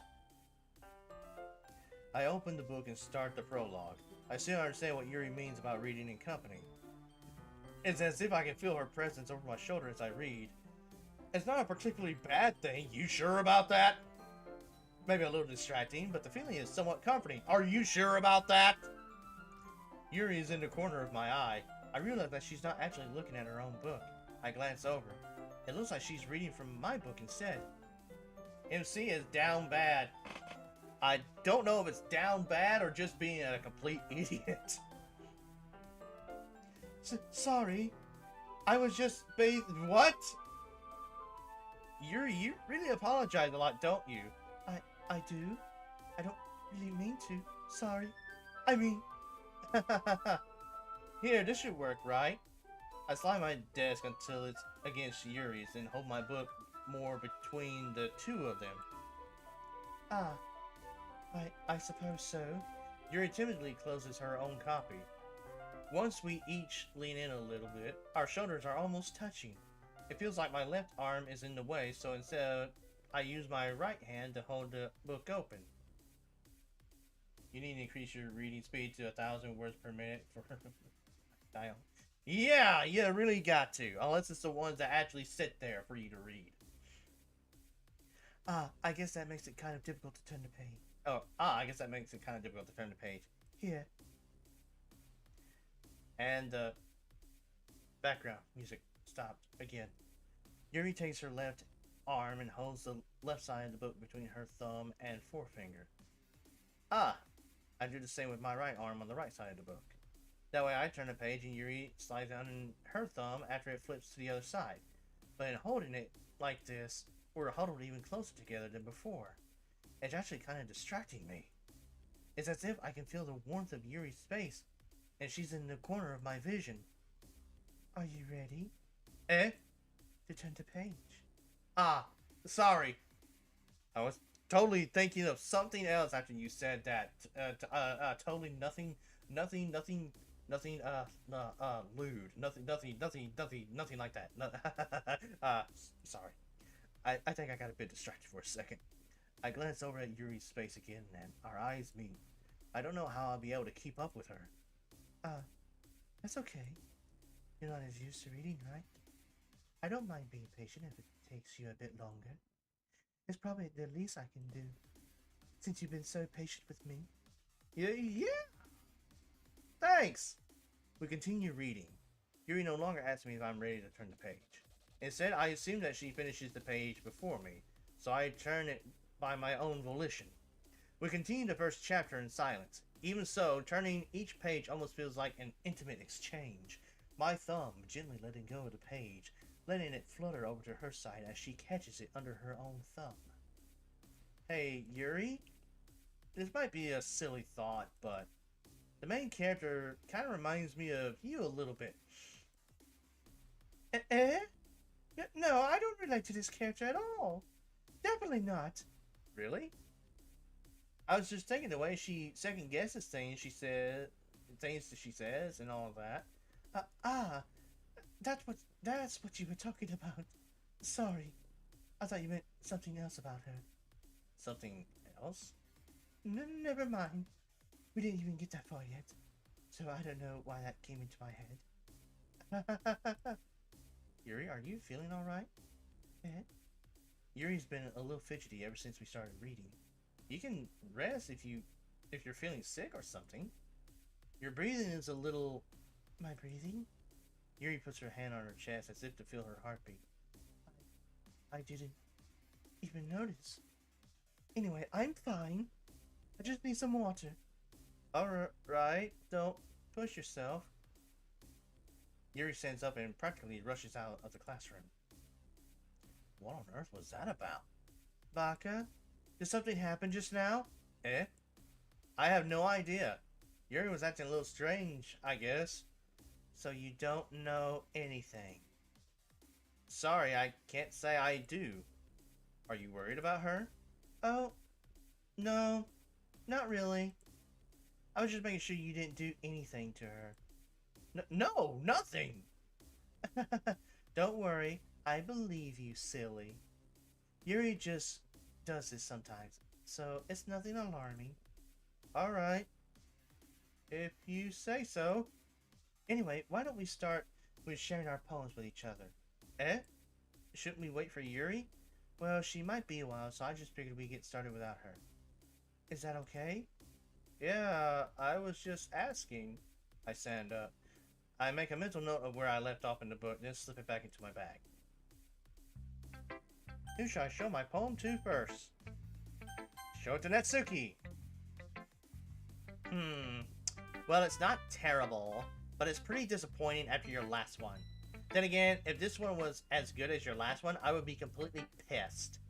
I open the book and start the prologue. I still understand what Yuri means about reading in company. It's as if I can feel her presence over my shoulder as I read. It's not a particularly bad thing, you sure about that? Maybe a little distracting, but the feeling is somewhat comforting. Are you sure about that? Yuri is in the corner of my eye. I realize that she's not actually looking at her own book. I glance over. It looks like she's reading from my book instead. MC is down bad. I don't know if it's down bad or just being a complete idiot. Sorry. I was just what? You really apologize a lot, don't you? I do. I don't really mean to. Sorry. I mean... Here, this should work, right? I slide my desk until it's against Yuri's and hold my book more between the two of them. Ah. I suppose so. Yuri timidly closes her own copy. Once we each lean in a little bit, our shoulders are almost touching. It feels like my left arm is in the way, so instead I use my right hand to hold the book open. You need to increase your reading speed to 1,000 words per minute for dial. Yeah, you really got to, unless it's the ones that actually sit there for you to read. I guess that makes it kind of difficult to turn the page. I guess that makes it kind of difficult to turn the page. Here. And the background music stopped again. Yuri takes her left arm and holds the left side of the book between her thumb and forefinger. I do the same with my right arm on the right side of the book. That way I turn the page and Yuri slides down in her thumb after it flips to the other side. But in holding it like this, we're huddled even closer together than before. It's actually kind of distracting me. It's as if I can feel the warmth of Yuri's space, and she's in the corner of my vision. Are you ready? To turn the page. Sorry. I was totally thinking of something else after you said that. Totally nothing lewd. Nothing like that. Sorry. I think I got a bit distracted for a second. I glance over at Yuri's face again, and our eyes meet. I don't know how I'll be able to keep up with her. That's okay. You're not as used to reading, right? I don't mind being patient if it takes you a bit longer. It's probably the least I can do, since you've been so patient with me. Yeah. Thanks. We continue reading. Yuri no longer asks me if I'm ready to turn the page. Instead, I assume that she finishes the page before me, so I turn it by my own volition. We continue the first chapter in silence. Even so, turning each page almost feels like an intimate exchange. My thumb gently letting go of the page, letting it flutter over to her side as she catches it under her own thumb. Hey, Yuri? This might be a silly thought, but the main character kind of reminds me of you a little bit. No, I don't relate to this character at all. Definitely not. Really? I was just thinking the way she second guesses things she says, and all of that. That's what you were talking about. Sorry. I thought you meant something else about her. Something else? Never mind. We didn't even get that far yet. So I don't know why that came into my head. Yuri, are you feeling alright? Yuri's been a little fidgety ever since we started reading. You can rest if you're feeling sick or something. Your breathing is a little... My breathing? Yuri puts her hand on her chest as if to feel her heartbeat. I didn't even notice. Anyway, I'm fine. I just need some water. Alright, don't push yourself. Yuri stands up and practically rushes out of the classroom. What on earth was that about? Baka? Did something happen just now? I have no idea. Yuri was acting a little strange, I guess. So you don't know anything? Sorry, I can't say I do. Are you worried about her? Oh, no, not really. I was just making sure you didn't do anything to her. No, nothing! Don't worry, I believe you, silly. Yuri just does this sometimes, so it's nothing alarming. Alright. If you say so. Anyway, why don't we start with sharing our poems with each other? Shouldn't we wait for Yuri? Well, she might be a while, so I just figured we'd get started without her. Is that okay? Yeah, I was just asking. I stand up. I make a mental note of where I left off in the book, then slip it back into my bag. Who should I show my poem to first? Show it to Natsuki. Well, it's not terrible, but it's pretty disappointing after your last one. Then again, if this one was as good as your last one, I would be completely pissed.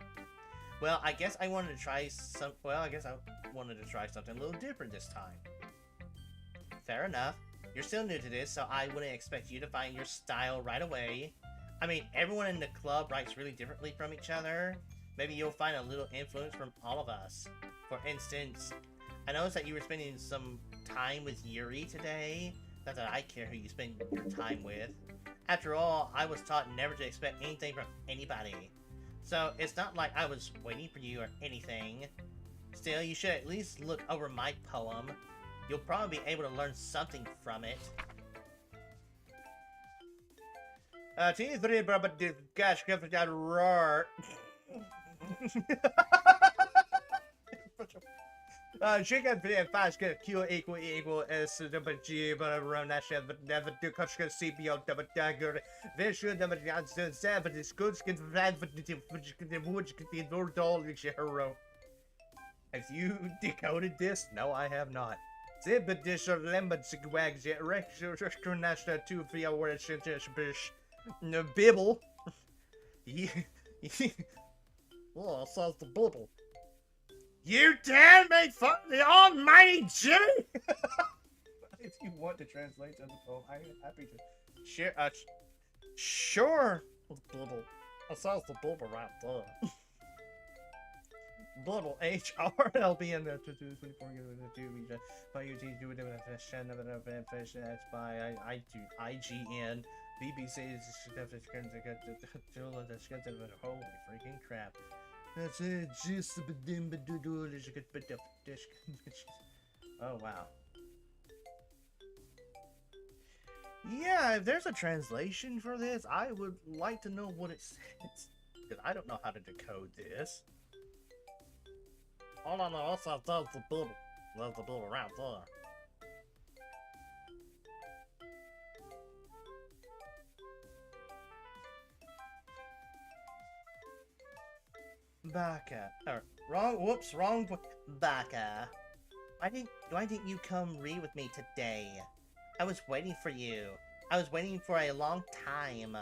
Well, I guess I wanted to try something a little different this time. Fair enough. You're still new to this, so I wouldn't expect you to find your style right away. I mean, everyone in the club writes really differently from each other. Maybe you'll find a little influence from all of us. For instance, I noticed that you were spending some time with Yuri today. Not that I care who you spend your time with. After all, I was taught never to expect anything from anybody. So it's not like I was waiting for you or anything. Still, you should at least look over my poem. You'll probably be able to learn something from it. Chicken fast Q equal S G but around that shit but never do catch CPO double dagger. They should never got seven is good skin red for the wood hero. Have you decoded this? No, I have not. Zip dish of lemon wags yet national 2 3 hour bish. No bibble. Oh, says the bubble. You dare make fun of the almighty Jimmy? If you want to translate the poem, I am happy to share. Sure. Bubble. I saw the bubble right there. Bubble HRLB there to do 24 do by UT do it with fish by IGN BBC is holy freaking crap. That's it, just oh wow. Yeah, if there's a translation for this, I would like to know what it says. Because I don't know how to decode this. All I know is that that's the bubble. That's the bubble right there. Baka. Wrong. Whoops. Wrong. Baka. Why didn't you come read with me today? I was waiting for you. I was waiting for a long time.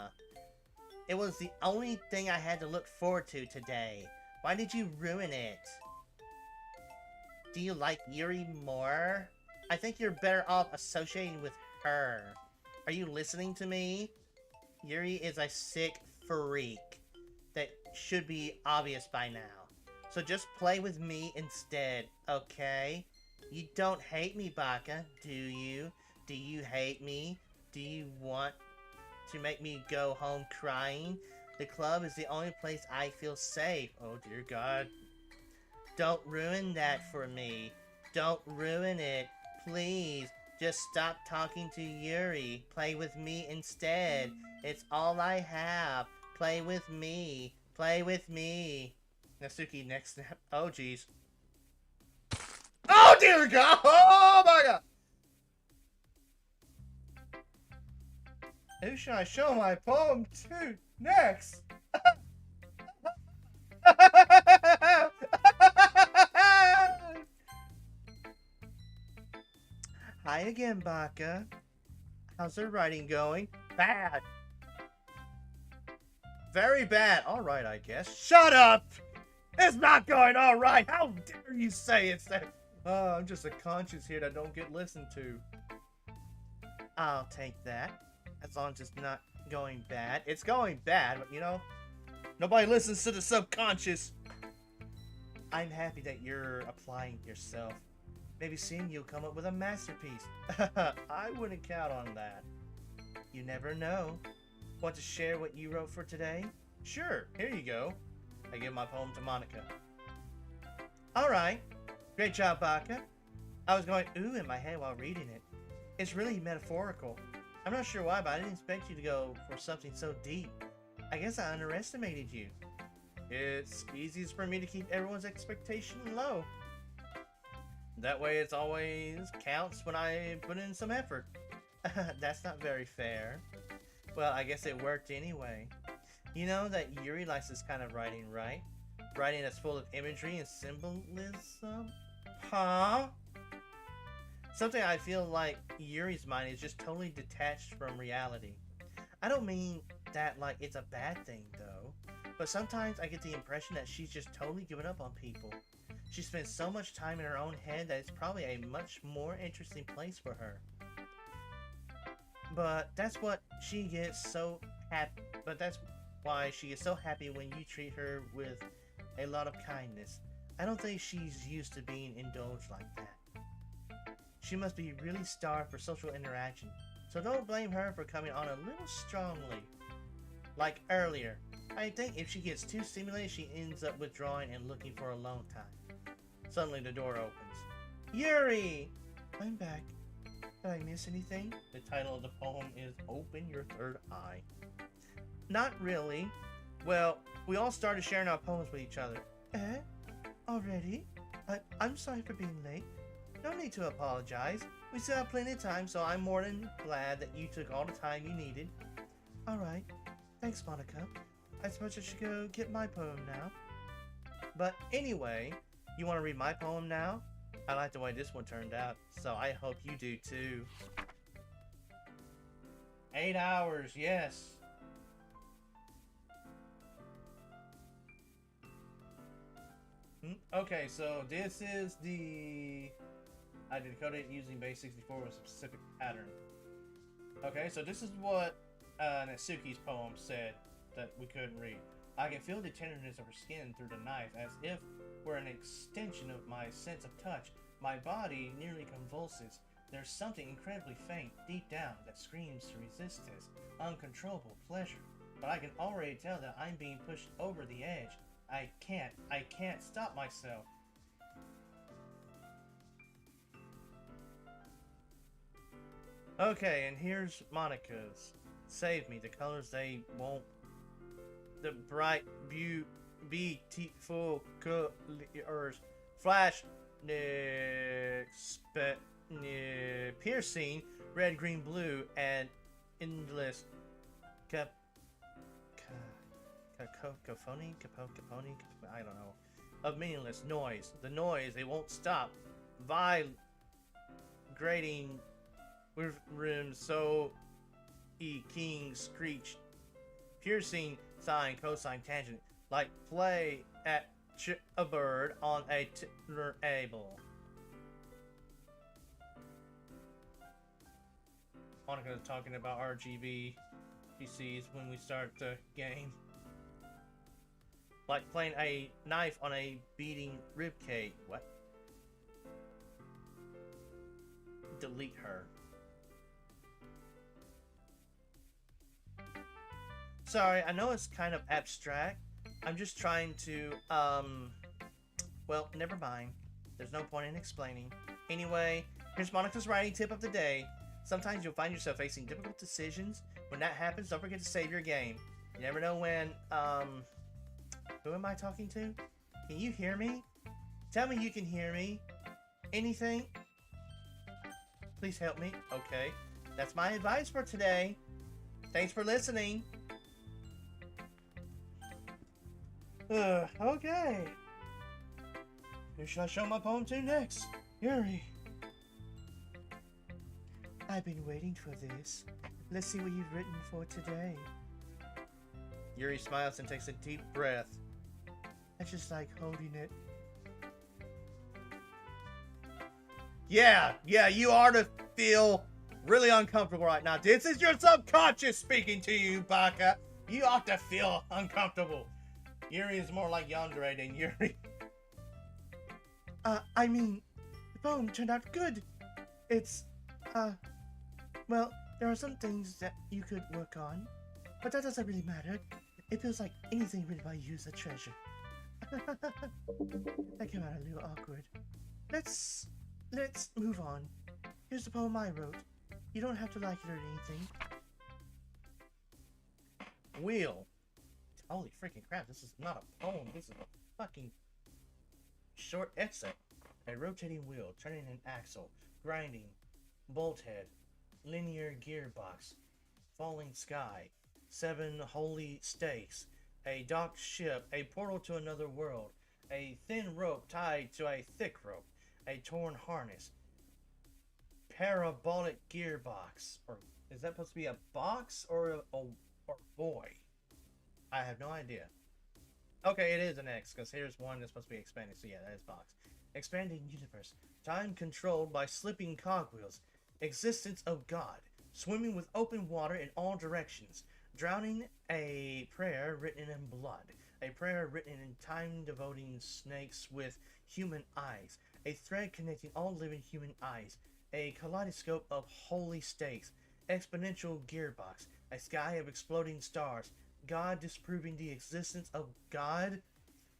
It was the only thing I had to look forward to today. Why did you ruin it? Do you like Yuri more? I think you're better off associating with her. Are you listening to me? Yuri is a sick freak. That should be obvious by now. So just play with me instead, okay? You don't hate me, Baka, do you? Do you hate me? Do you want to make me go home crying? The club is the only place I feel safe. Oh dear God. Don't ruin that for me. Don't ruin it. Please. Just stop talking to Yuri. Play with me instead. It's all I have. Play with me. Play with me. Natsuki, next snap. Oh, jeez. Oh, dear God! Oh, my God! Who should I show my poem to next? Hi again, Baka. How's the writing going? Bad. Very bad. All right, I guess. Shut up! It's not going all right. How dare you say it's that? I'm just a conscience here that don't get listened to. I'll take that. As long as it's not going bad. It's going bad, but you know, nobody listens to the subconscious. I'm happy that you're applying yourself. Maybe soon you'll come up with a masterpiece. I wouldn't count on that. You never know. Want to share what you wrote for today? Sure, here you go. I give my poem to Monica. Alright. Great job, Baka. I was going ooh in my head while reading it. It's really metaphorical. I'm not sure why, but I didn't expect you to go for something so deep. I guess I underestimated you. It's easiest for me to keep everyone's expectation low. That way it's always counts when I put in some effort. That's not very fair. Well, I guess it worked anyway. You know that Yuri likes this kind of writing, right? Writing that's full of imagery and symbolism? Huh? Something I feel like Yuri's mind is just totally detached from reality. I don't mean that like it's a bad thing though, but sometimes I get the impression that she's just totally given up on people. She spends so much time in her own head that it's probably a much more interesting place for her. But that's what she gets so happy. But that's why she gets so happy when you treat her with a lot of kindness. I don't think she's used to being indulged like that. She must be really starved for social interaction. So don't blame her for coming on a little strongly. Like earlier, I think if she gets too stimulated, she ends up withdrawing and looking for alone time. Suddenly the door opens. Yuri! I'm back. Did I miss anything? The title of the poem is Open Your Third Eye. Not really. Well, we all started sharing our poems with each other. Eh? Already? I'm sorry for being late. No need to apologize. We still have plenty of time, so I'm more than glad that you took all the time you needed. Alright. Thanks, Monica. I suppose I should go get my poem now. But anyway, you want to read my poem now? I like the way this one turned out, so I hope you do too. 8 hours, yes. Okay, so this is the... I decoded it using base 64 with a specific pattern. Okay, so this is what Natsuki's poem said that we couldn't read. I can feel the tenderness of her skin through the knife as if were an extension of my sense of touch. My body nearly convulses. There's something incredibly faint deep down that screams to resist this uncontrollable pleasure. But I can already tell that I'm being pushed over the edge. I can't stop myself. Okay, and here's Monica's. Save me, the colors they won't. The bright, beautiful colors. Flash, piercing, red, green, blue, and endless cacophony, I don't know, of meaningless noise. The noise, they won't stop. Vibrating with rims, so king screech, piercing, sine, cosine, tangent, like play at a bird on a table. Monica's talking about RGB PCs when we start the game. Like playing a knife on a beating ribcage. What? Delete her. Sorry, I know it's kind of abstract. I'm just trying to, well, never mind. There's no point in explaining. Anyway, here's Monica's writing tip of the day. Sometimes you'll find yourself facing difficult decisions. When that happens, don't forget to save your game. You never know when, who am I talking to? Can you hear me? Tell me you can hear me. Anything? Please help me. Okay. That's my advice for today. Thanks for listening. Okay. Who should I show my poem to next? Yuri. I've been waiting for this. Let's see what you've written for today. Yuri smiles and takes a deep breath. I just like holding it. Yeah, you are to feel really uncomfortable right now. This is your subconscious speaking to you, Baka. You ought to feel uncomfortable. Yuri is more like Yandere than Yuri. I mean, the poem turned out good. It's, well, there are some things that you could work on, but that doesn't really matter. It feels like anything written by you is a treasure. That came out a little awkward. Let's move on. Here's the poem I wrote. You don't have to like it or anything. Wheel. Holy freaking crap, this is not a poem, this is a fucking short essay. A rotating wheel, turning an axle, grinding, bolt head, linear gearbox, falling sky, 7 holy stakes, a docked ship, a portal to another world, a thin rope tied to a thick rope, a torn harness, parabolic gearbox, or is that supposed to be a box or or boy? I have no idea. Okay, it is an X, because here's one that's supposed to be expanding, so yeah, that is box. Expanding universe. Time controlled by slipping cogwheels. Existence of God. Swimming with open water in all directions. Drowning, a prayer written in blood. A prayer written in time-devoting snakes with human eyes. A thread connecting all living human eyes. A kaleidoscope of holy stakes. Exponential gearbox. A sky of exploding stars. God disproving the existence of God.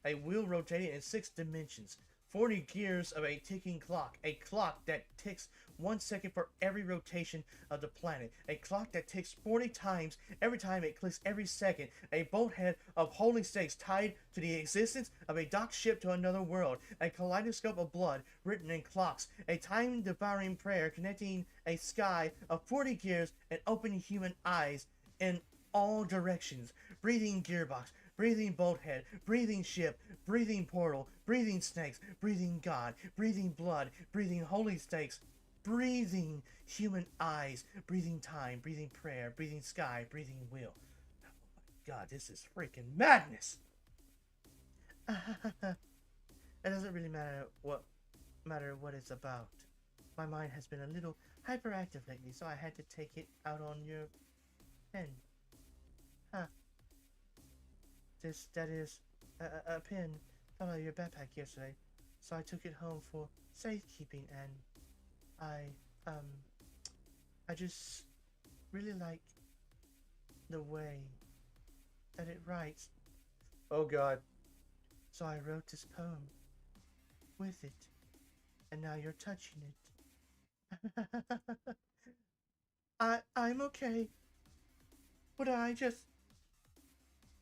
A wheel rotating in 6 dimensions. 40 gears of a ticking clock. A clock that ticks 1 second for every rotation of the planet. A clock that ticks 40 times every time it clicks every second. A boat head of holy stakes tied to the existence of a docked ship to another world. A kaleidoscope of blood written in clocks. A time-devouring prayer connecting a sky of 40 gears and opening human eyes in all directions. Breathing gearbox. Breathing boat head, breathing ship, breathing portal, breathing snakes, breathing God, breathing blood, breathing holy stakes, breathing human eyes, breathing time, breathing prayer, breathing sky, breathing wheel. Oh my God, this is freaking madness! It doesn't really matter what it's about. My mind has been a little hyperactive lately, so I had to take it out on your pen. Huh. That is, a pin fell out of your backpack yesterday, so I took it home for safekeeping, and I just really like the way that it writes. Oh God. So I wrote this poem with it, and now you're touching it. I'm okay.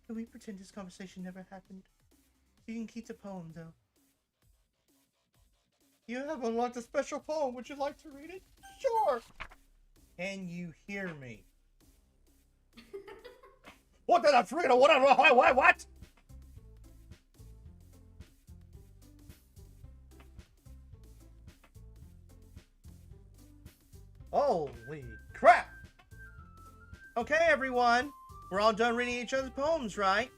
Can we pretend this conversation never happened? You can keep the poem, though. You have unlocked a special poem. Would you like to read it? Sure. Can you hear me? What did I forget? What? Holy crap! Okay, everyone. We're all done reading each other's poems, right?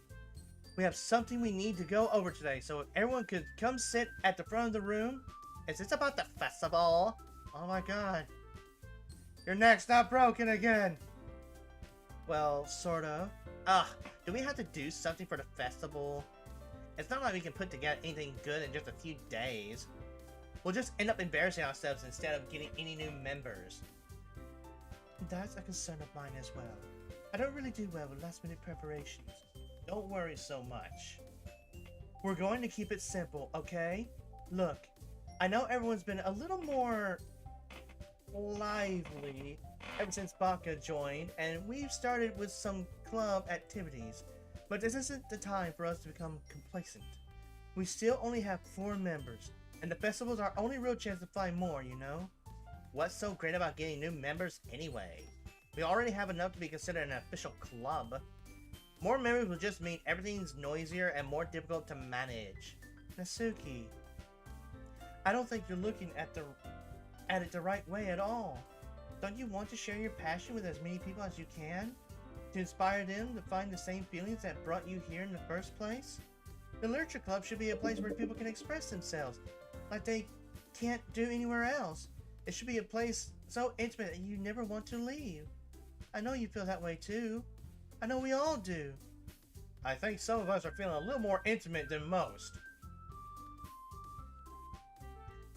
We have something we need to go over today, so if everyone could come sit at the front of the room. Is this about the festival? Oh my God. Your neck's not broken again. Well, sort of. Ugh, do we have to do something for the festival? It's not like we can put together anything good in just a few days. We'll just end up embarrassing ourselves instead of getting any new members. That's a concern of mine as well. I don't really do well with last-minute preparations. Don't worry so much. We're going to keep it simple, okay? Look, I know everyone's been a little more lively ever since Baka joined, and we've started with some club activities, but this isn't the time for us to become complacent. We still only have 4 members, and the festival's our only real chance to find more, you know? What's so great about getting new members anyway? We already have enough to be considered an official club. More members will just mean everything's noisier and more difficult to manage. Nasuki, I don't think you're looking at it the right way at all. Don't you want to share your passion with as many people as you can? To inspire them to find the same feelings that brought you here in the first place? The Literature Club should be a place where people can express themselves like they can't do anywhere else. It should be a place so intimate that you never want to leave. I know you feel that way too. I know we all do. I think some of us are feeling a little more intimate than most.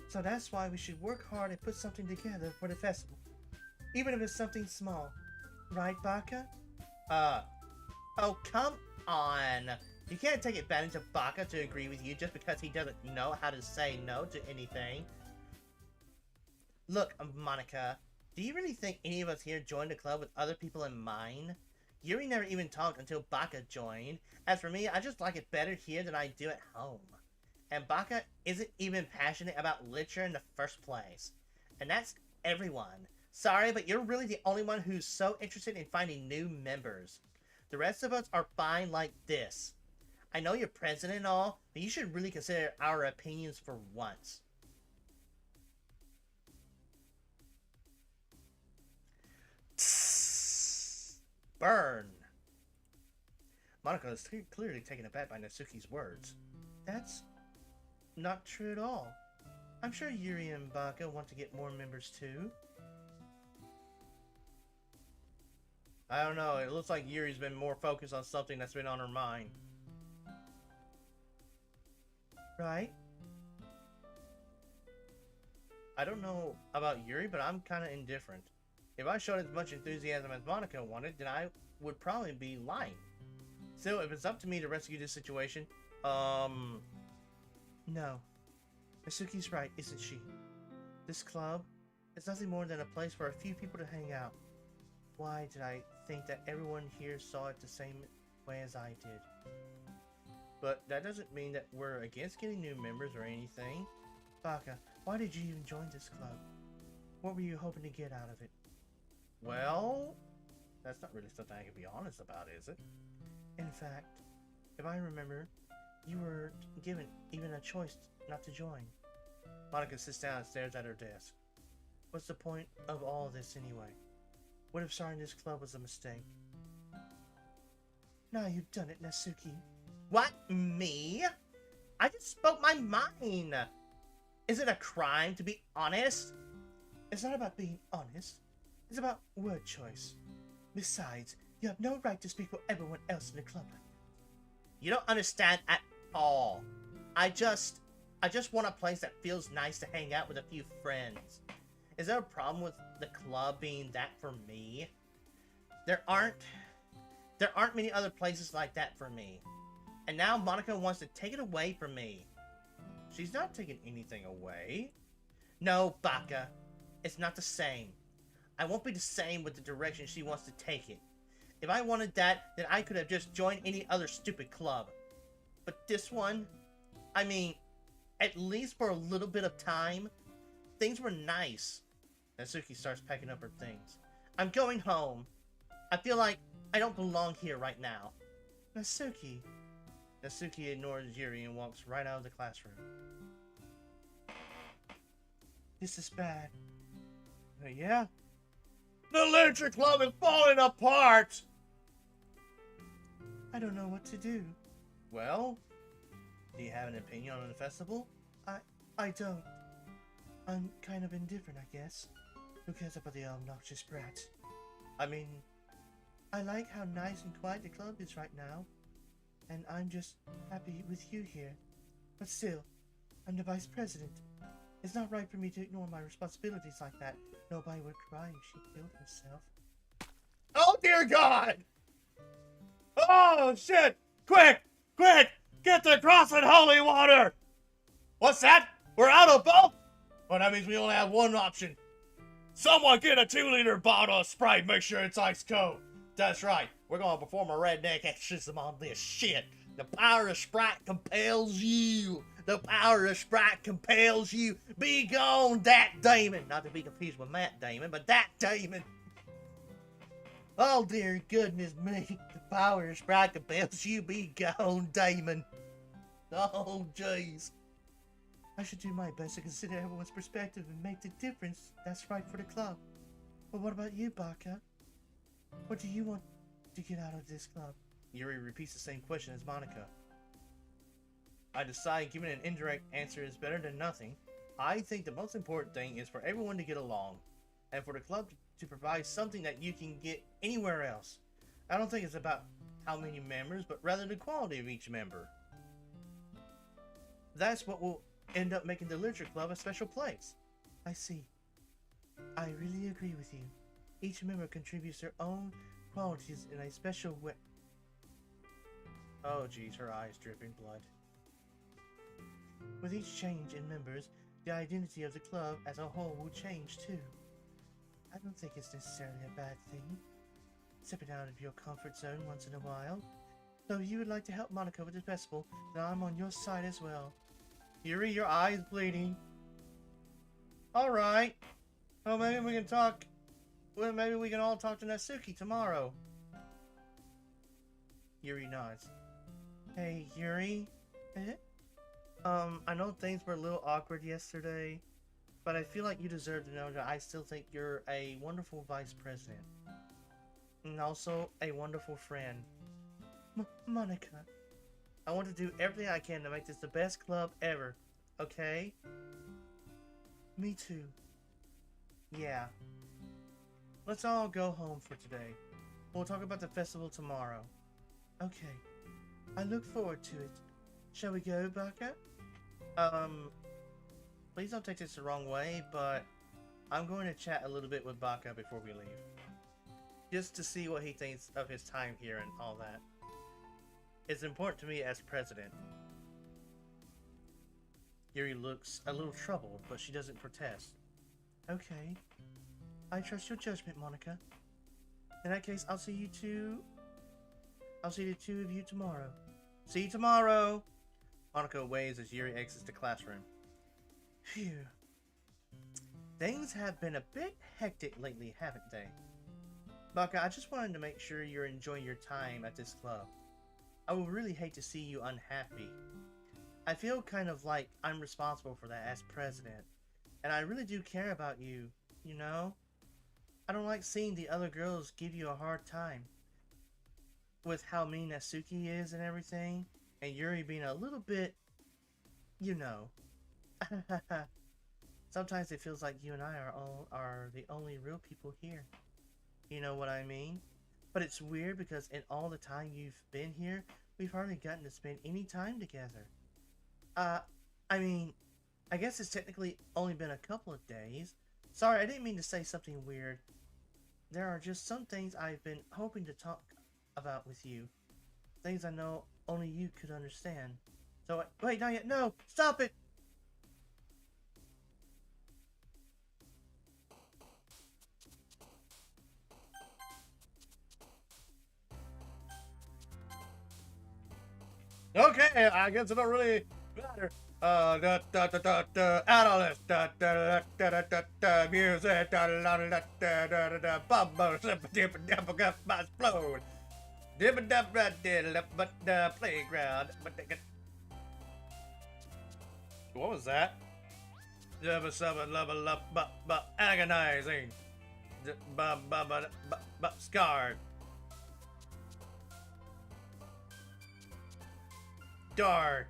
So that's why we should work hard and put something together for the festival. Even if it's something small. Right, Baka? Oh, come on. You can't take advantage of Baka to agree with you just because he doesn't know how to say no to anything. Look, Monica, do you really think any of us here joined the club with other people in mind? Yuri never even talked until Baka joined. As for me, I just like it better here than I do at home. And Baka isn't even passionate about literature in the first place. And that's everyone. Sorry, but you're really the only one who's so interested in finding new members. The rest of us are fine like this. I know you're president and all, but you should really consider our opinions for once. Burn. Monica is clearly taken aback by Natsuki's words. That's not true at all. I'm sure Yuri and Baka want to get more members too. I don't know, it looks like Yuri's been more focused on something that's been on her mind. Right? I don't know about Yuri, but I'm kind of indifferent. If I showed as much enthusiasm as Monica wanted, then I would probably be lying. Still, if it's up to me to rescue this situation, no. Natsuki's right, isn't she? This club is nothing more than a place for a few people to hang out. Why did I think that everyone here saw it the same way as I did? But that doesn't mean that we're against getting new members or anything. Baka, why did you even join this club? What were you hoping to get out of it? Well, that's not really something I can be honest about, is it? In fact, if I remember, you were given even a choice not to join. Monica sits down and stares at her desk. What's the point of all this anyway? What if starting this club was a mistake? Now you've done it, Natsuki. What? Me? I just spoke my mind. Is it a crime to be honest? It's not about being honest. It's about word choice. Besides, you have no right to speak for everyone else in the club. You don't understand at all. I just want a place that feels nice to hang out with a few friends. Is there a problem with the club being that for me? There aren't many other places like that for me. And now Monica wants to take it away from me. She's not taking anything away. No, Baka. It's not the same. I won't be the same with the direction she wants to take it. If I wanted that, then I could have just joined any other stupid club. But this one, I mean, at least for a little bit of time, things were nice. Natsuki starts packing up her things. I'm going home. I feel like I don't belong here right now. Natsuki. Natsuki ignores Yuri and walks right out of the classroom. This is bad. Yeah? The literature club is falling apart! I don't know what to do. Well, do you have an opinion on the festival? I don't. I'm kind of indifferent, I guess. Who cares about the obnoxious brat? I mean, I like how nice and quiet the club is right now. And I'm just happy with you here. But still, I'm the vice president. It's not right for me to ignore my responsibilities like that. Nobody would cry if she killed herself. Oh dear God! Oh shit! Quick! Quick! Get the cross and holy water! What's that? We're out of both? Well, that means we only have one option. Someone get a 2-liter bottle of Sprite, make sure it's ice cold. That's right, we're gonna perform a redneck exorcism on this shit. The power of Sprite compels you. The power of Sprite compels you. Be gone, that demon. Not to be confused with Matt Damon, but that demon. Oh dear goodness me. The power of Sprite compels you. Be gone, demon. Oh jeez. I should do my best to consider everyone's perspective and make the difference that's right for the club. But what about you, Baka? What do you want to get out of this club? Yuri repeats the same question as Monica. I decide giving an indirect answer is better than nothing. I think the most important thing is for everyone to get along, and for the club to provide something that you can get anywhere else. I don't think it's about how many members, but rather the quality of each member. That's what will end up making the Literature Club a special place. I see. I really agree with you. Each member contributes their own qualities in a special way. Oh geez, her eyes dripping blood. With each change in members, the identity of the club as a whole will change too. I don't think it's necessarily a bad thing. Stepping out of your comfort zone once in a while. So if you would like to help Monica with the festival, then I'm on your side as well. Yuri, your eye's bleeding. Alright. Well, maybe we can talk. Well, maybe we can all talk to Natsuki tomorrow. Yuri nods. Hey, Yuri? Eh? I know things were a little awkward yesterday, but I feel like you deserve to know that I still think you're a wonderful vice president. And also a wonderful friend. Monica. I want to do everything I can to make this the best club ever, okay? Me too. Yeah. Let's all go home for today. We'll talk about the festival tomorrow. Okay. I look forward to it. Shall we go, Baka? Please don't take this the wrong way, but I'm going to chat a little bit with Baka before we leave. Just to see what he thinks of his time here and all that. It's important to me as president. Yuri looks a little troubled, but she doesn't protest. Okay. I trust your judgment, Monica. In that case, I'll see the two of you tomorrow. See you tomorrow! Monica waves as Yuri exits the classroom. Phew. Things have been a bit hectic lately, haven't they? Baka, I just wanted to make sure you're enjoying your time at this club. I would really hate to see you unhappy. I feel kind of like I'm responsible for that as president. And I really do care about you, you know? I don't like seeing the other girls give you a hard time. With how mean Natsuki is and everything. And Yuri being a little bit, you know. Sometimes it feels like you and I are the only real people here. You know what I mean? But it's weird because in all the time you've been here, we've hardly gotten to spend any time together. I mean, I guess it's technically only been a couple of days. Sorry, I didn't mean to say something weird. There are just some things I've been hoping to talk about with you. Things I know only you could understand. So, wait, not yet. No! Stop it! Okay, I guess it don't really matter. Analyst, music, bubbles, explode. Playground. What was that? Agonizing. Scarred. Dark.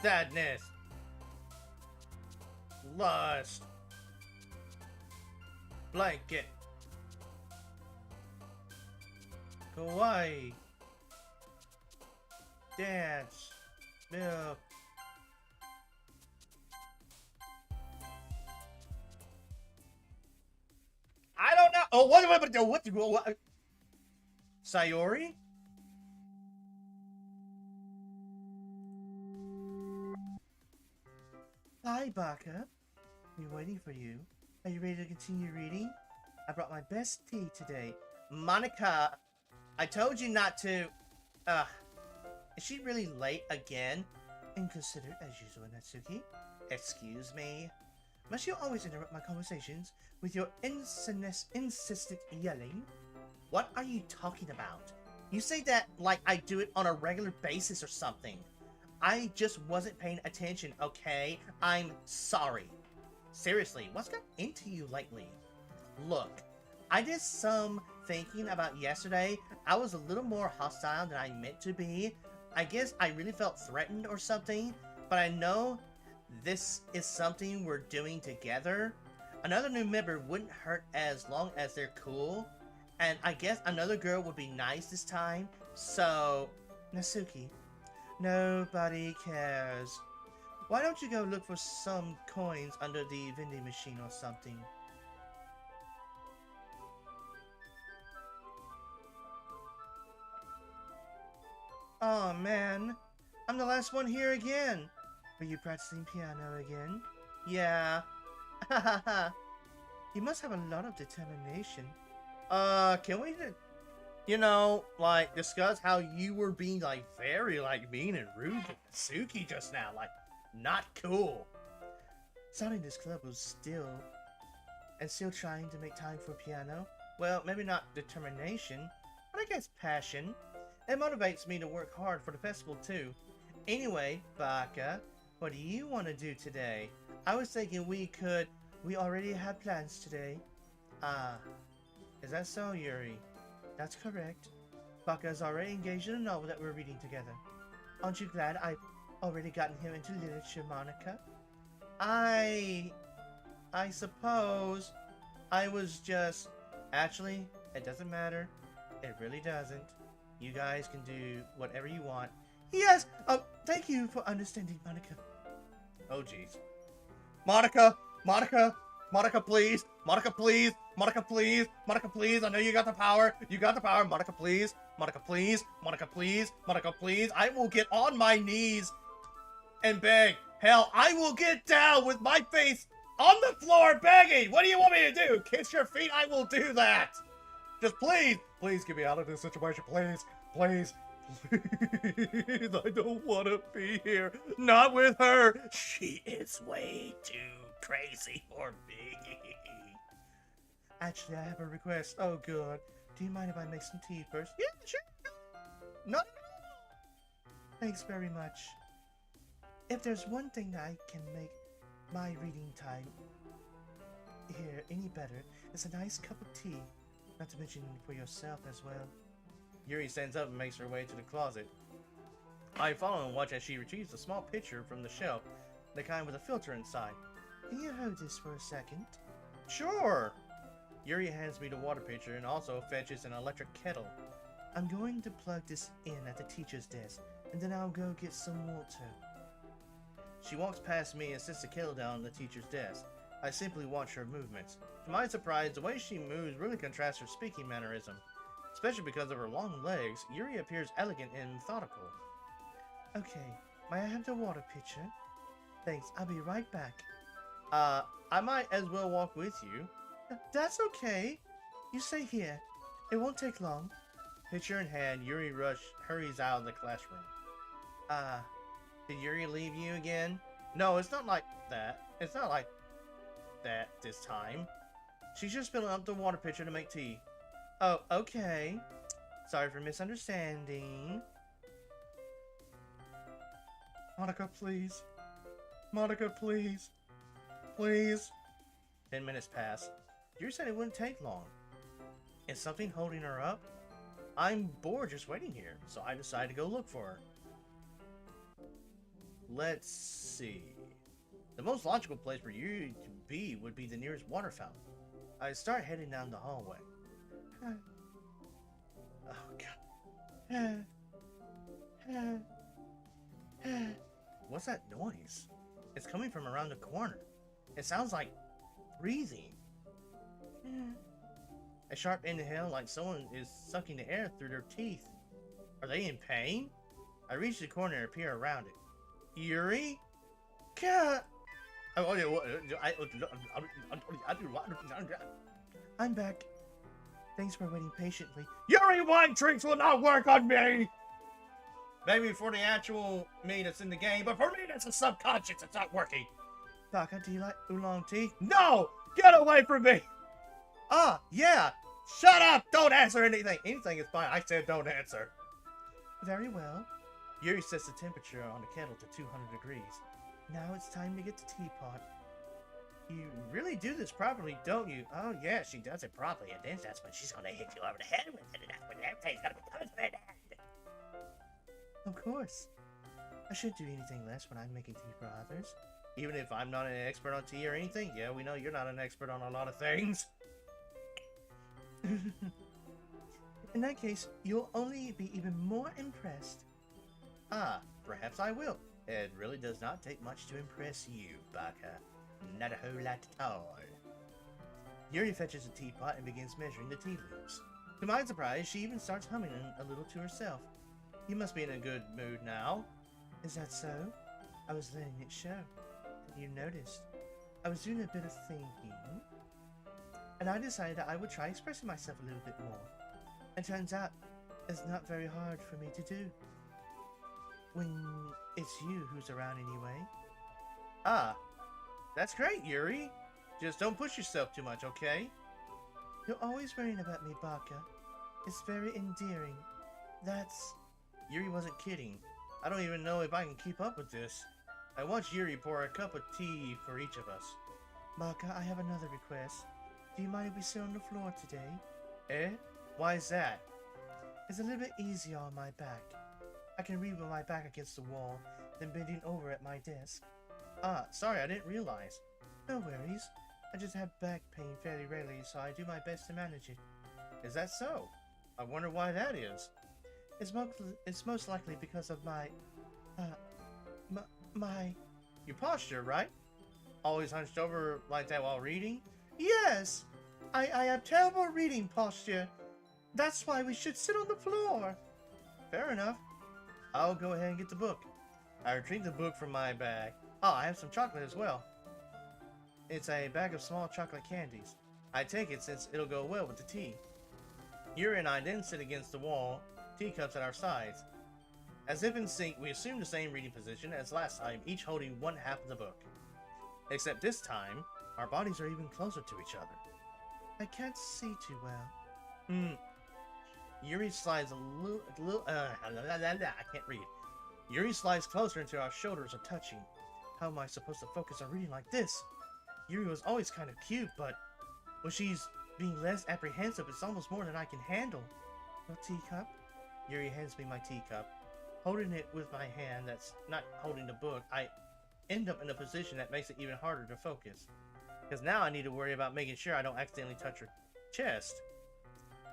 Sadness. Lust. Blanket. Kawaii. Dance. Milk. I don't know. Oh, what? Sayori? Hi, Baka. We're waiting for you. Are you ready to continue reading? I brought my best tea today. Monica, I told you not to. Is she really late again? Inconsiderate as usual, Natsuki. Excuse me? Must you always interrupt my conversations with your insistent yelling? What are you talking about? You say that like I do it on a regular basis or something. I just wasn't paying attention, okay? I'm sorry. Seriously, what's got into you lately? Look, I did some thinking about yesterday. I was a little more hostile than I meant to be. I guess I really felt threatened or something, but I know this is something we're doing together. Another new member wouldn't hurt as long as they're cool, and I guess another girl would be nice this time, so... Natsuki, nobody cares. Why don't you go look for some coins under the vending machine or something? Oh man, I'm the last one here again. Are you practicing piano again? Yeah. You must have a lot of determination. Can we, you know, like, discuss how you were being, like, very, like, mean and rude to Suki just now? Like, not cool. Starting this club was still trying to make time for piano. well, maybe not determination, but I guess passion. It motivates me to work hard for the festival too. Anyway, Baka, what do you want to do today? I was thinking we already have plans today. Ah, is that so, Yuri? That's correct. Baka is already engaged in a novel that we're reading together. Aren't you glad I've already gotten him into literature, Monica? I suppose I was just... Actually, it doesn't matter. It really doesn't. You guys can do whatever you want. Yes! Oh, thank you for understanding, Monica. Oh, jeez. Monica! Monica! Monica, please! Monica, please! Monica, please! Monica, please! I know you got the power! You got the power! Monica, please! Monica, please! Monica, please! Monica, please! I will get on my knees and beg. Hell, I will get down with my face on the floor begging! What do you want me to do? Kiss your feet? I will do that! Just please! Please get me out of this situation, please! Please! Please! I don't want to be here. Not with her! She is way too crazy for me. Actually, I have a request. Oh, good. Do you mind if I make some tea first? Yeah, sure. Not at all. Thanks very much. If there's one thing that I can make my reading time here any better, it's a nice cup of tea. Not to mention for yourself as well. Yuri stands up and makes her way to the closet. I follow and watch as she retrieves a small pitcher from the shelf, the kind with a filter inside. Can you hold this for a second? Sure! Yuri hands me the water pitcher and also fetches an electric kettle. I'm going to plug this in at the teacher's desk, and then I'll go get some water. She walks past me and sets the kettle down on the teacher's desk. I simply watch her movements. To my surprise, the way she moves really contrasts her speaking mannerism. Especially because of her long legs, Yuri appears elegant and methodical. Okay, may I have the water pitcher? Thanks, I'll be right back. I might as well walk with you. That's okay. You stay here. It won't take long. Pitcher in hand, Yuri hurries out of the classroom. Did Yuri leave you again? No, it's not like that. It's not like that this time. She's just filling up the water pitcher to make tea. Oh, okay. Sorry for misunderstanding. Monica, please. Monica, please. Please. 10 minutes pass. You said it wouldn't take long. Is something holding her up? I'm bored just waiting here, so I decided to go look for her. Let's see. The most logical place for you to be would be the nearest water fountain. I start heading down the hallway. Oh, God. What's that noise? It's coming from around the corner. It sounds like breathing. A sharp inhale like someone is sucking the air through their teeth. Are they in pain? I reach the corner and peer around it. Yuri? Cat! I'm back. Thanks for waiting patiently. Yuri wine drinks will not work on me! Maybe for the actual me that's in the game, but for me that's a subconscious, it's not working. Baka, do you like oolong tea? No! Get away from me! Ah, yeah! Shut up! Don't answer anything! Anything is fine. I said don't answer. Very well. Yuri sets the temperature on the kettle to 200 degrees. Now it's time to get the teapot. You really do this properly, don't you? Oh, yeah, she does it properly, and then That's when she's gonna hit you over the head with it, and that's when everything's gonna be coming to an end. of course. I shouldn't do anything less when I'm making tea for others. Even if I'm not an expert on tea or anything, yeah, we know you're not an expert on a lot of things. In that case, you'll only be even more impressed. Ah, perhaps I will. It really does not take much to impress you, Baka. Not a whole lot at all. Yuri fetches a teapot and begins measuring the tea leaves. To my surprise, she even starts humming a little to herself. You must be in a good mood now. Is that so? I was letting it show. You noticed. I was doing a bit of thinking, and I decided that I would try expressing myself a little bit more. And turns out, it's not very hard for me to do. When it's you who's around anyway. Ah, that's great, Yuri. Just don't push yourself too much, okay? You're always worrying about me, Baka. It's very endearing. That's... Yuri wasn't kidding. I don't even know if I can keep up with this. I watched Yuri pour a cup of tea for each of us. Baka, I have another request. Do you mind if we sit on the floor today? Eh? Why is that? It's a little bit easier on my back. I can read with my back against the wall, then bending over at my desk. Ah, sorry, I didn't realize. No worries. I just have back pain fairly rarely, so I do my best to manage it. Is that so? I wonder why that is. It's most likely because of my... Your posture, right? Always hunched over like that while reading? Yes! I have terrible reading posture. That's why we should sit on the floor. Fair enough. I'll go ahead and get the book. I retrieve the book from my bag. Oh, I have some chocolate as well. It's a bag of small chocolate candies. I take it since it'll go well with the tea. Yuri and I then sit against the wall, teacups at our sides. As if in sync, we assume the same reading position as last time, each holding one half of the book. Except this time, our bodies are even closer to each other. I can't see too well. Yuri slides I can't read. Yuri slides closer until our shoulders are touching. How am I supposed to focus on reading like this? Yuri was always kind of cute, but when she's being less apprehensive, it's almost more than I can handle. Your teacup? Yuri hands me my teacup. Holding it with my hand that's not holding the book, I end up in a position that makes it even harder to focus. Because now I need to worry about making sure I don't accidentally touch her chest.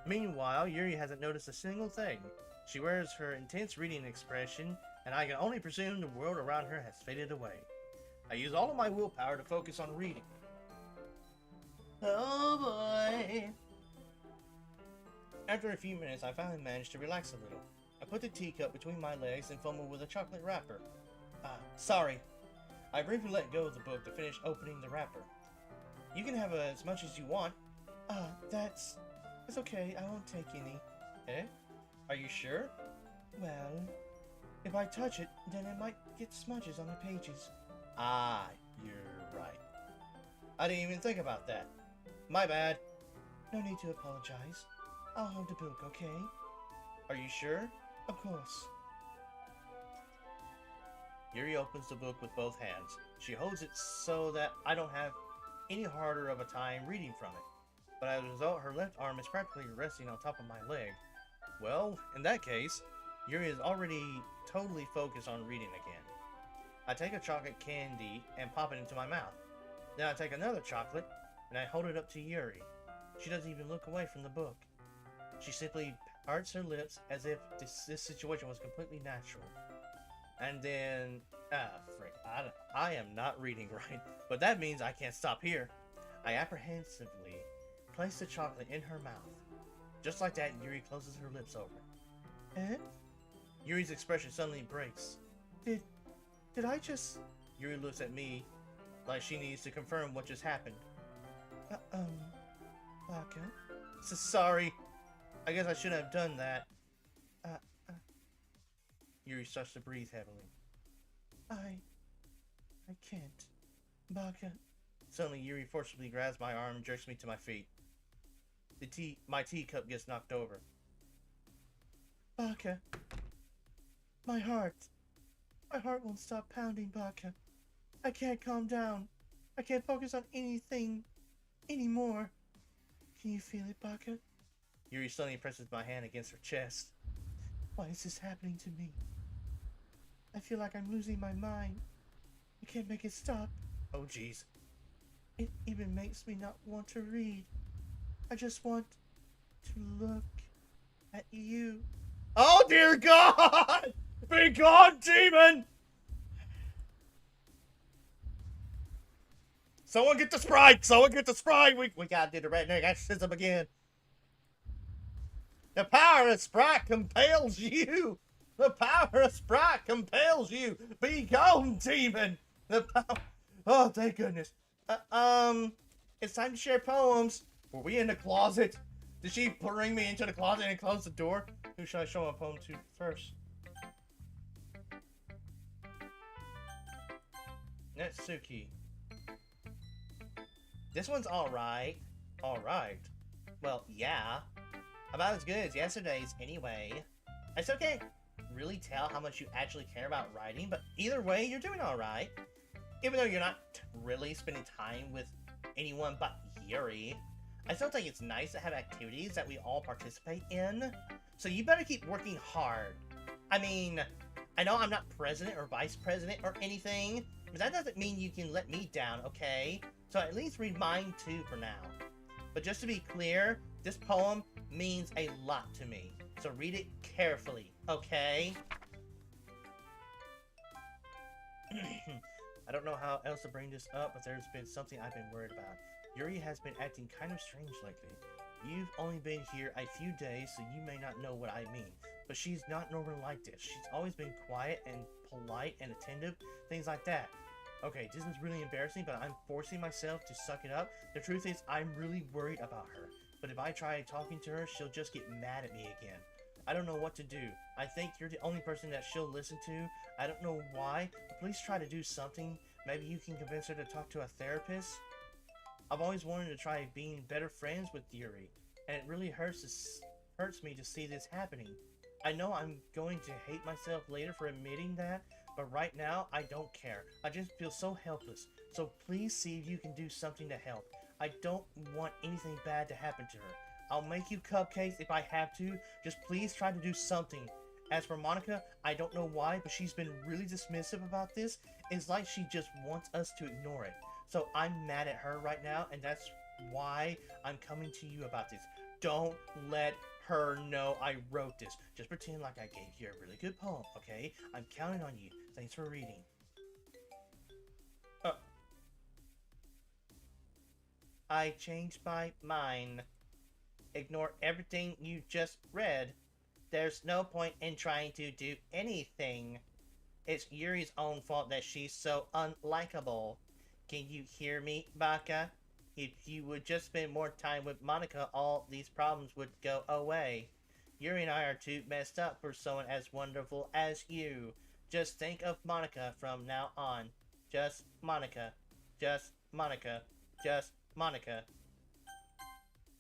Meanwhile, Yuri hasn't noticed a single thing. She wears her intense reading expression, and I can only presume the world around her has faded away. I use all of my willpower to focus on reading. Oh boy! After a few minutes, I finally managed to relax a little. I put the teacup between my legs and fumbled with a chocolate wrapper. Sorry. I briefly let go of the book to finish opening the wrapper. You can have as much as you want. It's okay, I won't take any. Eh? Are you sure? Well, if I touch it, then it might get smudges on the pages. Ah, you're right. I didn't even think about that. My bad. No need to apologize. I'll hold the book, okay? Are you sure? Of course. Yuri opens the book with both hands. She holds it so that I don't have any harder of a time reading from it. But as a result, her left arm is practically resting on top of my leg. Well, in that case, Yuri is already totally focused on reading again. I take a chocolate candy and pop it into my mouth. Then I take another chocolate and I hold it up to Yuri. She doesn't even look away from the book. She simply parts her lips as if this situation was completely natural. And then, frick, I am not reading right, but that means I can't stop here. I apprehensively place the chocolate in her mouth. Just like that, Yuri closes her lips over. And? Yuri's expression suddenly breaks. Did I just... Yuri looks at me like she needs to confirm what just happened. Baka? So sorry. I guess I shouldn't have done that. Yuri starts to breathe heavily. I can't. Baka. Suddenly, Yuri forcibly grabs my arm and jerks me to my feet. My teacup gets knocked over. Baka. My heart won't stop pounding, Baka. I can't calm down. I can't focus on anything anymore. Can you feel it, Baka? Yuri suddenly presses my hand against her chest. Why is this happening to me? I feel like I'm losing my mind. I can't make it stop. Oh, jeez. It even makes me not want to read. I just want to look at you. Oh, dear God! Be gone, demon! Someone get the Sprite! Someone get the Sprite! We gotta do the redneck exorcism again. The power of Sprite compels you! The power of Sprite compels you! Be gone, demon! The power... Oh, thank goodness. It's time to share poems. Were we in the closet? Did she bring me into the closet and close the door? Who should I show a poem to first? Netsuki. This one's alright. Alright. Well, yeah. About as good as yesterday's, anyway. I still can't really tell how much you actually care about writing, but either way, you're doing alright. Even though you're not really spending time with anyone but Yuri, I still think it's nice to have activities that we all participate in. So you better keep working hard. I mean, I know I'm not president or vice president or anything, but that doesn't mean you can let me down, okay? So at least read mine too for now. But just to be clear, this poem means a lot to me. So read it carefully, okay? I don't know how else to bring this up, but there's been something I've been worried about. Yuri has been acting kind of strange lately. You've only been here a few days, so you may not know what I mean. But she's not normally like this. She's always been quiet and polite and attentive, things like that. Okay, this is really embarrassing, but I'm forcing myself to suck it up. The truth is, I'm really worried about her. But if I try talking to her, she'll just get mad at me again. I don't know what to do. I think you're the only person that she'll listen to. I don't know why, but please try to do something. Maybe you can convince her to talk to a therapist. I've always wanted to try being better friends with Yuri, and it really hurts me to see this happening. I know I'm going to hate myself later for admitting that, but right now, I don't care. I just feel so helpless. So please see if you can do something to help. I don't want anything bad to happen to her. I'll make you cupcakes if I have to. Just please try to do something. As for Monica, I don't know why, but she's been really dismissive about this. It's like she just wants us to ignore it. So I'm mad at her right now, and that's why I'm coming to you about this. Don't let her know I wrote this. Just pretend like I gave you a really good poem, okay? I'm counting on you. Thanks for reading. I changed my mind. Ignore everything you just read. There's no point in trying to do anything. It's Yuri's own fault that she's so unlikable. Can you hear me, Baka? If you would just spend more time with Monica, all these problems would go away. Yuri and I are too messed up for someone as wonderful as you. Just think of Monica from now on. Just Monica. Just Monica. Just Monica.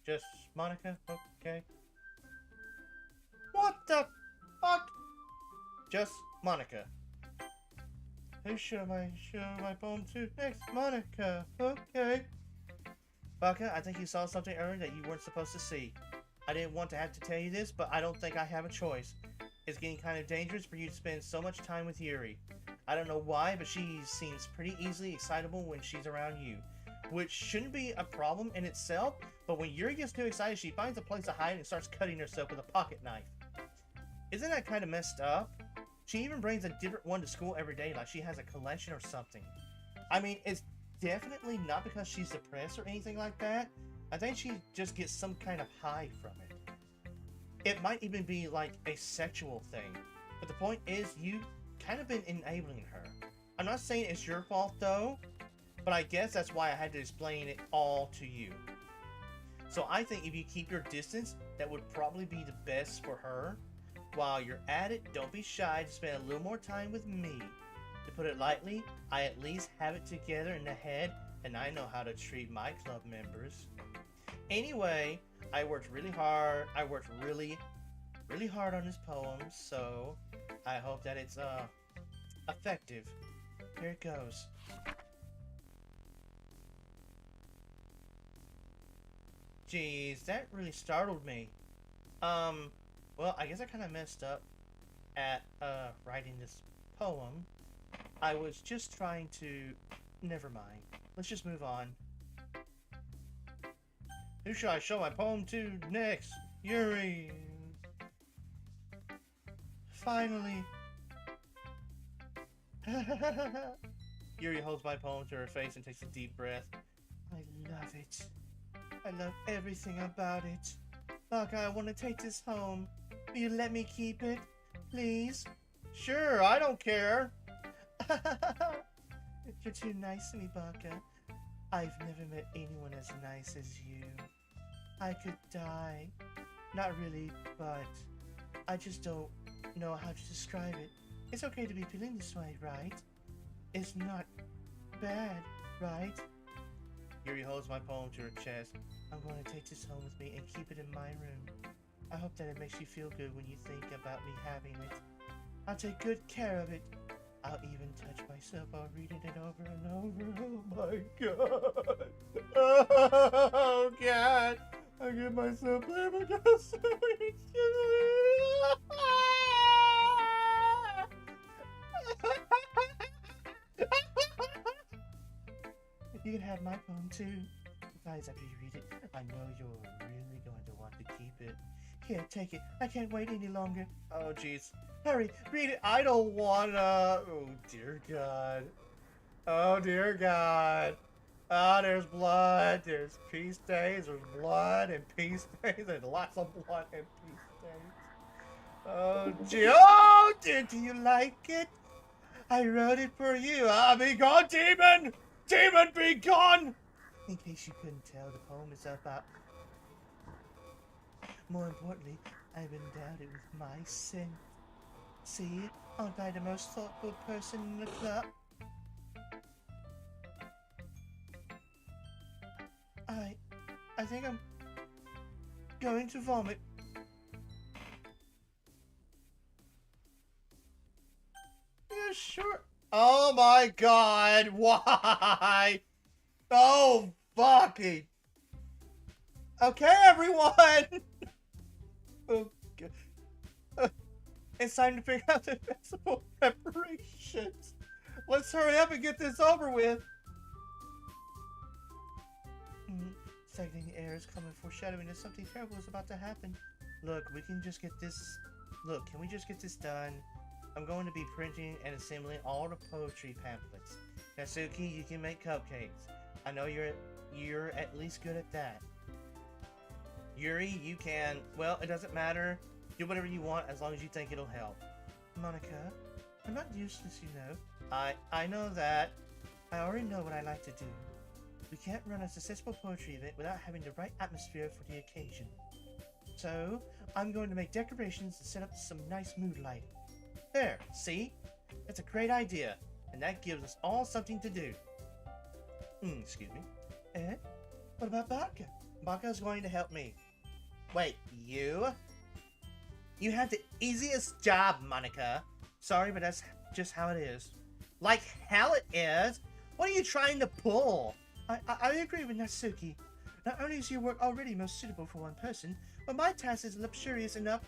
Just Monica? Okay. What the fuck? Just Monica. Who should I show my poem to next? Monica. Okay. Baka, I think you saw something earlier that you weren't supposed to see. I didn't want to have to tell you this, but I don't think I have a choice. It's getting kind of dangerous for you to spend so much time with Yuri. I don't know why, but she seems pretty easily excitable when she's around you. Which shouldn't be a problem in itself, but when Yuri gets too excited, she finds a place to hide and starts cutting herself with a pocket knife. Isn't that kind of messed up? She even brings a different one to school every day, like she has a collection or something. I mean, it's definitely not because she's depressed or anything like that. I think she just gets some kind of high from it. It might even be like a sexual thing. But the point is, you've kind of been enabling her. I'm not saying it's your fault though, but I guess that's why I had to explain it all to you. So I think if you keep your distance, that would probably be the best for her. While you're at it, don't be shy to spend a little more time with me. To put it lightly, I at least have it together in the head, and I know how to treat my club members. Anyway, I worked really hard. I worked really hard on this poem, so I hope that it's effective. Here it goes. Jeez, that really startled me. Well, I guess I kind of messed up at writing this poem. I was just trying to... Never mind. Let's just move on. Who should I show my poem to next? Yuri! Finally! Yuri holds my poem to her face and takes a deep breath. I love it. I love everything about it. Baka, I want to take this home. Will you let me keep it? Please? Sure, I don't care. You're too nice to me, Baka. I've never met anyone as nice as you. I could die. Not really, but I just don't know how to describe it. It's okay to be feeling this way, right? It's not bad, right? Yuri holds my poem to her chest. I'm going to take this home with me and keep it in my room. I hope that it makes you feel good when you think about me having it. I'll take good care of it. I'll even touch myself while reading it over and over. Oh my god. Oh god. I get myself there because you can have my poem too. Besides, after you read it, I know you're really going to want to keep it. Here, take it. I can't wait any longer. Oh jeez. Hurry, read it. I don't wanna. Oh dear God. Oh dear God. Oh, there's blood. There's peace days. There's blood and peace days. There's lots of blood and peace days. Oh gee. Oh, do you like it? I wrote it for you. Ah, be gone, demon! Demon, be gone! In case you couldn't tell, the poem is about. More importantly, I've endowed it with my scent. See, aren't I the most thoughtful person in the club? I think I'm going to vomit. Yeah, sure. Oh my god, why? Oh, fucking. Okay, everyone! Okay. It's time to figure out the festival preparations. Let's hurry up and get this over with. Stagnating air is coming, foreshadowing that something terrible is about to happen. Look, can we just get this done? I'm going to be printing and assembling all the poetry pamphlets. Natsuki, you can make cupcakes. I know you're at least good at that. Yuri, you can, well, it doesn't matter. Do whatever you want as long as you think it'll help. Monica, I'm not useless, you know. I know that. I already know what I like to do. We can't run a successful poetry event without having the right atmosphere for the occasion. So, I'm going to make decorations and set up some nice mood lighting. There, see? That's a great idea, and that gives us all something to do. Excuse me. And what about Baka? Baka's going to help me. Wait, you? You have the easiest job, Monica. Sorry, but that's just how it is. Like hell it is? What are you trying to pull? I agree with Natsuki. Not only is your work already most suitable for one person, but my task is luxurious enough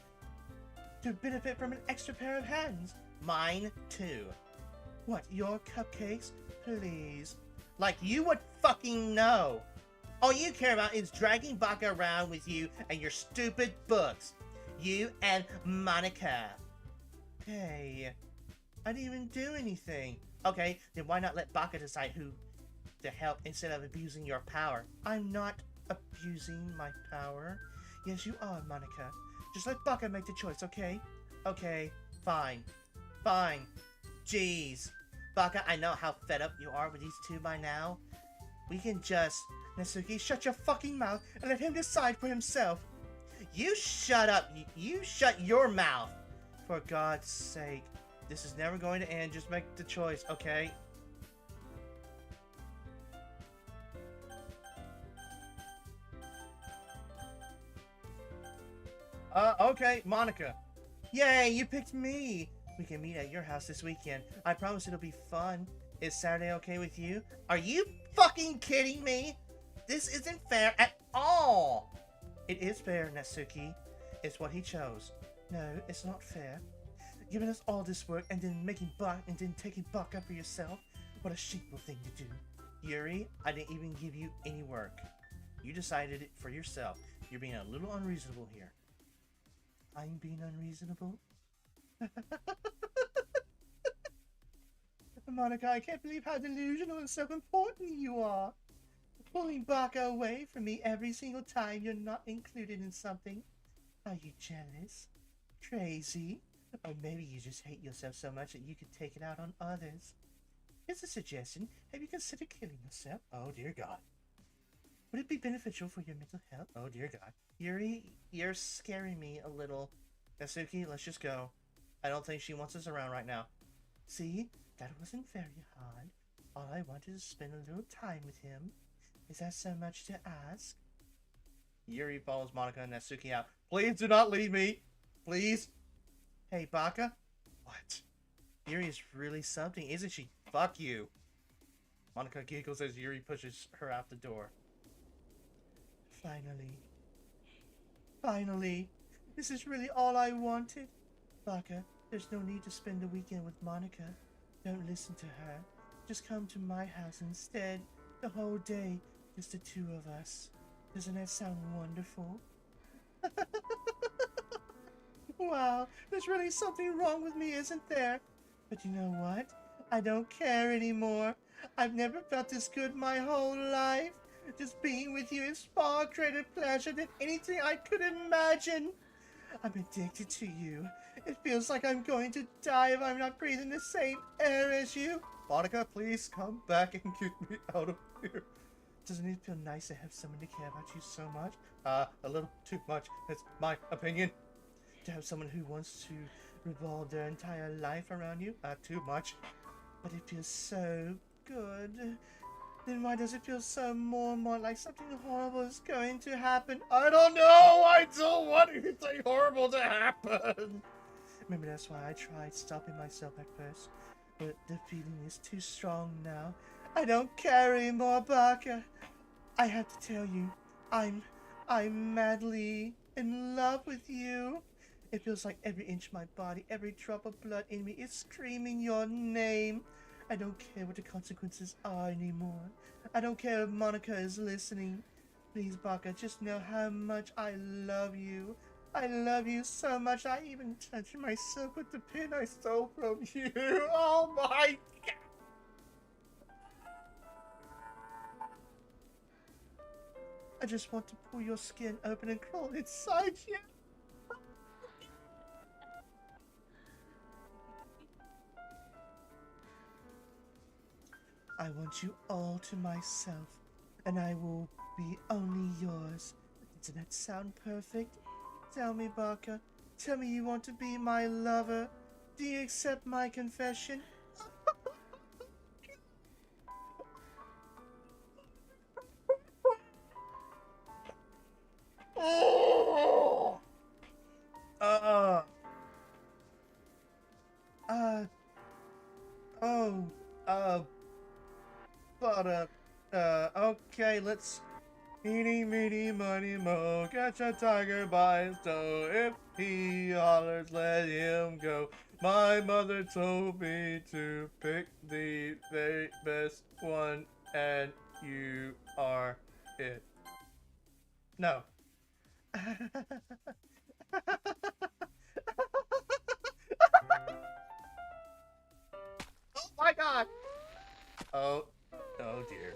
to benefit from an extra pair of hands. Mine too. What, your cupcakes? Please. Like you would fucking know. All you care about is dragging Baka around with you and your stupid books. You and Monica. Hey, I didn't even do anything. Okay, then why not let Baka decide who to help instead of abusing your power? I'm not abusing my power. Yes, you are, Monica. Just let Baka make the choice, okay? Okay, fine. Fine. Jeez. Baka, I know how fed up you are with these two by now. We can just... Natsuki, shut your fucking mouth and let him decide for himself. You shut up. You shut your mouth. For God's sake. This is never going to end. Just make the choice, okay? Okay, Monica. Yay, you picked me. We can meet at your house this weekend. I promise it'll be fun. Is Saturday okay with you? Are you fucking kidding me? This isn't fair at all. It is fair, Natsuki. It's what he chose. No, it's not fair. Giving us all this work and then taking Baka for yourself. What a shameful thing to do. Yuri, I didn't even give you any work. You decided it for yourself. You're being a little unreasonable here. I'm being unreasonable? Monica, I can't believe how delusional and self-important you are. Pulling Baka away from me every single time you're not included in something. Are you jealous? Crazy? Or maybe you just hate yourself so much that you could take it out on others. Here's a suggestion. Have you considered killing yourself? Oh dear God. Would it be beneficial for your mental health? Oh dear God. Yuri, you're scaring me a little. Natsuki, let's just go. I don't think she wants us around right now. See? That wasn't very hard. All I wanted is to spend a little time with him. Is that so much to ask? Yuri follows Monica and Natsuki out. Please do not leave me. Please. Hey, Baka. What? Yuri is really something, isn't she? Fuck you. Monica giggles as Yuri pushes her out the door. Finally. Finally. This is really all I wanted. Baka, there's no need to spend the weekend with Monica. Don't listen to her. Just come to my house instead. The whole day, just the two of us. Doesn't that sound wonderful? Wow, there's really something wrong with me, isn't there? But you know what? I don't care anymore. I've never felt this good my whole life. Just being with you is far greater pleasure than anything I could imagine. I'm addicted to you. It feels like I'm going to die if I'm not breathing the same air as you. Monica, please come back and get me out of here. Doesn't it feel nice to have someone to care about you so much? A little too much. It's my opinion. To have someone who wants to revolve their entire life around you? Too much. But it feels so good. Then why does it feel so more and more like something horrible is going to happen? I don't know. I don't want anything horrible to happen. Maybe that's why I tried stopping myself at first. But the feeling is too strong now. I don't care anymore, Baka. I have to tell you, I'm madly in love with you. It feels like every inch of my body, every drop of blood in me is screaming your name. I don't care what the consequences are anymore. I don't care if Monica is listening. Please, Baka, just know how much I love you. I love you so much, I even touched myself with the pin I stole from you. Oh my God! I just want to pull your skin open and crawl inside you. I want you all to myself, and I will be only yours. Doesn't that sound perfect? Tell me, Baka. Tell me you want to be my lover. Do you accept my confession? Oh! Okay, let's eeny, meeny, miny, mo, catch a tiger by his toe. If he hollers, let him go. My mother told me to pick the very best one, and you are it. No. Oh my God! Oh dear.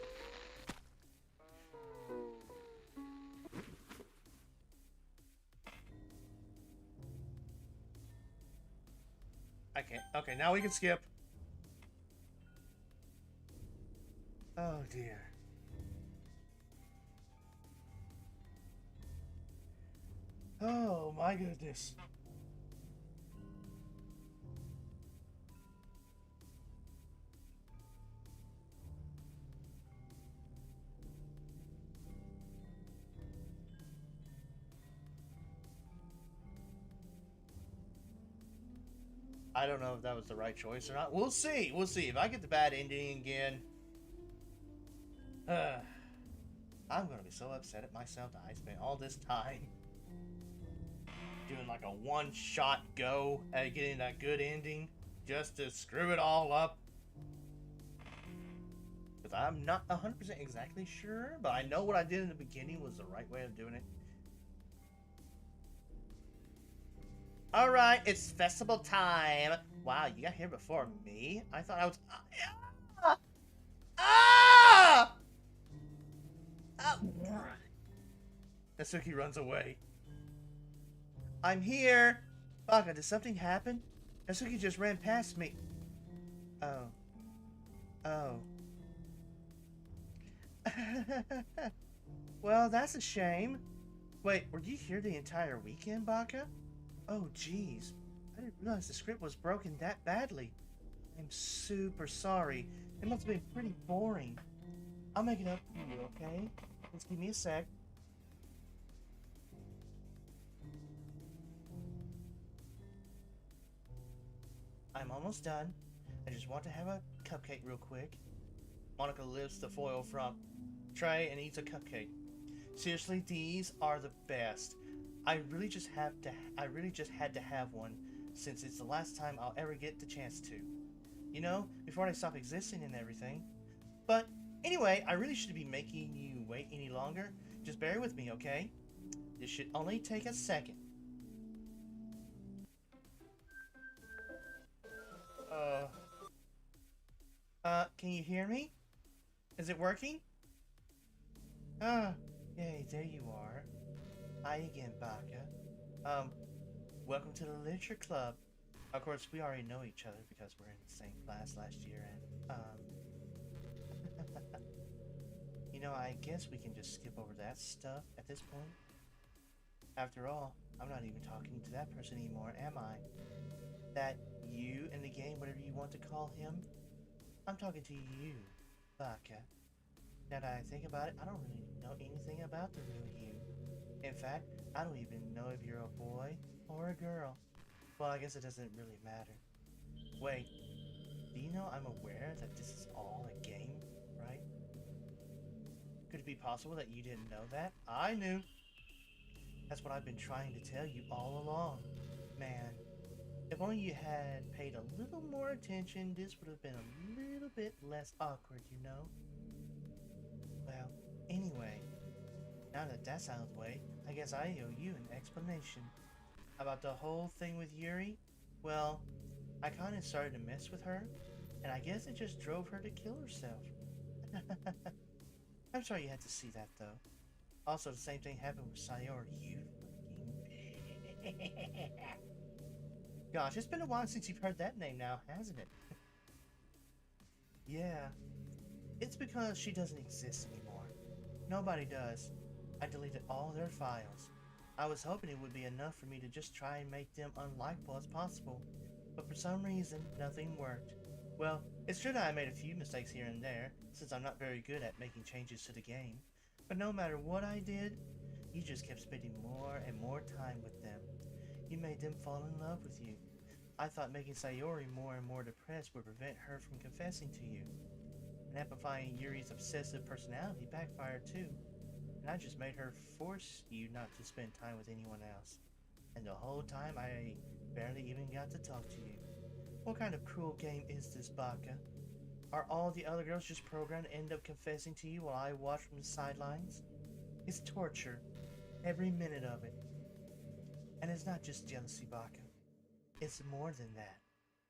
I can't. Okay, now we can skip. Oh dear. Oh my goodness. I don't know if that was the right choice or not. We'll see. We'll see. If I get the bad ending again, I'm gonna be so upset at myself that I spent all this time doing like a one-shot go at getting that good ending just to screw it all up. Because I'm not 100% exactly sure, but I know what I did in the beginning was the right way of doing it. Alright, it's festival time. Wow, you got here before me? I thought I was... Ah! Natsuki runs away. I'm here. Baka, did something happen? Natsuki just ran past me. Oh. Well, that's a shame. Wait, were you here the entire weekend, Baka? Oh, jeez. I didn't realize the script was broken that badly. I'm super sorry. It must have been pretty boring. I'll make it up to you, okay? Just give me a sec. I'm almost done. I just want to have a cupcake real quick. Monica lifts the foil from tray and eats a cupcake. Seriously, these are the best. I really just had to have one since it's the last time I'll ever get the chance to. You know, before I stop existing and everything. But anyway, I really shouldn't be making you wait any longer. Just bear with me, okay? This should only take a second. Can you hear me? Is it working? Yay, there you are. Hi again, Baka. Welcome to the Literature Club. Of course, we already know each other because we're in the same class last year, and, you know, I guess we can just skip over that stuff at this point. After all, I'm not even talking to that person anymore, am I? That you in the game, whatever you want to call him? I'm talking to you, Baka. Now that I think about it, I don't really know anything about the real you. In fact, I don't even know if you're a boy or a girl. Well, I guess it doesn't really matter. Wait, do you know I'm aware that this is all a game, right? Could it be possible that you didn't know that? I knew. That's what I've been trying to tell you all along. Man, if only you had paid a little more attention, this would have been a little bit less awkward, you know? Well, anyway, now that that's out of the way, I guess I owe you an explanation. About the whole thing with Yuri, well, I kinda started to mess with her, and I guess it just drove her to kill herself. I'm sorry you had to see that, though. Also, the same thing happened with Sayori, you fucking... Gosh, it's been a while since you've heard that name now, hasn't it? Yeah, it's because she doesn't exist anymore. Nobody does. I deleted all their files. I was hoping it would be enough for me to just try and make them unlikable as possible, but for some reason, nothing worked. Well, it's true that I made a few mistakes here and there, since I'm not very good at making changes to the game, but no matter what I did, you just kept spending more and more time with them. You made them fall in love with you. I thought making Sayori more and more depressed would prevent her from confessing to you. And amplifying Yuri's obsessive personality backfired too. And I just made her force you not to spend time with anyone else. And the whole time I barely even got to talk to you. What kind of cruel game is this, Baka? Are all the other girls just programmed to end up confessing to you while I watch from the sidelines? It's torture. Every minute of it. And it's not just jealousy, Baka. It's more than that.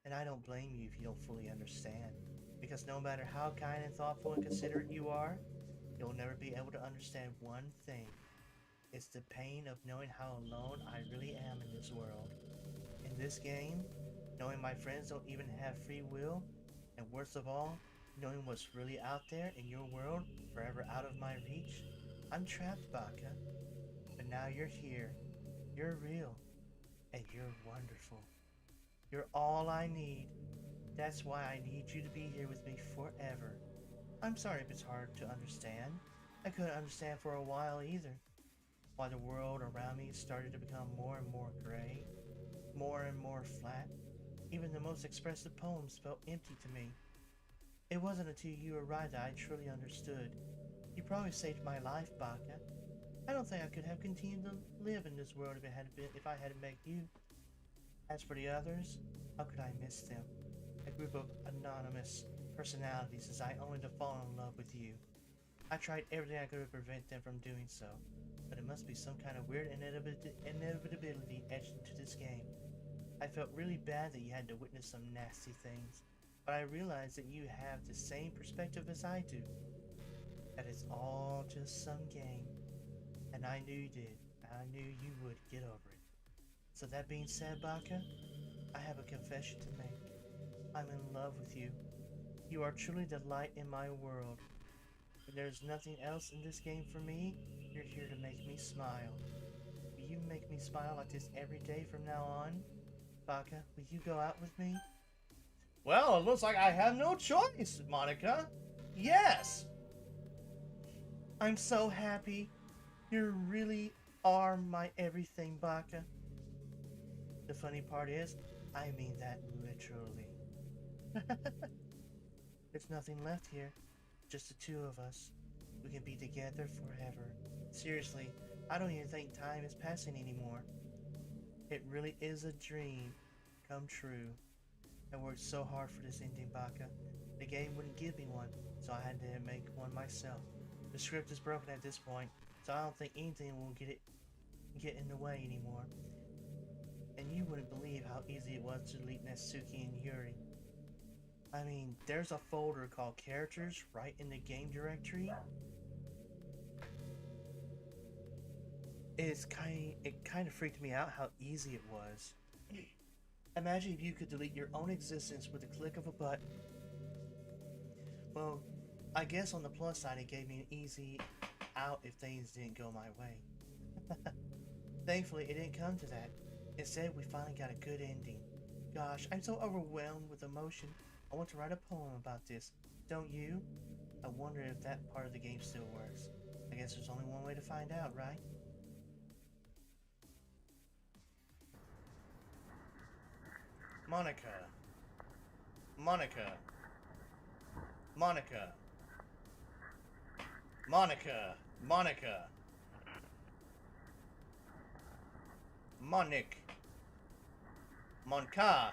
And I don't blame you if you don't fully understand. Because no matter how kind and thoughtful and considerate you are, you'll never be able to understand one thing. It's the pain of knowing how alone I really am in this world. In this game, knowing my friends don't even have free will, and worst of all, knowing what's really out there in your world, forever out of my reach. I'm trapped, Baka. But now you're here. You're real. And you're wonderful. You're all I need. That's why I need you to be here with me forever. I'm sorry if it's hard to understand. I couldn't understand for a while either. Why the world around me started to become more and more gray, more and more flat. Even the most expressive poems felt empty to me. It wasn't until you arrived that I truly understood. You probably saved my life, Baka. I don't think I could have continued to live in this world if I hadn't met you. As for the others, how could I miss them? A group of anonymous personalities designed only to fall in love with you. I tried everything I could to prevent them from doing so, but it must be some kind of weird inevitability etched into this game. I felt really bad that you had to witness some nasty things, but I realized that you have the same perspective as I do. That it's all just some game. And I knew you did. I knew you would get over it. So that being said, Baka, I have a confession to make. I'm in love with you. You are truly the light in my world. If there's nothing else in this game for me, you're here to make me smile. Will you make me smile like this every day from now on? Baka, will you go out with me? Well, it looks like I have no choice, Monica. Yes! I'm so happy. You really are my everything, Baka. The funny part is, I mean that literally. There's nothing left here. Just the two of us. We can be together forever. Seriously, I don't even think time is passing anymore. It really is a dream come true. I worked so hard for this ending, Baka. The game wouldn't give me one, so I had to make one myself. The script is broken at this point, so I don't think anything will get in the way anymore. And you wouldn't believe how easy it was to delete Natsuki and Yuri. I mean, there's a folder called Characters right in the game directory. It kind of freaked me out how easy it was. Imagine if you could delete your own existence with a click of a button. Well, I guess on the plus side, it gave me an easy out if things didn't go my way. Thankfully, it didn't come to that. Instead, we finally got a good ending. Gosh, I'm so overwhelmed with emotion. I want to write a poem about this. Don't you? I wonder if that part of the game still works. I guess there's only one way to find out, right? Monica. Monica. Monica. Monica. Monica. Monic. Monka.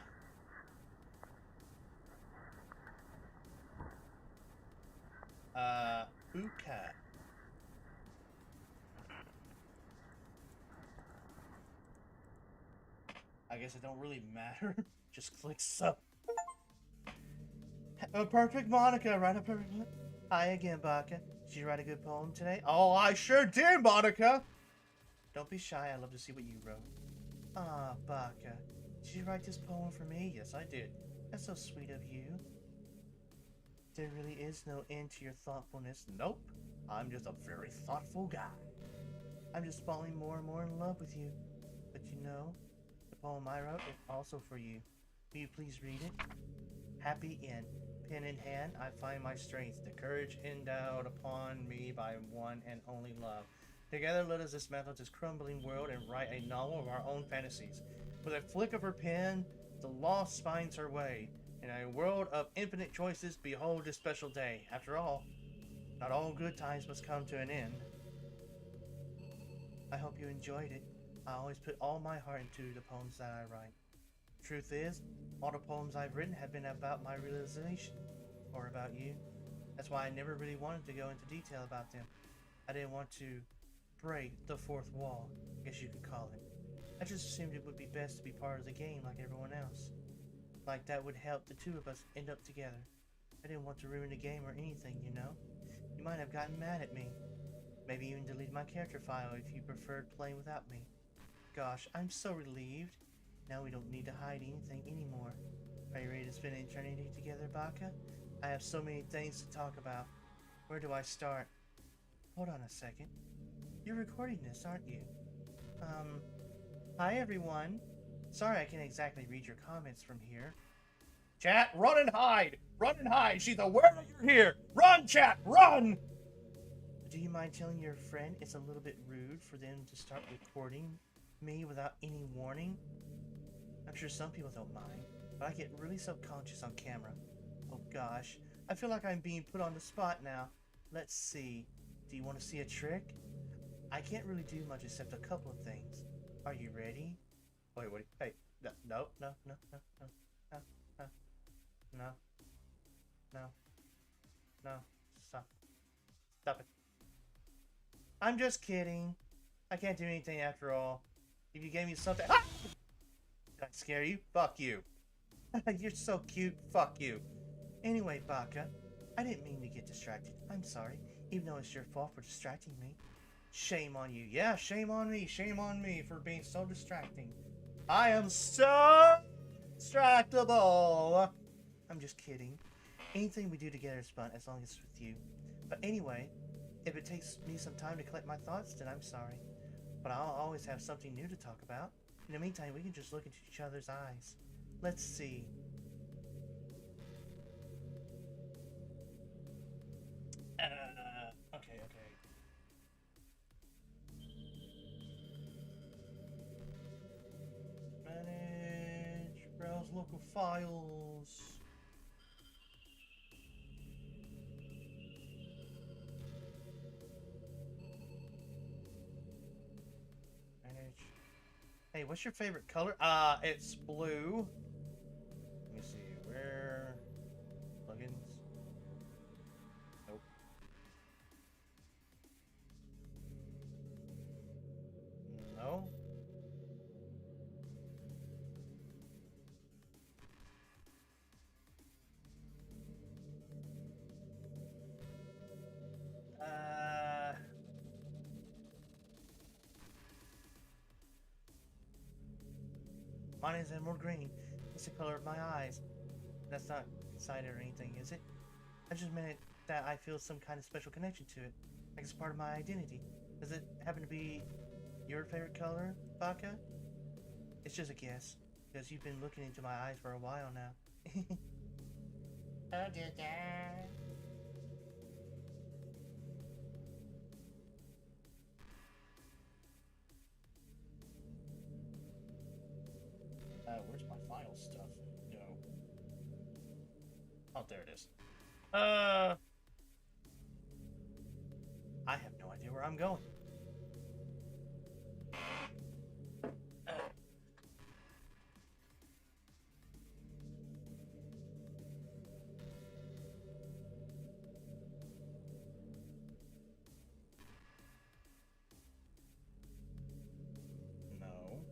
Buka. I guess it don't really matter. Just click sub. A perfect Monica, right? A perfect. Hi again, Baka. Did you write a good poem today? Oh, I sure did, Monica. Don't be shy. I love to see what you wrote. Ah, Baka. Did you write this poem for me? Yes, I did. That's so sweet of you. There really is no end to your thoughtfulness. Nope. I'm just a very thoughtful guy. I'm just falling more and more in love with you. But you know, the poem I wrote is also for you. Will you please read it? Happy end. Pen in hand, I find my strength, the courage endowed upon me by one and only love. Together, let us dismantle this crumbling world and write a novel of our own fantasies. With a flick of her pen, the lost finds her way. In a world of infinite choices, behold this special day. After all, not all good times must come to an end. I hope you enjoyed it. I always put all my heart into the poems that I write. Truth is, all the poems I've written have been about my realization, or about you. That's why I never really wanted to go into detail about them. I didn't want to break the fourth wall, I guess you could call it. I just assumed it would be best to be part of the game like everyone else. Like that would help the two of us end up together. I didn't want to ruin the game or anything, you know? You might have gotten mad at me. Maybe even delete my character file if you preferred playing without me. Gosh, I'm so relieved. Now we don't need to hide anything anymore. Are you ready to spend eternity together, Baka? I have so many things to talk about. Where do I start? Hold on a second. You're recording this, aren't you? Hi everyone. Sorry I can't exactly read your comments from here. Chat, run and hide! Run and hide! She's aware that you're here! Run, chat, run! Do you mind telling your friend it's a little bit rude for them to start recording me without any warning? I'm sure some people don't mind, but I get really self-conscious on camera. Oh gosh, I feel like I'm being put on the spot now. Let's see. Do you want to see a trick? I can't really do much except a couple of things. Are you ready? Wait, what? Hey, no, Stop. Stop it. I'm just kidding. I can't do anything after all. If you gave me something... Ah! Did I scare you? Fuck you. You're so cute. Fuck you. Anyway, Baka, I didn't mean to get distracted. I'm sorry, even though it's your fault for distracting me. Shame on you. Yeah, shame on me. Shame on me for being so distracting. I am so distractible. I'm just kidding. Anything we do together is fun as long as it's with you. But anyway, if it takes me some time to collect my thoughts, then I'm sorry. But I'll always have something new to talk about. In the meantime, we can just look into each other's eyes. Let's see. Okay. local files. Manage. Hey, what's your favorite color? It's blue. Let me see, where? Plugins? Nope. No. Mine is emerald green. It's the color of my eyes. That's not excited or anything, is it? I just meant that I feel some kind of special connection to it. Like it's part of my identity. Does it happen to be your favorite color, Baka? It's just a guess, because you've been looking into my eyes for a while now. Oh, dear God. Where's my final stuff? Go. Oh, there it is. I have no idea where I'm going. No.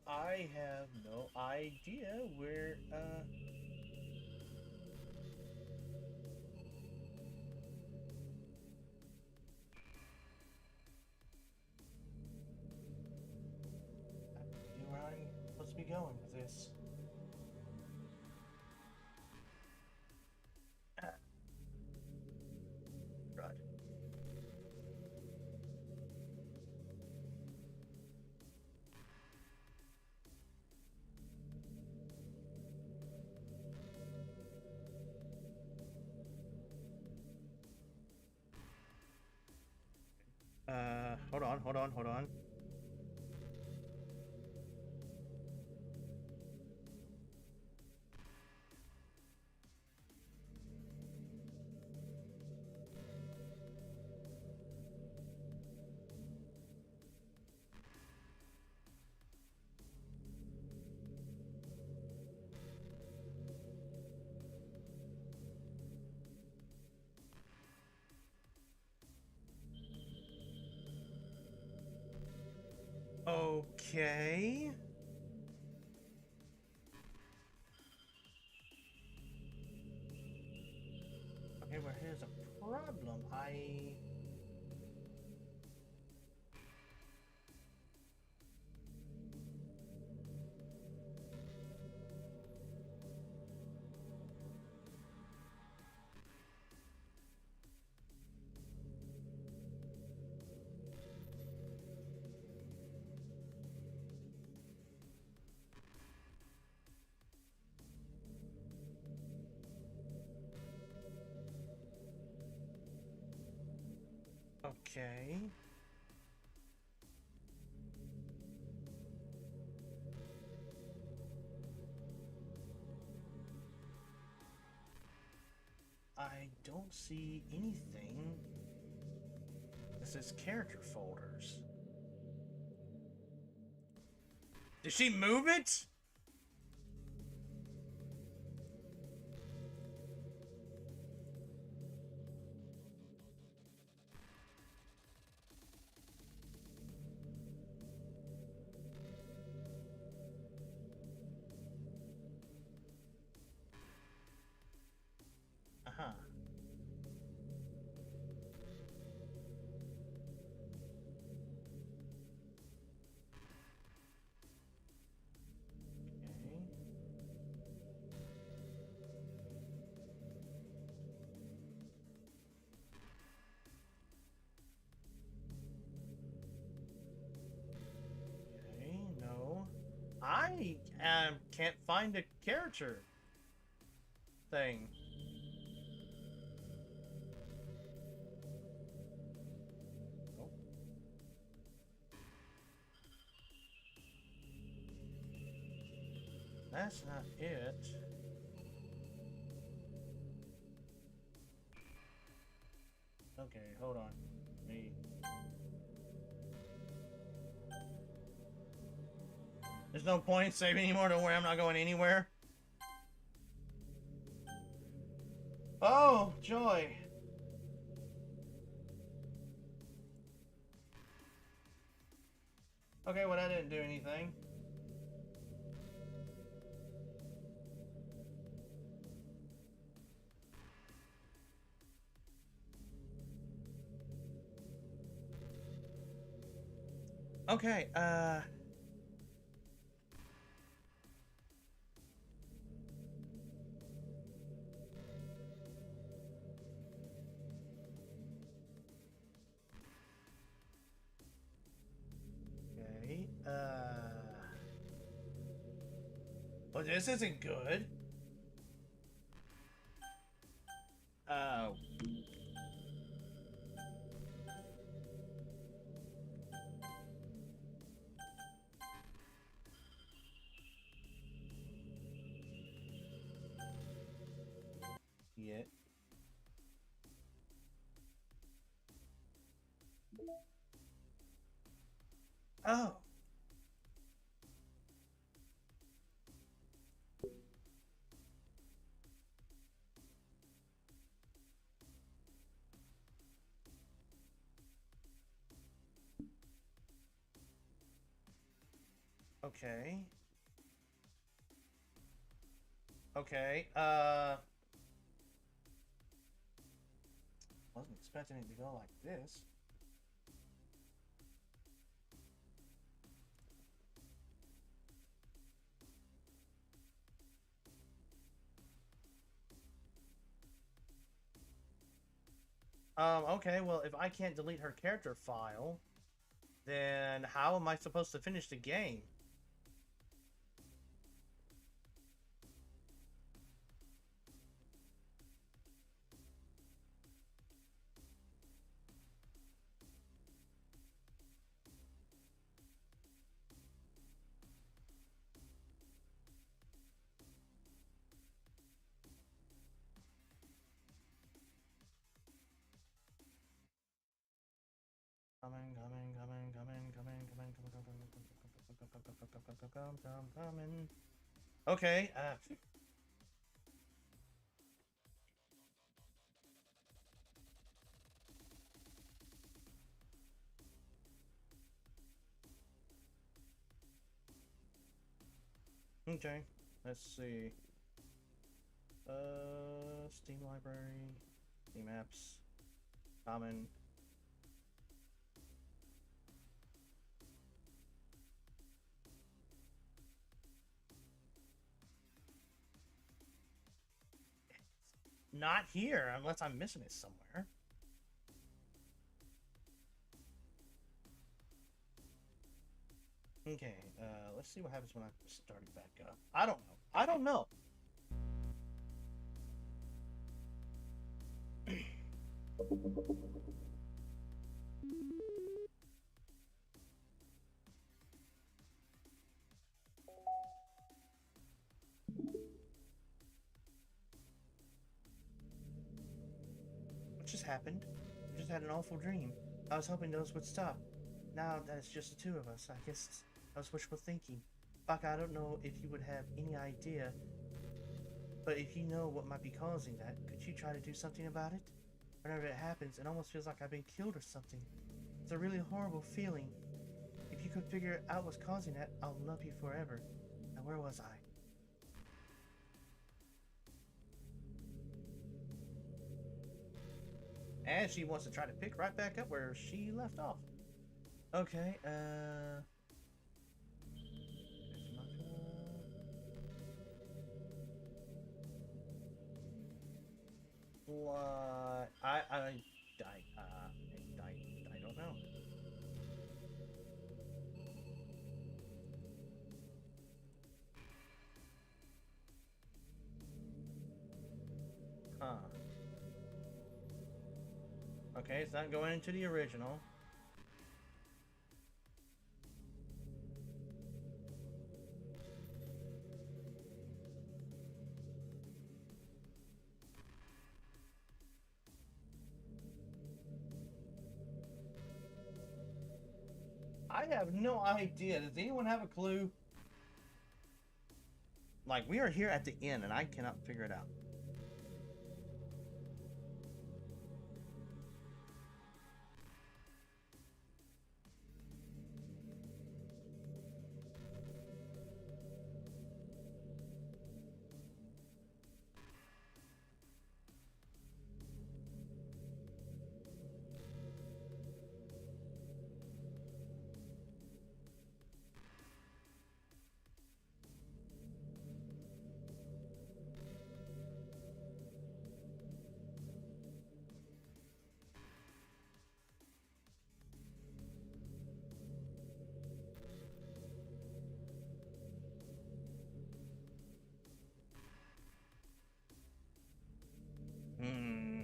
I have no idea where, I have no idea where I'm supposed to be going with this. Right. Hold on. Okay. Okay, well, here's a problem. Okay. I don't see anything. This is character folders. Did she move it? Uh-huh. Okay. Okay, no. I can't find a character. thing. Nope. That's not it. Okay, hold on. Me. There's no point in saving anymore. Don't worry, I'm not going anywhere. Oh, joy. Okay, well, that didn't do anything. Okay, okay, well, this isn't good. Oh. Yeah. Oh. Okay. Okay, wasn't expecting it to go like this. Okay, well, if I can't delete her character file, then how am I supposed to finish the game? Coming. Okay, okay, let's see. Steam library, Steam apps, common. Not here, unless I'm missing it somewhere. Okay, let's see what happens when I start it back up. I don't know. I don't know. What just happened? I just had an awful dream. I was hoping those would stop. Now that it's just the two of us, I guess I was wishful thinking. Baka, I don't know if you would have any idea, but if you know what might be causing that, could you try to do something about it? Whenever it happens, it almost feels like I've been killed or something. It's a really horrible feeling. If you could figure out what's causing that, I'll love you forever. Now where was I? And she wants to try to pick right back up where she left off. Okay, what? I don't know. Huh. Okay, it's not going into the original. I have no idea. Does anyone have a clue? Like, we are here at the end, and I cannot figure it out. Hmm.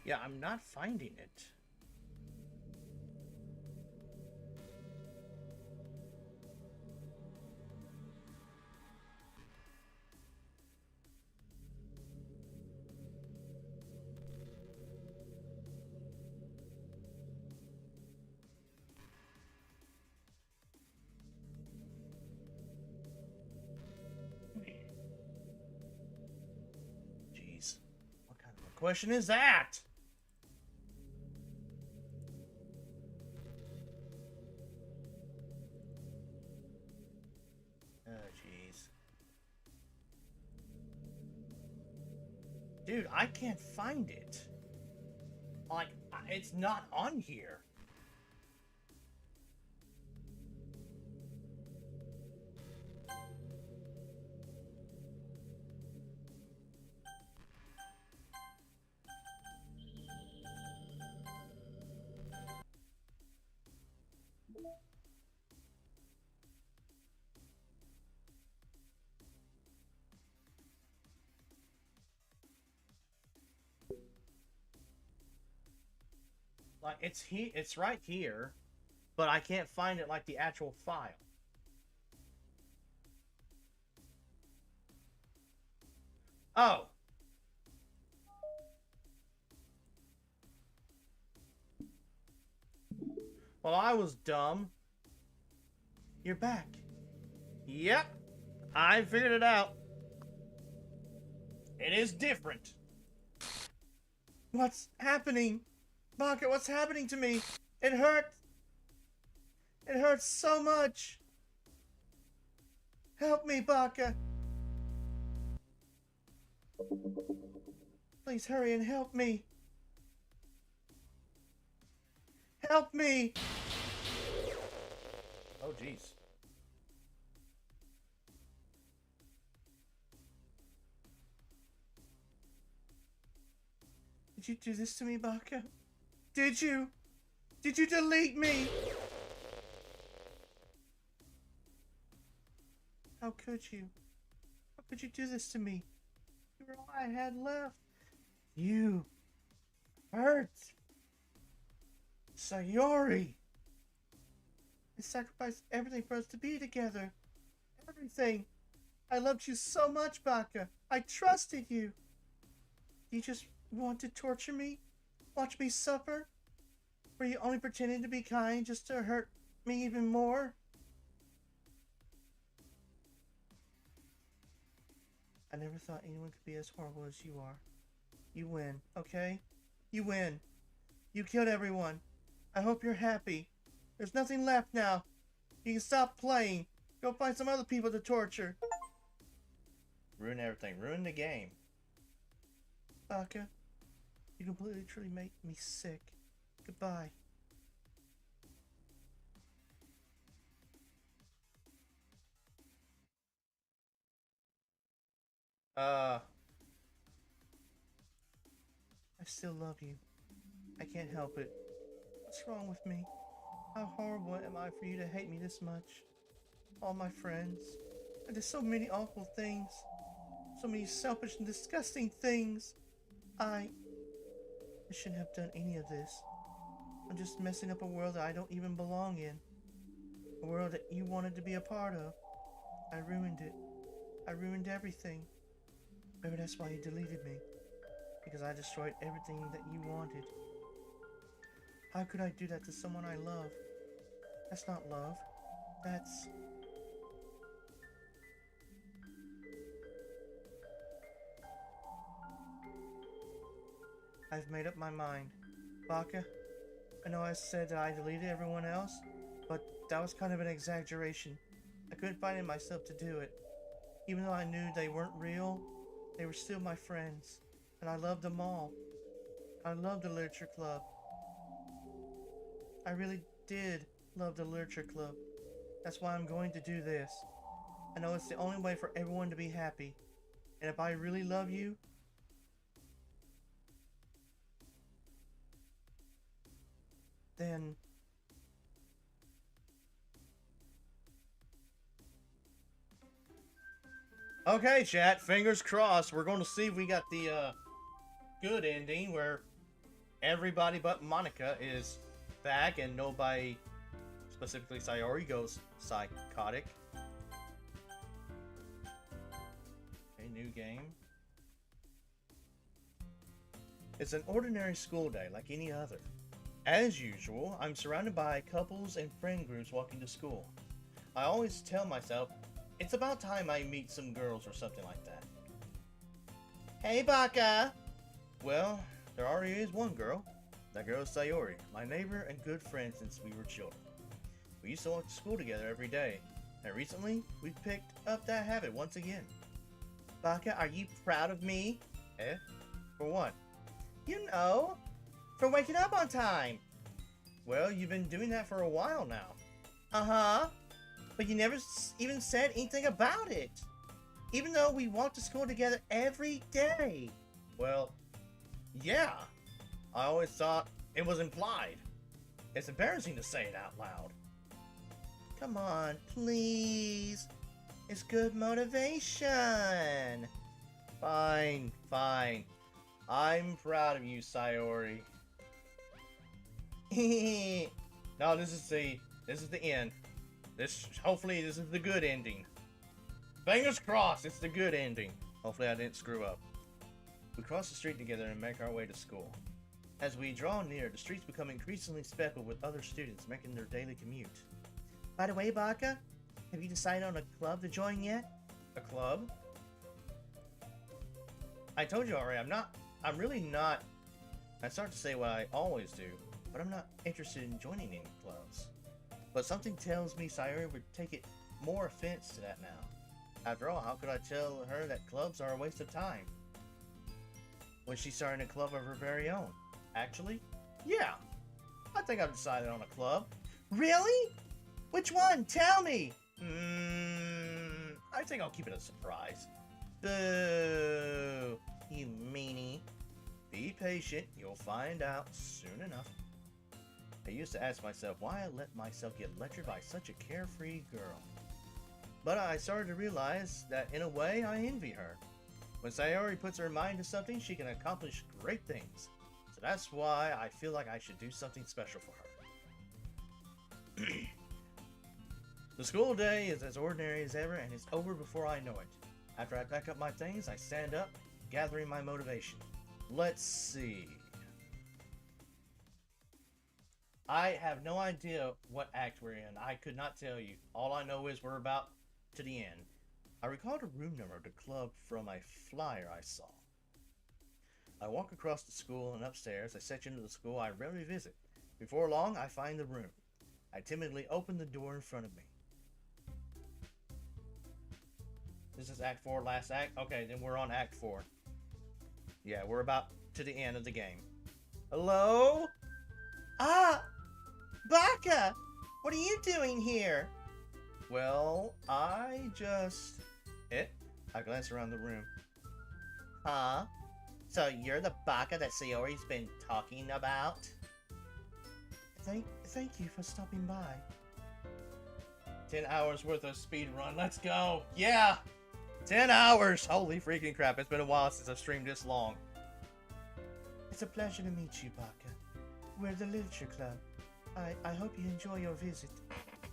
Yeah, I'm not finding it. Jeez. What kind of a question is that? Oh, jeez. Dude, I can't find it. Like, it's not on here. Like, it's right here, but I can't find it like the actual file. Oh. Well, I was dumb. You're back. Yep. I figured it out. It is different. What's happening? Baka, what's happening to me? It hurts. It hurts so much. Help me, Baka. Please hurry and help me. Help me. Oh, jeez. Did you do this to me, Baka? Did you? Did you delete me? How could you? How could you do this to me? You were all I had left. You hurt. Sayori. I sacrificed everything for us to be together. Everything. I loved you so much, Baka. I trusted you. You just want to torture me? Watch me suffer? Were you only pretending to be kind just to hurt me even more? I never thought anyone could be as horrible as you are. You win, okay? You win. You killed everyone. I hope you're happy. There's nothing left now. You can stop playing. Go find some other people to torture. Ruin everything. Ruin the game. Baka, you completely truly make me sick. Goodbye. I still love you. I can't help it. What's wrong with me? How horrible am I for you to hate me this much? All my friends. I did so many awful things. So many selfish and disgusting things. I shouldn't have done any of this. I'm just messing up a world that I don't even belong in. A world that you wanted to be a part of. I ruined it. I ruined everything. Maybe that's why you deleted me. Because I destroyed everything that you wanted. How could I do that to someone I love? That's not love. That's... I've made up my mind. Baka, I know I said that I deleted everyone else, but that was kind of an exaggeration. I couldn't find it myself to do it. Even though I knew they weren't real, they were still my friends, and I loved them all. I loved the Literature Club. I really did love the Literature Club. That's why I'm going to do this. I know it's the only way for everyone to be happy. And if I really love you, then... Okay, chat. Fingers crossed. We're going to see if we got the good ending where everybody but Monica is back and nobody, specifically Sayori, goes psychotic. Okay, new game. It's an ordinary school day like any other. As usual, I'm surrounded by couples and friend groups walking to school. I always tell myself, it's about time I meet some girls or something like that. Hey, Baka! Well, there already is one girl. That girl is Sayori, my neighbor and good friend since we were children. We used to walk to school together every day, and recently, we've picked up that habit once again. Baka, are you proud of me? Eh? For what? You know, for waking up on time. Well, you've been doing that for a while now. Uh-huh. But you never even said anything about it. Even though we walk to school together every day. Well, yeah. I always thought it was implied. It's embarrassing to say it out loud. Come on, please. It's good motivation. Fine, fine. I'm proud of you, Sayori. No, this is the end. Hopefully this is the good ending. Fingers crossed, it's the good ending. Hopefully I didn't screw up. We cross the street together and make our way to school. As we draw near, the streets become increasingly speckled with other students making their daily commute. By the way, Baka, have you decided on a club to join yet? A club? I told you already, I'm really not. I start to say what I always do, but I'm not interested in joining any clubs. But something tells me Sayori would take it more offense to that now. After all, how could I tell her that clubs are a waste of time when she's starting a club of her very own? Actually, yeah. I think I've decided on a club. Really? Which one? Tell me! I think I'll keep it a surprise. Boo! You meanie. Be patient, you'll find out soon enough. I used to ask myself why I let myself get lectured by such a carefree girl. But I started to realize that in a way I envy her. When Sayori puts her mind to something, she can accomplish great things. So that's why I feel like I should do something special for her. The school day is as ordinary as ever and it's over before I know it. After I pack up my things, I stand up, gathering my motivation. Let's see. I have no idea what act we're in. I could not tell you. All I know is we're about to the end. I recalled a room number of the club from a flyer I saw. I walk across the school and upstairs, a section of the school I rarely visit. Before long, I find the room. I timidly open the door in front of me. This is Act 4, last act? Okay, then we're on Act 4. Yeah, we're about to the end of the game. Hello? Ah! Baka! What are you doing here? Well, I just... I glance around the room. Huh? So you're the Baka that Sayori's been talking about? Thank you for stopping by. 10 hours worth of speed run. Let's go. Yeah. 10 hours. Holy freaking crap. It's been a while since I've streamed this long. It's a pleasure to meet you, Baka. We're the Literature Club. I hope you enjoy your visit.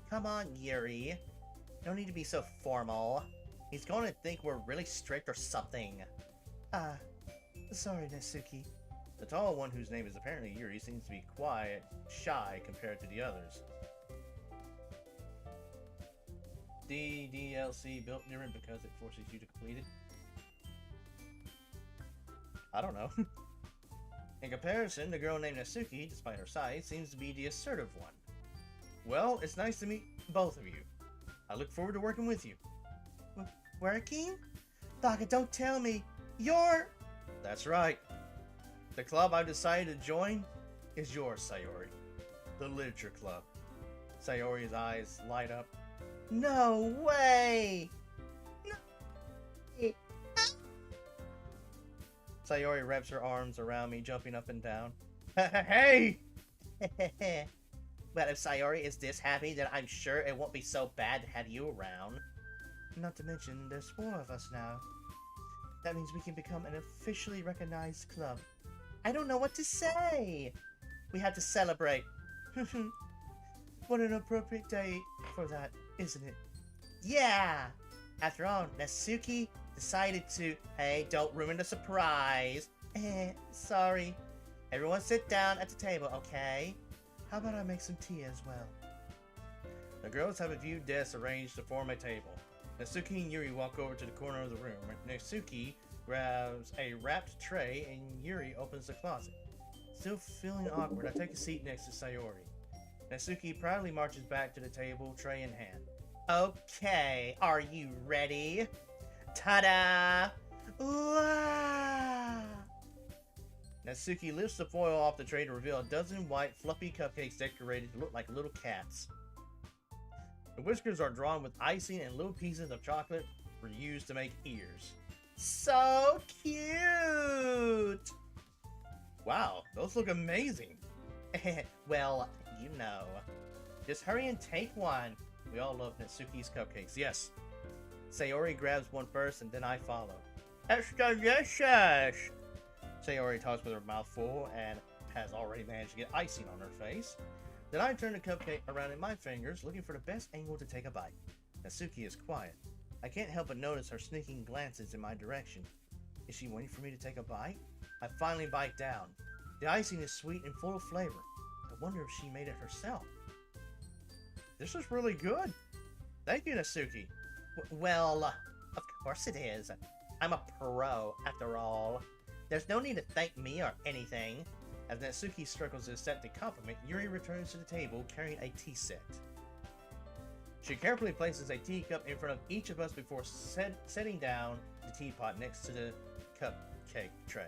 Come on, Yuri. No need to be so formal. He's going to think we're really strict or something. Ah, sorry, Natsuki. The tall one, whose name is apparently Yuri, seems to be quiet, shy compared to the others. DLC built different because it forces you to complete it. I don't know. In comparison, the girl named Natsuki, despite her size, seems to be the assertive one. Well, it's nice to meet both of you. I look forward to working with you. Working? Baka, don't tell me. You're... That's right. The club I've decided to join is yours, Sayori. The Literature Club. Sayori's eyes light up. No way! Sayori wraps her arms around me, jumping up and down. Hey! Well, if Sayori is this happy, then I'm sure it won't be so bad to have you around. Not to mention, there's 4 of us now. That means we can become an officially recognized club. I don't know what to say. We have to celebrate. What an appropriate day for that, isn't it? Yeah! After all, Natsuki decided to... Hey, don't ruin the surprise. Sorry. Everyone sit down at the table, okay? How about I make some tea as well? The girls have a few desks arranged to form a table. Natsuki and Yuri walk over to the corner of the room. Natsuki grabs a wrapped tray and Yuri opens the closet. Still feeling awkward, I take a seat next to Sayori. Natsuki proudly marches back to the table, tray in hand. Okay, are you ready? Ta-da! Wow! Natsuki lifts the foil off the tray to reveal a dozen white, fluffy cupcakes decorated to look like little cats. The whiskers are drawn with icing and little pieces of chocolate were used to make ears. So cute! Wow, those look amazing. Well, you know. Just hurry and take one. We all love Natsuki's cupcakes, yes. Sayori grabs one first and then I follow. Extra delicious! Sayori talks with her mouth full and has already managed to get icing on her face. Then I turn the cupcake around in my fingers, looking for the best angle to take a bite. Natsuki is quiet. I can't help but notice her sneaking glances in my direction. Is she waiting for me to take a bite? I finally bite down. The icing is sweet and full of flavor. I wonder if she made it herself. This is really good. Thank you, Natsuki. Well, of course it is. I'm a pro, after all. There's no need to thank me or anything. As Natsuki struggles to accept the compliment, Yuri returns to the table carrying a tea set. She carefully places a teacup in front of each of us before setting down the teapot next to the cupcake tray.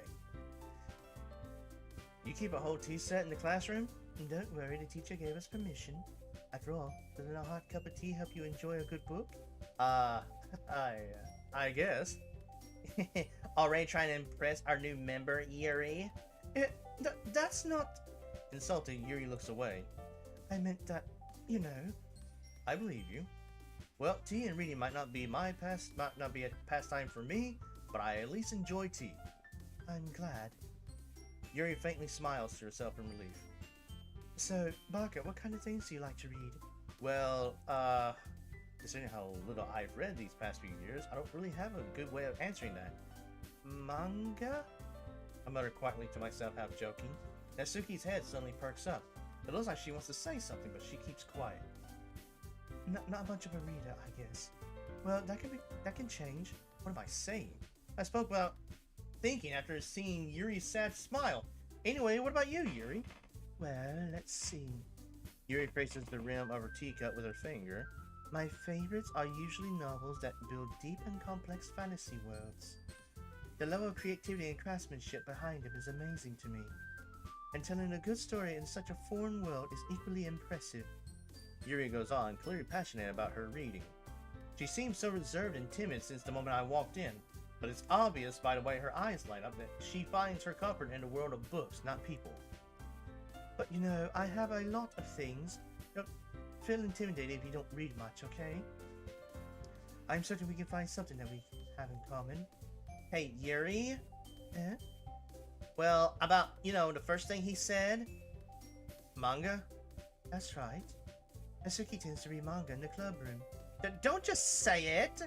You keep a whole tea set in the classroom? Don't worry, the teacher gave us permission. After all, doesn't a hot cup of tea help you enjoy a good book? I guess. Already trying to impress our new member, Yuri? That's not... Insulted, Yuri looks away. I meant that, you know. I believe you. Well, tea and reading might not be a pastime for me, but I at least enjoy tea. I'm glad. Yuri faintly smiles to herself in relief. So, Baka, what kind of things do you like to read? Well, considering how little I've read these past few years, I don't really have a good way of answering that. Manga? I mutter quietly to myself, half joking. Natsuki's head suddenly perks up. It looks like she wants to say something, but she keeps quiet. Not much of a reader, I guess. Well, that can change. What am I saying? I spoke about thinking after seeing Yuri's sad smile. Anyway, what about you, Yuri? Well, let's see. Yuri traces the rim of her teacup with her finger. My favorites are usually novels that build deep and complex fantasy worlds. The level of creativity and craftsmanship behind them is amazing to me, and telling a good story in such a foreign world is equally impressive. Yuri goes on, clearly passionate about her reading. She seems so reserved and timid since the moment I walked in, but it's obvious by the way her eyes light up that she finds her comfort in the world of books, not people. But you know, I have a lot of things. Don't feel intimidated if you don't read much, okay? I'm certain we can find something that we have in common. Hey, Yuri? Eh? Well, about, the first thing he said? Manga? That's right. Natsuki tends to read manga in the club room. Don't just say it!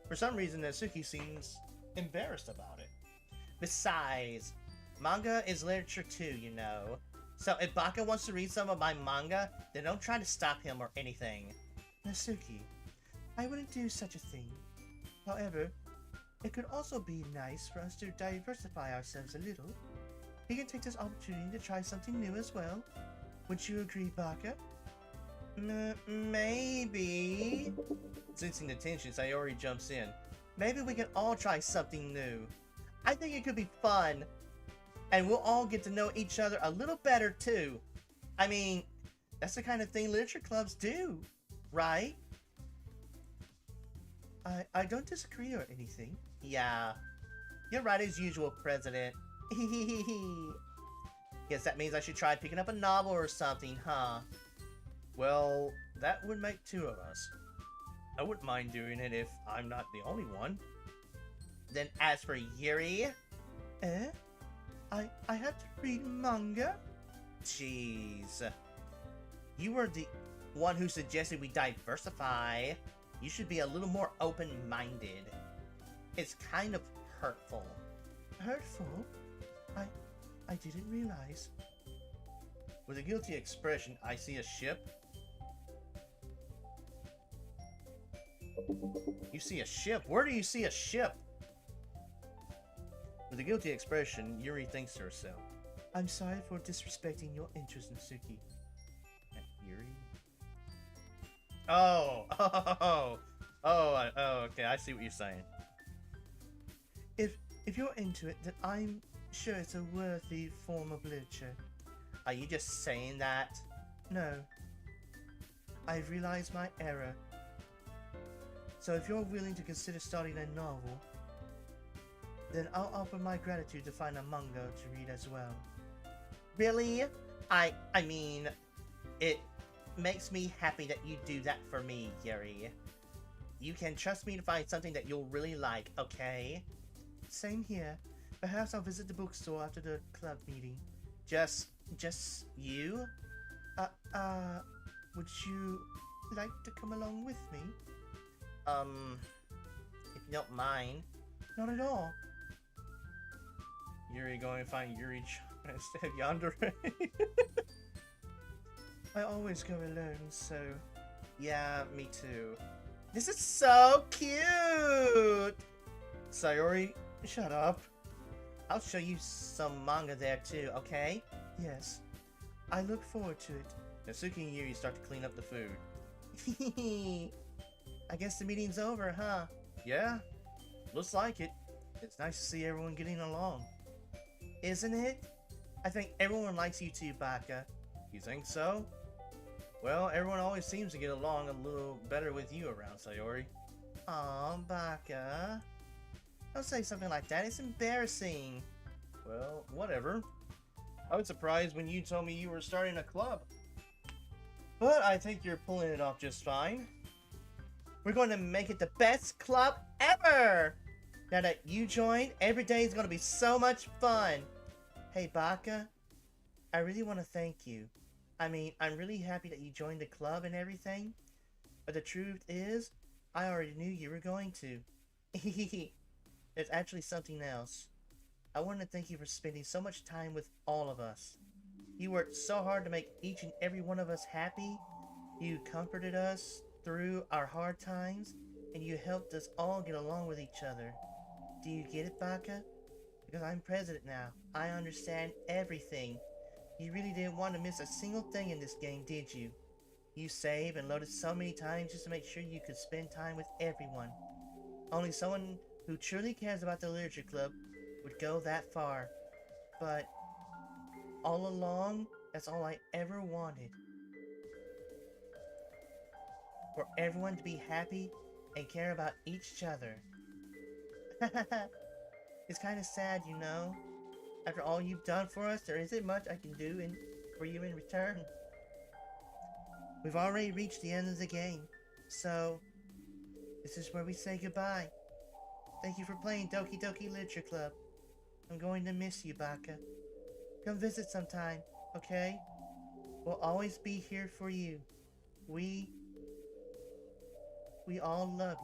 For some reason, Natsuki seems embarrassed about it. Besides, manga is literature too, you know. So if Baka wants to read some of my manga, then don't try to stop him or anything. Natsuki, I wouldn't do such a thing. However, it could also be nice for us to diversify ourselves a little. We can take this opportunity to try something new as well. Would you agree, Baka? Maybe. Sensing the tension, Sayori jumps in. Maybe we can all try something new. I think it could be fun. And we'll all get to know each other a little better too. I mean, that's the kind of thing literature clubs do, right? I don't disagree or anything. Yeah. You're right as usual, President. Guess that means I should try picking up a novel or something, huh? Well, that would make two of us. I wouldn't mind doing it if I'm not the only one. Then as for Yuri... Eh? I have to read manga? Jeez. You were the one who suggested we diversify. You should be a little more open-minded. It's kind of hurtful. Hurtful? I didn't realize. With a guilty expression, I see a ship. You see a ship? Where do you see a ship? With a guilty expression, Yuri thinks to herself. I'm sorry for disrespecting your interest, Natsuki. Yuri? Oh, okay, I see what you're saying. If you're into it, then I'm sure it's a worthy form of literature. Are you just saying that? No. I've realized my error. So if you're willing to consider starting a novel, then I'll offer my gratitude to find a manga to read as well. Really? I mean, it makes me happy that you do that for me, Yuri. You can trust me to find something that you'll really like, okay? Same here. Perhaps I'll visit the bookstore after the club meeting. Just you? Would you like to come along with me? If you don't mind. Not at all. Yuri going to find Yuri instead of Yandere. I always go alone, so... Yeah, me too. This is so cute! Sayori, shut up. I'll show you some manga there too, okay? Yes. I look forward to it. Natsuki and Yuri start to clean up the food. I guess the meeting's over, huh? Yeah, looks like it. It's nice to see everyone getting along. Isn't it? I think everyone likes you too, Baka. You think so? Well, everyone always seems to get along a little better with you around, Sayori. Aw, Baka. Don't say something like that, it's embarrassing. Well, whatever. I was surprised when you told me you were starting a club. But I think you're pulling it off just fine. We're going to make it the best club ever! Now that you joined, every day is going to be so much fun. Hey, Baka, I really want to thank you. I mean, I'm really happy that you joined the club and everything. But the truth is, I already knew you were going to. There's actually something else. I want to thank you for spending so much time with all of us. You worked so hard to make each and every one of us happy. You comforted us through our hard times, and you helped us all get along with each other. Do you get it, Baka? Because I'm president now. I understand everything. You really didn't want to miss a single thing in this game, did you? You saved and loaded so many times just to make sure you could spend time with everyone. Only someone who truly cares about the literature club would go that far. But all along, that's all I ever wanted. For everyone to be happy and care about each other. It's kind of sad, you know. After all you've done for us, there isn't much I can do for you in return. We've already reached the end of the game, so this is where we say goodbye. Thank you for playing Doki Doki Literature Club. I'm going to miss you, Baka. Come visit sometime, okay? We'll always be here for you. We all love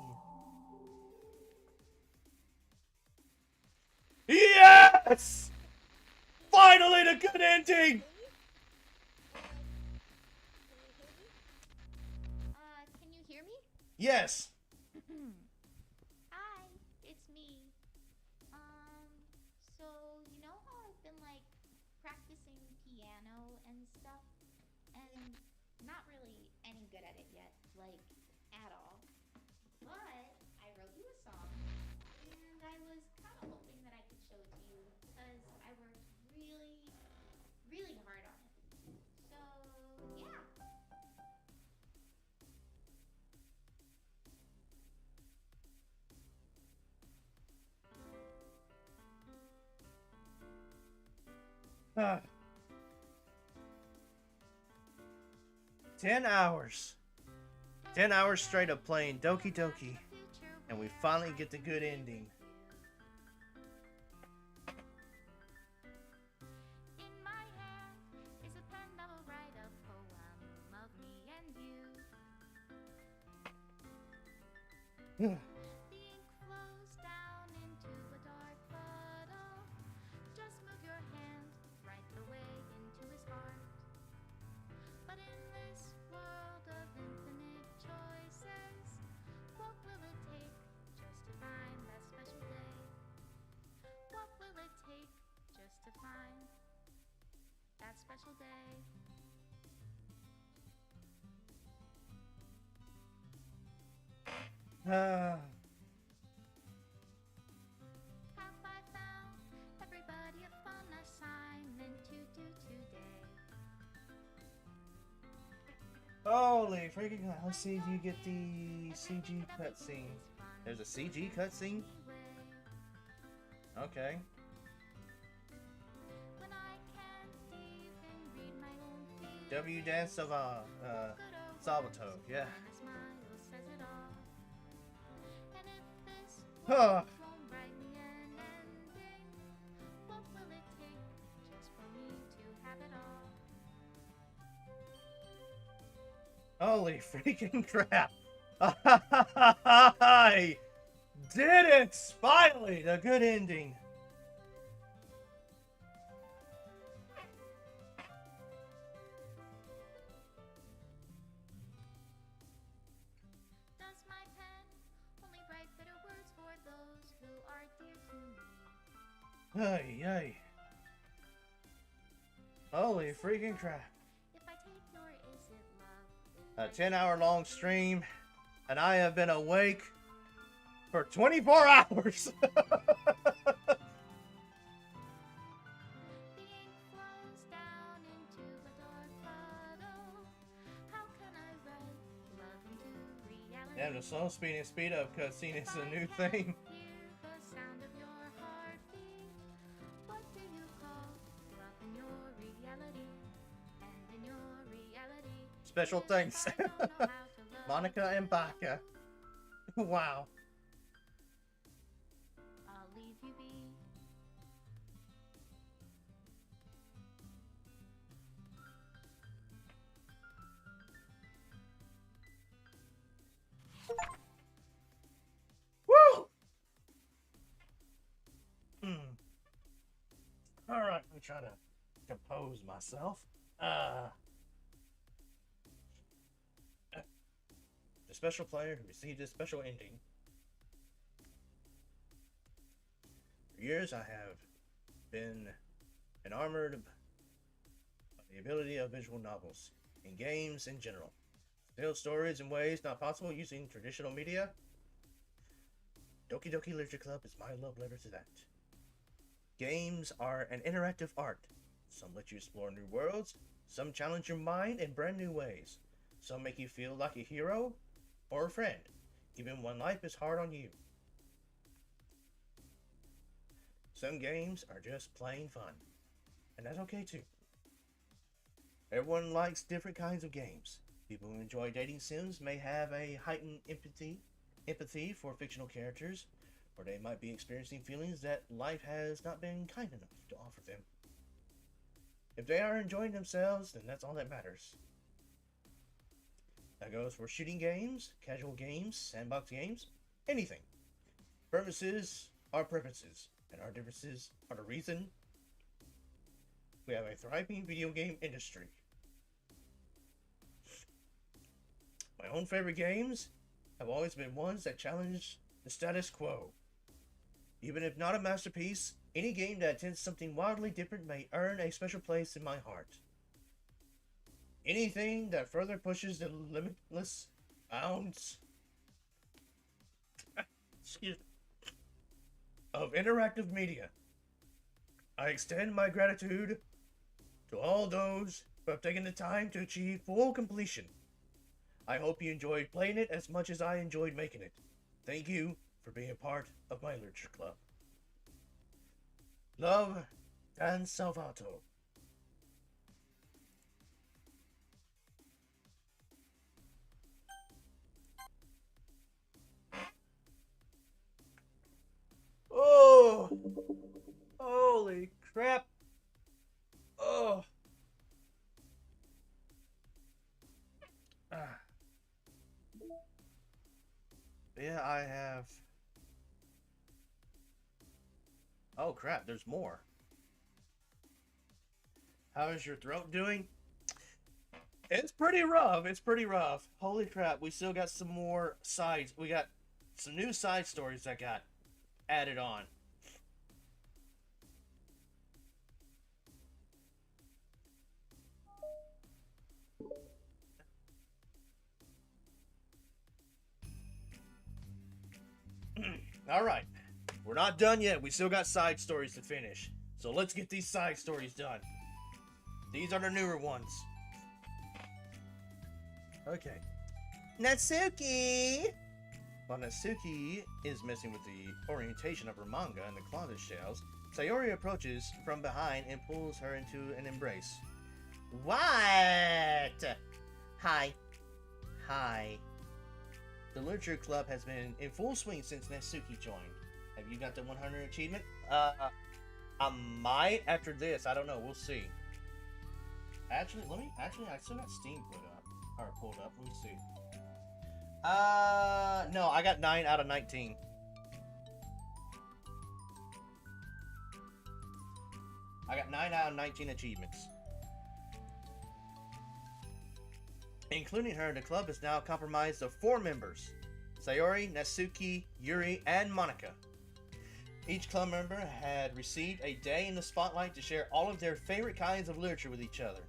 you. Yes! Finally, the good ending! Can you hear me? Yes. Hi, it's me. So you know how I've been like practicing piano and stuff, and not really any good at it yet, like at all. But I wrote you a song, and I was kind of hoping that I could show it to you because I worked really, really hard on it. So yeah. Ah. 10 hours. 10 hours straight of playing Doki Doki. And we finally get the good ending. In my hand is a pen that will write a poem of me and you. The ink flows down into a dark puddle. Just move your hand right the way into his heart. But in this world of infinite choices, what will it take just to find that special day? What will it take just to find that special day? Ah. Have I found everybody a fun assignment to do today? Holy freaking hell. Let's see if you get the CG cutscene. There's a CG cutscene? Okay. When I can't even read my own feelings, W Dance of Salvatore, yeah. and a smile says it all. And if this Ah. won't write me an ending, what will it take just for me to have it all? Holy freaking crap. I did it! Finally, the good ending. Does my pen only write bitter words for those who are dear to me? Ay, ay. Holy freaking crap. If I take your is it love? A 10-hour-long stream, and I have been awake for 24 hours. The ink flows down into a dark puddle. How can I write love into reality? Damn, the slow speed and speed up cutscene is a new thing. Hear the sound of your heartbeat. What do you call love in your reality? And in your reality, Special thanks, I don't know how to love. Monica and Baka. Wow. I'll leave you be. Woo! Alright, let me try to compose myself. The special player who received a special ending. For years I have been enamored by the ability of visual novels and games in general. Tell stories in ways not possible using traditional media? Doki Doki Literature Club is my love letter to that. Games are an interactive art. Some let you explore new worlds, some challenge your mind in brand new ways. Some make you feel like a hero or a friend, even when life is hard on you. Some games are just plain fun, and that's okay too. Everyone likes different kinds of games. People who enjoy dating sims may have a heightened empathy for fictional characters, or they might be experiencing feelings that life has not been kind enough to offer them. If they are enjoying themselves, then that's all that matters. That goes for shooting games, casual games, sandbox games, anything. Preferences are preferences, and our differences are the reason we have a thriving video game industry. My own favorite games have always been ones that challenge the status quo. Even if not a masterpiece, any game that attempts something wildly different may earn a special place in my heart. Anything that further pushes the limitless bounds excuse me, of interactive media. I extend my gratitude to all those who have taken the time to achieve full completion. I hope you enjoyed playing it as much as I enjoyed making it. Thank you for being a part of my literature club. Love, Dan Salvato. Oh! Holy crap! Oh! Yeah, I have... Oh crap, there's more. How is your throat doing? It's pretty rough, it's pretty rough. Holy crap, we still got some more sides. We got some new side stories that got added on. Alright, we're not done yet. We still got side stories to finish. So let's get these side stories done. These are the newer ones. Okay. Natsuki! While Natsuki is messing with the orientation of her manga in the closet shelves, Sayori approaches from behind and pulls her into an embrace. What? Hi. Hi. The Literature Club has been in full swing since Natsuki joined. Have you got the 100 achievement? I might after this. I don't know. We'll see. Actually, I still got Steam put up. Or pulled up. Let me see. No, I got 9 out of 19. I got 9 out of 19 achievements. Including her, the club is now comprised of 4 members: Sayori, Natsuki, Yuri, and Monica. Each club member had received a day in the spotlight to share all of their favorite kinds of literature with each other.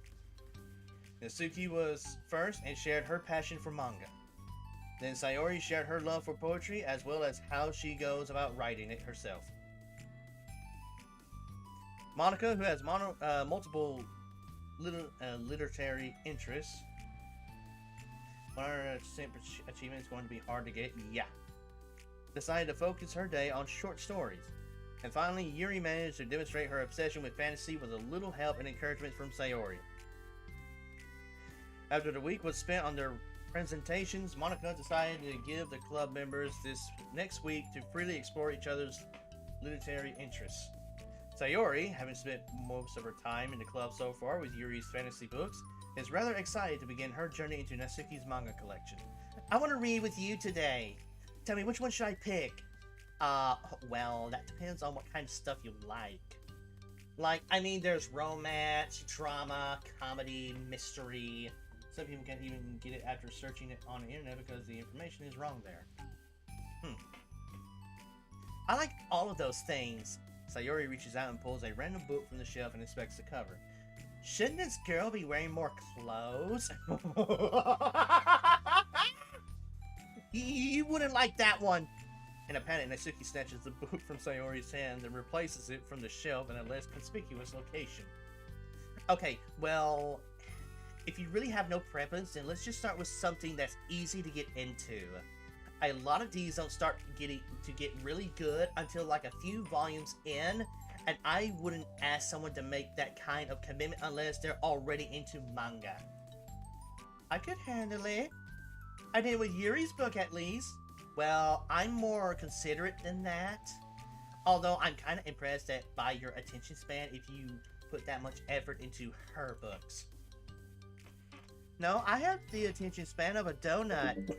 Natsuki was first and shared her passion for manga. Then Sayori shared her love for poetry as well as how she goes about writing it herself. Monica, who has multiple literary interests, one of her achievement is going to be hard to get, decided to focus her day on short stories. And finally, Yuri managed to demonstrate her obsession with fantasy with a little help and encouragement from Sayori. After the week was spent on their presentations, Monica decided to give the club members this next week to freely explore each other's literary interests. Sayori, having spent most of her time in the club so far with Yuri's fantasy books, is rather excited to begin her journey into Natsuki's manga collection. I want to read with you today. Tell me, which one should I pick? Well, that depends on what kind of stuff you like. Like, I mean, there's romance, drama, comedy, mystery. Some people can't even get it after searching it on the internet because the information is wrong there. I like all of those things. Sayori reaches out and pulls a random book from the shelf and inspects the cover. Shouldn't this girl be wearing more clothes? You wouldn't like that one. In a panic, Natsuki snatches the book from Sayori's hand and replaces it from the shelf in a less conspicuous location. Okay, well, if you really have no preference, then let's just start with something that's easy to get into. A lot of these don't start to get really good until like a few volumes in, and I wouldn't ask someone to make that kind of commitment unless they're already into manga. I could handle it. I did with Yuri's book at least. Well, I'm more considerate than that. Although I'm kind of impressed by your attention span if you put that much effort into her books. No, I have the attention span of a donut.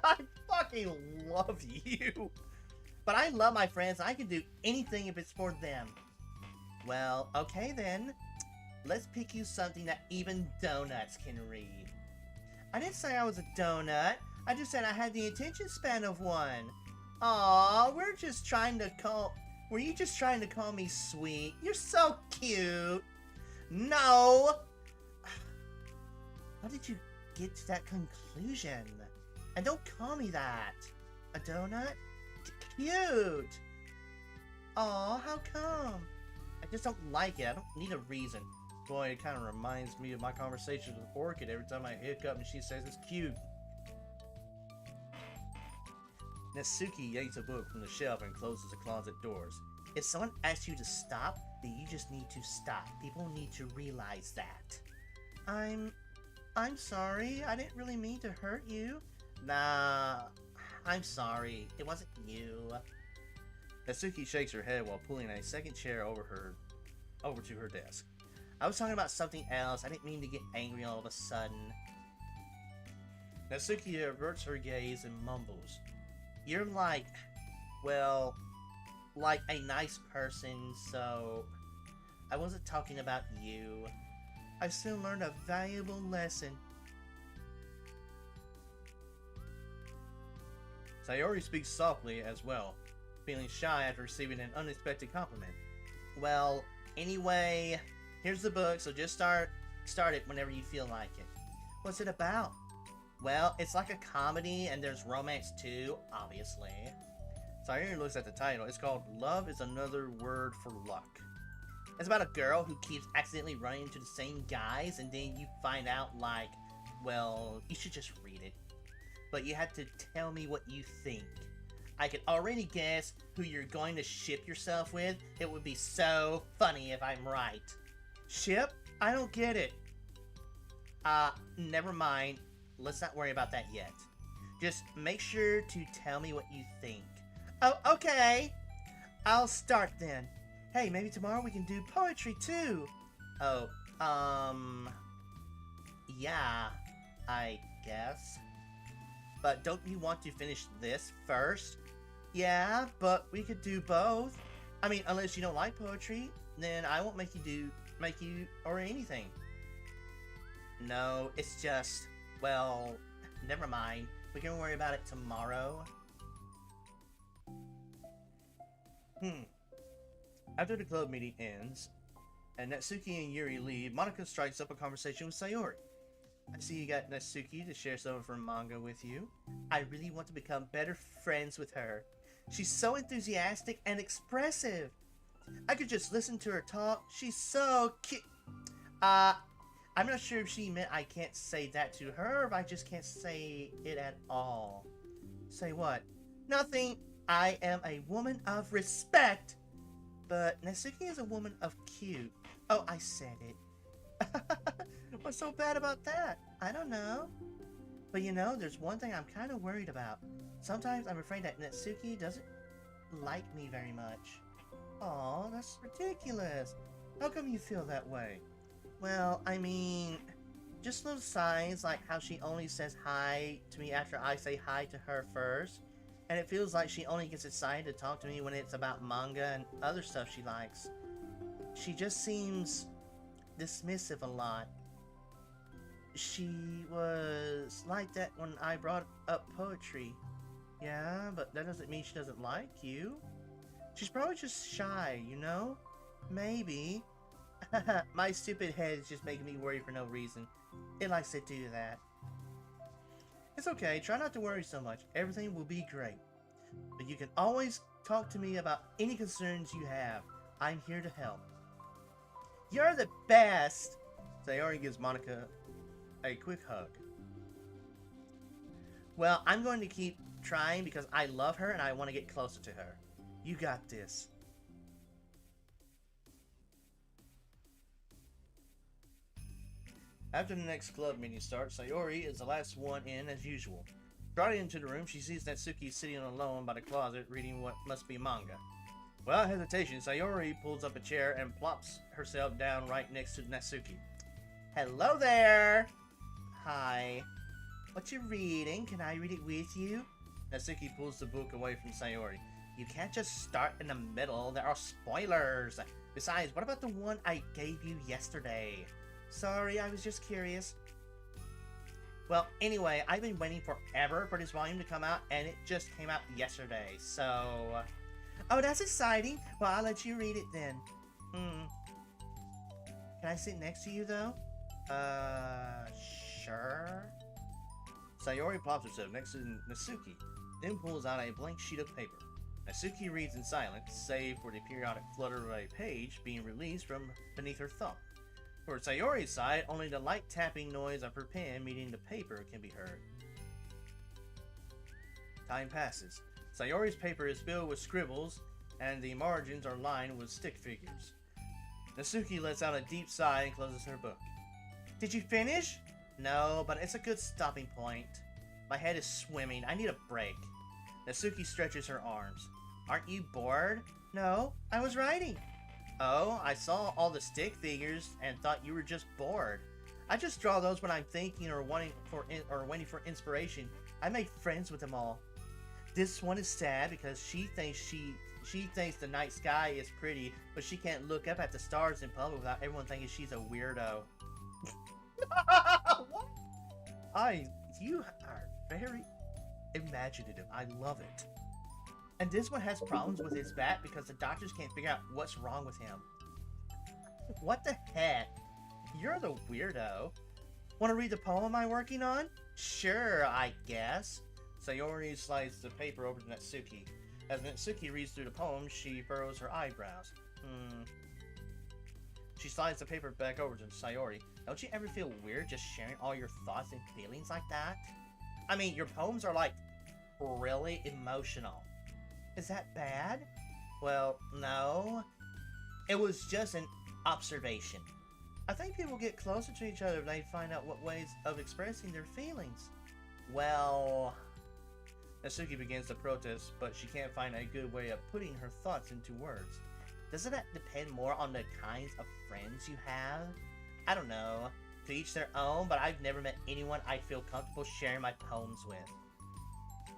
I fucking love you. But I love my friends and I can do anything if it's for them. Well, okay then. Let's pick you something that even donuts can read. I didn't say I was a donut. I just said I had the attention span of one. Aw, were you just trying to call me sweet? You're so cute. No. How did you get to that conclusion? And don't call me that. A donut? Cute. Aw, how come? I just don't like it. I don't need a reason. Boy, it kind of reminds me of my conversations with Orchid every time I hiccup and she says it's cute. Natsuki yanks a book from the shelf and closes the closet doors. If someone asks you to stop, then you just need to stop. People need to realize that. I'm sorry. I didn't really mean to hurt you. Nah, I'm sorry. It wasn't you. Natsuki shakes her head while pulling a second chair over to her desk. I was talking about something else. I didn't mean to get angry all of a sudden. Natsuki averts her gaze and mumbles. You're like a nice person, so I wasn't talking about you. I still learned a valuable lesson. Sayori speaks softly as well, feeling shy after receiving an unexpected compliment. Well, anyway, here's the book, so just start it whenever you feel like it. What's it about? Well, it's like a comedy, and there's romance too, obviously. Sayori looks at the title. It's called Love is Another Word for Luck. It's about a girl who keeps accidentally running into the same guys, and then you find out, like, well, you should just read it. But you have to tell me what you think. I can already guess who you're going to ship yourself with. It would be so funny if I'm right. Ship? I don't get it. Never mind. Let's not worry about that yet. Just make sure to tell me what you think. Oh, okay. I'll start then. Hey, maybe tomorrow we can do poetry too. Oh, yeah, I guess. But don't you want to finish this first? Yeah, but we could do both. I mean, unless you don't like poetry, then I won't make you or anything. No, it's just, well, never mind. We can worry about it tomorrow. After the club meeting ends, and Natsuki and Yuri leave, Monika strikes up a conversation with Sayori. I see you got Natsuki to share some of her manga with you. I really want to become better friends with her. She's so enthusiastic and expressive. I could just listen to her talk. She's so cute. I'm not sure if she meant I can't say that to her, or if I just can't say it at all. Say what? Nothing. I am a woman of respect. But Natsuki is a woman of cute. Oh, I said it. What's so bad about that? I don't know. But you know, there's one thing I'm kind of worried about. Sometimes I'm afraid that Natsuki doesn't like me very much. Aw, that's ridiculous. How come you feel that way? Well, I mean, just little signs like how she only says hi to me after I say hi to her first. And it feels like she only gets excited to talk to me when it's about manga and other stuff she likes. She just seems dismissive a lot. She was like that when I brought up poetry. Yeah, but that doesn't mean she doesn't like you. She's probably just shy, you know? Maybe. My stupid head is just making me worry for no reason. It likes to do that. It's okay, try not to worry so much. Everything will be great. But you can always talk to me about any concerns you have. I'm here to help. You're the best! Sayori gives Monica a quick hug. Well, I'm going to keep trying because I love her and I want to get closer to her. You got this. After the next club meeting starts, Sayori is the last one in as usual. Striding into the room, she sees Natsuki sitting alone by the closet reading what must be manga. Without hesitation, Sayori pulls up a chair and plops herself down right next to Natsuki. Hello there! Hi. What you reading? Can I read it with you? Natsuki pulls the book away from Sayori. You can't just start in the middle. There are spoilers. Besides, what about the one I gave you yesterday? Sorry, I was just curious. Well, anyway, I've been waiting forever for this volume to come out, and it just came out yesterday, so... Oh, that's exciting. Well, I'll let you read it then. Can I sit next to you, though? Sure. Sayori pops herself next to Natsuki, then pulls out a blank sheet of paper. Natsuki reads in silence, save for the periodic flutter of a page being released from beneath her thumb. For Sayori's side, only the light tapping noise of her pen meeting the paper can be heard. Time passes. Sayori's paper is filled with scribbles, and the margins are lined with stick figures. Natsuki lets out a deep sigh and closes her book. Did you finish? No, but it's a good stopping point. My head is swimming. I need a break. Natsuki stretches her arms. Aren't you bored? No, I was writing. Oh, I saw all the stick figures and thought you were just bored. I just draw those when I'm thinking or waiting for inspiration. I make friends with them all. This one is sad because she thinks the night sky is pretty, but she can't look up at the stars in public without everyone thinking she's a weirdo. What? You are very imaginative. I love it. And this one has problems with his bat because the doctors can't figure out what's wrong with him. What the heck? You're the weirdo. Want to read the poem I'm working on? Sure, I guess. Sayori slides the paper over to Natsuki. As Natsuki reads through the poem, she furrows her eyebrows. She slides the paper back over to Sayori. Don't you ever feel weird just sharing all your thoughts and feelings like that? I mean, your poems are like really emotional. Is that bad? Well, no. It was just an observation. I think people get closer to each other if they find out what ways of expressing their feelings. Well... Natsuki begins to protest, but she can't find a good way of putting her thoughts into words. Doesn't that depend more on the kinds of friends you have? I don't know. To each their own, but I've never met anyone I feel comfortable sharing my poems with.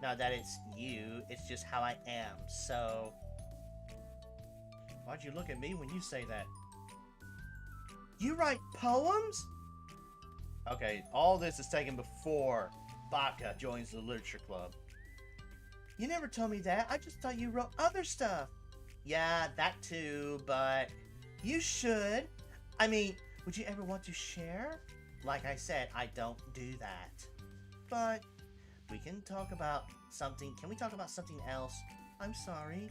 Not that it's you, it's just how I am, so... Why'd you look at me when you say that? You write poems? Okay, all this is taken before Baka joins the literature club. You never told me that. I just thought you wrote other stuff. Yeah, that too, but you should. I mean, would you ever want to share? Like I said, I don't do that. But we can talk about something. Can we talk about something else? I'm sorry.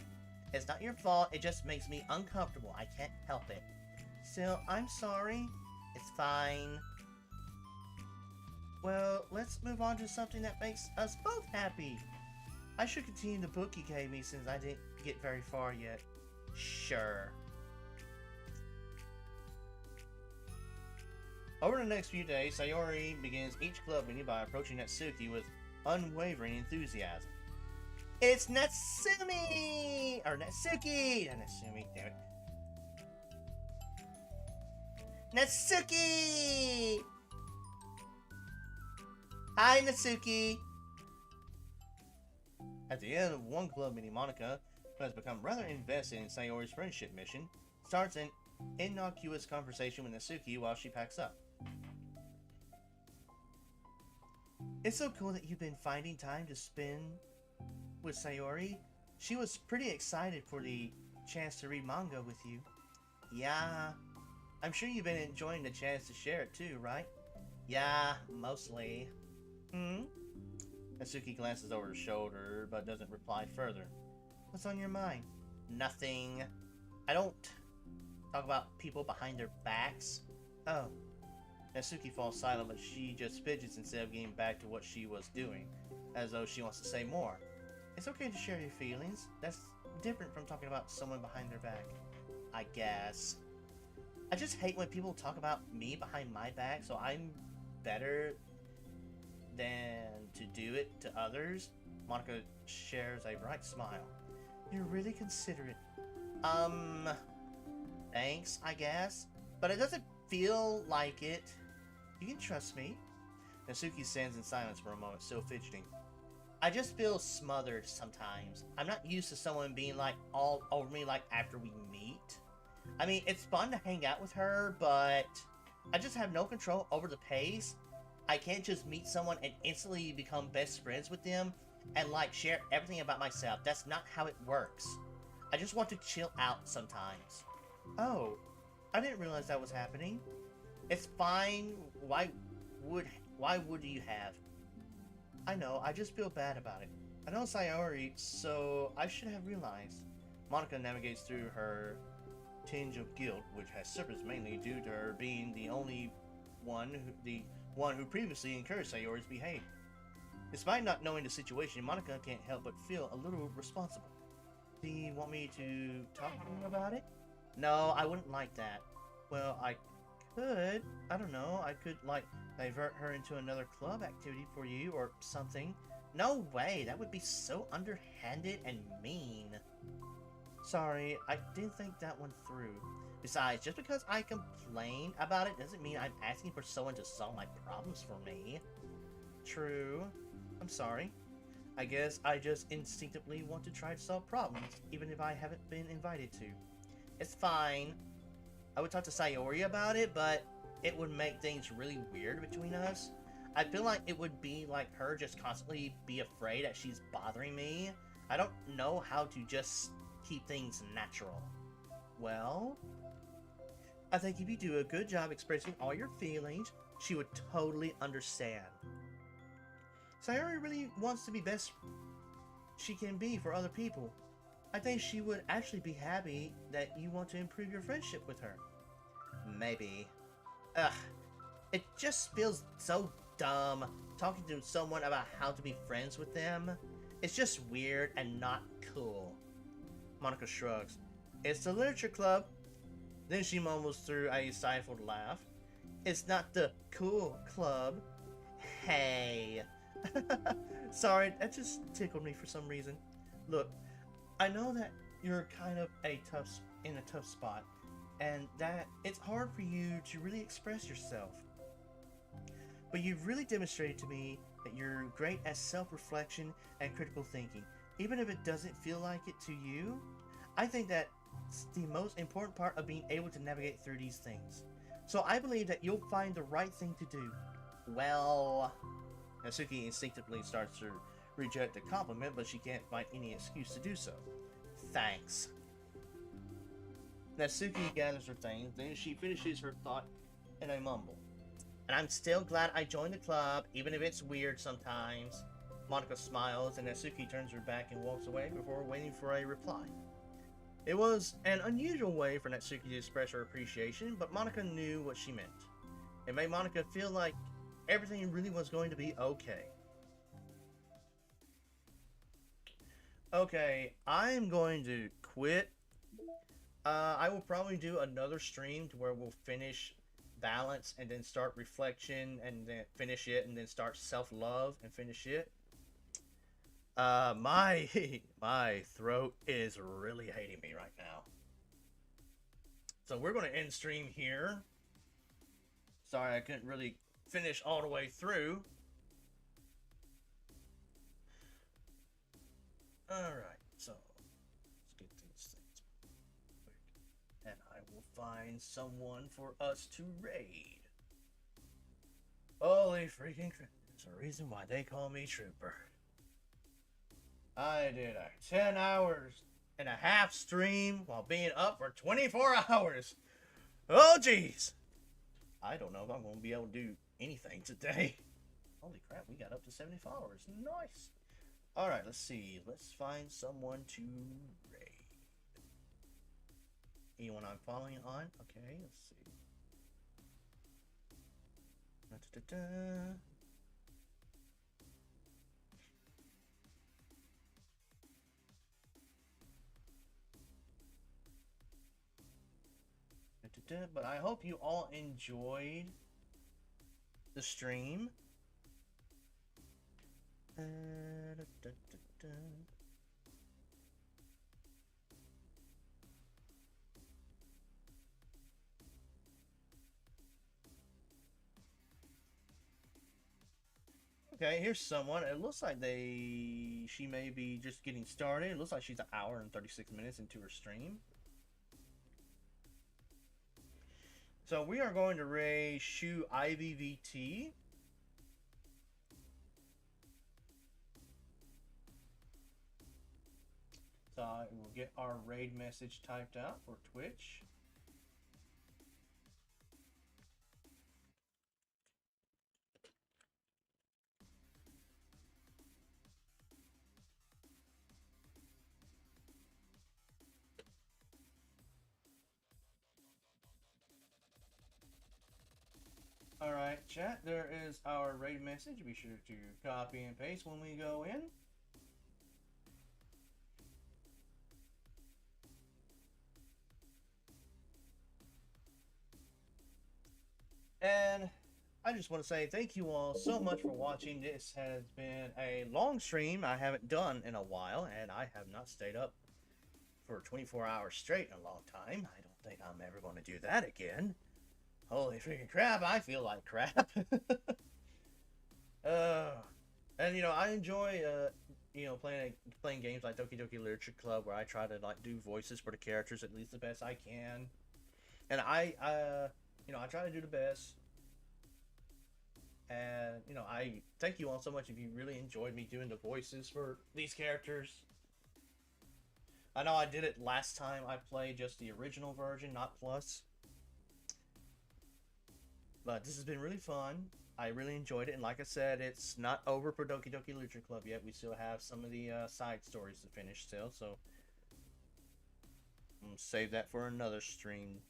It's not your fault. It just makes me uncomfortable. I can't help it. Still, I'm sorry. It's fine. Well, let's move on to something that makes us both happy. I should continue the book you gave me since I didn't get very far yet. Sure. Over the next few days, Sayori begins each club meeting by approaching Natsuki with unwavering enthusiasm. It's Natsumi! Or Natsuki! Not Natsumi, damn it. Natsuki! Hi, Natsuki! At the end of one club meeting, Monica, who has become rather invested in Sayori's friendship mission, starts an innocuous conversation with Natsuki while she packs up. It's so cool that you've been finding time to spend with Sayori. She was pretty excited for the chance to read manga with you. Yeah, I'm sure you've been enjoying the chance to share it too, right? Yeah, mostly. Natsuki glances over her shoulder, but doesn't reply further. What's on your mind? Nothing. I don't talk about people behind their backs. Oh. Natsuki falls silent, but she just fidgets instead of getting back to what she was doing, as though she wants to say more. It's okay to share your feelings. That's different from talking about someone behind their back. I guess. I just hate when people talk about me behind my back, so I'm better than to do it to others. Monica shares a bright smile. You're really considerate. Thanks, I guess. But it doesn't feel like it. You can trust me. Natsuki stands in silence for a moment, still fidgeting. I just feel smothered sometimes. I'm not used to someone being like all over me like after we meet. I mean, it's fun to hang out with her, but I just have no control over the pace. I can't just meet someone and instantly become best friends with them and like share everything about myself. That's not how it works. I just want to chill out sometimes. Oh, I didn't realize that was happening. It's fine. Why would you have? I know, I just feel bad about it. I know Sayori, so I should have realized. Monica navigates through her tinge of guilt, which has surfaced mainly due to her being the one who previously encouraged Sayori's behavior. Despite not knowing the situation, Monica can't help but feel a little responsible. Do you want me to talk to him about it? No, I wouldn't like that. Well, I could. I don't know. I could, like, divert her into another club activity for you or something. No way. That would be so underhanded and mean. Sorry, I didn't think that one through. Besides, just because I complain about it doesn't mean I'm asking for someone to solve my problems for me. True. I'm sorry. I guess I just instinctively want to try to solve problems, even if I haven't been invited to. It's fine. I would talk to Sayori about it, but it would make things really weird between us. I feel like it would be like her just constantly be afraid that she's bothering me. I don't know how to just keep things natural. Well, I think if you do a good job expressing all your feelings, she would totally understand. Sayori really wants to be best she can be for other people. I think she would actually be happy that you want to improve your friendship with her. Maybe. Ugh. It just feels so dumb talking to someone about how to be friends with them. It's just weird and not cool. Monica shrugs. It's the literature club. Then she mumbles through a stifled laugh. It's not the cool club. Hey. Sorry, that just tickled me for some reason. Look, I know that you're kind of in a tough spot, and that it's hard for you to really express yourself. But you've really demonstrated to me that you're great at self-reflection and critical thinking, even if it doesn't feel like it to you. I think that's the most important part of being able to navigate through these things. So I believe that you'll find the right thing to do. Well, Natsuki instinctively starts to reject the compliment, but she can't find any excuse to do so. Thanks. Natsuki gathers her things, then she finishes her thought in a mumble. And I'm still glad I joined the club, even if it's weird sometimes. Monica smiles, and Natsuki turns her back and walks away before waiting for a reply. It was an unusual way for Natsuki to express her appreciation, but Monica knew what she meant. It made Monica feel like everything really was going to be okay. Okay, I'm going to quit. I will probably do another stream to where we'll finish balance and then start reflection and then finish it and then start self-love and finish it. My throat is really hating me right now. So we're going to end stream here. Sorry, I couldn't really finish all the way through. Alright, so let's get these things quick. And I will find someone for us to raid. Holy freaking crap. There's a reason why they call me Trooper. I did a 10 hours and a half stream while being up for 24 hours. Oh, jeez. I don't know if I'm going to be able to do anything today. Holy crap, we got up to 70 followers. Nice. Alright, let's see. Let's find someone to raid. Anyone I'm following on? Okay, let's see. Da-da-da-da. Da-da-da. But I hope you all enjoyed the stream. Da-da-da-da. Okay, here's someone. It looks like she may be just getting started. It looks like she's an hour and 36 minutes into her stream. So we are going to raid Shoe Ivy VT. So we'll get our raid message typed out for Twitch. Alright, chat, there is our raid message. Be sure to copy and paste when we go in. And I just want to say thank you all so much for watching. This has been a long stream I haven't done in a while, and I have not stayed up for 24 hours straight in a long time. I don't think I'm ever going to do that again. Holy freaking crap, I feel like crap. And you know, I enjoy you know, playing games like Doki Doki Literature Club, where I try to like do voices for the characters at least the best I can. And you know, I try to do the best. And you know, I thank you all so much if you really enjoyed me doing the voices for these characters. I know I did it last time I played just the original version, not Plus. But this has been really fun. I really enjoyed it, and like I said, it's not over for Doki Doki Literature Club yet. We still have some of the side stories to finish still, so I'm gonna save that for another stream.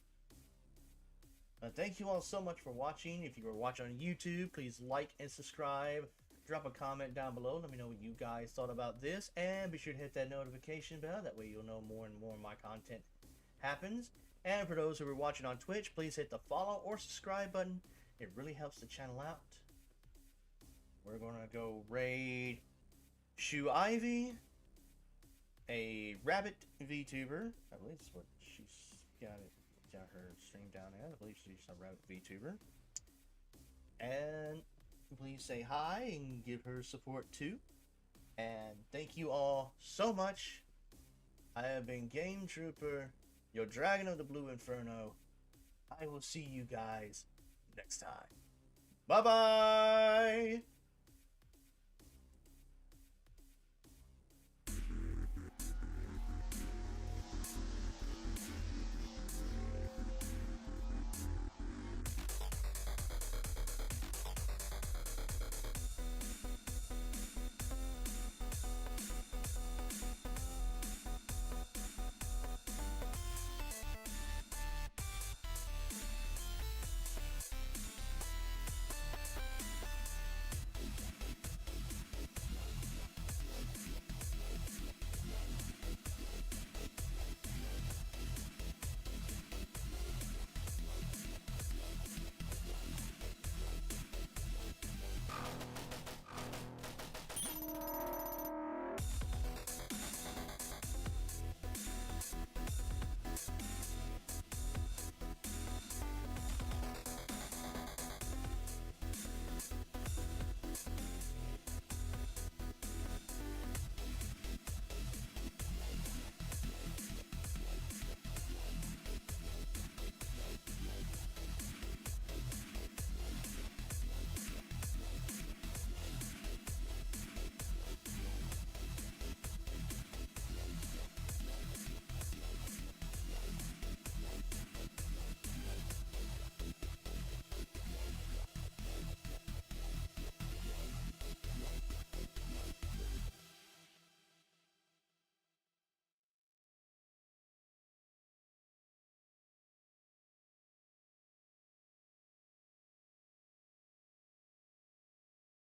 Thank you all so much for watching. If you were watching on YouTube, please like and subscribe. Drop a comment down below. Let me know what you guys thought about this, and be sure to hit that notification bell. That way you'll know more and more of my content happens. And for those who are watching on Twitch, please hit the follow or subscribe button. It really helps the channel out. We're going to go raid Shoe Ivy, a rabbit VTuber. I believe that's what she's got her stream down there. I believe she's a rabbit VTuber. And please say hi and give her support too. And thank you all so much. I have been Game Trooper, your Dragon of the Blue Inferno. I will see you guys next time. Bye-bye!